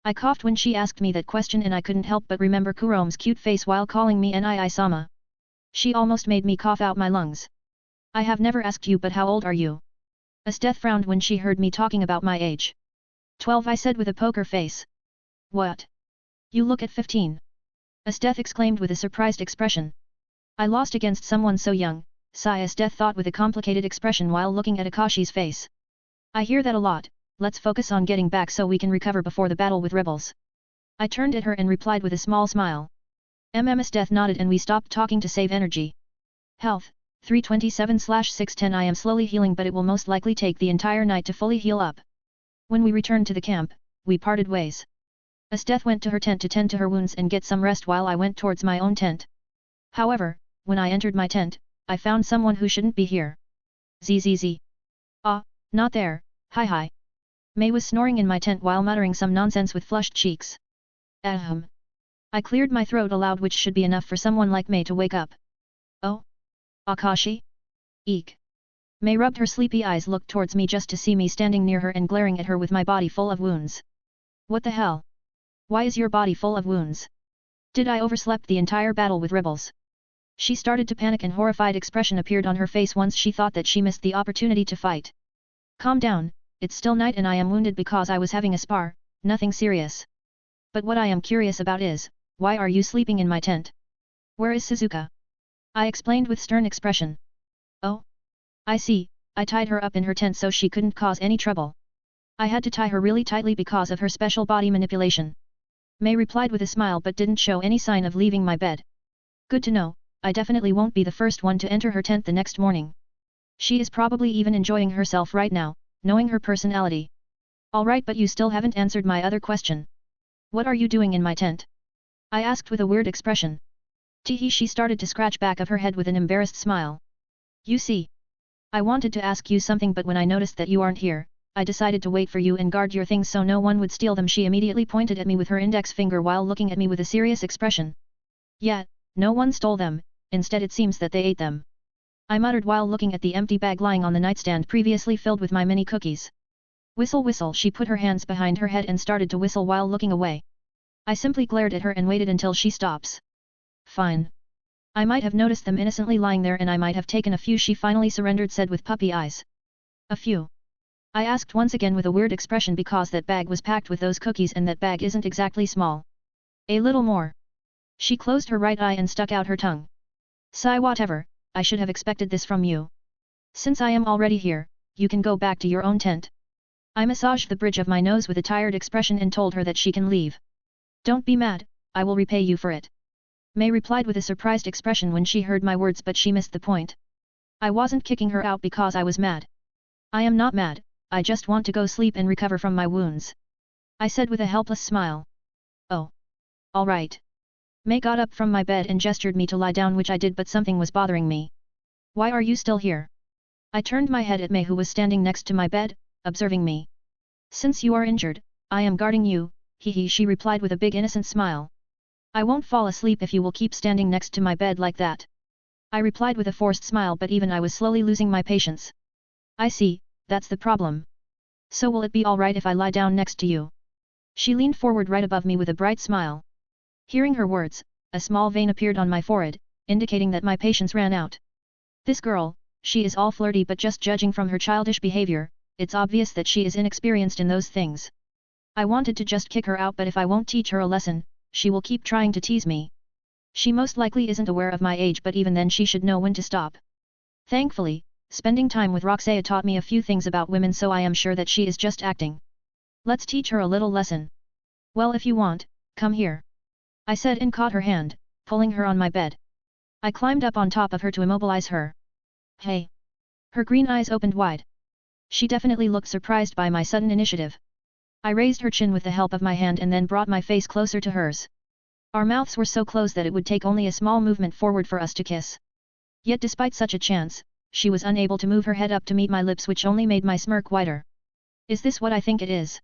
A: I coughed when she asked me that question and I couldn't help but remember Kurome's cute face while calling me Nii-sama. She almost made me cough out my lungs. I have never asked you, but how old are you? Esteth frowned when she heard me talking about my age. 12, I said with a poker face. What? You look at 15. Esteth exclaimed with a surprised expression. I lost against someone so young, sigh, Esteth thought with a complicated expression while looking at Akashi's face. I hear that a lot. Let's focus on getting back so we can recover before the battle with rebels. I turned at her and replied with a small smile. Esteth nodded and we stopped talking to save energy. Health, 327/610. I am slowly healing but it will most likely take the entire night to fully heal up. When we returned to the camp, we parted ways. Esteth went to her tent to tend to her wounds and get some rest while I went towards my own tent. However, when I entered my tent, I found someone who shouldn't be here. Zzz. Not there, hi. Mei was snoring in my tent while muttering some nonsense with flushed cheeks. Ahem. I cleared my throat aloud, which should be enough for someone like Mei to wake up. Oh? Akashi? Eek. Mei rubbed her sleepy eyes, looked towards me just to see me standing near her and glaring at her with my body full of wounds. What the hell? Why is your body full of wounds? Did I overslept the entire battle with rebels? She started to panic and horrified expression appeared on her face once she thought that she missed the opportunity to fight. Calm down. It's still night and I am wounded because I was having a spar, nothing serious. But what I am curious about is, why are you sleeping in my tent? Where is Suzuka? I explained with stern expression. Oh? I see, I tied her up in her tent so she couldn't cause any trouble. I had to tie her really tightly because of her special body manipulation. Mei replied with a smile but didn't show any sign of leaving my bed. Good to know, I definitely won't be the first one to enter her tent the next morning. She is probably even enjoying herself right now, knowing her personality. Alright, but you still haven't answered my other question. What are you doing in my tent? I asked with a weird expression. Teehee, she started to scratch back of her head with an embarrassed smile. You see. I wanted to ask you something but when I noticed that you aren't here, I decided to wait for you and guard your things so no one would steal them. She immediately pointed at me with her index finger while looking at me with a serious expression. Yeah, no one stole them, instead it seems that they ate them. I muttered while looking at the empty bag lying on the nightstand previously filled with my mini cookies. Whistle whistle, she put her hands behind her head and started to whistle while looking away. I simply glared at her and waited until she stops. Fine. I might have noticed them innocently lying there and I might have taken a few. She finally surrendered, said with puppy eyes. A few? I asked once again with a weird expression because that bag was packed with those cookies and that bag isn't exactly small. A little more. She closed her right eye and stuck out her tongue. Sigh, whatever. I should have expected this from you. Since I am already here, you can go back to your own tent. I massaged the bridge of my nose with a tired expression and told her that she can leave. Don't be mad, I will repay you for it. May replied with a surprised expression when she heard my words, but she missed the point. I wasn't kicking her out because I was mad. I am not mad, I just want to go sleep and recover from my wounds. I said with a helpless smile. Oh. Alright. May got up from my bed and gestured me to lie down, which I did, but something was bothering me. Why are you still here? I turned my head at May, who was standing next to my bed, observing me. Since you are injured, I am guarding you, hee, she replied with a big innocent smile. I won't fall asleep if you will keep standing next to my bed like that. I replied with a forced smile, but even I was slowly losing my patience. I see, that's the problem. So will it be alright if I lie down next to you? She leaned forward right above me with a bright smile. Hearing her words, a small vein appeared on my forehead, indicating that my patience ran out. This girl, she is all flirty, but just judging from her childish behavior, it's obvious that she is inexperienced in those things. I wanted to just kick her out, but if I won't teach her a lesson, she will keep trying to tease me. She most likely isn't aware of my age, but even then she should know when to stop. Thankfully, spending time with Roxaya taught me a few things about women, so I am sure that she is just acting. Let's teach her a little lesson. Well, if you want, come here. I said and caught her hand, pulling her on my bed. I climbed up on top of her to immobilize her. Hey! Her green eyes opened wide. She definitely looked surprised by my sudden initiative. I raised her chin with the help of my hand and then brought my face closer to hers. Our mouths were so close that it would take only a small movement forward for us to kiss. Yet despite such a chance, she was unable to move her head up to meet my lips, which only made my smirk wider. Is this what I think it is?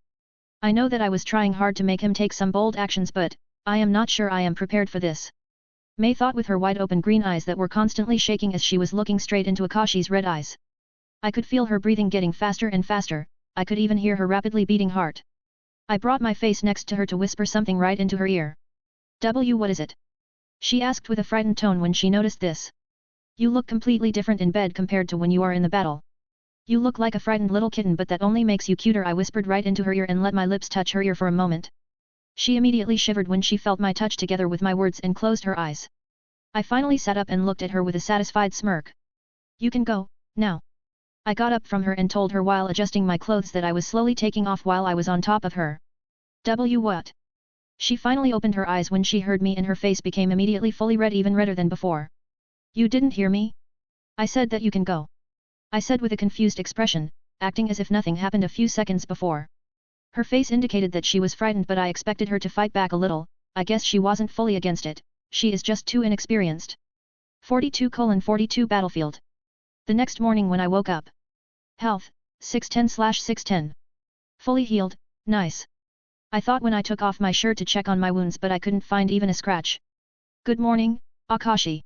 A: I know that I was trying hard to make him take some bold actions, but I am not sure I am prepared for this. May thought with her wide-open green eyes that were constantly shaking as she was looking straight into Akashi's red eyes. I could feel her breathing getting faster and faster, I could even hear her rapidly beating heart. I brought my face next to her to whisper something right into her ear. What is it? She asked with a frightened tone when she noticed this. You look completely different in bed compared to when you are in the battle. You look like a frightened little kitten, but that only makes you cuter, I whispered right into her ear and let my lips touch her ear for a moment. She immediately shivered when she felt my touch together with my words and closed her eyes. I finally sat up and looked at her with a satisfied smirk. You can go, now. I got up from her and told her while adjusting my clothes that I was slowly taking off while I was on top of her. What? She finally opened her eyes when she heard me and her face became immediately fully red, even redder than before. You didn't hear me? I said that you can go. I said with a confused expression, acting as if nothing happened a few seconds before. Her face indicated that she was frightened, but I expected her to fight back a little. I guess she wasn't fully against it, she is just too inexperienced. 42:42 Battlefield. The next morning when I woke up. Health, 610/610. Fully healed, nice. I thought when I took off my shirt to check on my wounds, but I couldn't find even a scratch. Good morning, Akashi.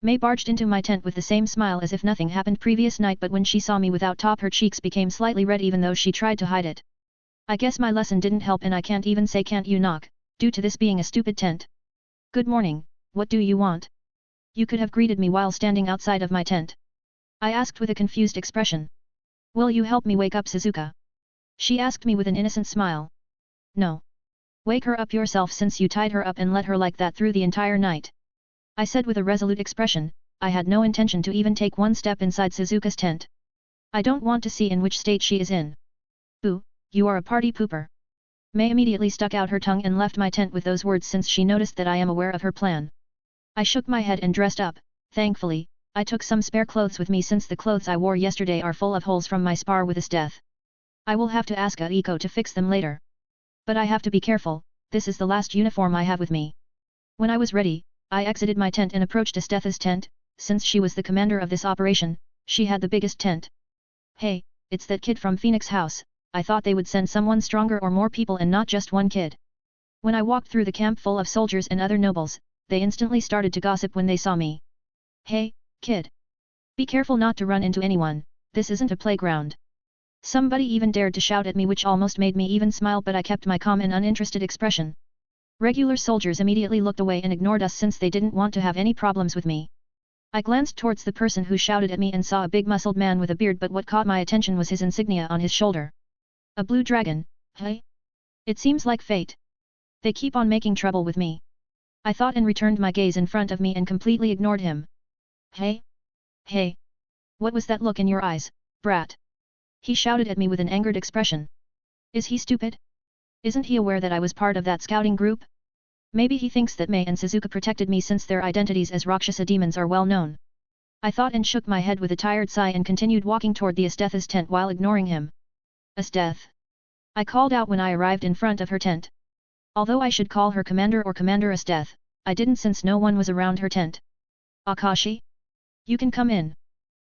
A: May barged into my tent with the same smile as if nothing happened previous night, but when she saw me without top her cheeks became slightly red even though she tried to hide it. I guess my lesson didn't help and I can't even say can't you knock, due to this being a stupid tent. Good morning, what do you want? You could have greeted me while standing outside of my tent. I asked with a confused expression. Will you help me wake up Suzuka? She asked me with an innocent smile. No. Wake her up yourself since you tied her up and let her like that through the entire night. I said with a resolute expression. I had no intention to even take one step inside Suzuka's tent. I don't want to see in which state she is in. Boo, you are a party pooper. May immediately stuck out her tongue and left my tent with those words since she noticed that I am aware of her plan. I shook my head and dressed up. Thankfully, I took some spare clothes with me since the clothes I wore yesterday are full of holes from my spar with his death. I will have to ask Aiko to fix them later. But I have to be careful, this is the last uniform I have with me. When I was ready, I exited my tent and approached Estetha's tent. Since she was the commander of this operation, she had the biggest tent. Hey, it's that kid from Phoenix House, I thought they would send someone stronger or more people and not just one kid. When I walked through the camp full of soldiers and other nobles, they instantly started to gossip when they saw me. Hey, kid. Be careful not to run into anyone, this isn't a playground. Somebody even dared to shout at me, which almost made me even smile, but I kept my calm and uninterested expression. Regular soldiers immediately looked away and ignored us since they didn't want to have any problems with me. I glanced towards the person who shouted at me and saw a big muscled man with a beard, but what caught my attention was his insignia on his shoulder. A blue dragon, hey? It seems like fate. They keep on making trouble with me. I thought and returned my gaze in front of me and completely ignored him. Hey? Hey? What was that look in your eyes, brat? He shouted at me with an angered expression. Is he stupid? Isn't he aware that I was part of that scouting group? Maybe he thinks that Mei and Suzuka protected me since their identities as Rakshasa demons are well known. I thought and shook my head with a tired sigh and continued walking toward the Astetha's tent while ignoring him. Asteth. I called out when I arrived in front of her tent. Although I should call her Commander or Commander Asteth, I didn't since no one was around her tent. Akashi? You can come in.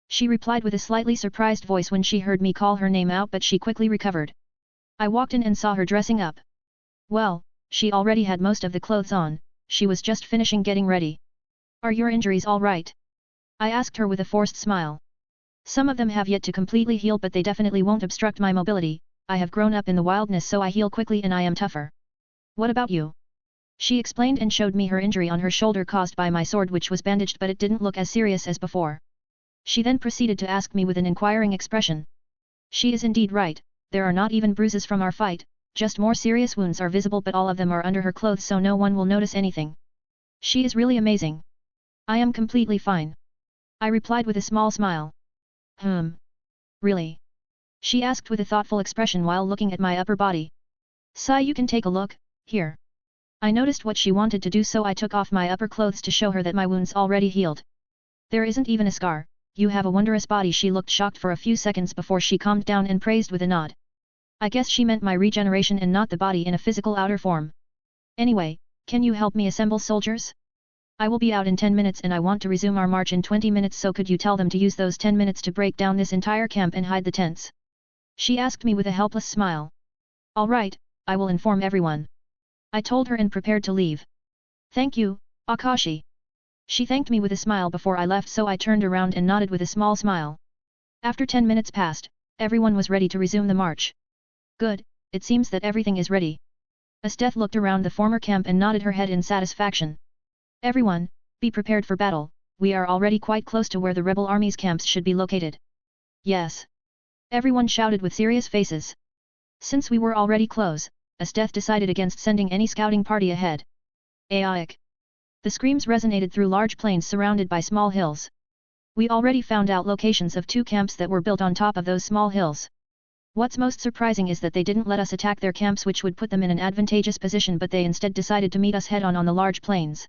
A: She replied with a slightly surprised voice when she heard me call her name out, but she quickly recovered. I walked in and saw her dressing up. Well, she already had most of the clothes on, she was just finishing getting ready. Are your injuries all right? I asked her with a forced smile. Some of them have yet to completely heal, but they definitely won't obstruct my mobility. I have grown up in the wilderness, so I heal quickly and I am tougher. What about you? She explained and showed me her injury on her shoulder caused by my sword, which was bandaged, but it didn't look as serious as before. She then proceeded to ask me with an inquiring expression. She is indeed right, there are not even bruises from our fight, just more serious wounds are visible, but all of them are under her clothes so no one will notice anything. She is really amazing. I am completely fine. I replied with a small smile. Really? She asked with a thoughtful expression while looking at my upper body. Sai, you can take a look, here. I noticed what she wanted to do, so I took off my upper clothes to show her that my wounds already healed. There isn't even a scar. You have a wondrous body. She looked shocked for a few seconds before she calmed down and praised with a nod. I guess she meant my regeneration and not the body in a physical outer form. Anyway, can you help me assemble soldiers? I will be out in 10 minutes and I want to resume our march in 20 minutes, so could you tell them to use those 10 minutes to break down this entire camp and hide the tents? She asked me with a helpless smile. All right, I will inform everyone. I told her and prepared to leave. Thank you, Akashi. She thanked me with a smile before I left, so I turned around and nodded with a small smile. After 10 minutes passed, everyone was ready to resume the march. Good, it seems that everything is ready. Asteth looked around the former camp and nodded her head in satisfaction. Everyone, be prepared for battle, we are already quite close to where the rebel army's camps should be located. Yes. Everyone shouted with serious faces. Since we were already close, Asteth decided against sending any scouting party ahead. Aik. The screams resonated through large plains surrounded by small hills. We already found out locations of 2 camps that were built on top of those small hills. What's most surprising is that they didn't let us attack their camps, which would put them in an advantageous position, but they instead decided to meet us head on the large plains.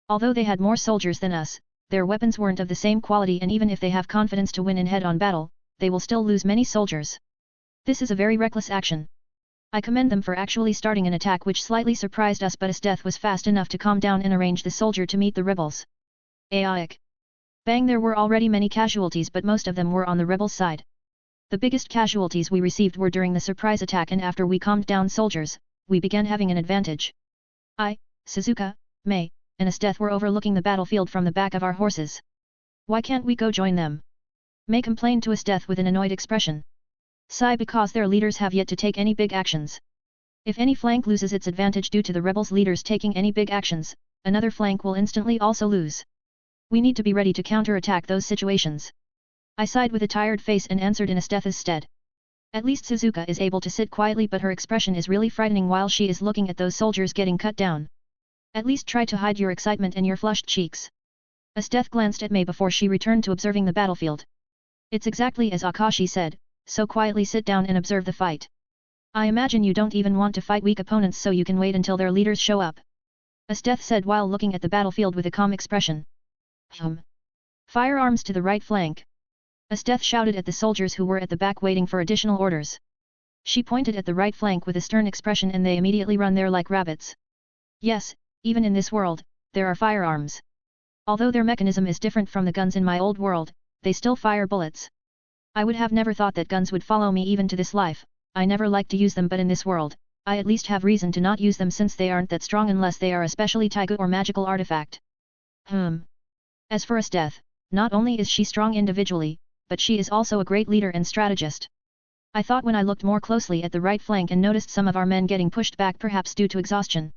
A: Although they had more soldiers than us, their weapons weren't of the same quality, and even if they have confidence to win in head-on battle, they will still lose many soldiers. This is a very reckless action. I commend them for actually starting an attack, which slightly surprised us, but Asteth was fast enough to calm down and arrange the soldier to meet the rebels. Aik. Bang, there were already many casualties, but most of them were on the rebels' side. The biggest casualties we received were during the surprise attack, and after we calmed down soldiers, we began having an advantage. I, Suzuka, Mei, and Asteth were overlooking the battlefield from the back of our horses. Why can't we go join them? Mei complained to Asteth with an annoyed expression. Sigh, because their leaders have yet to take any big actions. If any flank loses its advantage due to the rebels' leaders taking any big actions, another flank will instantly also lose. We need to be ready to counter-attack those situations. I sighed with a tired face and answered in Asteth's stead. At least Suzuka is able to sit quietly, but her expression is really frightening while she is looking at those soldiers getting cut down. At least try to hide your excitement and your flushed cheeks. Asteth glanced at Mei before she returned to observing the battlefield. It's exactly as Akashi said, so quietly sit down and observe the fight. I imagine you don't even want to fight weak opponents, so you can wait until their leaders show up. Asteth said while looking at the battlefield with a calm expression. Firearms to the right flank. Asteth shouted at the soldiers who were at the back waiting for additional orders. She pointed at the right flank with a stern expression and they immediately run there like rabbits. Yes, even in this world, there are firearms. Although their mechanism is different from the guns in my old world, they still fire bullets. I would have never thought that guns would follow me even to this life. I never liked to use them, but in this world, I at least have reason to not use them since they aren't that strong unless they are especially taiga or magical artifact. As for Asteth, not only is she strong individually, but she is also a great leader and strategist. I thought when I looked more closely at the right flank and noticed some of our men getting pushed back, perhaps due to exhaustion.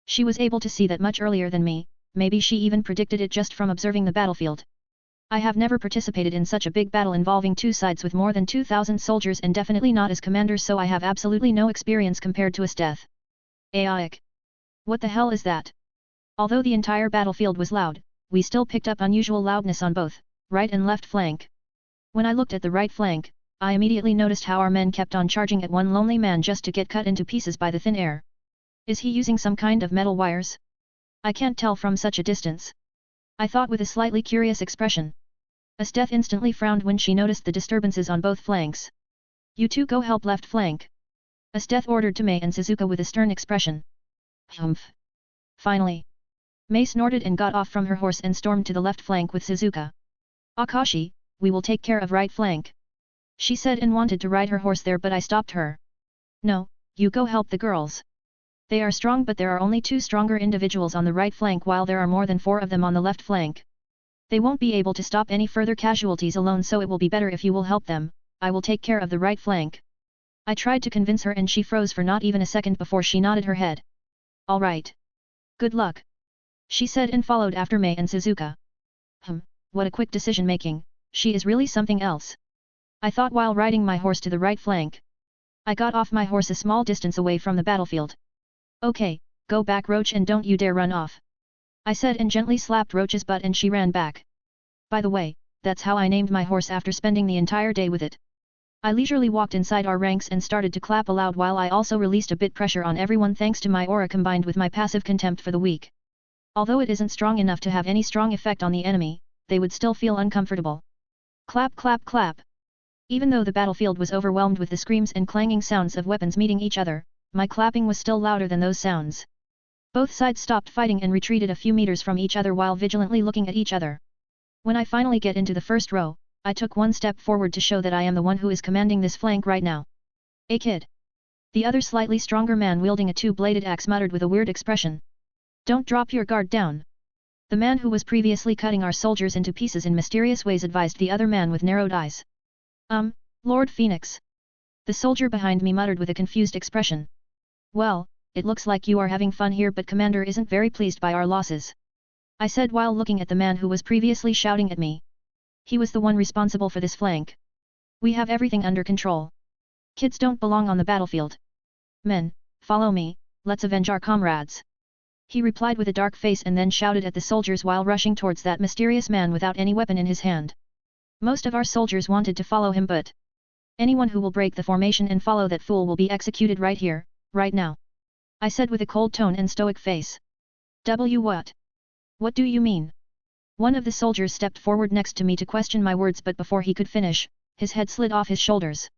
A: She was able to see that much earlier than me, maybe she even predicted it just from observing the battlefield. I have never participated in such a big battle involving 2 sides with more than 2,000 soldiers, and definitely not as commander, so I have absolutely no experience compared to Asteth. Aik. What the hell is that? Although the entire battlefield was loud, we still picked up unusual loudness on both right and left flank. When I looked at the right flank, I immediately noticed how our men kept on charging at one lonely man just to get cut into pieces by the thin air. Is he using some kind of metal wires? I can't tell from such a distance. I thought with a slightly curious expression. Esteth instantly frowned when she noticed the disturbances on both flanks. You two go help left flank. Esteth ordered to Mei and Suzuka with a stern expression. Humph. Finally. Mei snorted and got off from her horse and stormed to the left flank with Suzuka. Akashi, we will take care of right flank. She said and wanted to ride her horse there but I stopped her. No, you go help the girls. They are strong but there are only 2 stronger individuals on the right flank while there are more than 4 of them on the left flank. They won't be able to stop any further casualties alone so it will be better if you will help them, I will take care of the right flank. I tried to convince her and she froze for not even a second before she nodded her head. All right. Good luck. She said and followed after Mei and Suzuka. What a quick decision making, she is really something else. I thought while riding my horse to the right flank. I got off my horse a small distance away from the battlefield. Okay, go back Roach and don't you dare run off. I said and gently slapped Roach's butt and she ran back. By the way, that's how I named my horse after spending the entire day with it. I leisurely walked inside our ranks and started to clap aloud while I also released a bit pressure on everyone thanks to my aura combined with my passive contempt for the weak. Although it isn't strong enough to have any strong effect on the enemy, they would still feel uncomfortable. Clap clap clap. Even though the battlefield was overwhelmed with the screams and clanging sounds of weapons meeting each other, my clapping was still louder than those sounds. Both sides stopped fighting and retreated a few meters from each other while vigilantly looking at each other. When I finally get into the first row, I took one step forward to show that I am the one who is commanding this flank right now. Hey kid. The other slightly stronger man wielding a 2-bladed axe muttered with a weird expression. Don't drop your guard down. The man who was previously cutting our soldiers into pieces in mysterious ways advised the other man with narrowed eyes. Lord Phoenix. The soldier behind me muttered with a confused expression. Well, it looks like you are having fun here but Commander isn't very pleased by our losses. I said while looking at the man who was previously shouting at me. He was the one responsible for this flank. We have everything under control. Kids don't belong on the battlefield. Men, follow me, let's avenge our comrades. He replied with a dark face and then shouted at the soldiers while rushing towards that mysterious man without any weapon in his hand. Most of our soldiers wanted to follow him but anyone who will break the formation and follow that fool will be executed right here, right now. I said with a cold tone and stoic face. What? What do you mean? One of the soldiers stepped forward next to me to question my words but before he could finish, his head slid off his shoulders.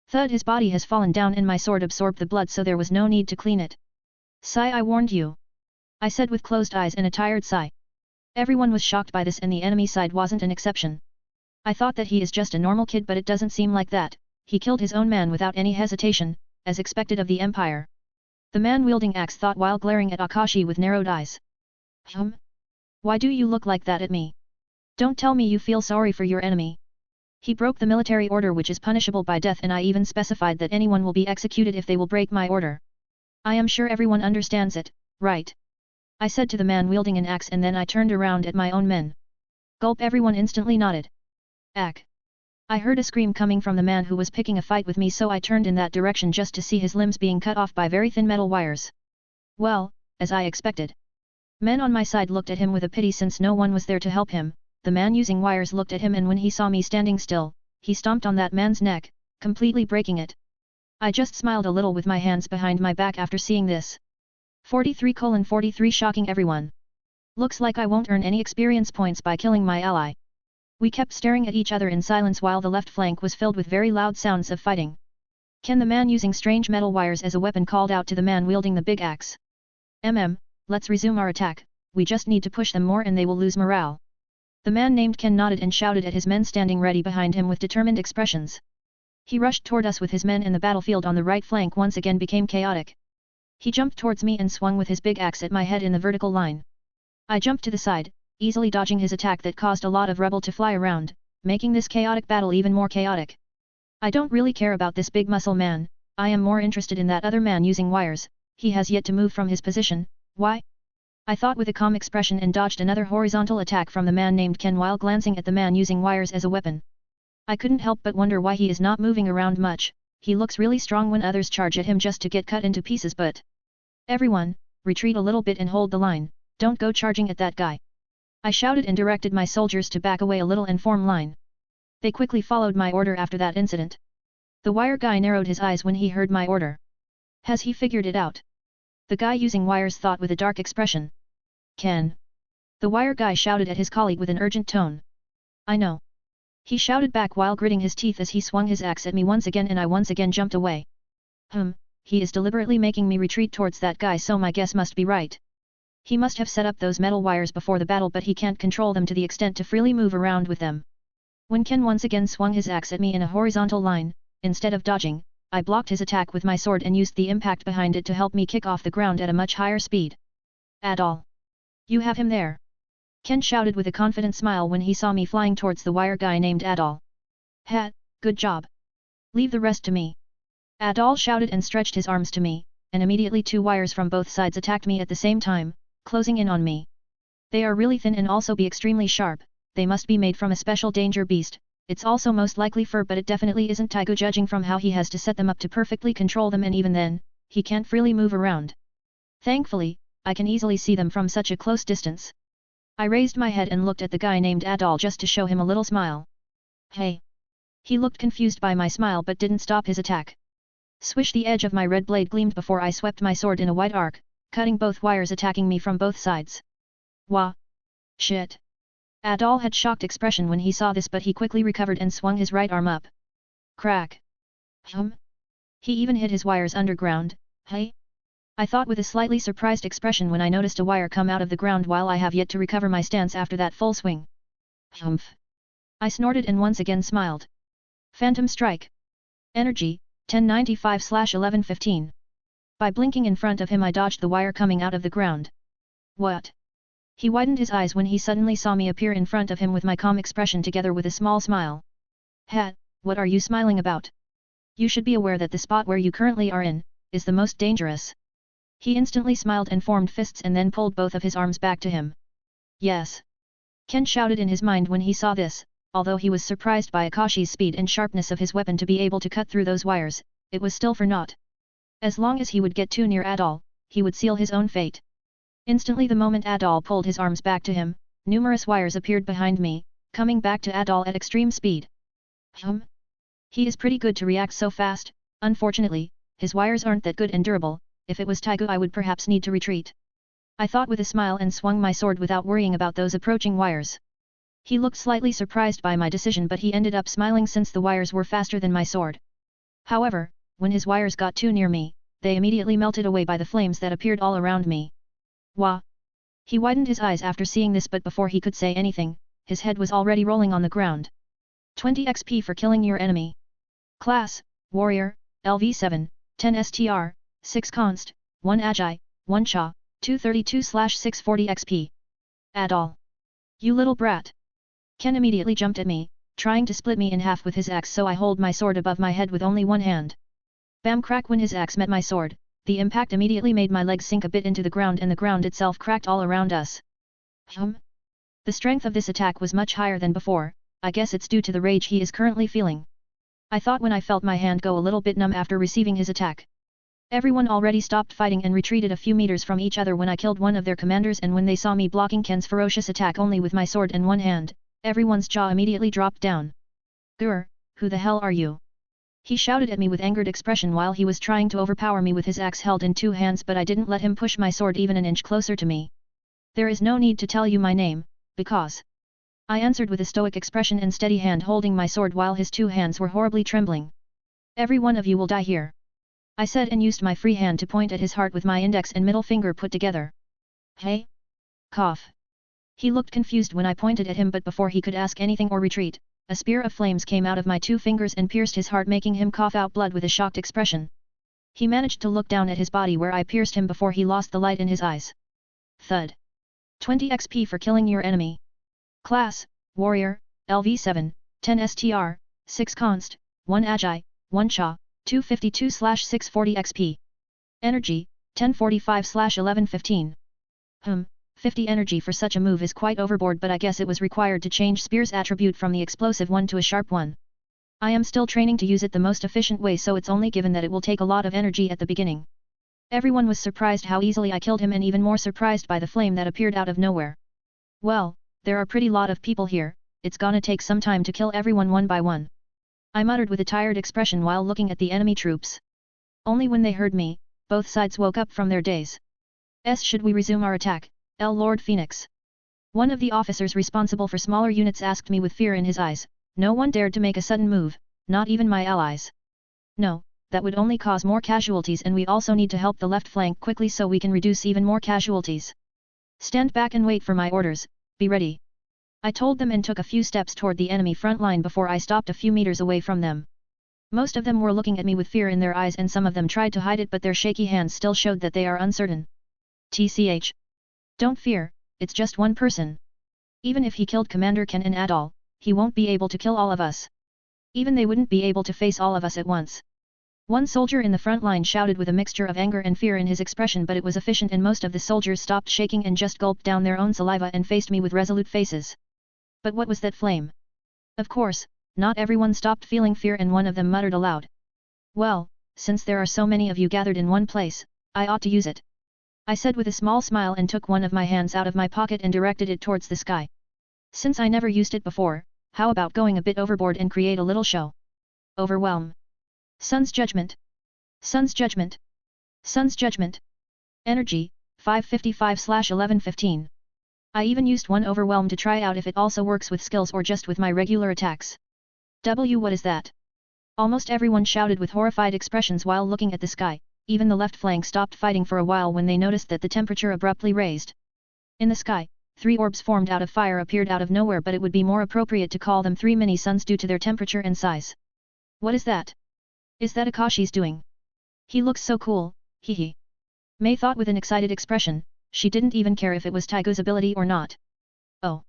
A: Thud, his body has fallen down and my sword absorbed the blood so there was no need to clean it. Sigh, I warned you. I said with closed eyes and a tired sigh. Everyone was shocked by this and the enemy side wasn't an exception. I thought that he is just a normal kid but it doesn't seem like that, he killed his own man without any hesitation, as expected of the Empire. The man wielding axe thought while glaring at Akashi with narrowed eyes. Why do you look like that at me? Don't tell me you feel sorry for your enemy. He broke the military order which is punishable by death and I even specified that anyone will be executed if they will break my order. I am sure everyone understands it, right? I said to the man wielding an axe and then I turned around at my own men. Gulp, everyone instantly nodded. Ack. I heard a scream coming from the man who was picking a fight with me so I turned in that direction just to see his limbs being cut off by very thin metal wires. Well, as I expected. Men on my side looked at him with a pity since no one was there to help him. The man using wires looked at him and when he saw me standing still, he stomped on that man's neck, completely breaking it. I just smiled a little with my hands behind my back after seeing this. 43:43 shocking everyone. Looks like I won't earn any experience points by killing my ally. We kept staring at each other in silence while the left flank was filled with very loud sounds of fighting. Ken, the man using strange metal wires as a weapon, called out to the man wielding the big axe. Let's resume our attack, we just need to push them more and they will lose morale. The man named Ken nodded and shouted at his men standing ready behind him with determined expressions. He rushed toward us with his men and the battlefield on the right flank once again became chaotic. He jumped towards me and swung with his big axe at my head in the vertical line. I jumped to the side, easily dodging his attack that caused a lot of rubble to fly around, making this chaotic battle even more chaotic. I don't really care about this big muscle man, I am more interested in that other man using wires, he has yet to move from his position. Why? I thought with a calm expression and dodged another horizontal attack from the man named Ken while glancing at the man using wires as a weapon. I couldn't help but wonder why he is not moving around much, he looks really strong when others charge at him just to get cut into pieces but... Everyone, retreat a little bit and hold the line, don't go charging at that guy. I shouted and directed my soldiers to back away a little and form line. They quickly followed my order after that incident. The wire guy narrowed his eyes when he heard my order. Has he figured it out? The guy using wires thought with a dark expression. Can. The wire guy shouted at his colleague with an urgent tone. I know. He shouted back while gritting his teeth as he swung his axe at me once again, and I once again jumped away. He is deliberately making me retreat towards that guy, so my guess must be right. He must have set up those metal wires before the battle, but he can't control them to the extent to freely move around with them. When Ken once again swung his axe at me in a horizontal line, instead of dodging, I blocked his attack with my sword and used the impact behind it to help me kick off the ground at a much higher speed. Adol. You have him there. Ken shouted with a confident smile when he saw me flying towards the wire guy named Adol. Ha, good job. Leave the rest to me. Adol shouted and stretched his arms to me, and immediately 2 wires from both sides attacked me at the same time, closing in on me. They are really thin and also be extremely sharp. They must be made from a special danger beast. It's also most likely fur, but it definitely isn't Taigu, judging from how he has to set them up to perfectly control them, and even then, he can't freely move around. Thankfully, I can easily see them from such a close distance. I raised my head and looked at the guy named Adol just to show him a little smile. Hey! He looked confused by my smile but didn't stop his attack. Swish! The edge of my red blade gleamed before I swept my sword in a wide arc, cutting both wires attacking me from both sides. Wah! Shit! Adol had shocked expression when he saw this, but he quickly recovered and swung his right arm up. Crack! He even hit his wires underground. Hey! I thought with a slightly surprised expression when I noticed a wire come out of the ground while I have yet to recover my stance after that full swing. Humph! I snorted and once again smiled. Phantom Strike. Energy, 1095/1115. By blinking in front of him I dodged the wire coming out of the ground. What? He widened his eyes when he suddenly saw me appear in front of him with my calm expression together with a small smile. Ha, what are you smiling about? You should be aware that the spot where you currently are in, is the most dangerous. He instantly smiled and formed fists and then pulled both of his arms back to him. Yes. Ken shouted in his mind when he saw this, although he was surprised by Akashi's speed and sharpness of his weapon to be able to cut through those wires, it was still for naught. As long as he would get too near Adol, he would seal his own fate. Instantly the moment Adol pulled his arms back to him, numerous wires appeared behind me, coming back to Adol at extreme speed. He is pretty good to react so fast. Unfortunately, his wires aren't that good and durable. If it was Taigu, I would perhaps need to retreat. I thought with a smile and swung my sword without worrying about those approaching wires. He looked slightly surprised by my decision, but he ended up smiling since the wires were faster than my sword. However, when his wires got too near me, they immediately melted away by the flames that appeared all around me. Wah! He widened his eyes after seeing this, but before he could say anything, his head was already rolling on the ground. 20 XP for killing your enemy. Class, Warrior, LV7, 10 STR, 6 Const, 1 Agi, 1 Cha, 232/640 XP. Adol. You little brat. Ken immediately jumped at me, trying to split me in half with his axe, so I hold my sword above my head with only one hand. Bam! Crack! When his axe met my sword, the impact immediately made my legs sink a bit into the ground and the ground itself cracked all around us. The strength of this attack was much higher than before. I guess it's due to the rage he is currently feeling. I thought when I felt my hand go a little bit numb after receiving his attack. Everyone already stopped fighting and retreated a few meters from each other when I killed one of their commanders, and when they saw me blocking Ken's ferocious attack only with my sword and one hand, everyone's jaw immediately dropped down. Grr, who the hell are you? He shouted at me with angered expression while he was trying to overpower me with his axe held in 2 hands, but I didn't let him push my sword even an inch closer to me. There is no need to tell you my name, because... I answered with a stoic expression and steady hand holding my sword while his 2 hands were horribly trembling. Every one of you will die here. I said and used my free hand to point at his heart with my index and middle finger put together. Hey? Cough. He looked confused when I pointed at him, but before he could ask anything or retreat, a spear of flames came out of my 2 fingers and pierced his heart, making him cough out blood with a shocked expression. He managed to look down at his body where I pierced him before he lost the light in his eyes. Thud. 20 XP for killing your enemy. Class, Warrior, LV7, 10 STR, 6 Const, 1 Agi, 1 Cha, 252/640 XP. Energy, 1045/1115. 50 energy for such a move is quite overboard, but I guess it was required to change Spear's attribute from the explosive one to a sharp one. I am still training to use it the most efficient way, so it's only given that it will take a lot of energy at the beginning. Everyone was surprised how easily I killed him, and even more surprised by the flame that appeared out of nowhere. Well, there are pretty lot of people here, it's gonna take some time to kill everyone one by one. I muttered with a tired expression while looking at the enemy troops. Only when they heard me, Both sides woke up from their daze. Should we resume our attack, Lord Phoenix? One of the officers responsible for smaller units asked me with fear in his eyes. No one dared to make a sudden move, not even my allies. No, that would only cause more casualties, and we also need to help the left flank quickly so we can reduce even more casualties. Stand back and wait for my orders, be ready. I told them and took a few steps toward the enemy front line before I stopped a few meters away from them. Most of them were looking at me with fear in their eyes, and some of them tried to hide it, but their shaky hands still showed that they are uncertain. TCH. Don't fear, it's just one person. Even if he killed Commander Ken and Adol, he won't be able to kill all of us. Even they wouldn't be able to face all of us at once. One soldier in the front line shouted with a mixture of anger and fear in his expression, but it was efficient, and most of the soldiers stopped shaking and just gulped down their own saliva and faced me with resolute faces. But what was that flame? Of course, not everyone stopped feeling fear, and one of them muttered aloud. Well, since there are so many of you gathered in one place, I ought to use it. I said with a small smile and took one of my hands out of my pocket and directed it towards the sky. Since I never used it before, how about going a bit overboard and create a little show? Overwhelm. Sun's Judgment. Sun's Judgment. Sun's Judgment. Energy, 555/1115. I even used one overwhelm to try out if it also works with skills or just with my regular attacks. What is that? Almost everyone shouted with horrified expressions while looking at the sky. Even the left flank stopped fighting for a while when they noticed that the temperature abruptly raised. In the sky, 3 orbs formed out of fire appeared out of nowhere, but it would be more appropriate to call them 3 mini-suns due to their temperature and size. What is that? Is that Akashi's doing? He looks so cool, hee. Mei thought with an excited expression. She didn't even care if it was Taigu's ability or not. Oh.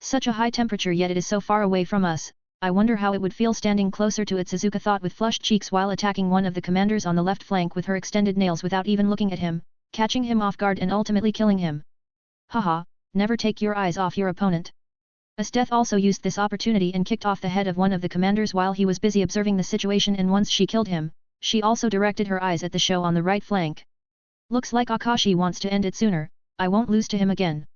A: Such a high temperature, yet it is so far away from us. I wonder how it would feel standing closer to it, Suzuka thought with flushed cheeks while attacking one of the commanders on the left flank with her extended nails without even looking at him, catching him off guard and ultimately killing him. Haha, never take your eyes off your opponent. Esteth also used this opportunity and kicked off the head of one of the commanders while he was busy observing the situation, and once she killed him, she also directed her eyes at the show on the right flank. Looks like Akashi wants to end it sooner, I won't lose to him again.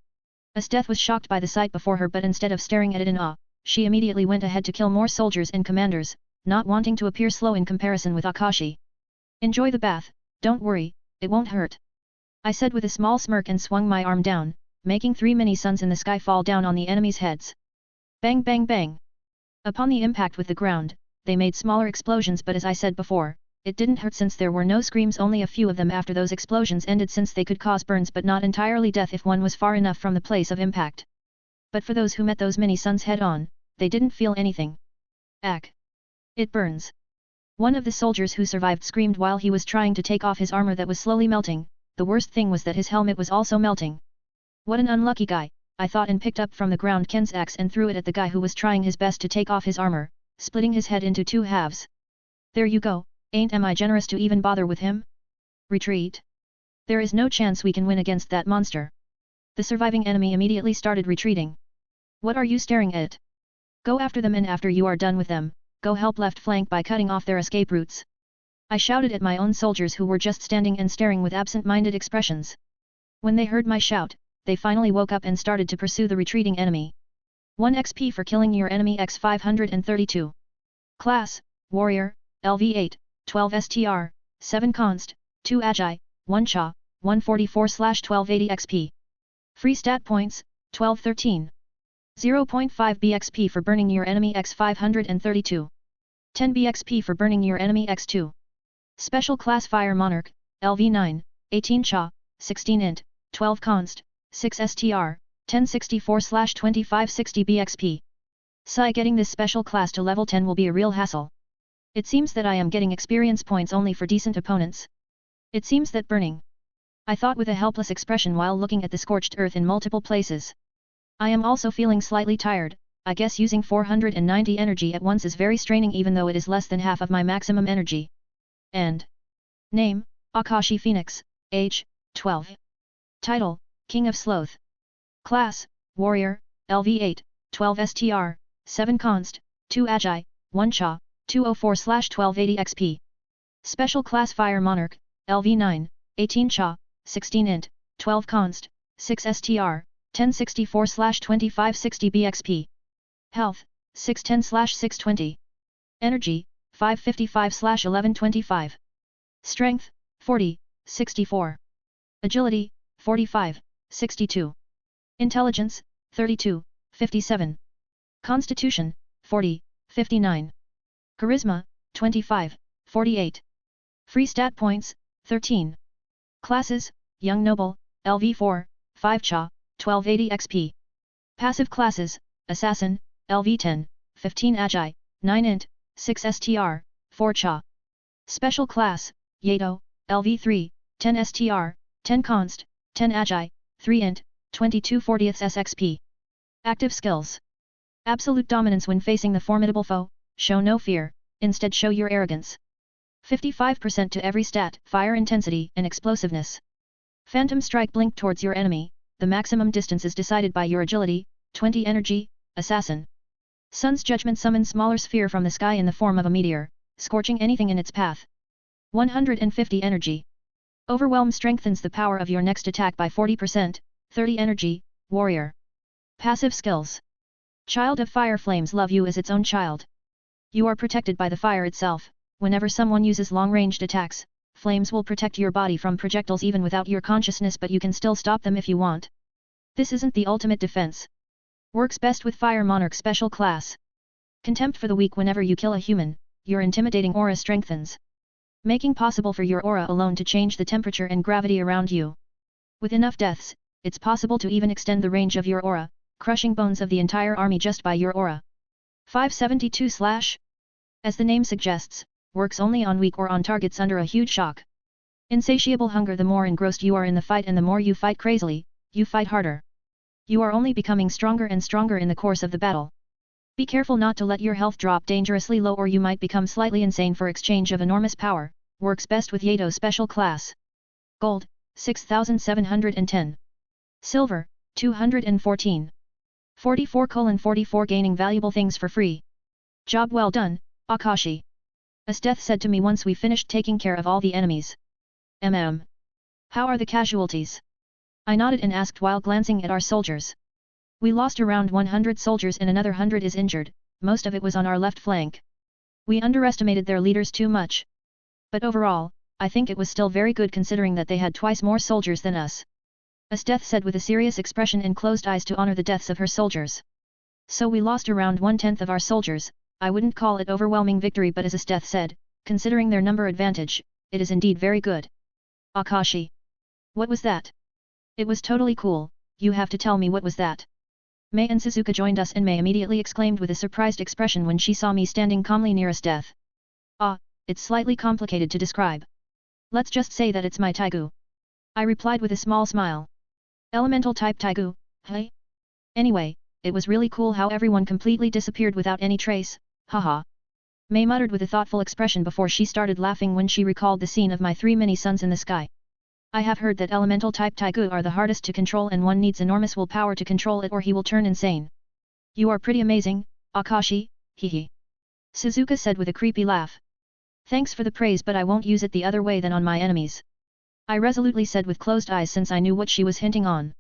A: Esteth was shocked by the sight before her, but instead of staring at it in awe, she immediately went ahead to kill more soldiers and commanders, not wanting to appear slow in comparison with Akashi. Enjoy the bath, don't worry, it won't hurt. I said with a small smirk and swung my arm down, making 3 mini-suns in the sky fall down on the enemy's heads. Bang bang bang! Upon the impact with the ground, they made smaller explosions, but as I said before, it didn't hurt since there were no screams, only a few of them after those explosions ended, since they could cause burns but not entirely death if one was far enough from the place of impact. But for those who met those mini-suns head-on, they didn't feel anything. Ack! It burns! One of the soldiers who survived screamed while he was trying to take off his armor that was slowly melting. The worst thing was that his helmet was also melting. What an unlucky guy, I thought, and picked up from the ground Ken's axe and threw it at the guy who was trying his best to take off his armor, splitting his head into 2 halves. There you go, am I generous to even bother with him? Retreat. There is no chance we can win against that monster. The surviving enemy immediately started retreating. What are you staring at? Go after them, and after you are done with them, go help left flank by cutting off their escape routes. I shouted at my own soldiers who were just standing and staring with absent-minded expressions. When they heard my shout, they finally woke up and started to pursue the retreating enemy. 1 XP for killing your enemy x 532. Class, Warrior, LV8, 12 STR, 7 Const, 2 Agi, 1 Cha, 144/1280 XP. Free stat points, 1213. 0.5 BXP for burning your enemy x 532. 10 BXP for burning your enemy x2. Special Class Fire Monarch, LV9, 18 Cha, 16 Int, 12 Const, 6 STR, 1064/2560 BXP. Sigh, getting this special class to level 10 will be a real hassle. It seems that I am getting experience points only for decent opponents. It seems that burning. I thought with a helpless expression while looking at the scorched earth in multiple places. I am also feeling slightly tired. I guess using 490 energy at once is very straining, even though it is less than half of my maximum energy. And name, Akashi Phoenix, age, 12. Title, King of Sloth. Class, Warrior, LV8, 12 STR, 7 Const, 2 Agi, 1 Cha, 204/1280 XP. Special Class Fire Monarch, LV9, 18 Cha, 16 Int, 12 Const, 6 STR, 1064/2560 BXP. Health, 610/620. Energy, 555/1125. Strength, 40, 64. Agility, 45, 62. Intelligence, 32, 57. Constitution, 40, 59. Charisma, 25, 48. Free stat points, 13. Classes, Young Noble, LV4, 5 Cha, 1280 XP. Passive classes, Assassin, LV10, 15 Agi, 9 Int, 6 STR, 4 Cha. Special class, Yato, LV3, 10 STR, 10 Const, 10 Agi, 3 Int, 22 40th SXP. Active skills. Absolute dominance when facing the formidable foe, show no fear, instead show your arrogance. 55% to every stat, fire intensity and explosiveness. Phantom strike blink towards your enemy, the maximum distance is decided by your agility, 20 energy, assassin. Sun's judgment summons smaller sphere from the sky in the form of a meteor, scorching anything in its path. 150 energy. Overwhelm strengthens the power of your next attack by 40%, 30 energy, warrior. Passive skills. Child of fire flames love you as its own child. You are protected by the fire itself. Whenever someone uses long-ranged attacks, flames will protect your body from projectiles even without your consciousness, but you can still stop them if you want. This isn't the ultimate defense. Works best with Fire Monarch special class. Contempt for the weak. Whenever you kill a human, your intimidating aura strengthens, making possible for your aura alone to change the temperature and gravity around you. With enough deaths, it's possible to even extend the range of your aura, crushing bones of the entire army just by your aura. 572 slash. As the name suggests, works only on weak or on targets under a huge shock. Insatiable hunger. The more engrossed you are in the fight and the more you fight crazily, you fight harder. You are only becoming stronger and stronger in the course of the battle. Be careful not to let your health drop dangerously low or you might become slightly insane for exchange of enormous power. Works best with Yato special class. Gold, 6710. Silver, 214. 44:44 gaining valuable things for free. Job well done, Akashi. Asdeath said to me once we finished taking care of all the enemies. How are the casualties? I nodded and asked while glancing at our soldiers. We lost around 100 soldiers and another 100 is injured, most of it was on our left flank. We underestimated their leaders too much. But overall, I think it was still very good considering that they had twice more soldiers than us. Asdeath said with a serious expression and closed eyes to honor the deaths of her soldiers. So we lost around 1/10 of our soldiers. I wouldn't call it overwhelming victory, but as Asdeath said, considering their number advantage, it is indeed very good. Akashi. What was that? It was totally cool. You have to tell me what was that. Mei and Suzuka joined us and Mei immediately exclaimed with a surprised expression when she saw me standing calmly near Asdeath. Ah, it's slightly complicated to describe. Let's just say that it's my Taigu. I replied with a small smile. Elemental type Taigu, hey? Anyway, it was really cool how everyone completely disappeared without any trace, haha. Mei muttered with a thoughtful expression before she started laughing when she recalled the scene of my 3 mini suns in the sky. I have heard that elemental type Taigu are the hardest to control and one needs enormous willpower to control it or he will turn insane. You are pretty amazing, Akashi, hehe. Suzuka said with a creepy laugh. Thanks for the praise, but I won't use it the other way than on my enemies. I resolutely said with closed eyes since I knew what she was hinting on.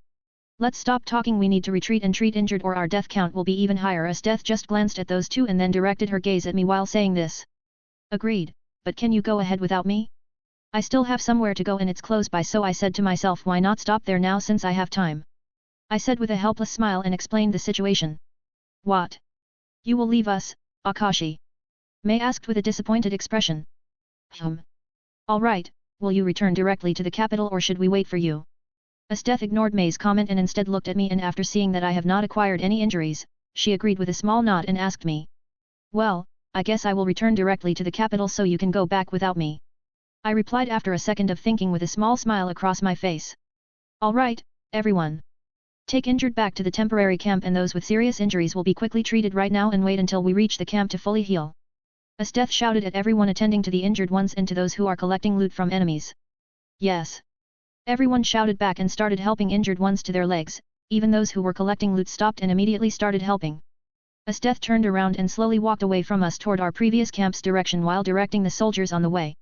A: Let's stop talking, we need to retreat and treat injured or our death count will be even higher. Asdeath just glanced at those two and then directed her gaze at me while saying this. Agreed, but can you go ahead without me? I still have somewhere to go and it's close by, so I said to myself, why not stop there now since I have time? I said with a helpless smile and explained the situation. What? You will leave us, Akashi? Mei asked with a disappointed expression. Alright, will you return directly to the capital or should we wait for you? Asdeath ignored Mei's comment and instead looked at me, and after seeing that I have not acquired any injuries, she agreed with a small nod and asked me. Well, I guess I will return directly to the capital so you can go back without me. I replied after a second of thinking with a small smile across my face. Alright, everyone. Take injured back to the temporary camp and those with serious injuries will be quickly treated right now and wait until we reach the camp to fully heal. Asdeath shouted at everyone attending to the injured ones and to those who are collecting loot from enemies. Yes. Everyone shouted back and started helping injured ones to their legs, even those who were collecting loot stopped and immediately started helping. Asdeath turned around and slowly walked away from us toward our previous camp's direction while directing the soldiers on the way.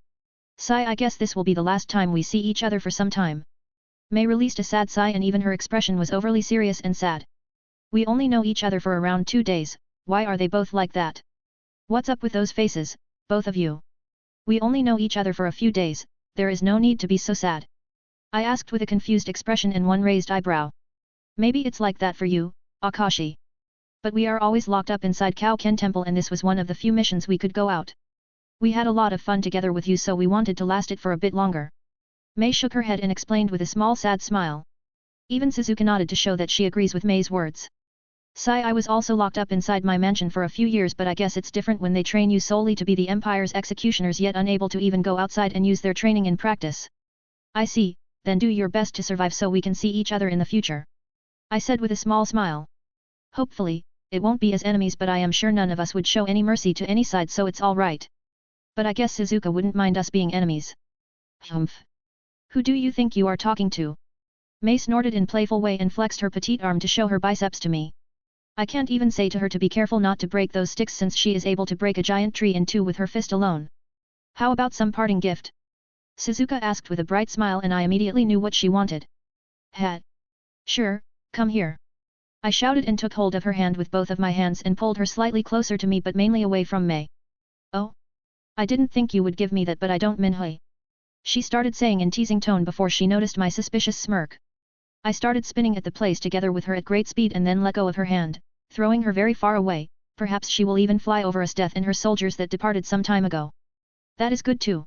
A: Sigh, I guess this will be the last time we see each other for some time. Mei released a sad sigh and even her expression was overly serious and sad. We only know each other for around 2 days, why are they both like that? What's up with those faces, both of you? We only know each other for a few days, there is no need to be so sad. I asked with a confused expression and one raised eyebrow. Maybe it's like that for you, Akashi. But we are always locked up inside Ken Temple and this was one of the few missions we could go out. We had a lot of fun together with you so we wanted to last it for a bit longer. Mei shook her head and explained with a small sad smile. Even Suzuka nodded to show that she agrees with Mei's words. Sigh, I was also locked up inside my mansion for a few years but I guess it's different when they train you solely to be the Empire's executioners yet unable to even go outside and use their training in practice. I see, then do your best to survive so we can see each other in the future. I said with a small smile. Hopefully, it won't be as enemies but I am sure none of us would show any mercy to any side so it's alright. But I guess Suzuka wouldn't mind us being enemies. Humph. Who do you think you are talking to? Mei snorted in playful way and flexed her petite arm to show her biceps to me. I can't even say to her to be careful not to break those sticks since she is able to break a giant tree in two with her fist alone. How about some parting gift? Suzuka asked with a bright smile and I immediately knew what she wanted. Hat. Sure, come here. I shouted and took hold of her hand with both of my hands and pulled her slightly closer to me but mainly away from Mei. Oh? I didn't think you would give me that but I don't minhui. She started saying in teasing tone before she noticed my suspicious smirk. I started spinning at the place together with her at great speed and then let go of her hand, throwing her very far away, perhaps she will even fly over us death and her soldiers that departed some time ago. That is good too.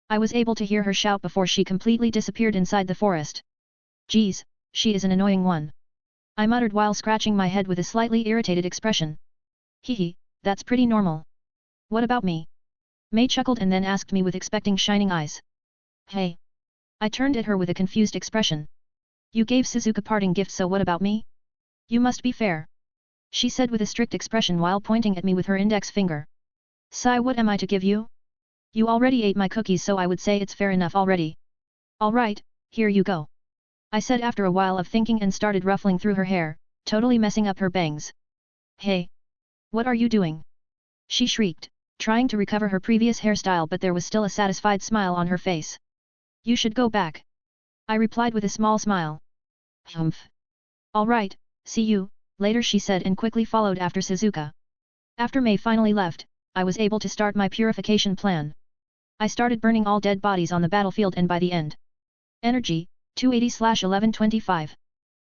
A: I was able to hear her shout before she completely disappeared inside the forest. Geez, she is an annoying one. I muttered while scratching my head with a slightly irritated expression. Hehe, that's pretty normal. What about me? Mei chuckled and then asked me with expecting shining eyes. Hey. I turned at her with a confused expression. You gave Suzuka parting gift so what about me? You must be fair. She said with a strict expression while pointing at me with her index finger. Sigh, what am I to give you? You already ate my cookies so I would say it's fair enough already. Alright, here you go. I said after a while of thinking and started ruffling through her hair, totally messing up her bangs. Hey! What are you doing? She shrieked, trying to recover her previous hairstyle but there was still a satisfied smile on her face. You should go back. I replied with a small smile. Humph. Alright, see you, later she said and quickly followed after Suzuka. After Mei finally left, I was able to start my purification plan. I started burning all dead bodies on the battlefield and by the end. Energy, 280/1125.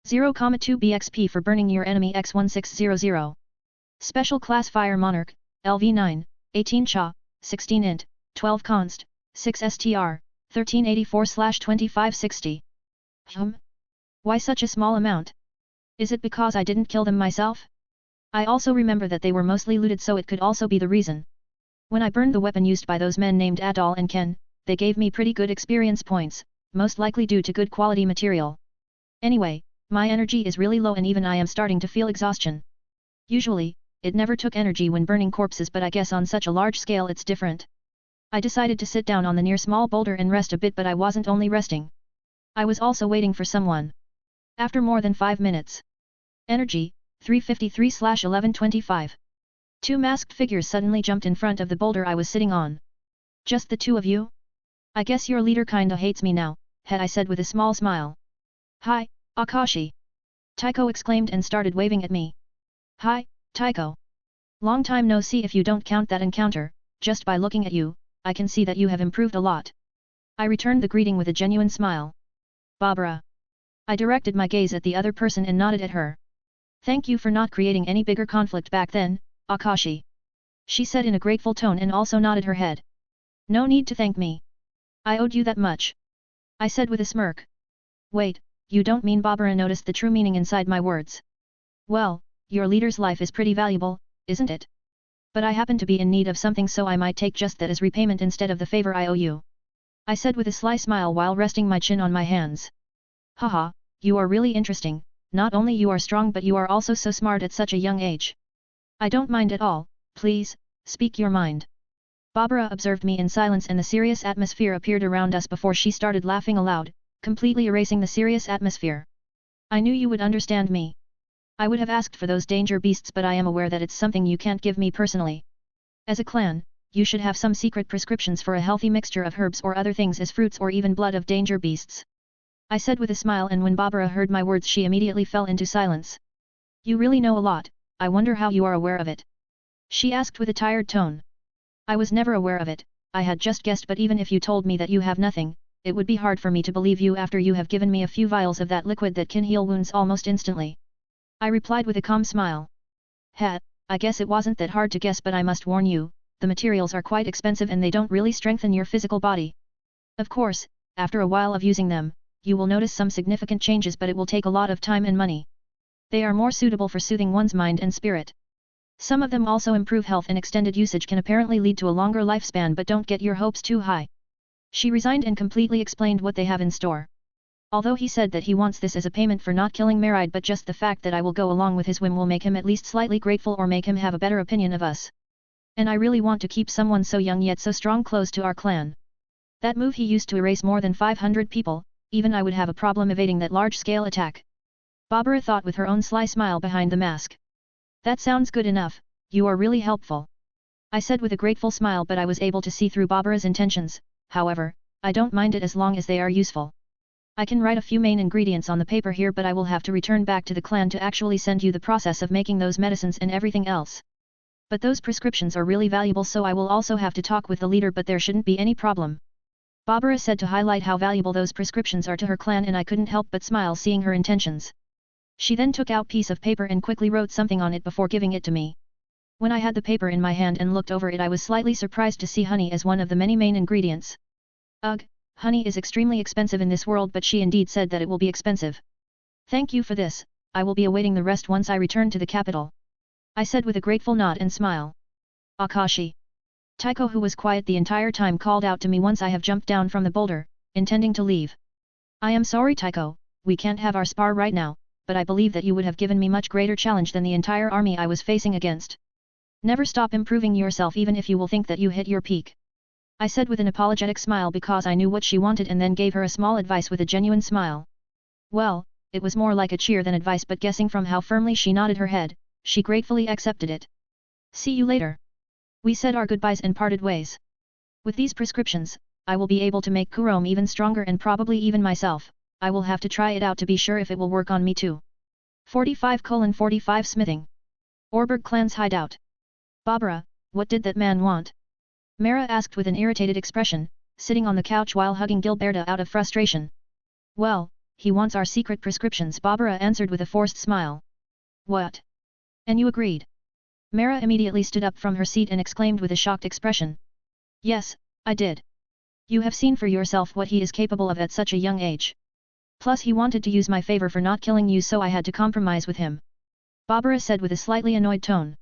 A: 0,2 BXP for burning your enemy x1600. Special class Fire Monarch, LV9, 18 Cha, 16 Int, 12 Const, 6 STR, 1384/2560. Why such a small amount? Is it because I didn't kill them myself? I also remember that they were mostly looted so it could also be the reason. When I burned the weapon used by those men named Adol and Ken, they gave me pretty good experience points, most likely due to good quality material. Anyway, my energy is really low and even I am starting to feel exhaustion. Usually, it never took energy when burning corpses but I guess on such a large scale it's different. I decided to sit down on the near small boulder and rest a bit but I wasn't only resting. I was also waiting for someone. After more than 5 minutes. Energy, 353/1125. Two masked figures suddenly jumped in front of the boulder I was sitting on. Just the two of you? I guess your leader kinda hates me now, I said with a small smile. Hi, Akashi. Taiko exclaimed and started waving at me. Hi, Taiko. Long time no see if you don't count that encounter, just by looking at you, I can see that you have improved a lot. I returned the greeting with a genuine smile. Barbara. I directed my gaze at the other person and nodded at her. Thank you for not creating any bigger conflict back then, Akashi. She said in a grateful tone and also nodded her head. No need to thank me. I owed you that much. I said with a smirk. Wait, you don't mean Barbara noticed the true meaning inside my words. Well, your leader's life is pretty valuable, isn't it? But I happen to be in need of something so I might take just that as repayment instead of the favor I owe you. I said with a sly smile while resting my chin on my hands. Haha, you are really interesting, not only you are strong but you are also so smart at such a young age. I don't mind at all, please, speak your mind. Barbara observed me in silence and the serious atmosphere appeared around us before she started laughing aloud, completely erasing the serious atmosphere. I knew you would understand me. I would have asked for those danger beasts but I am aware that it's something you can't give me personally. As a clan, you should have some secret prescriptions for a healthy mixture of herbs or other things as fruits or even blood of danger beasts. I said with a smile and when Barbara heard my words she immediately fell into silence. You really know a lot, I wonder how you are aware of it. She asked with a tired tone. I was never aware of it, I had just guessed, but even if you told me that you have nothing, it would be hard for me to believe you after you have given me a few vials of that liquid that can heal wounds almost instantly. I replied with a calm smile. I guess it wasn't that hard to guess, but I must warn you, the materials are quite expensive and they don't really strengthen your physical body. Of course, after a while of using them, you will notice some significant changes, but it will take a lot of time and money. They are more suitable for soothing one's mind and spirit. Some of them also improve health, and extended usage can apparently lead to a longer lifespan, but don't get your hopes too high. She resigned and completely explained what they have in store. Although he said that he wants this as a payment for not killing Maride, but just the fact that I will go along with his whim will make him at least slightly grateful or make him have a better opinion of us. And I really want to keep someone so young yet so strong close to our clan. That move he used to erase more than 500 people, even I would have a problem evading that large-scale attack. Barbara thought with her own sly smile behind the mask. That sounds good enough, you are really helpful. I said with a grateful smile, but I was able to see through Barbara's intentions. However, I don't mind it as long as they are useful. I can write a few main ingredients on the paper here, but I will have to return back to the clan to actually send you the process of making those medicines and everything else. But those prescriptions are really valuable, so I will also have to talk with the leader, but there shouldn't be any problem. Barbara said to highlight how valuable those prescriptions are to her clan, and I couldn't help but smile seeing her intentions. She then took out a piece of paper and quickly wrote something on it before giving it to me. When I had the paper in my hand and looked over it, I was slightly surprised to see honey as one of the many main ingredients. Ugh, honey is extremely expensive in this world, but she indeed said that it will be expensive. Thank you for this, I will be awaiting the rest once I return to the capital. I said with a grateful nod and smile. Akashi. Taiko, who was quiet the entire time, called out to me once I have jumped down from the boulder, intending to leave. I am sorry, Taiko, we can't have our spar right now, but I believe that you would have given me much greater challenge than the entire army I was facing against. Never stop improving yourself even if you will think that you hit your peak. I said with an apologetic smile because I knew what she wanted, and then gave her a small advice with a genuine smile. Well, it was more like a cheer than advice, but guessing from how firmly she nodded her head, she gratefully accepted it. See you later. We said our goodbyes and parted ways. With these prescriptions, I will be able to make Kurome even stronger, and probably even myself. I will have to try it out to be sure if it will work on me too. 45:45 Smithing. Orberg clan's hideout. Barbara, what did that man want? Mara asked with an irritated expression, sitting on the couch while hugging Gilberta out of frustration. Well, he wants our secret prescriptions, Barbara answered with a forced smile. What? And you agreed? Mara immediately stood up from her seat and exclaimed with a shocked expression. Yes, I did. You have seen for yourself what he is capable of at such a young age. Plus he wanted to use my favor for not killing you, so I had to compromise with him. Barbara said with a slightly annoyed tone.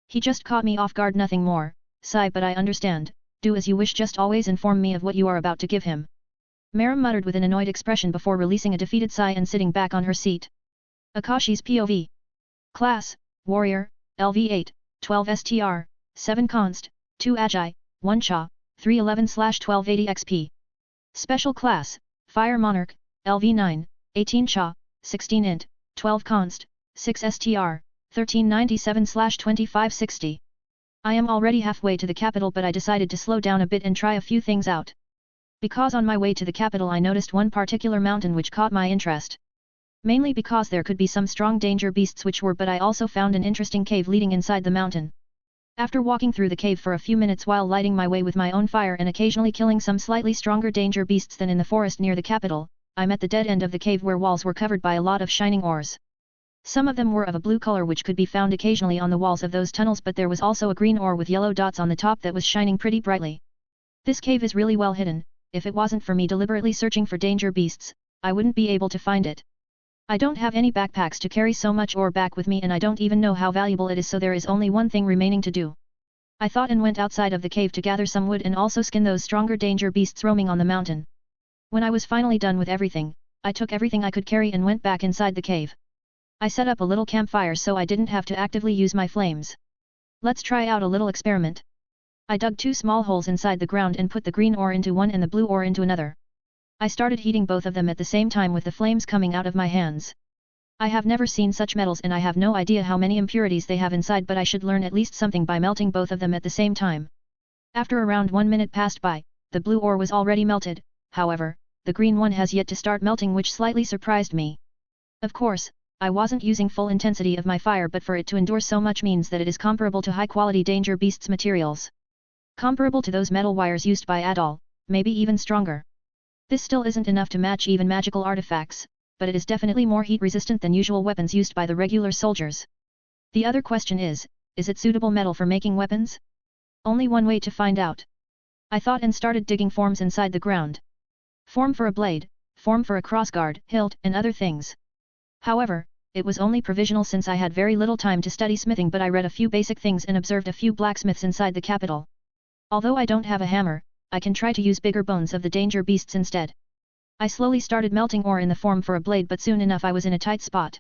A: He just caught me off guard, nothing more. Sigh, but I understand, do as you wish, just always inform me of what you are about to give him. Mara muttered with an annoyed expression before releasing a defeated sigh and sitting back on her seat. Akashi's POV. Class, Warrior, LV8, 12 STR, 7 Const, 2 Agi, 1 Cha, 311/1280 XP. Special Class, Fire Monarch, LV9, 18 Cha, 16 Int, 12 Const, 6 STR, 1397/2560. I am already halfway to the capital, but I decided to slow down a bit and try a few things out. Because on my way to the capital I noticed one particular mountain which caught my interest. Mainly because there could be some strong danger beasts, which were, but I also found an interesting cave leading inside the mountain. After walking through the cave for a few minutes while lighting my way with my own fire and occasionally killing some slightly stronger danger beasts than in the forest near the capital, I met the dead end of the cave where walls were covered by a lot of shining ores. Some of them were of a blue color which could be found occasionally on the walls of those tunnels, but there was also a green ore with yellow dots on the top that was shining pretty brightly. This cave is really well hidden. If it wasn't for me deliberately searching for danger beasts, I wouldn't be able to find it. I don't have any backpacks to carry so much ore back with me, and I don't even know how valuable it is, so there is only one thing remaining to do. I thought and went outside of the cave to gather some wood and also skin those stronger danger beasts roaming on the mountain. When I was finally done with everything, I took everything I could carry and went back inside the cave. I set up a little campfire so I didn't have to actively use my flames. Let's try out a little experiment. I dug 2 small holes inside the ground and put the green ore into one and the blue ore into another. I started heating both of them at the same time with the flames coming out of my hands. I have never seen such metals and I have no idea how many impurities they have inside, but I should learn at least something by melting both of them at the same time. After around 1 minute passed by, the blue ore was already melted. However, the green one has yet to start melting, which slightly surprised me. Of course, I wasn't using full intensity of my fire, but for it to endure so much means that it is comparable to high-quality danger beasts materials. Comparable to those metal wires used by Adol, maybe even stronger. This still isn't enough to match even magical artifacts, but it is definitely more heat-resistant than usual weapons used by the regular soldiers. The other question is it suitable metal for making weapons? Only one way to find out. I thought and started digging forms inside the ground. Form for a blade, form for a crossguard, hilt, and other things. However, it was only provisional since I had very little time to study smithing, but I read a few basic things and observed a few blacksmiths inside the capital. Although I don't have a hammer, I can try to use bigger bones of the danger beasts instead. I slowly started melting ore in the form for a blade, but soon enough I was in a tight spot.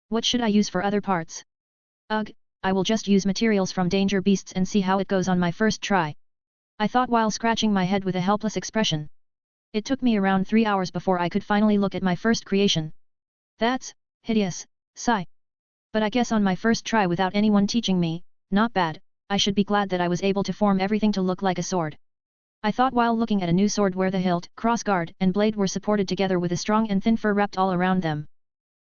A: What should I use for other parts? Ugh, I will just use materials from danger beasts and see how it goes on my first try. I thought while scratching my head with a helpless expression. It took me around 3 hours before I could finally look at my first creation. That's hideous, sigh. But I guess on my first try without anyone teaching me, not bad. I should be glad that I was able to form everything to look like a sword. I thought while looking at a new sword where the hilt, crossguard, and blade were supported together with a strong and thin fur wrapped all around them.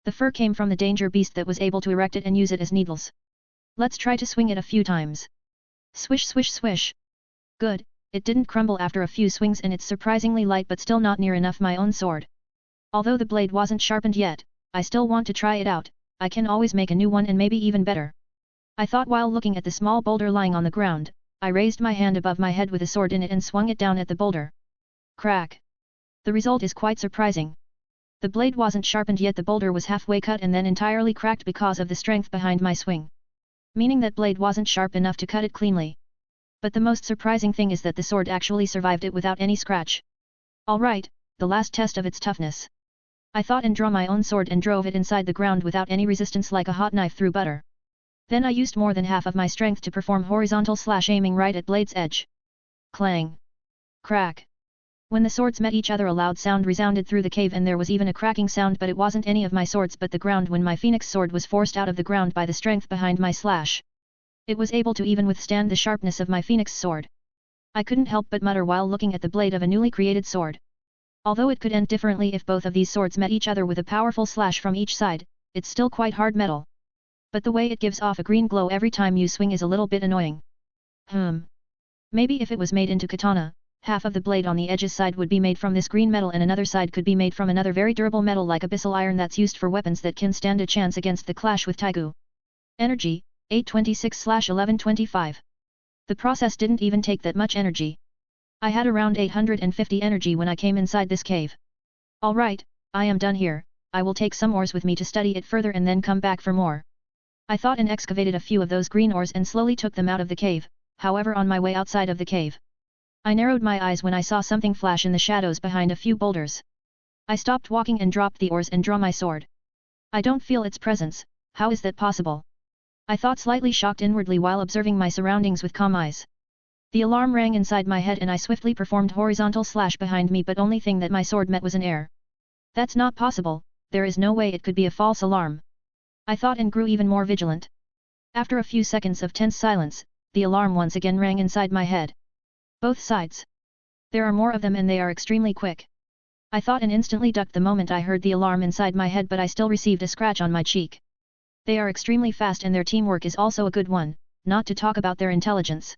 A: The fur came from the danger beast that was able to erect it and use it as needles. Let's try to swing it a few times. Swish swish swish. Good, it didn't crumble after a few swings and it's surprisingly light but still not near enough my own sword. Although the blade wasn't sharpened yet, I still want to try it out. I can always make a new one and maybe even better. I thought while looking at the small boulder lying on the ground. I raised my hand above my head with a sword in it and swung it down at the boulder. Crack! The result is quite surprising. The blade wasn't sharpened yet, the boulder was halfway cut and then entirely cracked because of the strength behind my swing. Meaning that blade wasn't sharp enough to cut it cleanly. But the most surprising thing is that the sword actually survived it without any scratch. Alright, the last test of its toughness. I thought and drew my own sword and drove it inside the ground without any resistance like a hot knife through butter. Then I used more than half of my strength to perform horizontal slash aiming right at blade's edge. Clang! Crack! When the swords met each other a loud sound resounded through the cave and there was even a cracking sound, but it wasn't any of my swords but the ground when my phoenix sword was forced out of the ground by the strength behind my slash. It was able to even withstand the sharpness of my phoenix sword. I couldn't help but mutter while looking at the blade of a newly created sword. Although it could end differently if both of these swords met each other with a powerful slash from each side, it's still quite hard metal. But the way it gives off a green glow every time you swing is a little bit annoying. Maybe if it was made into katana, half of the blade on the edge's side would be made from this green metal and another side could be made from another very durable metal like abyssal iron that's used for weapons that can stand a chance against the clash with Taigu. Energy, 826/1125. The process didn't even take that much energy. I had around 850 energy when I came inside this cave. Alright, I am done here, I will take some ores with me to study it further and then come back for more. I thought and excavated a few of those green ores and slowly took them out of the cave, however on my way outside of the cave. I narrowed my eyes when I saw something flash in the shadows behind a few boulders. I stopped walking and dropped the ores and drew my sword. I don't feel its presence, how is that possible? I thought slightly shocked inwardly while observing my surroundings with calm eyes. The alarm rang inside my head and I swiftly performed horizontal slash behind me, but only thing that my sword met was an error. That's not possible, there is no way it could be a false alarm. I thought and grew even more vigilant. After a few seconds of tense silence, the alarm once again rang inside my head. Both sides. There are more of them and they are extremely quick. I thought and instantly ducked the moment I heard the alarm inside my head, but I still received a scratch on my cheek. They are extremely fast and their teamwork is also a good one, not to talk about their intelligence.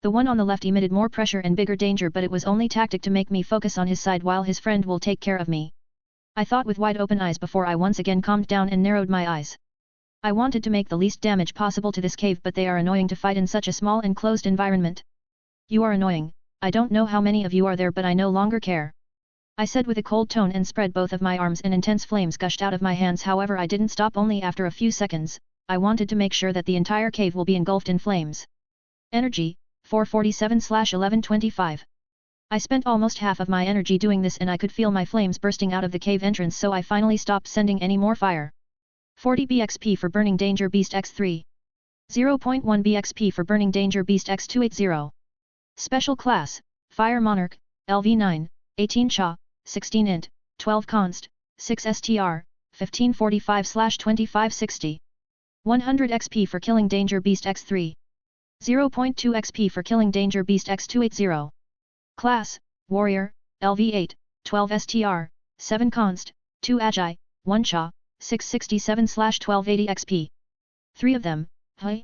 A: The one on the left emitted more pressure and bigger danger, but it was only tactic to make me focus on his side while his friend will take care of me. I thought with wide open eyes before I once again calmed down and narrowed my eyes. I wanted to make the least damage possible to this cave, but they are annoying to fight in such a small and closed environment. You are annoying, I don't know how many of you are there but I no longer care. I said with a cold tone and spread both of my arms and intense flames gushed out of my hands. However, I didn't stop only after a few seconds. I wanted to make sure that the entire cave will be engulfed in flames. Energy, 447/1125. I spent almost half of my energy doing this and I could feel my flames bursting out of the cave entrance, so I finally stopped sending any more fire. 40 BXP for burning Danger Beast X3. 0.1 BXP for burning Danger Beast X280. Special Class, Fire Monarch, LV9, 18 Cha, 16 Int, 12 Const, 6 STR, 1545/2560. 100 XP for killing Danger Beast X3. 0.2 XP for killing Danger Beast X280. Class, Warrior, LV8, 12 STR, 7 Const, 2 Agi, 1 Cha, 667/1280 XP. 3 of them, hey?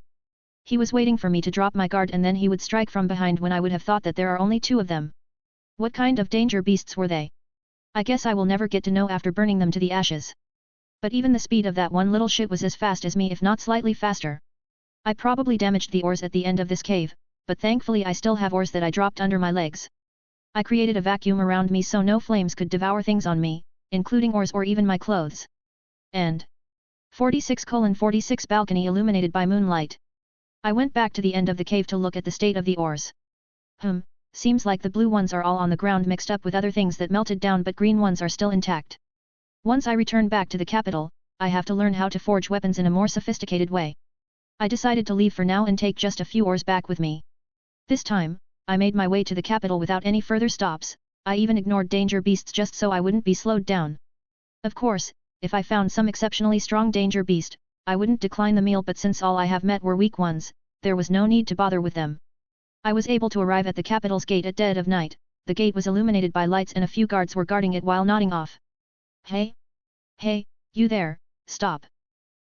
A: He was waiting for me to drop my guard and then he would strike from behind when I would have thought that there are only two of them. What kind of danger beasts were they? I guess I will never get to know after burning them to the ashes. But even the speed of that one little shit was as fast as me if not slightly faster. I probably damaged the oars at the end of this cave, but thankfully I still have oars that I dropped under my legs. I created a vacuum around me so no flames could devour things on me, including oars or even my clothes. End. 46:46 balcony illuminated by moonlight. I went back to the end of the cave to look at the state of the oars. Seems like the blue ones are all on the ground mixed up with other things that melted down but green ones are still intact. Once I return back to the capital, I have to learn how to forge weapons in a more sophisticated way. I decided to leave for now and take just a few oars back with me. This time, I made my way to the capital without any further stops. I even ignored danger beasts just so I wouldn't be slowed down. Of course, if I found some exceptionally strong danger beast, I wouldn't decline the meal, but since all I have met were weak ones, there was no need to bother with them. I was able to arrive at the capital's gate at dead of night. The gate was illuminated by lights and a few guards were guarding it while nodding off. Hey! Hey, you there, stop!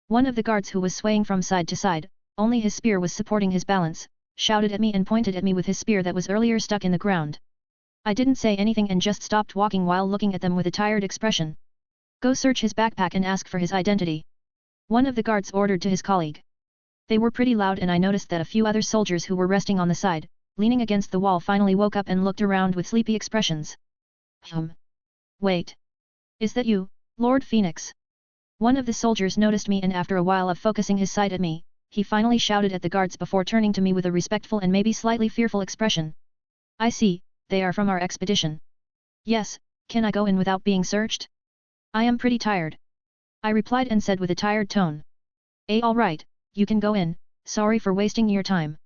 A: One of the guards, who was swaying from side to side, only his spear was supporting his balance, shouted at me and pointed at me with his spear that was earlier stuck in the ground. I didn't say anything and just stopped walking while looking at them with a tired expression. Go search his backpack and ask for his identity. One of the guards ordered to his colleague. They were pretty loud and I noticed that a few other soldiers who were resting on the side, leaning against the wall, finally woke up and looked around with sleepy expressions. Wait. Is that you, Lord Phoenix? One of the soldiers noticed me and after a while of focusing his sight at me, he finally shouted at the guards before turning to me with a respectful and maybe slightly fearful expression. I see, they are from our expedition. Yes, can I go in without being searched? I am pretty tired. I replied and said with a tired tone. Alright, you can go in, sorry for wasting your time.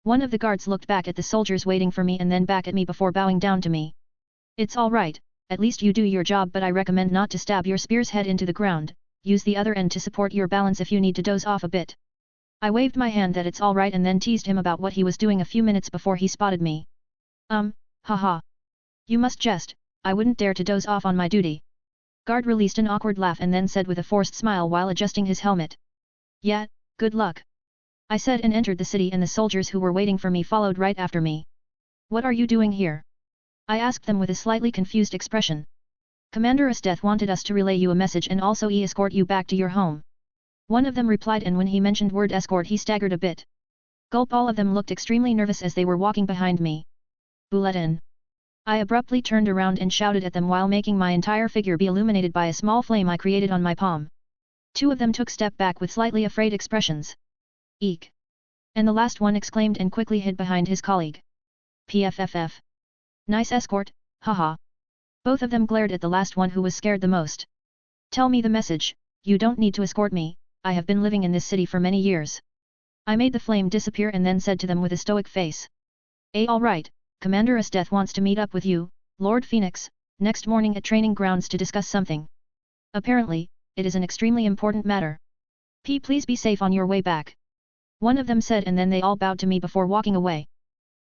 A: One of the guards looked back at the soldiers waiting for me and then back at me before bowing down to me. It's alright, at least you do your job, but I recommend not to stab your spear's head into the ground, use the other end to support your balance if you need to doze off a bit. I waved my hand that it's alright and then teased him about what he was doing a few minutes before he spotted me. Haha. You must jest, I wouldn't dare to doze off on my duty. Guard released an awkward laugh and then said with a forced smile while adjusting his helmet. Yeah, good luck. I said and entered the city and the soldiers who were waiting for me followed right after me. What are you doing here? I asked them with a slightly confused expression. Commander Esteth wanted us to relay you a message and also escort you back to your home. One of them replied, and when he mentioned word escort he staggered a bit. Gulp. All of them looked extremely nervous as they were walking behind me. Bulletin. I abruptly turned around and shouted at them while making my entire figure be illuminated by a small flame I created on my palm. Two of them took step back with slightly afraid expressions. Eek! And the last one exclaimed and quickly hid behind his colleague. PFFF. Nice escort, haha. Both of them glared at the last one who was scared the most. Tell me the message, you don't need to escort me, I have been living in this city for many years. I made the flame disappear and then said to them with a stoic face. Alright, Commander Esteth wants to meet up with you, Lord Phoenix, next morning at training grounds to discuss something. Apparently, it is an extremely important matter. Please be safe on your way back. One of them said, and then they all bowed to me before walking away.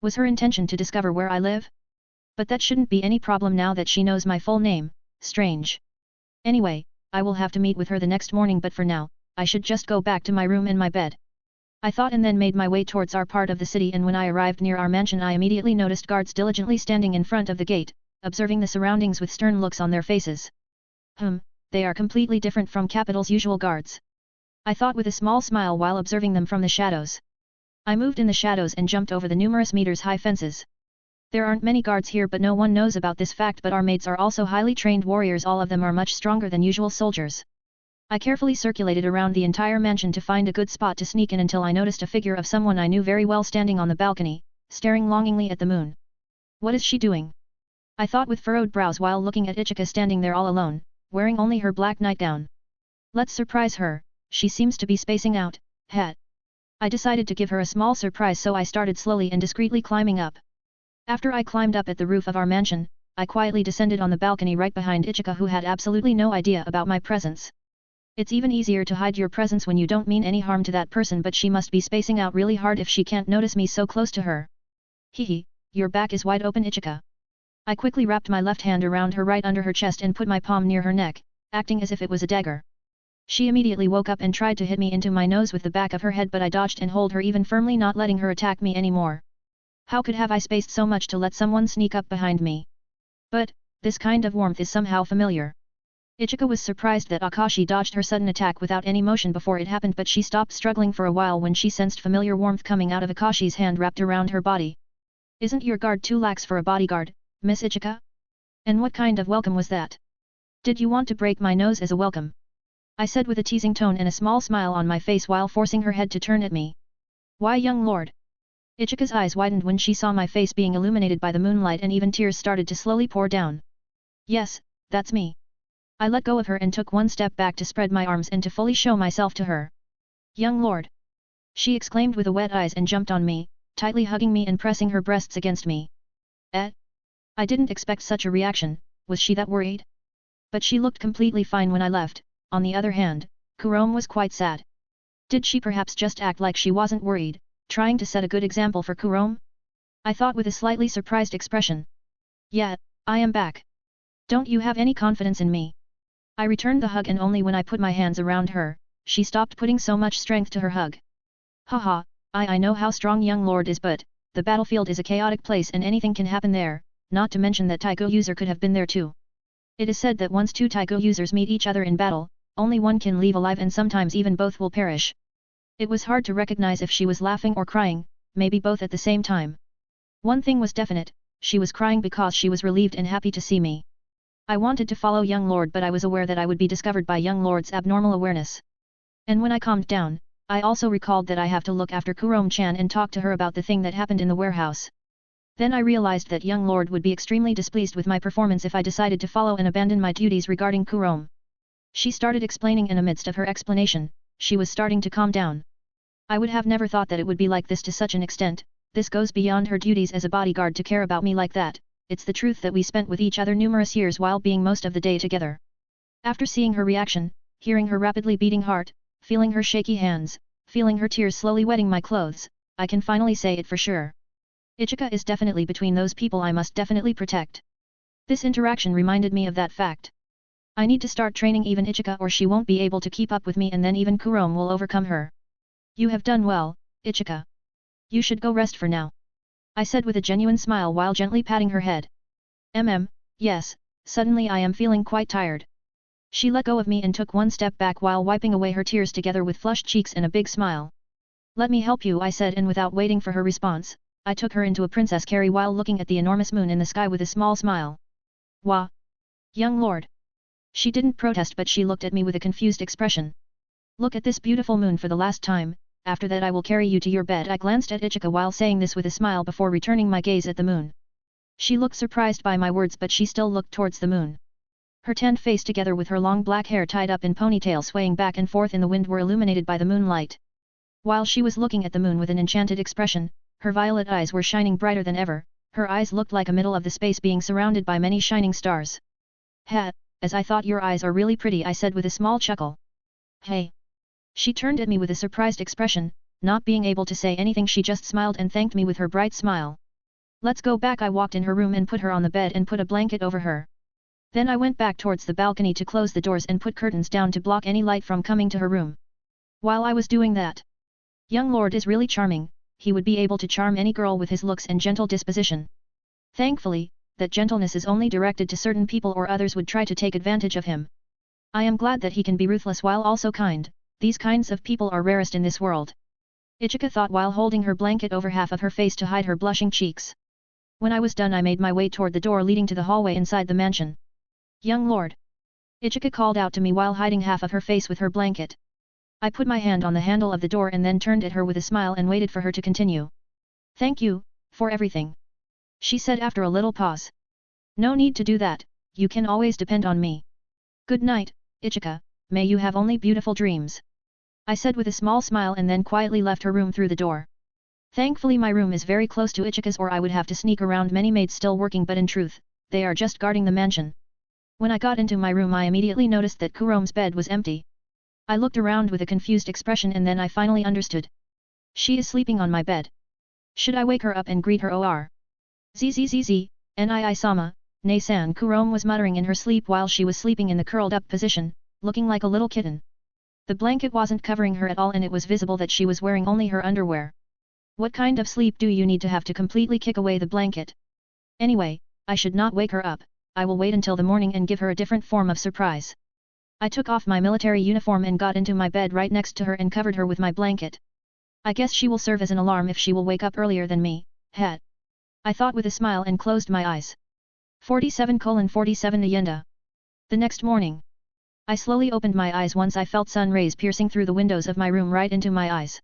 A: Was her intention to discover where I live? But that shouldn't be any problem now that she knows my full name. Strange. Anyway, I will have to meet with her the next morning, but for now, I should just go back to my room and my bed. I thought and then made my way towards our part of the city, and when I arrived near our mansion I immediately noticed guards diligently standing in front of the gate, observing the surroundings with stern looks on their faces. They are completely different from Capital's usual guards. I thought with a small smile while observing them from the shadows. I moved in the shadows and jumped over the numerous meters high fences. There aren't many guards here, but no one knows about this fact, but our maids are also highly trained warriors. All of them are much stronger than usual soldiers. I carefully circulated around the entire mansion to find a good spot to sneak in until I noticed a figure of someone I knew very well standing on the balcony, staring longingly at the moon. What is she doing? I thought with furrowed brows while looking at Ichika standing there all alone, wearing only her black nightgown. Let's surprise her, she seems to be spacing out. I decided to give her a small surprise, so I started slowly and discreetly climbing up. After I climbed up at the roof of our mansion, I quietly descended on the balcony right behind Ichika, who had absolutely no idea about my presence. It's even easier to hide your presence when you don't mean any harm to that person, but she must be spacing out really hard if she can't notice me so close to her. Hehe, your back is wide open, Ichika. I quickly wrapped my left hand around her right under her chest and put my palm near her neck, acting as if it was a dagger. She immediately woke up and tried to hit me into my nose with the back of her head, but I dodged and held her even firmly, not letting her attack me anymore. How could have I spaced so much to let someone sneak up behind me? But, this kind of warmth is somehow familiar. Ichika was surprised that Akashi dodged her sudden attack without any motion before it happened, but she stopped struggling for a while when she sensed familiar warmth coming out of Akashi's hand wrapped around her body. Isn't your guard too lax for a bodyguard, Miss Ichika? And what kind of welcome was that? Did you want to break my nose as a welcome? I said with a teasing tone and a small smile on my face while forcing her head to turn at me. Why, young lord? Ichika's eyes widened when she saw my face being illuminated by the moonlight, and even tears started to slowly pour down. Yes, that's me. I let go of her and took one step back to spread my arms and to fully show myself to her. Young lord! She exclaimed with wet eyes and jumped on me, tightly hugging me and pressing her breasts against me. I didn't expect such a reaction. Was she that worried? But she looked completely fine when I left. On the other hand, Kurome was quite sad. Did she perhaps just act like she wasn't worried, trying to set a good example for Kurome? I thought with a slightly surprised expression. Yeah, I am back. Don't you have any confidence in me? I returned the hug, and only when I put my hands around her, she stopped putting so much strength to her hug. Haha, I know how strong young lord is, but the battlefield is a chaotic place and anything can happen there, not to mention that Taiko user could have been there too. It is said that once two Taiko users meet each other in battle, only one can leave alive, and sometimes even both will perish. It was hard to recognize if she was laughing or crying, maybe both at the same time. One thing was definite, she was crying because she was relieved and happy to see me. I wanted to follow young lord, but I was aware that I would be discovered by young lord's abnormal awareness. And when I calmed down, I also recalled that I have to look after Kurome-chan and talk to her about the thing that happened in the warehouse. Then I realized that young lord would be extremely displeased with my performance if I decided to follow and abandon my duties regarding Kurome. She started explaining, and amidst of her explanation, she was starting to calm down. I would have never thought that it would be like this to such an extent. This goes beyond her duties as a bodyguard to care about me like that. It's the truth that we spent with each other numerous years while being most of the day together. After seeing her reaction, hearing her rapidly beating heart, feeling her shaky hands, feeling her tears slowly wetting my clothes, I can finally say it for sure. Ichika is definitely between those people I must definitely protect. This interaction reminded me of that fact. I need to start training even Ichika, or she won't be able to keep up with me, and then even Kurome will overcome her. You have done well, Ichika. You should go rest for now. I said with a genuine smile while gently patting her head. Yes, suddenly I am feeling quite tired. She let go of me and took one step back while wiping away her tears together with flushed cheeks and a big smile. Let me help you, I said, and without waiting for her response, I took her into a princess carry while looking at the enormous moon in the sky with a small smile. Wah! Young lord! She didn't protest, but she looked at me with a confused expression. Look at this beautiful moon for the last time, after that I will carry you to your bed. I glanced at Ichika while saying this with a smile before returning my gaze at the moon. She looked surprised by my words, but she still looked towards the moon. Her tanned face together with her long black hair tied up in ponytail swaying back and forth in the wind were illuminated by the moonlight. While she was looking at the moon with an enchanted expression, her violet eyes were shining brighter than ever. Her eyes looked like a middle of the space being surrounded by many shining stars. Ha, as I thought, your eyes are really pretty, I said with a small chuckle. Hey! She turned at me with a surprised expression, not being able to say anything. She just smiled and thanked me with her bright smile. Let's go back. I walked in her room and put her on the bed and put a blanket over her. Then I went back towards the balcony to close the doors and put curtains down to block any light from coming to her room. While I was doing that, young lord is really charming. He would be able to charm any girl with his looks and gentle disposition. Thankfully, that gentleness is only directed to certain people, or others would try to take advantage of him. I am glad that he can be ruthless while also kind. These kinds of people are rarest in this world. Ichika thought while holding her blanket over half of her face to hide her blushing cheeks. When I was done, I made my way toward the door leading to the hallway inside the mansion. Young lord! Ichika called out to me while hiding half of her face with her blanket. I put my hand on the handle of the door and then turned at her with a smile and waited for her to continue. Thank you, for everything. She said after a little pause. No need to do that, you can always depend on me. Good night, Ichika, may you have only beautiful dreams. I said with a small smile and then quietly left her room through the door. Thankfully my room is very close to Ichika's, or I would have to sneak around many maids still working, but in truth, they are just guarding the mansion. When I got into my room, I immediately noticed that Kurome's bed was empty. I looked around with a confused expression and then I finally understood. She is sleeping on my bed. Should I wake her up and greet her or? Zzz, nii-sama, Nei-san, Kurome was muttering in her sleep while she was sleeping in the curled up position, looking like a little kitten. The blanket wasn't covering her at all and it was visible that she was wearing only her underwear. What kind of sleep do you need to have to completely kick away the blanket? Anyway, I should not wake her up, I will wait until the morning and give her a different form of surprise. I took off my military uniform and got into my bed right next to her and covered her with my blanket. I guess she will serve as an alarm if she will wake up earlier than me, het. I thought with a smile and closed my eyes. 47:47 Ayenda. The next morning. I slowly opened my eyes once I felt sun rays piercing through the windows of my room right into my eyes.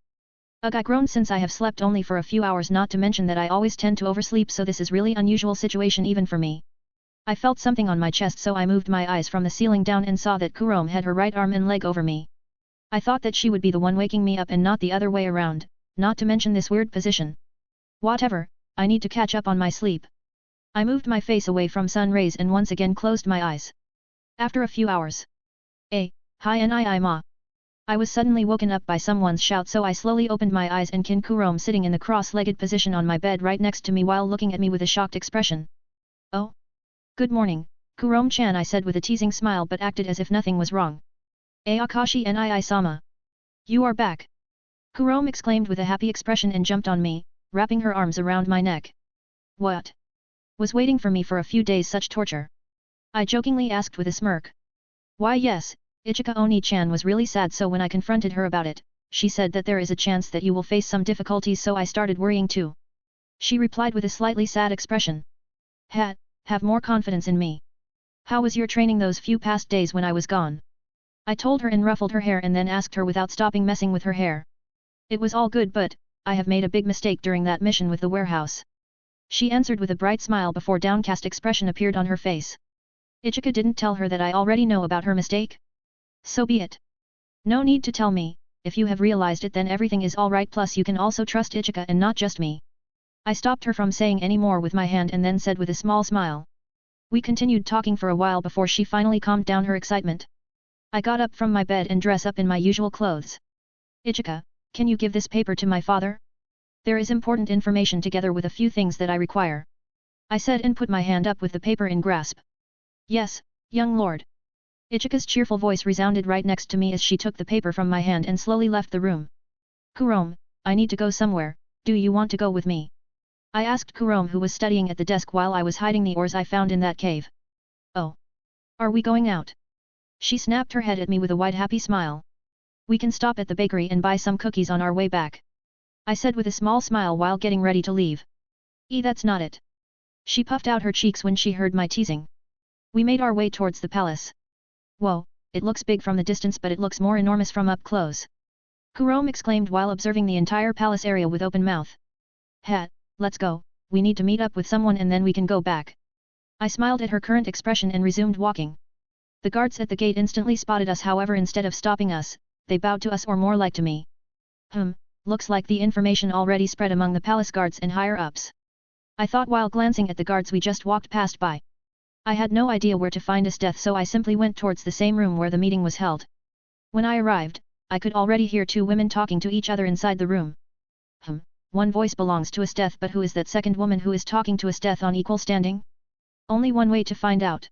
A: Ugh, I groaned since I have slept only for a few hours, not to mention that I always tend to oversleep, so this is really unusual situation even for me. I felt something on my chest, so I moved my eyes from the ceiling down and saw that Kurom had her right arm and leg over me. I thought that she would be the one waking me up and not the other way around, not to mention this weird position. Whatever, I need to catch up on my sleep. I moved my face away from sun rays and once again closed my eyes. After a few hours. Hi Nii ma. I was suddenly woken up by someone's shout, so I slowly opened my eyes and Kin Kurom sitting in the cross-legged position on my bed right next to me while looking at me with a shocked expression. Oh. Good morning, Kurom-chan, I said with a teasing smile but acted as if nothing was wrong. Akashi Nii-sama. You are back. Kurom exclaimed with a happy expression and jumped on me, wrapping her arms around my neck. What? Was waiting for me for a few days such torture? I jokingly asked with a smirk. Why yes, Ichika Oni-chan was really sad, so when I confronted her about it, she said that there is a chance that you will face some difficulties, so I started worrying too. She replied with a slightly sad expression. Have more confidence in me. How was your training those few past days when I was gone? I told her and ruffled her hair and then asked her without stopping messing with her hair. It was all good, but I have made a big mistake during that mission with the warehouse. She answered with a bright smile before downcast expression appeared on her face. Ichika didn't tell her that I already know about her mistake? So be it. No need to tell me, if you have realized it then everything is alright, plus you can also trust Ichika and not just me. I stopped her from saying any more with my hand and then said with a small smile. We continued talking for a while before she finally calmed down her excitement. I got up from my bed and dressed up in my usual clothes. Ichika, can you give this paper to my father? There is important information together with a few things that I require. I said and put my hand up with the paper in grasp. Yes, young lord. Ichika's cheerful voice resounded right next to me as she took the paper from my hand and slowly left the room. Kurom, I need to go somewhere, do you want to go with me? I asked Kurom, who was studying at the desk while I was hiding the ores I found in that cave. Oh. Are we going out? She snapped her head at me with a wide happy smile. We can stop at the bakery and buy some cookies on our way back. I said with a small smile while getting ready to leave. That's not it. She puffed out her cheeks when she heard my teasing. We made our way towards the palace. Whoa, it looks big from the distance but it looks more enormous from up close. Kurom exclaimed while observing the entire palace area with open mouth. Let's go, we need to meet up with someone and then we can go back. I smiled at her current expression and resumed walking. The guards at the gate instantly spotted us, however instead of stopping us, they bowed to us, or more like to me. Looks like the information already spread among the palace guards and higher ups. I thought while glancing at the guards we just walked past by. I had no idea where to find us death, so I simply went towards the same room where the meeting was held. When I arrived, I could already hear two women talking to each other inside the room. One voice belongs to Esteth, but who is that second woman who is talking to Esteth on equal standing? Only one way to find out.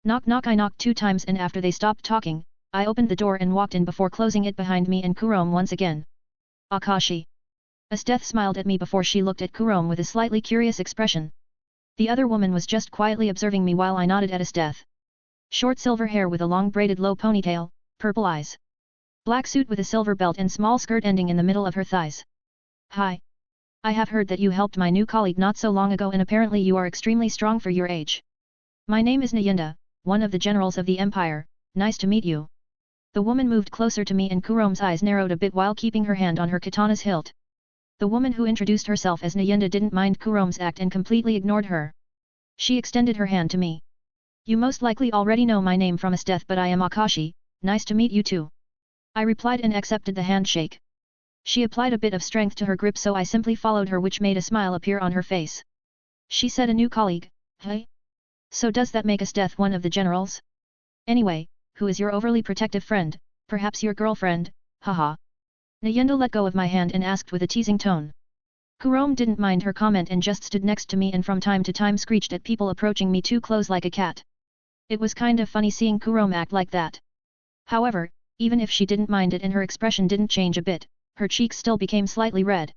A: Knock knock. I knocked 2 times and after they stopped talking, I opened the door and walked in before closing it behind me and Kurom once again. Akashi. Esteth smiled at me before she looked at Kurom with a slightly curious expression. The other woman was just quietly observing me while I nodded at Esteth. Short silver hair with a long braided low ponytail, purple eyes. Black suit with a silver belt and small skirt ending in the middle of her thighs. Hi. I have heard that you helped my new colleague not so long ago and apparently you are extremely strong for your age. My name is Nayinda, one of the generals of the empire, nice to meet you. The woman moved closer to me and Kurom's eyes narrowed a bit while keeping her hand on her katana's hilt. The woman who introduced herself as Nayinda didn't mind Kurom's act and completely ignored her. She extended her hand to me. You most likely already know my name from Esteth, but I am Akashi, nice to meet you too. I replied and accepted the handshake. She applied a bit of strength to her grip, so I simply followed her, which made a smile appear on her face. She said, a new colleague, hey? So does that make Esteth one of the generals? Anyway, who is your overly protective friend, perhaps your girlfriend, haha. Nayinda let go of my hand and asked with a teasing tone. Kurom didn't mind her comment and just stood next to me and from time to time screeched at people approaching me too close like a cat. It was kind of funny seeing Kurom act like that. However, Even if she didn't mind it and her expression didn't change a bit, her cheeks still became slightly red.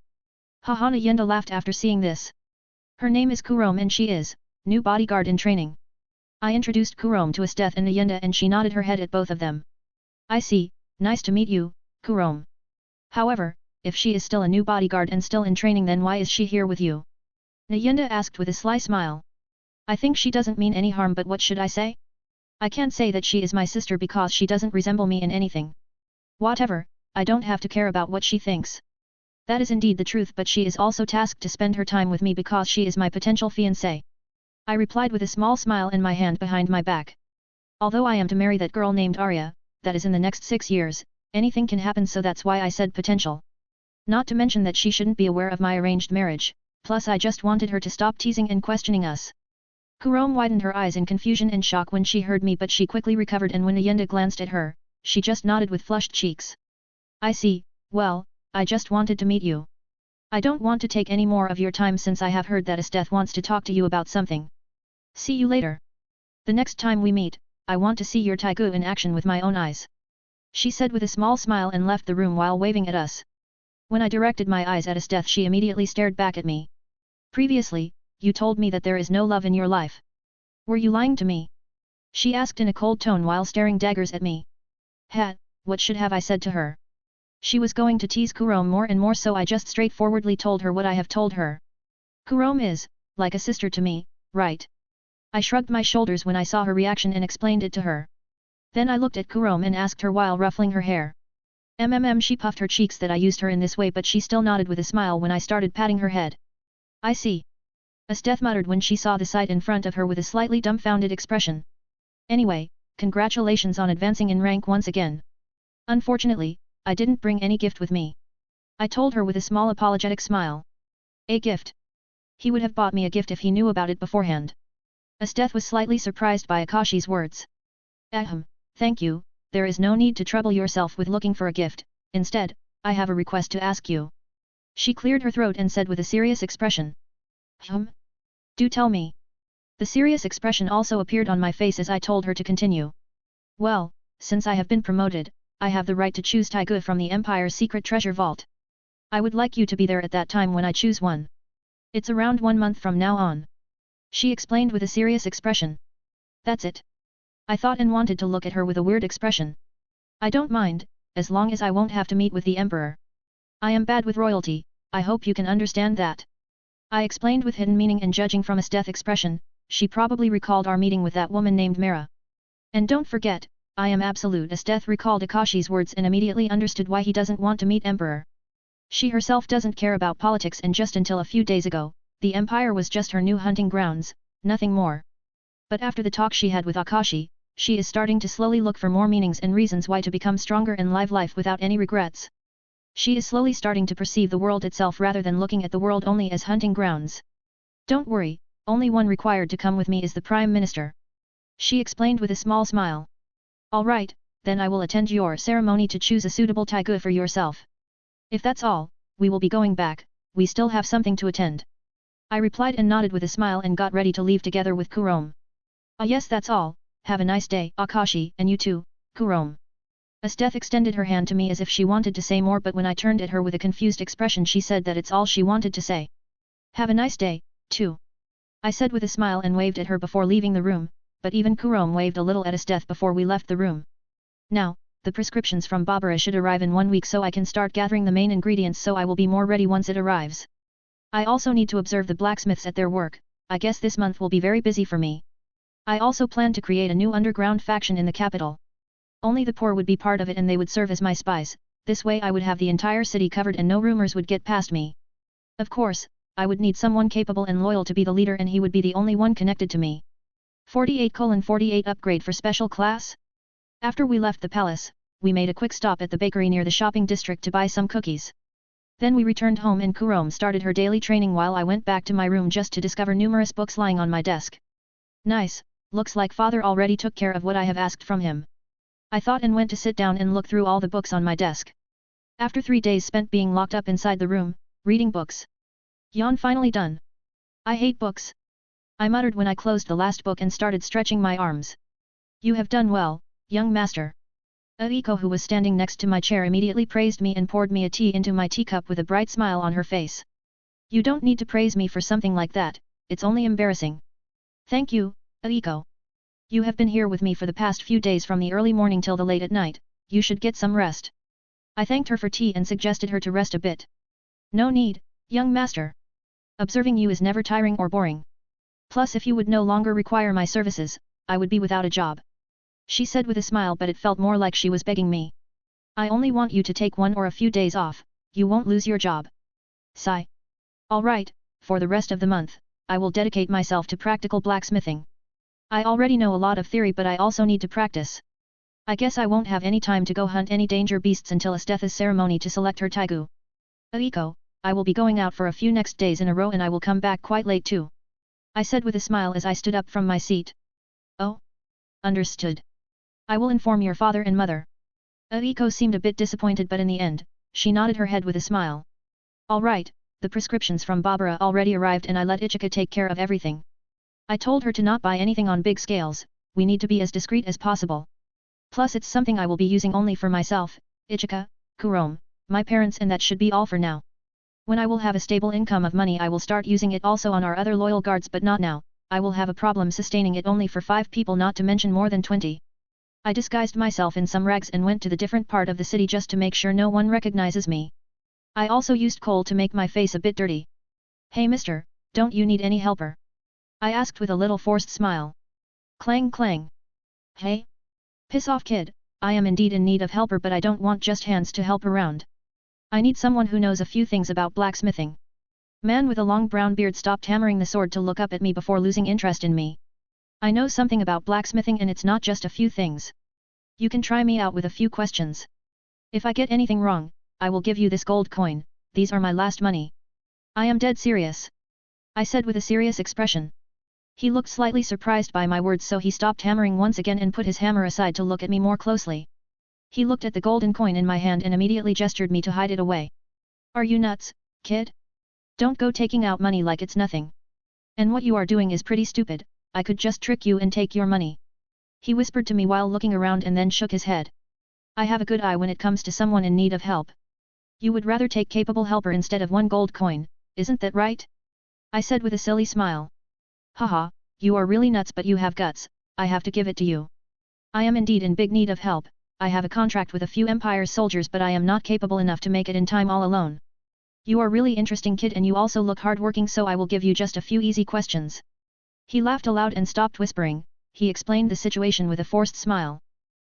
A: Haha, Nayenda laughed after seeing this. Her name is Kurom and she is, new bodyguard in training. I introduced Kurom to Esteth and Nayenda and she nodded her head at both of them. I see, nice to meet you, Kurom. However, if she is still a new bodyguard and still in training then why is she here with you? Nayenda asked with a sly smile. I think she doesn't mean any harm but what should I say? I can't say that she is my sister because she doesn't resemble me in anything. Whatever, I don't have to care about what she thinks. That is indeed the truth but she is also tasked to spend her time with me because she is my potential fiancé. I replied with a small smile and my hand behind my back. Although I am to marry that girl named Arya, that is in the next 6 years, anything can happen so that's why I said potential. Not to mention that she shouldn't be aware of my arranged marriage, plus I just wanted her to stop teasing and questioning us. Kurom widened her eyes in confusion and shock when she heard me but she quickly recovered and when Nayenda glanced at her, she just nodded with flushed cheeks. I see, well, I just wanted to meet you. I don't want to take any more of your time since I have heard that Esteth wants to talk to you about something. See you later. The next time we meet, I want to see your Taigu in action with my own eyes. She said with a small smile and left the room while waving at us. When I directed my eyes at Esteth she immediately stared back at me. Previously, you told me that there is no love in your life. Were you lying to me? She asked in a cold tone while staring daggers at me. What should have I said to her? She was going to tease Kurom more and more so I just straightforwardly told her what I have told her. Kurom is, like a sister to me, right? I shrugged my shoulders when I saw her reaction and explained it to her. Then I looked at Kurom and asked her while ruffling her hair. She puffed her cheeks that I used her in this way but she still nodded with a smile when I started patting her head. I see. Esteth muttered when she saw the sight in front of her with a slightly dumbfounded expression. Anyway, congratulations on advancing in rank once again. Unfortunately, I didn't bring any gift with me. I told her with a small apologetic smile. A gift? He would have bought me a gift if he knew about it beforehand. Esteth was slightly surprised by Akashi's words. Thank you, there is no need to trouble yourself with looking for a gift, instead, I have a request to ask you. She cleared her throat and said with a serious expression. Do tell me. The serious expression also appeared on my face as I told her to continue. Well, since I have been promoted, I have the right to choose Taigu from the Empire's secret treasure vault. I would like you to be there at that time when I choose one. It's around 1 month from now on. She explained with a serious expression. That's it. I thought and wanted to look at her with a weird expression. I don't mind, as long as I won't have to meet with the Emperor. I am bad with royalty, I hope you can understand that. I explained with hidden meaning and judging from Esteth's expression, she probably recalled our meeting with that woman named Mira. And don't forget, I am absolute. Esteth recalled Akashi's words and immediately understood why he doesn't want to meet Emperor. She herself doesn't care about politics and just until a few days ago, the Empire was just her new hunting grounds, nothing more. But after the talk she had with Akashi, she is starting to slowly look for more meanings and reasons why to become stronger and live life without any regrets. She is slowly starting to perceive the world itself rather than looking at the world only as hunting grounds. Don't worry, only one required to come with me is the Prime Minister. She explained with a small smile. Alright, then I will attend your ceremony to choose a suitable Taigu for yourself. If that's all, we will be going back, we still have something to attend. I replied and nodded with a smile and got ready to leave together with Kurom. Ah yes, that's all, have a nice day, Akashi, and you too, Kurom. Esteth extended her hand to me as if she wanted to say more but when I turned at her with a confused expression she said that it's all she wanted to say. Have a nice day, too. I said with a smile and waved at her before leaving the room, but even Kurom waved a little at Esteth before we left the room. Now, the prescriptions from Barbara should arrive in 1 week so I can start gathering the main ingredients so I will be more ready once it arrives. I also need to observe the blacksmiths at their work, I guess this month will be very busy for me. I also plan to create a new underground faction in the capital. Only the poor would be part of it and they would serve as my spies, this way I would have the entire city covered and no rumors would get past me. Of course, I would need someone capable and loyal to be the leader and he would be the only one connected to me. 48:48 upgrade for special class? After we left the palace, we made a quick stop at the bakery near the shopping district to buy some cookies. Then we returned home and Kurom started her daily training while I went back to my room just to discover numerous books lying on my desk. Nice, looks like father already took care of what I have asked from him. I thought and went to sit down and look through all the books on my desk. After 3 days spent being locked up inside the room, reading books. Yawn finally done. I hate books. I muttered when I closed the last book and started stretching my arms. You have done well, young master. Aiko, who was standing next to my chair, immediately praised me and poured me a tea into my teacup with a bright smile on her face. You don't need to praise me for something like that, it's only embarrassing. Thank you, Aiko. You have been here with me for the past few days from the early morning till the late at night, you should get some rest. I thanked her for tea and suggested her to rest a bit. No need, young master. Observing you is never tiring or boring. Plus, if you would no longer require my services, I would be without a job. She said with a smile, but it felt more like she was begging me. I only want you to take 1 or a few days off, you won't lose your job. Sigh. Alright, for the rest of the month, I will dedicate myself to practical blacksmithing. I already know a lot of theory, but I also need to practice. I guess I won't have any time to go hunt any danger beasts until Asthetha's ceremony to select her Taigu. Aiko, I will be going out for a few next days in a row and I will come back quite late too. I said with a smile as I stood up from my seat. Oh? Understood. I will inform your father and mother. Aiko seemed a bit disappointed, but in the end, she nodded her head with a smile. Alright, the prescriptions from Barbara already arrived and I let Ichika take care of everything. I told her to not buy anything on big scales, we need to be as discreet as possible. Plus it's something I will be using only for myself, Ichika, Kurome, my parents, and that should be all for now. When I will have a stable income of money I will start using it also on our other loyal guards, but not now, I will have a problem sustaining it only for 5 people, not to mention more than 20. I disguised myself in some rags and went to the different part of the city just to make sure no one recognizes me. I also used coal to make my face a bit dirty. Hey mister, don't you need any helper? I asked with a little forced smile. Clang clang. Hey? Piss off kid, I am indeed in need of helper, but I don't want just hands to help around. I need someone who knows a few things about blacksmithing. Man with a long brown beard stopped hammering the sword to look up at me before losing interest in me. I know something about blacksmithing and it's not just a few things. You can try me out with a few questions. If I get anything wrong, I will give you this gold coin, these are my last money. I am dead serious. I said with a serious expression. He looked slightly surprised by my words, so he stopped hammering once again and put his hammer aside to look at me more closely. He looked at the golden coin in my hand and immediately gestured me to hide it away. Are you nuts, kid? Don't go taking out money like it's nothing. And what you are doing is pretty stupid, I could just trick you and take your money. He whispered to me while looking around and then shook his head. I have a good eye when it comes to someone in need of help. You would rather take capable helper instead of 1 gold coin, isn't that right? I said with a silly smile. Haha, you are really nuts, but you have guts, I have to give it to you. I am indeed in big need of help, I have a contract with a few Empire's soldiers, but I am not capable enough to make it in time all alone. You are really interesting kid, and you also look hardworking, so I will give you just a few easy questions. He laughed aloud and stopped whispering, he explained the situation with a forced smile.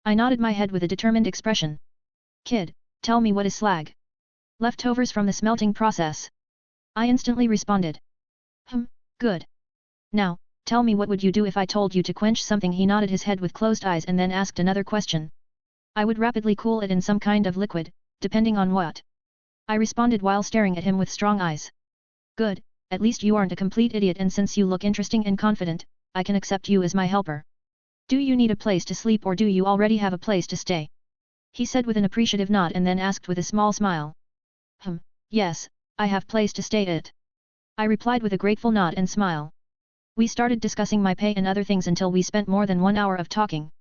A: I nodded my head with a determined expression. Kid, tell me what is slag? Leftovers from the smelting process. I instantly responded. Good. Now, tell me, what would you do if I told you to quench something? He nodded his head with closed eyes and then asked another question. I would rapidly cool it in some kind of liquid, depending on what. I responded while staring at him with strong eyes. Good, at least you aren't a complete idiot, and since you look interesting and confident, I can accept you as my helper. Do you need a place to sleep or do you already have a place to stay? He said with an appreciative nod and then asked with a small smile. Yes, I have place to stay at. I replied with a grateful nod and smile. We started discussing my pay and other things until we spent more than 1 hour of talking.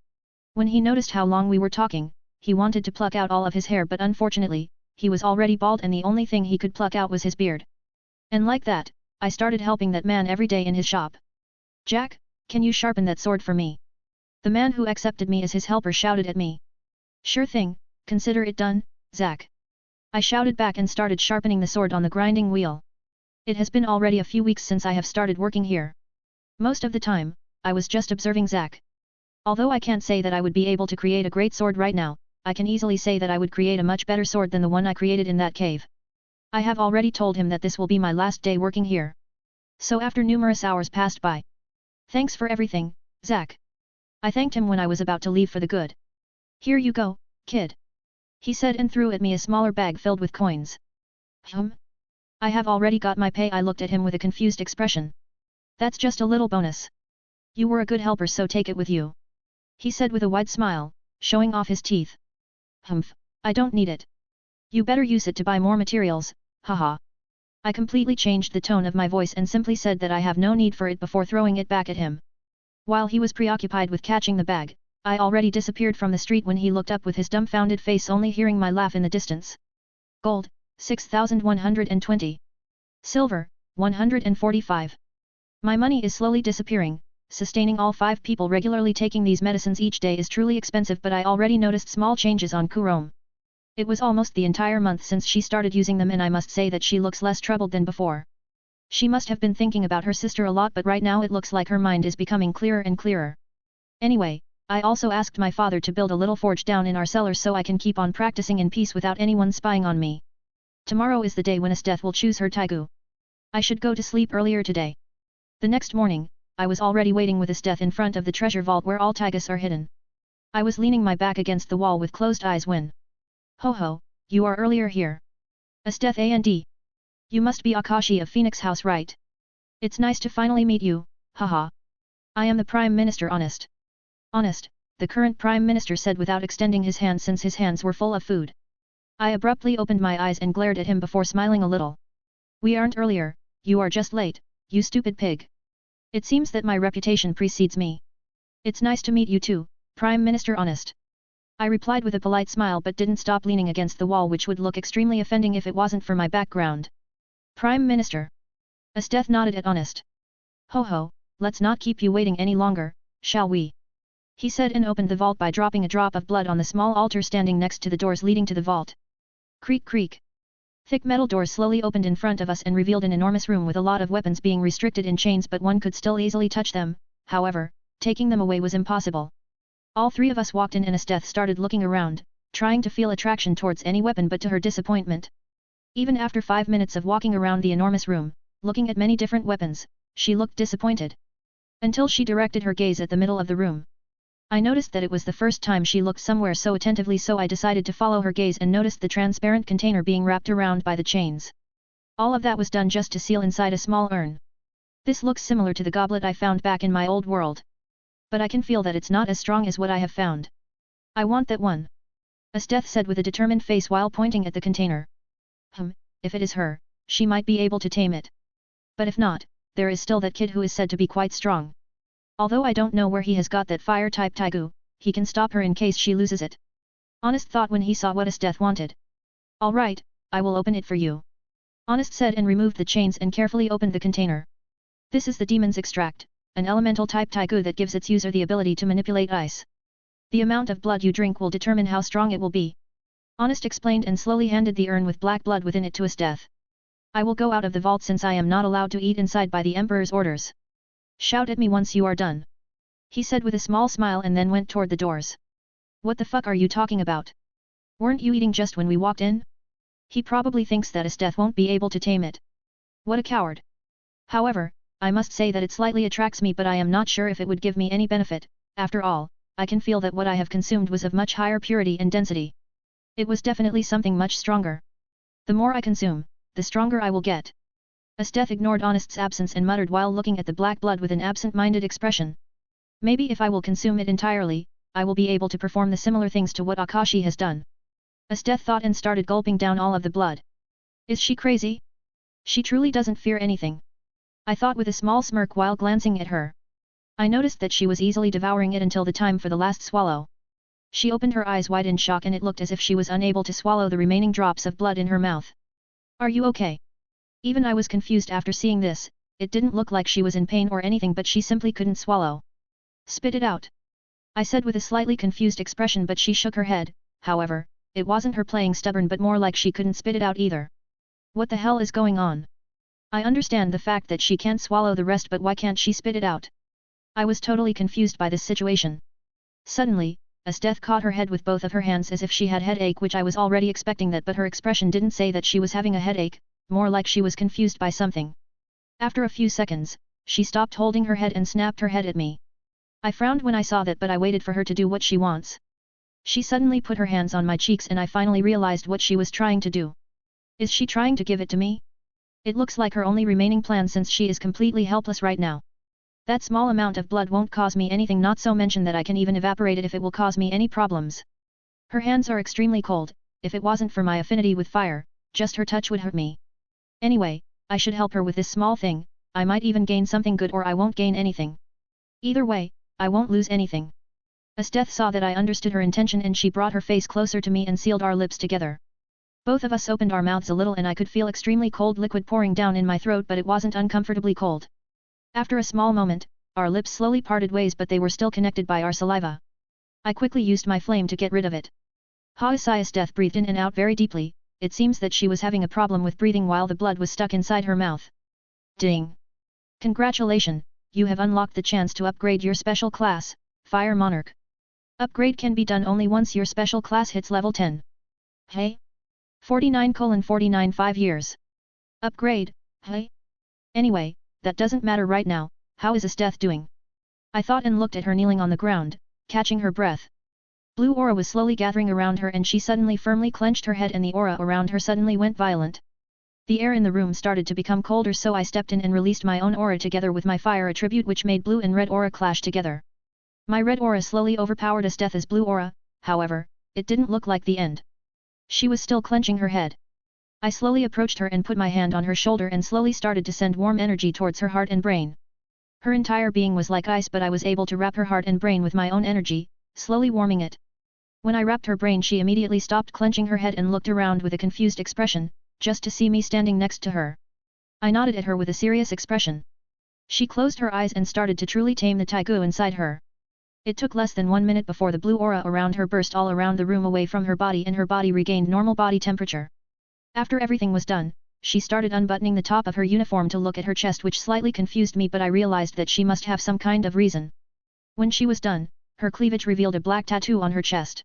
A: When he noticed how long we were talking, he wanted to pluck out all of his hair, but unfortunately, he was already bald and the only thing he could pluck out was his beard. And like that, I started helping that man every day in his shop. Jack, can you sharpen that sword for me? The man who accepted me as his helper shouted at me. Sure thing, consider it done, Zack. I shouted back and started sharpening the sword on the grinding wheel. It has been already a few weeks since I have started working here. Most of the time, I was just observing Zack. Although I can't say that I would be able to create a great sword right now, I can easily say that I would create a much better sword than the one I created in that cave. I have already told him that this will be my last day working here. So after numerous hours passed by. Thanks for everything, Zack. I thanked him when I was about to leave for the good. Here you go, kid. He said and threw at me a smaller bag filled with coins. I have already got my pay. I looked at him with a confused expression. That's just a little bonus. You were a good helper, so take it with you. He said with a wide smile, showing off his teeth. I don't need it. You better use it to buy more materials, haha. I completely changed the tone of my voice and simply said that I have no need for it before throwing it back at him. While he was preoccupied with catching the bag, I already disappeared from the street when he looked up with his dumbfounded face, only hearing my laugh in the distance. Gold, 6,120. Silver, 145. My money is slowly disappearing. Sustaining all 5 people regularly taking these medicines each day is truly expensive, but I already noticed small changes on Kurome. It was almost the entire month since she started using them, and I must say that she looks less troubled than before. She must have been thinking about her sister a lot, but right now it looks like her mind is becoming clearer and clearer. Anyway, I also asked my father to build a little forge down in our cellar so I can keep on practicing in peace without anyone spying on me. Tomorrow is the day when Esteth will choose her Taigu. I should go to sleep earlier today. The next morning, I was already waiting with Esteth in front of the treasure vault where all Taigas are hidden. I was leaning my back against the wall with closed eyes when... Ho ho, you are earlier here. Esteth and. You must be Akashi of Phoenix House, right? It's nice to finally meet you, haha. I am the Prime Minister Honest. Honest, the current Prime Minister said without extending his hand since his hands were full of food. I abruptly opened my eyes and glared at him before smiling a little. We aren't earlier, you are just late, you stupid pig. It seems that my reputation precedes me. It's nice to meet you too, Prime Minister Honest. I replied with a polite smile but didn't stop leaning against the wall, which would look extremely offending if it wasn't for my background. Prime Minister. Esteth nodded at Honest. Ho ho, let's not keep you waiting any longer, shall we? He said and opened the vault by dropping a drop of blood on the small altar standing next to the doors leading to the vault. Creak creak. Thick metal doors slowly opened in front of us and revealed an enormous room with a lot of weapons being restricted in chains, but one could still easily touch them. However, taking them away was impossible. All 3 of us walked in and Esteth started looking around, trying to feel attraction towards any weapon, but to her disappointment. Even after 5 minutes of walking around the enormous room, looking at many different weapons, she looked disappointed. Until she directed her gaze at the middle of the room. I noticed that it was the first time she looked somewhere so attentively, so I decided to follow her gaze and noticed the transparent container being wrapped around by the chains. All of that was done just to seal inside a small urn. This looks similar to the goblet I found back in my old world. But I can feel that it's not as strong as what I have found. I want that one. Esteth said with a determined face while pointing at the container. If it is her, she might be able to tame it. But if not, there is still that kid who is said to be quite strong. Although I don't know where he has got that fire-type Taigu, he can stop her in case she loses it. Honest thought when he saw what Esteth wanted. Alright, I will open it for you. Honest said and removed the chains and carefully opened the container. This is the Demon's Extract, an elemental type Taigu that gives its user the ability to manipulate ice. The amount of blood you drink will determine how strong it will be. Honest explained and slowly handed the urn with black blood within it to Esteth. I will go out of the vault since I am not allowed to eat inside by the Emperor's orders. Shout at me once you are done. He said with a small smile and then went toward the doors. What the fuck are you talking about? Weren't you eating just when we walked in? He probably thinks that Esteth won't be able to tame it. What a coward. However, I must say that it slightly attracts me, but I am not sure if it would give me any benefit. After all, I can feel that what I have consumed was of much higher purity and density. It was definitely something much stronger. The more I consume, the stronger I will get. Esteth ignored Honest's absence and muttered while looking at the black blood with an absent-minded expression. Maybe if I will consume it entirely, I will be able to perform the similar things to what Akashi has done. Esteth thought and started gulping down all of the blood. Is she crazy? She truly doesn't fear anything. I thought with a small smirk while glancing at her. I noticed that she was easily devouring it until the time for the last swallow. She opened her eyes wide in shock and it looked as if she was unable to swallow the remaining drops of blood in her mouth. Are you okay? Even I was confused after seeing this. It didn't look like she was in pain or anything, but she simply couldn't swallow. Spit it out. I said with a slightly confused expression, but she shook her head. However, it wasn't her playing stubborn but more like she couldn't spit it out either. What the hell is going on? I understand the fact that she can't swallow the rest, but why can't she spit it out? I was totally confused by this situation. Suddenly, Esteth caught her head with both of her hands as if she had headache, which I was already expecting that, but her expression didn't say that she was having a headache, more like she was confused by something. After a few seconds, she stopped holding her head and snapped her head at me. I frowned when I saw that, but I waited for her to do what she wants. She suddenly put her hands on my cheeks and I finally realized what she was trying to do. Is she trying to give it to me? It looks like her only remaining plan since she is completely helpless right now. That small amount of blood won't cause me anything, not so mention that I can even evaporate it if it will cause me any problems. Her hands are extremely cold. If it wasn't for my affinity with fire, just her touch would hurt me. Anyway, I should help her with this small thing. I might even gain something good or I won't gain anything. Either way, I won't lose anything. Esteth saw that I understood her intention and she brought her face closer to me and sealed our lips together. Both of us opened our mouths a little and I could feel extremely cold liquid pouring down in my throat, but it wasn't uncomfortably cold. After a small moment, our lips slowly parted ways, but they were still connected by our saliva. I quickly used my flame to get rid of it. Esteth breathed in and out very deeply. It seems that she was having a problem with breathing while the blood was stuck inside her mouth. Ding! Congratulations, you have unlocked the chance to upgrade your special class, Fire Monarch. Upgrade can be done only once your special class hits level 10. Hey? 49:49 5 years. Upgrade, hey? Anyway, that doesn't matter right now. How is Esteth doing? I thought and looked at her kneeling on the ground, catching her breath. Blue aura was slowly gathering around her and she suddenly firmly clenched her head and the aura around her suddenly went violent. The air in the room started to become colder, so I stepped in and released my own aura together with my fire attribute, which made blue and red aura clash together. My red aura slowly overpowered Esteth's blue aura. However, it didn't look like the end. She was still clenching her head. I slowly approached her and put my hand on her shoulder and slowly started to send warm energy towards her heart and brain. Her entire being was like ice, but I was able to wrap her heart and brain with my own energy, slowly warming it. When I wrapped her brain, she immediately stopped clenching her head and looked around with a confused expression, just to see me standing next to her. I nodded at her with a serious expression. She closed her eyes and started to truly tame the Taigu inside her. It took less than 1 minute before the blue aura around her burst all around the room away from her body and her body regained normal body temperature. After everything was done, she started unbuttoning the top of her uniform to look at her chest, which slightly confused me, but I realized that she must have some kind of reason. When she was done, her cleavage revealed a black tattoo on her chest.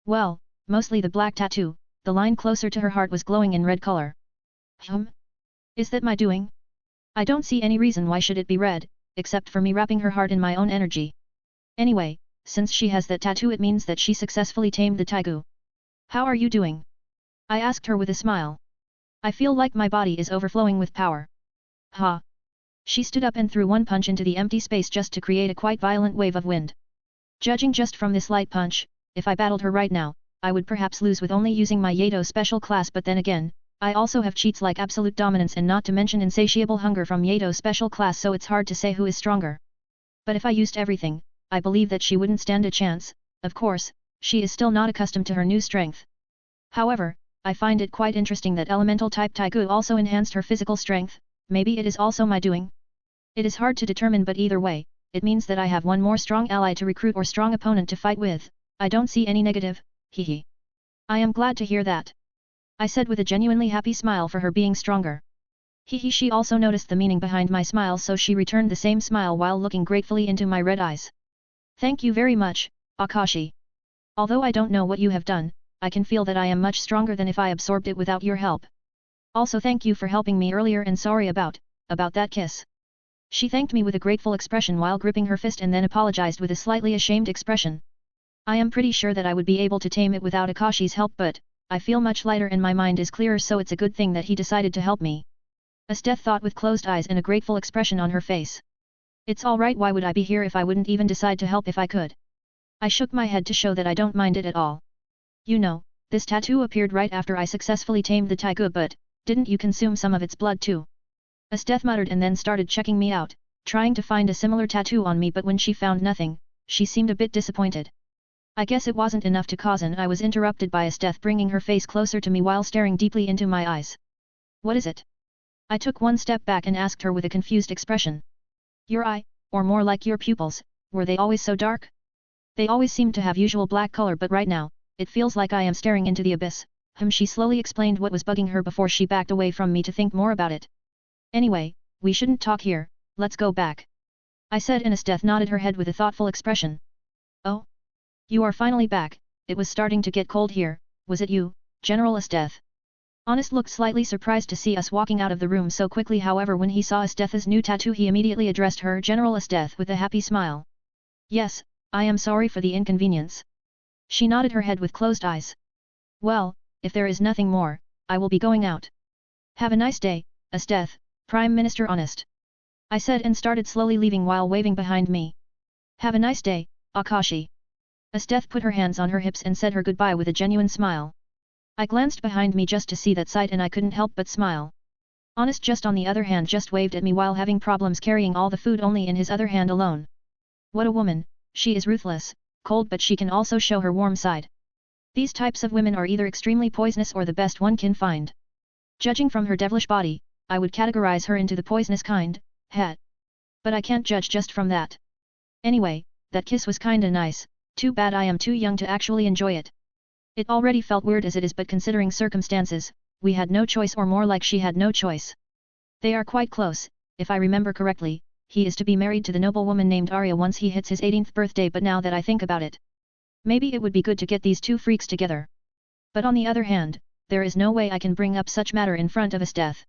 A: Well, mostly the black tattoo, the line closer to her heart was glowing in red color. Is that my doing? I don't see any reason why should it be red, except for me wrapping her heart in my own energy. Anyway, since she has that tattoo, it means that she successfully tamed the Taigu. How are you doing? I asked her with a smile. I feel like my body is overflowing with power. Ha! She stood up and threw one punch into the empty space just to create a quite violent wave of wind. Judging just from this light punch, if I battled her right now, I would perhaps lose with only using my Yato special class, but then again, I also have cheats like absolute dominance and not to mention insatiable hunger from Yato special class, so it's hard to say who is stronger. But if I used everything, I believe that she wouldn't stand a chance. Of course, she is still not accustomed to her new strength. However, I find it quite interesting that elemental type Taigu also enhanced her physical strength. Maybe it is also my doing? It is hard to determine, but either way, it means that I have one more strong ally to recruit or strong opponent to fight with. I don't see any negative, hehe. I am glad to hear that. I said with a genuinely happy smile for her being stronger. Hehe. She also noticed the meaning behind my smile, so she returned the same smile while looking gratefully into my red eyes. Thank you very much, Akashi. Although I don't know what you have done, I can feel that I am much stronger than if I absorbed it without your help. Also thank you for helping me earlier and sorry about that kiss. She thanked me with a grateful expression while gripping her fist and then apologized with a slightly ashamed expression. I am pretty sure that I would be able to tame it without Akashi's help, but I feel much lighter and my mind is clearer, so it's a good thing that he decided to help me. Esteth thought with closed eyes and a grateful expression on her face. It's alright, why would I be here if I wouldn't even decide to help if I could? I shook my head to show that I don't mind it at all. You know, this tattoo appeared right after I successfully tamed the Taigu, but didn't you consume some of its blood too? Esteth muttered and then started checking me out, trying to find a similar tattoo on me, but when she found nothing, she seemed a bit disappointed. I guess it wasn't enough to cause, and I was interrupted by Esteth bringing her face closer to me while staring deeply into my eyes. What is it? I took one step back and asked her with a confused expression. Your eye, or more like your pupils, were they always so dark? They always seemed to have usual black color, but right now, it feels like I am staring into the abyss. She slowly explained what was bugging her before she backed away from me to think more about it. Anyway, we shouldn't talk here, let's go back. I said, and Esteth nodded her head with a thoughtful expression. Oh? You are finally back. It was starting to get cold here. Was it you, General Esteth? Honest looked slightly surprised to see us walking out of the room so quickly, however when he saw Esteth's new tattoo he immediately addressed her General Esteth with a happy smile. Yes, I am sorry for the inconvenience. She nodded her head with closed eyes. Well, if there is nothing more, I will be going out. Have a nice day, Esteth, Prime Minister Honest. I said and started slowly leaving while waving behind me. Have a nice day, Akashi. Esteth put her hands on her hips and said her goodbye with a genuine smile. I glanced behind me just to see that sight and I couldn't help but smile. Honest just on the other hand just waved at me while having problems carrying all the food only in his other hand alone. What a woman, she is ruthless, cold but she can also show her warm side. These types of women are either extremely poisonous or the best one can find. Judging from her devilish body, I would categorize her into the poisonous kind, But I can't judge just from that. Anyway, that kiss was kinda nice, too bad I am too young to actually enjoy it. It already felt weird as it is, but considering circumstances, we had no choice, or more like she had no choice. They are quite close, if I remember correctly. He is to be married to the noblewoman named Arya once he hits his 18th birthday, but now that I think about it, maybe it would be good to get these two freaks together. But on the other hand, there is no way I can bring up such matter in front of Esteth.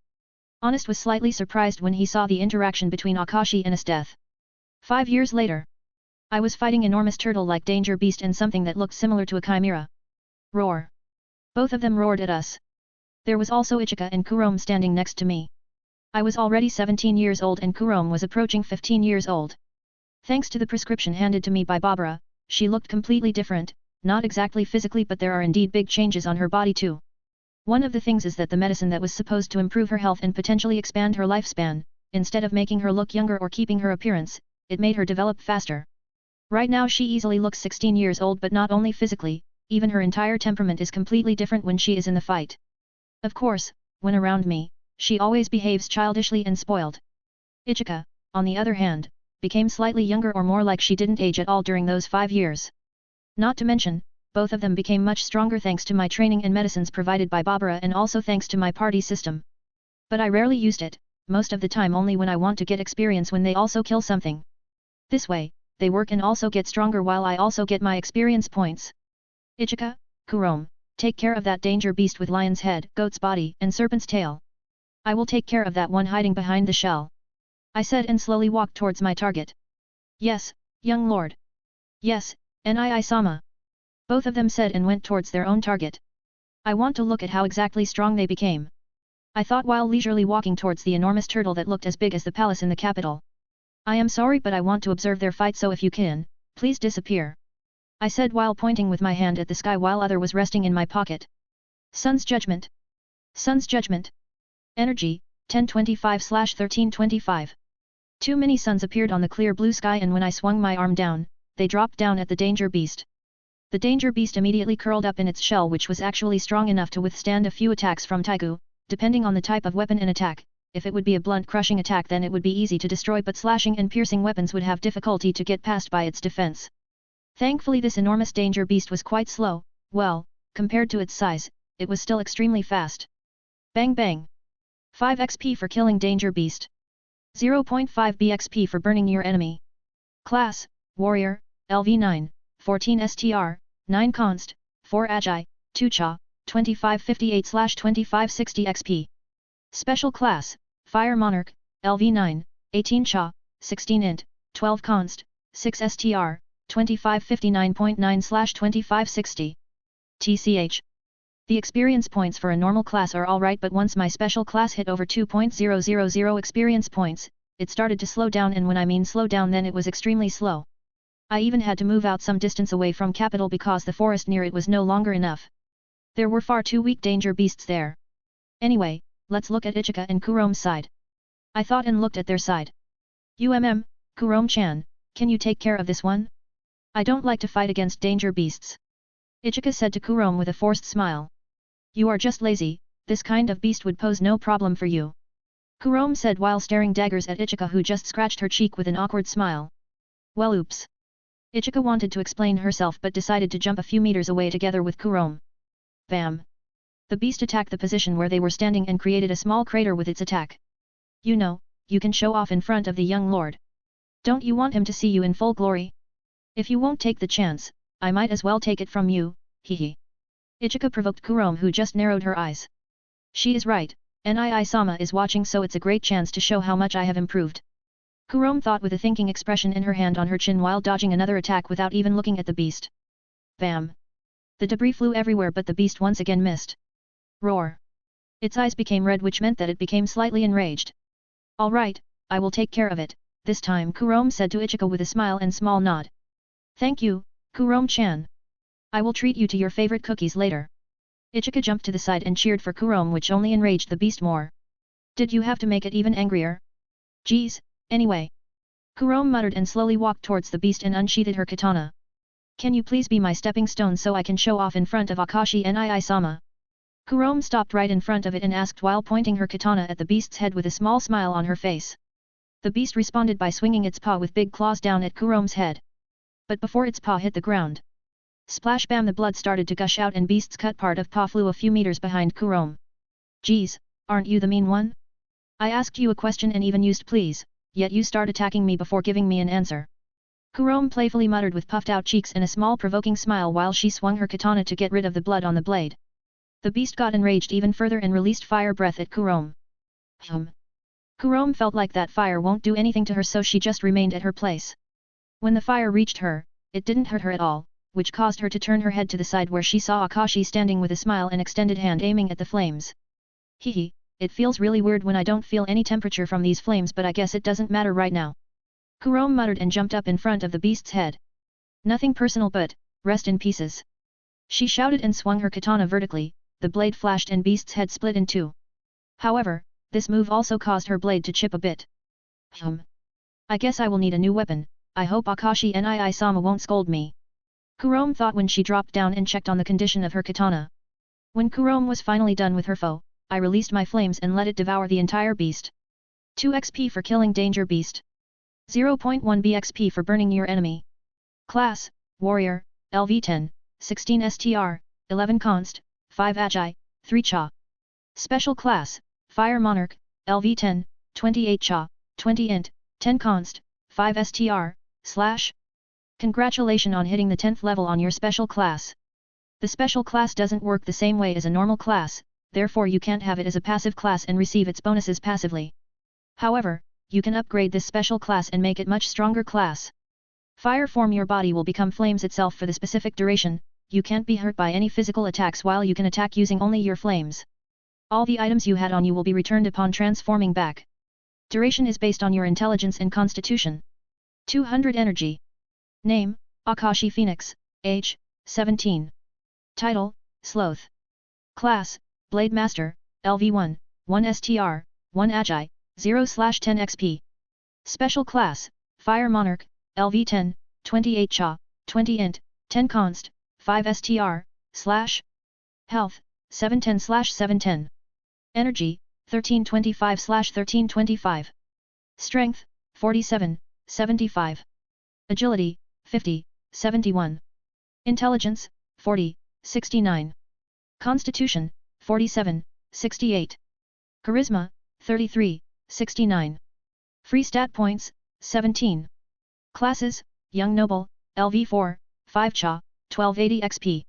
A: Honest was slightly surprised when he saw the interaction between Akashi and Esteth. 5 years later, I was fighting enormous turtle-like danger beast and something that looked similar to a chimera. Roar! Both of them roared at us. There was also Ichika and Kurome standing next to me. I was already 17 years old and Kurome was approaching 15 years old. Thanks to the prescription handed to me by Barbara, she looked completely different, not exactly physically, but there are indeed big changes on her body too. One of the things is that the medicine that was supposed to improve her health and potentially expand her lifespan, instead of making her look younger or keeping her appearance, it made her develop faster. Right now she easily looks 16 years old, but not only physically, even her entire temperament is completely different when she is in the fight. Of course, when around me, she always behaves childishly and spoiled. Ichika, on the other hand, became slightly younger, or more like she didn't age at all during those 5 years. Not to mention, both of them became much stronger thanks to my training and medicines provided by Barbara, and also thanks to my party system. But I rarely used it, most of the time only when I want to get experience when they also kill something. This way, they work and also get stronger while I also get my experience points. Ichika, Kurome, take care of that danger beast with lion's head, goat's body, and serpent's tail. I will take care of that one hiding behind the shell. I said and slowly walked towards my target. Yes, young lord. Yes, Nii-sama. Both of them said and went towards their own target. I want to look at how exactly strong they became. I thought while leisurely walking towards the enormous turtle that looked as big as the palace in the capital. I am sorry, but I want to observe their fight, so if you can, please disappear. I said while pointing with my hand at the sky while other was resting in my pocket. Sun's Judgment. Sun's Judgment. Energy, 1025/1325. Too many suns appeared on the clear blue sky, and when I swung my arm down, they dropped down at the danger beast. The danger beast immediately curled up in its shell, which was actually strong enough to withstand a few attacks from Taigu, depending on the type of weapon and attack. If it would be a blunt crushing attack, then it would be easy to destroy, but slashing and piercing weapons would have difficulty to get past by its defense. Thankfully this enormous danger beast was quite slow. Well, compared to its size, it was still extremely fast. Bang bang! 5 XP for killing danger beast. 0.5 BXP for burning your enemy. Class, Warrior, LV9, 14 STR, 9 Const, 4 Agi, 2 Cha, 2558/2560 XP. Special Class, Fire Monarch, LV9, 18 Cha, 16 Int, 12 Const, 6 STR, 2559.9/2560. TCH. The experience points for a normal class are alright, but once my special class hit over 2.000 experience points, it started to slow down, and when I mean slow down, then it was extremely slow. I even had to move out some distance away from capital because the forest near it was no longer enough. There were far too weak danger beasts there. Anyway, let's look at Ichika and Kurome's side. I thought and looked at their side. Kurome-chan, can you take care of this one? I don't like to fight against danger beasts. Ichika said to Kurome with a forced smile. You are just lazy, this kind of beast would pose no problem for you. Kurome said while staring daggers at Ichika, who just scratched her cheek with an awkward smile. Well, oops. Ichika wanted to explain herself but decided to jump a few meters away together with Kurome. Bam! The beast attacked the position where they were standing and created a small crater with its attack. You know, you can show off in front of the young lord. Don't you want him to see you in full glory? If you won't take the chance, I might as well take it from you, hehe. Ichika provoked Kurome, who just narrowed her eyes. She is right, Nii-sama is watching, so it's a great chance to show how much I have improved. Kurome thought with a thinking expression in her hand on her chin while dodging another attack without even looking at the beast. Bam! The debris flew everywhere, but the beast once again missed. Roar! Its eyes became red, which meant that it became slightly enraged. All right, I will take care of it, this time, Kurome said to Ichika with a smile and small nod. Thank you, Kurome-chan. I will treat you to your favorite cookies later. Ichika jumped to the side and cheered for Kurome, which only enraged the beast more. Did you have to make it even angrier? Geez, anyway. Kurome muttered and slowly walked towards the beast and unsheathed her katana. Can you please be my stepping stone so I can show off in front of Akashi nii-sama? Kurome stopped right in front of it and asked while pointing her katana at the beast's head with a small smile on her face. The beast responded by swinging its paw with big claws down at Kurome's head. But before its paw hit the ground, splash bam, the blood started to gush out and beast's cut part of paw flew a few meters behind Kurome. Geez, aren't you the mean one? I asked you a question and even used please, yet you start attacking me before giving me an answer. Kurome playfully muttered with puffed out cheeks and a small provoking smile while she swung her katana to get rid of the blood on the blade. The beast got enraged even further and released fire breath at Kurome. Kurome felt like that fire won't do anything to her, so she just remained at her place. When the fire reached her, it didn't hurt her at all, which caused her to turn her head to the side where she saw Akashi standing with a smile and extended hand aiming at the flames. Hehe, it feels really weird when I don't feel any temperature from these flames, but I guess it doesn't matter right now. Kurome muttered and jumped up in front of the beast's head. Nothing personal, but rest in pieces. She shouted and swung her katana vertically. The blade flashed and beast's head split in two. However, this move also caused her blade to chip a bit. I guess I will need a new weapon. I hope Akashi nii-sama won't scold me. Kurome thought when she dropped down and checked on the condition of her katana. When Kurome was finally done with her foe, I released my flames and let it devour the entire beast. 2 XP for killing danger beast. 0.1 BXP for burning your enemy. Class, Warrior, LV10, 16 STR, 11 Const, 5 Agi, 3 Cha. Special Class, Fire Monarch, LV10, 28 Cha, 20 Int, 10 Const, 5 STR, / Congratulations on hitting the 10th level on your special class. The special class doesn't work the same way as a normal class, therefore you can't have it as a passive class and receive its bonuses passively. However, you can upgrade this special class and make it much stronger class. Fire form, your body will become flames itself for the specific duration. You can't be hurt by any physical attacks while you can attack using only your flames. All the items you had on you will be returned upon transforming back. Duration is based on your intelligence and constitution. 200 energy. Name, Akashi Phoenix, age, 17. Title, Sloth. Class, Blade Master, LV1, 1 STR, 1 Agi, 0/10 XP. Special Class, Fire Monarch, LV10, 28 Cha, 20 Int, 10 Const, 5 STR, / Health, 710/710. Energy, 1325/1325. Strength, 47, 75. Agility, 50, 71. Intelligence, 40, 69. Constitution, 47, 68. Charisma, 33, 69. Free stat points, 17. Classes, Young Noble, LV4, 5 Cha, 1280 XP.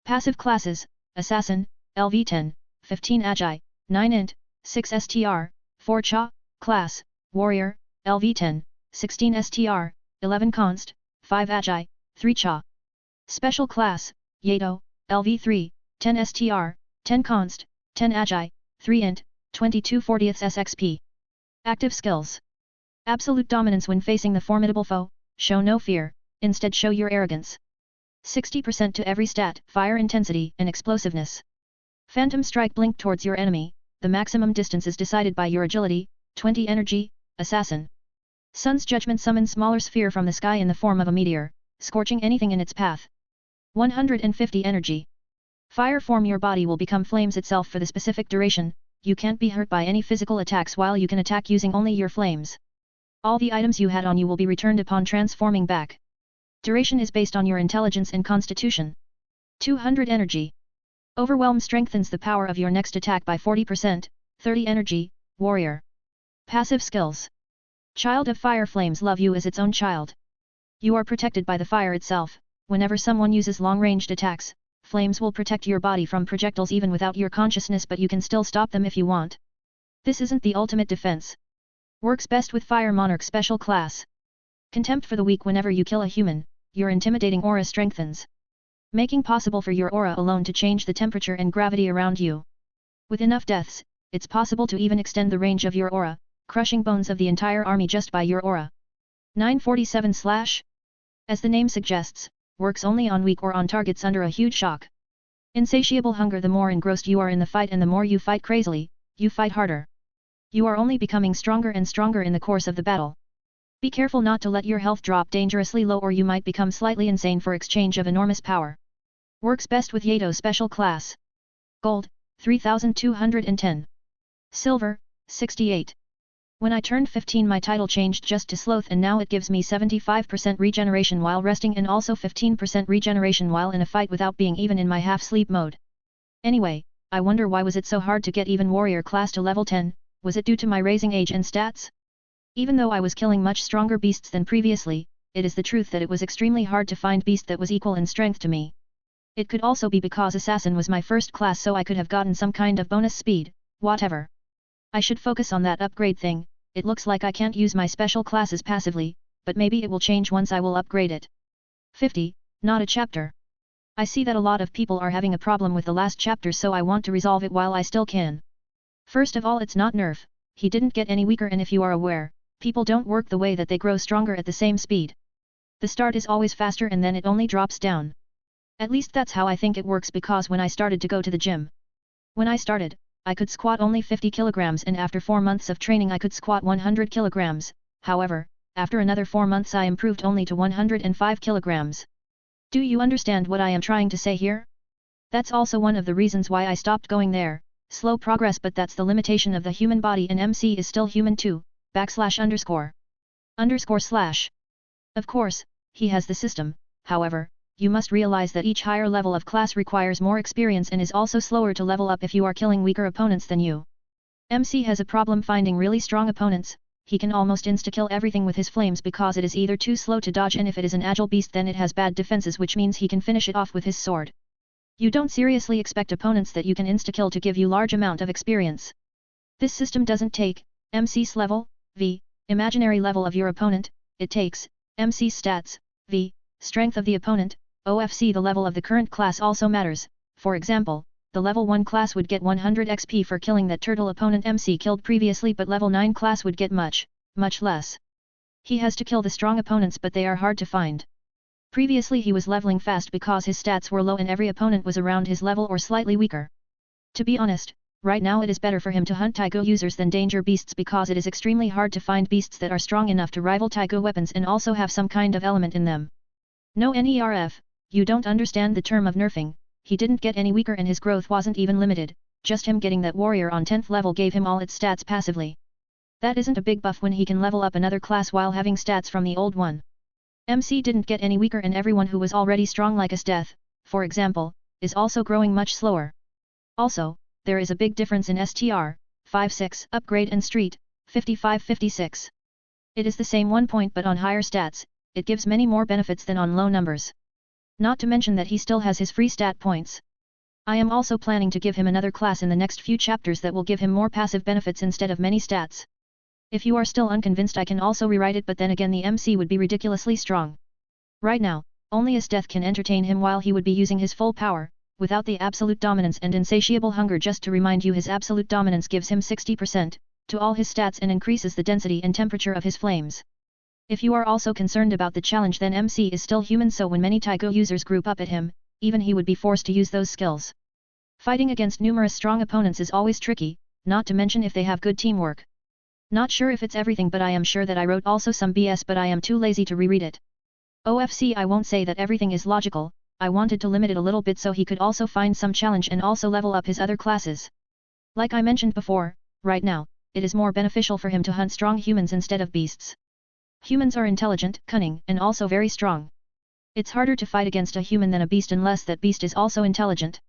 A: Passive classes, Assassin, LV10, 15 Agi, 9 Int, 6 STR, 4 Cha. Class, Warrior, LV10, 16 STR, 11 Const, 5 Agi, 3 Cha. Special Class, Yato, LV3, 10 STR, 10 Const, 10 Agi, 3 Int, 22/40 SXP. Active Skills. Absolute Dominance when facing the formidable foe, show no fear, instead show your arrogance. 60% to every stat, Fire Intensity and Explosiveness. Phantom Strike, blink towards your enemy, the maximum distance is decided by your agility, 20 energy, Assassin. Sun's Judgment, summon smaller sphere from the sky in the form of a meteor, scorching anything in its path. 150 energy. Fire form, your body will become flames itself for the specific duration. You can't be hurt by any physical attacks while you can attack using only your flames. All the items you had on you will be returned upon transforming back. Duration is based on your intelligence and constitution. 200 energy. Overwhelm strengthens the power of your next attack by 40%, 30 energy, Warrior. Passive skills. Child of Fire, flames love you as its own child. You are protected by the fire itself. Whenever someone uses long-ranged attacks, flames will protect your body from projectiles even without your consciousness, but you can still stop them if you want. This isn't the ultimate defense. Works best with Fire Monarch special class. Contempt for the weak. Whenever you kill a human, your intimidating aura strengthens, making possible for your aura alone to change the temperature and gravity around you. With enough deaths, it's possible to even extend the range of your aura, crushing bones of the entire army just by your aura. 947/. As the name suggests, works only on weak or on targets under a huge shock. Insatiable hunger. The more engrossed you are in the fight and the more you fight crazily, you fight harder. You are only becoming stronger and stronger in the course of the battle. Be careful not to let your health drop dangerously low or you might become slightly insane for exchange of enormous power. Works best with Yato Special Class. Gold, 3210. Silver, 68. When I turned 15 my title changed just to Sloth and now it gives me 75% regeneration while resting and also 15% regeneration while in a fight without being even in my half-sleep mode. Anyway, I wonder why was it so hard to get even warrior class to level 10, was it due to my raising age and stats? Even though I was killing much stronger beasts than previously, it is the truth that it was extremely hard to find beast that was equal in strength to me. It could also be because assassin was my first class so I could have gotten some kind of bonus speed, whatever. I should focus on that upgrade thing. It looks like I can't use my special classes passively, but maybe it will change once I will upgrade it. 50, not a chapter. I see that a lot of people are having a problem with the last chapter so I want to resolve it while I still can. First of all it's not nerf, he didn't get any weaker and if you are aware, people don't work the way that they grow stronger at the same speed. The start is always faster and then it only drops down. At least that's how I think it works because when I started to go to the gym. When I started, I could squat only 50 kilograms and after 4 months of training I could squat 100 kilograms, however, after another 4 months I improved only to 105 kilograms. Do you understand what I am trying to say here? That's also one of the reasons why I stopped going there, slow progress but that's the limitation of the human body and MC is still human too, ___. Of course, he has the system, however, you must realize that each higher level of class requires more experience and is also slower to level up if you are killing weaker opponents than you. MC has a problem finding really strong opponents, he can almost insta-kill everything with his flames because it is either too slow to dodge and if it is an agile beast then it has bad defenses which means he can finish it off with his sword. You don't seriously expect opponents that you can insta-kill to give you large amount of experience. This system doesn't take MC's level, v, imaginary level of your opponent, it takes MC's stats, v, strength of the opponent, OFC the level of the current class also matters, for example, the level 1 class would get 100 XP for killing that turtle opponent MC killed previously but level 9 class would get much less. He has to kill the strong opponents but they are hard to find. Previously he was leveling fast because his stats were low and every opponent was around his level or slightly weaker. To be honest, right now it is better for him to hunt Taigu users than danger beasts because it is extremely hard to find beasts that are strong enough to rival Taigu weapons and also have some kind of element in them. No NERF, you don't understand the term of nerfing, he didn't get any weaker and his growth wasn't even limited, just him getting that warrior on 10th level gave him all its stats passively. That isn't a big buff when he can level up another class while having stats from the old one. MC didn't get any weaker and everyone who was already strong like as Death, for example, is also growing much slower. Also, there is a big difference in STR, 5-6 upgrade and Street, 55-56. It is the same 1 point but on higher stats, it gives many more benefits than on low numbers. Not to mention that he still has his free stat points. I am also planning to give him another class in the next few chapters that will give him more passive benefits instead of many stats. If you are still unconvinced I can also rewrite it but then again the MC would be ridiculously strong. Right now, only as Death can entertain him while he would be using his full power, without the absolute dominance and insatiable hunger. Just to remind you, his absolute dominance gives him 60% to all his stats and increases the density and temperature of his flames. If you are also concerned about the challenge then MC is still human so when many Taigu users group up at him, even he would be forced to use those skills. Fighting against numerous strong opponents is always tricky, not to mention if they have good teamwork. Not sure if it's everything but I am sure that I wrote also some BS but I am too lazy to reread it. OFC I won't say that everything is logical, I wanted to limit it a little bit so he could also find some challenge and also level up his other classes. Like I mentioned before, right now, it is more beneficial for him to hunt strong humans instead of beasts. Humans are intelligent, cunning, and also very strong. It's harder to fight against a human than a beast unless that beast is also intelligent.